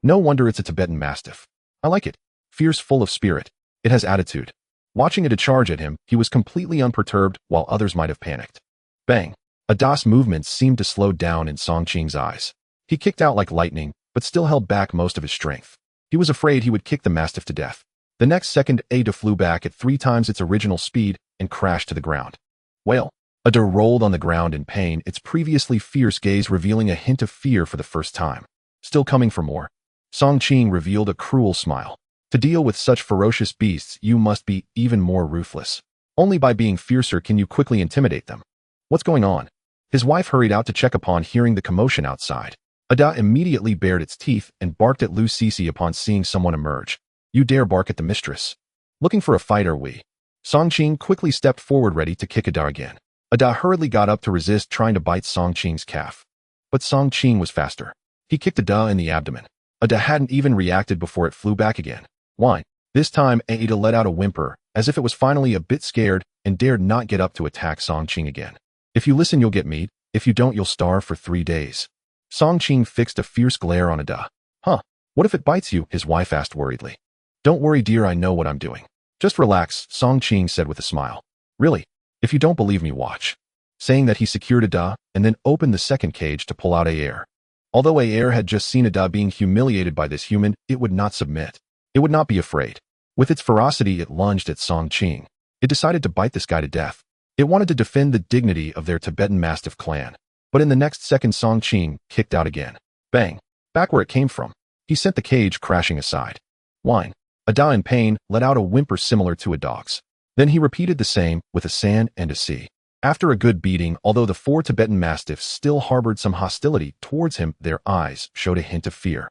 No wonder it's a Tibetan Mastiff. I like it. Fierce, full of spirit. It has attitude. Watching Ada charge at him, he was completely unperturbed, while others might have panicked. Bang! Ada's movements seemed to slow down in Song Qing's eyes. He kicked out like lightning, but still held back most of his strength. He was afraid he would kick the Mastiff to death. The next second, Ada flew back at 3 times its original speed and crashed to the ground. Wail! Ada rolled on the ground in pain, its previously fierce gaze revealing a hint of fear for the first time. Still coming for more. Song Qing revealed a cruel smile. To deal with such ferocious beasts, you must be even more ruthless. Only by being fiercer can you quickly intimidate them. What's going on? His wife hurried out to check upon hearing the commotion outside. Ada immediately bared its teeth and barked at Lu Cece upon seeing someone emerge. You dare bark at the mistress? Looking for a fight, are we? Songqing quickly stepped forward ready to kick Ada again. Ada hurriedly got up to resist trying to bite Songqing's calf. But Songqing was faster. He kicked Ada in the abdomen. Ada hadn't even reacted before it flew back again. Whine. This time, Ada let out a whimper, as if it was finally a bit scared, and dared not get up to attack Songqing again. If you listen, you'll get meat. If you don't, you'll starve for 3 days. Songqing fixed a fierce glare on Ada. Huh, what if it bites you? His wife asked worriedly. Don't worry, dear, I know what I'm doing. Just relax, Songqing said with a smile. Really? If you don't believe me, watch. Saying that, he secured Ada, and then opened the second cage to pull out Aer. Although Aer had just seen Ada being humiliated by this human, it would not submit. It would not be afraid. With its ferocity, it lunged at Songqing. It decided to bite this guy to death. It wanted to defend the dignity of their Tibetan Mastiff clan. But in the next second, Songqing kicked out again. Bang! Back where it came from. He sent the cage crashing aside. Whine. Ada, in pain, let out a whimper similar to a dog's. Then he repeated the same, with a san and a si. After a good beating, although the 4 Tibetan Mastiffs still harbored some hostility towards him, their eyes showed a hint of fear.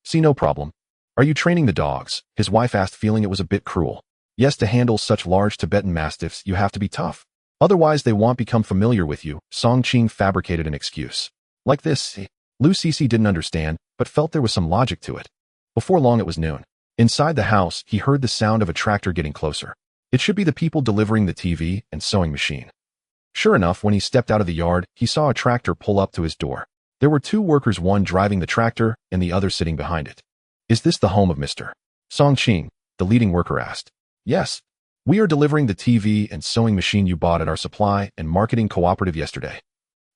See, no problem. Are you training the dogs? His wife asked, feeling it was a bit cruel. Yes, to handle such large Tibetan Mastiffs, you have to be tough. Otherwise, they won't become familiar with you. Songqing fabricated an excuse. Like this, Lu Cece didn't understand, but felt there was some logic to it. Before long, it was noon. Inside the house, he heard the sound of a tractor getting closer. It should be the people delivering the TV and sewing machine. Sure enough, when he stepped out of the yard, he saw a tractor pull up to his door. There were 2 workers, one driving the tractor and the other sitting behind it. Is this the home of Mr. Songqing? The leading worker asked. Yes. We are delivering the TV and sewing machine you bought at our supply and marketing cooperative yesterday.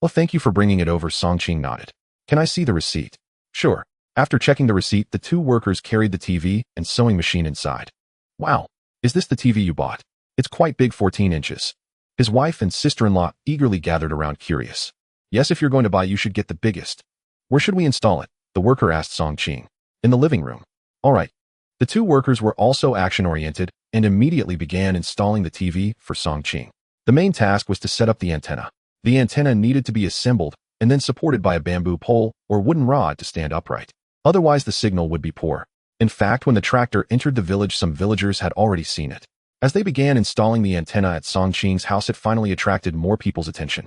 Well, thank you for bringing it over, Songqing nodded. Can I see the receipt? Sure. After checking the receipt, the 2 workers carried the TV and sewing machine inside. Wow. Is this the TV you bought? It's quite big, 14 inches. His wife and sister-in-law eagerly gathered around, curious. Yes, if you're going to buy, you should get the biggest. Where should we install it? The worker asked Songqing. In the living room. All right. The 2 workers were also action-oriented and immediately began installing the TV for Songqing. The main task was to set up the antenna. The antenna needed to be assembled and then supported by a bamboo pole or wooden rod to stand upright. Otherwise, the signal would be poor. In fact, when the tractor entered the village, some villagers had already seen it. As they began installing the antenna at Songqing's house, it finally attracted more people's attention.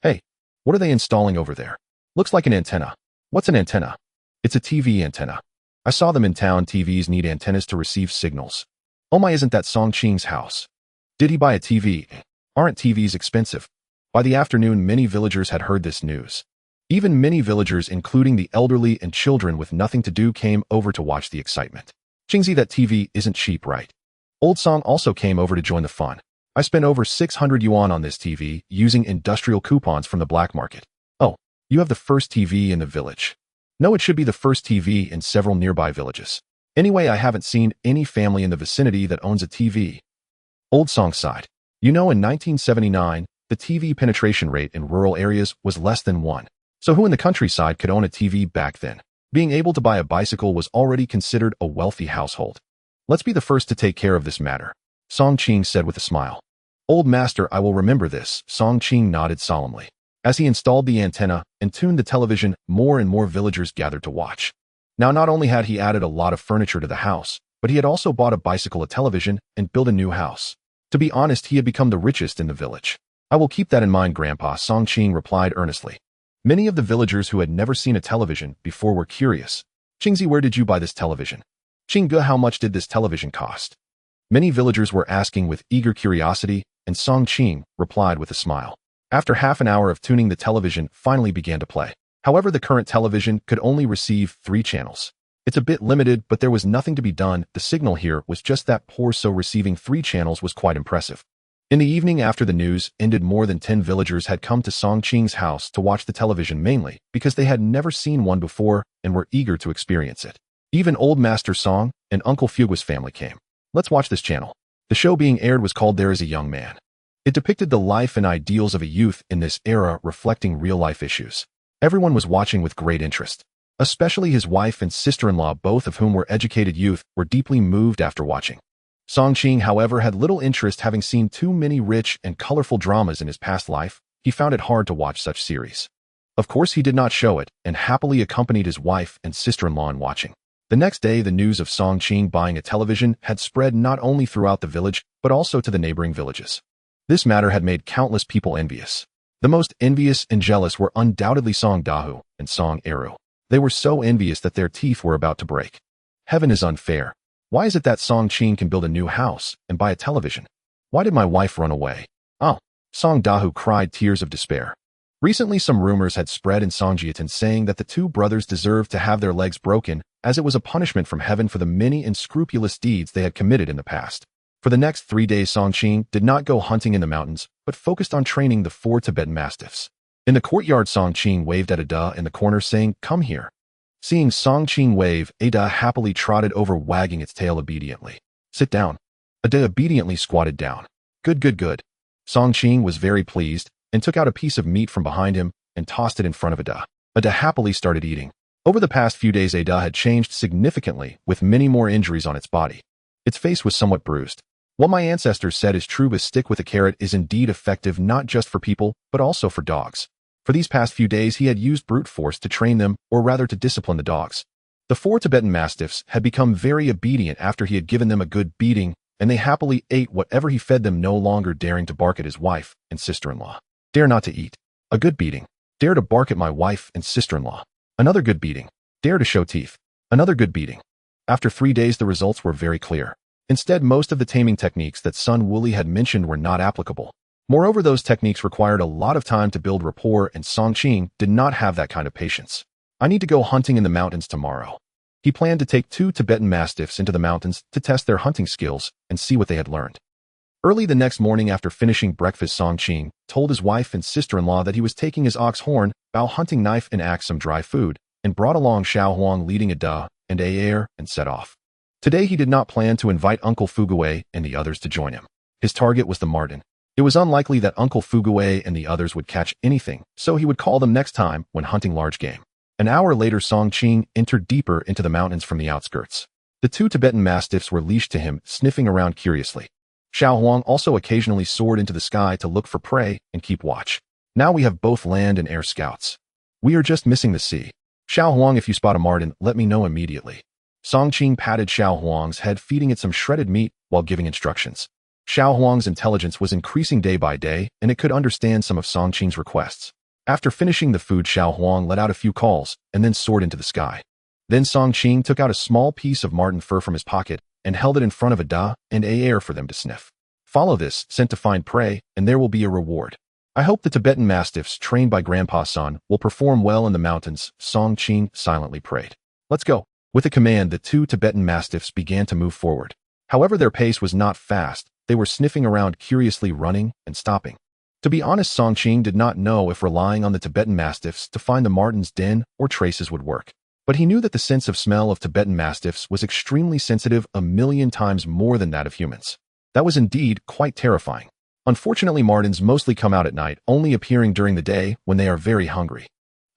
Hey, what are they installing over there? Looks like an antenna. What's an antenna? It's a TV antenna. I saw them in town. TVs need antennas to receive signals. Oh my, isn't that Songqing's house? Did he buy a TV? Aren't TVs expensive? By the afternoon, many villagers had heard this news. Even many villagers, including the elderly and children with nothing to do, came over to watch the excitement. Qingzi, that TV isn't cheap, right? Old Song also came over to join the fun. I spent over 600 yuan on this TV using industrial coupons from the black market. Oh, you have the first TV in the village. No, it should be the first TV in several nearby villages. Anyway, I haven't seen any family in the vicinity that owns a TV. Old Song sighed. You know, in 1979, the TV penetration rate in rural areas was less than 1. So who in the countryside could own a TV back then? Being able to buy a bicycle was already considered a wealthy household. Let's be the first to take care of this matter, Songqing said with a smile. Old master, I will remember this, Songqing nodded solemnly. As he installed the antenna and tuned the television, more and more villagers gathered to watch. Now, not only had he added a lot of furniture to the house, but he had also bought a bicycle, a television, and built a new house. To be honest, he had become the richest in the village. I will keep that in mind, Grandpa, Songqing replied earnestly. Many of the villagers who had never seen a television before were curious. Qingzi, where did you buy this television? Qingge, how much did this television cost? Many villagers were asking with eager curiosity, and Songqing replied with a smile. After half an hour of tuning, the television finally began to play. However, the current television could only receive 3 channels. It's a bit limited, but there was nothing to be done. The signal here was just that poor, so receiving 3 channels was quite impressive. In the evening after the news ended, more than 10 villagers had come to Songqing's house to watch the television, mainly because they had never seen one before and were eager to experience it. Even old Master Song and Uncle Fugua's family came. Let's watch this channel. The show being aired was called There Is a Young Man. It depicted the life and ideals of a youth in this era, reflecting real-life issues. Everyone was watching with great interest. Especially his wife and sister-in-law, both of whom were educated youth, were deeply moved after watching. Songqing, however, had little interest, having seen too many rich and colorful dramas in his past life. He found it hard to watch such series. Of course, he did not show it, and happily accompanied his wife and sister-in-law in watching. The next day, the news of Song Qing buying a television had spread not only throughout the village, but also to the neighboring villages. This matter had made countless people envious. The most envious and jealous were undoubtedly Song Dahu and Song Eru. They were so envious that their teeth were about to break. Heaven is unfair. Why is it that Song Qing can build a new house and buy a television? Why did my wife run away? Oh, Song Dahu cried tears of despair. Recently, some rumors had spread in Songjiatan saying that the two brothers deserved to have their legs broken, as it was a punishment from heaven for the many unscrupulous deeds they had committed in the past. For the next 3 days, Song Qing did not go hunting in the mountains, but focused on training the 4 Tibetan Mastiffs. In the courtyard, Song Qing waved at Ada in the corner, saying, "Come here." Seeing Song Qing wave, Ada happily trotted over, wagging its tail obediently. "Sit down." Ada obediently squatted down. "Good, good, good." Song Qing was very pleased and took out a piece of meat from behind him and tossed it in front of Ada. Ada happily started eating. Over the past few days, Ada had changed significantly, with many more injuries on its body. Its face was somewhat bruised. What my ancestors said is true. A stick with a carrot is indeed effective not just for people, but also for dogs. For these past few days, he had used brute force to train them, or rather to discipline the dogs. The 4 Tibetan Mastiffs had become very obedient after he had given them a good beating, and they happily ate whatever he fed them, no longer daring to bark at his wife and sister-in-law. Dare not to eat. A good beating. Dare to bark at my wife and sister-in-law. Another good beating. Dare to show teeth. Another good beating. After 3 days, the results were very clear. Instead, most of the taming techniques that Sun Wooly had mentioned were not applicable. Moreover, those techniques required a lot of time to build rapport, and Song Qing did not have that kind of patience. "I need to go hunting in the mountains tomorrow." He planned to take 2 Tibetan Mastiffs into the mountains to test their hunting skills and see what they had learned. Early the next morning, after finishing breakfast, Song Qing told his wife and sister-in-law that he was taking his ox horn, bow hunting knife, and axe, some dry food, and brought along Xiao Huang leading Ada and Ayer, and set off. Today he did not plan to invite Uncle Fuguwei and the others to join him. His target was the marten. It was unlikely that Uncle Fuguwei and the others would catch anything, so he would call them next time when hunting large game. An hour later, Song Qing entered deeper into the mountains from the outskirts. The 2 Tibetan Mastiffs were leashed to him, sniffing around curiously. Xiao Huang also occasionally soared into the sky to look for prey and keep watch. Now we have both land and air scouts. We are just missing the sea. Xiao Huang, if you spot a marten, let me know immediately. Song Qing patted Xiao Huang's head, feeding it some shredded meat while giving instructions. Xiao Huang's intelligence was increasing day by day, and it could understand some of Song Qing's requests. After finishing the food, Xiao Huang let out a few calls and then soared into the sky. Then Song Qing took out a small piece of marten fur from his pocket and held it in front of Ada and Ayer for them to sniff. "Follow this scent to find prey, and there will be a reward. I hope the Tibetan Mastiffs trained by Grandpa Sun will perform well in the mountains," Song Qing silently prayed. "Let's go." With a command, the 2 Tibetan Mastiffs began to move forward. However, their pace was not fast. They were sniffing around curiously, running and stopping. To be honest, Song Qing did not know if relying on the Tibetan Mastiffs to find the marten's den or traces would work. But he knew that the sense of smell of Tibetan Mastiffs was extremely sensitive, 1,000,000 times more than that of humans. That was indeed quite terrifying. Unfortunately, martens mostly come out at night, only appearing during the day when they are very hungry.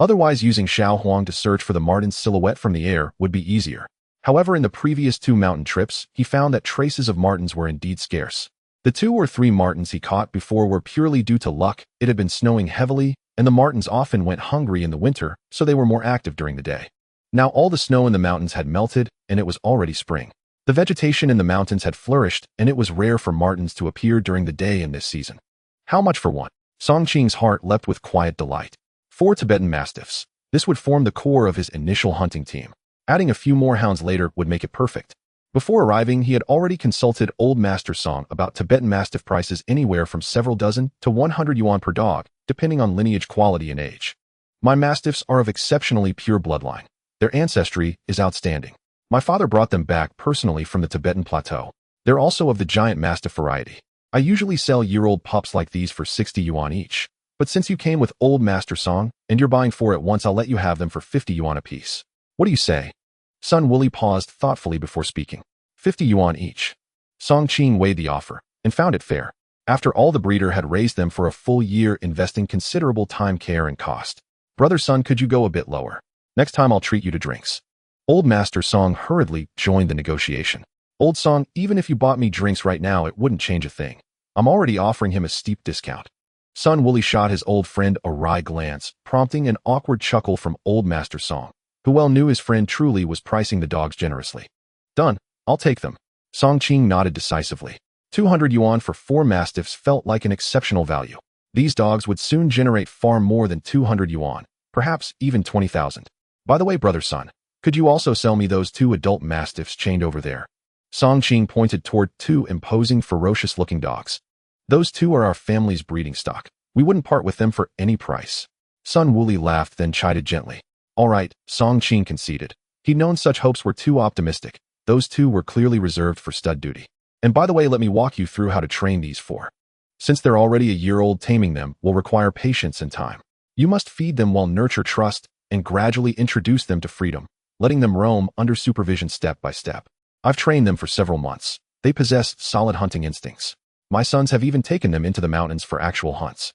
Otherwise, using Xiao Huang to search for the marten's silhouette from the air would be easier. However, in the previous 2 mountain trips, he found that traces of martens were indeed scarce. The 2 or 3 martens he caught before were purely due to luck. It had been snowing heavily, and the martens often went hungry in the winter, so they were more active during the day. Now all the snow in the mountains had melted, and it was already spring. The vegetation in the mountains had flourished, and it was rare for martens to appear during the day in this season. How much for one? Song Qing's heart leapt with quiet delight. 4 Tibetan Mastiffs. This would form the core of his initial hunting team. Adding a few more hounds later would make it perfect. Before arriving, he had already consulted Old Master Song about Tibetan Mastiff prices, anywhere from several dozen to 100 yuan per dog, depending on lineage, quality, and age. "My Mastiffs are of exceptionally pure bloodline. Their ancestry is outstanding. My father brought them back personally from the Tibetan plateau. They're also of the giant Mastiff variety. I usually sell year-old pups like these for 60 yuan each. But since you came with Old Master Song, and you're buying 4 at once, I'll let you have them for 50 yuan apiece. What do you say?" Sun Wooly paused thoughtfully before speaking. 50 yuan each. Song Qing weighed the offer and found it fair. After all, the breeder had raised them for a full year, investing considerable time, care, and cost. "Brother Sun, could you go a bit lower? Next time I'll treat you to drinks." Old Master Song hurriedly joined the negotiation. "Old Song, even if you bought me drinks right now, it wouldn't change a thing. I'm already offering him a steep discount." Sun Wooly shot his old friend a wry glance, prompting an awkward chuckle from Old Master Song. who well knew his friend truly was pricing the dogs generously. Done. I'll take them. Song Qing nodded decisively. 200 yuan for 4 mastiffs felt like an exceptional value. These dogs would soon generate far more than 200 yuan, perhaps even 20,000. By the way, brother son, could you also sell me those 2 adult mastiffs chained over there? Song Qing pointed toward 2 imposing, ferocious-looking dogs. Those 2 are our family's breeding stock. We wouldn't part with them for any price. Sun Wuli laughed, then chided gently. All right, Song Qing conceded. He'd known such hopes were too optimistic. Those 2 were clearly reserved for stud duty. And by the way, let me walk you through how to train these 4. Since they're already a year old, taming them will require patience and time. You must feed them while nurture trust and gradually introduce them to freedom, letting them roam under supervision step by step. I've trained them for several months. They possess solid hunting instincts. My sons have even taken them into the mountains for actual hunts.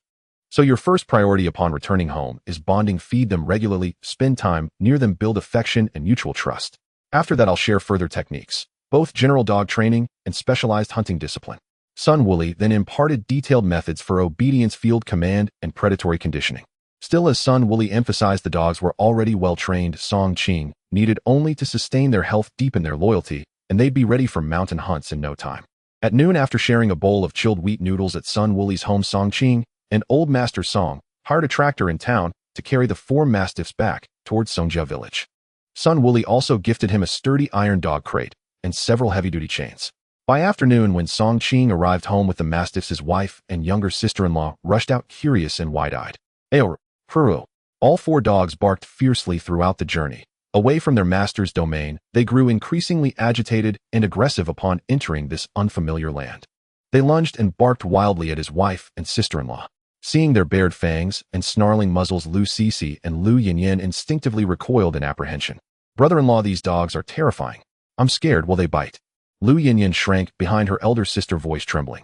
So your first priority upon returning home is bonding. Feed them regularly, spend time near them, build affection and mutual trust. After that, I'll share further techniques, both general dog training and specialized hunting discipline. Sun Wuli then imparted detailed methods for obedience, field command, and predatory conditioning. Still, as Sun Wuli emphasized, the dogs were already well-trained. Song Qing needed only to sustain their health, deepen their loyalty, and they'd be ready for mountain hunts in no time. At noon, after sharing a bowl of chilled wheat noodles at Sun Wuli's home, Song Qing and Old Master Song hired a tractor in town to carry the 4 mastiffs back towards Songjia village. Sun Wuli also gifted him a sturdy iron dog crate and several heavy-duty chains. By afternoon, when Song Qing arrived home with the mastiffs, his wife and younger sister-in-law rushed out, curious and wide-eyed. Ayo, Puru. All 4 dogs barked fiercely throughout the journey. Away from their master's domain, they grew increasingly agitated and aggressive upon entering this unfamiliar land. They lunged and barked wildly at his wife and sister-in-law. Seeing their bared fangs and snarling muzzles, Lu Sisi and Lu Yinyan instinctively recoiled in apprehension. Brother-in-law, these dogs are terrifying. I'm scared. Will they bite? Lu Yinyan shrank behind her elder sister, voice trembling.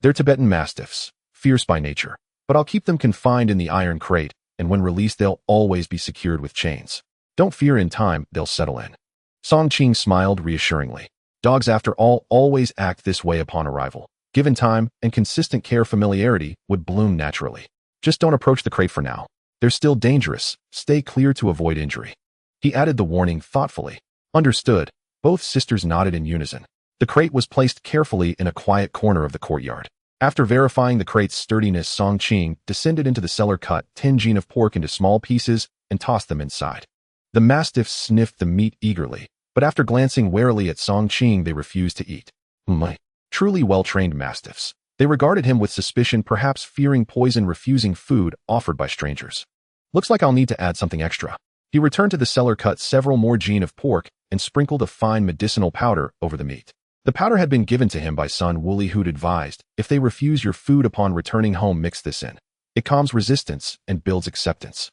They're Tibetan mastiffs, fierce by nature, but I'll keep them confined in the iron crate, and when released they'll always be secured with chains. Don't fear, in time they'll settle in. Song Qing smiled reassuringly. Dogs, after all, always act this way upon arrival. Given time and consistent care, familiarity would bloom naturally. Just don't approach the crate for now. They're still dangerous. Stay clear to avoid injury. He added the warning thoughtfully. Understood. Both sisters nodded in unison. The crate was placed carefully in a quiet corner of the courtyard. After verifying the crate's sturdiness, Song Qing descended into the cellar, cut 10 gene of pork into small pieces, and tossed them inside. The mastiffs sniffed the meat eagerly, but after glancing warily at Song Qing, they refused to eat. Truly well-trained mastiffs. They regarded him with suspicion, perhaps fearing poison, refusing food offered by strangers. Looks like I'll need to add something extra. He returned to the cellar, cut several more gene of pork, and sprinkled a fine medicinal powder over the meat. The powder had been given to him by Sun Wuli, who'd advised, if they refuse your food upon returning home, mix this in. It calms resistance and builds acceptance.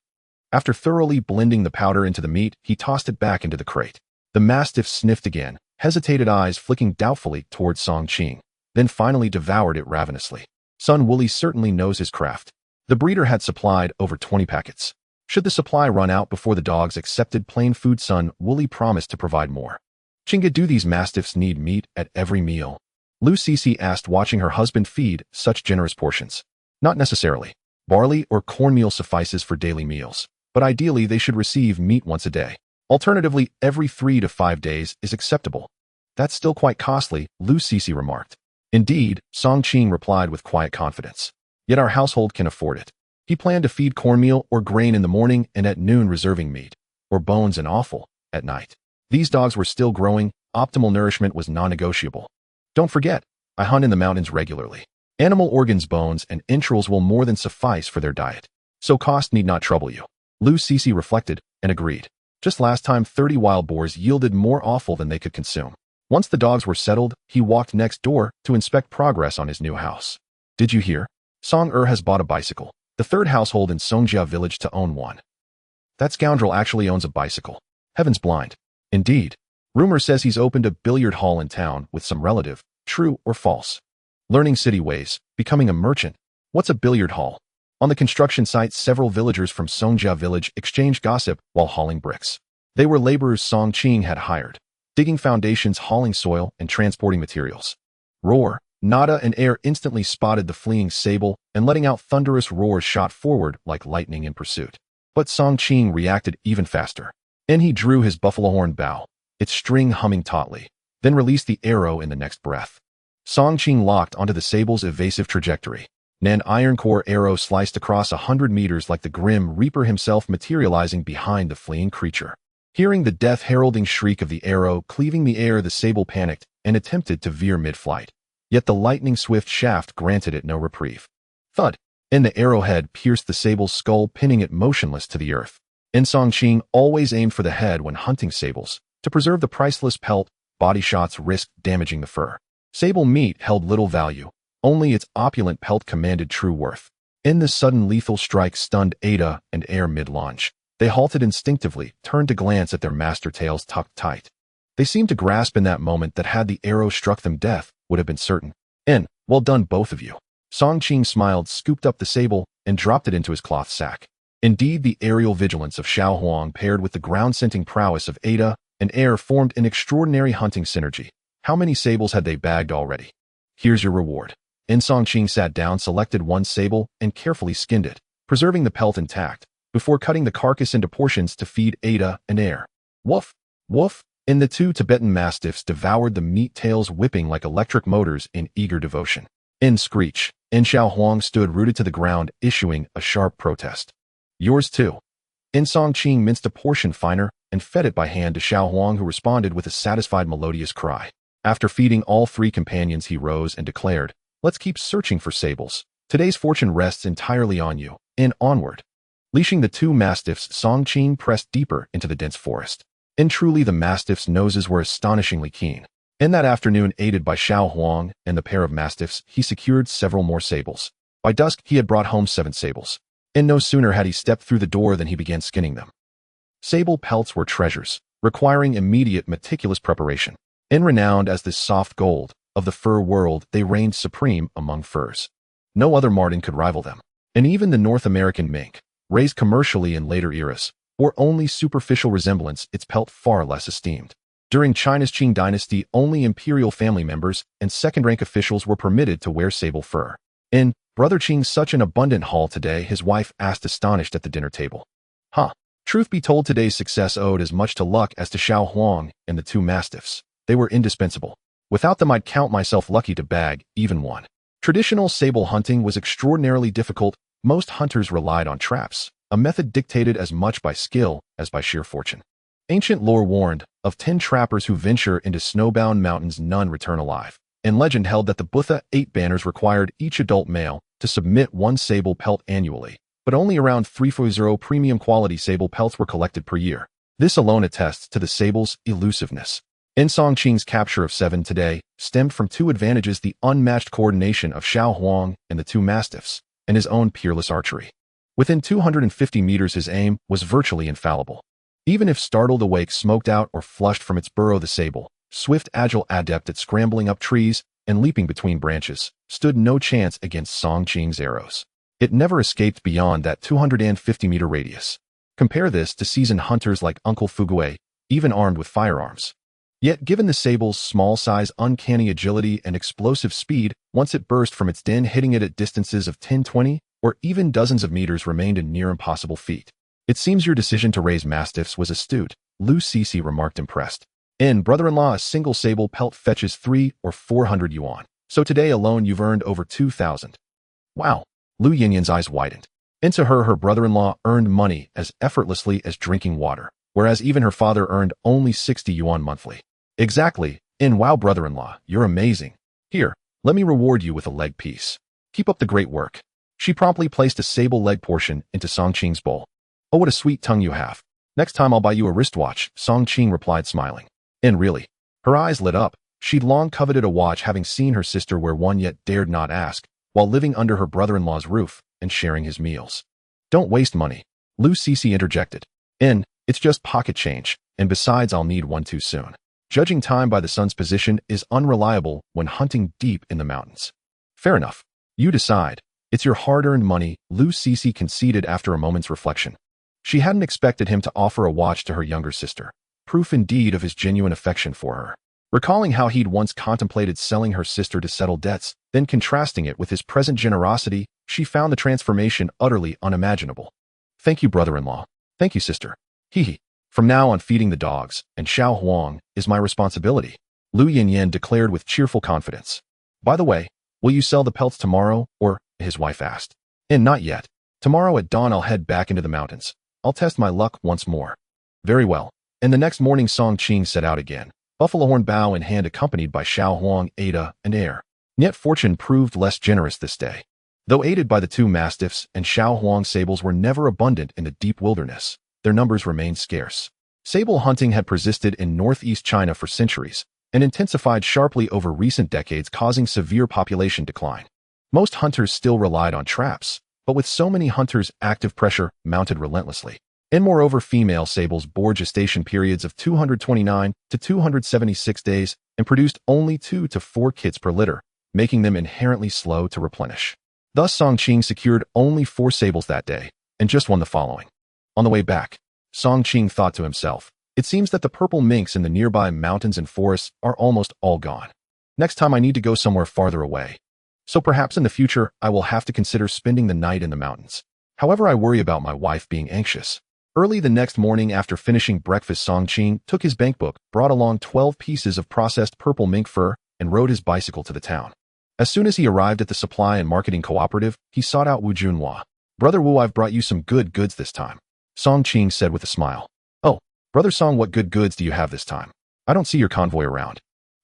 After thoroughly blending the powder into the meat, he tossed it back into the crate. The mastiff sniffed again, hesitated, eyes flicking doubtfully towards Song Qing, then finally devoured it ravenously. Sun Wuli certainly knows his craft. The breeder had supplied over 20 packets. Should the supply run out before the dogs accepted plain food, Sun Wuli promised to provide more. Chinga, do these mastiffs need meat at every meal? Lu Sisi asked, watching her husband feed such generous portions. Not necessarily. Barley or cornmeal suffices for daily meals, but ideally they should receive meat once a day. Alternatively, every 3 to 5 days is acceptable. That's still quite costly, Lu Sisi remarked. Indeed, Song Qing replied with quiet confidence. Yet our household can afford it. He planned to feed cornmeal or grain in the morning and at noon reserving meat, or bones and offal, at night. These dogs were still growing. Optimal nourishment was non-negotiable. Don't forget, I hunt in the mountains regularly. Animal organs, bones, and entrails will more than suffice for their diet, so cost need not trouble you. Lu Sisi reflected and agreed. Just last time, 30 wild boars yielded more offal than they could consume. Once the dogs were settled, he walked next door to inspect progress on his new house. Did you hear? Song has bought a bicycle, the 3rd household in Songjia village to own one. That scoundrel actually owns a bicycle. Heaven's blind. Indeed. Rumor says he's opened a billiard hall in town with some relative. True or false? Learning city ways, becoming a merchant. What's a billiard hall? On the construction site, several villagers from Songjia village exchanged gossip while hauling bricks. They were laborers Song Qing had hired, digging foundations, hauling soil, and transporting materials. Roar. Nada and Air instantly spotted the fleeing sable and letting out thunderous roars shot forward like lightning in pursuit. But Song Qing reacted even faster. and he drew his buffalo horn bow, its string humming tautly, then released the arrow in the next breath. Song Qing locked onto the sable's evasive trajectory. An iron core arrow sliced across 100 meters like the grim reaper himself materializing behind the fleeing creature. Hearing the death-heralding shriek of the arrow cleaving the air, the sable panicked and attempted to veer mid-flight. Yet the lightning-swift shaft granted it no reprieve. Thud! And the arrowhead pierced the sable's skull, pinning it motionless to the earth. Song Qing always aimed for the head when hunting sables. To preserve the priceless pelt, body shots risked damaging the fur. Sable meat held little value. Only its opulent pelt commanded true worth. This sudden lethal strike stunned Ada and Air mid-launch. They halted instinctively, turned to glance at their master tails tucked tight. They seemed to grasp in that moment that had the arrow struck them, death would have been certain. Well done, both of you. Song Qing smiled, scooped up the sable, and dropped it into his cloth sack. Indeed, the aerial vigilance of Xiao Huang paired with the ground-scenting prowess of Ada and Air formed an extraordinary hunting synergy. How many sables had they bagged already? Here's your reward. Song Qing sat down, selected one sable, and carefully skinned it, preserving the pelt intact, before cutting the carcass into portions to feed Ada and Air. Woof! Woof! And the two Tibetan mastiffs devoured the meat, tails whipping like electric motors in eager devotion. Screech. Xiao Huang stood rooted to the ground, issuing a sharp protest. Yours too. Song Qing minced a portion finer and fed it by hand to Xiao Huang, who responded with a satisfied melodious cry. After feeding all three companions, he rose and declared, "Let's keep searching for sables. Today's fortune rests entirely on you." Onward. Leashing the two mastiffs, Song Qing pressed deeper into the dense forest. Truly the mastiffs' noses were astonishingly keen. That afternoon, aided by Xiao Huang and the pair of mastiffs, he secured several more sables. By dusk, he had brought home 7 sables. No sooner had he stepped through the door than he began skinning them. Sable pelts were treasures, requiring immediate meticulous preparation. Renowned as the soft gold of the fur world, they reigned supreme among furs. No other marten could rival them. Even the North American mink, raised commercially in later eras, bore only superficial resemblance, its pelt far less esteemed. During China's Qing dynasty, only imperial family members and second-rank officials were permitted to wear sable fur. Brother Qing, such an abundant haul today, his wife asked, astonished at the dinner table. Truth be told, today's success owed as much to luck as to Xiao Huang and the two mastiffs. They were indispensable. Without them, I'd count myself lucky to bag even one. Traditional sable hunting was extraordinarily difficult. Most hunters relied on traps, a method dictated as much by skill as by sheer fortune. Ancient lore warned of 10 trappers who venture into snowbound mountains, none return alive. Legend held that the Buddha 8 banners required each adult male to submit 1 sable pelt annually, but only around 340 premium quality sable pelts were collected per year. This alone attests to the sable's elusiveness. Song Qing's capture of 7 today stemmed from 2 advantages: the unmatched coordination of Xiao Huang and the 2 mastiffs, and his own peerless archery. Within 250 meters, his aim was virtually infallible. Even if startled awake, smoked out, or flushed from its burrow, the sable, swift, agile adept at scrambling up trees and leaping between branches, stood no chance against Song Qing's arrows. It never escaped beyond that 250-meter radius. Compare this to seasoned hunters like Uncle Fugue, even armed with firearms. Yet, given the sable's small size, uncanny agility, and explosive speed, once it burst from its den, hitting it at distances of 10, 20, or even dozens of meters remained a near impossible feat. It seems your decision to raise mastiffs was astute, Lu Cixi remarked, impressed. Brother-in-law, a single sable pelt fetches 300 or 400 yuan. So today alone you've earned over 2,000. Wow. Lu Yinyan's eyes widened. To her brother-in-law earned money as effortlessly as drinking water, whereas even her father earned only 60 yuan monthly. Exactly. Wow, brother-in-law, you're amazing. Here, let me reward you with a leg piece. Keep up the great work. She promptly placed a sable leg portion into Song Qing's bowl. Oh, what a sweet tongue you have. Next time I'll buy you a wristwatch, Song Qing replied, smiling. Really? Her eyes lit up. She'd long coveted a watch, having seen her sister wear one yet dared not ask, while living under her brother-in-law's roof and sharing his meals. Don't waste money, Lu Cixi interjected. It's just pocket change, and besides I'll need one too soon. Judging time by the sun's position is unreliable when hunting deep in the mountains. Fair enough. You decide. It's your hard-earned money, Lu Cixi conceded after a moment's reflection. She hadn't expected him to offer a watch to her younger sister, proof indeed of his genuine affection for her. Recalling how he'd once contemplated selling her sister to settle debts, then contrasting it with his present generosity, she found the transformation utterly unimaginable. Thank you, brother-in-law. Thank you, sister. Hee hee. From now on, feeding the dogs and Xiao Huang is my responsibility, Lu Yinyan declared with cheerful confidence. By the way, will you sell the pelts tomorrow, or, his wife asked. Not yet. Tomorrow at dawn I'll head back into the mountains. I'll test my luck once more. Very well. And the next morning Song Qing set out again, buffalo horn bow in hand accompanied by Xiao Huang, Ada, and Heir. Yet fortune proved less generous this day. Though aided by the 2 mastiffs and Xiao Huang sables were never abundant in the deep wilderness, their numbers remained scarce. Sable hunting had persisted in northeast China for centuries, and intensified sharply over recent decades, causing severe population decline. Most hunters still relied on traps, but with so many hunters, active pressure mounted relentlessly. And moreover, female sables bore gestation periods of 229 to 276 days and produced only 2 to 4 kits per litter, making them inherently slow to replenish. Thus, Song Qing secured only 4 sables that day, and just won the following. On the way back, Song Qing thought to himself, it seems that the purple minks in the nearby mountains and forests are almost all gone. Next time I need to go somewhere farther away. So perhaps in the future I will have to consider spending the night in the mountains. However, I worry about my wife being anxious. Early the next morning after finishing breakfast, Song Qing took his bankbook, brought along 12 pieces of processed purple mink fur, and rode his bicycle to the town. As soon as he arrived at the supply and marketing cooperative, he sought out Wu Junhua. Brother Wu, I've brought you some good goods this time, Song Qing said with a smile. Oh, Brother Song, what good goods do you have this time? I don't see your convoy around.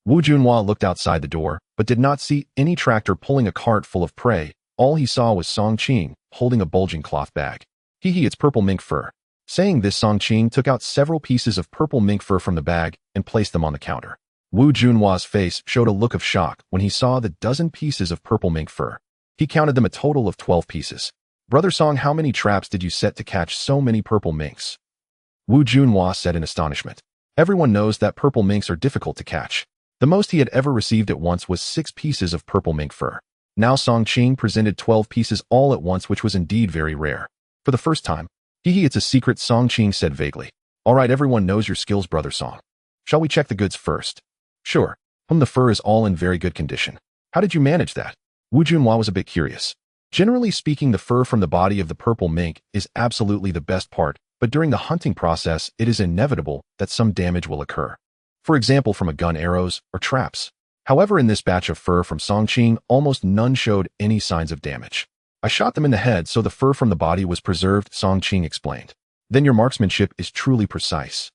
Wu Junhua looked outside the door, but did not see any tractor pulling a cart full of prey. All he saw was Song Qing, holding a bulging cloth bag. Hee, it's purple mink fur. Saying this, Song Qing took out several pieces of purple mink fur from the bag and placed them on the counter. Wu Junhua's face showed a look of shock when he saw the dozen pieces of purple mink fur. He counted them a total of 12 pieces. Brother Song, how many traps did you set to catch so many purple minks? Wu Junhua said in astonishment. Everyone knows that purple minks are difficult to catch. The most he had ever received at once was 6 pieces of purple mink fur. Now Song Qing presented 12 pieces all at once, which was indeed very rare. For the first time, it's a secret, Song Qing said vaguely. All right, everyone knows your skills, Brother Song. Shall we check the goods first? Sure. The fur is all in very good condition. How did you manage that? Wu Junhua was a bit curious. Generally speaking, the fur from the body of the purple mink is absolutely the best part, but during the hunting process, it is inevitable that some damage will occur. For example, from a gun, arrows, or traps. However, in this batch of fur from Song Qing, almost none showed any signs of damage. I shot them in the head, so the fur from the body was preserved, Song Qing explained. Then your marksmanship is truly precise.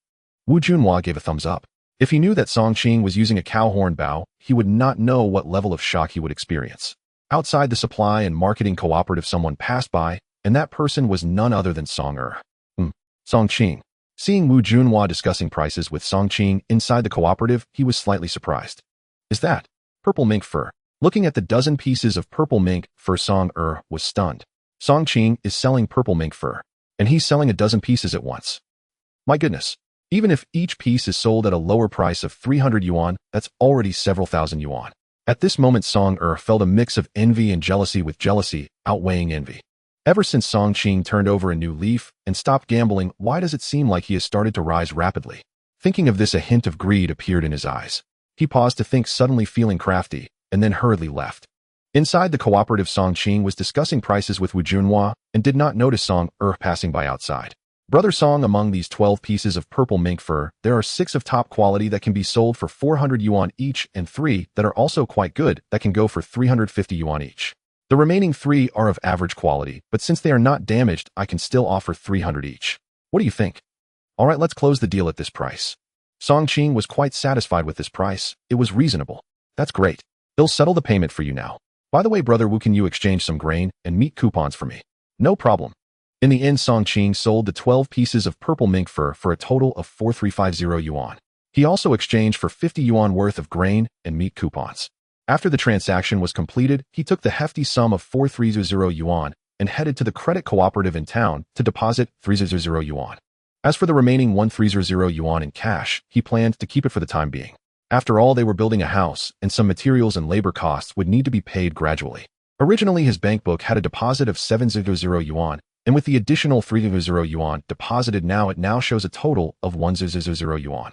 Wu Junhua gave a thumbs up. If he knew that Song Qing was using a cow horn bow, he would not know what level of shock he would experience. Outside the supply and marketing cooperative, someone passed by, and that person was none other than Song Song Qing. Seeing Wu Junhua discussing prices with Song Qing inside the cooperative, he was slightly surprised. Is that purple mink fur? Looking at the dozen pieces of purple mink fur, Song was stunned. Song Qing is selling purple mink fur, and he's selling a dozen pieces at once. My goodness. Even if each piece is sold at a lower price of 300 yuan, that's already several thousand yuan. At this moment, Song felt a mix of envy and jealousy, with jealousy outweighing envy. Ever since Song Qing turned over a new leaf and stopped gambling, why does it seem like he has started to rise rapidly? Thinking of this, a hint of greed appeared in his eyes. He paused to think, suddenly feeling crafty, and then hurriedly left. Inside the cooperative, Song Qing was discussing prices with Wu Junhua and did not notice Song passing by outside. Brother Song, among these 12 pieces of purple mink fur, there are 6 of top quality that can be sold for 400 yuan each, and 3 that are also quite good that can go for 350 yuan each. The remaining 3 are of average quality, but since they are not damaged, I can still offer 300 each. What do you think? All right, let's close the deal at this price. Song Qing was quite satisfied with this price. It was reasonable. That's great. They'll settle the payment for you now. By the way, Brother Wu, can you exchange some grain and meat coupons for me? No problem. In the end, Song Qing sold the 12 pieces of purple mink fur for a total of 4350 yuan. He also exchanged for 50 yuan worth of grain and meat coupons. After the transaction was completed, he took the hefty sum of 4300 yuan and headed to the credit cooperative in town to deposit 300 yuan. As for the remaining 1300 yuan in cash, he planned to keep it for the time being. After all, they were building a house, and some materials and labor costs would need to be paid gradually. Originally, his bank book had a deposit of 700 yuan, and with the additional 300 yuan deposited it now shows a total of 1000 yuan.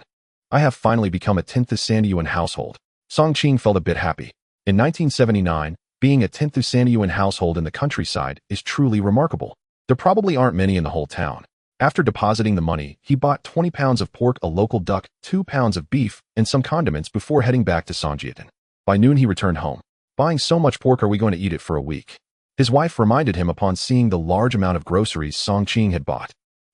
I have finally become a 10th Sanyuan household. Song Qing felt a bit happy. In 1979, being a 10th Sanyuan household in the countryside is truly remarkable. There probably aren't many in the whole town. After depositing the money, he bought 20 pounds of pork, a local duck, 2 pounds of beef, and some condiments before heading back to Songjiaten. By noon he returned home. Buying so much pork, are we going to eat it for a week? His wife reminded him upon seeing the large amount of groceries Song Qing had bought.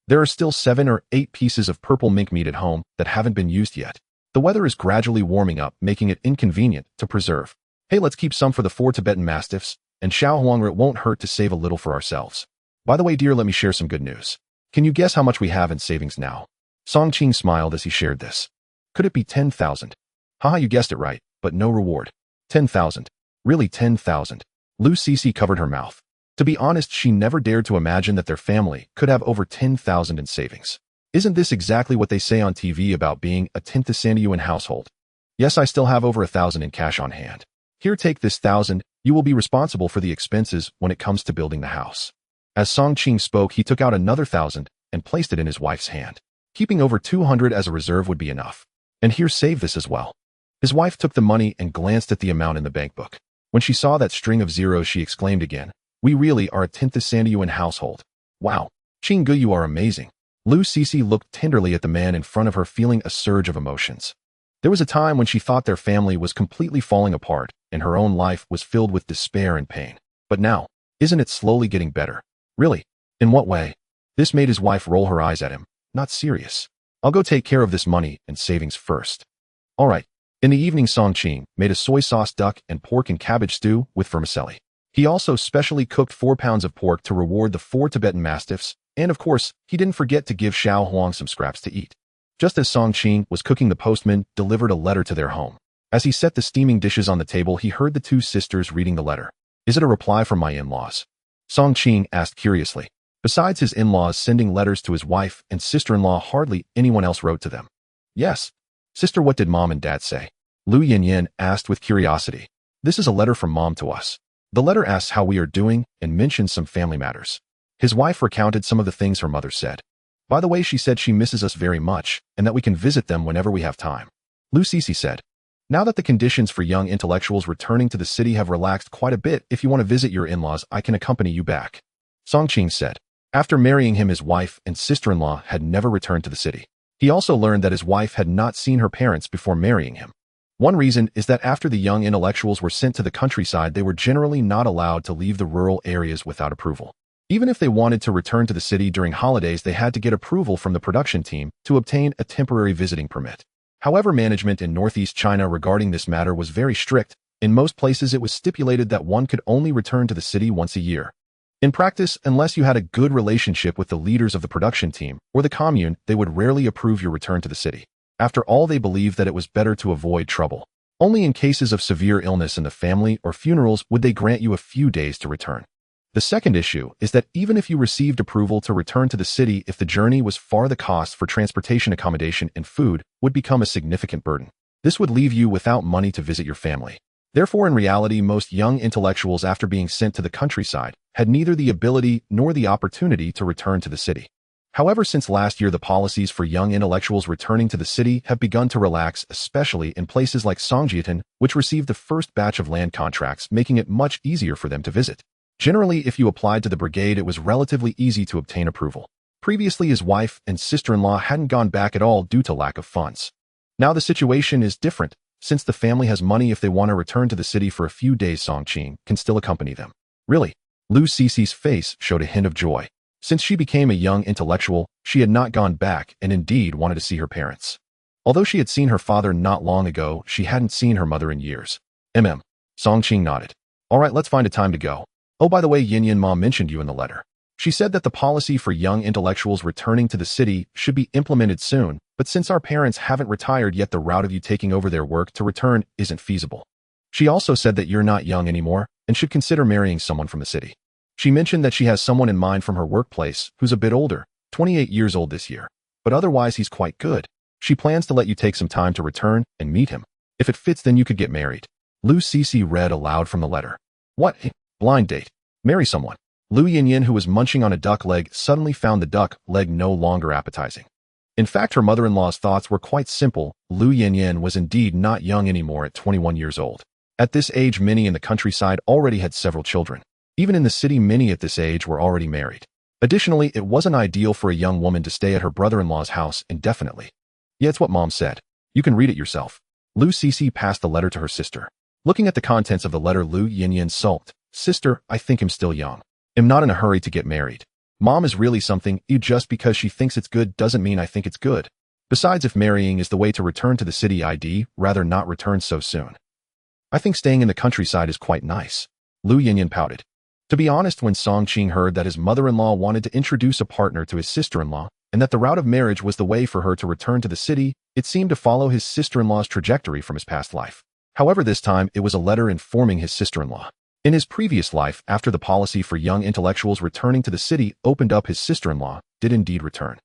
There are still 7 or 8 pieces of purple mink meat at home that haven't been used yet. The weather is gradually warming up, making it inconvenient to preserve. Hey, let's keep some for the 4 Tibetan Mastiffs, and Xiaohuang, it won't hurt to save a little for ourselves. By the way, dear, let me share some good news. Can you guess how much we have in savings now? Song Qing smiled as he shared this. Could it be 10,000? Haha, you guessed it right, but no reward. 10,000. Really 10,000. Lu Cece covered her mouth. To be honest, she never dared to imagine that their family could have over 10,000 in savings. Isn't this exactly what they say on TV about being a Tinthasandiuan household? Yes, I still have over 1,000 in cash on hand. Here, take this 1,000. You will be responsible for the expenses when it comes to building the house. As Song Qing spoke, he took out another 1,000 and placed it in his wife's hand. Keeping over 200 as a reserve would be enough. And here, save this as well. His wife took the money and glanced at the amount in the bank book. When she saw that string of zeros, she exclaimed again, "We really are a Tinthasandiuan household. Wow, Qinggu, you are amazing." Lu Cece looked tenderly at the man in front of her, feeling a surge of emotions. There was a time when she thought their family was completely falling apart, and her own life was filled with despair and pain. But now, isn't it slowly getting better? Really? In what way? This made his wife roll her eyes at him. Not serious. I'll go take care of this money and savings first. All right. In the evening, Song Qing made a soy sauce duck and pork and cabbage stew with vermicelli. He also specially cooked 4 pounds of pork to reward the 4 Tibetan Mastiffs, and of course, he didn't forget to give Xiao Huang some scraps to eat. Just as Song Qing was cooking, the postman delivered a letter to their home. As he set the steaming dishes on the table, he heard the 2 sisters reading the letter. Is it a reply from my in-laws? Song Qing asked curiously. Besides his in-laws sending letters to his wife and sister-in-law, hardly anyone else wrote to them. Yes. Sister, what did mom and dad say? Lu Yanyan asked with curiosity. This is a letter from mom to us. The letter asks how we are doing and mentions some family matters. His wife recounted some of the things her mother said. By the way, she said she misses us very much and that we can visit them whenever we have time. Lu Cece said, now that the conditions for young intellectuals returning to the city have relaxed quite a bit, if you want to visit your in-laws, I can accompany you back. Song Qing said. After marrying him, his wife and sister-in-law had never returned to the city. He also learned that his wife had not seen her parents before marrying him. One reason is that after the young intellectuals were sent to the countryside, they were generally not allowed to leave the rural areas without approval. Even if they wanted to return to the city during holidays, they had to get approval from the production team to obtain a temporary visiting permit. However, management in northeast China regarding this matter was very strict. In most places, it was stipulated that one could only return to the city once a year. In practice, unless you had a good relationship with the leaders of the production team or the commune, they would rarely approve your return to the city. After all, they believed that it was better to avoid trouble. Only in cases of severe illness in the family or funerals would they grant you a few days to return. The second issue is that even if you received approval to return to the city, if the journey was far, the cost for transportation, accommodation, and food would become a significant burden. This would leave you without money to visit your family. Therefore, in reality, most young intellectuals, after being sent to the countryside, had neither the ability nor the opportunity to return to the city. However, since last year, the policies for young intellectuals returning to the city have begun to relax, especially in places like Songjiaten, which received the first batch of land contracts, making it much easier for them to visit. Generally, if you applied to the brigade, it was relatively easy to obtain approval. Previously, his wife and sister-in-law hadn't gone back at all due to lack of funds. Now the situation is different. Since the family has money, if they want to return to the city for a few days, Song Qing can still accompany them. Really? Lu Cece's face showed a hint of joy. Since she became a young intellectual, she had not gone back and indeed wanted to see her parents. Although she had seen her father not long ago, she hadn't seen her mother in years. Song Qing nodded. All right, let's find a time to go. Oh, by the way, Yin Mom mentioned you in the letter. She said that the policy for young intellectuals returning to the city should be implemented soon, but since our parents haven't retired yet, the route of you taking over their work to return isn't feasible. She also said that you're not young anymore and should consider marrying someone from the city. She mentioned that she has someone in mind from her workplace who's a bit older, 28 years old this year, but otherwise he's quite good. She plans to let you take some time to return and meet him. If it fits, then you could get married. Lu Cece read aloud from the letter. What? Blind date. Marry someone. Lu Yanyan, who was munching on a duck leg, suddenly found the duck leg no longer appetizing. In fact, her mother-in-law's thoughts were quite simple. Lu Yanyan was indeed not young anymore at 21 years old. At this age, many in the countryside already had several children. Even in the city, many at this age were already married. Additionally, it wasn't ideal for a young woman to stay at her brother-in-law's house indefinitely. Yeah, it's what Mom said. You can read it yourself. Lu Cece passed the letter to her sister. Looking at the contents of the letter, Lu Yinyan sulked. Sister, I think I'm still young. I'm not in a hurry to get married. Mom is really something. Just because she thinks it's good doesn't mean I think it's good. Besides, if marrying is the way to return to the city, I'd rather not return so soon. I think staying in the countryside is quite nice. Lu Yinyan pouted. To be honest, when Song Qing heard that his mother-in-law wanted to introduce a partner to his sister-in-law, and that the route of marriage was the way for her to return to the city, it seemed to follow his sister-in-law's trajectory from his past life. However, this time, it was a letter informing his sister-in-law. In his previous life, after the policy for young intellectuals returning to the city opened up, his sister-in-law did indeed return.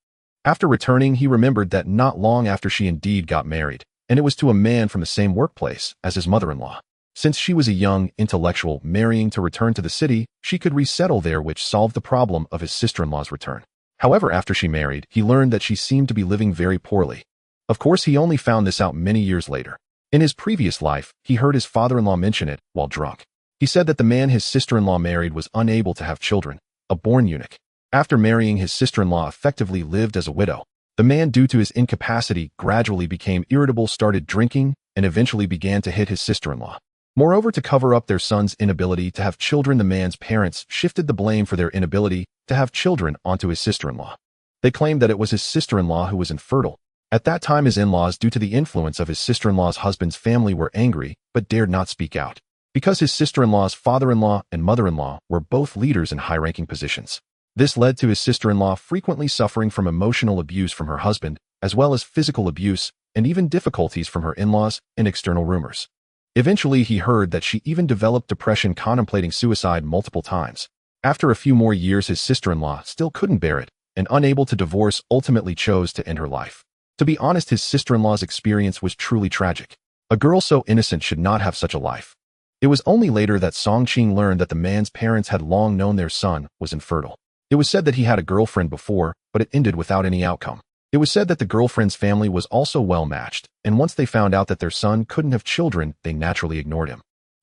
After returning, he remembered that not long after she indeed got married, and it was to a man from the same workplace as his mother-in-law. Since she was a young intellectual marrying to return to the city, she could resettle there, which solved the problem of his sister-in-law's return. However, after she married, he learned that she seemed to be living very poorly. Of course, he only found this out many years later. In his previous life, he heard his father-in-law mention it while drunk. He said that the man his sister-in-law married was unable to have children, a born eunuch. After marrying, his sister-in-law effectively lived as a widow. The man, due to his incapacity, gradually became irritable, started drinking, and eventually began to hit his sister-in-law. Moreover, to cover up their son's inability to have children, the man's parents shifted the blame for their inability to have children onto his sister-in-law. They claimed that it was his sister-in-law who was infertile. At that time, his in-laws, due to the influence of his sister-in-law's husband's family, were angry, but dared not speak out. Because his sister-in-law's father-in-law and mother-in-law were both leaders in high-ranking positions. This led to his sister-in-law frequently suffering from emotional abuse from her husband, as well as physical abuse, and even difficulties from her in-laws and external rumors. Eventually, he heard that she even developed depression, contemplating suicide multiple times. After a few more years, his sister-in-law still couldn't bear it, and unable to divorce, ultimately chose to end her life. To be honest, his sister-in-law's experience was truly tragic. A girl so innocent should not have such a life. It was only later that Song Qing learned that the man's parents had long known their son was infertile. It was said that he had a girlfriend before, but it ended without any outcome. It was said that the girlfriend's family was also well matched, and once they found out that their son couldn't have children, they naturally ignored him.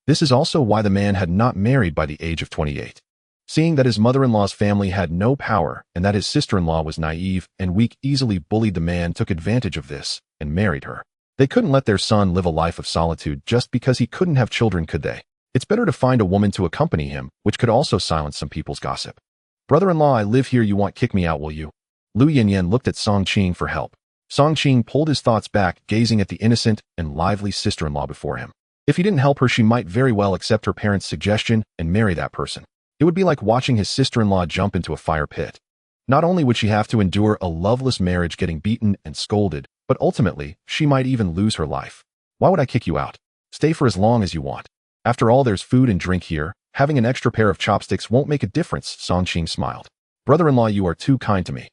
This is also why the man had not married by the age of 28. Seeing that his mother-in-law's family had no power and that his sister-in-law was naive and weak, easily bullied, the man took advantage of this and married her. They couldn't let their son live a life of solitude just because he couldn't have children, could they? It's better to find a woman to accompany him, which could also silence some people's gossip. Brother-in-law, I live here, you won't kick me out, will you? Lu Yinyan looked at Song Qing for help. Song Qing pulled his thoughts back, gazing at the innocent and lively sister-in-law before him. If he didn't help her, she might very well accept her parents' suggestion and marry that person. It would be like watching his sister-in-law jump into a fire pit. Not only would she have to endure a loveless marriage, getting beaten and scolded, but ultimately, she might even lose her life. Why would I kick you out? Stay for as long as you want. After all, there's food and drink here. Having an extra pair of chopsticks won't make a difference, Song Qing smiled. Brother-in-law, you are too kind to me.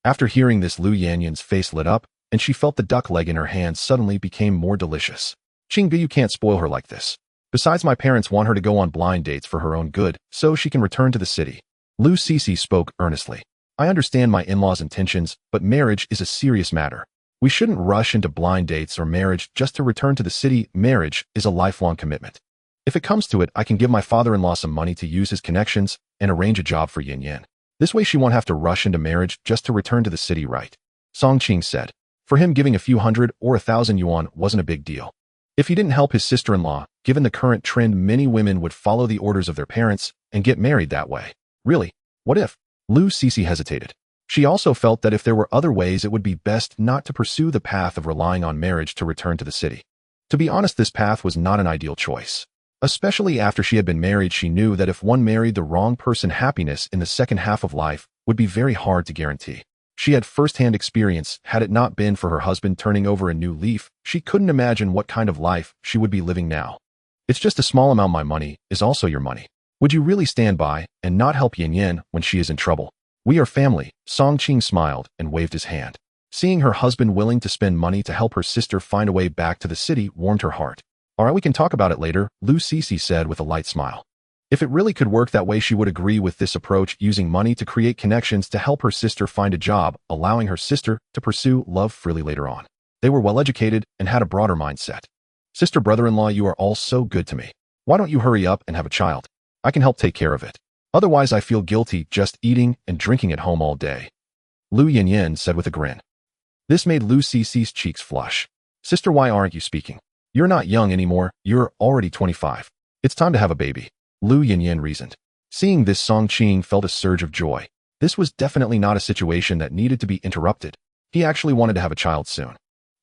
After hearing this, Lu Yanyan's face lit up, and she felt the duck leg in her hand suddenly became more delicious. Qingbi, you can't spoil her like this. Besides, my parents want her to go on blind dates for her own good, so she can return to the city. Lu Cece spoke earnestly. I understand my in-laws' intentions, but marriage is a serious matter. We shouldn't rush into blind dates or marriage just to return to the city. Marriage is a lifelong commitment. If it comes to it, I can give my father-in-law some money to use his connections and arrange a job for Yin Yan. This way she won't have to rush into marriage just to return to the city, right? Song Qing said. For him, giving a few hundred or 1,000 yuan wasn't a big deal. If he didn't help his sister-in-law, given the current trend, many women would follow the orders of their parents and get married that way. Really? What if? Lu Cece hesitated. She also felt that if there were other ways, it would be best not to pursue the path of relying on marriage to return to the city. To be honest, this path was not an ideal choice. Especially after she had been married, she knew that if one married the wrong person, happiness in the second half of life would be very hard to guarantee. She had first-hand experience. Had it not been for her husband turning over a new leaf, she couldn't imagine what kind of life she would be living now. It's just a small amount. My money is also your money. Would you really stand by and not help Yin Yan when she is in trouble? We are family. Song Qing smiled and waved his hand. Seeing her husband willing to spend money to help her sister find a way back to the city warmed her heart. All right, we can talk about it later, Lu Cece said with a light smile. If it really could work that way, she would agree with this approach, using money to create connections to help her sister find a job, allowing her sister to pursue love freely later on. They were well-educated and had a broader mindset. Sister, brother-in-law, you are all so good to me. Why don't you hurry up and have a child? I can help take care of it. Otherwise, I feel guilty just eating and drinking at home all day," Lu Yinyin said with a grin. This made Lu Cici's cheeks flush. "Sister, why aren't you speaking? You're not young anymore, you're already 25. It's time to have a baby," Lu Yinyin reasoned. Seeing this, Song Qing felt a surge of joy. This was definitely not a situation that needed to be interrupted. He actually wanted to have a child soon.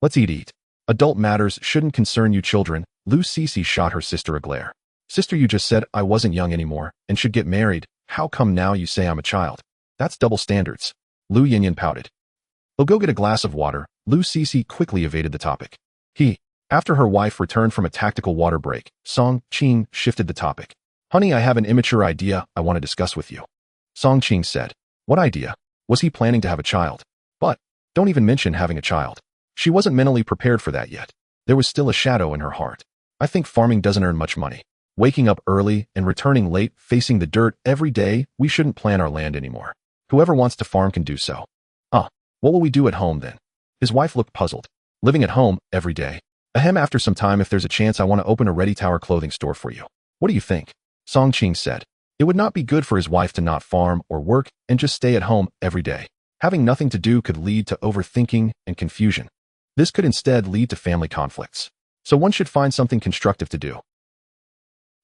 "Let's eat. Adult matters shouldn't concern you children," Lu Cici shot her sister a glare. "Sister, you just said I wasn't young anymore and should get married. How come now you say I'm a child? That's double standards." Lu Yinyin pouted. "I'll go get a glass of water." Lu Cici quickly evaded the topic. After her wife returned from a tactical water break, Song Qing shifted the topic. "Honey, I have an immature idea I want to discuss with you," Song Qing said. What idea? Was he planning to have a child? But don't even mention having a child. She wasn't mentally prepared for that yet. There was still a shadow in her heart. "I think farming doesn't earn much money. Waking up early and returning late, facing the dirt every day, we shouldn't plan our land anymore. Whoever wants to farm can do so." What will we do at home then?" His wife looked puzzled. "Living at home every day. After some time, if there's a chance, I want to open a Ready Tower clothing store for you. What do you think?" Song Qing said. It would not be good for his wife to not farm or work and just stay at home every day. Having nothing to do could lead to overthinking and confusion. This could instead lead to family conflicts. So one should find something constructive to do.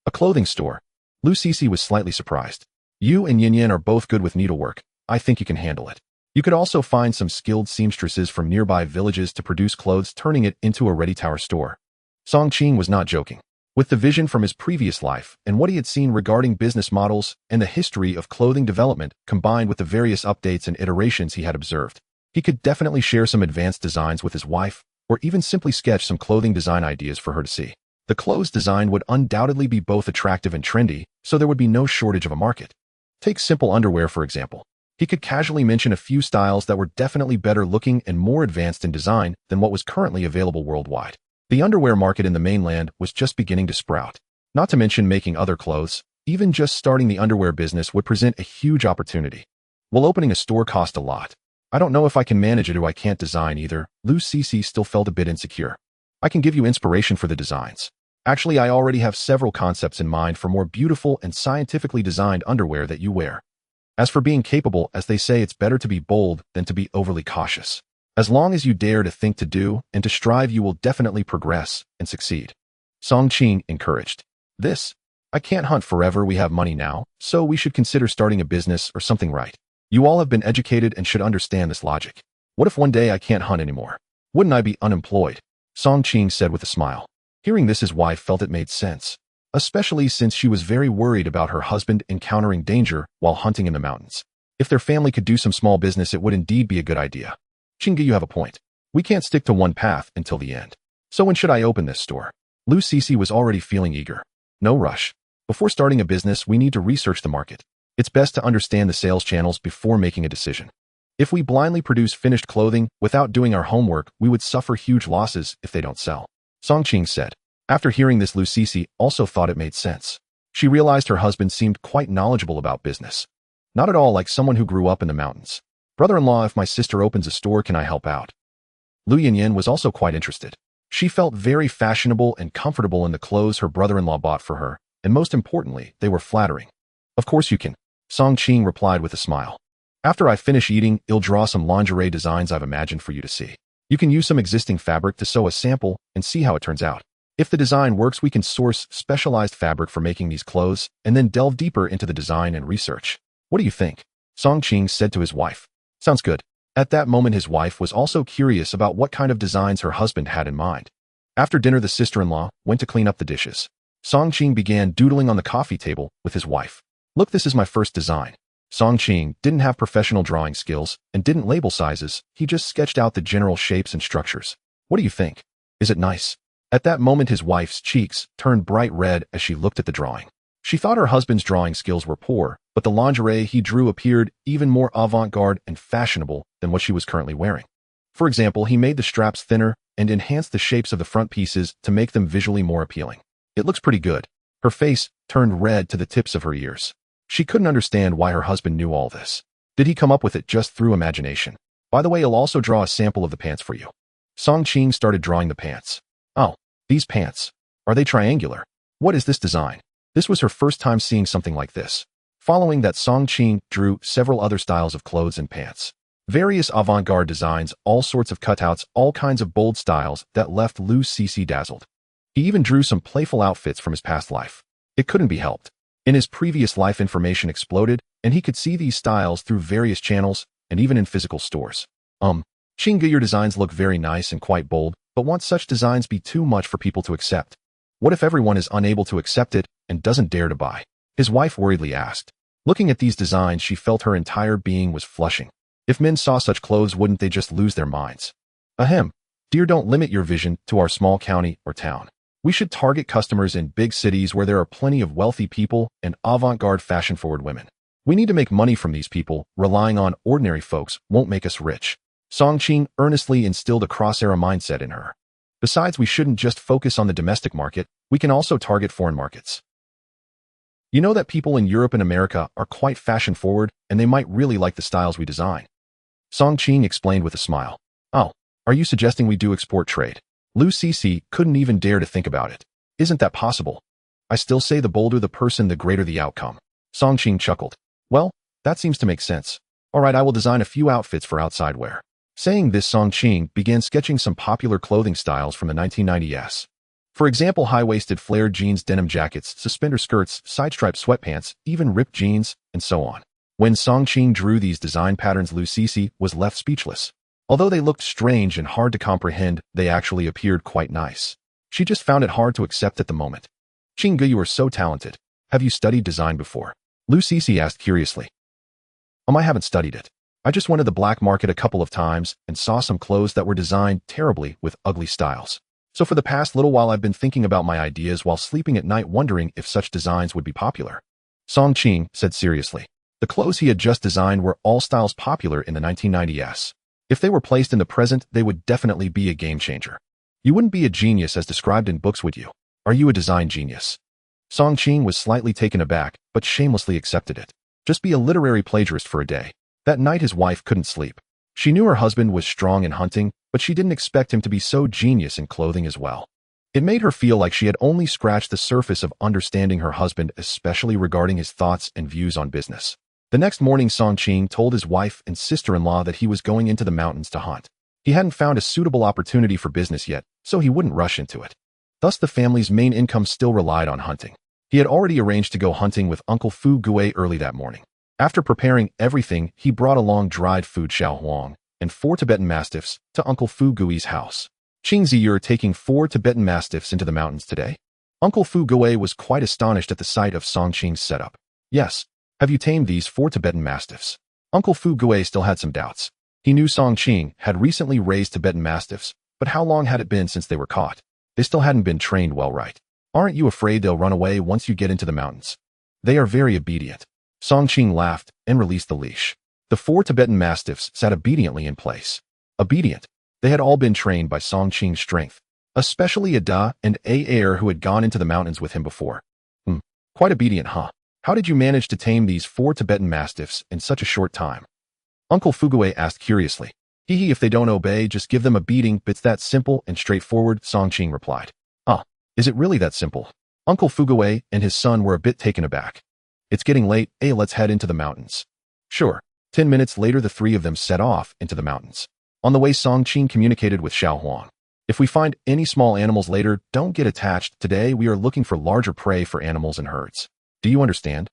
A clothing store. Lu Cici was slightly surprised. "You and Yin Yin are both good with needlework. I think you can handle it. You could also find some skilled seamstresses from nearby villages to produce clothes, turning it into a Ready Tower store." Song Qing was not joking. With the vision from his previous life and what he had seen regarding business models and the history of clothing development, combined with the various updates and iterations he had observed, he could definitely share some advanced designs with his wife, or even simply sketch some clothing design ideas for her to see. The clothes design would undoubtedly be both attractive and trendy, so there would be no shortage of a market. Take simple underwear, for example. He could casually mention a few styles that were definitely better looking and more advanced in design than what was currently available worldwide. The underwear market in the mainland was just beginning to sprout. Not to mention making other clothes. Even just starting the underwear business would present a huge opportunity. While opening a store cost a lot. "I don't know if I can manage it or I can't design either." Lu Cici still felt a bit insecure. "I can give you inspiration for the designs. Actually, I already have several concepts in mind for more beautiful and scientifically designed underwear that you wear. As for being capable, as they say, it's better to be bold than to be overly cautious. As long as you dare to think, to do, and to strive, you will definitely progress and succeed." Song Qing encouraged. I can't hunt forever. We have money now, so we should consider starting a business or something, right? You all have been educated and should understand this logic. What if one day I can't hunt anymore? Wouldn't I be unemployed?" Song Qing said with a smile. Hearing this, his wife felt it made sense, especially since she was very worried about her husband encountering danger while hunting in the mountains. If their family could do some small business, it would indeed be a good idea. "Qingge, you have a point. We can't stick to one path until the end. So when should I open this store?" Lu Cici was already feeling eager. "No rush. Before starting a business, we need to research the market. It's best to understand the sales channels before making a decision. If we blindly produce finished clothing without doing our homework, we would suffer huge losses if they don't sell," Song Qing said. After hearing this, Lu Cici also thought it made sense. She realized her husband seemed quite knowledgeable about business. Not at all like someone who grew up in the mountains. "Brother-in-law, if my sister opens a store, can I help out?" Lu Yinyin was also quite interested. She felt very fashionable and comfortable in the clothes her brother-in-law bought for her, and most importantly, they were flattering. "Of course you can," Song Qing replied with a smile. "After I finish eating, I'll draw some lingerie designs I've imagined for you to see. You can use some existing fabric to sew a sample and see how it turns out. If the design works, we can source specialized fabric for making these clothes and then delve deeper into the design and research. What do you think?" Song Qing said to his wife. "Sounds good." At that moment, his wife was also curious about what kind of designs her husband had in mind. After dinner, the sister-in-law went to clean up the dishes. Song Qing began doodling on the coffee table with his wife. "Look, this is my first design." Song Qing didn't have professional drawing skills and didn't label sizes. He just sketched out the general shapes and structures. "What do you think? Is it nice?" At that moment, his wife's cheeks turned bright red as she looked at the drawing. She thought her husband's drawing skills were poor, but the lingerie he drew appeared even more avant-garde and fashionable than what she was currently wearing. For example, he made the straps thinner and enhanced the shapes of the front pieces to make them visually more appealing. "It looks pretty good." Her face turned red to the tips of her ears. She couldn't understand why her husband knew all this. Did he come up with it just through imagination? "By the way, I'll also draw a sample of the pants for you." Song Qing started drawing the pants. "Oh, these pants. Are they triangular? What is this design?" This was her first time seeing something like this. Following that, Song Qing drew several other styles of clothes and pants. Various avant-garde designs, all sorts of cutouts, all kinds of bold styles that left Lu Cece dazzled. He even drew some playful outfits from his past life. It couldn't be helped. In his previous life, information exploded, and he could see these styles through various channels and even in physical stores. Qing, your designs look very nice and quite bold, but won't such designs be too much for people to accept? What if everyone is unable to accept it and doesn't dare to buy? His wife worriedly asked. Looking at these designs, she felt her entire being was flushing. If men saw such clothes, wouldn't they just lose their minds? Ahem. Dear, don't limit your vision to our small county or town. We should target customers in big cities where there are plenty of wealthy people and avant-garde fashion-forward women. We need to make money from these people. Relying on ordinary folks won't make us rich. Song Qing earnestly instilled a cross-era mindset in her. Besides, we shouldn't just focus on the domestic market, we can also target foreign markets. You know that people in Europe and America are quite fashion-forward, and they might really like the styles we design. Song Qing explained with a smile. Oh, are you suggesting we do export trade? Lu Cece couldn't even dare to think about it. Isn't that possible? I still say the bolder the person, the greater the outcome. Song Qing chuckled. Well, that seems to make sense. All right, I will design a few outfits for outside wear. Saying this, Song Qing began sketching some popular clothing styles from the 1990s. For example, high-waisted flared jeans, denim jackets, suspender skirts, side-striped sweatpants, even ripped jeans, and so on. When Song Qing drew these design patterns, Lu Cece was left speechless. Although they looked strange and hard to comprehend, they actually appeared quite nice. She just found it hard to accept at the moment. Qing, you are so talented. Have you studied design before? Lu Cece asked curiously. I haven't studied it. I just went to the black market a couple of times and saw some clothes that were designed terribly with ugly styles. So for the past little while, I've been thinking about my ideas while sleeping at night, wondering if such designs would be popular. Song Qing said seriously. The clothes he had just designed were all styles popular in the 1990s. If they were placed in the present, they would definitely be a game changer. You wouldn't be a genius as described in books, would you? Are you a design genius? Song Qing was slightly taken aback, but shamelessly accepted it. Just be a literary plagiarist for a day. That night his wife couldn't sleep. She knew her husband was strong in hunting, but she didn't expect him to be so genius in clothing as well. It made her feel like she had only scratched the surface of understanding her husband, especially regarding his thoughts and views on business. The next morning, Song Qing told his wife and sister-in-law that he was going into the mountains to hunt. He hadn't found a suitable opportunity for business yet, so he wouldn't rush into it. Thus, the family's main income still relied on hunting. He had already arranged to go hunting with Uncle Fu Gui early that morning. After preparing everything, he brought along dried food, Xiao Huang, and 4 Tibetan Mastiffs to Uncle Fu Gui's house. Qingzi, you're taking 4 Tibetan Mastiffs into the mountains today? Uncle Fu Gui was quite astonished at the sight of Song Qing's setup. Yes. Have you tamed these 4 Tibetan Mastiffs? Uncle Fu Gui still had some doubts. He knew Song Qing had recently raised Tibetan Mastiffs, but how long had it been since they were caught? They still hadn't been trained well, right? Aren't you afraid they'll run away once you get into the mountains? They are very obedient. Song Qing laughed and released the leash. The 4 Tibetan Mastiffs sat obediently in place. Obedient. They had all been trained by Song Qing's strength, especially Ada and Air, who had gone into the mountains with him before. Quite obedient, huh? How did you manage to tame these 4 Tibetan Mastiffs in such a short time? Uncle Fu Gui asked curiously. If they don't obey, just give them a beating. It's that simple and straightforward, Song Qing replied. Is it really that simple? Uncle Fu Gui and his son were a bit taken aback. It's getting late, let's head into the mountains. Sure. 10 minutes later, the 3 of them set off into the mountains. On the way, Song Qing communicated with Xiao Huang. If we find any small animals later, don't get attached. Today, we are looking for larger prey for animals and herds. Do you understand?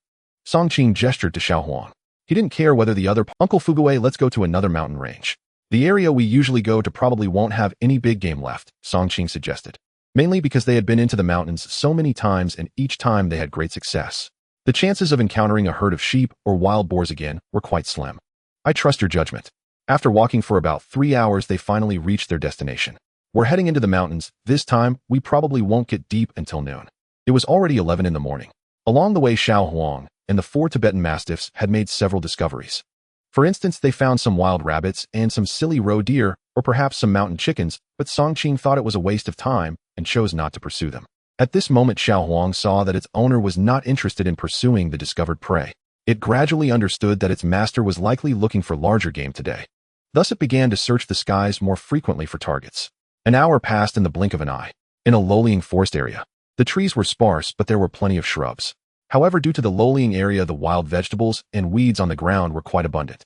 Song Qing gestured to Xiao Huang. He didn't care whether the other Uncle Fu Gui, let's go to another mountain range. The area we usually go to probably won't have any big game left, Song Qing suggested. Mainly because they had been into the mountains so many times and each time they had great success. The chances of encountering a herd of sheep or wild boars again were quite slim. I trust your judgment. After walking for about 3 hours, they finally reached their destination. We're heading into the mountains. This time, we probably won't get deep until noon. It was already 11 in the morning. Along the way, Xiao Huang and the 4 Tibetan Mastiffs had made several discoveries. For instance, they found some wild rabbits and some silly roe deer, or perhaps some mountain chickens, but Song Qing thought it was a waste of time and chose not to pursue them. At this moment, Xiao Huang saw that its owner was not interested in pursuing the discovered prey. It gradually understood that its master was likely looking for larger game today. Thus, it began to search the skies more frequently for targets. An hour passed in the blink of an eye. In a low-lying forest area, the trees were sparse, but there were plenty of shrubs. However, due to the low-lying area, the wild vegetables and weeds on the ground were quite abundant.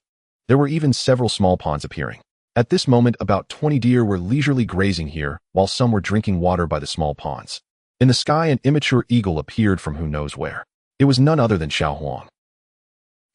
There were even several small ponds appearing. At this moment, about 20 deer were leisurely grazing here, while some were drinking water by the small ponds. In the sky, an immature eagle appeared from who knows where. It was none other than Xiao Huang.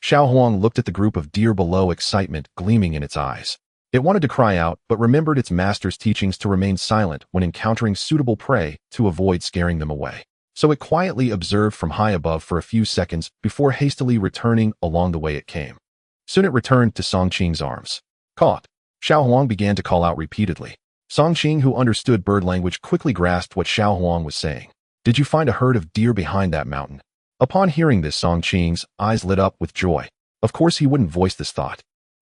Xiao Huang looked at the group of deer below, excitement gleaming in its eyes. It wanted to cry out, but remembered its master's teachings to remain silent when encountering suitable prey to avoid scaring them away. So it quietly observed from high above for a few seconds before hastily returning along the way it came. Soon it returned to Song Qing's arms. Caught. Xiao Huang began to call out repeatedly. Song Qing, who understood bird language, quickly grasped what Xiao Huang was saying. Did you find a herd of deer behind that mountain? Upon hearing this, Song Qing's eyes lit up with joy. Of course he wouldn't voice this thought.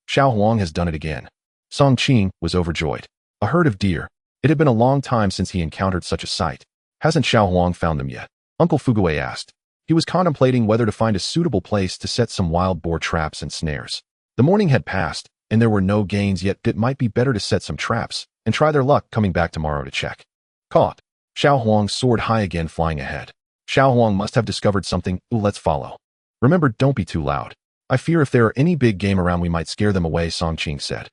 Xiao Huang has done it again. Song Qing was overjoyed. A herd of deer. It had been a long time since he encountered such a sight. Hasn't Xiao Huang found them yet? Uncle Fugue asked. He was contemplating whether to find a suitable place to set some wild boar traps and snares. The morning had passed, and there were no gains yet. It might be better to set some traps and try their luck coming back tomorrow to check. Caught. Xiao Huang soared high again, flying ahead. Xiao Huang must have discovered something. Ooh, let's follow. Remember, don't be too loud. I fear if there are any big game around, we might scare them away, Song Qing said.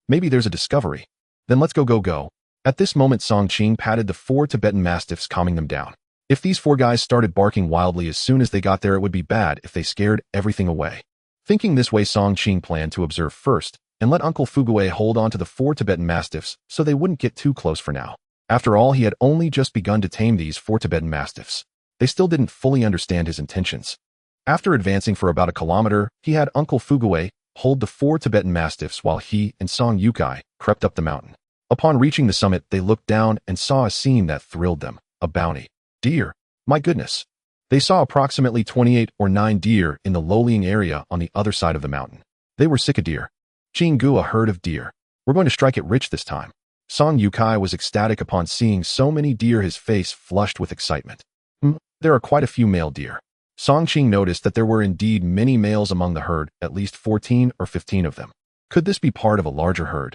Maybe there's a discovery. Then let's go. At this moment, Song Qing patted the 4 Tibetan Mastiffs, calming them down. If these 4 guys started barking wildly as soon as they got there, it would be bad if they scared everything away. Thinking this way, Song Qing planned to observe first and let Uncle Fugue hold on to the 4 Tibetan Mastiffs so they wouldn't get too close for now. After all, he had only just begun to tame these 4 Tibetan Mastiffs. They still didn't fully understand his intentions. After advancing for about a kilometer, he had Uncle Fugue hold the 4 Tibetan Mastiffs while he and Song Yukai crept up the mountain. Upon reaching the summit, they looked down and saw a scene that thrilled them. A bounty. Deer. My goodness. They saw approximately 28 or 9 deer in the low-lying area on the other side of the mountain. They were Sika deer. Jingu, a herd of deer. We're going to strike it rich this time. Song Yukai was ecstatic upon seeing so many deer, his face flushed with excitement. There are quite a few male deer. Song Qing noticed that there were indeed many males among the herd, at least 14 or 15 of them. Could this be part of a larger herd?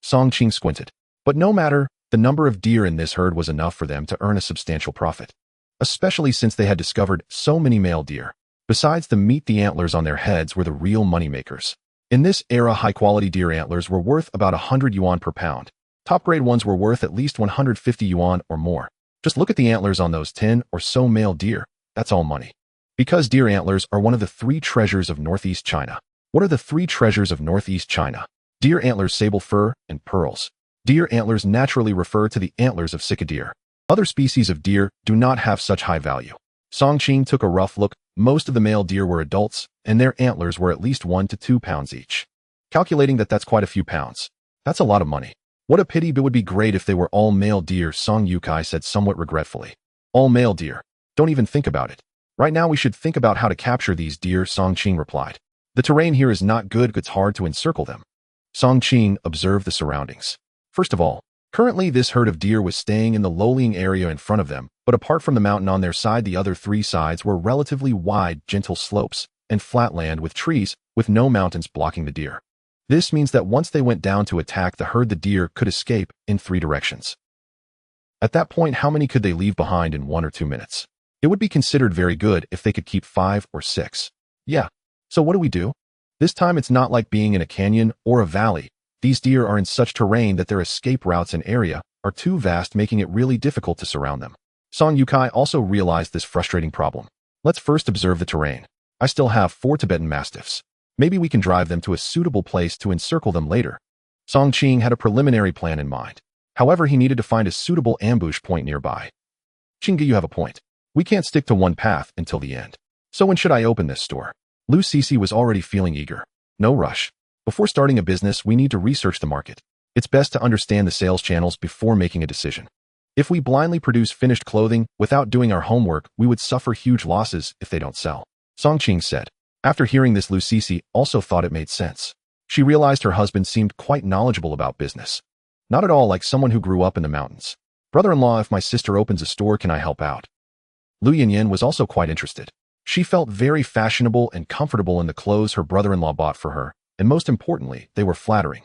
Song Qing squinted. But no matter, the number of deer in this herd was enough for them to earn a substantial profit, especially since they had discovered so many male deer. Besides the meat, the antlers on their heads were the real moneymakers. In this era, high-quality deer antlers were worth about 100 yuan per pound. Top-grade ones were worth at least 150 yuan or more. Just look at the antlers on those 10 or so male deer. That's all money. Because deer antlers are one of the 3 treasures of Northeast China. What are the 3 treasures of Northeast China? Deer antlers, sable fur, and pearls. Deer antlers naturally refer to the antlers of Sika deer. Other species of deer do not have such high value. Song Qing took a rough look. Most of the male deer were adults, and their antlers were at least 1 to 2 pounds each. Calculating that's quite a few pounds. That's a lot of money. What a pity, but it would be great if they were all male deer, Song Yukai said somewhat regretfully. All male deer. Don't even think about it. Right now we should think about how to capture these deer, Song Qing replied. The terrain here is not good, it's hard to encircle them. Song Qing observed the surroundings. First of all, currently this herd of deer was staying in the low-lying area in front of them, but apart from the mountain on their side, the other 3 sides were relatively wide, gentle slopes and flat land with trees, with no mountains blocking the deer. This means that once they went down to attack the herd, the deer could escape in 3 directions. At that point, how many could they leave behind in 1 or 2 minutes? It would be considered very good if they could keep 5 or 6. Yeah. So what do we do? This time it's not like being in a canyon or a valley. These deer are in such terrain that their escape routes and area are too vast, making it really difficult to surround them. Song Yukai also realized this frustrating problem. Let's first observe the terrain. I still have 4 Tibetan Mastiffs. Maybe we can drive them to a suitable place to encircle them later. Song Qing had a preliminary plan in mind. However, he needed to find a suitable ambush point nearby. Qingge, you have a point. We can't stick to one path until the end. So when should I open this store? Lu Sisi was already feeling eager. No rush. Before starting a business, we need to research the market. It's best to understand the sales channels before making a decision. If we blindly produce finished clothing without doing our homework, we would suffer huge losses if they don't sell. Song Qing said. After hearing this, Lu Sisi also thought it made sense. She realized her husband seemed quite knowledgeable about business. Not at all like someone who grew up in the mountains. Brother-in-law, if my sister opens a store, can I help out? Lu Yanyan was also quite interested. She felt very fashionable and comfortable in the clothes her brother-in-law bought for her, and most importantly, they were flattering.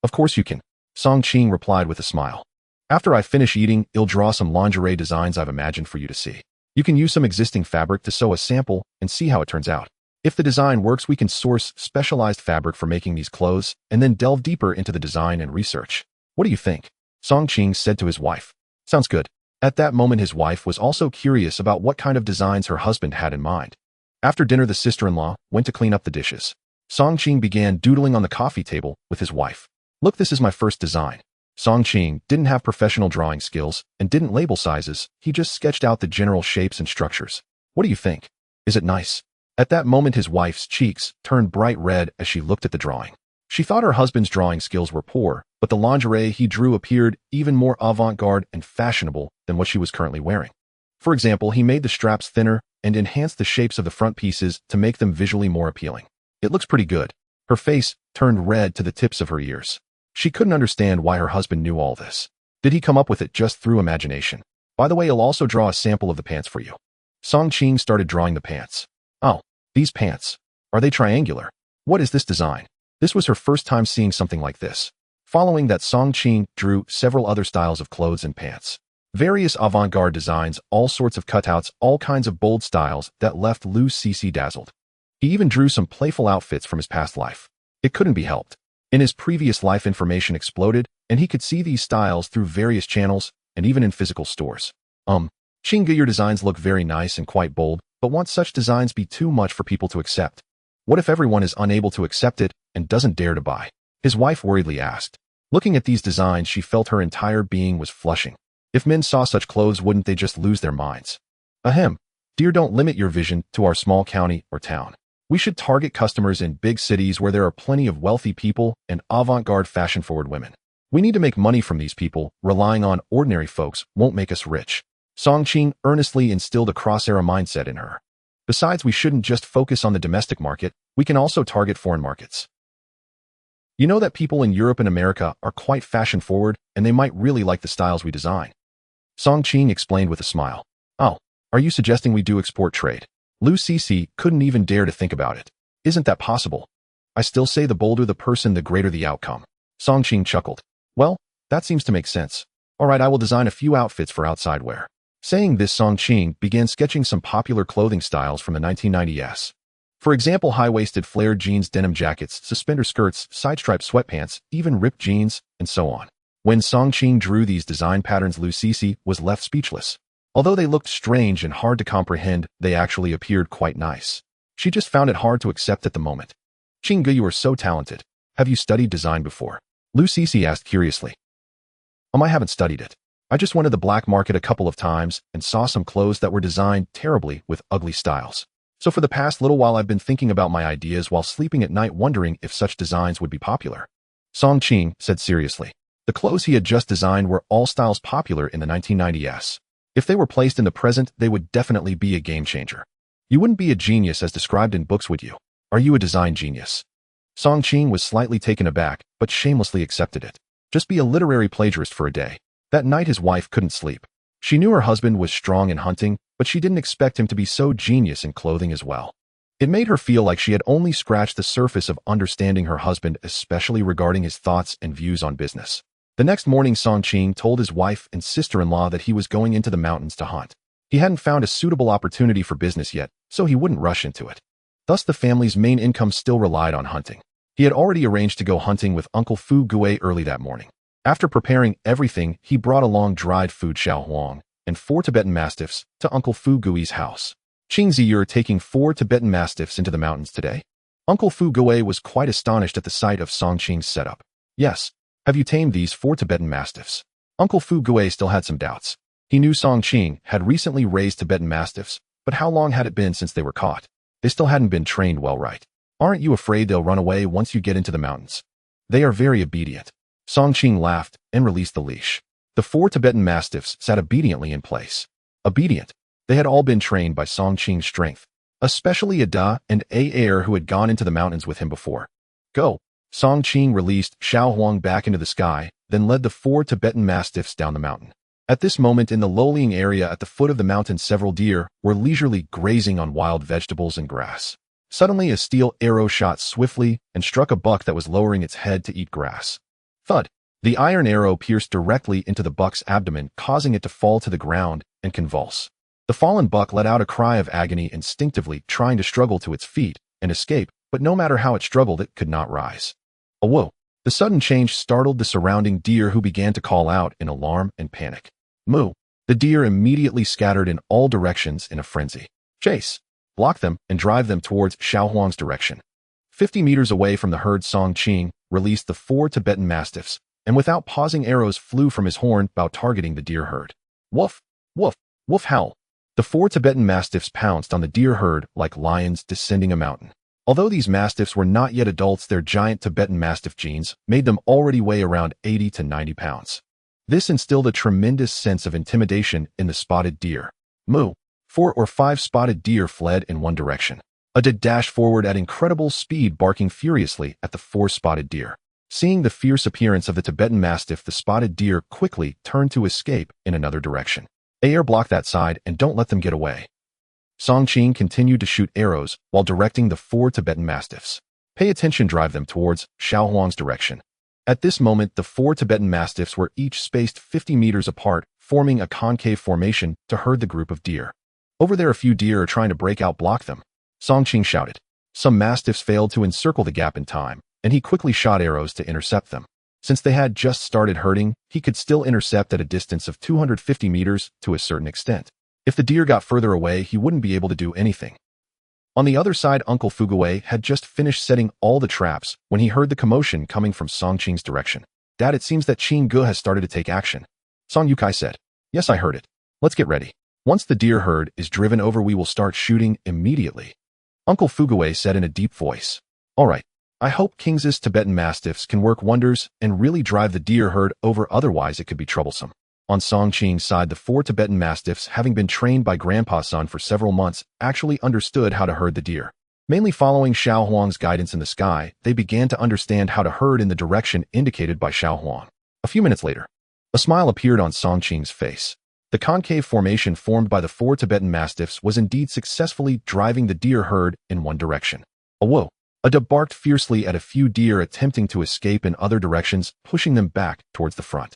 Of course you can, Song Qing replied with a smile. After I finish eating, I'll draw some lingerie designs I've imagined for you to see. You can use some existing fabric to sew a sample and see how it turns out. If the design works, we can source specialized fabric for making these clothes and then delve deeper into the design and research. What do you think? Song Qing said to his wife. Sounds good. At that moment, his wife was also curious about what kind of designs her husband had in mind. After dinner, the sister-in-law went to clean up the dishes. Song Qing began doodling on the coffee table with his wife. Look, this is my first design. Song Qing didn't have professional drawing skills and didn't label sizes. He just sketched out the general shapes and structures. What do you think? Is it nice? At that moment, his wife's cheeks turned bright red as she looked at the drawing. She thought her husband's drawing skills were poor, but the lingerie he drew appeared even more avant-garde and fashionable than what she was currently wearing. For example, he made the straps thinner and enhanced the shapes of the front pieces to make them visually more appealing. It looks pretty good. Her face turned red to the tips of her ears. She couldn't understand why her husband knew all this. Did he come up with it just through imagination? By the way, I'll also draw a sample of the pants for you. Song Qing started drawing the pants. Oh, these pants. Are they triangular? What is this design? This was her first time seeing something like this. Following that, Song Qing drew several other styles of clothes and pants. Various avant-garde designs, all sorts of cutouts, all kinds of bold styles that left Lu Cece dazzled. He even drew some playful outfits from his past life. It couldn't be helped. In his previous life, information exploded, and he could see these styles through various channels and even in physical stores. Qing, your designs look very nice and quite bold, but won't such designs be too much for people to accept? What if everyone is unable to accept it and doesn't dare to buy? His wife worriedly asked. Looking at these designs, she felt her entire being was flushing. If men saw such clothes, wouldn't they just lose their minds? Ahem. Dear, don't limit your vision to our small county or town. We should target customers in big cities where there are plenty of wealthy people and avant-garde fashion-forward women. We need to make money from these people. Relying on ordinary folks won't make us rich. Song Qing earnestly instilled a cross-era mindset in her. Besides, we shouldn't just focus on the domestic market, we can also target foreign markets. You know that people in Europe and America are quite fashion-forward, and they might really like the styles we design. Song Qing explained with a smile. Oh, are you suggesting we do export trade? Lu Cece couldn't even dare to think about it. Isn't that possible? I still say the bolder the person, the greater the outcome. Song Qing chuckled. Well, that seems to make sense. All right, I will design a few outfits for outside wear. Saying this, Song Qing began sketching some popular clothing styles from the 1990s. For example, high-waisted flared jeans, denim jackets, suspender skirts, side-striped sweatpants, even ripped jeans, and so on. When Song Qing drew these design patterns, Lu Cece was left speechless. Although they looked strange and hard to comprehend, they actually appeared quite nice. She just found it hard to accept at the moment. Qing, you are so talented. Have you studied design before? Lu Cece asked curiously. I haven't studied it. I just went to the black market a couple of times and saw some clothes that were designed terribly with ugly styles. So for the past little while, I've been thinking about my ideas while sleeping at night, wondering if such designs would be popular. Song Qing said seriously. The clothes he had just designed were all styles popular in the 1990s. If they were placed in the present, they would definitely be a game changer. You wouldn't be a genius as described in books, would you? Are you a design genius? Song Qing was slightly taken aback, but shamelessly accepted it. Just be a literary plagiarist for a day. That night, his wife couldn't sleep. She knew her husband was strong in hunting, but she didn't expect him to be so genius in clothing as well. It made her feel like she had only scratched the surface of understanding her husband, especially regarding his thoughts and views on business. The next morning, Song Qing told his wife and sister-in-law that he was going into the mountains to hunt. He hadn't found a suitable opportunity for business yet, so he wouldn't rush into it. Thus, the family's main income still relied on hunting. He had already arranged to go hunting with Uncle Fu Gui early that morning. After preparing everything, he brought along dried food, xiao huang, and 4 Tibetan Mastiffs to Uncle Fu Gui's house. Qingzi, you're taking 4 Tibetan Mastiffs into the mountains today? Uncle Fu Gui was quite astonished at the sight of Song Qing's setup. Yes. Have you tamed these 4 Tibetan Mastiffs? Uncle Fu Gui still had some doubts. He knew Song Qing had recently raised Tibetan Mastiffs, but how long had it been since they were caught? They still hadn't been trained well, right? Aren't you afraid they'll run away once you get into the mountains? They are very obedient. Song Qing laughed and released the leash. The 4 Tibetan Mastiffs sat obediently in place. Obedient. They had all been trained by Song Qing's strength, especially Ada and Air, who had gone into the mountains with him before. Go. Song Qing released Xiao Huang back into the sky, then led the 4 Tibetan Mastiffs down the mountain. At this moment, in the low-lying area at the foot of the mountain, several deer were leisurely grazing on wild vegetables and grass. Suddenly, a steel arrow shot swiftly and struck a buck that was lowering its head to eat grass. Thud! The iron arrow pierced directly into the buck's abdomen, causing it to fall to the ground and convulse. The fallen buck let out a cry of agony, instinctively trying to struggle to its feet and escape, but no matter how it struggled, it could not rise. A whoa! The sudden change startled the surrounding deer, who began to call out in alarm and panic. Moo! The deer immediately scattered in all directions in a frenzy. Chase! Block them and drive them towards Xiaohuang's direction. 50 meters away from the herd, Song Qing released the 4 Tibetan Mastiffs, and without pausing, arrows flew from his horn, bow targeting the deer herd. Woof! Woof! Woof howl! The 4 Tibetan Mastiffs pounced on the deer herd like lions descending a mountain. Although these Mastiffs were not yet adults, their giant Tibetan Mastiff genes made them already weigh around 80 to 90 pounds. This instilled a tremendous sense of intimidation in the spotted deer. Moo! 4 or 5 spotted deer fled in one direction. A deer dashed forward at incredible speed, barking furiously at the 4 spotted deer. Seeing the fierce appearance of the Tibetan Mastiff, the spotted deer quickly turned to escape in another direction. Air, block that side and don't let them get away. Song Qing continued to shoot arrows while directing the 4 Tibetan Mastiffs. Pay attention, drive them towards Xiaohuang's direction. At this moment, the 4 Tibetan Mastiffs were each spaced 50 meters apart, forming a concave formation to herd the group of deer. Over there, a few deer are trying to break out, block them. Song Qing shouted. Some Mastiffs failed to encircle the gap in time, and he quickly shot arrows to intercept them. Since they had just started herding, he could still intercept at a distance of 250 meters to a certain extent. If the deer got further away, he wouldn't be able to do anything. On the other side, Uncle Fuguwei had just finished setting all the traps when he heard the commotion coming from Song Qing's direction. Dad, it seems that Qing Ge has started to take action. Song Yukai said. Yes, I heard it. Let's get ready. Once the deer herd is driven over, we will start shooting immediately. Uncle Fuguwei said in a deep voice. All right. I hope King's Tibetan Mastiffs can work wonders and really drive the deer herd over, otherwise it could be troublesome. On Song Qing's side, the 4 Tibetan Mastiffs, having been trained by Grandpa Sun for several months, actually understood how to herd the deer. Mainly following Xiaohuang's guidance in the sky, they began to understand how to herd in the direction indicated by Xiaohuang. A few minutes later, a smile appeared on Song Qing's face. The concave formation formed by the 4 Tibetan Mastiffs was indeed successfully driving the deer herd in one direction. A whoa! A deer barked fiercely at a few deer attempting to escape in other directions, pushing them back towards the front.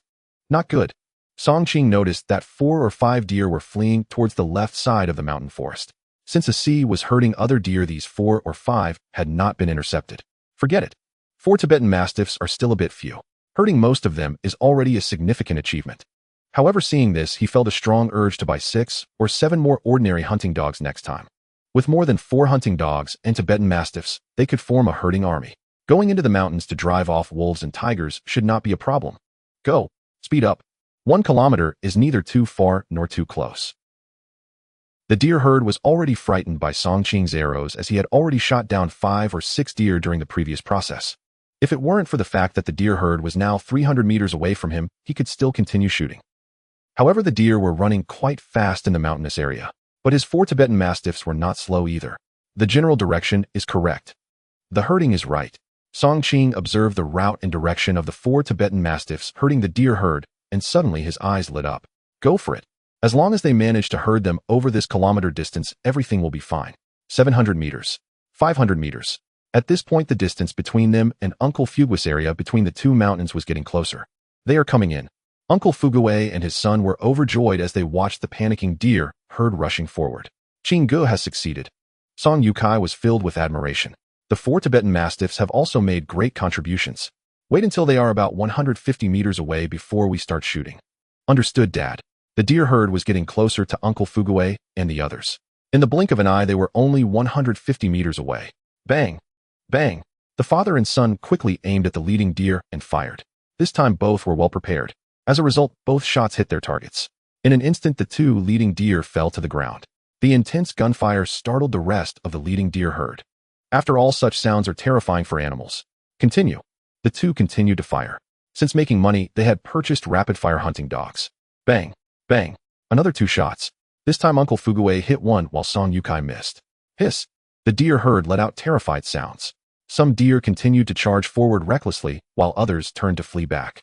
Not good. Song Qing noticed that 4 or 5 deer were fleeing towards the left side of the mountain forest. Since a sea was herding other deer, these 4 or 5 had not been intercepted. Forget it. 4 Tibetan Mastiffs are still a bit few. Herding most of them is already a significant achievement. However, seeing this, he felt a strong urge to buy 6 or 7 more ordinary hunting dogs next time. With more than 4 hunting dogs and Tibetan Mastiffs, they could form a herding army. Going into the mountains to drive off wolves and tigers should not be a problem. Go. Speed up. 1 kilometer is neither too far nor too close. The deer herd was already frightened by Song Qing's arrows, as he had already shot down 5 or 6 deer during the previous process. If it weren't for the fact that the deer herd was now 300 meters away from him, he could still continue shooting. However, the deer were running quite fast in the mountainous area, but his 4 Tibetan Mastiffs were not slow either. The general direction is correct. The herding is right. Song Qing observed the route and direction of the 4 Tibetan Mastiffs herding the deer herd, and suddenly his eyes lit up. Go for it. As long as they manage to herd them over this kilometer distance, everything will be fine. 700 meters. 500 meters. At this point, the distance between them and Uncle Fugui's area between the 2 mountains was getting closer. They are coming in. Uncle Fuguwei and his son were overjoyed as they watched the panicking deer herd rushing forward. Qing Ge has succeeded. Song Yukai was filled with admiration. The 4 Tibetan Mastiffs have also made great contributions. Wait until they are about 150 meters away before we start shooting. Understood, Dad. The deer herd was getting closer to Uncle Fuguwei and the others. In the blink of an eye, they were only 150 meters away. Bang! Bang! The father and son quickly aimed at the leading deer and fired. This time both were well prepared. As a result, both shots hit their targets. In an instant, the 2 leading deer fell to the ground. The intense gunfire startled the rest of the leading deer herd. After all, such sounds are terrifying for animals. Continue. The 2 continued to fire. Since making money, they had purchased rapid-fire hunting dogs. Bang! Bang! Another 2 shots. This time Uncle Fuguwei hit one while Song Yukai missed. Hiss! The deer herd let out terrified sounds. Some deer continued to charge forward recklessly, while others turned to flee back.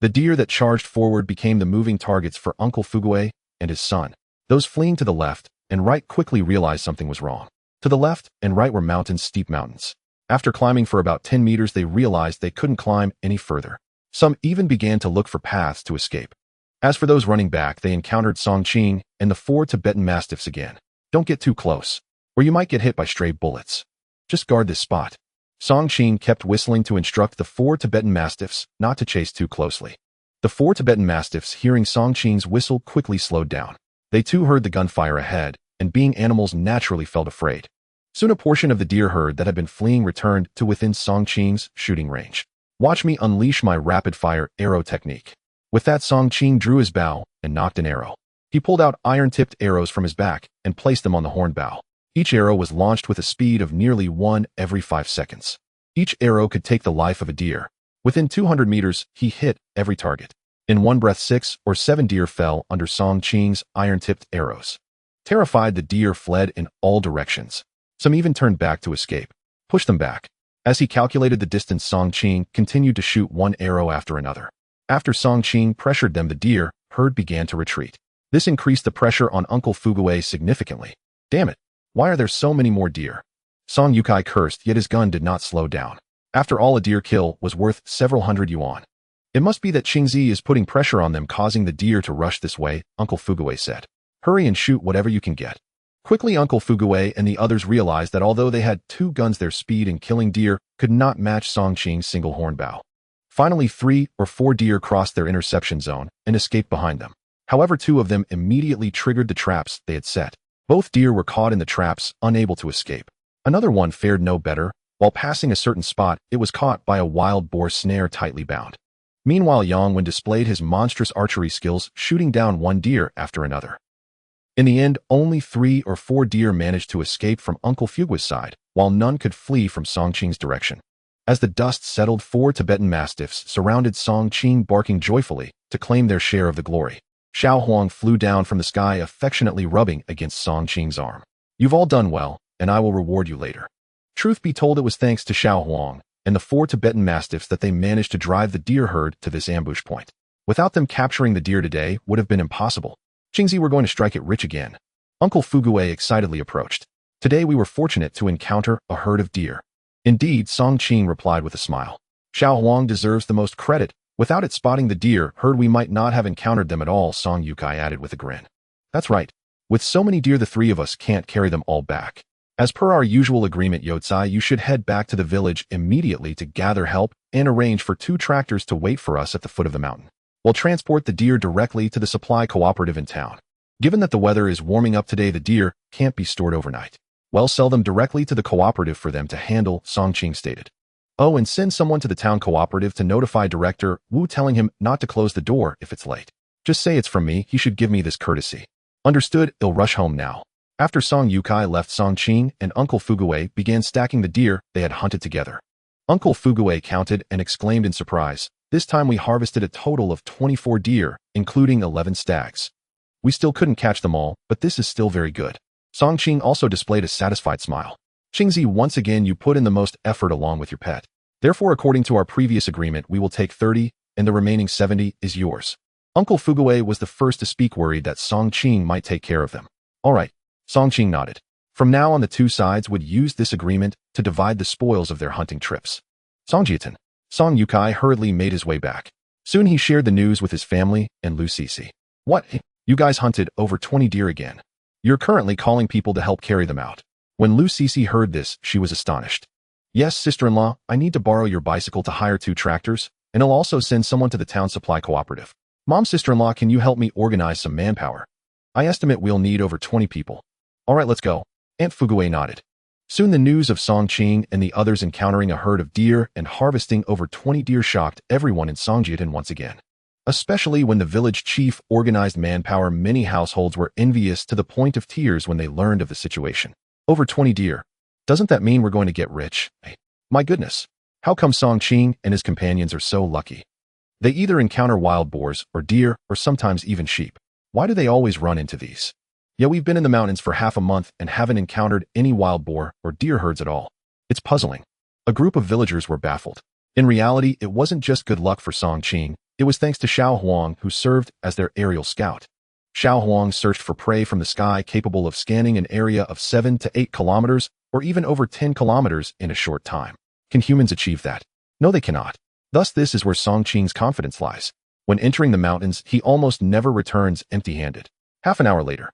The deer that charged forward became the moving targets for Uncle Fuguwei and his son. Those fleeing to the left and right quickly realized something was wrong. To the left and right were mountains, steep mountains. After climbing for about 10 meters, they realized they couldn't climb any further. Some even began to look for paths to escape. As for those running back, they encountered Song Qing and the 4 Tibetan Mastiffs again. Don't get too close, or you might get hit by stray bullets. Just guard this spot. Song Qing kept whistling to instruct the 4 Tibetan Mastiffs not to chase too closely. The 4 Tibetan Mastiffs, hearing Song Qing's whistle, quickly slowed down. They too heard the gunfire ahead, and being animals naturally felt afraid. Soon a portion of the deer herd that had been fleeing returned to within Song Qing's shooting range. Watch me unleash my rapid-fire arrow technique. With that, Song Qing drew his bow and nocked an arrow. He pulled out iron-tipped arrows from his back and placed them on the horn bow. Each arrow was launched with a speed of nearly 1 every 5 seconds. Each arrow could take the life of a deer. Within 200 meters, he hit every target. In one breath, 6 or 7 deer fell under Song Qing's iron-tipped arrows. Terrified, the deer fled in all directions. Some even turned back to escape. Push them back. As he calculated the distance, Song Qing continued to shoot one arrow after another. After Song Qing pressured them, the deer herd began to retreat. This increased the pressure on Uncle Fuguwei significantly. Damn it! Why are there so many more deer? Song Yukai cursed, yet his gun did not slow down. After all, a deer kill was worth several hundred yuan. It must be that Qingzi is putting pressure on them, causing the deer to rush this way, Uncle Fuguwei said. Hurry and shoot whatever you can get. Quickly, Uncle Fuguwei and the others realized that although they had 2 guns, their speed in killing deer could not match Song Qing's single horn bow. Finally, 3 or 4 deer crossed their interception zone and escaped behind them. However, 2 of them immediately triggered the traps they had set. Both deer were caught in the traps, unable to escape. Another one fared no better. While passing a certain spot, it was caught by a wild boar snare tightly bound. Meanwhile, Yang Wen displayed his monstrous archery skills, shooting down one deer after another. In the end, only 3 or 4 deer managed to escape from Uncle Fugui's side, while none could flee from Song Qing's direction. As the dust settled, 4 Tibetan Mastiffs surrounded Song Qing, barking joyfully to claim their share of the glory. Xiao Huang flew down from the sky, affectionately rubbing against Song Qing's arm. You've all done well, and I will reward you later. Truth be told, it was thanks to Xiao Huang and the 4 Tibetan Mastiffs that they managed to drive the deer herd to this ambush point. Without them, capturing the deer today would have been impossible. Qingzi, we're going to strike it rich again. Uncle Fuguwei excitedly approached. Today we were fortunate to encounter a herd of deer. Indeed, Song Qing replied with a smile. Xiao Huang deserves the most credit. Without it spotting the deer herd, we might not have encountered them at all, Song Yukai added with a grin. That's right. With so many deer, the 3 of us can't carry them all back. As per our usual agreement, Yotsai, you should head back to the village immediately to gather help and arrange for 2 tractors to wait for us at the foot of the mountain. We'll transport the deer directly to the supply cooperative in town. Given that the weather is warming up today, the deer can't be stored overnight. Well, sell them directly to the cooperative for them to handle, Song Qing stated. Oh, and send someone to the town cooperative to notify Director Wu, telling him not to close the door if it's late. Just say it's from me. He should give me this courtesy. Understood. I'll rush home now. After Song Yukai left, Song Qing and Uncle Fuguwei began stacking the deer they had hunted together. Uncle Fuguwei counted and exclaimed in surprise, this time we harvested a total of 24 deer, including 11 stags. We still couldn't catch them all, but this is still very good. Song Qing also displayed a satisfied smile. Qingzi, once again you put in the most effort along with your pet. Therefore, according to our previous agreement, we will take 30, and the remaining 70 is yours. Uncle Fuguwei was the first to speak, worried that Song Qing might take care of them. All right, Song Qing nodded. From now on, the 2 sides would use this agreement to divide the spoils of their hunting trips. Song Jiatan. Song Yukai hurriedly made his way back. Soon he shared the news with his family and Lu Sisi. What? You guys hunted over 20 deer again. You're currently calling people to help carry them out. When Lu Sisi heard this, she was astonished. Yes, sister-in-law, I need to borrow your bicycle to hire 2 tractors, and I'll also send someone to the town supply cooperative. Mom, sister-in-law, can you help me organize some manpower? I estimate we'll need over 20 people. All right, let's go. Aunt Fuguwei nodded. Soon the news of Song Qing and the others encountering a herd of deer and harvesting over 20 deer shocked everyone in Songjiatan once again. Especially when the village chief organized manpower, many households were envious to the point of tears when they learned of the situation. Over 20 deer. Doesn't that mean we're going to get rich? My goodness. How come Song Qing and his companions are so lucky? They either encounter wild boars or deer or sometimes even sheep. Why do they always run into these? Yeah, we've been in the mountains for half a month and haven't encountered any wild boar or deer herds at all. It's puzzling. A group of villagers were baffled. In reality, it wasn't just good luck for Song Qing. It was thanks to Xiao Huang, who served as their aerial scout. Xiao Huang searched for prey from the sky, capable of scanning an area of 7 to 8 kilometers or even over 10 kilometers in a short time. Can humans achieve that? No, they cannot. Thus, this is where Song Qing's confidence lies. When entering the mountains, he almost never returns empty-handed. Half an hour later,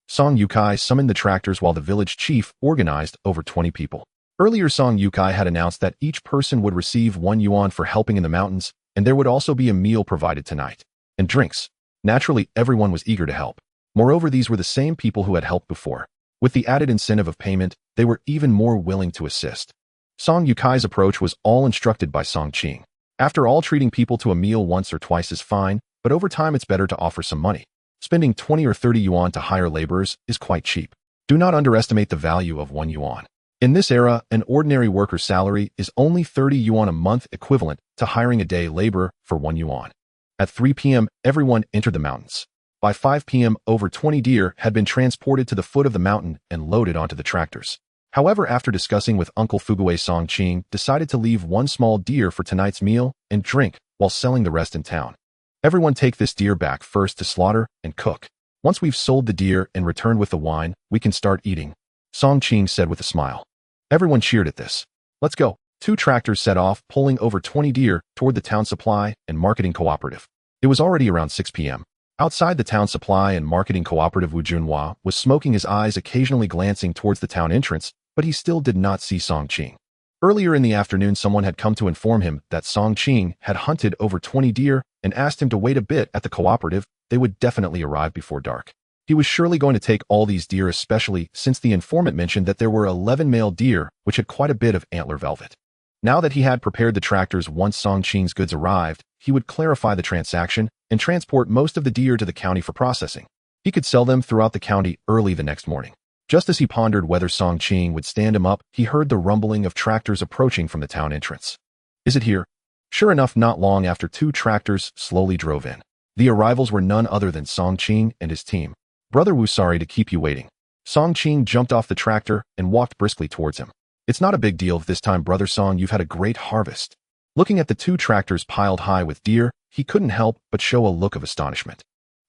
Song Yukai summoned the tractors while the village chief organized over 20 people. Earlier, Song Yukai had announced that each person would receive 1 yuan for helping in the mountains, and there would also be a meal provided tonight. And drinks. Naturally, everyone was eager to help. Moreover, these were the same people who had helped before. With the added incentive of payment, they were even more willing to assist. Song Yukai's approach was all instructed by Song Qing. After all, treating people to a meal once or twice is fine, but over time it's better to offer some money. Spending 20 or 30 yuan to hire laborers is quite cheap. Do not underestimate the value of 1 yuan. In this era, an ordinary worker's salary is only 30 yuan a month, equivalent to hiring a day laborer for 1 yuan. At 3 p.m., everyone entered the mountains. By 5 p.m., over 20 deer had been transported to the foot of the mountain and loaded onto the tractors. However, after discussing with Uncle Fuguei, Song Qing decided to leave 1 small deer for tonight's meal and drink while selling the rest in town. Everyone take this deer back first to slaughter and cook. Once we've sold the deer and returned with the wine, we can start eating, Song Qing said with a smile. Everyone cheered at this. Let's go. 2 tractors set off, pulling over 20 deer toward the town supply and marketing cooperative. It was already around 6 p.m. Outside the town supply and marketing cooperative, Wu Junhua was smoking, his eyes occasionally glancing towards the town entrance, but he still did not see Song Qing. Earlier in the afternoon, someone had come to inform him that Song Qing had hunted over 20 deer and asked him to wait a bit at the cooperative. They would definitely arrive before dark. He was surely going to take all these deer, especially since the informant mentioned that there were 11 male deer, which had quite a bit of antler velvet. Now that he had prepared the tractors, once Song Qing's goods arrived, he would clarify the transaction and transport most of the deer to the county for processing. He could sell them throughout the county early the next morning. Just as he pondered whether Song Qing would stand him up, he heard the rumbling of tractors approaching from the town entrance. Is it here? Sure enough, not long after, 2 tractors slowly drove in. The arrivals were none other than Song Qing and his team. Brother Wu, sorry to keep you waiting. Song Qing jumped off the tractor and walked briskly towards him. It's not a big deal this time, Brother Song, you've had a great harvest. Looking at the 2 tractors piled high with deer, he couldn't help but show a look of astonishment.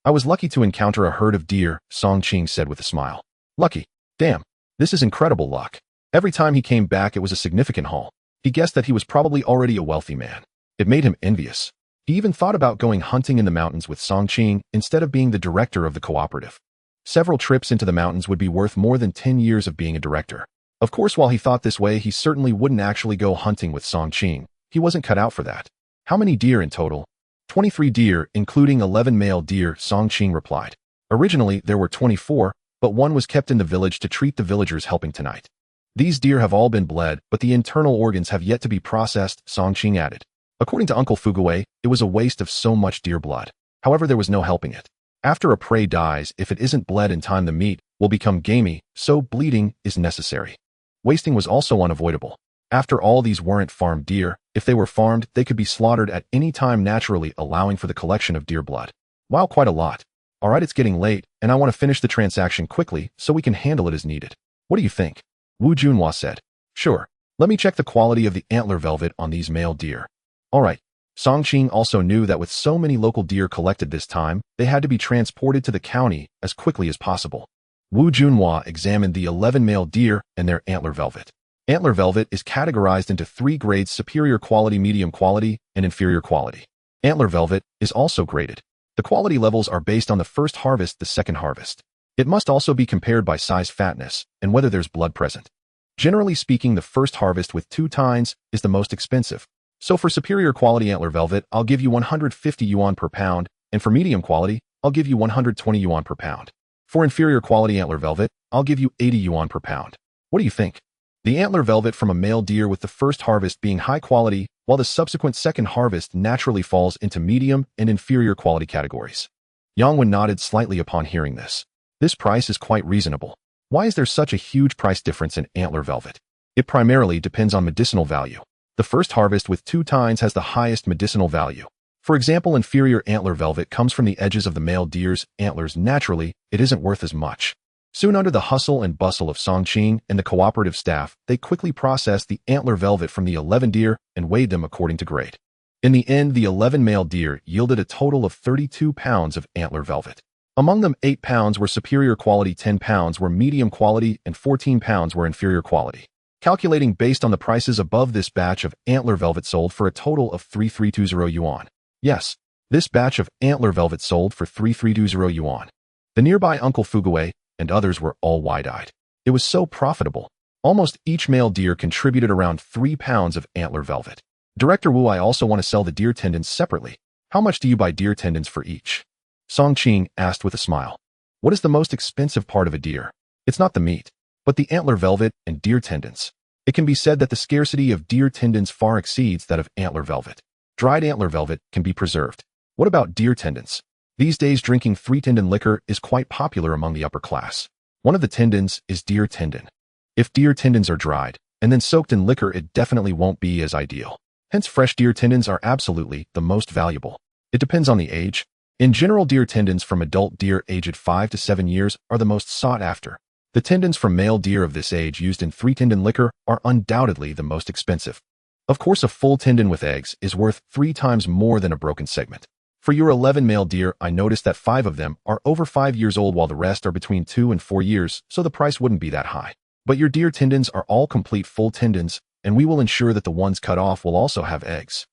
I was lucky to encounter a herd of deer, Song Qing said with a smile. Lucky? Damn, this is incredible luck. Every time he came back, it was a significant haul. He guessed that he was probably already a wealthy man. It made him envious. He even thought about going hunting in the mountains with Song Qing instead of being the director of the cooperative. Several trips into the mountains would be worth more than 10 years of being a director. Of course, while he thought this way, he certainly wouldn't actually go hunting with Song Qing. He wasn't cut out for that. How many deer in total? 23 deer, including 11 male deer, Song Qing replied. Originally, there were 24, but 1 was kept in the village to treat the villagers helping tonight. These deer have all been bled, but the internal organs have yet to be processed, Song Qing added. According to Uncle Fuguei, it was a waste of so much deer blood. However, there was no helping it. After a prey dies, if it isn't bled in time, the meat will become gamey, so bleeding is necessary. Wasting was also unavoidable. After all, these weren't farmed deer. If they were farmed, they could be slaughtered at any time naturally, allowing for the collection of deer blood. Wow, quite a lot. Alright, it's getting late, and I want to finish the transaction quickly so we can handle it as needed. What do you think? Wu Junhua said. Sure. Let me check the quality of the antler velvet on these male deer. Alright. Song Qing also knew that with so many local deer collected this time, they had to be transported to the county as quickly as possible. Wu Junhua examined the 11 male deer and their antler velvet. Antler velvet is categorized into 3 grades: superior quality, medium quality, and inferior quality. Antler velvet is also graded. The quality levels are based on the first harvest, the second harvest. It must also be compared by size, fatness, and whether there's blood present. Generally speaking, the first harvest with 2 tines is the most expensive. So for superior quality antler velvet, I'll give you 150 yuan per pound, and for medium quality, I'll give you 120 yuan per pound. For inferior quality antler velvet, I'll give you 80 yuan per pound. What do you think? The antler velvet from a male deer with the first harvest being high quality, while the subsequent second harvest naturally falls into medium and inferior quality categories. Yang Wen nodded slightly upon hearing this. This price is quite reasonable. Why is there such a huge price difference in antler velvet? It primarily depends on medicinal value. The first harvest with 2 tines has the highest medicinal value. For example, inferior antler velvet comes from the edges of the male deer's antlers. Naturally, it isn't worth as much. Soon, under the hustle and bustle of Song Qing and the cooperative staff, they quickly processed the antler velvet from the 11 deer and weighed them according to grade. In the end, the 11 male deer yielded a total of 32 pounds of antler velvet. Among them, 8 pounds were superior quality, 10 pounds were medium quality, and 14 pounds were inferior quality. Calculating based on the prices above, this batch of antler velvet sold for a total of 3,320 yuan. Yes, This batch of antler velvet sold for 3,320 yuan. The nearby Uncle Fuguwei and others were all wide-eyed. It was so profitable. Almost each male deer contributed around 3 pounds of antler velvet. Director Wu, I also want to sell the deer tendons separately. How much do you buy deer tendons for each? Song Qing asked with a smile. What is the most expensive part of a deer? It's not the meat, but the antler velvet and deer tendons. It can be said that the scarcity of deer tendons far exceeds that of antler velvet. Dried antler velvet can be preserved. What about deer tendons? These days, drinking three-tendon liquor is quite popular among the upper class. One of the tendons is deer tendon. If deer tendons are dried and then soaked in liquor, it definitely won't be as ideal. Hence, fresh deer tendons are absolutely the most valuable. It depends on the age. In general, deer tendons from adult deer aged 5 to 7 years are the most sought after. The tendons from male deer of this age used in three-tendon liquor are undoubtedly the most expensive. Of course, a full tendon with eggs is worth 3 times more than a broken segment. For your 11 male deer, I noticed that 5 of them are over 5 years old while the rest are between 2 and 4 years, so the price wouldn't be that high. But your deer tendons are all complete full tendons, and we will ensure that the ones cut off will also have eggs.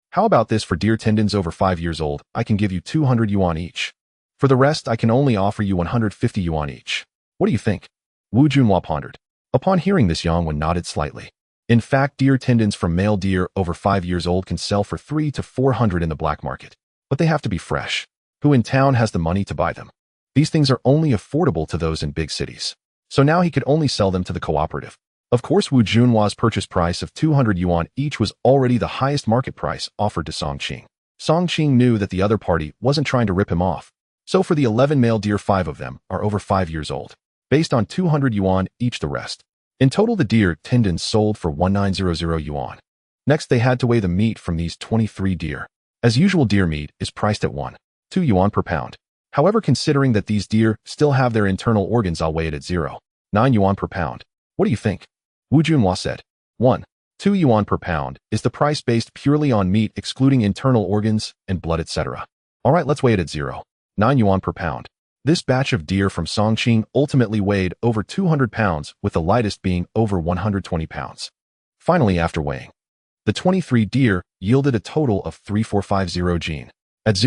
How about this? For deer tendons over 5 years old, I can give you 200 yuan each. For the rest, I can only offer you 150 yuan each. What do you think? Wu Junhua pondered. Upon hearing this, Yang Wen nodded slightly. In fact, deer tendons from male deer over 5 years old can sell for 300 to 400 in the black market. But they have to be fresh. Who in town has the money to buy them? These things are only affordable to those in big cities. So now he could only sell them to the cooperative. Of course, Wu Junhua's purchase price of 200 yuan each was already the highest market price offered to Song Qing. Song Qing knew that the other party wasn't trying to rip him off. So for the 11 male deer, 5 of them are over 5 years old. Based on 200 yuan each the rest. In total, the deer tendons sold for 1900 yuan. Next, they had to weigh the meat from these 23 deer. As usual, deer meat is priced at 2 yuan per pound. However, considering that these deer still have their internal organs, I'll weigh it at 9 yuan per pound. What do you think? Wu Junhua said. 2 yuan per pound is the price based purely on meat, excluding internal organs and blood, etc. Alright, let's weigh it at 9 yuan per pound. This batch of deer from Songqing ultimately weighed over 200 pounds, with the lightest being over 120 pounds. Finally, after weighing, the 23 deer yielded a total of 3450 jin. At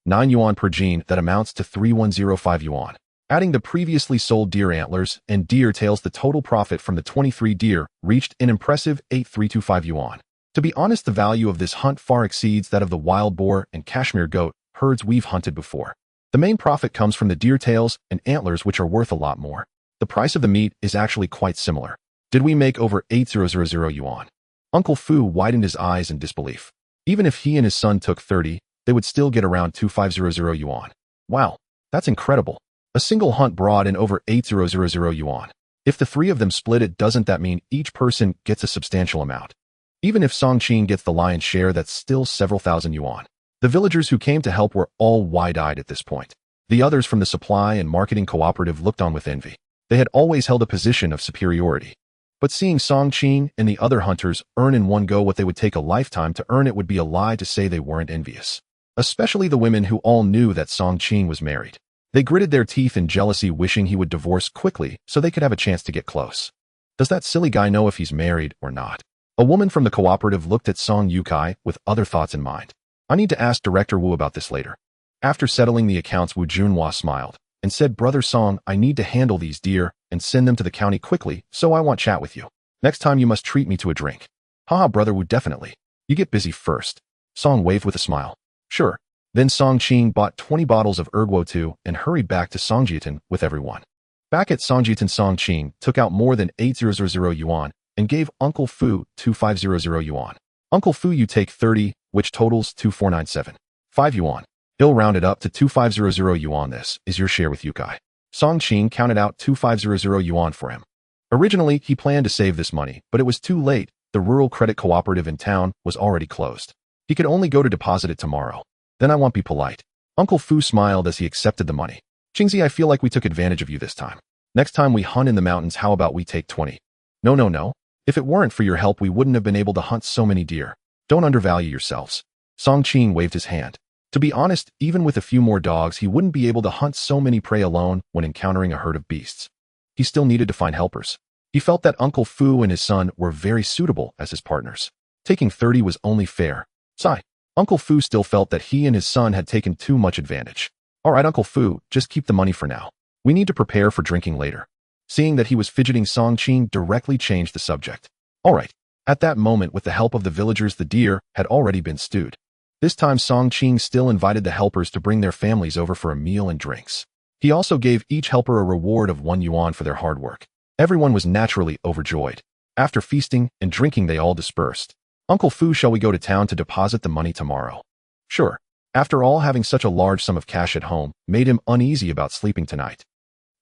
9 yuan per jin, that amounts to 3105 yuan. Adding the previously sold deer antlers and deer tails, the total profit from the 23 deer reached an impressive 8325 yuan. To be honest, the value of this hunt far exceeds that of the wild boar and Kashmir goat herds we've hunted before. The main profit comes from the deer tails and antlers, which are worth a lot more. The price of the meat is actually quite similar. Did we make over 8000 yuan? Uncle Fu widened his eyes in disbelief. Even if he and his son took 30, they would still get around 2500 yuan. Wow, that's incredible. A single hunt brought in over 8000 yuan. If the 3 of them split it, doesn't that mean each person gets a substantial amount? Even if Song Qing gets the lion's share, that's still several thousand yuan. The villagers who came to help were all wide-eyed at this point. The others from the supply and marketing cooperative looked on with envy. They had always held a position of superiority. But seeing Song Qing and the other hunters earn in one go what they would take a lifetime to earn, it would be a lie to say they weren't envious. Especially the women, who all knew that Song Qing was married. They gritted their teeth in jealousy, wishing he would divorce quickly so they could have a chance to get close. Does that silly guy know if he's married or not? A woman from the cooperative looked at Song Yukai with other thoughts in mind. I need to ask Director Wu about this later. After settling the accounts, Wu Junhua smiled and said, Brother Song, I need to handle these deer and send them to the county quickly, so I want chat with you. Next time you must treat me to a drink. Haha, Brother Wu, definitely. You get busy first. Song waved with a smile. Sure. Then Song Qing bought 20 bottles of Erguo 2 and hurried back to Songjiaton with everyone. Back at Songjiaton, Song Qing took out more than 8000 yuan and gave Uncle Fu 2500 yuan. Uncle Fu, you take 30, which totals 2497. 5 yuan. He'll round it up to 2500 yuan. This is your share with Yukai. Song Qing counted out 2500 yuan for him. Originally, he planned to save this money, but it was too late. The rural credit cooperative in town was already closed. He could only go to deposit it tomorrow. Then I won't be polite. Uncle Fu smiled as he accepted the money. Qingzi, I feel like we took advantage of you this time. Next time we hunt in the mountains, how about we take 20? No. If it weren't for your help, we wouldn't have been able to hunt so many deer. Don't undervalue yourselves. Song Qing waved his hand. To be honest, even with a few more dogs, he wouldn't be able to hunt so many prey alone when encountering a herd of beasts. He still needed to find helpers. He felt that Uncle Fu and his son were very suitable as his partners. Taking 30 was only fair. Sigh. Uncle Fu still felt that he and his son had taken too much advantage. All right, Uncle Fu, just keep the money for now. We need to prepare for drinking later. Seeing that he was fidgeting, Song Qing directly changed the subject. All right. At that moment, with the help of the villagers, the deer had already been stewed. This time, Song Qing still invited the helpers to bring their families over for a meal and drinks. He also gave each helper a reward of 1 yuan for their hard work. Everyone was naturally overjoyed. After feasting and drinking, they all dispersed. Uncle Fu, shall we go to town to deposit the money tomorrow? Sure. After all, having such a large sum of cash at home made him uneasy about sleeping tonight.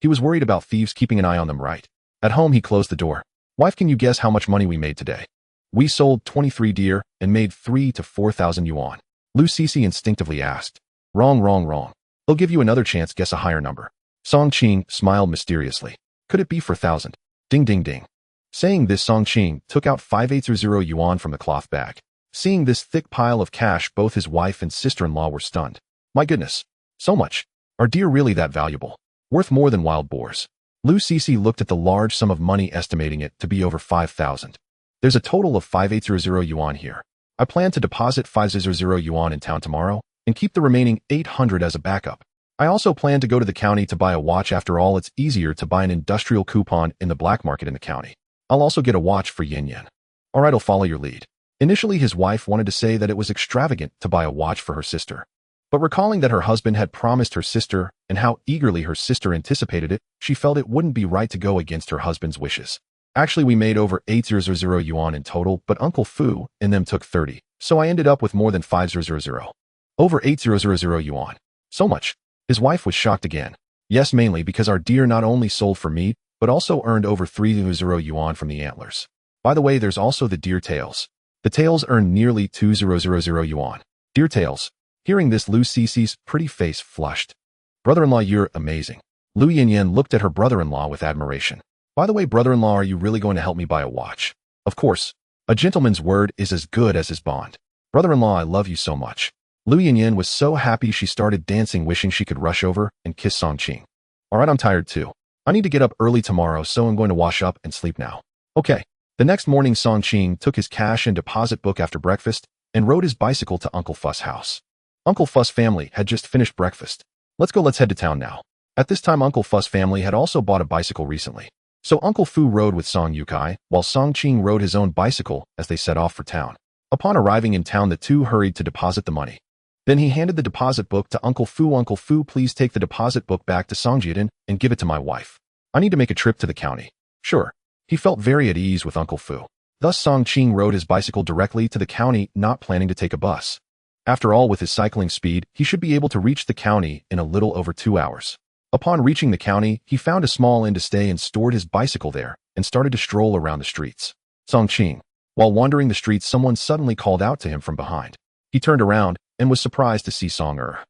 He was worried about thieves keeping an eye on them, right? At home, he closed the door. Wife, can you guess how much money we made today? We sold 23 deer and made 3 to 4,000 yuan. Lu Sisi instinctively asked. Wrong, wrong, wrong. They'll give you another chance, guess a higher number. Song Qing smiled mysteriously. Could it be 4,000? Ding, ding, ding. Saying this, Song Qing took out 580 yuan from the cloth bag. Seeing this thick pile of cash, both his wife and sister-in-law were stunned. My goodness. So much. Are deer really that valuable? Worth more than wild boars? Lu Sisi looked at the large sum of money, estimating it to be over 5,000. There's a total of 580 yuan here. I plan to deposit 500 yuan in town tomorrow and keep the remaining 800 as a backup. I also plan to go to the county to buy a watch. After all, it's easier to buy an industrial coupon in the black market in the county. I'll also get a watch for Yin Yin. All right, I'll follow your lead. Initially, his wife wanted to say that it was extravagant to buy a watch for her sister. But recalling that her husband had promised her sister and how eagerly her sister anticipated it, she felt it wouldn't be right to go against her husband's wishes. Actually, we made over 800 yuan in total, but Uncle Fu and them took 30, so I ended up with more than 500. Over 800 yuan. So much. His wife was shocked again. Yes, mainly because our deer not only sold for meat, but also earned over 300 yuan from the antlers. By the way, there's also the deer tails. The tails earned nearly 200 yuan. Deer tails. Hearing this, Lu Sisi's pretty face flushed. Brother-in-law, you're amazing. Lu Yinyan looked at her brother-in-law with admiration. By the way, brother-in-law, are you really going to help me buy a watch? Of course. A gentleman's word is as good as his bond. Brother-in-law, I love you so much. Lu Yinyan was so happy she started dancing, wishing she could rush over and kiss Song Qing. All right, I'm tired too. I need to get up early tomorrow, so I'm going to wash up and sleep now. Okay. The next morning, Song Qing took his cash and deposit book after breakfast and rode his bicycle to Uncle Fu's house. Uncle Fu's family had just finished breakfast. Let's head to town now. At this time, Uncle Fu's family had also bought a bicycle recently. So Uncle Fu rode with Song Yukai, while Song Qing rode his own bicycle as they set off for town. Upon arriving in town, the two hurried to deposit the money. Then he handed the deposit book to Uncle Fu. Uncle Fu, please take the deposit book back to Songjiden and give it to my wife. I need to make a trip to the county. Sure. He felt very at ease with Uncle Fu. Thus, Song Qing rode his bicycle directly to the county, not planning to take a bus. After all, with his cycling speed, he should be able to reach the county in a little over 2 hours. Upon reaching the county, he found a small inn to stay and stored his bicycle there and started to stroll around the streets. Song Qing. While wandering the streets, someone suddenly called out to him from behind. He turned around and was surprised to see Song Er.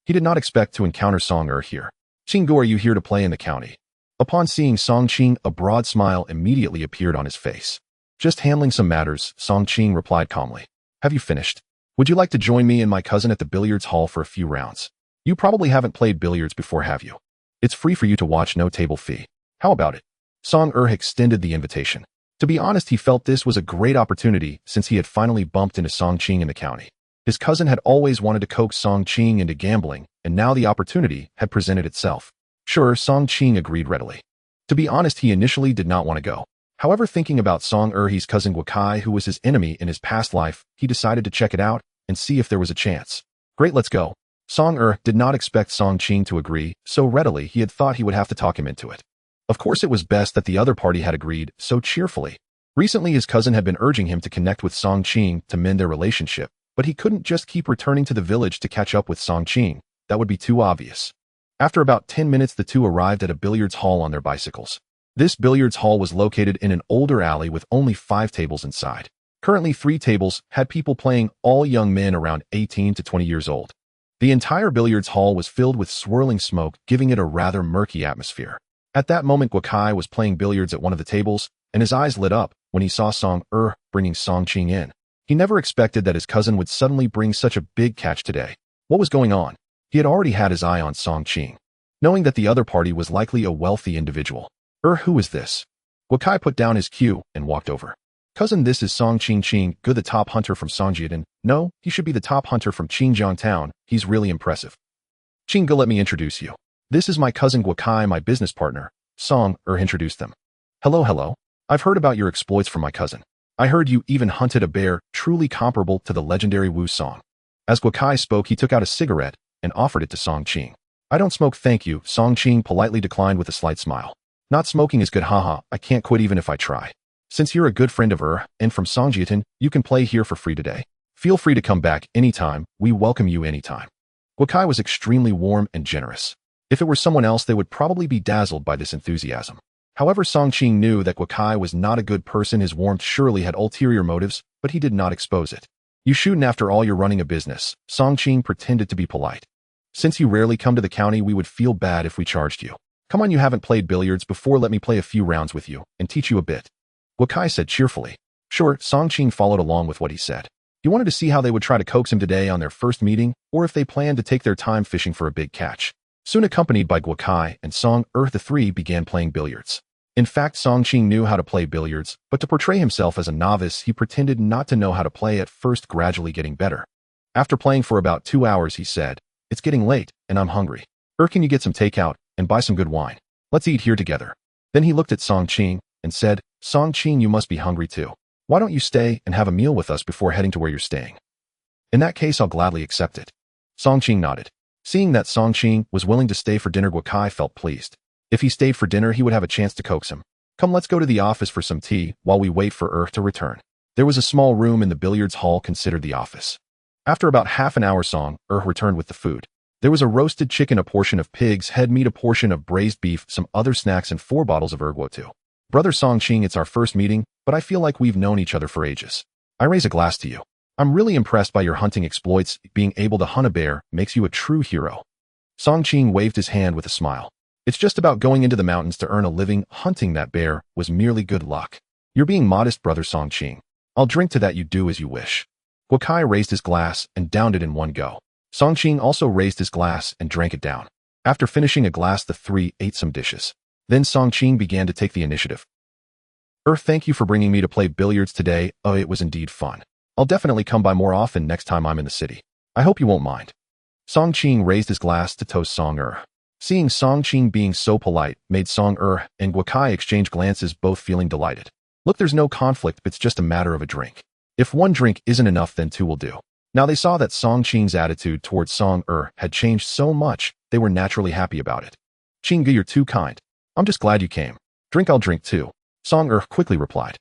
He did not expect to encounter Song Er here. Qinggo, are you here to play in the county? Upon seeing Song Qing, a broad smile immediately appeared on his face. Just handling some matters, Song Qing replied calmly. Have you finished? Would you like to join me and my cousin at the billiards hall for a few rounds? You probably haven't played billiards before, have you? It's free for you to watch, no table fee. How about it? Song Er extended the invitation. To be honest, he felt this was a great opportunity since he had finally bumped into Song Qing in the county. His cousin had always wanted to coax Song Qing into gambling, and now the opportunity had presented itself. Sure, Song Qing agreed readily. To be honest, he initially did not want to go. However, thinking about Song Er, his cousin Guokai, who was his enemy in his past life, he decided to check it out and see if there was a chance. Great, let's go. Song Er did not expect Song Qing to agree so readily. He had thought he would have to talk him into it. Of course, it was best that the other party had agreed so cheerfully. Recently, his cousin had been urging him to connect with Song Qing to mend their relationship, but he couldn't just keep returning to the village to catch up with Song Qing. That would be too obvious. After about 10 minutes, the two arrived at a billiards hall on their bicycles. This billiards hall was located in an older alley with only 5 tables inside. Currently, 3 tables had people playing, all young men around 18 to 20 years old. The entire billiards hall was filled with swirling smoke, giving it a rather murky atmosphere. At that moment, Guokai was playing billiards at one of the tables, and his eyes lit up when he saw Song Er bringing Song Qing in. He never expected that his cousin would suddenly bring such a big catch today. What was going on? He had already had his eye on Song Qing, knowing that the other party was likely a wealthy individual. Who is this? Guokai put down his cue and walked over. Cousin, this is Song Qing, good the top hunter from Songjiadan. No, he should be the top hunter from Qingjiang town. He's really impressive. Qing, let me introduce you. This is my cousin Guokai, my business partner. Song introduced them. Hello. I've heard about your exploits from my cousin. I heard you even hunted a bear truly comparable to the legendary Wu Song. As Guokai spoke, he took out a cigarette and offered it to Song Qing. I don't smoke, thank you, Song Qing politely declined with a slight smile. Not smoking is good, haha, I can't quit even if I try. Since you're a good friend of and from Songjiadan, you can play here for free today. Feel free to come back anytime, we welcome you anytime. Guokai was extremely warm and generous. If it were someone else, they would probably be dazzled by this enthusiasm. However, Song Qing knew that Guokai was not a good person. His warmth surely had ulterior motives, but he did not expose it. You shouldn't, after all, you're running a business. Song Qing pretended to be polite. Since you rarely come to the county, we would feel bad if we charged you. Come on, you haven't played billiards before, let me play a few rounds with you and teach you a bit. Guokai said cheerfully. Sure, Song Qing followed along with what he said. He wanted to see how they would try to coax him today on their first meeting, or if they planned to take their time fishing for a big catch. Soon accompanied by Guokai and Song the three began playing billiards. In fact, Song Qing knew how to play billiards, but to portray himself as a novice, he pretended not to know how to play at first, gradually getting better. After playing for about 2 hours, he said, It's getting late, and I'm hungry. Can you get some takeout and buy some good wine? Let's eat here together. Then he looked at Song Qing and said, Song Qing, you must be hungry too. Why don't you stay and have a meal with us before heading to where you're staying? In that case, I'll gladly accept it. Song Qing nodded. Seeing that Song Qing was willing to stay for dinner, Guokai felt pleased. If he stayed for dinner, he would have a chance to coax him. Come, let's go to the office for some tea while we wait for to return. There was a small room in the billiards hall considered the office. After about half an hour, Song returned with the food. There was a roasted chicken, a portion of pig's head meat, a portion of braised beef, some other snacks, and 4 bottles of too. Brother Song Qing, it's our first meeting, but I feel like we've known each other for ages. I raise a glass to you. I'm really impressed by your hunting exploits. Being able to hunt a bear makes you a true hero. Song Qing waved his hand with a smile. It's just about going into the mountains to earn a living. Hunting that bear was merely good luck. You're being modest, brother Song Qing. I'll drink to that, you do as you wish. Guokai raised his glass and downed it in one go. Song Qing also raised his glass and drank it down. After finishing a glass, the three ate some dishes. Then Song Qing began to take the initiative. Thank you for bringing me to play billiards today. It was indeed fun. I'll definitely come by more often next time I'm in the city. I hope you won't mind. Song Qing raised his glass to toast Song Seeing Song Qing being so polite made Song and Guokai exchange glances, both feeling delighted. Look, there's no conflict, it's just a matter of a drink. If one drink isn't enough, then 2 will do. Now they saw that Song Qing's attitude towards Song had changed so much, they were naturally happy about it. Qing, you're too kind. I'm just glad you came. Drink, I'll drink too. Song quickly replied.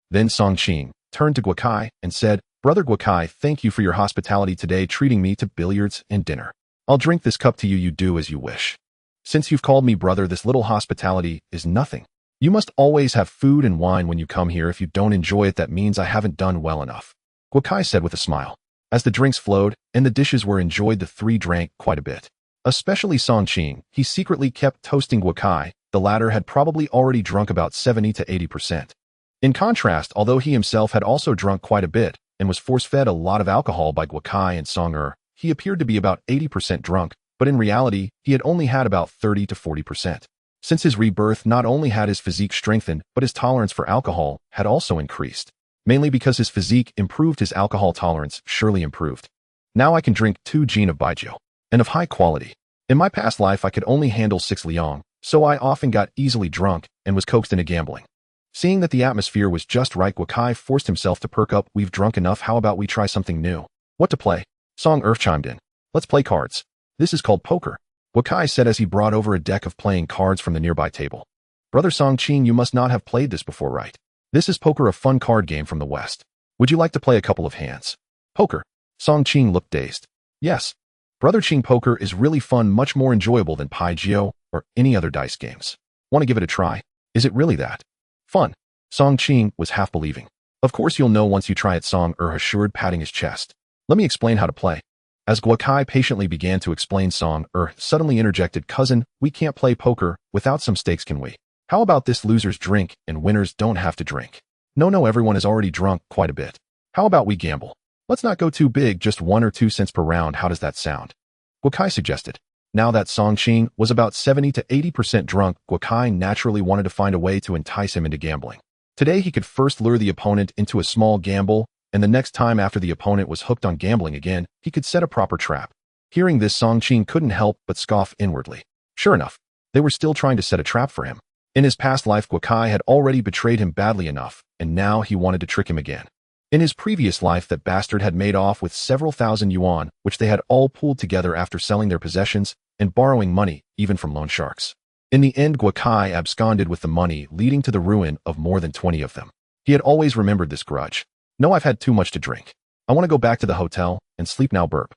Then Song Qing turned to Guokai and said, Brother Guokai, thank you for your hospitality today, treating me to billiards and dinner. I'll drink this cup to you, you do as you wish. Since you've called me brother, this little hospitality is nothing. You must always have food and wine when you come here. If you don't enjoy it, that means I haven't done well enough. Guokai said with a smile. As the drinks flowed and the dishes were enjoyed, the three drank quite a bit. Especially Song Qing. He secretly kept toasting Guokai. The latter had probably already drunk about 70 to 80%. In contrast, although he himself had also drunk quite a bit and was force-fed a lot of alcohol by Guokai and Song he appeared to be about 80% drunk, but in reality, he had only had about 30 to 40%. Since his rebirth, not only had his physique strengthened, but his tolerance for alcohol had also increased. Mainly because his physique improved, his alcohol tolerance surely improved. Now I can drink 2 gin of baijiu, and of high quality. In my past life, I could only handle 6 liang, so I often got easily drunk and was coaxed into gambling. Seeing that the atmosphere was just right, Guokai forced himself to perk up. We've drunk enough, how about we try something new? What to play? Song chimed in. Let's play cards. This is called poker, Guokai said as he brought over a deck of playing cards from the nearby table. Brother Song Qing, you must not have played this before, right? This is poker, a fun card game from the West. Would you like to play a couple of hands? Poker. Song Qing looked dazed. Yes. Brother Qing, poker is really fun, much more enjoyable than Pai Jio or any other dice games. Want to give it a try? Is it really that fun? Song Qing was half believing. Of course you'll know once you try it, Song assured, patting his chest. Let me explain how to play. As Guokai patiently began to explain, Song suddenly interjected, Cousin, we can't play poker without some stakes, can we? How about this, losers drink and winners don't have to drink? No, everyone is already drunk quite a bit. How about we gamble? Let's not go too big, just 1 or 2 cents per round. How does that sound? Guokai suggested. Now that Song Qing was about 70 to 80% drunk, Guokai naturally wanted to find a way to entice him into gambling. Today he could first lure the opponent into a small gamble, and the next time after the opponent was hooked on gambling again, he could set a proper trap. Hearing this, Song Qing couldn't help but scoff inwardly. Sure enough, they were still trying to set a trap for him. In his past life, Guokai had already betrayed him badly enough, and now he wanted to trick him again. In his previous life, that bastard had made off with several thousand yuan, which they had all pooled together after selling their possessions and borrowing money, even from loan sharks. In the end, Guokai absconded with the money, leading to the ruin of more than 20 of them. He had always remembered this grudge. No, I've had too much to drink. I want to go back to the hotel and sleep now. Burp.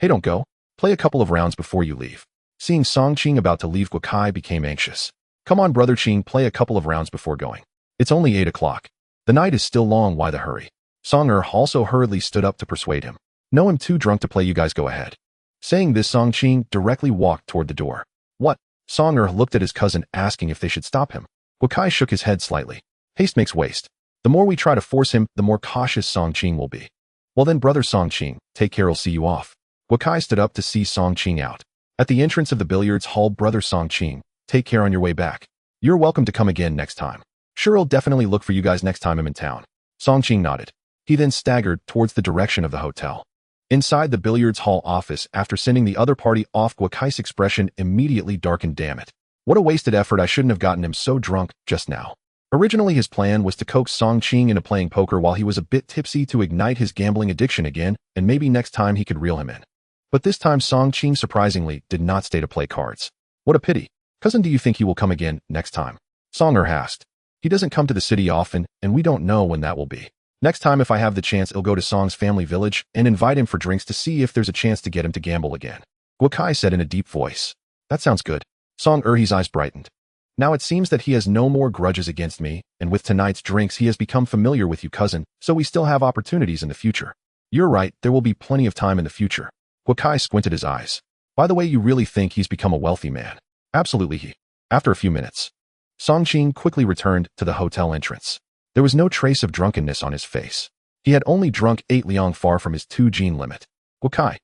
Hey, don't go. Play a couple of rounds before you leave. Seeing Song Qing about to leave, Guokai became anxious. Come on, brother Qing, play a couple of rounds before going. It's only 8 o'clock. The night is still long, why the hurry? Song also hurriedly stood up to persuade him. No, I'm too drunk to play, you guys go ahead. Saying this, Song Qing directly walked toward the door. What? Song looked at his cousin, asking if they should stop him. Guokai shook his head slightly. Haste makes waste. The more we try to force him, the more cautious Song Qing will be. Well then, brother Song Qing, take care, I'll see you off. Guokai stood up to see Song Qing out. At the entrance of the billiards hall, brother Song Qing, take care on your way back. You're welcome to come again next time. Sure, I'll definitely look for you guys next time I'm in town. Song Qing nodded. He then staggered towards the direction of the hotel. Inside the billiards hall office, after sending the other party off, Guokai's expression immediately darkened. Damn it. What a wasted effort, I shouldn't have gotten him so drunk just now. Originally his plan was to coax Song Qing into playing poker while he was a bit tipsy to ignite his gambling addiction again, and maybe next time he could reel him in. But this time Song Qing surprisingly did not stay to play cards. What a pity. Cousin, do you think he will come again next time? Song asked. He doesn't come to the city often, and we don't know when that will be. Next time if I have the chance, I'll go to Song's family village and invite him for drinks to see if there's a chance to get him to gamble again. Guokai said in a deep voice. That sounds good. Song his eyes brightened. Now it seems that he has no more grudges against me, and with tonight's drinks he has become familiar with you, cousin, so we still have opportunities in the future. You're right, there will be plenty of time in the future. Guokai squinted his eyes. By the way, you really think he's become a wealthy man? Absolutely he. After a few minutes, Song Qing quickly returned to the hotel entrance. There was no trace of drunkenness on his face. He had only drunk 8 liang, far from his 2 gin limit. Guokai.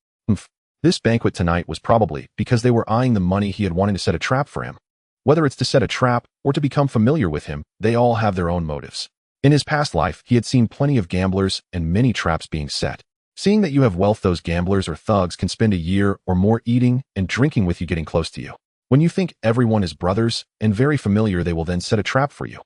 This banquet tonight was probably because they were eyeing the money he had wanted to set a trap for him. Whether it's to set a trap or to become familiar with him, they all have their own motives. In his past life, he had seen plenty of gamblers and many traps being set. Seeing that you have wealth, those gamblers or thugs can spend a year or more eating and drinking with you, getting close to you. When you think everyone is brothers and very familiar, they will then set a trap for you.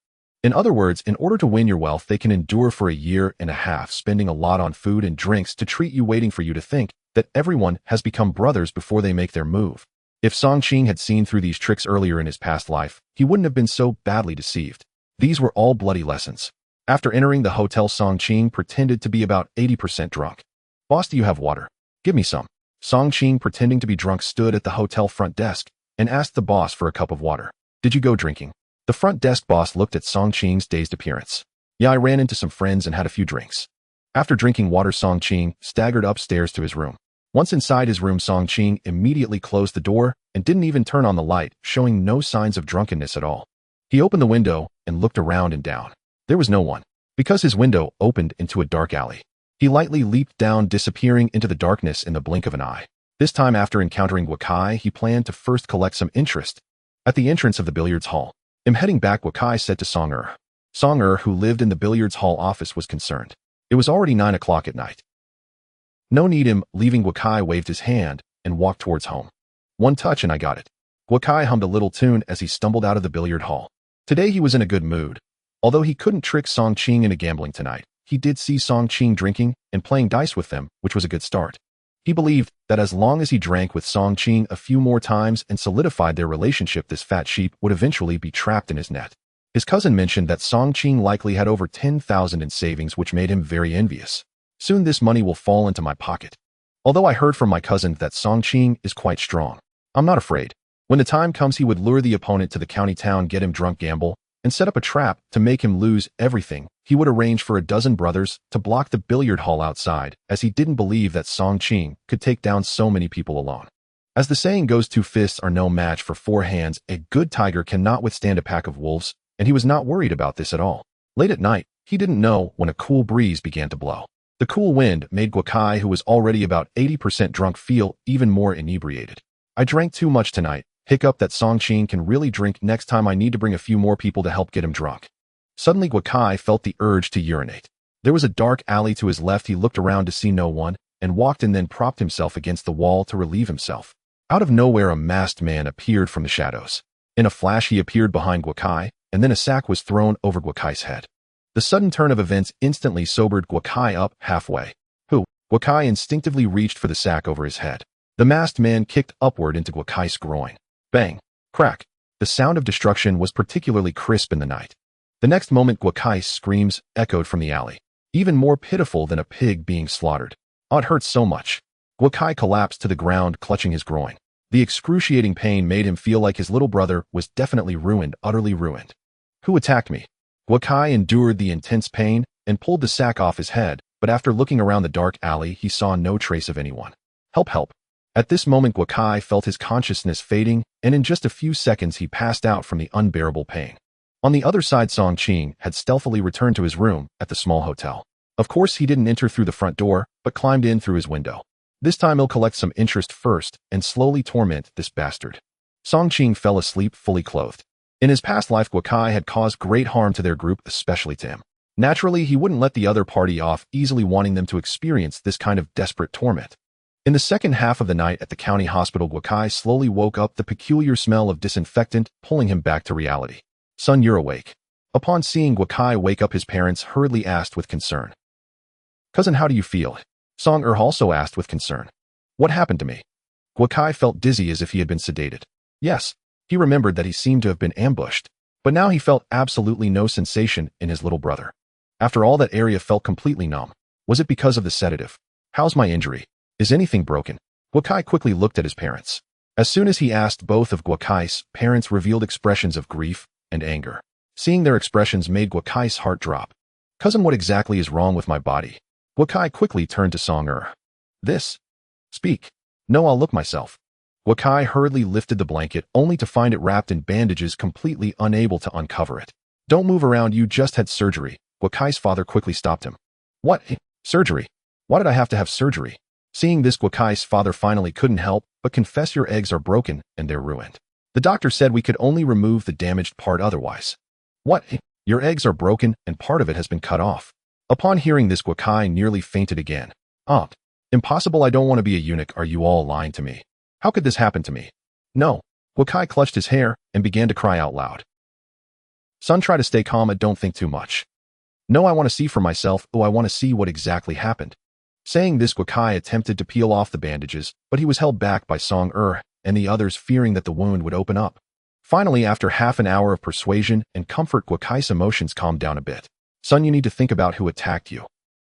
In other words, in order to win your wealth, they can endure for a year and a half, spending a lot on food and drinks to treat you, waiting for you to think that everyone has become brothers before they make their move. If Song Qing had seen through these tricks earlier in his past life, he wouldn't have been so badly deceived. These were all bloody lessons. After entering the hotel, Song Qing pretended to be about 80% drunk. Boss, do you have water? Give me some. Song Qing, pretending to be drunk, stood at the hotel front desk and asked the boss for a cup of water. Did you go drinking? The front desk boss looked at Song Qing's dazed appearance. Yeah, I ran into some friends and had a few drinks. After drinking water, Song Qing staggered upstairs to his room. Once inside his room, Song Qing immediately closed the door and didn't even turn on the light, showing no signs of drunkenness at all. He opened the window and looked around and down. There was no one, because his window opened into a dark alley. He lightly leaped down, disappearing into the darkness in the blink of an eye. This time, after encountering Guokai, he planned to first collect some interest. At the entrance of the billiards hall, I'm heading back, Guokai said to Song Song who lived in the billiards hall office, was concerned. It was already 9 o'clock at night. No need. Him leaving. Guokai waved his hand and walked towards home. One touch and I got it. Guokai hummed a little tune as he stumbled out of the billiard hall. Today he was in a good mood. Although he couldn't trick Song Qing into gambling tonight, he did see Song Qing drinking and playing dice with them, which was a good start. He believed that as long as he drank with Song Qing a few more times and solidified their relationship, this fat sheep would eventually be trapped in his net. His cousin mentioned that Song Qing likely had over 10,000 in savings, which made him very envious. Soon this money will fall into my pocket. Although I heard from my cousin that Song Qing is quite strong, I'm not afraid. When the time comes, he would lure the opponent to the county town, get him drunk, gamble, and set up a trap to make him lose everything. He would arrange for a dozen brothers to block the billiard hall outside, as he didn't believe that Song Qing could take down so many people alone. As the saying goes, 2 fists are no match for 4 hands. A good tiger cannot withstand a pack of wolves, and he was not worried about this at all. Late at night, he didn't know when a cool breeze began to blow. The cool wind made Guokai, who was already about 80% drunk, feel even more inebriated. I drank too much tonight. Hiccup, that Song Qing can really drink. Next time I need to bring a few more people to help get him drunk. Suddenly Guakai felt the urge to urinate. There was a dark alley to his left. He looked around to see no one, and walked and then propped himself against the wall to relieve himself. Out of nowhere, a masked man appeared from the shadows. In a flash, he appeared behind Guakai, and then a sack was thrown over Guakai's head. The sudden turn of events instantly sobered Guakai up halfway. Guakai instinctively reached for the sack over his head. The masked man kicked upward into Guakai's groin. Bang! Crack! The sound of destruction was particularly crisp in the night. The next moment, Guakai's screams echoed from the alley, even more pitiful than a pig being slaughtered. Oh, it hurt so much. Guakai collapsed to the ground, clutching his groin. The excruciating pain made him feel like his little brother was definitely ruined, utterly ruined. Who attacked me? Guakai endured the intense pain and pulled the sack off his head, but after looking around the dark alley, he saw no trace of anyone. Help, help. At this moment, Guakai felt his consciousness fading, and in just a few seconds he passed out from the unbearable pain. On the other side, Song Qing had stealthily returned to his room at the small hotel. Of course, he didn't enter through the front door, but climbed in through his window. This time he'll collect some interest first and slowly torment this bastard. Song Qing fell asleep fully clothed. In his past life, Guakai had caused great harm to their group, especially to him. Naturally, he wouldn't let the other party off easily, wanting them to experience this kind of desperate torment. In the second half of the night at the county hospital, Guakai slowly woke up, the peculiar smell of disinfectant pulling him back to reality. Son, you're awake. Upon seeing Guakai wake up, his parents hurriedly asked with concern. Cousin, how do you feel? Song also asked with concern. What happened to me? Guakai felt dizzy as if he had been sedated. Yes, he remembered that he seemed to have been ambushed, but now he felt absolutely no sensation in his little brother. After all, that area felt completely numb. Was it because of the sedative? How's my injury? Is anything broken? Guakai quickly looked at his parents. As soon as he asked, both of Guakai's parents revealed expressions of grief and anger. Seeing their expressions made Guakai's heart drop. Cousin, what exactly is wrong with my body? Guakai quickly turned to Song. This? Speak. No, I'll look myself. Guakai hurriedly lifted the blanket, only to find it wrapped in bandages, completely unable to uncover it. Don't move around, you just had surgery. Guakai's father quickly stopped him. What? Surgery? Why did I have to have surgery? Seeing this, Guakai's father finally couldn't help but confess, your eggs are broken and they're ruined. The doctor said we could only remove the damaged part otherwise. What? Your eggs are broken and part of it has been cut off. Upon hearing this, Guakai nearly fainted again. Impossible, I don't want to be a eunuch. Are you all lying to me? How could this happen to me? No. Guakai clutched his hair and began to cry out loud. Son, try to stay calm and don't think too much. No, I want to see for myself. I want to see what exactly happened. Saying this, Guakai attempted to peel off the bandages, but he was held back by Song and the others, fearing that the wound would open up. Finally, after half an hour of persuasion and comfort, Guakai's emotions calmed down a bit. Son, you need to think about who attacked you.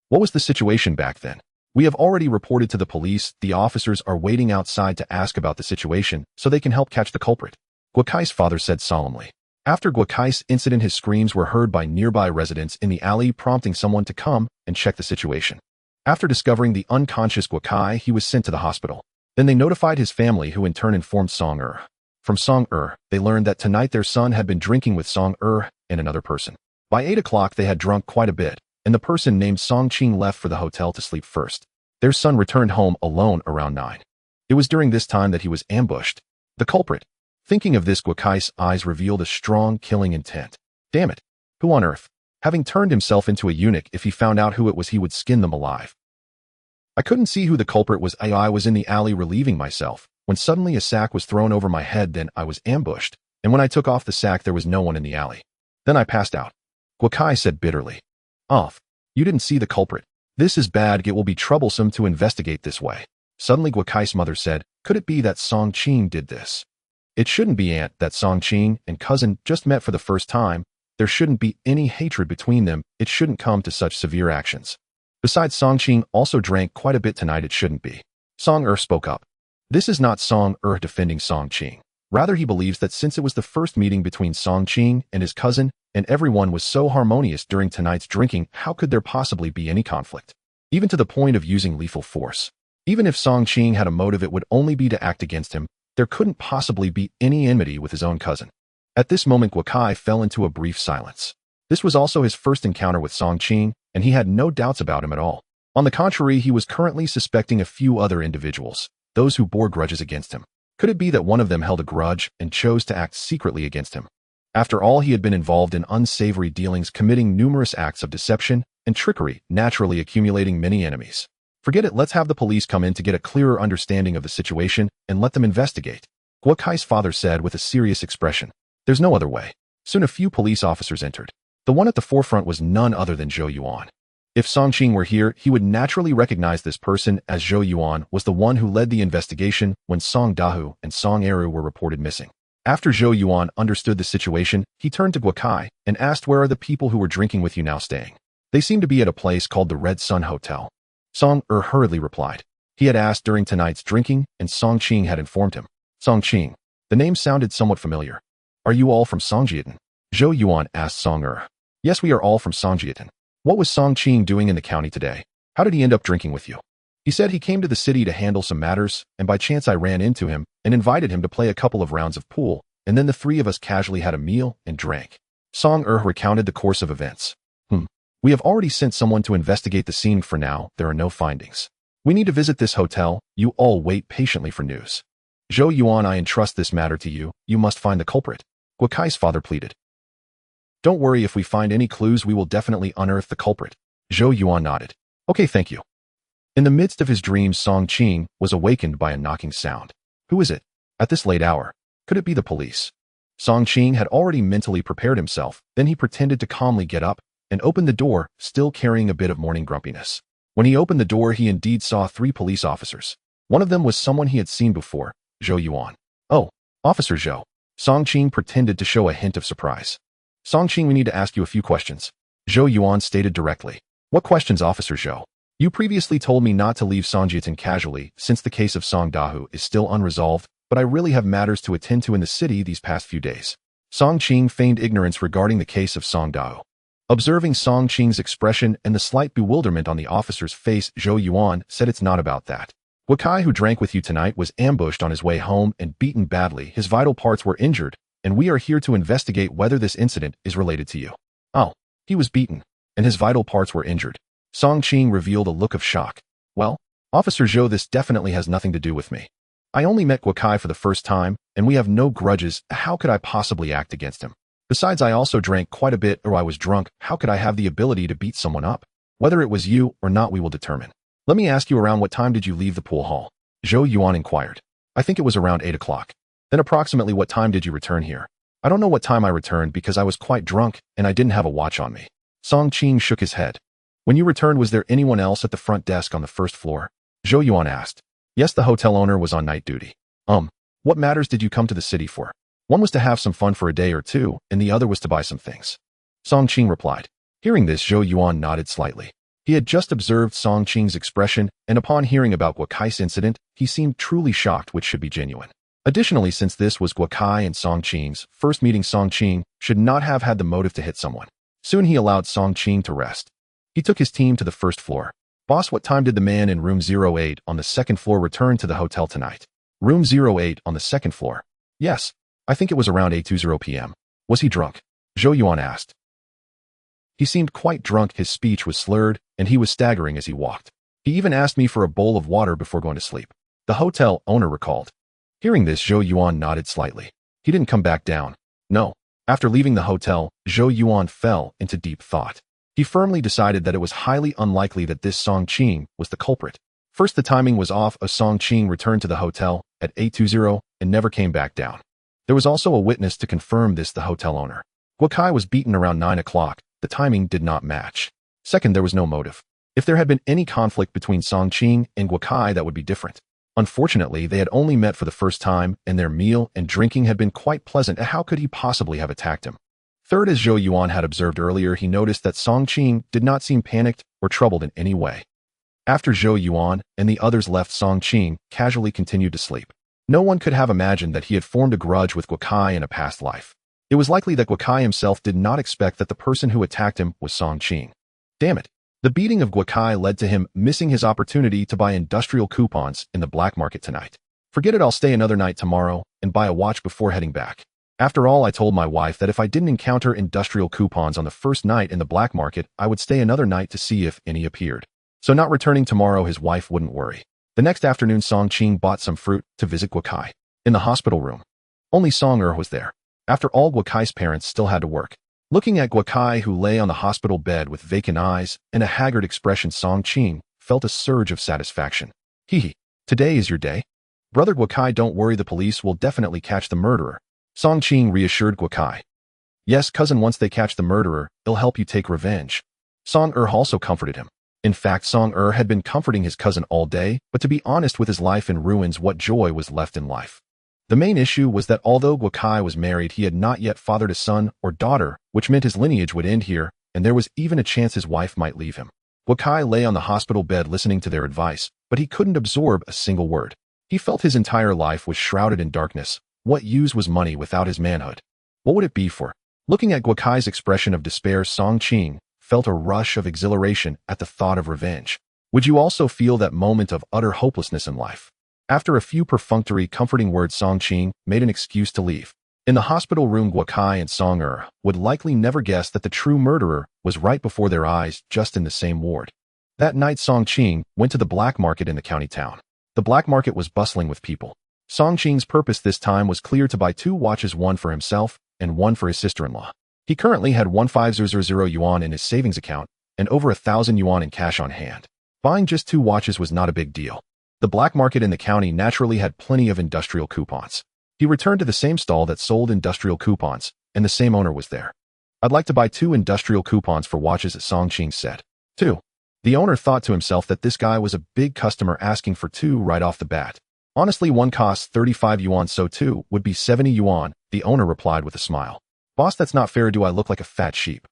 What was the situation back then? We have already reported to the police. The officers are waiting outside to ask about the situation so they can help catch the culprit. Guakai's father said solemnly. After Guakai's incident, his screams were heard by nearby residents in the alley, prompting someone to come and check the situation. After discovering the unconscious Guakai, he was sent to the hospital. Then they notified his family, who in turn informed Song. From Song, they learned that tonight their son had been drinking with Song and another person. By 8 o'clock, they had drunk quite a bit, and the person named Song Qing left for the hotel to sleep first. Their son returned home alone around 9. It was during this time that he was ambushed. The culprit. Thinking of this, Guakai's eyes revealed a strong killing intent. Damn it. Who on earth? Having turned himself into a eunuch, if he found out who it was, he would skin them alive. I couldn't see who the culprit was. I was in the alley relieving myself, when suddenly a sack was thrown over my head. Then I was ambushed, and when I took off the sack, there was no one in the alley. Then I passed out. Guakai said bitterly. You didn't see the culprit. This is bad. It will be troublesome to investigate this way. Suddenly Guakai's mother said, could it be that Song Qing did this? It shouldn't be, aunt. That Song Qing and cousin just met for the first time. There shouldn't be any hatred between them. It shouldn't come to such severe actions. Besides, Song Qing also drank quite a bit tonight. It shouldn't be. Song spoke up. This is not Song defending Song Qing. Rather, he believes that since it was the first meeting between Song Qing and his cousin, and everyone was so harmonious during tonight's drinking, how could there possibly be any conflict? Even to the point of using lethal force. Even if Song Qing had a motive, it would only be to act against him. There couldn't possibly be any enmity with his own cousin. At this moment, Guakai fell into a brief silence. This was also his first encounter with Song Qing, and he had no doubts about him at all. On the contrary, he was currently suspecting a few other individuals, those who bore grudges against him. Could it be that one of them held a grudge and chose to act secretly against him? After all, he had been involved in unsavory dealings, committing numerous acts of deception and trickery, naturally accumulating many enemies. Forget it, let's have the police come in to get a clearer understanding of the situation and let them investigate, Guo Kai's father said with a serious expression. There's no other way. Soon a few police officers entered. The one at the forefront was none other than Zhou Yuan. If Song Qing were here, he would naturally recognize this person, as Zhou Yuan was the one who led the investigation when Song Dahu and Song Eru were reported missing. After Zhou Yuan understood the situation, he turned to Guo Kai and asked, where are the people who were drinking with you now staying? They seem to be at a place called the Red Sun Hotel. Song hurriedly replied. He had asked during tonight's drinking, and Song Qing had informed him. Song Qing. The name sounded somewhat familiar. Are you all from Songjiatan? Zhou Yuan asked Song Yes, we are all from Songjiatan. What was Song Qing doing in the county today? How did he end up drinking with you? He said he came to the city to handle some matters, and by chance I ran into him and invited him to play a couple of rounds of pool, and then the three of us casually had a meal and drank. Song recounted the course of events. We have already sent someone to investigate the scene. For now, there are no findings. We need to visit this hotel. You all wait patiently for news. Zhou Yuan, I entrust this matter to you. You must find the culprit, Guo Kai's father pleaded. Don't worry, if we find any clues, we will definitely unearth the culprit. Zhou Yuan nodded. Okay, thank you. In the midst of his dreams, Song Qing was awakened by a knocking sound. Who is it? At this late hour? Could it be the police? Song Qing had already mentally prepared himself, then he pretended to calmly get up and opened the door, still carrying a bit of morning grumpiness. When he opened the door, he indeed saw 3 police officers. One of them was someone he had seen before, Zhou Yuan. Oh, Officer Zhou. Song Qing pretended to show a hint of surprise. Song Qing, we need to ask you a few questions. Zhou Yuan stated directly. What questions, Officer Zhou? You previously told me not to leave Songjiatan casually, since the case of Song Dahu is still unresolved, but I really have matters to attend to in the city these past few days. Song Qing feigned ignorance regarding the case of Song Dahu. Observing Song Qing's expression and the slight bewilderment on the officer's face, Zhou Yuan said, it's not about that. Guo Kai, who drank with you tonight, was ambushed on his way home and beaten badly. His vital parts were injured, and we are here to investigate whether this incident is related to you. Oh, he was beaten, and his vital parts were injured. Song Qing revealed a look of shock. Well, Officer Zhou, this definitely has nothing to do with me. I only met Guo Kai for the first time, and we have no grudges. How could I possibly act against him? Besides, I also drank quite a bit, or I was drunk. How could I have the ability to beat someone up? Whether it was you or not, we will determine. Let me ask you, around what time did you leave the pool hall? Zhou Yuan inquired. I think it was around 8 o'clock. Then approximately what time did you return here? I don't know what time I returned because I was quite drunk and I didn't have a watch on me. Song Qing shook his head. When you returned, was there anyone else at the front desk on the first floor? Zhou Yuan asked. Yes, the hotel owner was on night duty. What matters did you come to the city for? One was to have some fun for a day or two, and the other was to buy some things. Song Qing replied. Hearing this, Zhou Yuan nodded slightly. He had just observed Song Qing's expression, and upon hearing about Guo Kai's incident, he seemed truly shocked, which should be genuine. Additionally, since this was Guo Kai and Song Qing's first meeting, Song Qing should not have had the motive to hit someone. Soon he allowed Song Qing to rest. He took his team to the first floor. Boss, what time did the man in room 08 on the second floor return to the hotel tonight? Room 08 on the second floor. Yes, I think it was around 8:20 p.m. Was he drunk? Zhou Yuan asked. He seemed quite drunk, his speech was slurred, and he was staggering as he walked. He even asked me for a bowl of water before going to sleep. The hotel owner recalled. Hearing this, Zhou Yuan nodded slightly. He didn't come back down. No. After leaving the hotel, Zhou Yuan fell into deep thought. He firmly decided that it was highly unlikely that this Song Qing was the culprit. First, the timing was off, as Song Qing returned to the hotel at 8:20 and never came back down. There was also a witness to confirm this, the hotel owner. Guo Kai was beaten around 9 o'clock. The timing did not match. Second, there was no motive. If there had been any conflict between Song Qing and Guo Kai, that would be different. Unfortunately, they had only met for the first time, and their meal and drinking had been quite pleasant. How could he possibly have attacked him? Third, as Zhou Yuan had observed earlier, he noticed that Song Qing did not seem panicked or troubled in any way. After Zhou Yuan and the others left, Song Qing casually continued to sleep. No one could have imagined that he had formed a grudge with Guo Kai in a past life. It was likely that Guo Kai himself did not expect that the person who attacked him was Song Qing. Damn it. The beating of Guo Kai led to him missing his opportunity to buy industrial coupons in the black market tonight. Forget it, I'll stay another night tomorrow and buy a watch before heading back. After all, I told my wife that if I didn't encounter industrial coupons on the first night in the black market, I would stay another night to see if any appeared. So not returning tomorrow, his wife wouldn't worry. The next afternoon, Song Qing bought some fruit to visit Guo Kai. In the hospital room, only Song was there. After all, Guokai's parents still had to work. Looking at Guokai, who lay on the hospital bed with vacant eyes and a haggard expression, Song Qing felt a surge of satisfaction. Hee, today is your day? Brother Guokai, don't worry, the police will definitely catch the murderer. Song Qing reassured Guokai. Yes, cousin, once they catch the murderer, it'll help you take revenge. Song also comforted him. In fact, Song had been comforting his cousin all day, but to be honest, with his life in ruins, what joy was left in life? The main issue was that although Guokai was married, he had not yet fathered a son or daughter, which meant his lineage would end here, and there was even a chance his wife might leave him. Guokai lay on the hospital bed listening to their advice, but he couldn't absorb a single word. He felt his entire life was shrouded in darkness. What use was money without his manhood? What would it be for? Looking at Guokai's expression of despair, Song Qing felt a rush of exhilaration at the thought of revenge. Would you also feel that moment of utter hopelessness in life? After a few perfunctory, comforting words, Song Qing made an excuse to leave. In the hospital room, Guokai and Song would likely never guess that the true murderer was right before their eyes, just in the same ward. That night, Song Qing went to the black market in the county town. The black market was bustling with people. Song Qing's purpose this time was clear: to buy 2 watches, one for himself and one for his sister-in-law. He currently had 1,500 yuan in his savings account and over 1,000 yuan in cash on hand. Buying just 2 watches was not a big deal. The black market in the county naturally had plenty of industrial coupons. He returned to the same stall that sold industrial coupons, and the same owner was there. I'd like to buy 2 industrial coupons for watches, Song Qing said. 2. The owner thought to himself that this guy was a big customer asking for 2 right off the bat. Honestly, one costs 35 yuan, so 2 would be 70 yuan, the owner replied with a smile. Boss, that's not fair. Do I look like a fat sheep?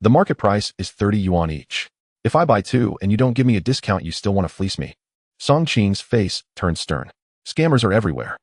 The market price is 30 yuan each. If I buy 2 and you don't give me a discount, you still want to fleece me? Song Qing's face turned stern. Scammers are everywhere.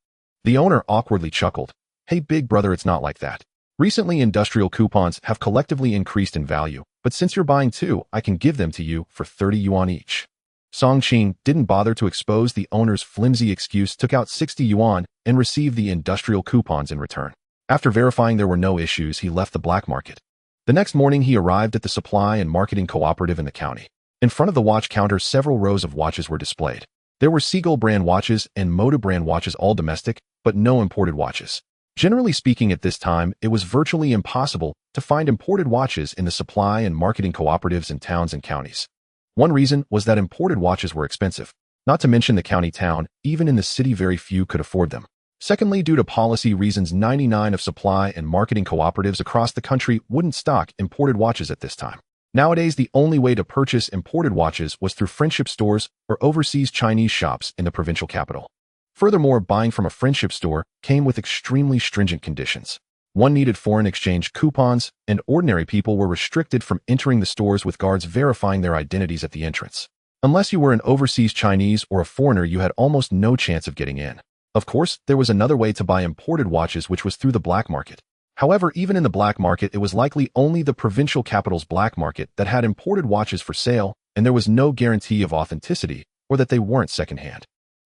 The owner awkwardly chuckled. Hey, big brother, it's not like that. Recently, industrial coupons have collectively increased in value, but since you're buying 2, I can give them to you for 30 yuan each. Song Qing didn't bother to expose the owner's flimsy excuse, took out 60 yuan, and received the industrial coupons in return. After verifying there were no issues, he left the black market. The next morning, he arrived at the supply and marketing cooperative in the county. In front of the watch counter, several rows of watches were displayed. There were Seagull brand watches and Moda brand watches, all domestic, but no imported watches. Generally speaking, at this time, it was virtually impossible to find imported watches in the supply and marketing cooperatives in towns and counties. One reason was that imported watches were expensive. Not to mention the county town, even in the city, very few could afford them. Secondly, due to policy reasons, 99 of supply and marketing cooperatives across the country wouldn't stock imported watches at this time. Nowadays, the only way to purchase imported watches was through friendship stores or overseas Chinese shops in the provincial capital. Furthermore, buying from a friendship store came with extremely stringent conditions. One needed foreign exchange coupons, and ordinary people were restricted from entering the stores with guards verifying their identities at the entrance. Unless you were an overseas Chinese or a foreigner, you had almost no chance of getting in. Of course, there was another way to buy imported watches, which was through the black market. However, even in the black market, it was likely only the provincial capital's black market that had imported watches for sale, and there was no guarantee of authenticity or that they weren't secondhand.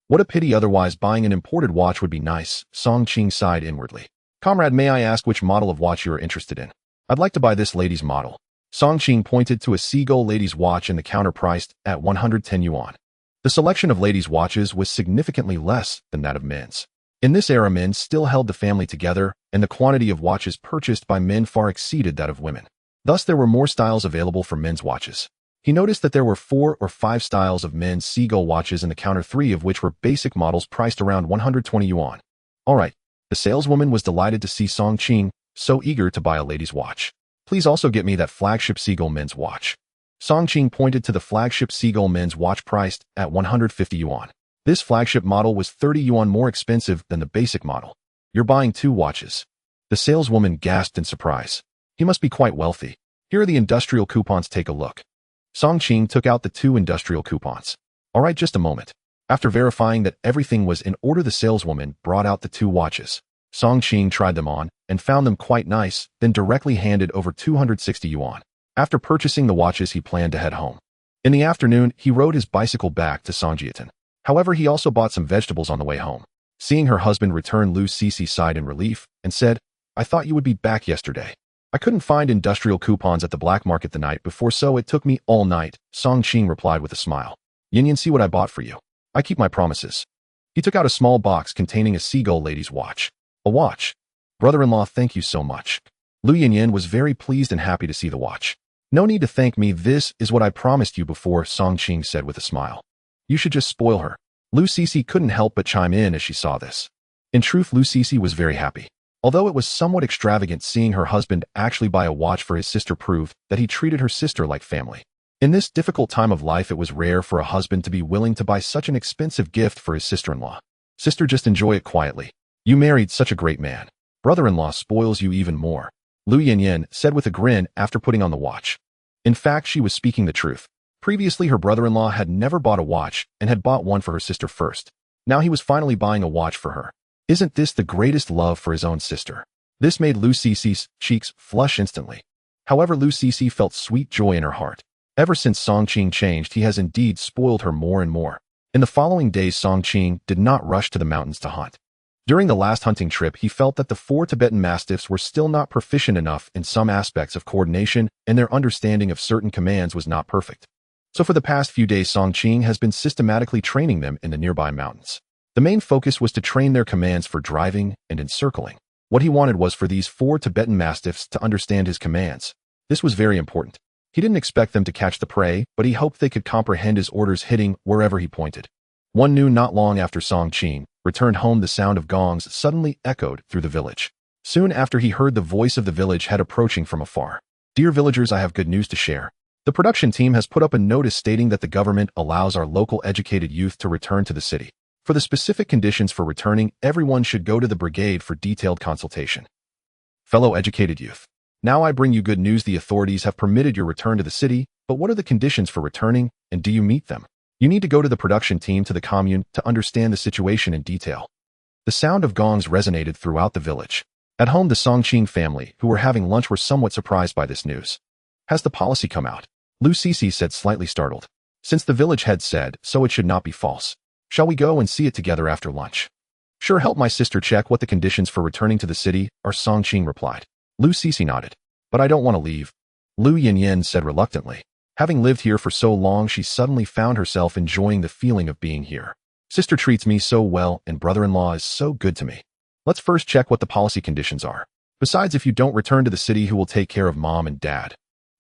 What a pity, otherwise buying an imported watch would be nice, Song Qing sighed inwardly. Comrade, may I ask which model of watch you are interested in? I'd like to buy this lady's model. Song Qing pointed to a Seagull ladies' watch in the counter priced at 110 yuan. The selection of ladies' watches was significantly less than that of men's. In this era, men still held the family together, and the quantity of watches purchased by men far exceeded that of women. Thus, there were more styles available for men's watches. He noticed that there were 4 or 5 styles of men's Seagull watches in the counter, 3 of which were basic models priced around 120 yuan. All right. The saleswoman was delighted to see Song Qing so eager to buy a lady's watch. Please also get me that flagship Seagull men's watch. Song Qing pointed to the flagship Seagull men's watch priced at 150 yuan. This flagship model was 30 yuan more expensive than the basic model. You're buying 2 watches. The saleswoman gasped in surprise. He must be quite wealthy. Here are the industrial coupons, take a look. Song Qing took out the 2 industrial coupons. All right, just a moment. After verifying that everything was in order, the saleswoman brought out the 2 watches. Song Qing tried them on and found them quite nice, then directly handed over 260 yuan. After purchasing the watches, he planned to head home. In the afternoon, he rode his bicycle back to Songjiatin. However, he also bought some vegetables on the way home. Seeing her husband return, Lu Cece sighed in relief and said, I thought you would be back yesterday. I couldn't find industrial coupons at the black market the night before, so it took me all night, Song Qing replied with a smile. Yin, see what I bought for you. I keep my promises. He took out a small box containing a Seagull lady's watch. A watch. Brother-in-law, thank you so much. Lu Yinyin was very pleased and happy to see the watch. No need to thank me, this is what I promised you before, Song Qing said with a smile. You should just spoil her. Lu Cece couldn't help but chime in as she saw this. In truth, Lu Cece was very happy. Although it was somewhat extravagant, seeing her husband actually buy a watch for his sister proved that he treated her sister like family. In this difficult time of life, it was rare for a husband to be willing to buy such an expensive gift for his sister-in-law. Sister, just enjoy it quietly. You married such a great man. Brother-in-law spoils you even more, Lu Yinyin said with a grin after putting on the watch. In fact, she was speaking the truth. Previously, her brother-in-law had never bought a watch and had bought one for her sister first. Now he was finally buying a watch for her. Isn't this the greatest love for his own sister? This made Lu Cece's cheeks flush instantly. However, Lu Cece felt sweet joy in her heart. Ever since Song Qing changed, he has indeed spoiled her more and more. In the following days, Song Qing did not rush to the mountains to hunt. During the last hunting trip, he felt that the 4 Tibetan Mastiffs were still not proficient enough in some aspects of coordination, and their understanding of certain commands was not perfect. So for the past few days, Song Qing has been systematically training them in the nearby mountains. The main focus was to train their commands for driving and encircling. What he wanted was for these 4 Tibetan Mastiffs to understand his commands. This was very important. He didn't expect them to catch the prey, but he hoped they could comprehend his orders, hitting wherever he pointed. One noon, not long after Song Qing returned home, the sound of gongs suddenly echoed through the village. Soon after, he heard the voice of the village head approaching from afar. Dear villagers, I have good news to share. The production team has put up a notice stating that the government allows our local educated youth to return to the city. For the specific conditions for returning, everyone should go to the brigade for detailed consultation. Fellow educated youth, now I bring you good news. The authorities have permitted your return to the city, but what are the conditions for returning, and do you meet them? You need to go to the production team to the commune to understand the situation in detail. The sound of gongs resonated throughout the village. At home, the Song Qing family, who were having lunch, were somewhat surprised by this news. Has the policy come out? Lu Cece said, slightly startled. Since the village head said so, it should not be false. Shall we go and see it together after lunch? Sure, help my sister check what the conditions for returning to the city are, Song Qing replied. Lu Cece nodded. But I don't want to leave, Lu Yinyin said reluctantly. Having lived here for so long, she suddenly found herself enjoying the feeling of being here. Sister treats me so well, and brother-in-law is so good to me. Let's first check what the policy conditions are. Besides, if you don't return to the city, who will take care of mom and dad?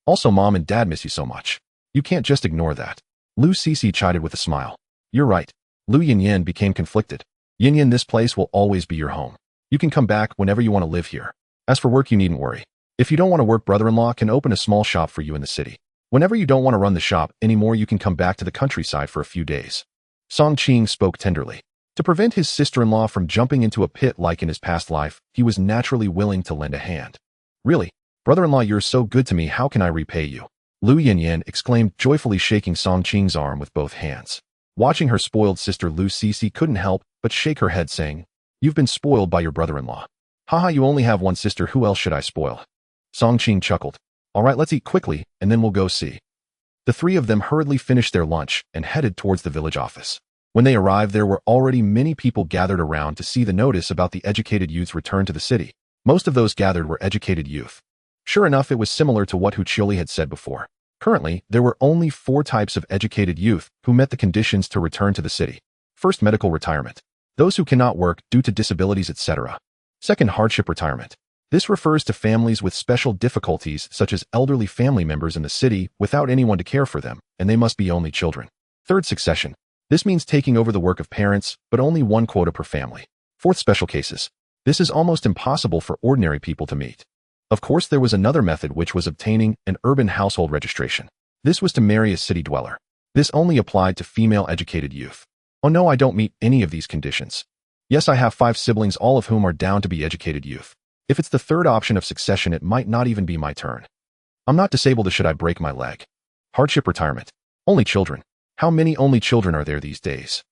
Also, mom and dad miss you so much. You can't just ignore that. Lu Cece chided with a smile. You're right. Lu Yinyin became conflicted. Yinyin, this place will always be your home. You can come back whenever you want to live here. As for work, you needn't worry. If you don't want to work, brother-in-law can open a small shop for you in the city. Whenever you don't want to run the shop anymore, you can come back to the countryside for a few days. Song Qing spoke tenderly. To prevent his sister-in-law from jumping into a pit like in his past life, he was naturally willing to lend a hand. Really? Brother-in-law, you're so good to me, how can I repay you? Lu Yinyin exclaimed, joyfully shaking Song Qing's arm with both hands. Watching her spoiled sister, Lu Cece couldn't help but shake her head, saying, You've been spoiled by your brother-in-law. Haha, you only have one sister, who else should I spoil? Song Qing chuckled. All right, let's eat quickly, and then we'll go see. The 3 of them hurriedly finished their lunch and headed towards the village office. When they arrived, there were already many people gathered around to see the notice about the educated youth's return to the city. Most of those gathered were educated youth. Sure enough, it was similar to what Hu Qiuli had said before. Currently, there were only 4 types of educated youth who met the conditions to return to the city. First, medical retirement. Those who cannot work due to disabilities, etc. Second, hardship retirement. This refers to families with special difficulties, such as elderly family members in the city without anyone to care for them, and they must be only children. Third, succession. This means taking over the work of parents, but only 1 quota per family. Fourth, special cases. This is almost impossible for ordinary people to meet. Of course, there was another method, which was obtaining an urban household registration. This was to marry a city dweller. This only applied to female educated youth. Oh no, I don't meet any of these conditions. Yes, I have 5 siblings, all of whom are down to be educated youth. If it's the third option of succession, it might not even be my turn. I'm not disabled, should I break my leg? Hardship retirement. Only children. How many only children are there these days?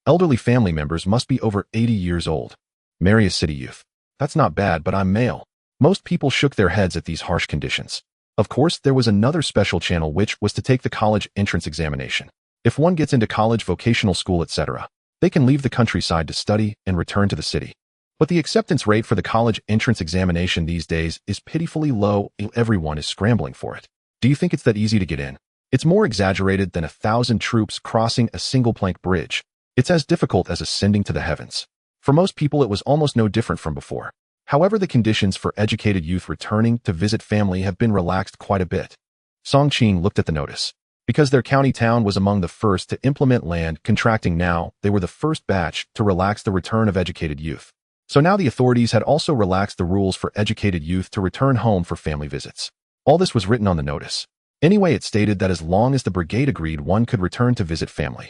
Elderly family members must be over 80 years old. Marry a city youth. That's not bad, but I'm male. Most people shook their heads at these harsh conditions. Of course, there was another special channel, which was to take the college entrance examination. If one gets into college, vocational school, etc., they can leave the countryside to study and return to the city. But the acceptance rate for the college entrance examination these days is pitifully low, and everyone is scrambling for it. Do you think it's that easy to get in? It's more exaggerated than 1,000 troops crossing a single plank bridge. It's as difficult as ascending to the heavens. For most people, it was almost no different from before. However, the conditions for educated youth returning to visit family have been relaxed quite a bit. Song Qing looked at the notice. Because their county town was among the first to implement land contracting now, they were the first batch to relax the return of educated youth. So now the authorities had also relaxed the rules for educated youth to return home for family visits. All this was written on the notice. Anyway, it stated that as long as the brigade agreed, one could return to visit family.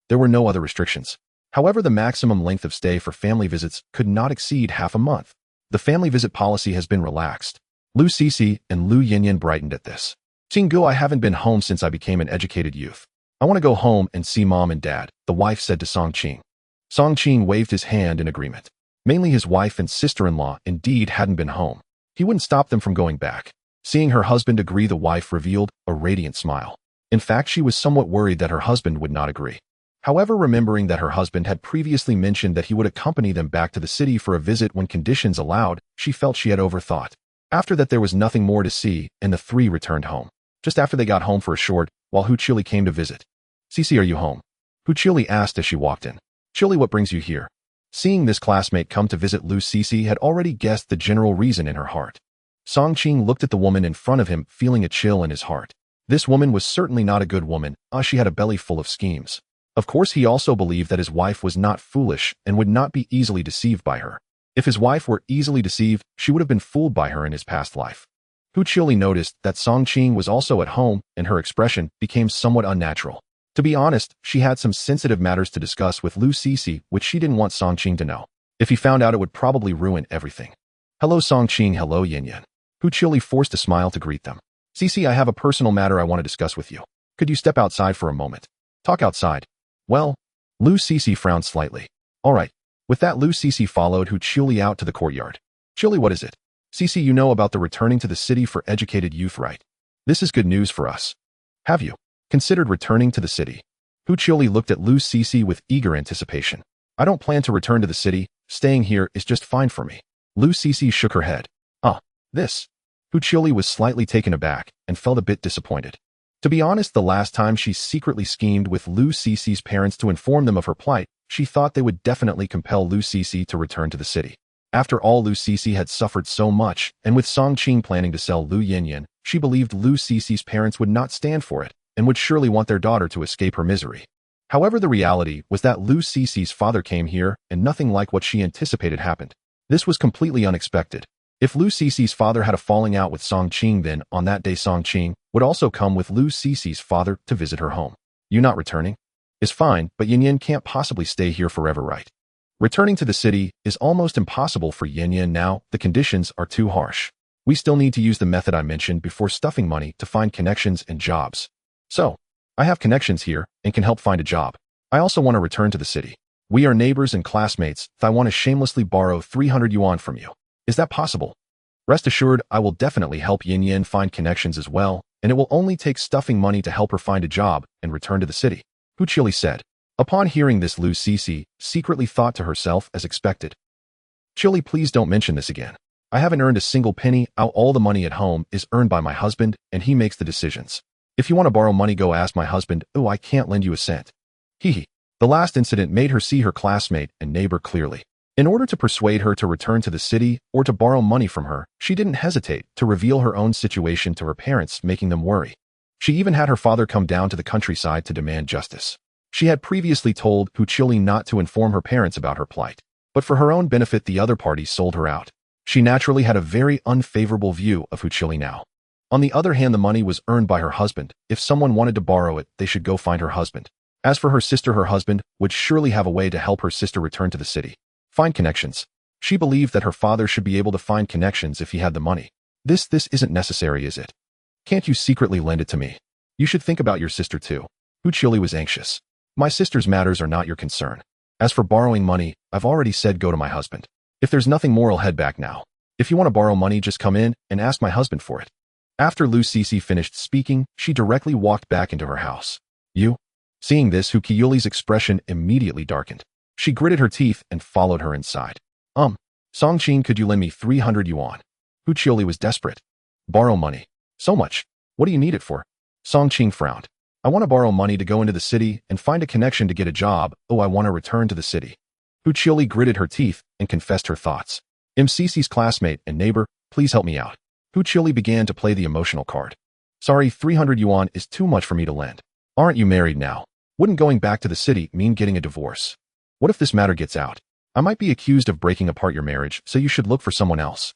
There were no other restrictions. However, the maximum length of stay for family visits could not exceed half a month. The family visit policy has been relaxed. Lu Cece and Lu Yinyan brightened at this. Qinggu, I haven't been home since I became an educated youth. I want to go home and see mom and dad, the wife said to Song Qing. Song Qing waved his hand in agreement. Mainly his wife and sister-in-law indeed hadn't been home. He wouldn't stop them from going back. Seeing her husband agree, the wife revealed a radiant smile. In fact, she was somewhat worried that her husband would not agree. However, remembering that her husband had previously mentioned that he would accompany them back to the city for a visit when conditions allowed, she felt she had overthought. After that, there was nothing more to see, and the three returned home. Just after they got home for a short, while Hu Chili came to visit. Cece, are you home? Hu Chili asked as she walked in. Chili, what brings you here? Seeing this classmate come to visit, Lu Cece had already guessed the general reason in her heart. Song Qing looked at the woman in front of him, feeling a chill in his heart. This woman was certainly not a good woman, as she had a belly full of schemes. Of course, he also believed that his wife was not foolish and would not be easily deceived by her. If his wife were easily deceived, she would have been fooled by her in his past life. Hu Chili noticed that Song Qing was also at home, and her expression became somewhat unnatural. To be honest, she had some sensitive matters to discuss with Lu Cece, which she didn't want Song Qing to know. If he found out, it would probably ruin everything. Hello Song Qing, hello Yin. Hu Chili forced a smile to greet them. Cece, I have a personal matter I want to discuss with you. Could you step outside for a moment? Talk outside. Well, Lu Cece frowned slightly. All right. With that, Lu Cece followed Hu Chili out to the courtyard. Chili, what is it? Cece, you know about the returning to the city for educated youth, right? This is good news for us. Have you considered returning to the city? Hu Chili looked at Lu Cece with eager anticipation. I don't plan to return to the city. Staying here is just fine for me. Lu Cece shook her head. This. Hu Chili was slightly taken aback and felt a bit disappointed. To be honest, the last time she secretly schemed with Lu Cece's parents to inform them of her plight, she thought they would definitely compel Lu Cece to return to the city. After all, Lu Cece had suffered so much, and with Song Qing planning to sell Lu Yinyan, she believed Lu Cece's parents would not stand for it, and would surely want their daughter to escape her misery. However, the reality was that Lu Cece's father came here, and nothing like what she anticipated happened. This was completely unexpected. If Lu Cece's father had a falling out with Song Qing, then, on that day, Song Qing would also come with Lu Cece's father to visit her home. You not returning? Is fine, but Yin can't possibly stay here forever, right? Returning to the city is almost impossible for Yin now. The conditions are too harsh. We still need to use the method I mentioned before, stuffing money to find connections and jobs. So, I have connections here and can help find a job. I also want to return to the city. We are neighbors and classmates, so I want to shamelessly borrow 300 yuan from you. Is that possible? Rest assured, I will definitely help Yin find connections as well, and it will only take stuffing money to help her find a job and return to the city. Hu Chili said. Upon hearing this, Lu Cece secretly thought to herself as expected. Chili, please don't mention this again. I haven't earned a single penny. All the money at home is earned by my husband, and he makes the decisions. If you want to borrow money, go ask my husband. Oh, I can't lend you a cent. Hee. The last incident made her see her classmate and neighbor clearly. In order to persuade her to return to the city or to borrow money from her, she didn't hesitate to reveal her own situation to her parents, making them worry. She even had her father come down to the countryside to demand justice. She had previously told Hu Chili not to inform her parents about her plight, but for her own benefit, the other party sold her out. She naturally had a very unfavorable view of Hu Chili now. On the other hand, the money was earned by her husband. If someone wanted to borrow it, they should go find her husband. As for her sister, her husband would surely have a way to help her sister return to the city. Find connections. She believed that her father should be able to find connections if he had the money. This isn't necessary, is it? Can't you secretly lend it to me? You should think about your sister too. Hu Chili was anxious. My sister's matters are not your concern. As for borrowing money, I've already said go to my husband. If there's nothing more, I'll head back now. If you want to borrow money, just come in and ask my husband for it. After Lu Cece finished speaking, she directly walked back into her house. You? Seeing this, Hu Chiuli's expression immediately darkened. She gritted her teeth and followed her inside. Song Qing, could you lend me 300 yuan? Hu Chiuli was desperate. Borrow money. So much. What do you need it for? Song Qing frowned. I want to borrow money to go into the city and find a connection to get a job. Oh, I want to return to the city. Hu Chiuli gritted her teeth and confessed her thoughts. MCC's classmate and neighbor, please help me out. Hu Qiuli began to play the emotional card. Sorry, 300 yuan is too much for me to lend. Aren't you married now? Wouldn't going back to the city mean getting a divorce? What if this matter gets out? I might be accused of breaking apart your marriage, so you should look for someone else.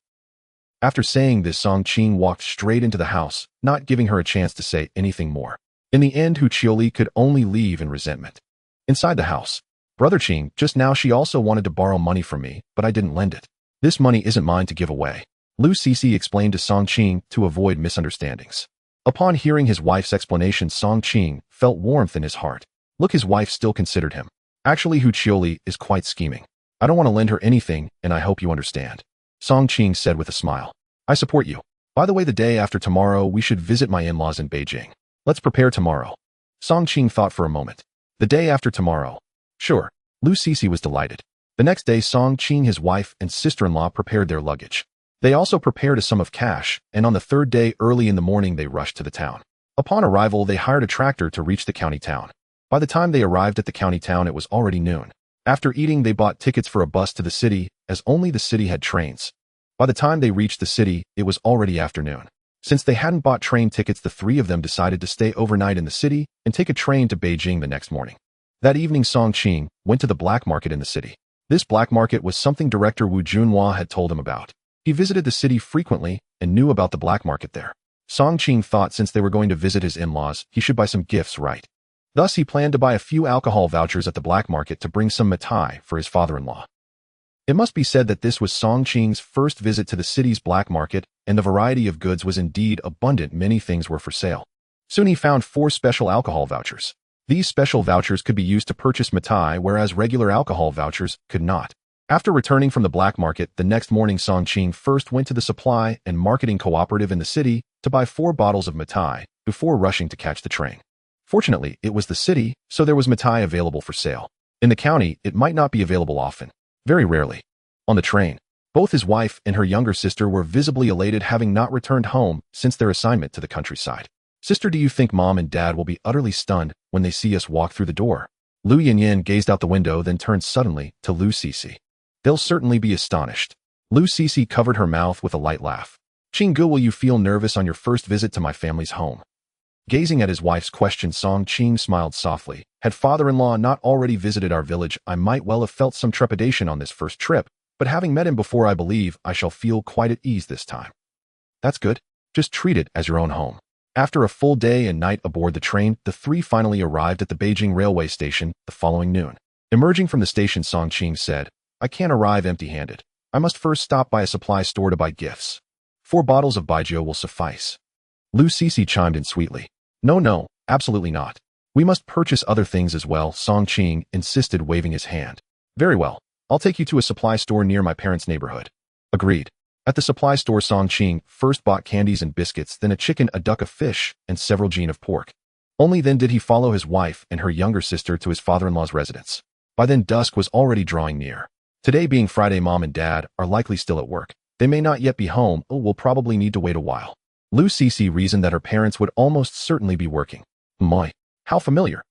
After saying this, Song Qing walked straight into the house, not giving her a chance to say anything more. In the end, Hu Qiuli could only leave in resentment. Inside the house, Brother Qing, just now she also wanted to borrow money from me, but I didn't lend it. This money isn't mine to give away. Lu Sisi explained to Song Qing to avoid misunderstandings. Upon hearing his wife's explanation, Song Qing felt warmth in his heart. Look, his wife still considered him. Actually, Hu Qiuli is quite scheming. I don't want to lend her anything, and I hope you understand. Song Qing said with a smile. I support you. By the way, the day after tomorrow, we should visit my in-laws in Beijing. Let's prepare tomorrow. Song Qing thought for a moment. The day after tomorrow. Sure. Lu Sisi was delighted. The next day, Song Qing, his wife, and sister-in-law prepared their luggage. They also prepared a sum of cash, and on the third day, early in the morning, they rushed to the town. Upon arrival, they hired a tractor to reach the county town. By the time they arrived at the county town, it was already noon. After eating, they bought tickets for a bus to the city, as only the city had trains. By the time they reached the city, it was already afternoon. Since they hadn't bought train tickets, the three of them decided to stay overnight in the city and take a train to Beijing the next morning. That evening, Song Qing went to the black market in the city. This black market was something director Wu Junhua had told him about. He visited the city frequently and knew about the black market there. Song Qing thought since they were going to visit his in-laws, he should buy some gifts, right? Thus, he planned to buy a few alcohol vouchers at the black market to bring some mitai for his father-in-law. It must be said that this was Song Qing's first visit to the city's black market, and the variety of goods was indeed abundant. Many things were for sale. Soon he found 4 special alcohol vouchers. These special vouchers could be used to purchase mitai, whereas regular alcohol vouchers could not. After returning from the black market, the next morning Song Qing first went to the supply and marketing cooperative in the city to buy 4 bottles of mitai before rushing to catch the train. Fortunately, it was the city, so there was mitai available for sale. In the county, it might not be available often. Very rarely. On the train, both his wife and her younger sister were visibly elated, having not returned home since their assignment to the countryside. Sister, do you think Mom and Dad will be utterly stunned when they see us walk through the door? Lu Yinyin gazed out the window, then turned suddenly to Lu Sisi. They'll certainly be astonished. Lu Sisi covered her mouth with a light laugh. Qinggu, will you feel nervous on your first visit to my family's home? Gazing at his wife's question, Song Qing smiled softly. Had father-in-law not already visited our village, I might well have felt some trepidation on this first trip, but having met him before, I believe I shall feel quite at ease this time. That's good. Just treat it as your own home. After a full day and night aboard the train, the three finally arrived at the Beijing railway station the following noon. Emerging from the station, Song Qing said, I can't arrive empty-handed. I must first stop by a supply store to buy gifts. 4 bottles of baijiu will suffice. Lu Sisi chimed in sweetly. No, absolutely not. We must purchase other things as well, Song Qing insisted, waving his hand. Very well. I'll take you to a supply store near my parents' neighborhood. Agreed. At the supply store, Song Qing first bought candies and biscuits, then a chicken, a duck, a fish, and several jean of pork. Only then did he follow his wife and her younger sister to his father-in-law's residence. By then, dusk was already drawing near. Today being Friday, Mom and Dad are likely still at work. They may not yet be home, or will probably need to wait a while. Lu Sisi reasoned that her parents would almost certainly be working. My, how familiar.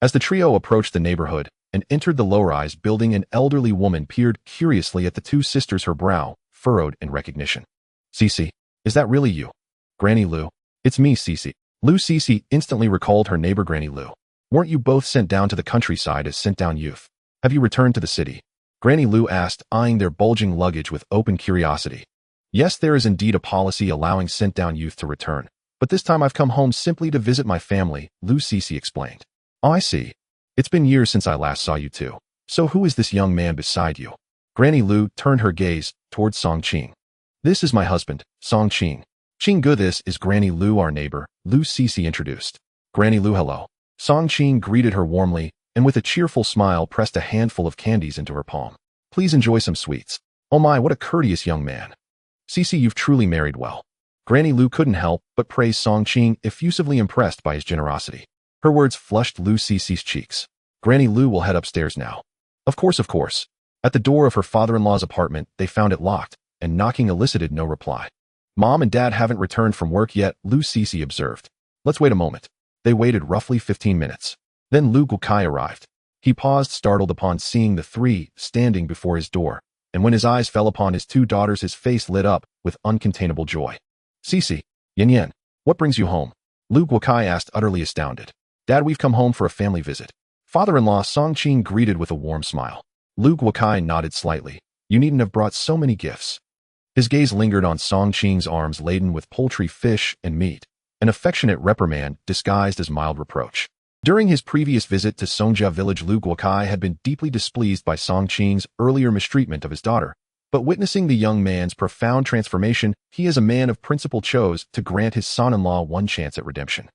As the trio approached the neighborhood and entered the low-rise building, an elderly woman peered curiously at the 2 sisters, her brow furrowed in recognition. Sisi, is that really you? Granny Lu? It's me, Sisi. Lu Sisi instantly recalled her neighbor Granny Lu. Weren't you both sent down to the countryside as sent-down youth? Have you returned to the city? Granny Lu asked, eyeing their bulging luggage with open curiosity. Yes, there is indeed a policy allowing sent-down youth to return, but this time I've come home simply to visit my family, Lu Sisi explained. Oh, I see. It's been years since I last saw you two. So who is this young man beside you? Granny Lu turned her gaze towards Song Qing. This is my husband, Song Qing. Qinggu, this is Granny Lu, our neighbor, Lu Sisi introduced. Granny Lu, hello. Song Qing greeted her warmly, and with a cheerful smile pressed a handful of candies into her palm. Please enjoy some sweets. Oh my, what a courteous young man. Sisi, you've truly married well. Granny Lu couldn't help but praise Song Qing, effusively impressed by his generosity. Her words flushed Lu Sisi's cheeks. Granny Lu will head upstairs now. Of course. At the door of her father-in-law's apartment, they found it locked, and knocking elicited no reply. Mom and Dad haven't returned from work yet, Lu Sisi observed. Let's wait a moment. They waited roughly 15 minutes. Then Lu Gukai arrived. He paused, startled upon seeing the 3 standing before his door. and when his eyes fell upon his two daughters, his face lit up with uncontainable joy. Sisi, Yan, what brings you home? Lu Guokai asked, utterly astounded. Dad, we've come home for a family visit. Father-in-law Song Qing greeted with a warm smile. Lu Guokai nodded slightly. You needn't have brought so many gifts. His gaze lingered on Song Qing's arms laden with poultry, fish, and meat, an affectionate reprimand disguised as mild reproach. During his previous visit to Songjia village, Lu Guokai had been deeply displeased by Song Qing's earlier mistreatment of his daughter, but witnessing the young man's profound transformation, he as a man of principle chose to grant his son-in-law one chance at redemption.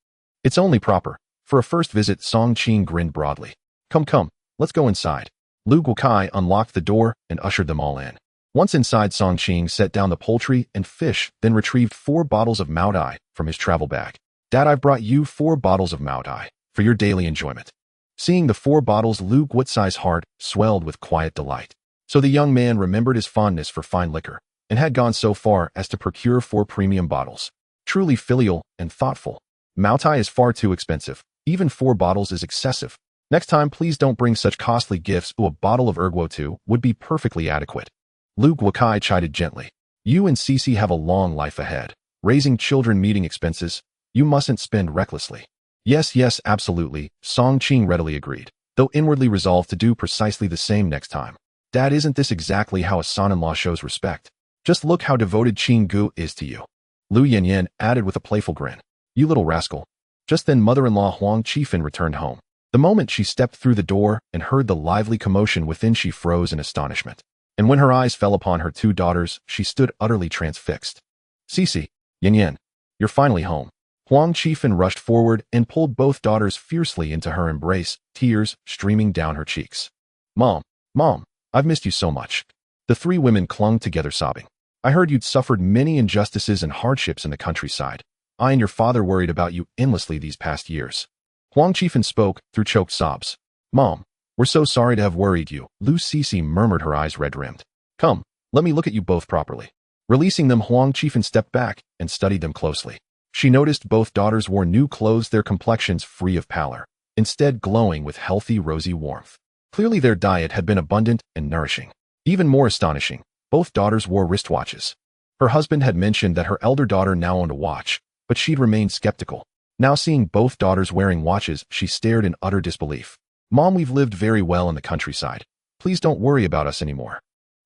It's only proper. For a first visit, Song Qing grinned broadly. Come, let's go inside. Lu Guokai unlocked the door and ushered them all in. Once inside, Song Qing set down the poultry and fish, then retrieved 4 bottles of Mao Dai from his travel bag. Dad, I've brought you 4 bottles of Mao Dai for your daily enjoyment. Seeing the 4 bottles, Lu Guotsai's heart swelled with quiet delight. So the young man remembered his fondness for fine liquor, and had gone so far as to procure 4 premium bottles. Truly filial and thoughtful. Mao Dai is far too expensive. Even 4 bottles is excessive. Next time, please don't bring such costly gifts. A bottle of Erguo too would be perfectly adequate. Lu Guokai chided gently. You and Sisi have a long life ahead. Raising children, meeting expenses. You mustn't spend recklessly. Yes, absolutely, Song Qing readily agreed, though inwardly resolved to do precisely the same next time. Dad, isn't this exactly how a son-in-law shows respect? Just look how devoted Qing Gu is to you. Lu Yan added with a playful grin. You little rascal. Just then mother-in-law Huang Qifan returned home. The moment she stepped through the door and heard the lively commotion within, she froze in astonishment. And when her eyes fell upon her 2 daughters, she stood utterly transfixed. Sisi, Yan, you're finally home. Huang Qifan rushed forward and pulled both daughters fiercely into her embrace, tears streaming down her cheeks. Mom, I've missed you so much. The 3 women clung together sobbing. I heard you'd suffered many injustices and hardships in the countryside. I and your father worried about you endlessly these past years. Huang Qifan spoke through choked sobs. Mom, we're so sorry to have worried you, Lu Sisi murmured, her eyes red-rimmed. Come, let me look at you both properly. Releasing them, Huang Qifan stepped back and studied them closely. She noticed both daughters wore new clothes, their complexions free of pallor, instead glowing with healthy, rosy warmth. Clearly their diet had been abundant and nourishing. Even more astonishing, both daughters wore wristwatches. Her husband had mentioned that her elder daughter now owned a watch, but she'd remained skeptical. Now seeing both daughters wearing watches, she stared in utter disbelief. Mom, we've lived very well in the countryside. Please don't worry about us anymore.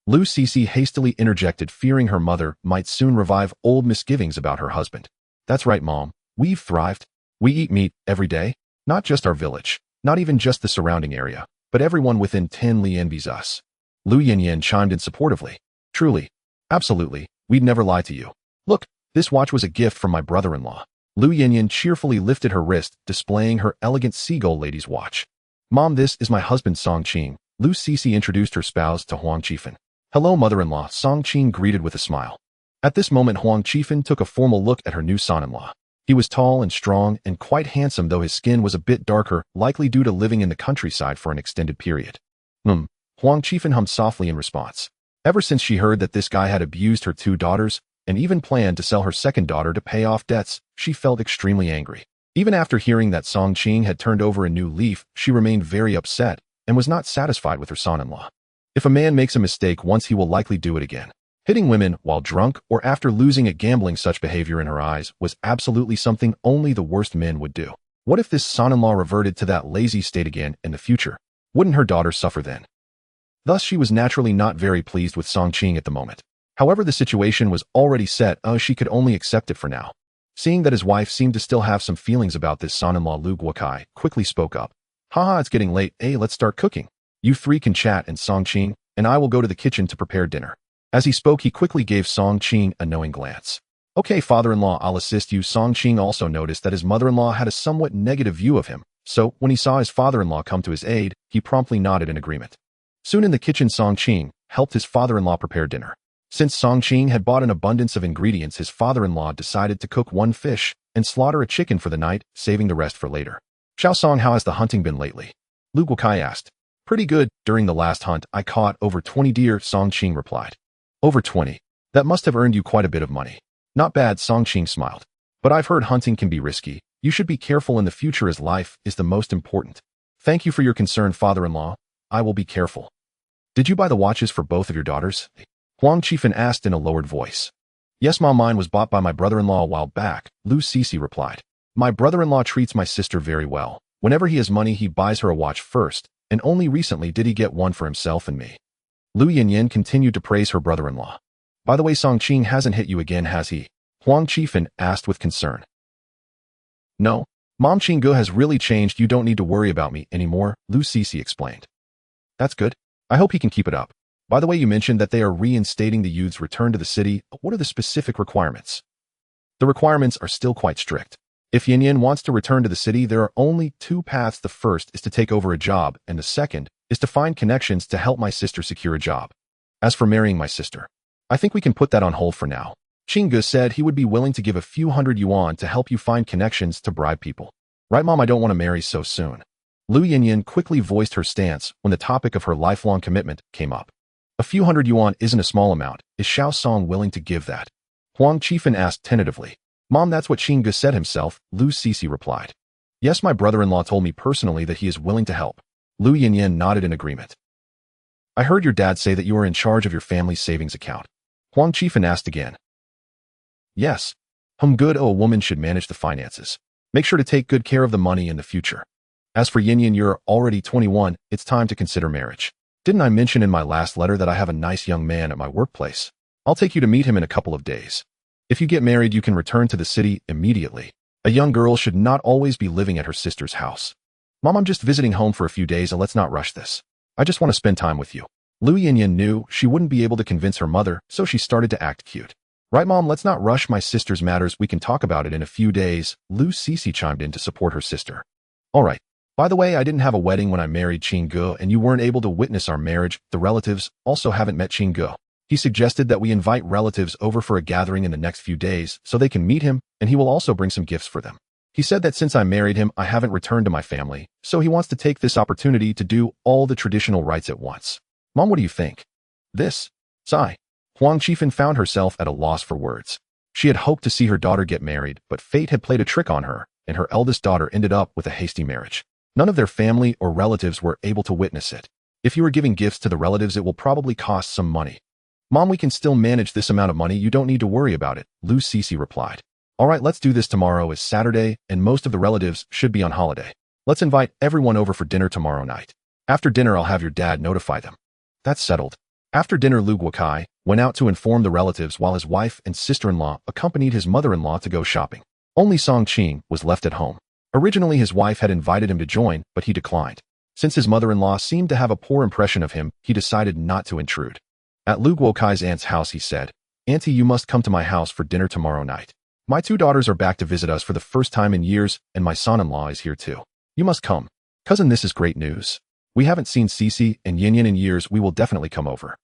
Lu Sisi hastily interjected, fearing her mother might soon revive old misgivings about her husband. That's right, Mom. We've thrived. We eat meat every day. Not just our village, not even just the surrounding area, but everyone within 10 li envies us. Lu Yan chimed in supportively. Truly. Absolutely. We'd never lie to you. Look, this watch was a gift from my brother-in-law. Lu Yan cheerfully lifted her wrist, displaying her elegant seagull lady's watch. Mom, this is my husband Song Qing. Lu Sisi introduced her spouse to Huang Qifan. Hello, mother-in-law, Song Qing greeted with a smile. At this moment, Huang Qifan took a formal look at her new son-in-law. He was tall and strong and quite handsome, though his skin was a bit darker, likely due to living in the countryside for an extended period. Huang Qifan hummed softly in response. Ever since she heard that this guy had abused her 2 daughters, and even planned to sell her second daughter to pay off debts, she felt extremely angry. Even after hearing that Song Qing had turned over a new leaf, she remained very upset and was not satisfied with her son-in-law. If a man makes a mistake once, he will likely do it again. Hitting women while drunk or after losing at gambling, such behavior in her eyes was absolutely something only the worst men would do. What if this son-in-law reverted to that lazy state again in the future? Wouldn't her daughter suffer then? Thus, she was naturally not very pleased with Song Qing at the moment. However, the situation was already set, she could only accept it for now. Seeing that his wife seemed to still have some feelings about this son-in-law, Lu Guokai quickly spoke up. Haha, it's getting late. Hey, let's start cooking. You 3 can chat, and Song Qing and I will go to the kitchen to prepare dinner. As he spoke, he quickly gave Song Qing a knowing glance. Okay, father-in-law, I'll assist you. Song Qing also noticed that his mother-in-law had a somewhat negative view of him, so when he saw his father-in-law come to his aid, he promptly nodded in agreement. Soon in the kitchen, Song Qing helped his father-in-law prepare dinner. Since Song Qing had bought an abundance of ingredients, his father-in-law decided to cook 1 fish and slaughter a chicken for the night, saving the rest for later. Xiao Song, how has the hunting been lately? Lu Guokai asked. Pretty good. During the last hunt, I caught over 20 deer, Song Qing replied. Over 20. That must have earned you quite a bit of money. Not bad, Song Qing smiled. But I've heard hunting can be risky. You should be careful in the future, as life is the most important. Thank you for your concern, father-in-law. I will be careful. Did you buy the watches for both of your daughters? Huang Qifan asked in a lowered voice. Yes, Mom, mine was bought by my brother-in-law a while back, Lu Cece replied. My brother-in-law treats my sister very well. Whenever he has money, he buys her a watch first, and only recently did he get one for himself and me. Lu Yinyin continued to praise her brother-in-law. By the way, Song Qing hasn't hit you again, has he? Huang Qifan asked with concern. No, Mom, Qingge has really changed. You don't need to worry about me anymore, Lu Cece explained. That's good. I hope he can keep it up. By the way, you mentioned that they are reinstating the youth's return to the city. What are the specific requirements? The requirements are still quite strict. If Yin wants to return to the city, there are only two paths. The first is to take over a job, and the second is to find connections to help my sister secure a job. As for marrying my sister, I think we can put that on hold for now. Qingge said he would be willing to give a few hundred yuan to help you find connections to bribe people. Right, Mom, I don't want to marry so soon. Lu Yinyin quickly voiced her stance when the topic of her lifelong commitment came up. A few hundred yuan isn't a small amount. Is Xiao Song willing to give that? Huang Qifan asked tentatively. Mom, that's what Qingge said himself, Lu Cece replied. Yes, my brother-in-law told me personally that he is willing to help. Lu Yinyin nodded in agreement. I heard your dad say that you are in charge of your family's savings account. Huang Qifan asked again. Yes. Good, a woman should manage the finances. Make sure to take good care of the money in the future. As for Yinyin, you're already 21, it's time to consider marriage. Didn't I mention in my last letter that I have a nice young man at my workplace? I'll take you to meet him in a couple of days. If you get married, you can return to the city immediately. A young girl should not always be living at her sister's house. Mom, I'm just visiting home for a few days and let's not rush this. I just want to spend time with you. Lu Yinyin knew she wouldn't be able to convince her mother, so she started to act cute. Right, Mom, let's not rush my sister's matters. We can talk about it in a few days. Lu Cece chimed in to support her sister. All right. By the way, I didn't have a wedding when I married Qingge, and you weren't able to witness our marriage. The relatives also haven't met Qingge. He suggested that we invite relatives over for a gathering in the next few days so they can meet him, and he will also bring some gifts for them. He said that since I married him, I haven't returned to my family, so he wants to take this opportunity to do all the traditional rites at once. Mom, what do you think? This? Sigh. Huang Qifan found herself at a loss for words. She had hoped to see her daughter get married, but fate had played a trick on her, and her eldest daughter ended up with a hasty marriage. None of their family or relatives were able to witness it. If you are giving gifts to the relatives, it will probably cost some money. Mom, we can still manage this amount of money. You don't need to worry about it, Lu Cece replied. All right, let's do this. Tomorrow is Saturday, and most of the relatives should be on holiday. Let's invite everyone over for dinner tomorrow night. After dinner, I'll have your dad notify them. That's settled. After dinner, Lu Guokai went out to inform the relatives while his wife and sister-in-law accompanied his mother-in-law to go shopping. Only Song Qing was left at home. Originally, his wife had invited him to join, but he declined. Since his mother-in-law seemed to have a poor impression of him, he decided not to intrude. At Lu Guokai's aunt's house, he said, Auntie, you must come to my house for dinner tomorrow night. My two daughters are back to visit us for the first time in years, and my son-in-law is here too. You must come. Cousin, this is great news. We haven't seen Cece and Yinyin in years. We will definitely come over.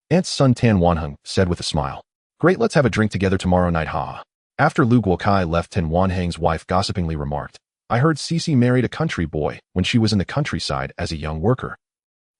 Aunt's son Tan Wanheng said with a smile. Great, let's have a drink together tomorrow night, ha. After Lu Guokai left, Tan Wanheng's wife gossipingly remarked, I heard Cece married a country boy when she was in the countryside as a young worker.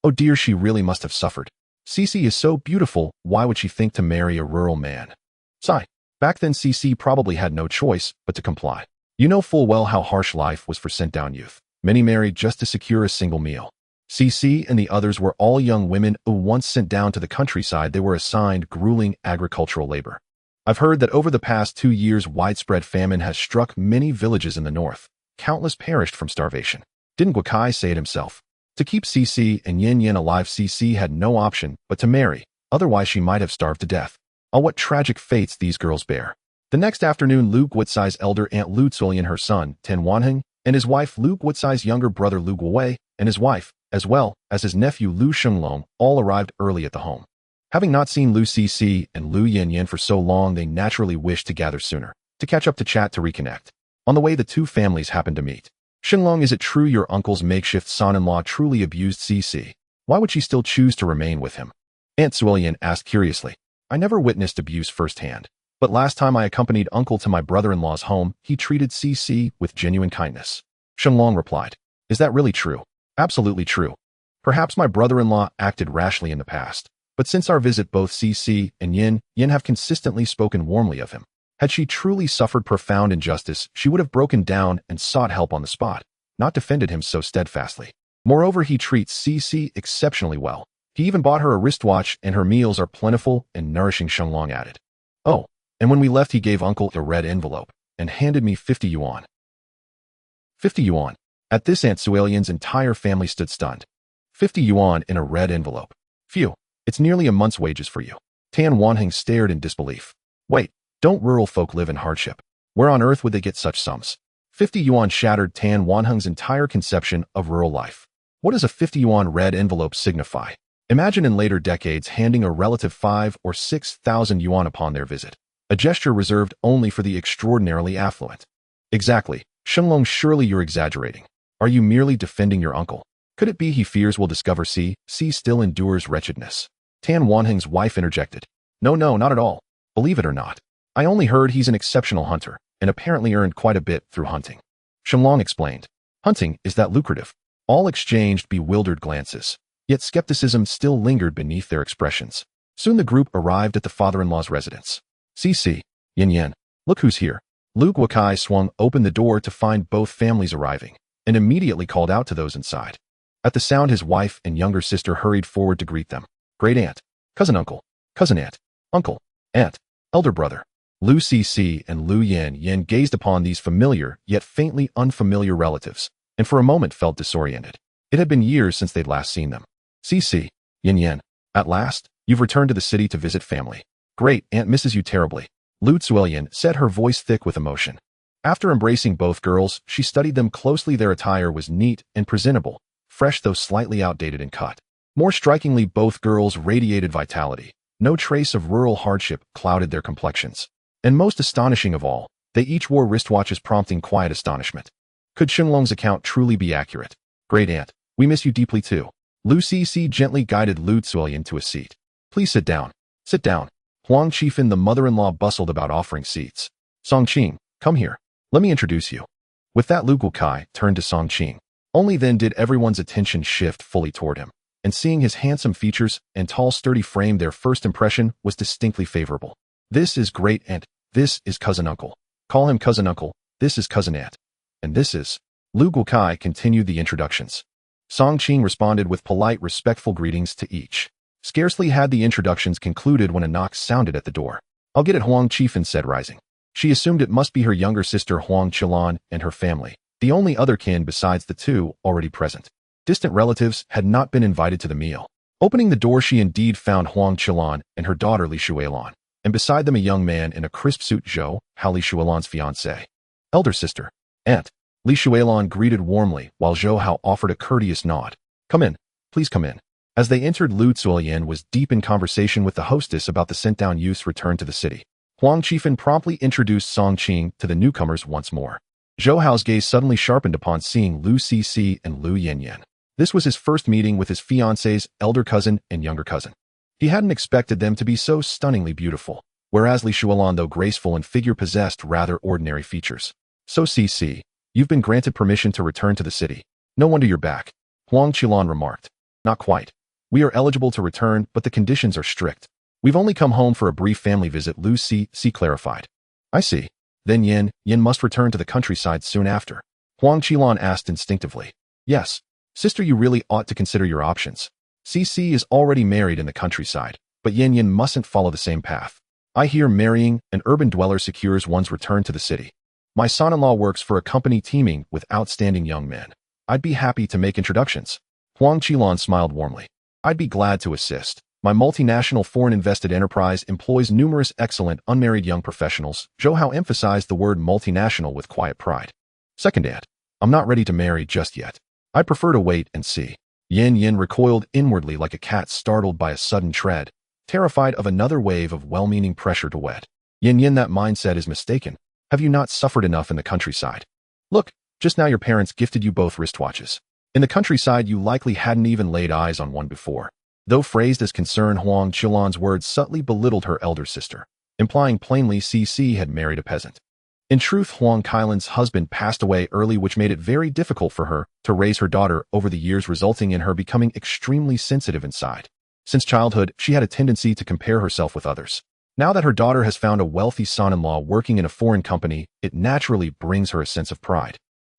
Oh dear, she really must have suffered. Cece is so beautiful, why would she think to marry a rural man? Sigh. Back then Cece probably had no choice but to comply. You know full well how harsh life was for sent-down youth. Many married just to secure a single meal. Cece and the others were all young women who once sent down to the countryside. They were assigned grueling agricultural labor. I've heard that over the past 2 years, widespread famine has struck many villages in the north. Countless perished from starvation. Didn't Guokai say it himself? To keep Cece and Yin alive, Cece had no option but to marry, otherwise she might have starved to death. Oh, what tragic fates these girls bear. The next afternoon, Lu Guotsai's elder aunt Lu Zuolian, her son, Tan Wanheng, and his wife Lu Guotsai's younger brother Lu Guowei, and his wife, as well as his nephew Lu Shenglong, all arrived early at the home. Having not seen Lu Cece and Lu Yinyin for so long, they naturally wished to gather sooner, to catch up, to chat, to reconnect. On the way, the two families happened to meet. Shenglong, is it true your uncle's makeshift son-in-law truly abused Cece? Why would she still choose to remain with him? Aunt Zuolian asked curiously. I never witnessed abuse firsthand, but last time I accompanied uncle to my brother-in-law's home, he treated Cece with genuine kindness. Shenglong replied. Is that really true? Absolutely true. Perhaps my brother-in-law acted rashly in the past, but since our visit, both Cece and Yin have consistently spoken warmly of him. Had she truly suffered profound injustice, she would have broken down and sought help on the spot, not defended him so steadfastly. Moreover, he treats Cece exceptionally well. He even bought her a wristwatch, and her meals are plentiful and nourishing, Shenglong added. Oh, and when we left he gave uncle a red envelope and handed me 50 yuan. 50 yuan. At this, Aunt Suelian's entire family stood stunned. 50 yuan in a red envelope. Phew, it's nearly a month's wages for you. Tan Wanheng stared in disbelief. Wait, don't rural folk live in hardship? Where on earth would they get such sums? 50 yuan shattered Tan Wanheng's entire conception of rural life. What does a 50 yuan red envelope signify? Imagine in later decades handing a relative 5 or 6,000 yuan upon their visit, a gesture reserved only for the extraordinarily affluent. Exactly. Shenglong, surely you're exaggerating. Are you merely defending your uncle? Could it be he fears we'll discover C still endures wretchedness? Tan Wanheng's wife interjected. No, not at all. Believe it or not. I only heard he's an exceptional hunter, and apparently earned quite a bit through hunting. Shenglong explained. Hunting, is that lucrative? All exchanged bewildered glances, yet skepticism still lingered beneath their expressions. Soon the group arrived at the father-in-law's residence. CC, Yin, look who's here. Lu Guokai swung open the door to find both families arriving, and immediately called out to those inside. At the sound, his wife and younger sister hurried forward to greet them. Great aunt, cousin uncle, cousin aunt, uncle, aunt, elder brother. Lu Cc and Lu Yin gazed upon these familiar yet faintly unfamiliar relatives, and for a moment felt disoriented. It had been years since they'd last seen them. Cc, Yin, at last, you've returned to the city to visit family. Great, aunt misses you terribly. Lu Zuelian said, her voice thick with emotion. After embracing both girls, she studied them closely. Their attire was neat and presentable, fresh though slightly outdated in cut. More strikingly, both girls radiated vitality. No trace of rural hardship clouded their complexions. And most astonishing of all, they each wore wristwatches, prompting quiet astonishment. Could Shenglong's account truly be accurate? Great aunt, we miss you deeply too. Lu Cc gently guided Lu Zuelian to a seat. Please sit down. Sit down. Huang Qifan, the mother-in-law, bustled about offering seats. Song Qing, come here. Let me introduce you. With that, Lu Guokai turned to Song Qing. Only then did everyone's attention shift fully toward him, and seeing his handsome features and tall sturdy frame, their first impression was distinctly favorable. This is great aunt. This is cousin uncle. Call him cousin uncle. This is cousin aunt. And this is... Lu Guokai continued the introductions. Song Qing responded with polite, respectful greetings to each. Scarcely had the introductions concluded when a knock sounded at the door. I'll get it, Huang Qifan said, rising. She assumed it must be her younger sister Huang Qilan and her family, the only other kin besides the two already present. Distant relatives had not been invited to the meal. Opening the door, she indeed found Huang Qilan and her daughter Li Shuilan, and beside them a young man in a crisp suit, Zhou, Li Shuilan's fiancé. Elder sister, aunt. Li Shuilan greeted warmly, while Zhou Hao offered a courteous nod. Come in, please come in. As they entered, Lu Zuelian was deep in conversation with the hostess about the sent-down youth's return to the city. Huang Qifan promptly introduced Song Qing to the newcomers once more. Zhou Hao's gaze suddenly sharpened upon seeing Lu Cc and Lu Yin. This was his first meeting with his fiancé's elder cousin and younger cousin. He hadn't expected them to be so stunningly beautiful, whereas Li Shuilan, though graceful in figure, possessed rather ordinary features. So Cc, you've been granted permission to return to the city. No wonder you're back, Huang Qilan remarked. Not quite. We are eligible to return, but the conditions are strict. We've only come home for a brief family visit, Lu Cc clarified. I see. Then Yin must return to the countryside soon after. Huang Qilan asked instinctively. Yes. Sister, you really ought to consider your options. Cc is already married in the countryside, but Yin mustn't follow the same path. I hear marrying an urban dweller secures one's return to the city. My son-in-law works for a company teeming with outstanding young men. I'd be happy to make introductions. Huang Qilan smiled warmly. I'd be glad to assist. My multinational foreign-invested enterprise employs numerous excellent unmarried young professionals. Zhou Hao emphasized the word multinational with quiet pride. Second aunt, I'm not ready to marry just yet. I prefer to wait and see. Yin recoiled inwardly like a cat startled by a sudden tread, terrified of another wave of well-meaning pressure to wed. Yin, that mindset is mistaken. Have you not suffered enough in the countryside? Look, just now your parents gifted you both wristwatches. In the countryside, you likely hadn't even laid eyes on one before. Though phrased as concern, Huang Qilan's words subtly belittled her elder sister, implying plainly Cc had married a peasant. In truth, Huang Qilan's husband passed away early, which made it very difficult for her to raise her daughter over the years, resulting in her becoming extremely sensitive inside. Since childhood, she had a tendency to compare herself with others. Now that her daughter has found a wealthy son-in-law working in a foreign company, it naturally brings her a sense of pride.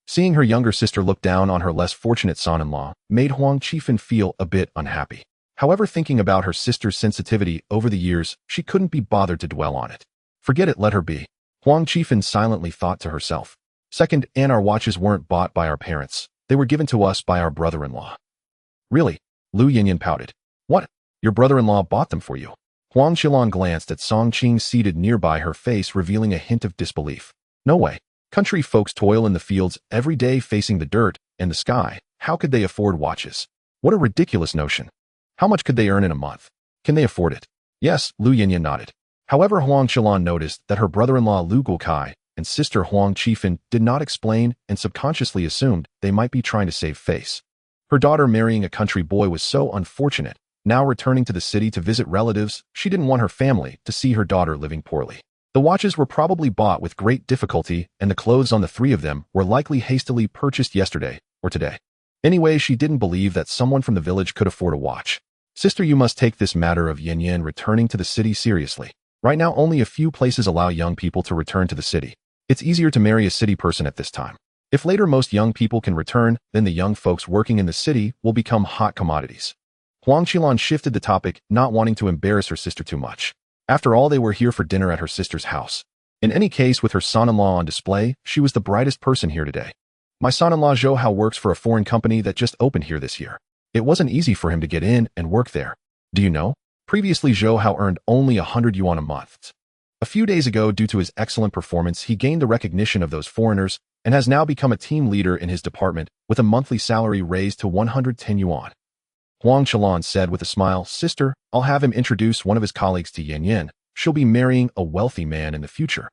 Seeing her younger sister look down on her less fortunate son-in-law made Huang Qifan feel a bit unhappy. However, thinking about her sister's sensitivity over the years, she couldn't be bothered to dwell on it. Forget it, let her be. Huang Qifan silently thought to herself. Second, and our watches weren't bought by our parents. They were given to us by our brother-in-law. Really? Lu Yinyan pouted. What? Your brother-in-law bought them for you? Huang Qilan glanced at Song Qing seated nearby, her face revealing a hint of disbelief. No way. Country folks toil in the fields every day facing the dirt and the sky. How could they afford watches? What a ridiculous notion. How much could they earn in a month? Can they afford it? Yes, Lu Yinyan nodded. However, Huang Qilan noticed that her brother-in-law Lu Guokai and sister Huang Qifan did not explain and subconsciously assumed they might be trying to save face. Her daughter marrying a country boy was so unfortunate. Now returning to the city to visit relatives, she didn't want her family to see her daughter living poorly. The watches were probably bought with great difficulty, and the clothes on the three of them were likely hastily purchased yesterday or today. Anyway, she didn't believe that someone from the village could afford a watch. Sister, you must take this matter of Yin Yin returning to the city seriously. Right now, only a few places allow young people to return to the city. It's easier to marry a city person at this time. If later most young people can return, then the young folks working in the city will become hot commodities. Huang Qilan shifted the topic, not wanting to embarrass her sister too much. After all, they were here for dinner at her sister's house. In any case, with her son-in-law on display, she was the brightest person here today. My son-in-law Zhou Hao works for a foreign company that just opened here this year. It wasn't easy for him to get in and work there. Do you know? Previously, Zhou Hao earned only 100 yuan a month. A few days ago, due to his excellent performance, he gained the recognition of those foreigners and has now become a team leader in his department with a monthly salary raised to 110 yuan. Huang Qilan said with a smile, Sister, I'll have him introduce one of his colleagues to Yin Yin. She'll be marrying a wealthy man in the future.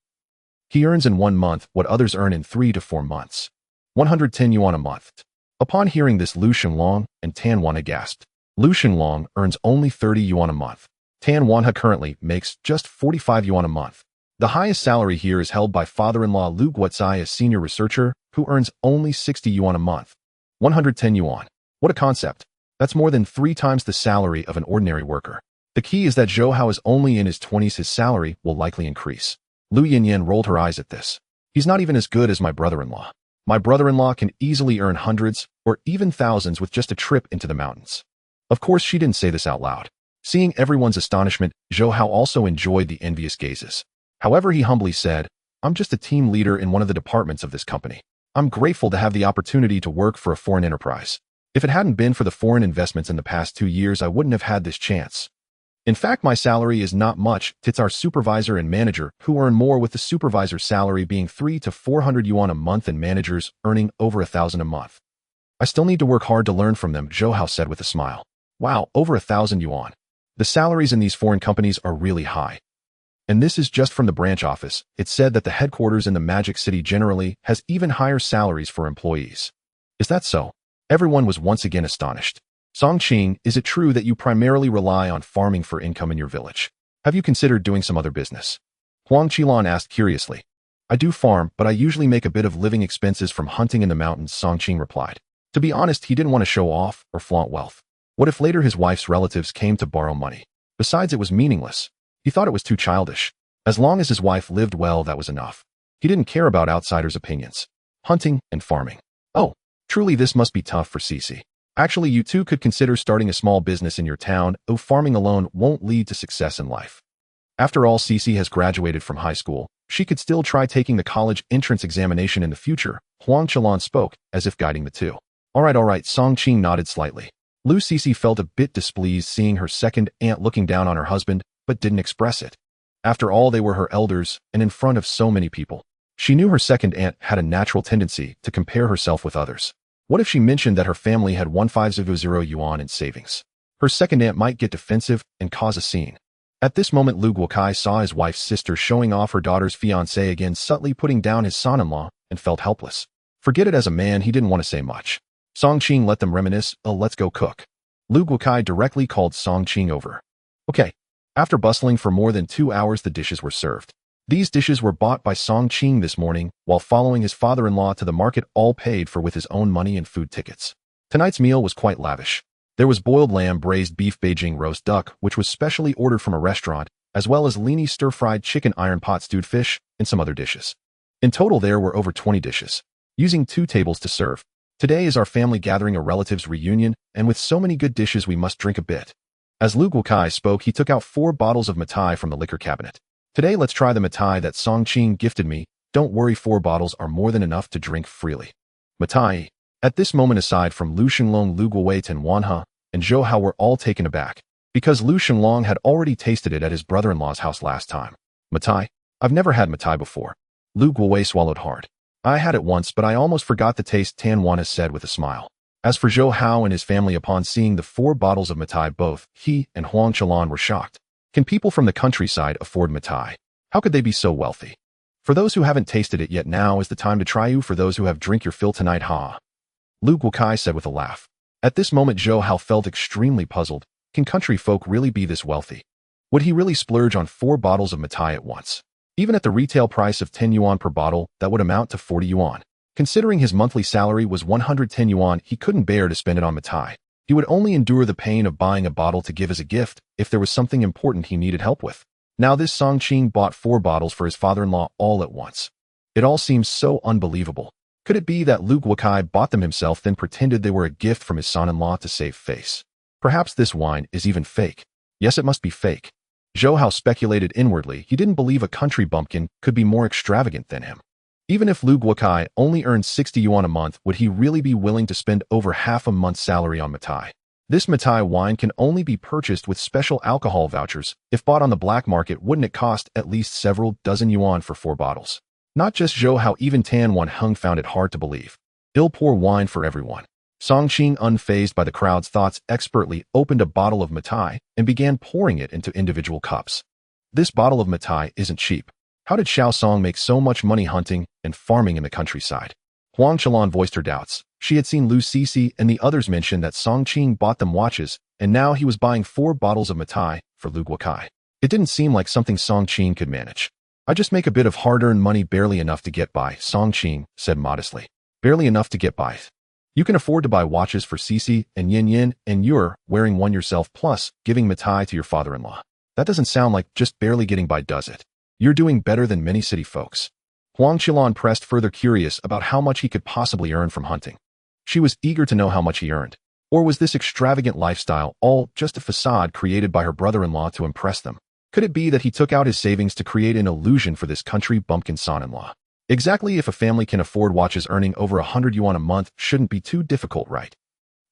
He earns in 1 month what others earn in 3 to 4 months. 110 yuan a month. Upon hearing this, Lu Shenlong and Tan Wanha gasped. Lu Shenlong earns only 30 yuan a month. Tan Wanha currently makes just 45 yuan a month. The highest salary here is held by father-in-law Lu Guotai, a senior researcher, who earns only 60 yuan a month. 110 yuan. What a concept. That's more than 3 times the salary of an ordinary worker. The key is that Zhou Hao is only in his 20s. His salary will likely increase. Lu Yinyan rolled her eyes at this. He's not even as good as my brother-in-law. My brother-in-law can easily earn hundreds or even thousands with just a trip into the mountains. Of course, she didn't say this out loud. Seeing everyone's astonishment, Zhou Hao also enjoyed the envious gazes. However, he humbly said, I'm just a team leader in one of the departments of this company. I'm grateful to have the opportunity to work for a foreign enterprise. If it hadn't been for the foreign investments in the past 2 years, I wouldn't have had this chance. In fact, my salary is not much. It's our supervisor and manager who earn more, with the supervisor's salary being 300 to 400 yuan a month and managers earning over 1,000 a month. I still need to work hard to learn from them, Zhou Hao said with a smile. Wow, over 1,000 yuan. The salaries in these foreign companies are really high. And this is just from the branch office. It's said that the headquarters in the Magic City generally has even higher salaries for employees. Is that so? Everyone was once again astonished. Song Qing, is it true that you primarily rely on farming for income in your village? Have you considered doing some other business? Huang Qilan asked curiously. I do farm, but I usually make a bit of living expenses from hunting in the mountains, Song Qing replied. To be honest, he didn't want to show off or flaunt wealth. What if later his wife's relatives came to borrow money? Besides, it was meaningless. He thought it was too childish. As long as his wife lived well, that was enough. He didn't care about outsiders' opinions. Hunting and farming. Oh, truly this must be tough for Cici. Actually, you too could consider starting a small business in your town, though farming alone won't lead to success in life. After all, Cici has graduated from high school. She could still try taking the college entrance examination in the future. Huang Qilan spoke, as if guiding the two. All right, Song Qing nodded slightly. Lu Cici felt a bit displeased seeing her second aunt looking down on her husband, but didn't express it. After all, they were her elders, and in front of so many people. She knew her second aunt had a natural tendency to compare herself with others. What if she mentioned that her family had 150 yuan in savings? Her second aunt might get defensive and cause a scene. At this moment, Lu Guokai saw his wife's sister showing off her daughter's fiancé again, subtly putting down his son-in-law, and felt helpless. Forget it, as a man, he didn't want to say much. Song Qing let them reminisce. Let's go cook. Lu Guokai directly called Song Qing over. Okay. After bustling for more than 2 hours, the dishes were served. These dishes were bought by Song Qing this morning while following his father-in-law to the market, all paid for with his own money and food tickets. Tonight's meal was quite lavish. There was boiled lamb, braised beef, Beijing roast duck, which was specially ordered from a restaurant, as well as leany stir-fried chicken, iron pot stewed fish, and some other dishes. In total, there were over 20 dishes, using 2 tables to serve. Today is our family gathering, a relatives reunion, and with so many good dishes, we must drink a bit. As Lu Guokai spoke, he took out 4 bottles of Matai from the liquor cabinet. Today, let's try the Matai that Song Qing gifted me. Don't worry, 4 bottles are more than enough to drink freely. Matai. At this moment, aside from Lu Xinglong, Lu Guowei, Wanhe, and Zhou Hao were all taken aback, because Lu Xinglong had already tasted it at his brother-in-law's house last time. Matai? I've never had Matai before. Lu Guowei swallowed hard. I had it once, but I almost forgot the taste, Tan Wanhe said with a smile. As for Zhou Hao and his family, upon seeing the 4 bottles of Matai, both he and Huang Qilan were shocked. Can people from the countryside afford Matai? How could they be so wealthy? For those who haven't tasted it yet, now is the time to try. You for those who have drink your fill tonight, ha. Lu Guokai said with a laugh. At this moment, Zhou Hao felt extremely puzzled. Can country folk really be this wealthy? Would he really splurge on 4 bottles of Matai at once? Even at the retail price of 10 yuan per bottle, that would amount to 40 yuan. Considering his monthly salary was 110 yuan, he couldn't bear to spend it on Matai. He would only endure the pain of buying a bottle to give as a gift if there was something important he needed help with. Now this Song Qing bought 4 bottles for his father-in-law all at once. It all seems so unbelievable. Could it be that Lu Guokai bought them himself, then pretended they were a gift from his son-in-law to save face? Perhaps this wine is even fake. Yes, it must be fake. Zhou Hao speculated inwardly. He didn't believe a country bumpkin could be more extravagant than him. Even if Lu Guokai only earned 60 yuan a month, would he really be willing to spend over half a month's salary on Matai? This Matai wine can only be purchased with special alcohol vouchers. If bought on the black market, wouldn't it cost at least several dozen yuan for 4 bottles? Not just Zhou Hao, even Tan Wanhe found it hard to believe. He'll pour wine for everyone. Song Qing, unfazed by the crowd's thoughts, expertly opened a bottle of Matai and began pouring it into individual cups. This bottle of Matai isn't cheap. How did Xiao Song make so much money hunting and farming in the countryside? Huang Qilan voiced her doubts. She had seen Lu Sisi and the others mention that Song Qing bought them watches, and now he was buying 4 bottles of Matai for Lu Guokai. It didn't seem like something Song Qing could manage. I just make a bit of hard-earned money, barely enough to get by, Song Qing said modestly. Barely enough to get by. You can afford to buy watches for Sisi and Yin Yin, and you're wearing one yourself, plus giving Matai to your father-in-law. That doesn't sound like just barely getting by, does it? You're doing better than many city folks. Huang Qilan pressed, further curious about how much he could possibly earn from hunting. She was eager to know how much he earned. Or was this extravagant lifestyle all just a facade created by her brother-in-law to impress them? Could it be that he took out his savings to create an illusion for this country bumpkin son-in-law? Exactly. If a family can afford watches, earning over 100 yuan a month shouldn't be too difficult, right?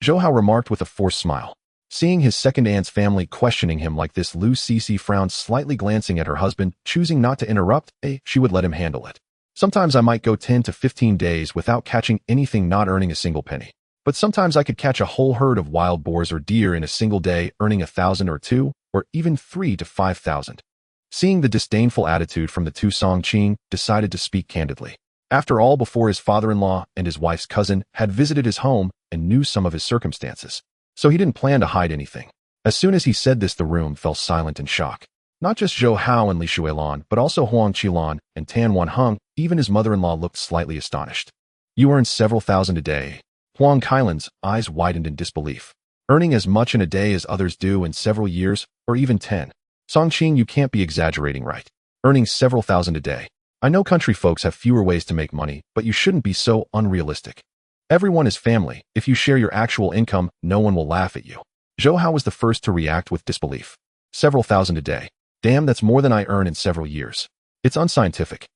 Zhou Hao remarked with a forced smile. Seeing his second aunt's family questioning him like this, Lu Sisi frowned slightly, glancing at her husband, choosing not to interrupt. She would let him handle it. Sometimes I might go 10 to 15 days without catching anything, not earning a single penny. But sometimes I could catch a whole herd of wild boars or deer in a single day, earning 1,000 or 2, or even 3 to 5,000. Seeing the disdainful attitude from the two, Song Qing decided to speak candidly. After all, before his father-in-law and his wife's cousin had visited his home and knew some of his circumstances. So he didn't plan to hide anything. As soon as he said this, the room fell silent in shock. Not just Zhou Hao and Li Shuilan, but also Huang Qilan and Tan Wanhe. Even his mother-in-law looked slightly astonished. You earn several thousand a day. Huang Qilan's eyes widened in disbelief. Earning as much in a day as others do in several years, or even 10. Song Qing, you can't be exaggerating, right? Earning several thousand a day. I know country folks have fewer ways to make money, but you shouldn't be so unrealistic. Everyone is family. If you share your actual income, no one will laugh at you. Zhou Hao was the first to react with disbelief. Several thousand a day. Damn, that's more than I earn in several years. It's unscientific.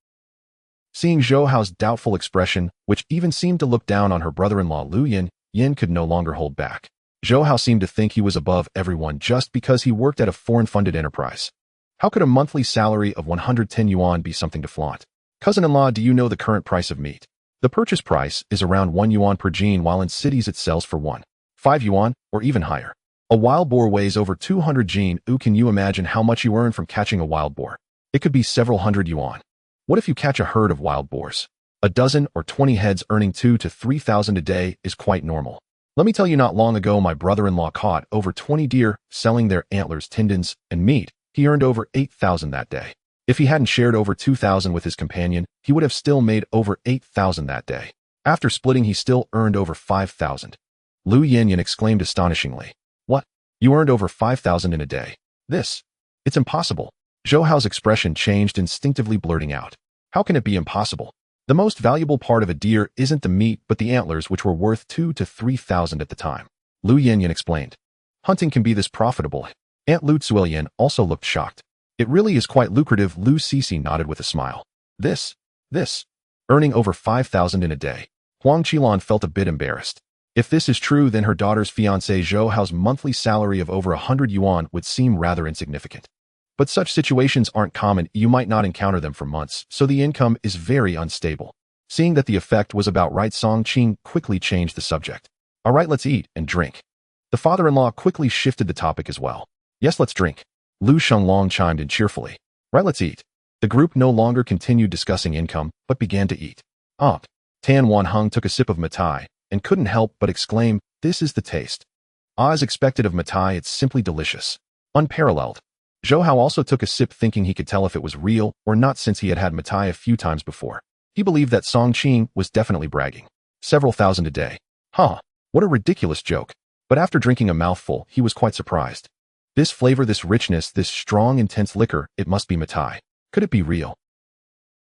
Seeing Zhou Hao's doubtful expression, which even seemed to look down on her brother-in-law Lu Yin could no longer hold back. Zhou Hao seemed to think he was above everyone just because he worked at a foreign-funded enterprise. How could a monthly salary of 110 yuan be something to flaunt? Cousin-in-law, do you know the current price of meat? The purchase price is around 1 yuan per jin, while in cities it sells for 1.5 yuan, or even higher. A wild boar weighs over 200 jin. Can you imagine how much you earn from catching a wild boar? It could be several hundred yuan. What if you catch a herd of wild boars? A dozen or 20 heads, earning 2,000 to 3,000 a day is quite normal. Let me tell you, not long ago my brother-in-law caught over 20 deer, selling their antlers, tendons, and meat. He earned over 8,000 that day. If he hadn't shared over 2,000 with his companion, he would have still made over 8,000 that day. After splitting, he still earned over 5,000. Lu Yin exclaimed astonishingly. What? You earned over 5,000 in a day? It's impossible. Zhou Hao's expression changed, instinctively blurting out. How can it be impossible? The most valuable part of a deer isn't the meat but the antlers, which were worth 2,000 to 3,000 at the time. Lu Yin explained. Hunting can be this profitable. Aunt Lu Tzuilian also looked shocked. It really is quite lucrative, Lu Cece nodded with a smile. This. Earning over 5,000 in a day. Huang Qilan felt a bit embarrassed. If this is true, then her daughter's fiancé Zhou Hao's monthly salary of over 100 yuan would seem rather insignificant. But such situations aren't common, you might not encounter them for months, so the income is very unstable. Seeing that the effect was about right, Song Qing quickly changed the subject. All right, let's eat and drink. The father-in-law quickly shifted the topic as well. Yes, let's drink. Lu Shenglong chimed in cheerfully. Right, let's eat. The group no longer continued discussing income, but began to eat. Tan Wanheng took a sip of mitai, and couldn't help but exclaim, this is the taste. As expected of mitai, it's simply delicious. Unparalleled. Zhou Hao also took a sip, thinking he could tell if it was real or not since he had had mitai a few times before. He believed that Song Qing was definitely bragging. Several thousand a day. What a ridiculous joke. But after drinking a mouthful, he was quite surprised. This flavor, this richness, this strong, intense liquor, it must be mitai. Could it be real?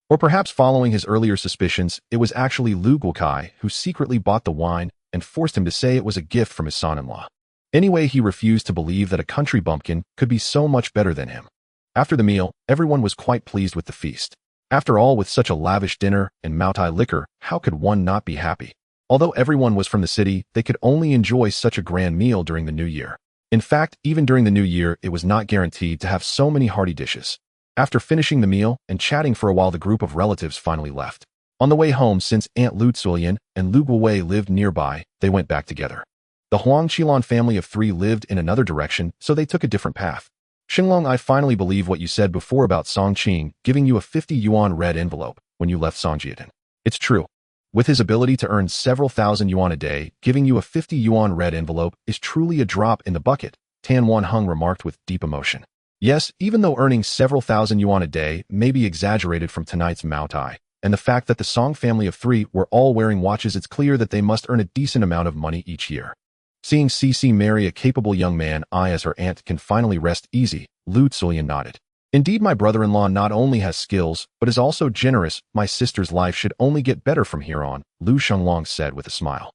Or perhaps following his earlier suspicions, it was actually Lu Guokai who secretly bought the wine and forced him to say it was a gift from his son-in-law. Anyway, he refused to believe that a country bumpkin could be so much better than him. After the meal, everyone was quite pleased with the feast. After all, with such a lavish dinner and Maotai liquor, how could one not be happy? Although everyone was from the city, they could only enjoy such a grand meal during the new year. In fact, even during the new year, it was not guaranteed to have so many hearty dishes. After finishing the meal and chatting for a while, the group of relatives finally left. On the way home, since Aunt Lu Tzuilian and Lu Guowei lived nearby, they went back together. The Huang Qilan family of 3 lived in another direction, so they took a different path. Xinglong, I finally believe what you said before about Song Qing giving you a 50 yuan red envelope when you left Songjiadan. It's true. With his ability to earn several thousand yuan a day, giving you a 50 yuan red envelope is truly a drop in the bucket, Tan Wanheng remarked with deep emotion. Yes, even though earning several thousand yuan a day may be exaggerated from tonight's Maotai, and the fact that the Song family of 3 were all wearing watches, it's clear that they must earn a decent amount of money each year. Seeing Cece marry a capable young man, I as her aunt can finally rest easy, Lu Tzuilian nodded. Indeed, my brother-in-law not only has skills, but is also generous. My sister's life should only get better from here on, Lu Shenglong said with a smile.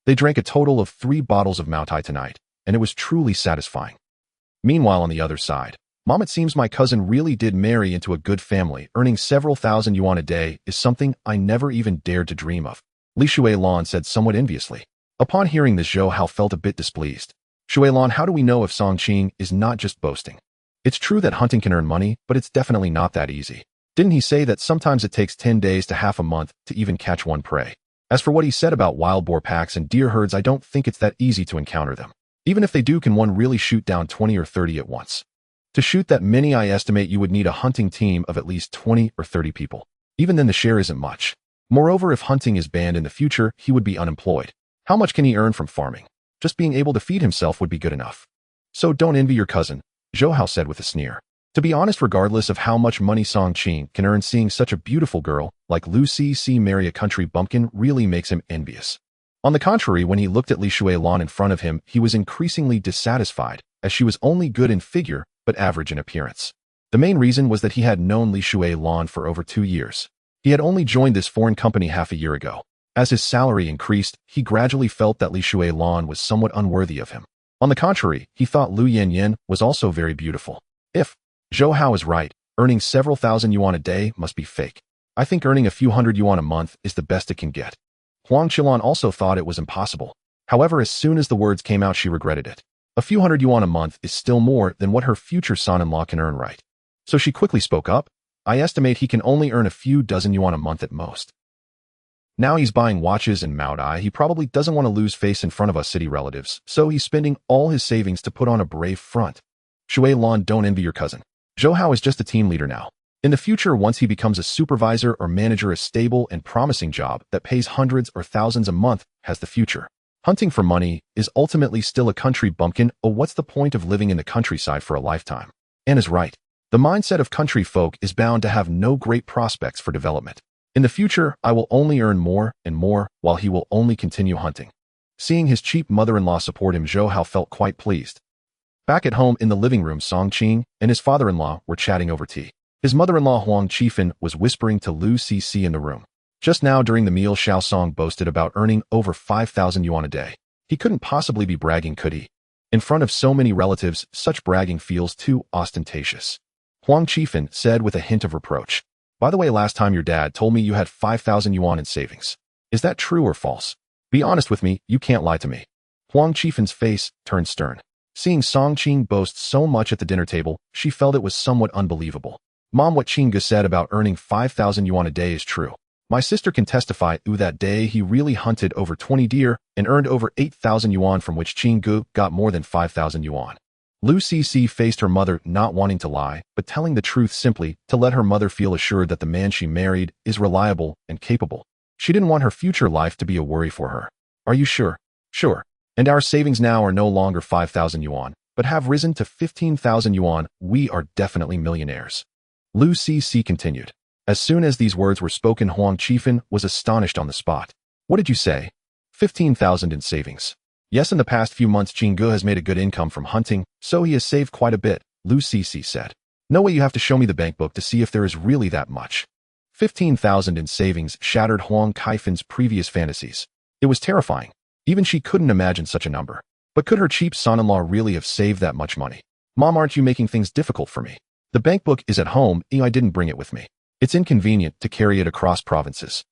They drank a total of 3 bottles of Maotai tonight, and it was truly satisfying. Meanwhile, on the other side, Mom, it seems my cousin really did marry into a good family. Earning several thousand yuan a day is something I never even dared to dream of, Li Shuilan said somewhat enviously. Upon hearing this, Zhou Hao felt a bit displeased. Shuilan, how do we know if Song Qing is not just boasting? It's true that hunting can earn money, but it's definitely not that easy. Didn't he say that sometimes it takes 10 days to half a month to even catch one prey? As for what he said about wild boar packs and deer herds, I don't think it's that easy to encounter them. Even if they do, can one really shoot down 20 or 30 at once? To shoot that many, I estimate you would need a hunting team of at least 20 or 30 people. Even then, the share isn't much. Moreover, if hunting is banned in the future, he would be unemployed. How much can he earn from farming? Just being able to feed himself would be good enough. So don't envy your cousin, Zhou Hao said with a sneer. To be honest, regardless of how much money Song Qing can earn, seeing such a beautiful girl like Lu Cece marry a country bumpkin really makes him envious. On the contrary, when he looked at Li Shuilan in front of him, he was increasingly dissatisfied, as she was only good in figure but average in appearance. The main reason was that he had known Li Shuilan for over 2 years. He had only joined this foreign company half a year ago. As his salary increased, he gradually felt that Li Shuilan was somewhat unworthy of him. On the contrary, he thought Lu Yanyan was also very beautiful. If Zhou Hao is right, earning several thousand yuan a day must be fake. I think earning a few hundred yuan a month is the best it can get. Huang Qilan also thought it was impossible. However, as soon as the words came out, she regretted it. A few hundred yuan a month is still more than what her future son-in-law can earn, right? So she quickly spoke up. I estimate he can only earn a few dozen yuan a month at most. Now he's buying watches and Maotai. He probably doesn't want to lose face in front of us city relatives, so he's spending all his savings to put on a brave front. Shuilan, don't envy your cousin. Zhou Hao is just a team leader now. In the future, once he becomes a supervisor or manager, a stable and promising job that pays hundreds or thousands a month has the future. Hunting for money is ultimately still a country bumpkin. Oh, what's the point of living in the countryside for a lifetime? Anne is right. The mindset of country folk is bound to have no great prospects for development. In the future, I will only earn more and more, while he will only continue hunting. Seeing his cheap mother-in-law support him, Zhou Hao felt quite pleased. Back at home in the living room, Song Qing and his father-in-law were chatting over tea. His mother-in-law Huang Qifan was whispering to Lu Cece in the room. Just now during the meal, Xiao Song boasted about earning over 5,000 yuan a day. He couldn't possibly be bragging, could he? In front of so many relatives, such bragging feels too ostentatious. Huang Qifan said with a hint of reproach. By the way, last time your dad told me you had 5,000 yuan in savings. Is that true or false? Be honest with me, you can't lie to me. Huang Qifan's face turned stern. Seeing Song Qing boast so much at the dinner table, she felt it was somewhat unbelievable. Mom, what Qingge said about earning 5,000 yuan a day is true. My sister can testify that day he really hunted over 20 deer and earned over 8,000 yuan, from which Qingge got more than 5,000 yuan. Lu Cixi faced her mother, not wanting to lie, but telling the truth simply to let her mother feel assured that the man she married is reliable and capable. She didn't want her future life to be a worry for her. Are you sure? Sure. And our savings now are no longer 5,000 yuan, but have risen to 15,000 yuan. We are definitely millionaires. Lu Cixi continued. As soon as these words were spoken, Huang Qifan was astonished on the spot. What did you say? 15,000 in savings. Yes, in the past few months Qingge has made a good income from hunting, so he has saved quite a bit, Lu Cixi said. No way, you have to show me the bank book to see if there is really that much. 15,000 in savings shattered Huang Qifan's previous fantasies. It was terrifying. Even she couldn't imagine such a number. But could her cheap son-in-law really have saved that much money? Mom, aren't you making things difficult for me? The bank book is at home, I didn't bring it with me. It's inconvenient to carry it across provinces.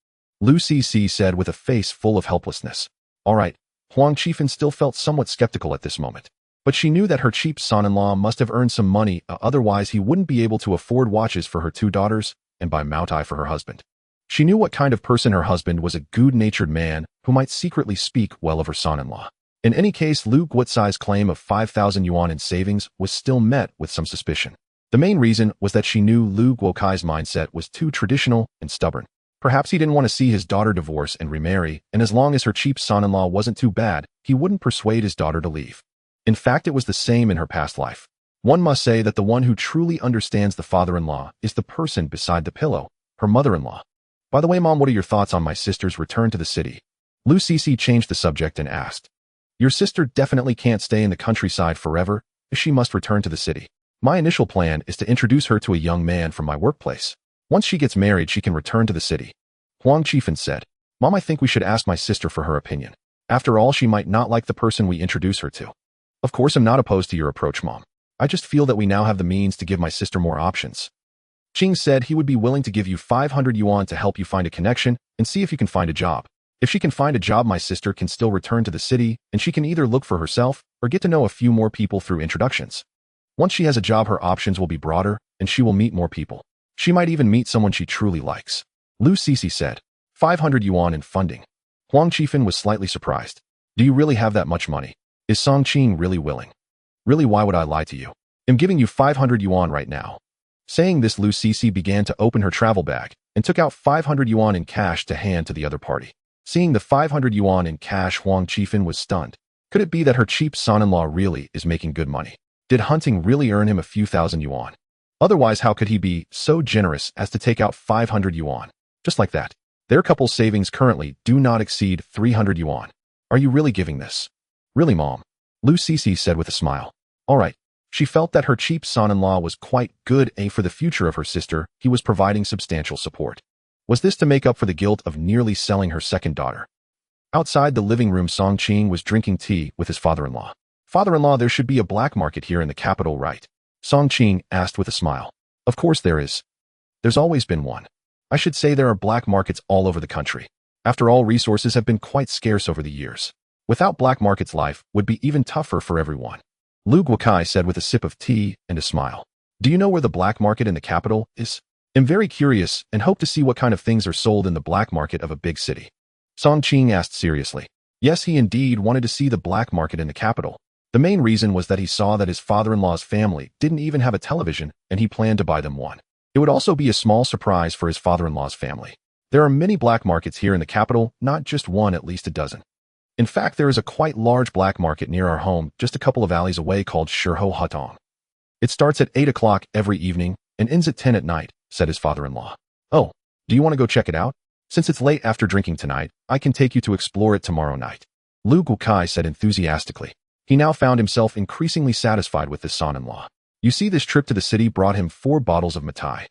Lu Cixi said with a face full of helplessness. All right. Huang Qifan still felt somewhat skeptical at this moment. But she knew that her cheap son-in-law must have earned some money, otherwise he wouldn't be able to afford watches for her 2 daughters and buy moutai for her husband. She knew what kind of person her husband was, a good-natured man who might secretly speak well of her son-in-law. In any case, Lu Guotsai's claim of 5,000 yuan in savings was still met with some suspicion. The main reason was that she knew Lu Guokai's mindset was too traditional and stubborn. Perhaps he didn't want to see his daughter divorce and remarry, and as long as her cheap son-in-law wasn't too bad, he wouldn't persuade his daughter to leave. In fact, it was the same in her past life. One must say that the one who truly understands the father-in-law is the person beside the pillow, her mother-in-law. By the way, Mom, what are your thoughts on my sister's return to the city? Lu Cixi changed the subject and asked. Your sister definitely can't stay in the countryside forever. She must return to the city. My initial plan is to introduce her to a young man from my workplace. Once she gets married, she can return to the city. Huang Qifan said. Mom, I think we should ask my sister for her opinion. After all, she might not like the person we introduce her to. Of course, I'm not opposed to your approach, Mom. I just feel that we now have the means to give my sister more options. Qing said he would be willing to give you 500 yuan to help you find a connection and see if you can find a job. If she can find a job, my sister can still return to the city, and she can either look for herself or get to know a few more people through introductions. Once she has a job, her options will be broader, and she will meet more people. She might even meet someone she truly likes. Lu Cixi said. 500 yuan in funding. Huang Qifan was slightly surprised. Do you really have that much money? Is Song Qing really willing? Really, why would I lie to you? I'm giving you 500 yuan right now. Saying this, Lu Cixi began to open her travel bag and took out 500 yuan in cash to hand to the other party. Seeing the 500 yuan in cash, Huang Qifan was stunned. Could it be that her cheap son-in-law really is making good money? Did hunting really earn him a few thousand yuan? Otherwise, how could he be so generous as to take out 500 yuan? Just like that. Their couple's savings currently do not exceed 300 yuan. Are you really giving this? Really, Mom? Lu Cixi said with a smile. All right. She felt that her cheap son-in-law was quite good, for the future of her sister, he was providing substantial support. Was this to make up for the guilt of nearly selling her second daughter? Outside the living room, Song Qing was drinking tea with his father-in-law. Father-in-law, there should be a black market here in the capital, right? Song Qing asked with a smile. Of course there is. There's always been one. I should say there are black markets all over the country. After all, resources have been quite scarce over the years. Without black markets, life would be even tougher for everyone. Lu Guokai said with a sip of tea and a smile. Do you know where the black market in the capital is? I'm very curious and hope to see what kind of things are sold in the black market of a big city. Song Qing asked seriously. Yes, he indeed wanted to see the black market in the capital. The main reason was that he saw that his father-in-law's family didn't even have a television, and he planned to buy them one. It would also be a small surprise for his father-in-law's family. There are many black markets here in the capital, not just one, at least a dozen. In fact, there is a quite large black market near our home, just a couple of alleys away, called Shiho Hatong. It starts at 8 o'clock every evening and ends at 10 at night, said his father-in-law. Oh, do you want to go check it out? Since it's late after drinking tonight, I can take you to explore it tomorrow night. Lu Guokai said enthusiastically. He now found himself increasingly satisfied with this son-in-law. You see, this trip to the city brought him 4 bottles of moutai.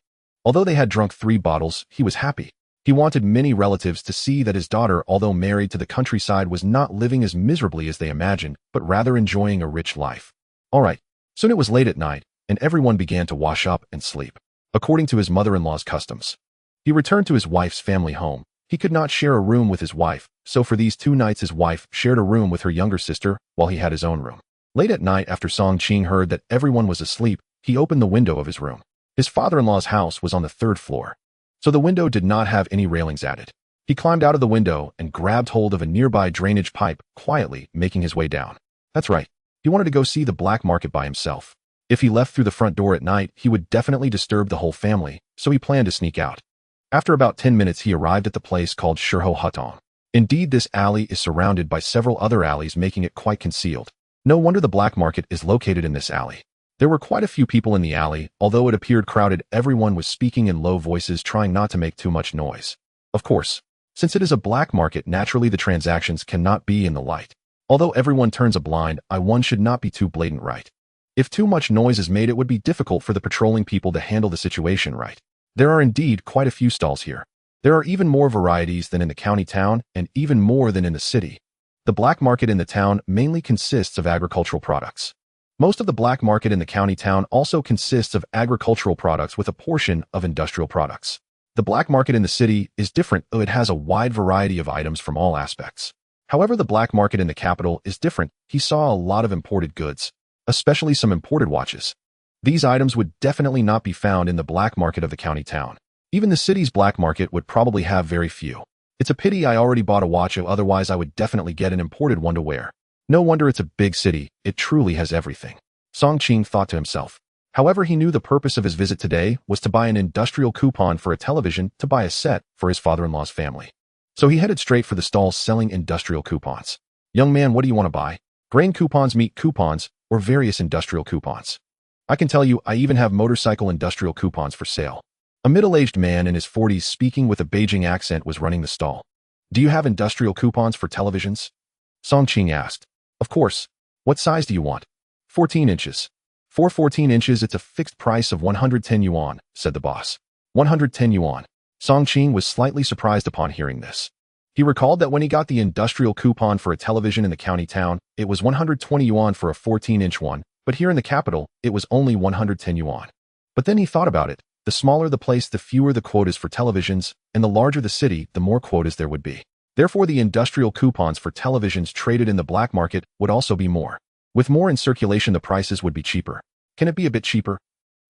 Although they had drunk 3 bottles, he was happy. He wanted many relatives to see that his daughter, although married to the countryside, was not living as miserably as they imagined, but rather enjoying a rich life. All right. Soon it was late at night, and everyone began to wash up and sleep, according to his mother-in-law's customs. He returned to his wife's family home. He could not share a room with his wife, so for these 2 nights his wife shared a room with her younger sister while he had his own room. Late at night, after Song Qing heard that everyone was asleep, he opened the window of his room. His father-in-law's house was on the 3rd floor, so the window did not have any railings added. He climbed out of the window and grabbed hold of a nearby drainage pipe, quietly making his way down. That's right. He wanted to go see the black market by himself. If he left through the front door at night, he would definitely disturb the whole family, so he planned to sneak out. After about 10 minutes, he arrived at the place called wholeheartedly. Indeed, this alley is surrounded by several other alleys, making it quite concealed. No wonder the black market is located in this alley. There were quite a few people in the alley. Although it appeared crowded, everyone was speaking in low voices, trying not to make too much noise. Of course, since it is a black market, naturally the transactions cannot be in the light. Although everyone turns a blind eye, one should not be too blatant, right? If too much noise is made, it would be difficult for the patrolling people to handle the situation right. There are indeed quite a few stalls here. There are even more varieties than in the county town, and even more than in the city. The black market in the town mainly consists of agricultural products. Most of the black market in the county town also consists of agricultural products with a portion of industrial products. The black market in the city is different, though it has a wide variety of items from all aspects. However, the black market in the capital is different. He saw a lot of imported goods, especially some imported watches. These items would definitely not be found in the black market of the county town. Even the city's black market would probably have very few. It's a pity I already bought a watch, otherwise I would definitely get an imported one to wear. No wonder it's a big city. It truly has everything. Song Qing thought to himself. However, he knew the purpose of his visit today was to buy an industrial coupon for a television to buy a set for his father-in-law's family. So he headed straight for the stalls selling industrial coupons. Young man, what do you want to buy? Grain coupons, meat coupons, or various industrial coupons? I can tell you, I even have motorcycle industrial coupons for sale. A middle-aged man in his 40s speaking with a Beijing accent was running the stall. Do you have industrial coupons for televisions? Song Qing asked. Of course. What size do you want? 14 inches. For 14 inches, it's a fixed price of 110 yuan, said the boss. 110 yuan. Song Qing was slightly surprised upon hearing this. He recalled that when he got the industrial coupon for a television in the county town, it was 120 yuan for a 14-inch one, but here in the capital, it was only 110 yuan. But then he thought about it. The smaller the place, the fewer the quotas for televisions, and the larger the city, the more quotas there would be. Therefore, the industrial coupons for televisions traded in the black market would also be more. With more in circulation, the prices would be cheaper. Can it be a bit cheaper?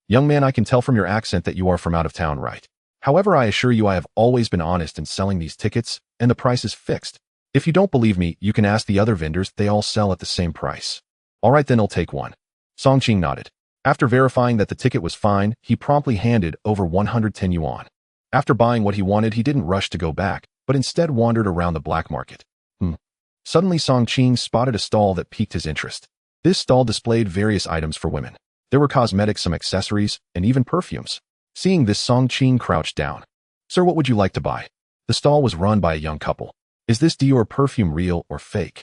Young man, I can tell from your accent that you are from out of town, right? However, I assure you I have always been honest in selling these tickets, and the price is fixed. If you don't believe me, you can ask the other vendors. They all sell at the same price. All right, then I'll take one. Song Qing nodded. After verifying that the ticket was fine, he promptly handed over 110 yuan. After buying what he wanted, he didn't rush to go back, but instead wandered around the black market. Suddenly, Song Qing spotted a stall that piqued his interest. This stall displayed various items for women. There were cosmetics, some accessories, and even perfumes. Seeing this, Song Qing crouched down. Sir, what would you like to buy? The stall was run by a young couple. Is this Dior perfume real or fake?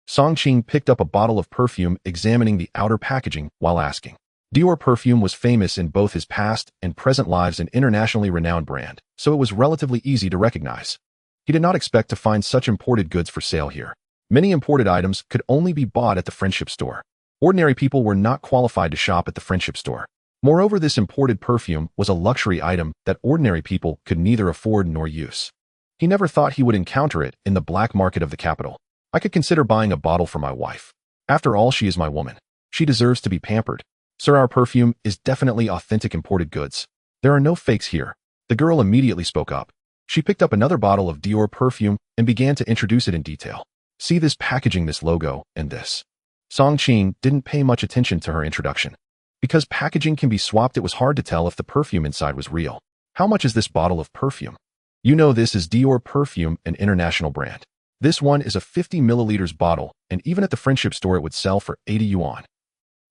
Song Qing picked up a bottle of perfume, examining the outer packaging while asking. Dior perfume was famous in both his past and present lives, an internationally renowned brand, so it was relatively easy to recognize. He did not expect to find such imported goods for sale here. Many imported items could only be bought at the friendship store. Ordinary people were not qualified to shop at the friendship store. Moreover, this imported perfume was a luxury item that ordinary people could neither afford nor use. He never thought he would encounter it in the black market of the capital. I could consider buying a bottle for my wife. After all, she is my woman. She deserves to be pampered. Sir, our perfume is definitely authentic imported goods. There are no fakes here. The girl immediately spoke up. She picked up another bottle of Dior perfume and began to introduce it in detail. See this packaging, this logo, and this. Song Qing didn't pay much attention to her introduction. Because packaging can be swapped, it was hard to tell if the perfume inside was real. How much is this bottle of perfume? You know, this is Dior perfume, an international brand. This one is a 50 milliliters bottle, and even at the friendship store it would sell for 80 yuan.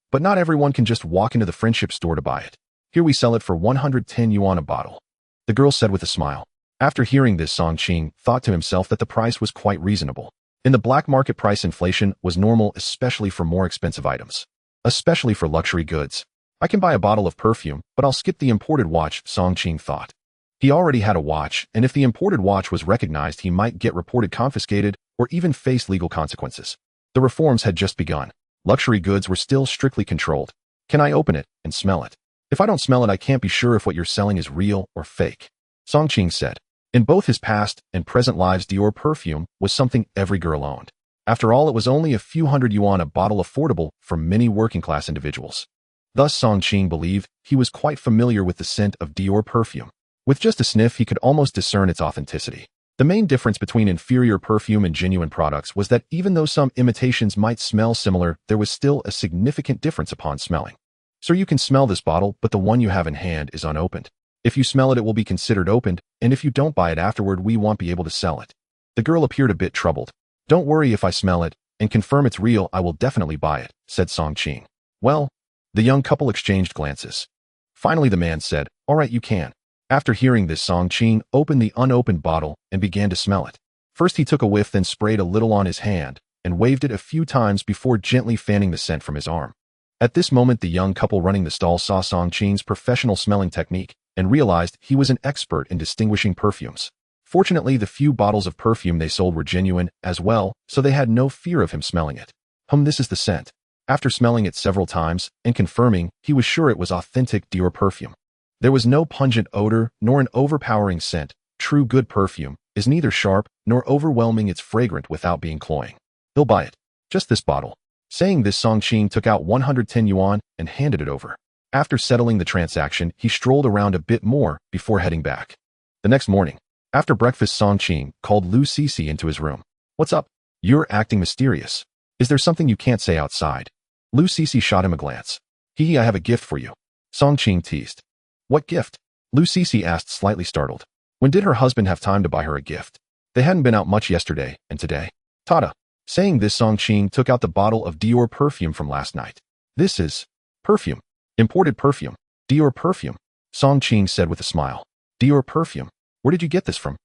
But not everyone can just walk into the friendship store to buy it. Here we sell it for 110 yuan a bottle. The girl said with a smile. After hearing this, Song Qing thought to himself that the price was quite reasonable. In the black market, price inflation was normal, especially for more expensive items. Especially for luxury goods. I can buy a bottle of perfume, but I'll skip the imported watch, Song Qing thought. He already had a watch, and if the imported watch was recognized, he might get reported confiscated or even face legal consequences. The reforms had just begun. Luxury goods were still strictly controlled. Can I open it and smell it? If I don't smell it, I can't be sure if what you're selling is real or fake, Songqing said. In both his past and present lives, Dior perfume was something every girl owned. After all, it was only a few hundred yuan a bottle, affordable for many working-class individuals. Thus, Songqing believed he was quite familiar with the scent of Dior perfume. With just a sniff, he could almost discern its authenticity. The main difference between inferior perfume and genuine products was that even though some imitations might smell similar, there was still a significant difference upon smelling. Sir, you can smell this bottle, but the one you have in hand is unopened. If you smell it, it will be considered opened, and if you don't buy it afterward, we won't be able to sell it. The girl appeared a bit troubled. Don't worry, if I smell it and confirm it's real, I will definitely buy it, said Songqing. Well, the young couple exchanged glances. Finally, the man said, all right, you can. After hearing this, Songqing opened the unopened bottle and began to smell it. First, he took a whiff, then sprayed a little on his hand and waved it a few times before gently fanning the scent from his arm. At this moment, the young couple running the stall saw Songqing's professional smelling technique and realized he was an expert in distinguishing perfumes. Fortunately, the few bottles of perfume they sold were genuine as well, so they had no fear of him smelling it. This is the scent. After smelling it several times and confirming, he was sure it was authentic Dior perfume. There was no pungent odor nor an overpowering scent. True good perfume is neither sharp nor overwhelming. It's fragrant without being cloying. He'll buy it. Just this bottle. Saying this, Songqing took out 110 yuan and handed it over. After settling the transaction, he strolled around a bit more before heading back. The next morning, after breakfast, Songqing called Lu Cici into his room. What's up? You're acting mysterious. Is there something you can't say outside? Lu Cici shot him a glance. I have a gift for you. Songqing teased. What gift? Lu Cici asked, slightly startled. When did her husband have time to buy her a gift? They hadn't been out much yesterday and today. Tada. Saying this, Songqing took out the bottle of Dior perfume from last night. This is perfume. Imported perfume. Dior perfume. Songqing said with a smile. Dior perfume. Where did you get this from?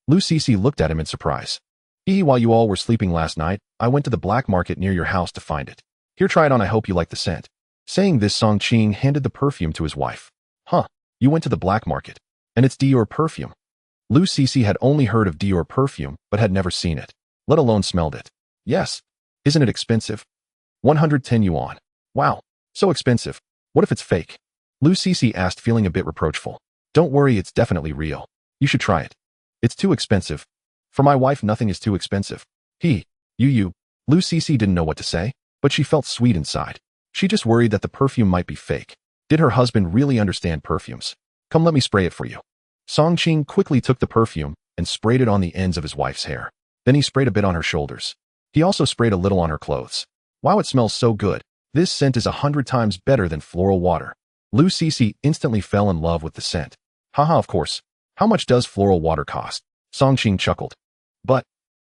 Lu Cici looked at him in surprise. While you all were sleeping last night, I went to the black market near your house to find it. Here, try it on. I hope you like the scent. Saying this, Songqing handed the perfume to his wife. You went to the black market. And it's Dior perfume. Lu Cici had only heard of Dior perfume, but had never seen it, let alone smelled it. Yes. Isn't it expensive? 110 yuan. Wow. So expensive. What if it's fake? Lu Cici asked, feeling a bit reproachful. Don't worry, it's definitely real. You should try it. It's too expensive. For my wife, nothing is too expensive. You. Lu Cici didn't know what to say, but she felt sweet inside. She just worried that the perfume might be fake. Did her husband really understand perfumes? Come, let me spray it for you. Songqing quickly took the perfume and sprayed it on the ends of his wife's hair. Then he sprayed a bit on her shoulders. He also sprayed a little on her clothes. Wow, it smells so good. This scent is 100 times better than floral water. Lu Cici instantly fell in love with the scent. Haha, of course. How much does floral water cost? Songqing chuckled. But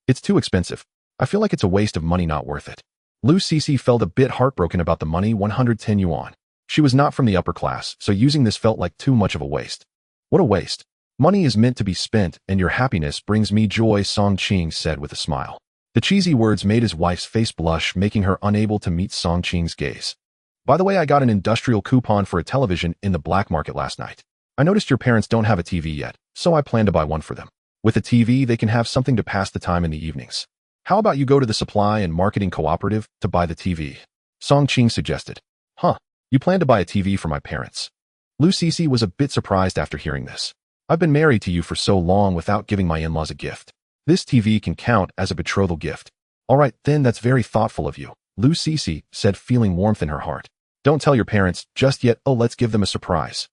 it's too expensive. I feel like it's a waste of money, not worth it. Lu Cici felt a bit heartbroken about the money, 110 yuan. She was not from the upper class, so using this felt like too much of a waste. What a waste. Money is meant to be spent, and your happiness brings me joy, Songqing said with a smile. The cheesy words made his wife's face blush, making her unable to meet Songqing's gaze. By the way, I got an industrial coupon for a television in the black market last night. I noticed your parents don't have a TV yet, so I plan to buy one for them. With a TV, they can have something to pass the time in the evenings. How about you go to the supply and marketing cooperative to buy the TV? Songqing suggested. You plan to buy a TV for my parents? Lu Cici was a bit surprised after hearing this. I've been married to you for so long without giving my in-laws a gift. This TV can count as a betrothal gift. All right, then, that's very thoughtful of you, Lu Cici said, feeling warmth in her heart. Don't tell your parents just yet. Let's give them a surprise.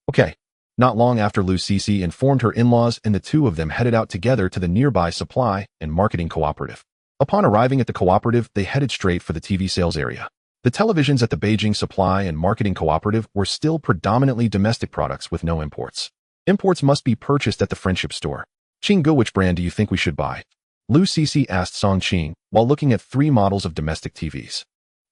Okay. Not long after, Lu Cici informed her in-laws, and the two of them headed out together to the nearby supply and marketing cooperative. Upon arriving at the cooperative, they headed straight for the TV sales area. The televisions at the Beijing Supply and Marketing Cooperative were still predominantly domestic products with no imports. Imports must be purchased at the Friendship Store. Qinggu, which brand do you think we should buy? Lu Cici asked Songqing while looking at 3 models of domestic TVs.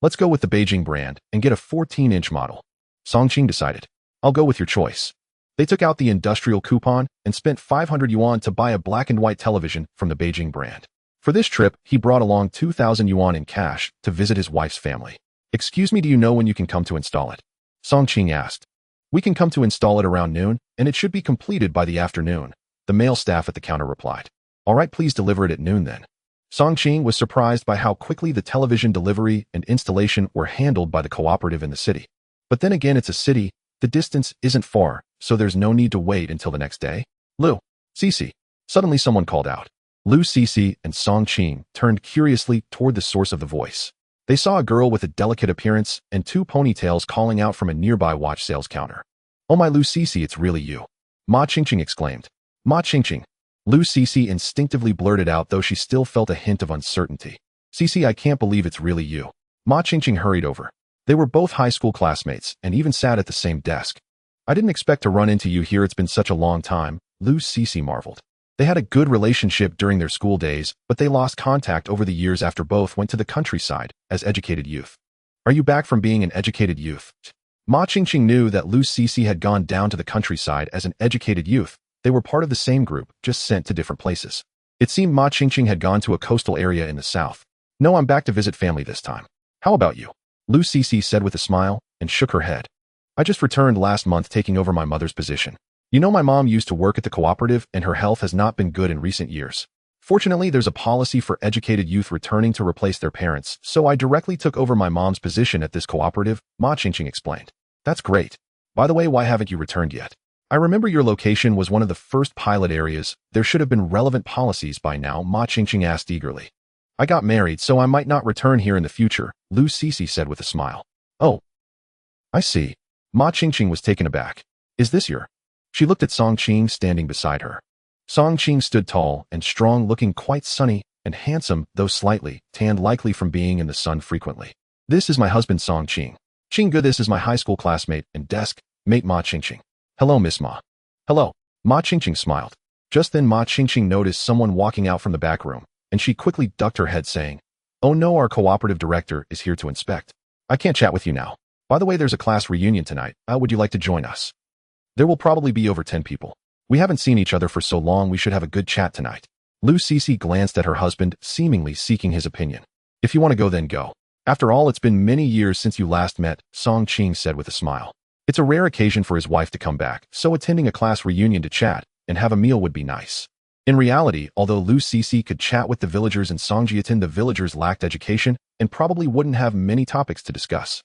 Let's go with the Beijing brand and get a 14-inch model. Songqing decided. I'll go with your choice. They took out the industrial coupon and spent 500 yuan to buy a black and white television from the Beijing brand. For this trip, he brought along 2,000 yuan in cash to visit his wife's family. Excuse me, do you know when you can come to install it? Songqing asked. We can come to install it around noon, and it should be completed by the afternoon, the male staff at the counter replied. All right, please deliver it at noon then. Song Ching was surprised by how quickly the television delivery and installation were handled by the cooperative in the city. But then again, it's a city, the distance isn't far, so there's no need to wait until the next day. Lu, Cece. Suddenly someone called out. Lu, Cece, and Song Ching turned curiously toward the source of the voice. They saw a girl with a delicate appearance and two ponytails calling out from a nearby watch sales counter. Oh my Lu, Cece, it's really you. Ma Ching exclaimed. Ma Ching. Lu, Cece instinctively blurted out, though she still felt a hint of uncertainty. Cece, I can't believe it's really you. Ma Ching hurried over. They were both high school classmates and even sat at the same desk. I didn't expect to run into you here, it's been such a long time, Lu, Cece marveled. They had a good relationship during their school days, but they lost contact over the years after both went to the countryside as educated youth. Are you back from being an educated youth? Ma Ching knew that Lu, Cece had gone down to the countryside as an educated youth. They were part of the same group, just sent to different places. It seemed Ma Ching had gone to a coastal area in the south. No, I'm back to visit family this time. How about you? Lu, Cece said with a smile and shook her head. I just returned last month, taking over my mother's position. You know, my mom used to work at the cooperative and her health has not been good in recent years. Fortunately, there's a policy for educated youth returning to replace their parents, so I directly took over my mom's position at this cooperative, Ma Ching explained. That's great. By the way, why haven't you returned yet? I remember your location was one of the first pilot areas. There should have been relevant policies by now, Ma Ching asked eagerly. I got married, so I might not return here in the future, Lu, Cece said with a smile. Oh, I see. Ma Ching was taken aback. Is this your? She looked at Song Ching standing beside her. Song Ching stood tall and strong, looking quite sunny and handsome, though slightly tanned, likely from being in the sun frequently. This is my husband, Song Ching. Ching-gu, this is my high school classmate and desk mate, Ma Ching. Hello, Miss Ma. Hello. Ma Ching smiled. Just then Ma Ching noticed someone walking out from the back room, and she quickly ducked her head, saying, Oh no, our cooperative director is here to inspect. I can't chat with you now. By the way, there's a class reunion tonight. Would you like to join us? There will probably be over 10 people. We haven't seen each other for so long, we should have a good chat tonight. Lu, Cece glanced at her husband, seemingly seeking his opinion. If you want to go, then go. After all, it's been many years since you last met, Song Ching said with a smile. It's a rare occasion for his wife to come back, so attending a class reunion to chat and have a meal would be nice. In reality, although Lu, Cece could chat with the villagers in Songjiatin, the villagers lacked education and probably wouldn't have many topics to discuss.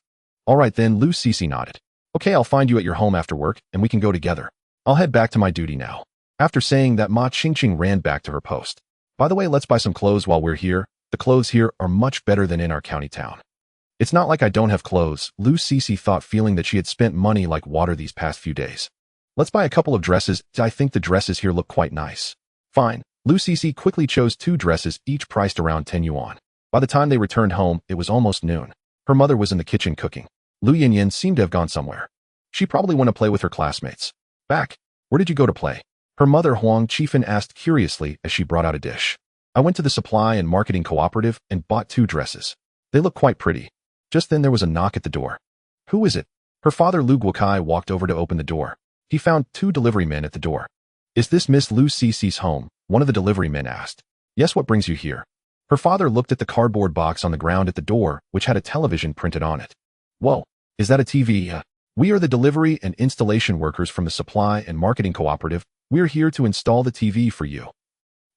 All right then, Lu, Cece nodded. Okay, I'll find you at your home after work and we can go together. I'll head back to my duty now. After saying that, Ma Ching ran back to her post. By the way, let's buy some clothes while we're here. The clothes here are much better than in our county town. It's not like I don't have clothes, Lu, Cece thought, feeling that she had spent money like water these past few days. Let's buy a couple of dresses. I think the dresses here look quite nice. Fine. Lu, Cece quickly chose 2 dresses, each priced around 10 yuan. By the time they returned home, it was almost noon. Her mother was in the kitchen cooking. Lu Yinyin seemed to have gone somewhere. She probably went to play with her classmates. Back. Where did you go to play? Her mother, Huang Chifan, asked curiously as she brought out a dish. I went to the supply and marketing cooperative and bought 2 dresses. They look quite pretty. Just then there was a knock at the door. Who is it? Her father, Lu Guokai, walked over to open the door. He found 2 delivery men at the door. Is this Miss Lu Cece's home? One of the delivery men asked. Yes, what brings you here? Her father looked at the cardboard box on the ground at the door, which had a television printed on it. Whoa, is that a TV? We are the delivery and installation workers from the supply and marketing cooperative. We're here to install the TV for you.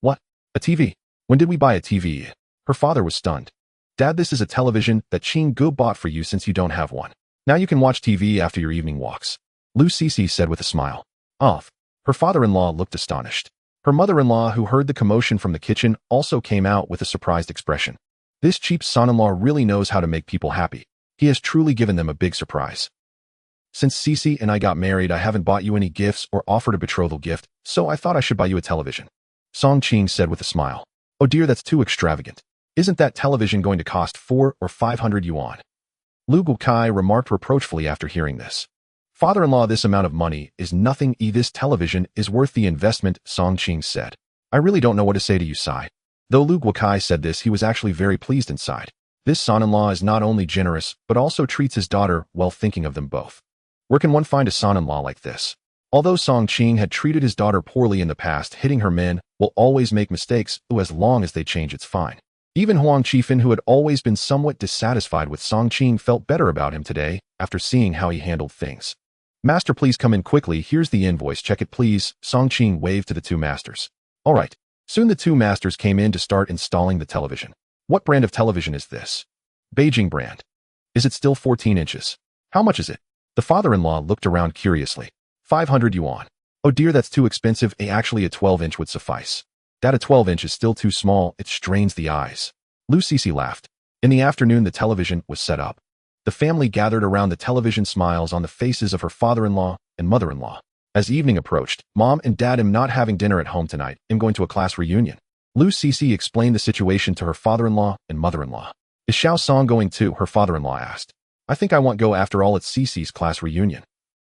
What? A TV? When did we buy a TV? Her father was stunned. Dad, this is a television that Ching-gu bought for you since you don't have one. Now you can watch TV after your evening walks. Lu Cece said with a smile. Off. Her father-in-law looked astonished. Her mother-in-law, who heard the commotion from the kitchen, also came out with a surprised expression. This cheap son-in-law really knows how to make people happy. He has truly given them a big surprise. Since Cece and I got married, I haven't bought you any gifts or offered a betrothal gift, so I thought I should buy you a television. Song Ching said with a smile. Oh dear, that's too extravagant. Isn't that television going to cost 400 or 500 yuan? Lu Guokai remarked reproachfully after hearing this. Father-in-law, this amount of money is nothing. This television is worth the investment, Song Ching said. I really don't know what to say to you, Sai. Though Lu Guokai said this, he was actually very pleased inside. This son-in-law is not only generous, but also treats his daughter well, thinking of them both. Where can one find a son-in-law like this? Although Song Ching had treated his daughter poorly in the past, hitting her men will always make mistakes, as long as they change it's fine. Even Huang Chifan, who had always been somewhat dissatisfied with Song Ching, felt better about him today after seeing how he handled things. Master, please come in quickly. Here's the invoice. Check it, please. Song Qing waved to the two masters. All right. Soon the two masters came in to start installing the television. What brand of television is this? Beijing brand. Is it still 14 inches? How much is it? The father-in-law looked around curiously. 500 yuan. Oh dear, that's too expensive. Actually, a 12-inch would suffice. That a 12-inch is still too small. It strains the eyes. Lu Sisi laughed. In the afternoon, the television was set up. The family gathered around the television, smiles on the faces of her father-in-law and mother-in-law. As evening approached, Mom and Dad, am not having dinner at home tonight. I'm going to a class reunion. Lu Sisi explained the situation to her father-in-law and mother-in-law. Is Xiao Song going too? Her father-in-law asked. I think I won't go after all. It's Sisi's class reunion.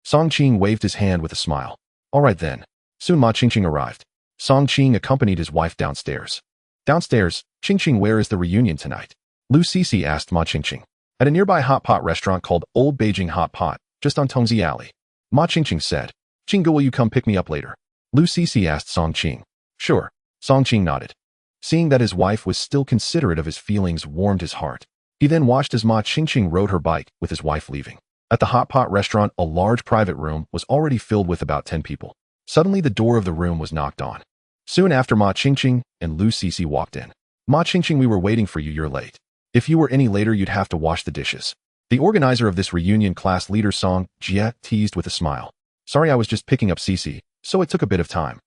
Song Qing waved his hand with a smile. All right then. Soon Ma Qingqing arrived. Song Qing accompanied his wife downstairs. Downstairs, Qingqing, where is the reunion tonight? Lu Sisi asked Ma Qingqing. At a nearby hot pot restaurant called Old Beijing Hot Pot, just on Tongzi Alley. Ma Qingqing said. Qingge, will you come pick me up later? Lu Sisi asked Song Qing. Sure. Song Qing nodded. Seeing that his wife was still considerate of his feelings warmed his heart. He then watched as Ma Qingqing rode her bike with his wife leaving. At the hot pot restaurant, a large private room was already filled with about 10 people. Suddenly, the door of the room was knocked on. Soon after, Ma Qingqing and Lu Sisi walked in. Ma Qingqing, we were waiting for you. You're late. If you were any later, you'd have to wash the dishes. The organizer of this reunion, class leader Song Jie, teased with a smile. Sorry, I was just picking up Sisi, so it took a bit of time.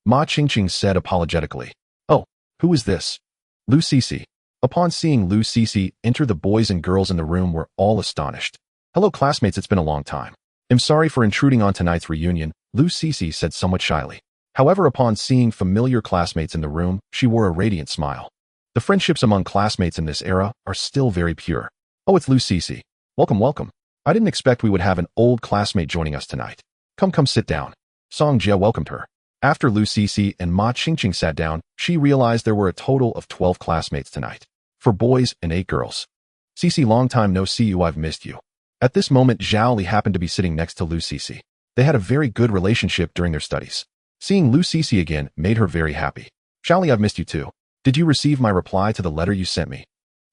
Ma Qingqing said apologetically. Oh, who is this? Lu Sisi. Upon seeing Lu Sisi enter, the boys and girls in the room were all astonished. Hello classmates, it's been a long time. I'm sorry for intruding on tonight's reunion, Lu Sisi said somewhat shyly. However, upon seeing familiar classmates in the room, she wore a radiant smile. The friendships among classmates in this era are still very pure. Oh, it's Lu Sisi. Welcome, welcome. I didn't expect we would have an old classmate joining us tonight. Come sit down. Song Jie welcomed her. After Lu Sisi and Ma Qingqing sat down, she realized there were a total of 12 classmates tonight. 4 boys and 8 girls. Sisi, long time no see you, I've missed you. At this moment, Zhao Li happened to be sitting next to Lu Sisi. They had a very good relationship during their studies. Seeing Lu Sisi again made her very happy. Zhao Li, I've missed you too. Did you receive my reply to the letter you sent me?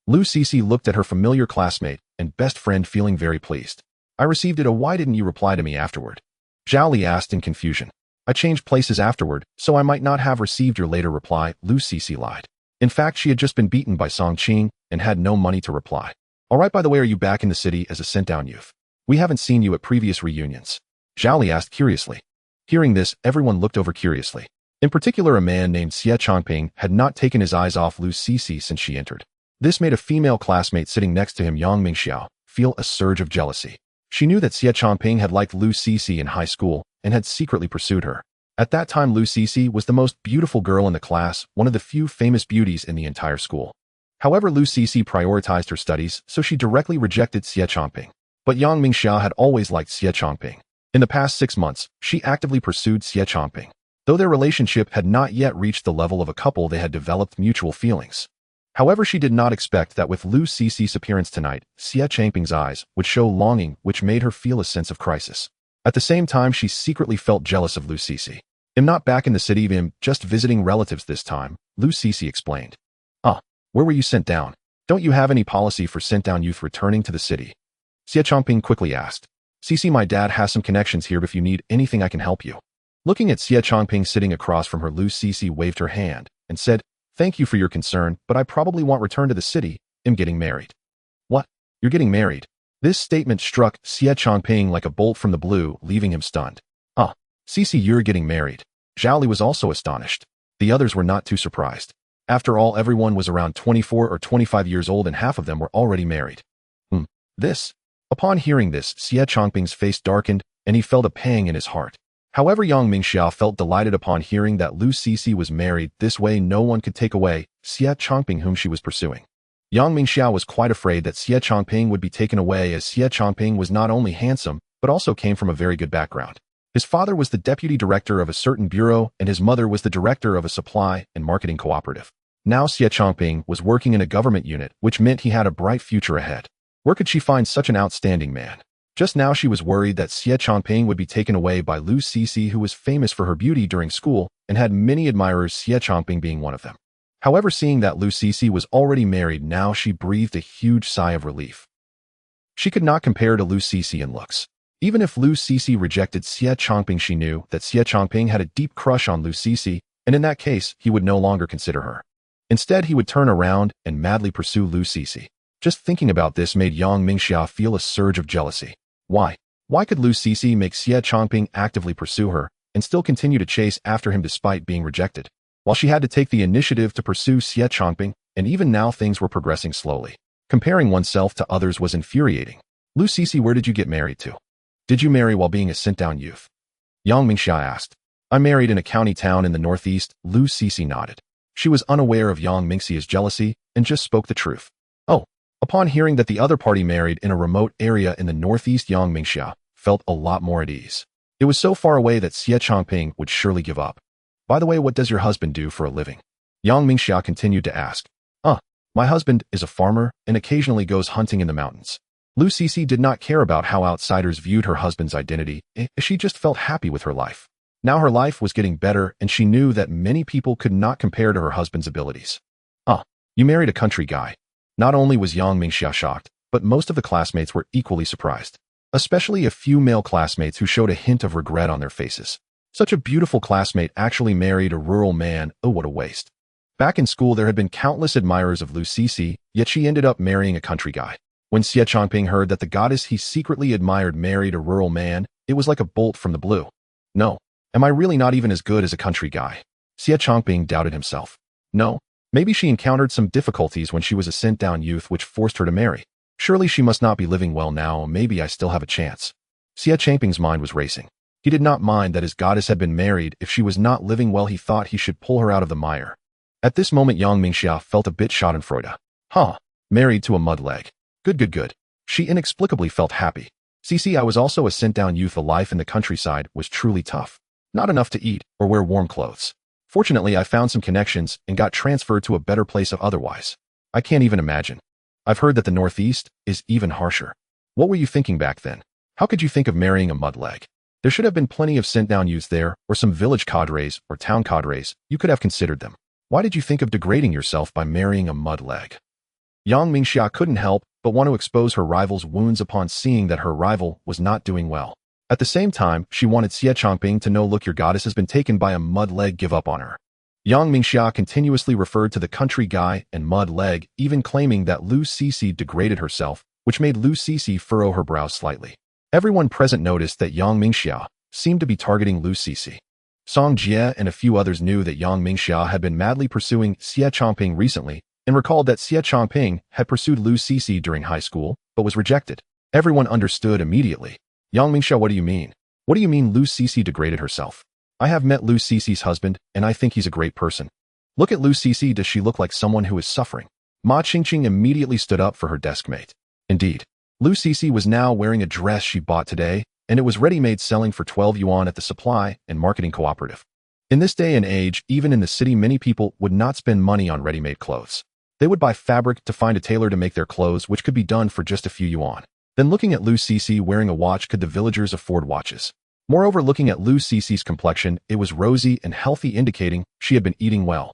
Lu Sisi looked at her familiar classmate and best friend, feeling very pleased. I received it. Oh, why didn't you reply to me afterward? Zhao Li asked in confusion. I changed places afterward, so I might not have received your later reply, Lu Sisi lied. In fact, she had just been beaten by Song Qing and had no money to reply. All right, by the way, are you back in the city as a sent-down youth? We haven't seen you at previous reunions. Zhao Li asked curiously. Hearing this, everyone looked over curiously. In particular, a man named Xie Chongping had not taken his eyes off Lu Sisi since she entered. This made a female classmate sitting next to him, Yang Mingxiao, feel a surge of jealousy. She knew that Xie Chongping had liked Lu Sisi in high school and had secretly pursued her. At that time, Lu Sisi was the most beautiful girl in the class, one of the few famous beauties in the entire school. However, Lu Sisi prioritized her studies, so she directly rejected Xie Chongping. But Yang Mingxiao had always liked Xie Chongping. In the past 6 months, she actively pursued Xie Chongping. Though their relationship had not yet reached the level of a couple, they had developed mutual feelings. However, she did not expect that with Lu Sisi's appearance tonight, Xie Chongping's eyes would show longing, which made her feel a sense of crisis. At the same time, she secretly felt jealous of Lu Sisi. I'm not back in the city, I'm just visiting relatives this time, Lu Sisi explained. Where were you sent down? Don't you have any policy for sent-down youth returning to the city? Xie Chongping quickly asked. Sisi, my dad has some connections here. If you need anything, I can help you. Looking at Xie Chongping sitting across from her, Lu Sisi waved her hand and said, Thank you for your concern, but I probably won't return to the city. I'm getting married. What? You're getting married? This statement struck Xie Chongping like a bolt from the blue, leaving him stunned. Sisi, you're getting married. Zhao Li was also astonished. The others were not too surprised. After all, everyone was around 24 or 25 years old and half of them were already married. This? Upon hearing this, Xie Chongping's face darkened and he felt a pang in his heart. However, Yang Mingxiao felt delighted upon hearing that Lu Sisi was married. This way no one could take away Xie Chongping whom she was pursuing. Yang Mingxiao was quite afraid that Xie Chongping would be taken away, as Xie Chongping was not only handsome, but also came from a very good background. His father was the deputy director of a certain bureau and his mother was the director of a supply and marketing cooperative. Now Xie Chongping was working in a government unit, which meant he had a bright future ahead. Where could she find such an outstanding man? Just now she was worried that Xie Chongping would be taken away by Lu Sisi, who was famous for her beauty during school and had many admirers, Xie Chongping being one of them. However, seeing that Lu Sisi was already married, now she breathed a huge sigh of relief. She could not compare to Lu Sisi in looks. Even if Lu Cixi rejected Xie Chongping, she knew that Xie Chongping had a deep crush on Lu Cixi, and in that case, he would no longer consider her. Instead, he would turn around and madly pursue Lu Cixi. Just thinking about this made Yang Mingxia feel a surge of jealousy. Why? Why could Lu Cixi make Xie Chongping actively pursue her and still continue to chase after him despite being rejected? While she had to take the initiative to pursue Xie Chongping, and even now things were progressing slowly. Comparing oneself to others was infuriating. Lu Cixi, where did you get married to? Did you marry while being a sent-down youth? Yang Mingxia asked. I married in a county town in the northeast. Lu Cixi nodded. She was unaware of Yang Mingxia's jealousy and just spoke the truth. Oh. Upon hearing that the other party married in a remote area in the northeast, Yang Mingxia felt a lot more at ease. It was so far away that Xie Chongping would surely give up. By the way, what does your husband do for a living? Yang Mingxia continued to ask. My husband is a farmer and occasionally goes hunting in the mountains. Lu Cixi did not care about how outsiders viewed her husband's identity. She just felt happy with her life. Now her life was getting better, and she knew that many people could not compare to her husband's abilities. You married a country guy. Not only was Yang Mingxia shocked, but most of the classmates were equally surprised. Especially a few male classmates who showed a hint of regret on their faces. Such a beautiful classmate actually married a rural man. Oh, what a waste. Back in school, there had been countless admirers of Lu Cixi, yet she ended up marrying a country guy. When Xie Chongping heard that the goddess he secretly admired married a rural man, it was like a bolt from the blue. No. Am I really not even as good as a country guy? Xie Chongping doubted himself. No. Maybe she encountered some difficulties when she was a sent-down youth which forced her to marry. Surely she must not be living well now. Maybe I still have a chance. Xie Chongping's mind was racing. He did not mind that his goddess had been married. If she was not living well, he thought he should pull her out of the mire. At this moment, Yang Mingxia felt a bit schadenfreude. Married to a mud-leg. Good. She inexplicably felt happy. I was also a sent-down youth. The life in the countryside was truly tough. Not enough to eat or wear warm clothes. Fortunately, I found some connections and got transferred to a better place otherwise. I can't even imagine. I've heard that the Northeast is even harsher. What were you thinking back then? How could you think of marrying a mud-leg? There should have been plenty of sent-down youths there, or some village cadres or town cadres. You could have considered them. Why did you think of degrading yourself by marrying a mud-leg? Yang Mingxia couldn't help but want to expose her rival's wounds upon seeing that her rival was not doing well. At the same time, she wanted Xie Chongping to know, look, your goddess has been taken by a mud-leg, give up on her. Yang Mingxia continuously referred to the country guy and mud-leg, even claiming that Lu Cixi degraded herself, which made Lu Cixi furrow her brows slightly. Everyone present noticed that Yang Mingxia seemed to be targeting Lu Cixi. Song Jie and a few others knew that Yang Mingxia had been madly pursuing Xie Chongping recently and recalled that Xie Chongping had pursued Lu Cixi during high school, but was rejected. Everyone understood immediately. Yang Mingxia, what do you mean? What do you mean Lu Cixi degraded herself? I have met Lu Cixi's husband, and I think he's a great person. Look at Lu Cixi. Does she look like someone who is suffering? Ma Qingqing immediately stood up for her desk mate. Indeed. Lu Cixi was now wearing a dress she bought today, and it was ready-made, selling for 12 yuan at the supply and marketing cooperative. In this day and age, even in the city, many people would not spend money on ready-made clothes. They would buy fabric to find a tailor to make their clothes, which could be done for just a few yuan. Then looking at Lu Cixi wearing a watch, could the villagers afford watches? Moreover, looking at Lu Cixi's complexion, it was rosy and healthy, indicating she had been eating well.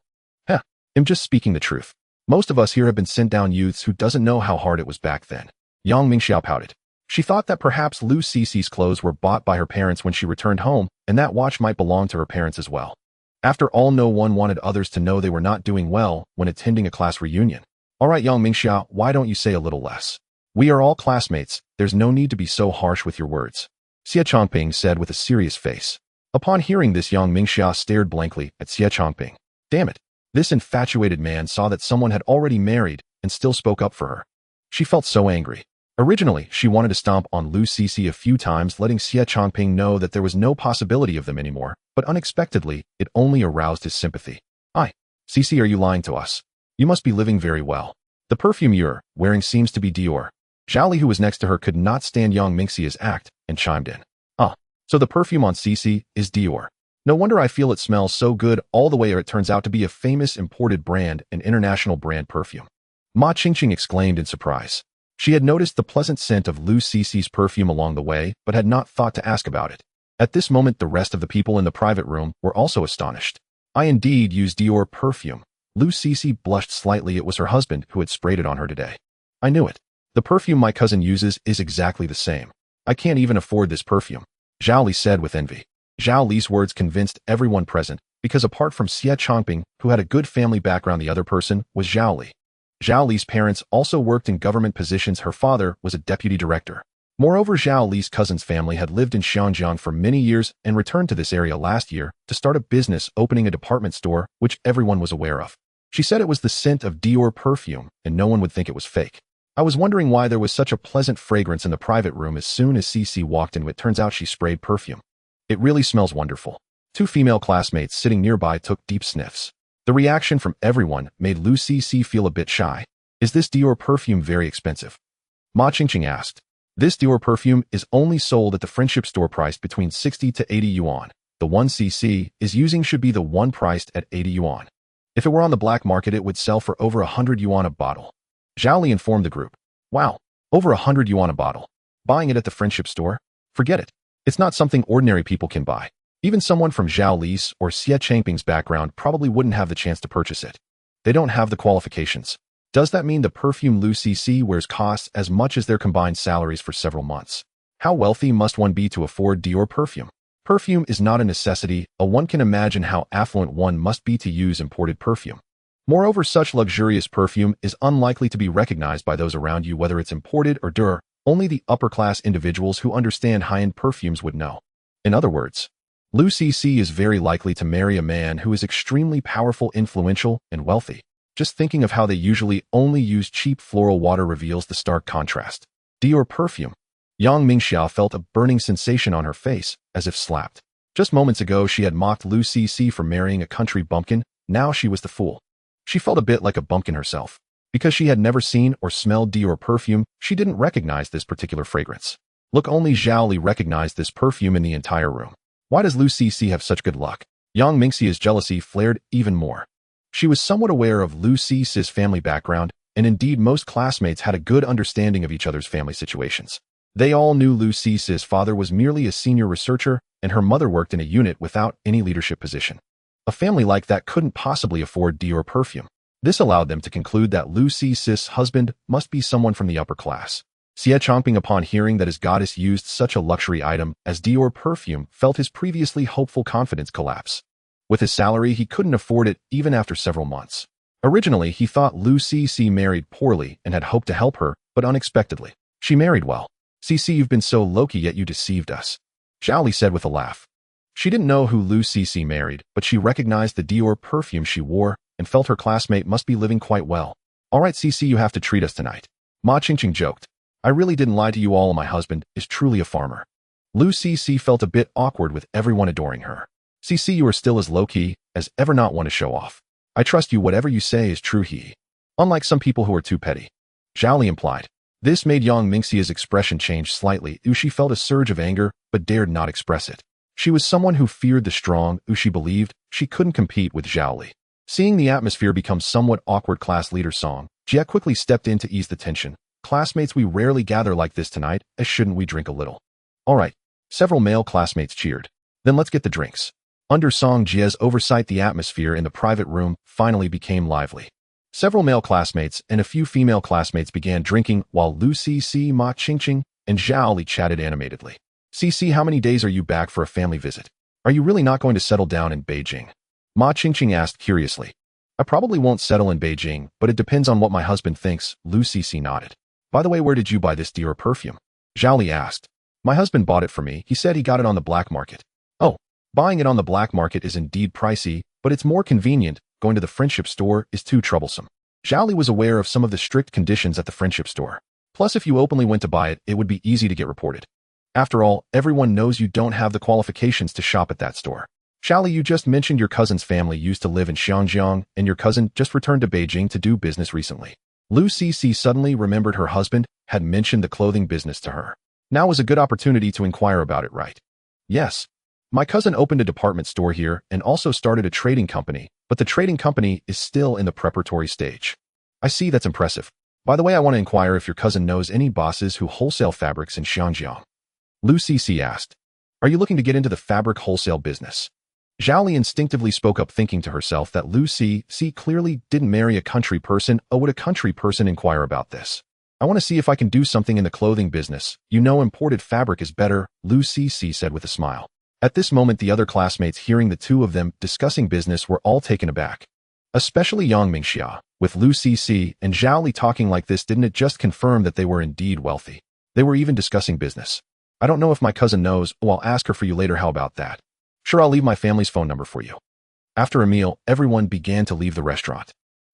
I'm just speaking the truth. Most of us here have been sent-down youths who doesn't know how hard it was back then. Yang Mingxiao pouted. She thought that perhaps Lu Cixi's clothes were bought by her parents when she returned home, and that watch might belong to her parents as well. After all, no one wanted others to know they were not doing well when attending a class reunion. All right, Yang Mingxiao, why don't you say a little less? We are all classmates. There's no need to be so harsh with your words. Xie Chongping said with a serious face. Upon hearing this, Yang Mingxia stared blankly at Xie Chongping. Damn it. This infatuated man saw that someone had already married and still spoke up for her. She felt so angry. Originally, she wanted to stomp on Lu Cixi a few times, letting Xie Chongping know that there was no possibility of them anymore, but unexpectedly, it only aroused his sympathy. Cixi, are you lying to us? You must be living very well. The perfume you're wearing seems to be Dior. Zhao Li, who was next to her, could not stand Yang Mingxia's act and chimed in. So the perfume on Cixi is Dior. No wonder I feel it smells so good all the way, or it turns out to be a famous imported brand, an international brand perfume. Ma Qingqing exclaimed in surprise. She had noticed the pleasant scent of Lu Cixi's perfume along the way, but had not thought to ask about it. At this moment, the rest of the people in the private room were also astonished. I indeed use Dior perfume. Lu Cixi blushed slightly. It was her husband who had sprayed it on her today. I knew it. The perfume my cousin uses is exactly the same. I can't even afford this perfume, Zhao Li said with envy. Zhao Li's words convinced everyone present, because apart from Xie Changping, who had a good family background, the other person was Zhao Li. Zhao Li's parents also worked in government positions. Her father was a deputy director. Moreover, Zhao Li's cousin's family had lived in Xianjiang for many years and returned to this area last year to start a business, opening a department store, which everyone was aware of. She said it was the scent of Dior perfume, and no one would think it was fake. I was wondering why there was such a pleasant fragrance in the private room as soon as Cici walked in. It turns out she sprayed perfume. It really smells wonderful. Two female classmates sitting nearby took deep sniffs. The reaction from everyone made Lu Cici feel a bit shy. Is this Dior perfume very expensive? Ma Qingqing asked. This Dior perfume is only sold at the friendship store, priced between 60 to 80 yuan. The one Cici is using should be the one priced at 80 yuan. If it were on the black market, it would sell for over 100 yuan a bottle. Zhao Li informed the group. Wow, over 100 yuan a bottle. Buying it at the friendship store? Forget it. It's not something ordinary people can buy. Even someone from Zhao Li's or Xie Changping's background probably wouldn't have the chance to purchase it. They don't have the qualifications. Does that mean the perfume Lu Cici wears costs as much as their combined salaries for several months? How wealthy must one be to afford Dior perfume? Perfume is not a necessity. One can imagine how affluent one must be to use imported perfume. Moreover, such luxurious perfume is unlikely to be recognized by those around you, whether it's imported or Dior. Only the upper-class individuals who understand high-end perfumes would know. In other words, Lu Cici is very likely to marry a man who is extremely powerful, influential, and wealthy. Just thinking of how they usually only use cheap floral water reveals the stark contrast. Dior perfume. Yang Mingxiao felt a burning sensation on her face, as if slapped. Just moments ago she had mocked Lu Cici for marrying a country bumpkin. Now she was the fool. She felt a bit like a bumpkin herself. Because she had never seen or smelled Dior perfume, she didn't recognize this particular fragrance. Look, only Zhao Li recognized this perfume in the entire room. Why does Lu Cici have such good luck? Yang Mingxia's jealousy flared even more. She was somewhat aware of Lu Cici's family background, and indeed most classmates had a good understanding of each other's family situations. They all knew Lu Cici's father was merely a senior researcher, and her mother worked in a unit without any leadership position. A family like that couldn't possibly afford Dior perfume. This allowed them to conclude that Lu Cici's husband must be someone from the upper class. Xie Changping, upon hearing that his goddess used such a luxury item as Dior perfume, felt his previously hopeful confidence collapse. With his salary, he couldn't afford it even after several months. Originally, he thought Lu Cici married poorly and had hoped to help her, but unexpectedly, she married well. Cici, you've been so low-key, yet you deceived us, Zhao Li said with a laugh. She didn't know who Lu Cici married, but she recognized the Dior perfume she wore and felt her classmate must be living quite well. All right, Cici, you have to treat us tonight. Ma Qingqing joked. I really didn't lie to you all. My husband is truly a farmer. Lu Cici felt a bit awkward with everyone adoring her. Cici, you are still as low-key as ever, not want to show off. I trust you, whatever you say is true. Unlike some people who are too petty, Zhao Li implied. This made Yang Mingxia's expression change slightly. She felt a surge of anger, but dared not express it. She was someone who feared the strong. She believed she couldn't compete with Zhao Li. Seeing the atmosphere become somewhat awkward, class leader Song Jie quickly stepped in to ease the tension. Classmates, we rarely gather like this tonight, as shouldn't we drink a little? All right. Several male classmates cheered. Then let's get the drinks. Under Song Jie's oversight, the atmosphere in the private room finally became lively. Several male classmates and a few female classmates began drinking, while Lu Cici, Ma Qingqing, and Zhao Li chatted animatedly. Cici, how many days are you back for a family visit? Are you really not going to settle down in Beijing? Ma Qingqing asked curiously. I probably won't settle in Beijing, but it depends on what my husband thinks, Lu Cici nodded. By the way, where did you buy this Dior perfume? Zhao Li asked. My husband bought it for me. He said he got it on the black market. Oh, buying it on the black market is indeed pricey, but it's more convenient. Going to the friendship store is too troublesome. Zhao Li was aware of some of the strict conditions at the friendship store. Plus, if you openly went to buy it, it would be easy to get reported. After all, everyone knows you don't have the qualifications to shop at that store. Zhao Li, you just mentioned your cousin's family used to live in Xianjiang, and your cousin just returned to Beijing to do business recently. Lu Cici suddenly remembered her husband had mentioned the clothing business to her. Now was a good opportunity to inquire about it, right? Yes. My cousin opened a department store here and also started a trading company, but the trading company is still in the preparatory stage. I see, that's impressive. By the way, I want to inquire if your cousin knows any bosses who wholesale fabrics in Xianjiang. Lu Cici asked. Are you looking to get into the fabric wholesale business? Zhao Li instinctively spoke up, thinking to herself that Lu Cici clearly didn't marry a country person. Oh, would a country person inquire about this? I want to see if I can do something in the clothing business. You know imported fabric is better, Lu Cc said with a smile. At this moment, the other classmates hearing the two of them discussing business were all taken aback. Especially Yang Mingxia. With Lu Cc and Zhao Li talking like this, didn't it just confirm that they were indeed wealthy? They were even discussing business. I don't know if my cousin knows. Oh, I'll ask her for you later. How about that? Sure, I'll leave my family's phone number for you. After a meal, everyone began to leave the restaurant.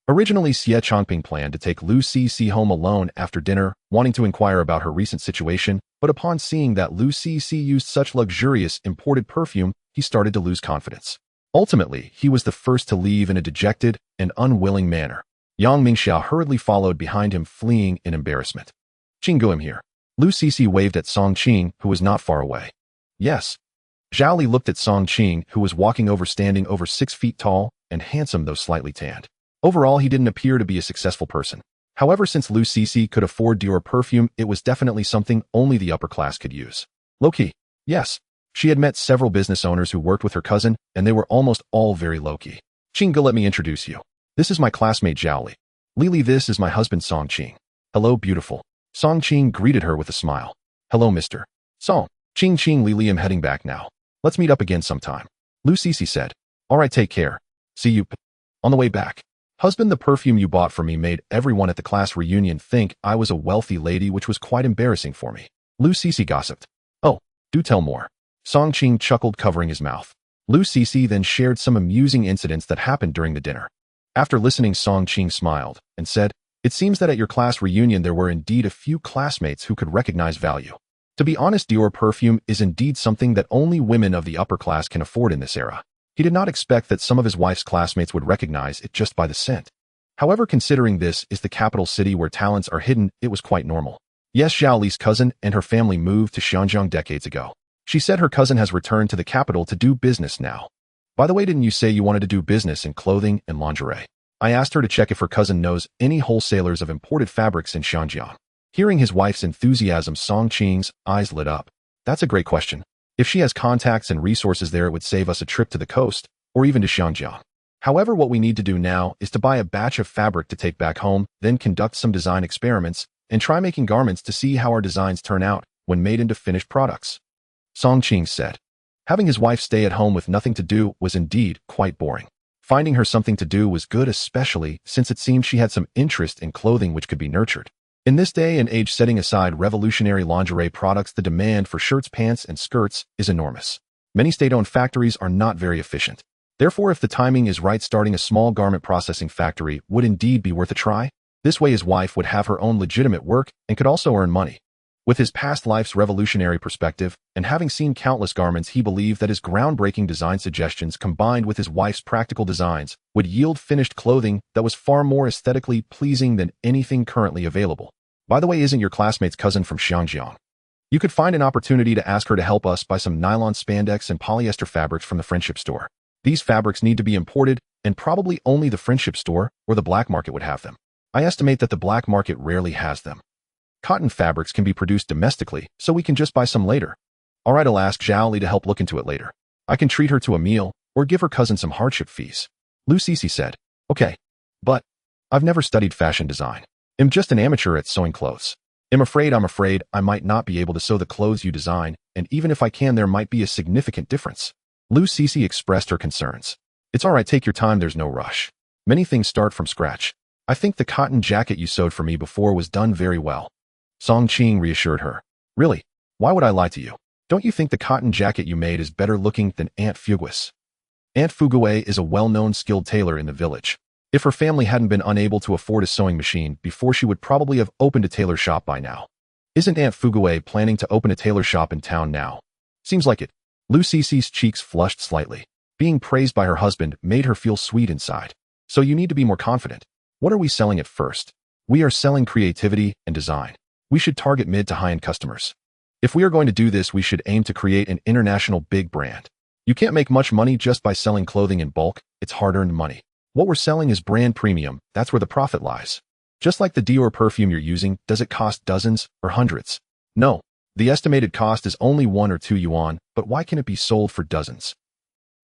Originally, Xie Chongping planned to take Lu Cc home alone after dinner, wanting to inquire about her recent situation, but upon seeing that Lu Cc used such luxurious imported perfume, he started to lose confidence. Ultimately, he was the first to leave in a dejected and unwilling manner. Yang Mingxia hurriedly followed behind him, fleeing in embarrassment. Qinggu, I'm here. Lu Cc waved at Song Qing, who was not far away. Yes. Zhao Li looked at Song Qing, who was walking over, standing over 6 feet tall and handsome though slightly tanned. Overall, he didn't appear to be a successful person. However, since Lu Cc could afford Dior perfume, it was definitely something only the upper class could use. Low-key. Yes. She had met several business owners who worked with her cousin, and they were almost all very low-key. Qinggu, let me introduce you. This is my classmate Zhao Li. Lili, this is my husband Song Qing. Hello, beautiful. Song Qing greeted her with a smile. Hello, Mr. Song. Qing Lili, I'm heading back now. Let's meet up again sometime. Lu Cc said. Alright, take care. See you on the way back. Husband, the perfume you bought for me made everyone at the class reunion think I was a wealthy lady, which was quite embarrassing for me. Lu Cc gossiped. Oh, do tell more. Song Qing chuckled, covering his mouth. Lu Cc then shared some amusing incidents that happened during the dinner. After listening, Song Qing smiled and said, It seems that at your class reunion there were indeed a few classmates who could recognize value. To be honest, Dior perfume is indeed something that only women of the upper class can afford in this era. He did not expect that some of his wife's classmates would recognize it just by the scent. However, considering this is the capital city where talents are hidden, it was quite normal. Yes, Zhao Li's cousin and her family moved to Xinjiang decades ago. She said her cousin has returned to the capital to do business now. By the way, didn't you say you wanted to do business in clothing and lingerie? I asked her to check if her cousin knows any wholesalers of imported fabrics in Xinjiang. Hearing his wife's enthusiasm, Song Qing's eyes lit up. That's a great question. If she has contacts and resources there, it would save us a trip to the coast, or even to Xinjiang. However, what we need to do now is to buy a batch of fabric to take back home, then conduct some design experiments, and try making garments to see how our designs turn out when made into finished products. Song Qing said. Having his wife stay at home with nothing to do was indeed quite boring. Finding her something to do was good, especially since it seemed she had some interest in clothing which could be nurtured. In this day and age, setting aside revolutionary lingerie products, the demand for shirts, pants, and skirts is enormous. Many state-owned factories are not very efficient. Therefore, if the timing is right, starting a small garment processing factory would indeed be worth a try. This way his wife would have her own legitimate work and could also earn money. With his past life's revolutionary perspective, and having seen countless garments, he believed that his groundbreaking design suggestions combined with his wife's practical designs would yield finished clothing that was far more aesthetically pleasing than anything currently available. By the way, isn't your classmate's cousin from Xinjiang? You could find an opportunity to ask her to help us buy some nylon, spandex, and polyester fabrics from the Friendship Store. These fabrics need to be imported, and probably only the Friendship Store or the black market would have them. I estimate that the black market rarely has them. Cotton fabrics can be produced domestically, so we can just buy some later. Alright, I'll ask Zhao Li to help look into it later. I can treat her to a meal, or give her cousin some hardship fees. Lu Cc said. Okay. But I've never studied fashion design. I'm just an amateur at sewing clothes. I'm afraid I might not be able to sew the clothes you design, and even if I can, there might be a significant difference. Lu Cc expressed her concerns. It's alright, take your time, there's no rush. Many things start from scratch. I think the cotton jacket you sewed for me before was done very well. Song Qing reassured her. Really? Why would I lie to you? Don't you think the cotton jacket you made is better looking than Aunt Fugue's? Aunt Fugue is a well-known skilled tailor in the village. If her family hadn't been unable to afford a sewing machine before, she would probably have opened a tailor shop by now. Isn't Aunt Fugue planning to open a tailor shop in town now? Seems like it. Lu Cc's cheeks flushed slightly. Being praised by her husband made her feel sweet inside. So you need to be more confident. What are we selling at first? We are selling creativity and design. We should target mid to high-end customers. If we are going to do this, we should aim to create an international big brand. You can't make much money just by selling clothing in bulk. It's hard-earned money. What we're selling is brand premium. That's where the profit lies. Just like the Dior perfume you're using, does it cost dozens or hundreds? No. The estimated cost is only 1 or 2 yuan, but why can it be sold for dozens?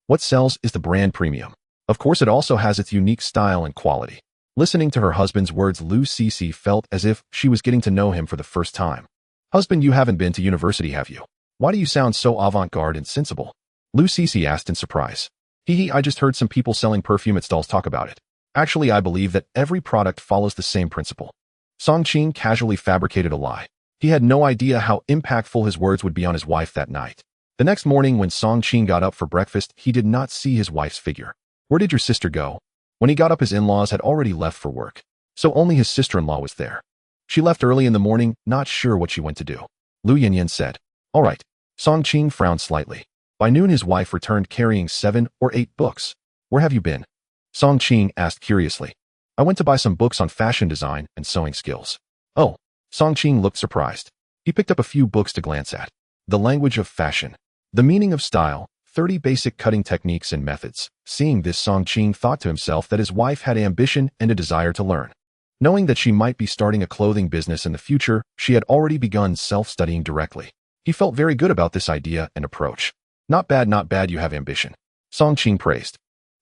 What sells is the brand premium. Of course, it also has its unique style and quality. Listening to her husband's words, Lu Cece felt as if she was getting to know him for the first time. Husband, you haven't been to university, have you? Why do you sound so avant-garde and sensible? Lu Cece asked in surprise. I just heard some people selling perfume at stalls talk about it. Actually, I believe that every product follows the same principle. Song Qing casually fabricated a lie. He had no idea how impactful his words would be on his wife that night. The next morning when Song Qing got up for breakfast, he did not see his wife's figure. Where did your sister go? When he got up, his in-laws had already left for work, so only his sister-in-law was there. She left early in the morning, not sure what she went to do. Lu Yanyan said. All right. Song Qing frowned slightly. By noon, his wife returned carrying 7 or 8 books. Where have you been? Song Qing asked curiously. I went to buy some books on fashion design and sewing skills. Oh. Song Qing looked surprised. He picked up a few books to glance at. The language of fashion. The meaning of style. 30 basic cutting techniques and methods. Seeing this, Song Qing thought to himself that his wife had ambition and a desire to learn. Knowing that she might be starting a clothing business in the future, she had already begun self-studying directly. He felt very good about this idea and approach. Not bad, you have ambition. Song Qing praised.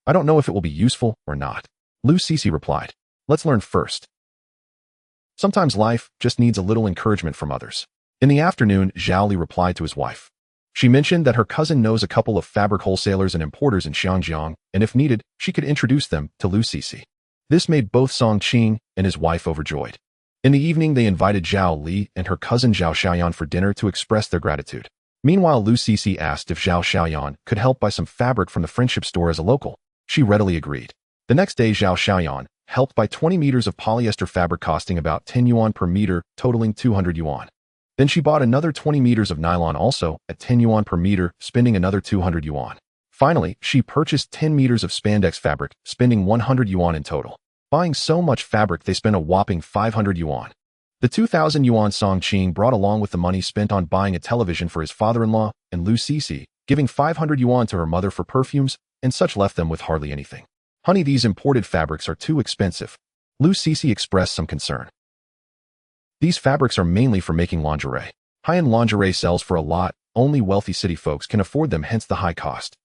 I don't know if it will be useful or not. Lu Cece replied. Let's learn first. Sometimes life just needs a little encouragement from others. In the afternoon, Zhao Li replied to his wife. She mentioned that her cousin knows a couple of fabric wholesalers and importers in Xiangjiang, and if needed, she could introduce them to Lu Cece. This made both Song Qing and his wife overjoyed. In the evening, they invited Zhao Li and her cousin Zhao Xiaoyan for dinner to express their gratitude. Meanwhile, Lu Cece asked if Zhao Xiaoyan could help buy some fabric from the friendship store as a local. She readily agreed. The next day, Zhao Xiaoyan helped buy 20 meters of polyester fabric costing about 10 yuan per meter, totaling 200 yuan. Then she bought another 20 meters of nylon also at 10 yuan per meter, spending another 200 yuan. Finally, she purchased 10 meters of spandex fabric, spending 100 yuan in total. Buying so much fabric, they spent a whopping 500 yuan. The 2,000 yuan Song Qing brought along with the money spent on buying a television for his father-in-law and Lu Cece, giving 500 yuan to her mother for perfumes, and such left them with hardly anything. Honey, these imported fabrics are too expensive. Lu Cece expressed some concern. These fabrics are mainly for making lingerie. High-end lingerie sells for a lot, only wealthy city folks can afford them, hence the high cost.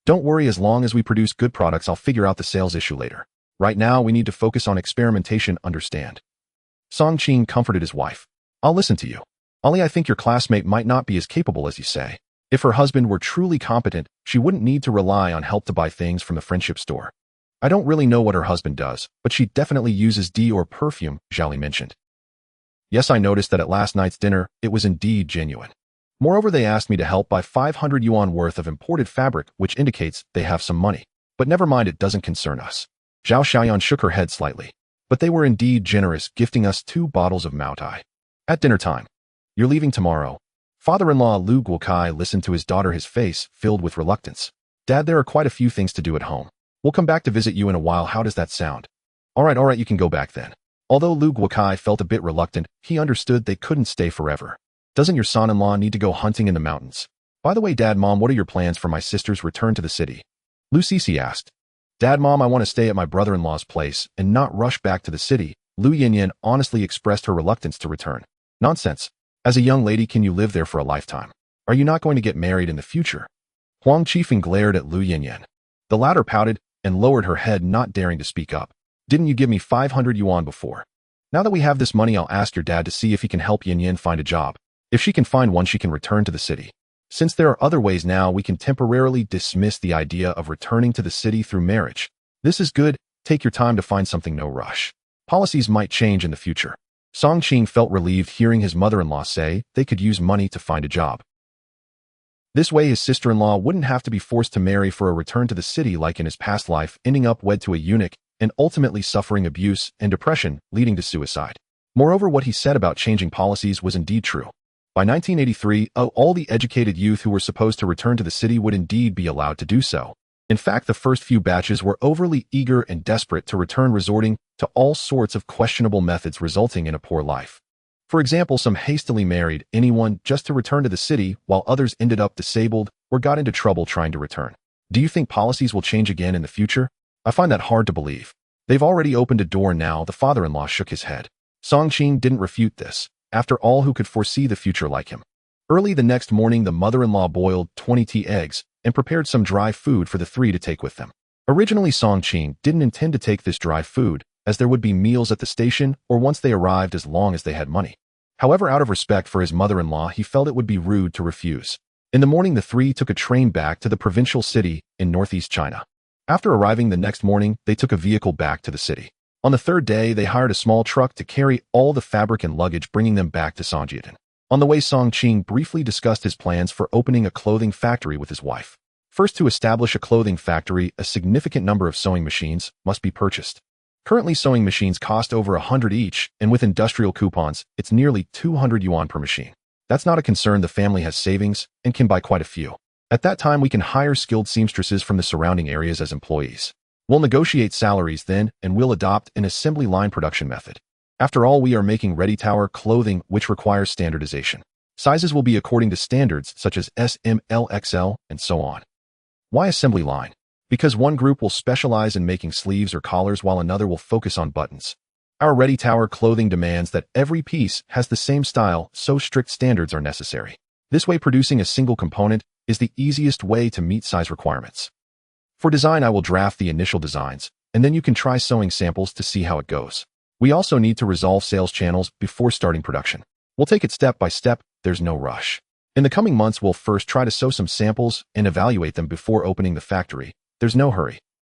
Don't worry, as long as we produce good products, I'll figure out the sales issue later. Right now, we need to focus on experimentation, understand? Song Qing comforted his wife. I'll listen to you. Ali, I think your classmate might not be as capable as you say. If her husband were truly competent, she wouldn't need to rely on help to buy things from the friendship store. I don't really know what her husband does, but she definitely uses Dior perfume, Zhao Li mentioned. Yes, I noticed that at last night's dinner, it was indeed genuine. Moreover, they asked me to help buy 500 yuan worth of imported fabric, which indicates they have some money. But never mind, it doesn't concern us. Zhao Xiaoyan shook her head slightly. But they were indeed generous, gifting us 2 bottles of Maotai. At dinner time. You're leaving tomorrow. Father-in-law Lu Guokai listened to his daughter, his face filled with reluctance. Dad, there are quite a few things to do at home. We'll come back to visit you in a while. How does that sound? All right, you can go back then. Although Lu Guokai felt a bit reluctant, he understood they couldn't stay forever. Doesn't your son-in-law need to go hunting in the mountains? By the way, Dad, Mom, what are your plans for my sister's return to the city? Lu Cece asked. Dad, Mom, I want to stay at my brother-in-law's place and not rush back to the city. Lu Yanyan honestly expressed her reluctance to return. Nonsense. As a young lady, can you live there for a lifetime? Are you not going to get married in the future? Huang Qifeng glared at Lu Yanyan. The latter pouted and lowered her head, not daring to speak up. Didn't you give me 500 yuan before? Now that we have this money, I'll ask your dad to see if he can help Yanyan find a job. If she can find one, she can return to the city. Since there are other ways now, we can temporarily dismiss the idea of returning to the city through marriage. This is good. Take your time to find something, no rush. Policies might change in the future. Song Qing felt relieved hearing his mother-in-law say they could use money to find a job. This way, his sister-in-law wouldn't have to be forced to marry for a return to the city like in his past life, ending up wed to a eunuch and ultimately suffering abuse and depression, leading to suicide. Moreover, what he said about changing policies was indeed true. By 1983, all the educated youth who were supposed to return to the city would indeed be allowed to do so. In fact, the first few batches were overly eager and desperate to return, resorting to all sorts of questionable methods, resulting in a poor life. For example, some hastily married anyone just to return to the city, while others ended up disabled or got into trouble trying to return. Do you think policies will change again in the future? I find that hard to believe. They've already opened a door now. The father-in-law shook his head. Song Qing didn't refute this. After all, who could foresee the future like him? Early the next morning, the mother-in-law boiled 20 eggs and prepared some dry food for the 3 to take with them. Originally, Song Qing didn't intend to take this dry food, as there would be meals at the station or once they arrived as long as they had money. However, out of respect for his mother-in-law, he felt it would be rude to refuse. In the morning, the three took a train back to the provincial city in northeast China. After arriving the next morning, they took a vehicle back to the city. On the third day, they hired a small truck to carry all the fabric and luggage, bringing them back to Songjiadan. On the way, Song Qing briefly discussed his plans for opening a clothing factory with his wife. First, to establish a clothing factory, a significant number of sewing machines must be purchased. Currently, sewing machines cost over 100 each, and with industrial coupons, it's nearly 200 yuan per machine. That's not a concern. The family has savings and can buy quite a few. At that time, we can hire skilled seamstresses from the surrounding areas as employees. We'll negotiate salaries then, and we'll adopt an assembly line production method. After all, we are making ready-to-wear clothing, which requires standardization. Sizes will be according to standards such as S, M, L, XL, and so on. Why assembly line? Because one group will specialize in making sleeves or collars while another will focus on buttons. Our ready-to-wear clothing demands that every piece has the same style, so strict standards are necessary. This way, producing a single component is the easiest way to meet size requirements. For design, I will draft the initial designs, and then you can try sewing samples to see how it goes. We also need to resolve sales channels before starting production. We'll take it step by step. There's no rush. In the coming months, we'll first try to sew some samples and evaluate them before opening the factory. There's no hurry.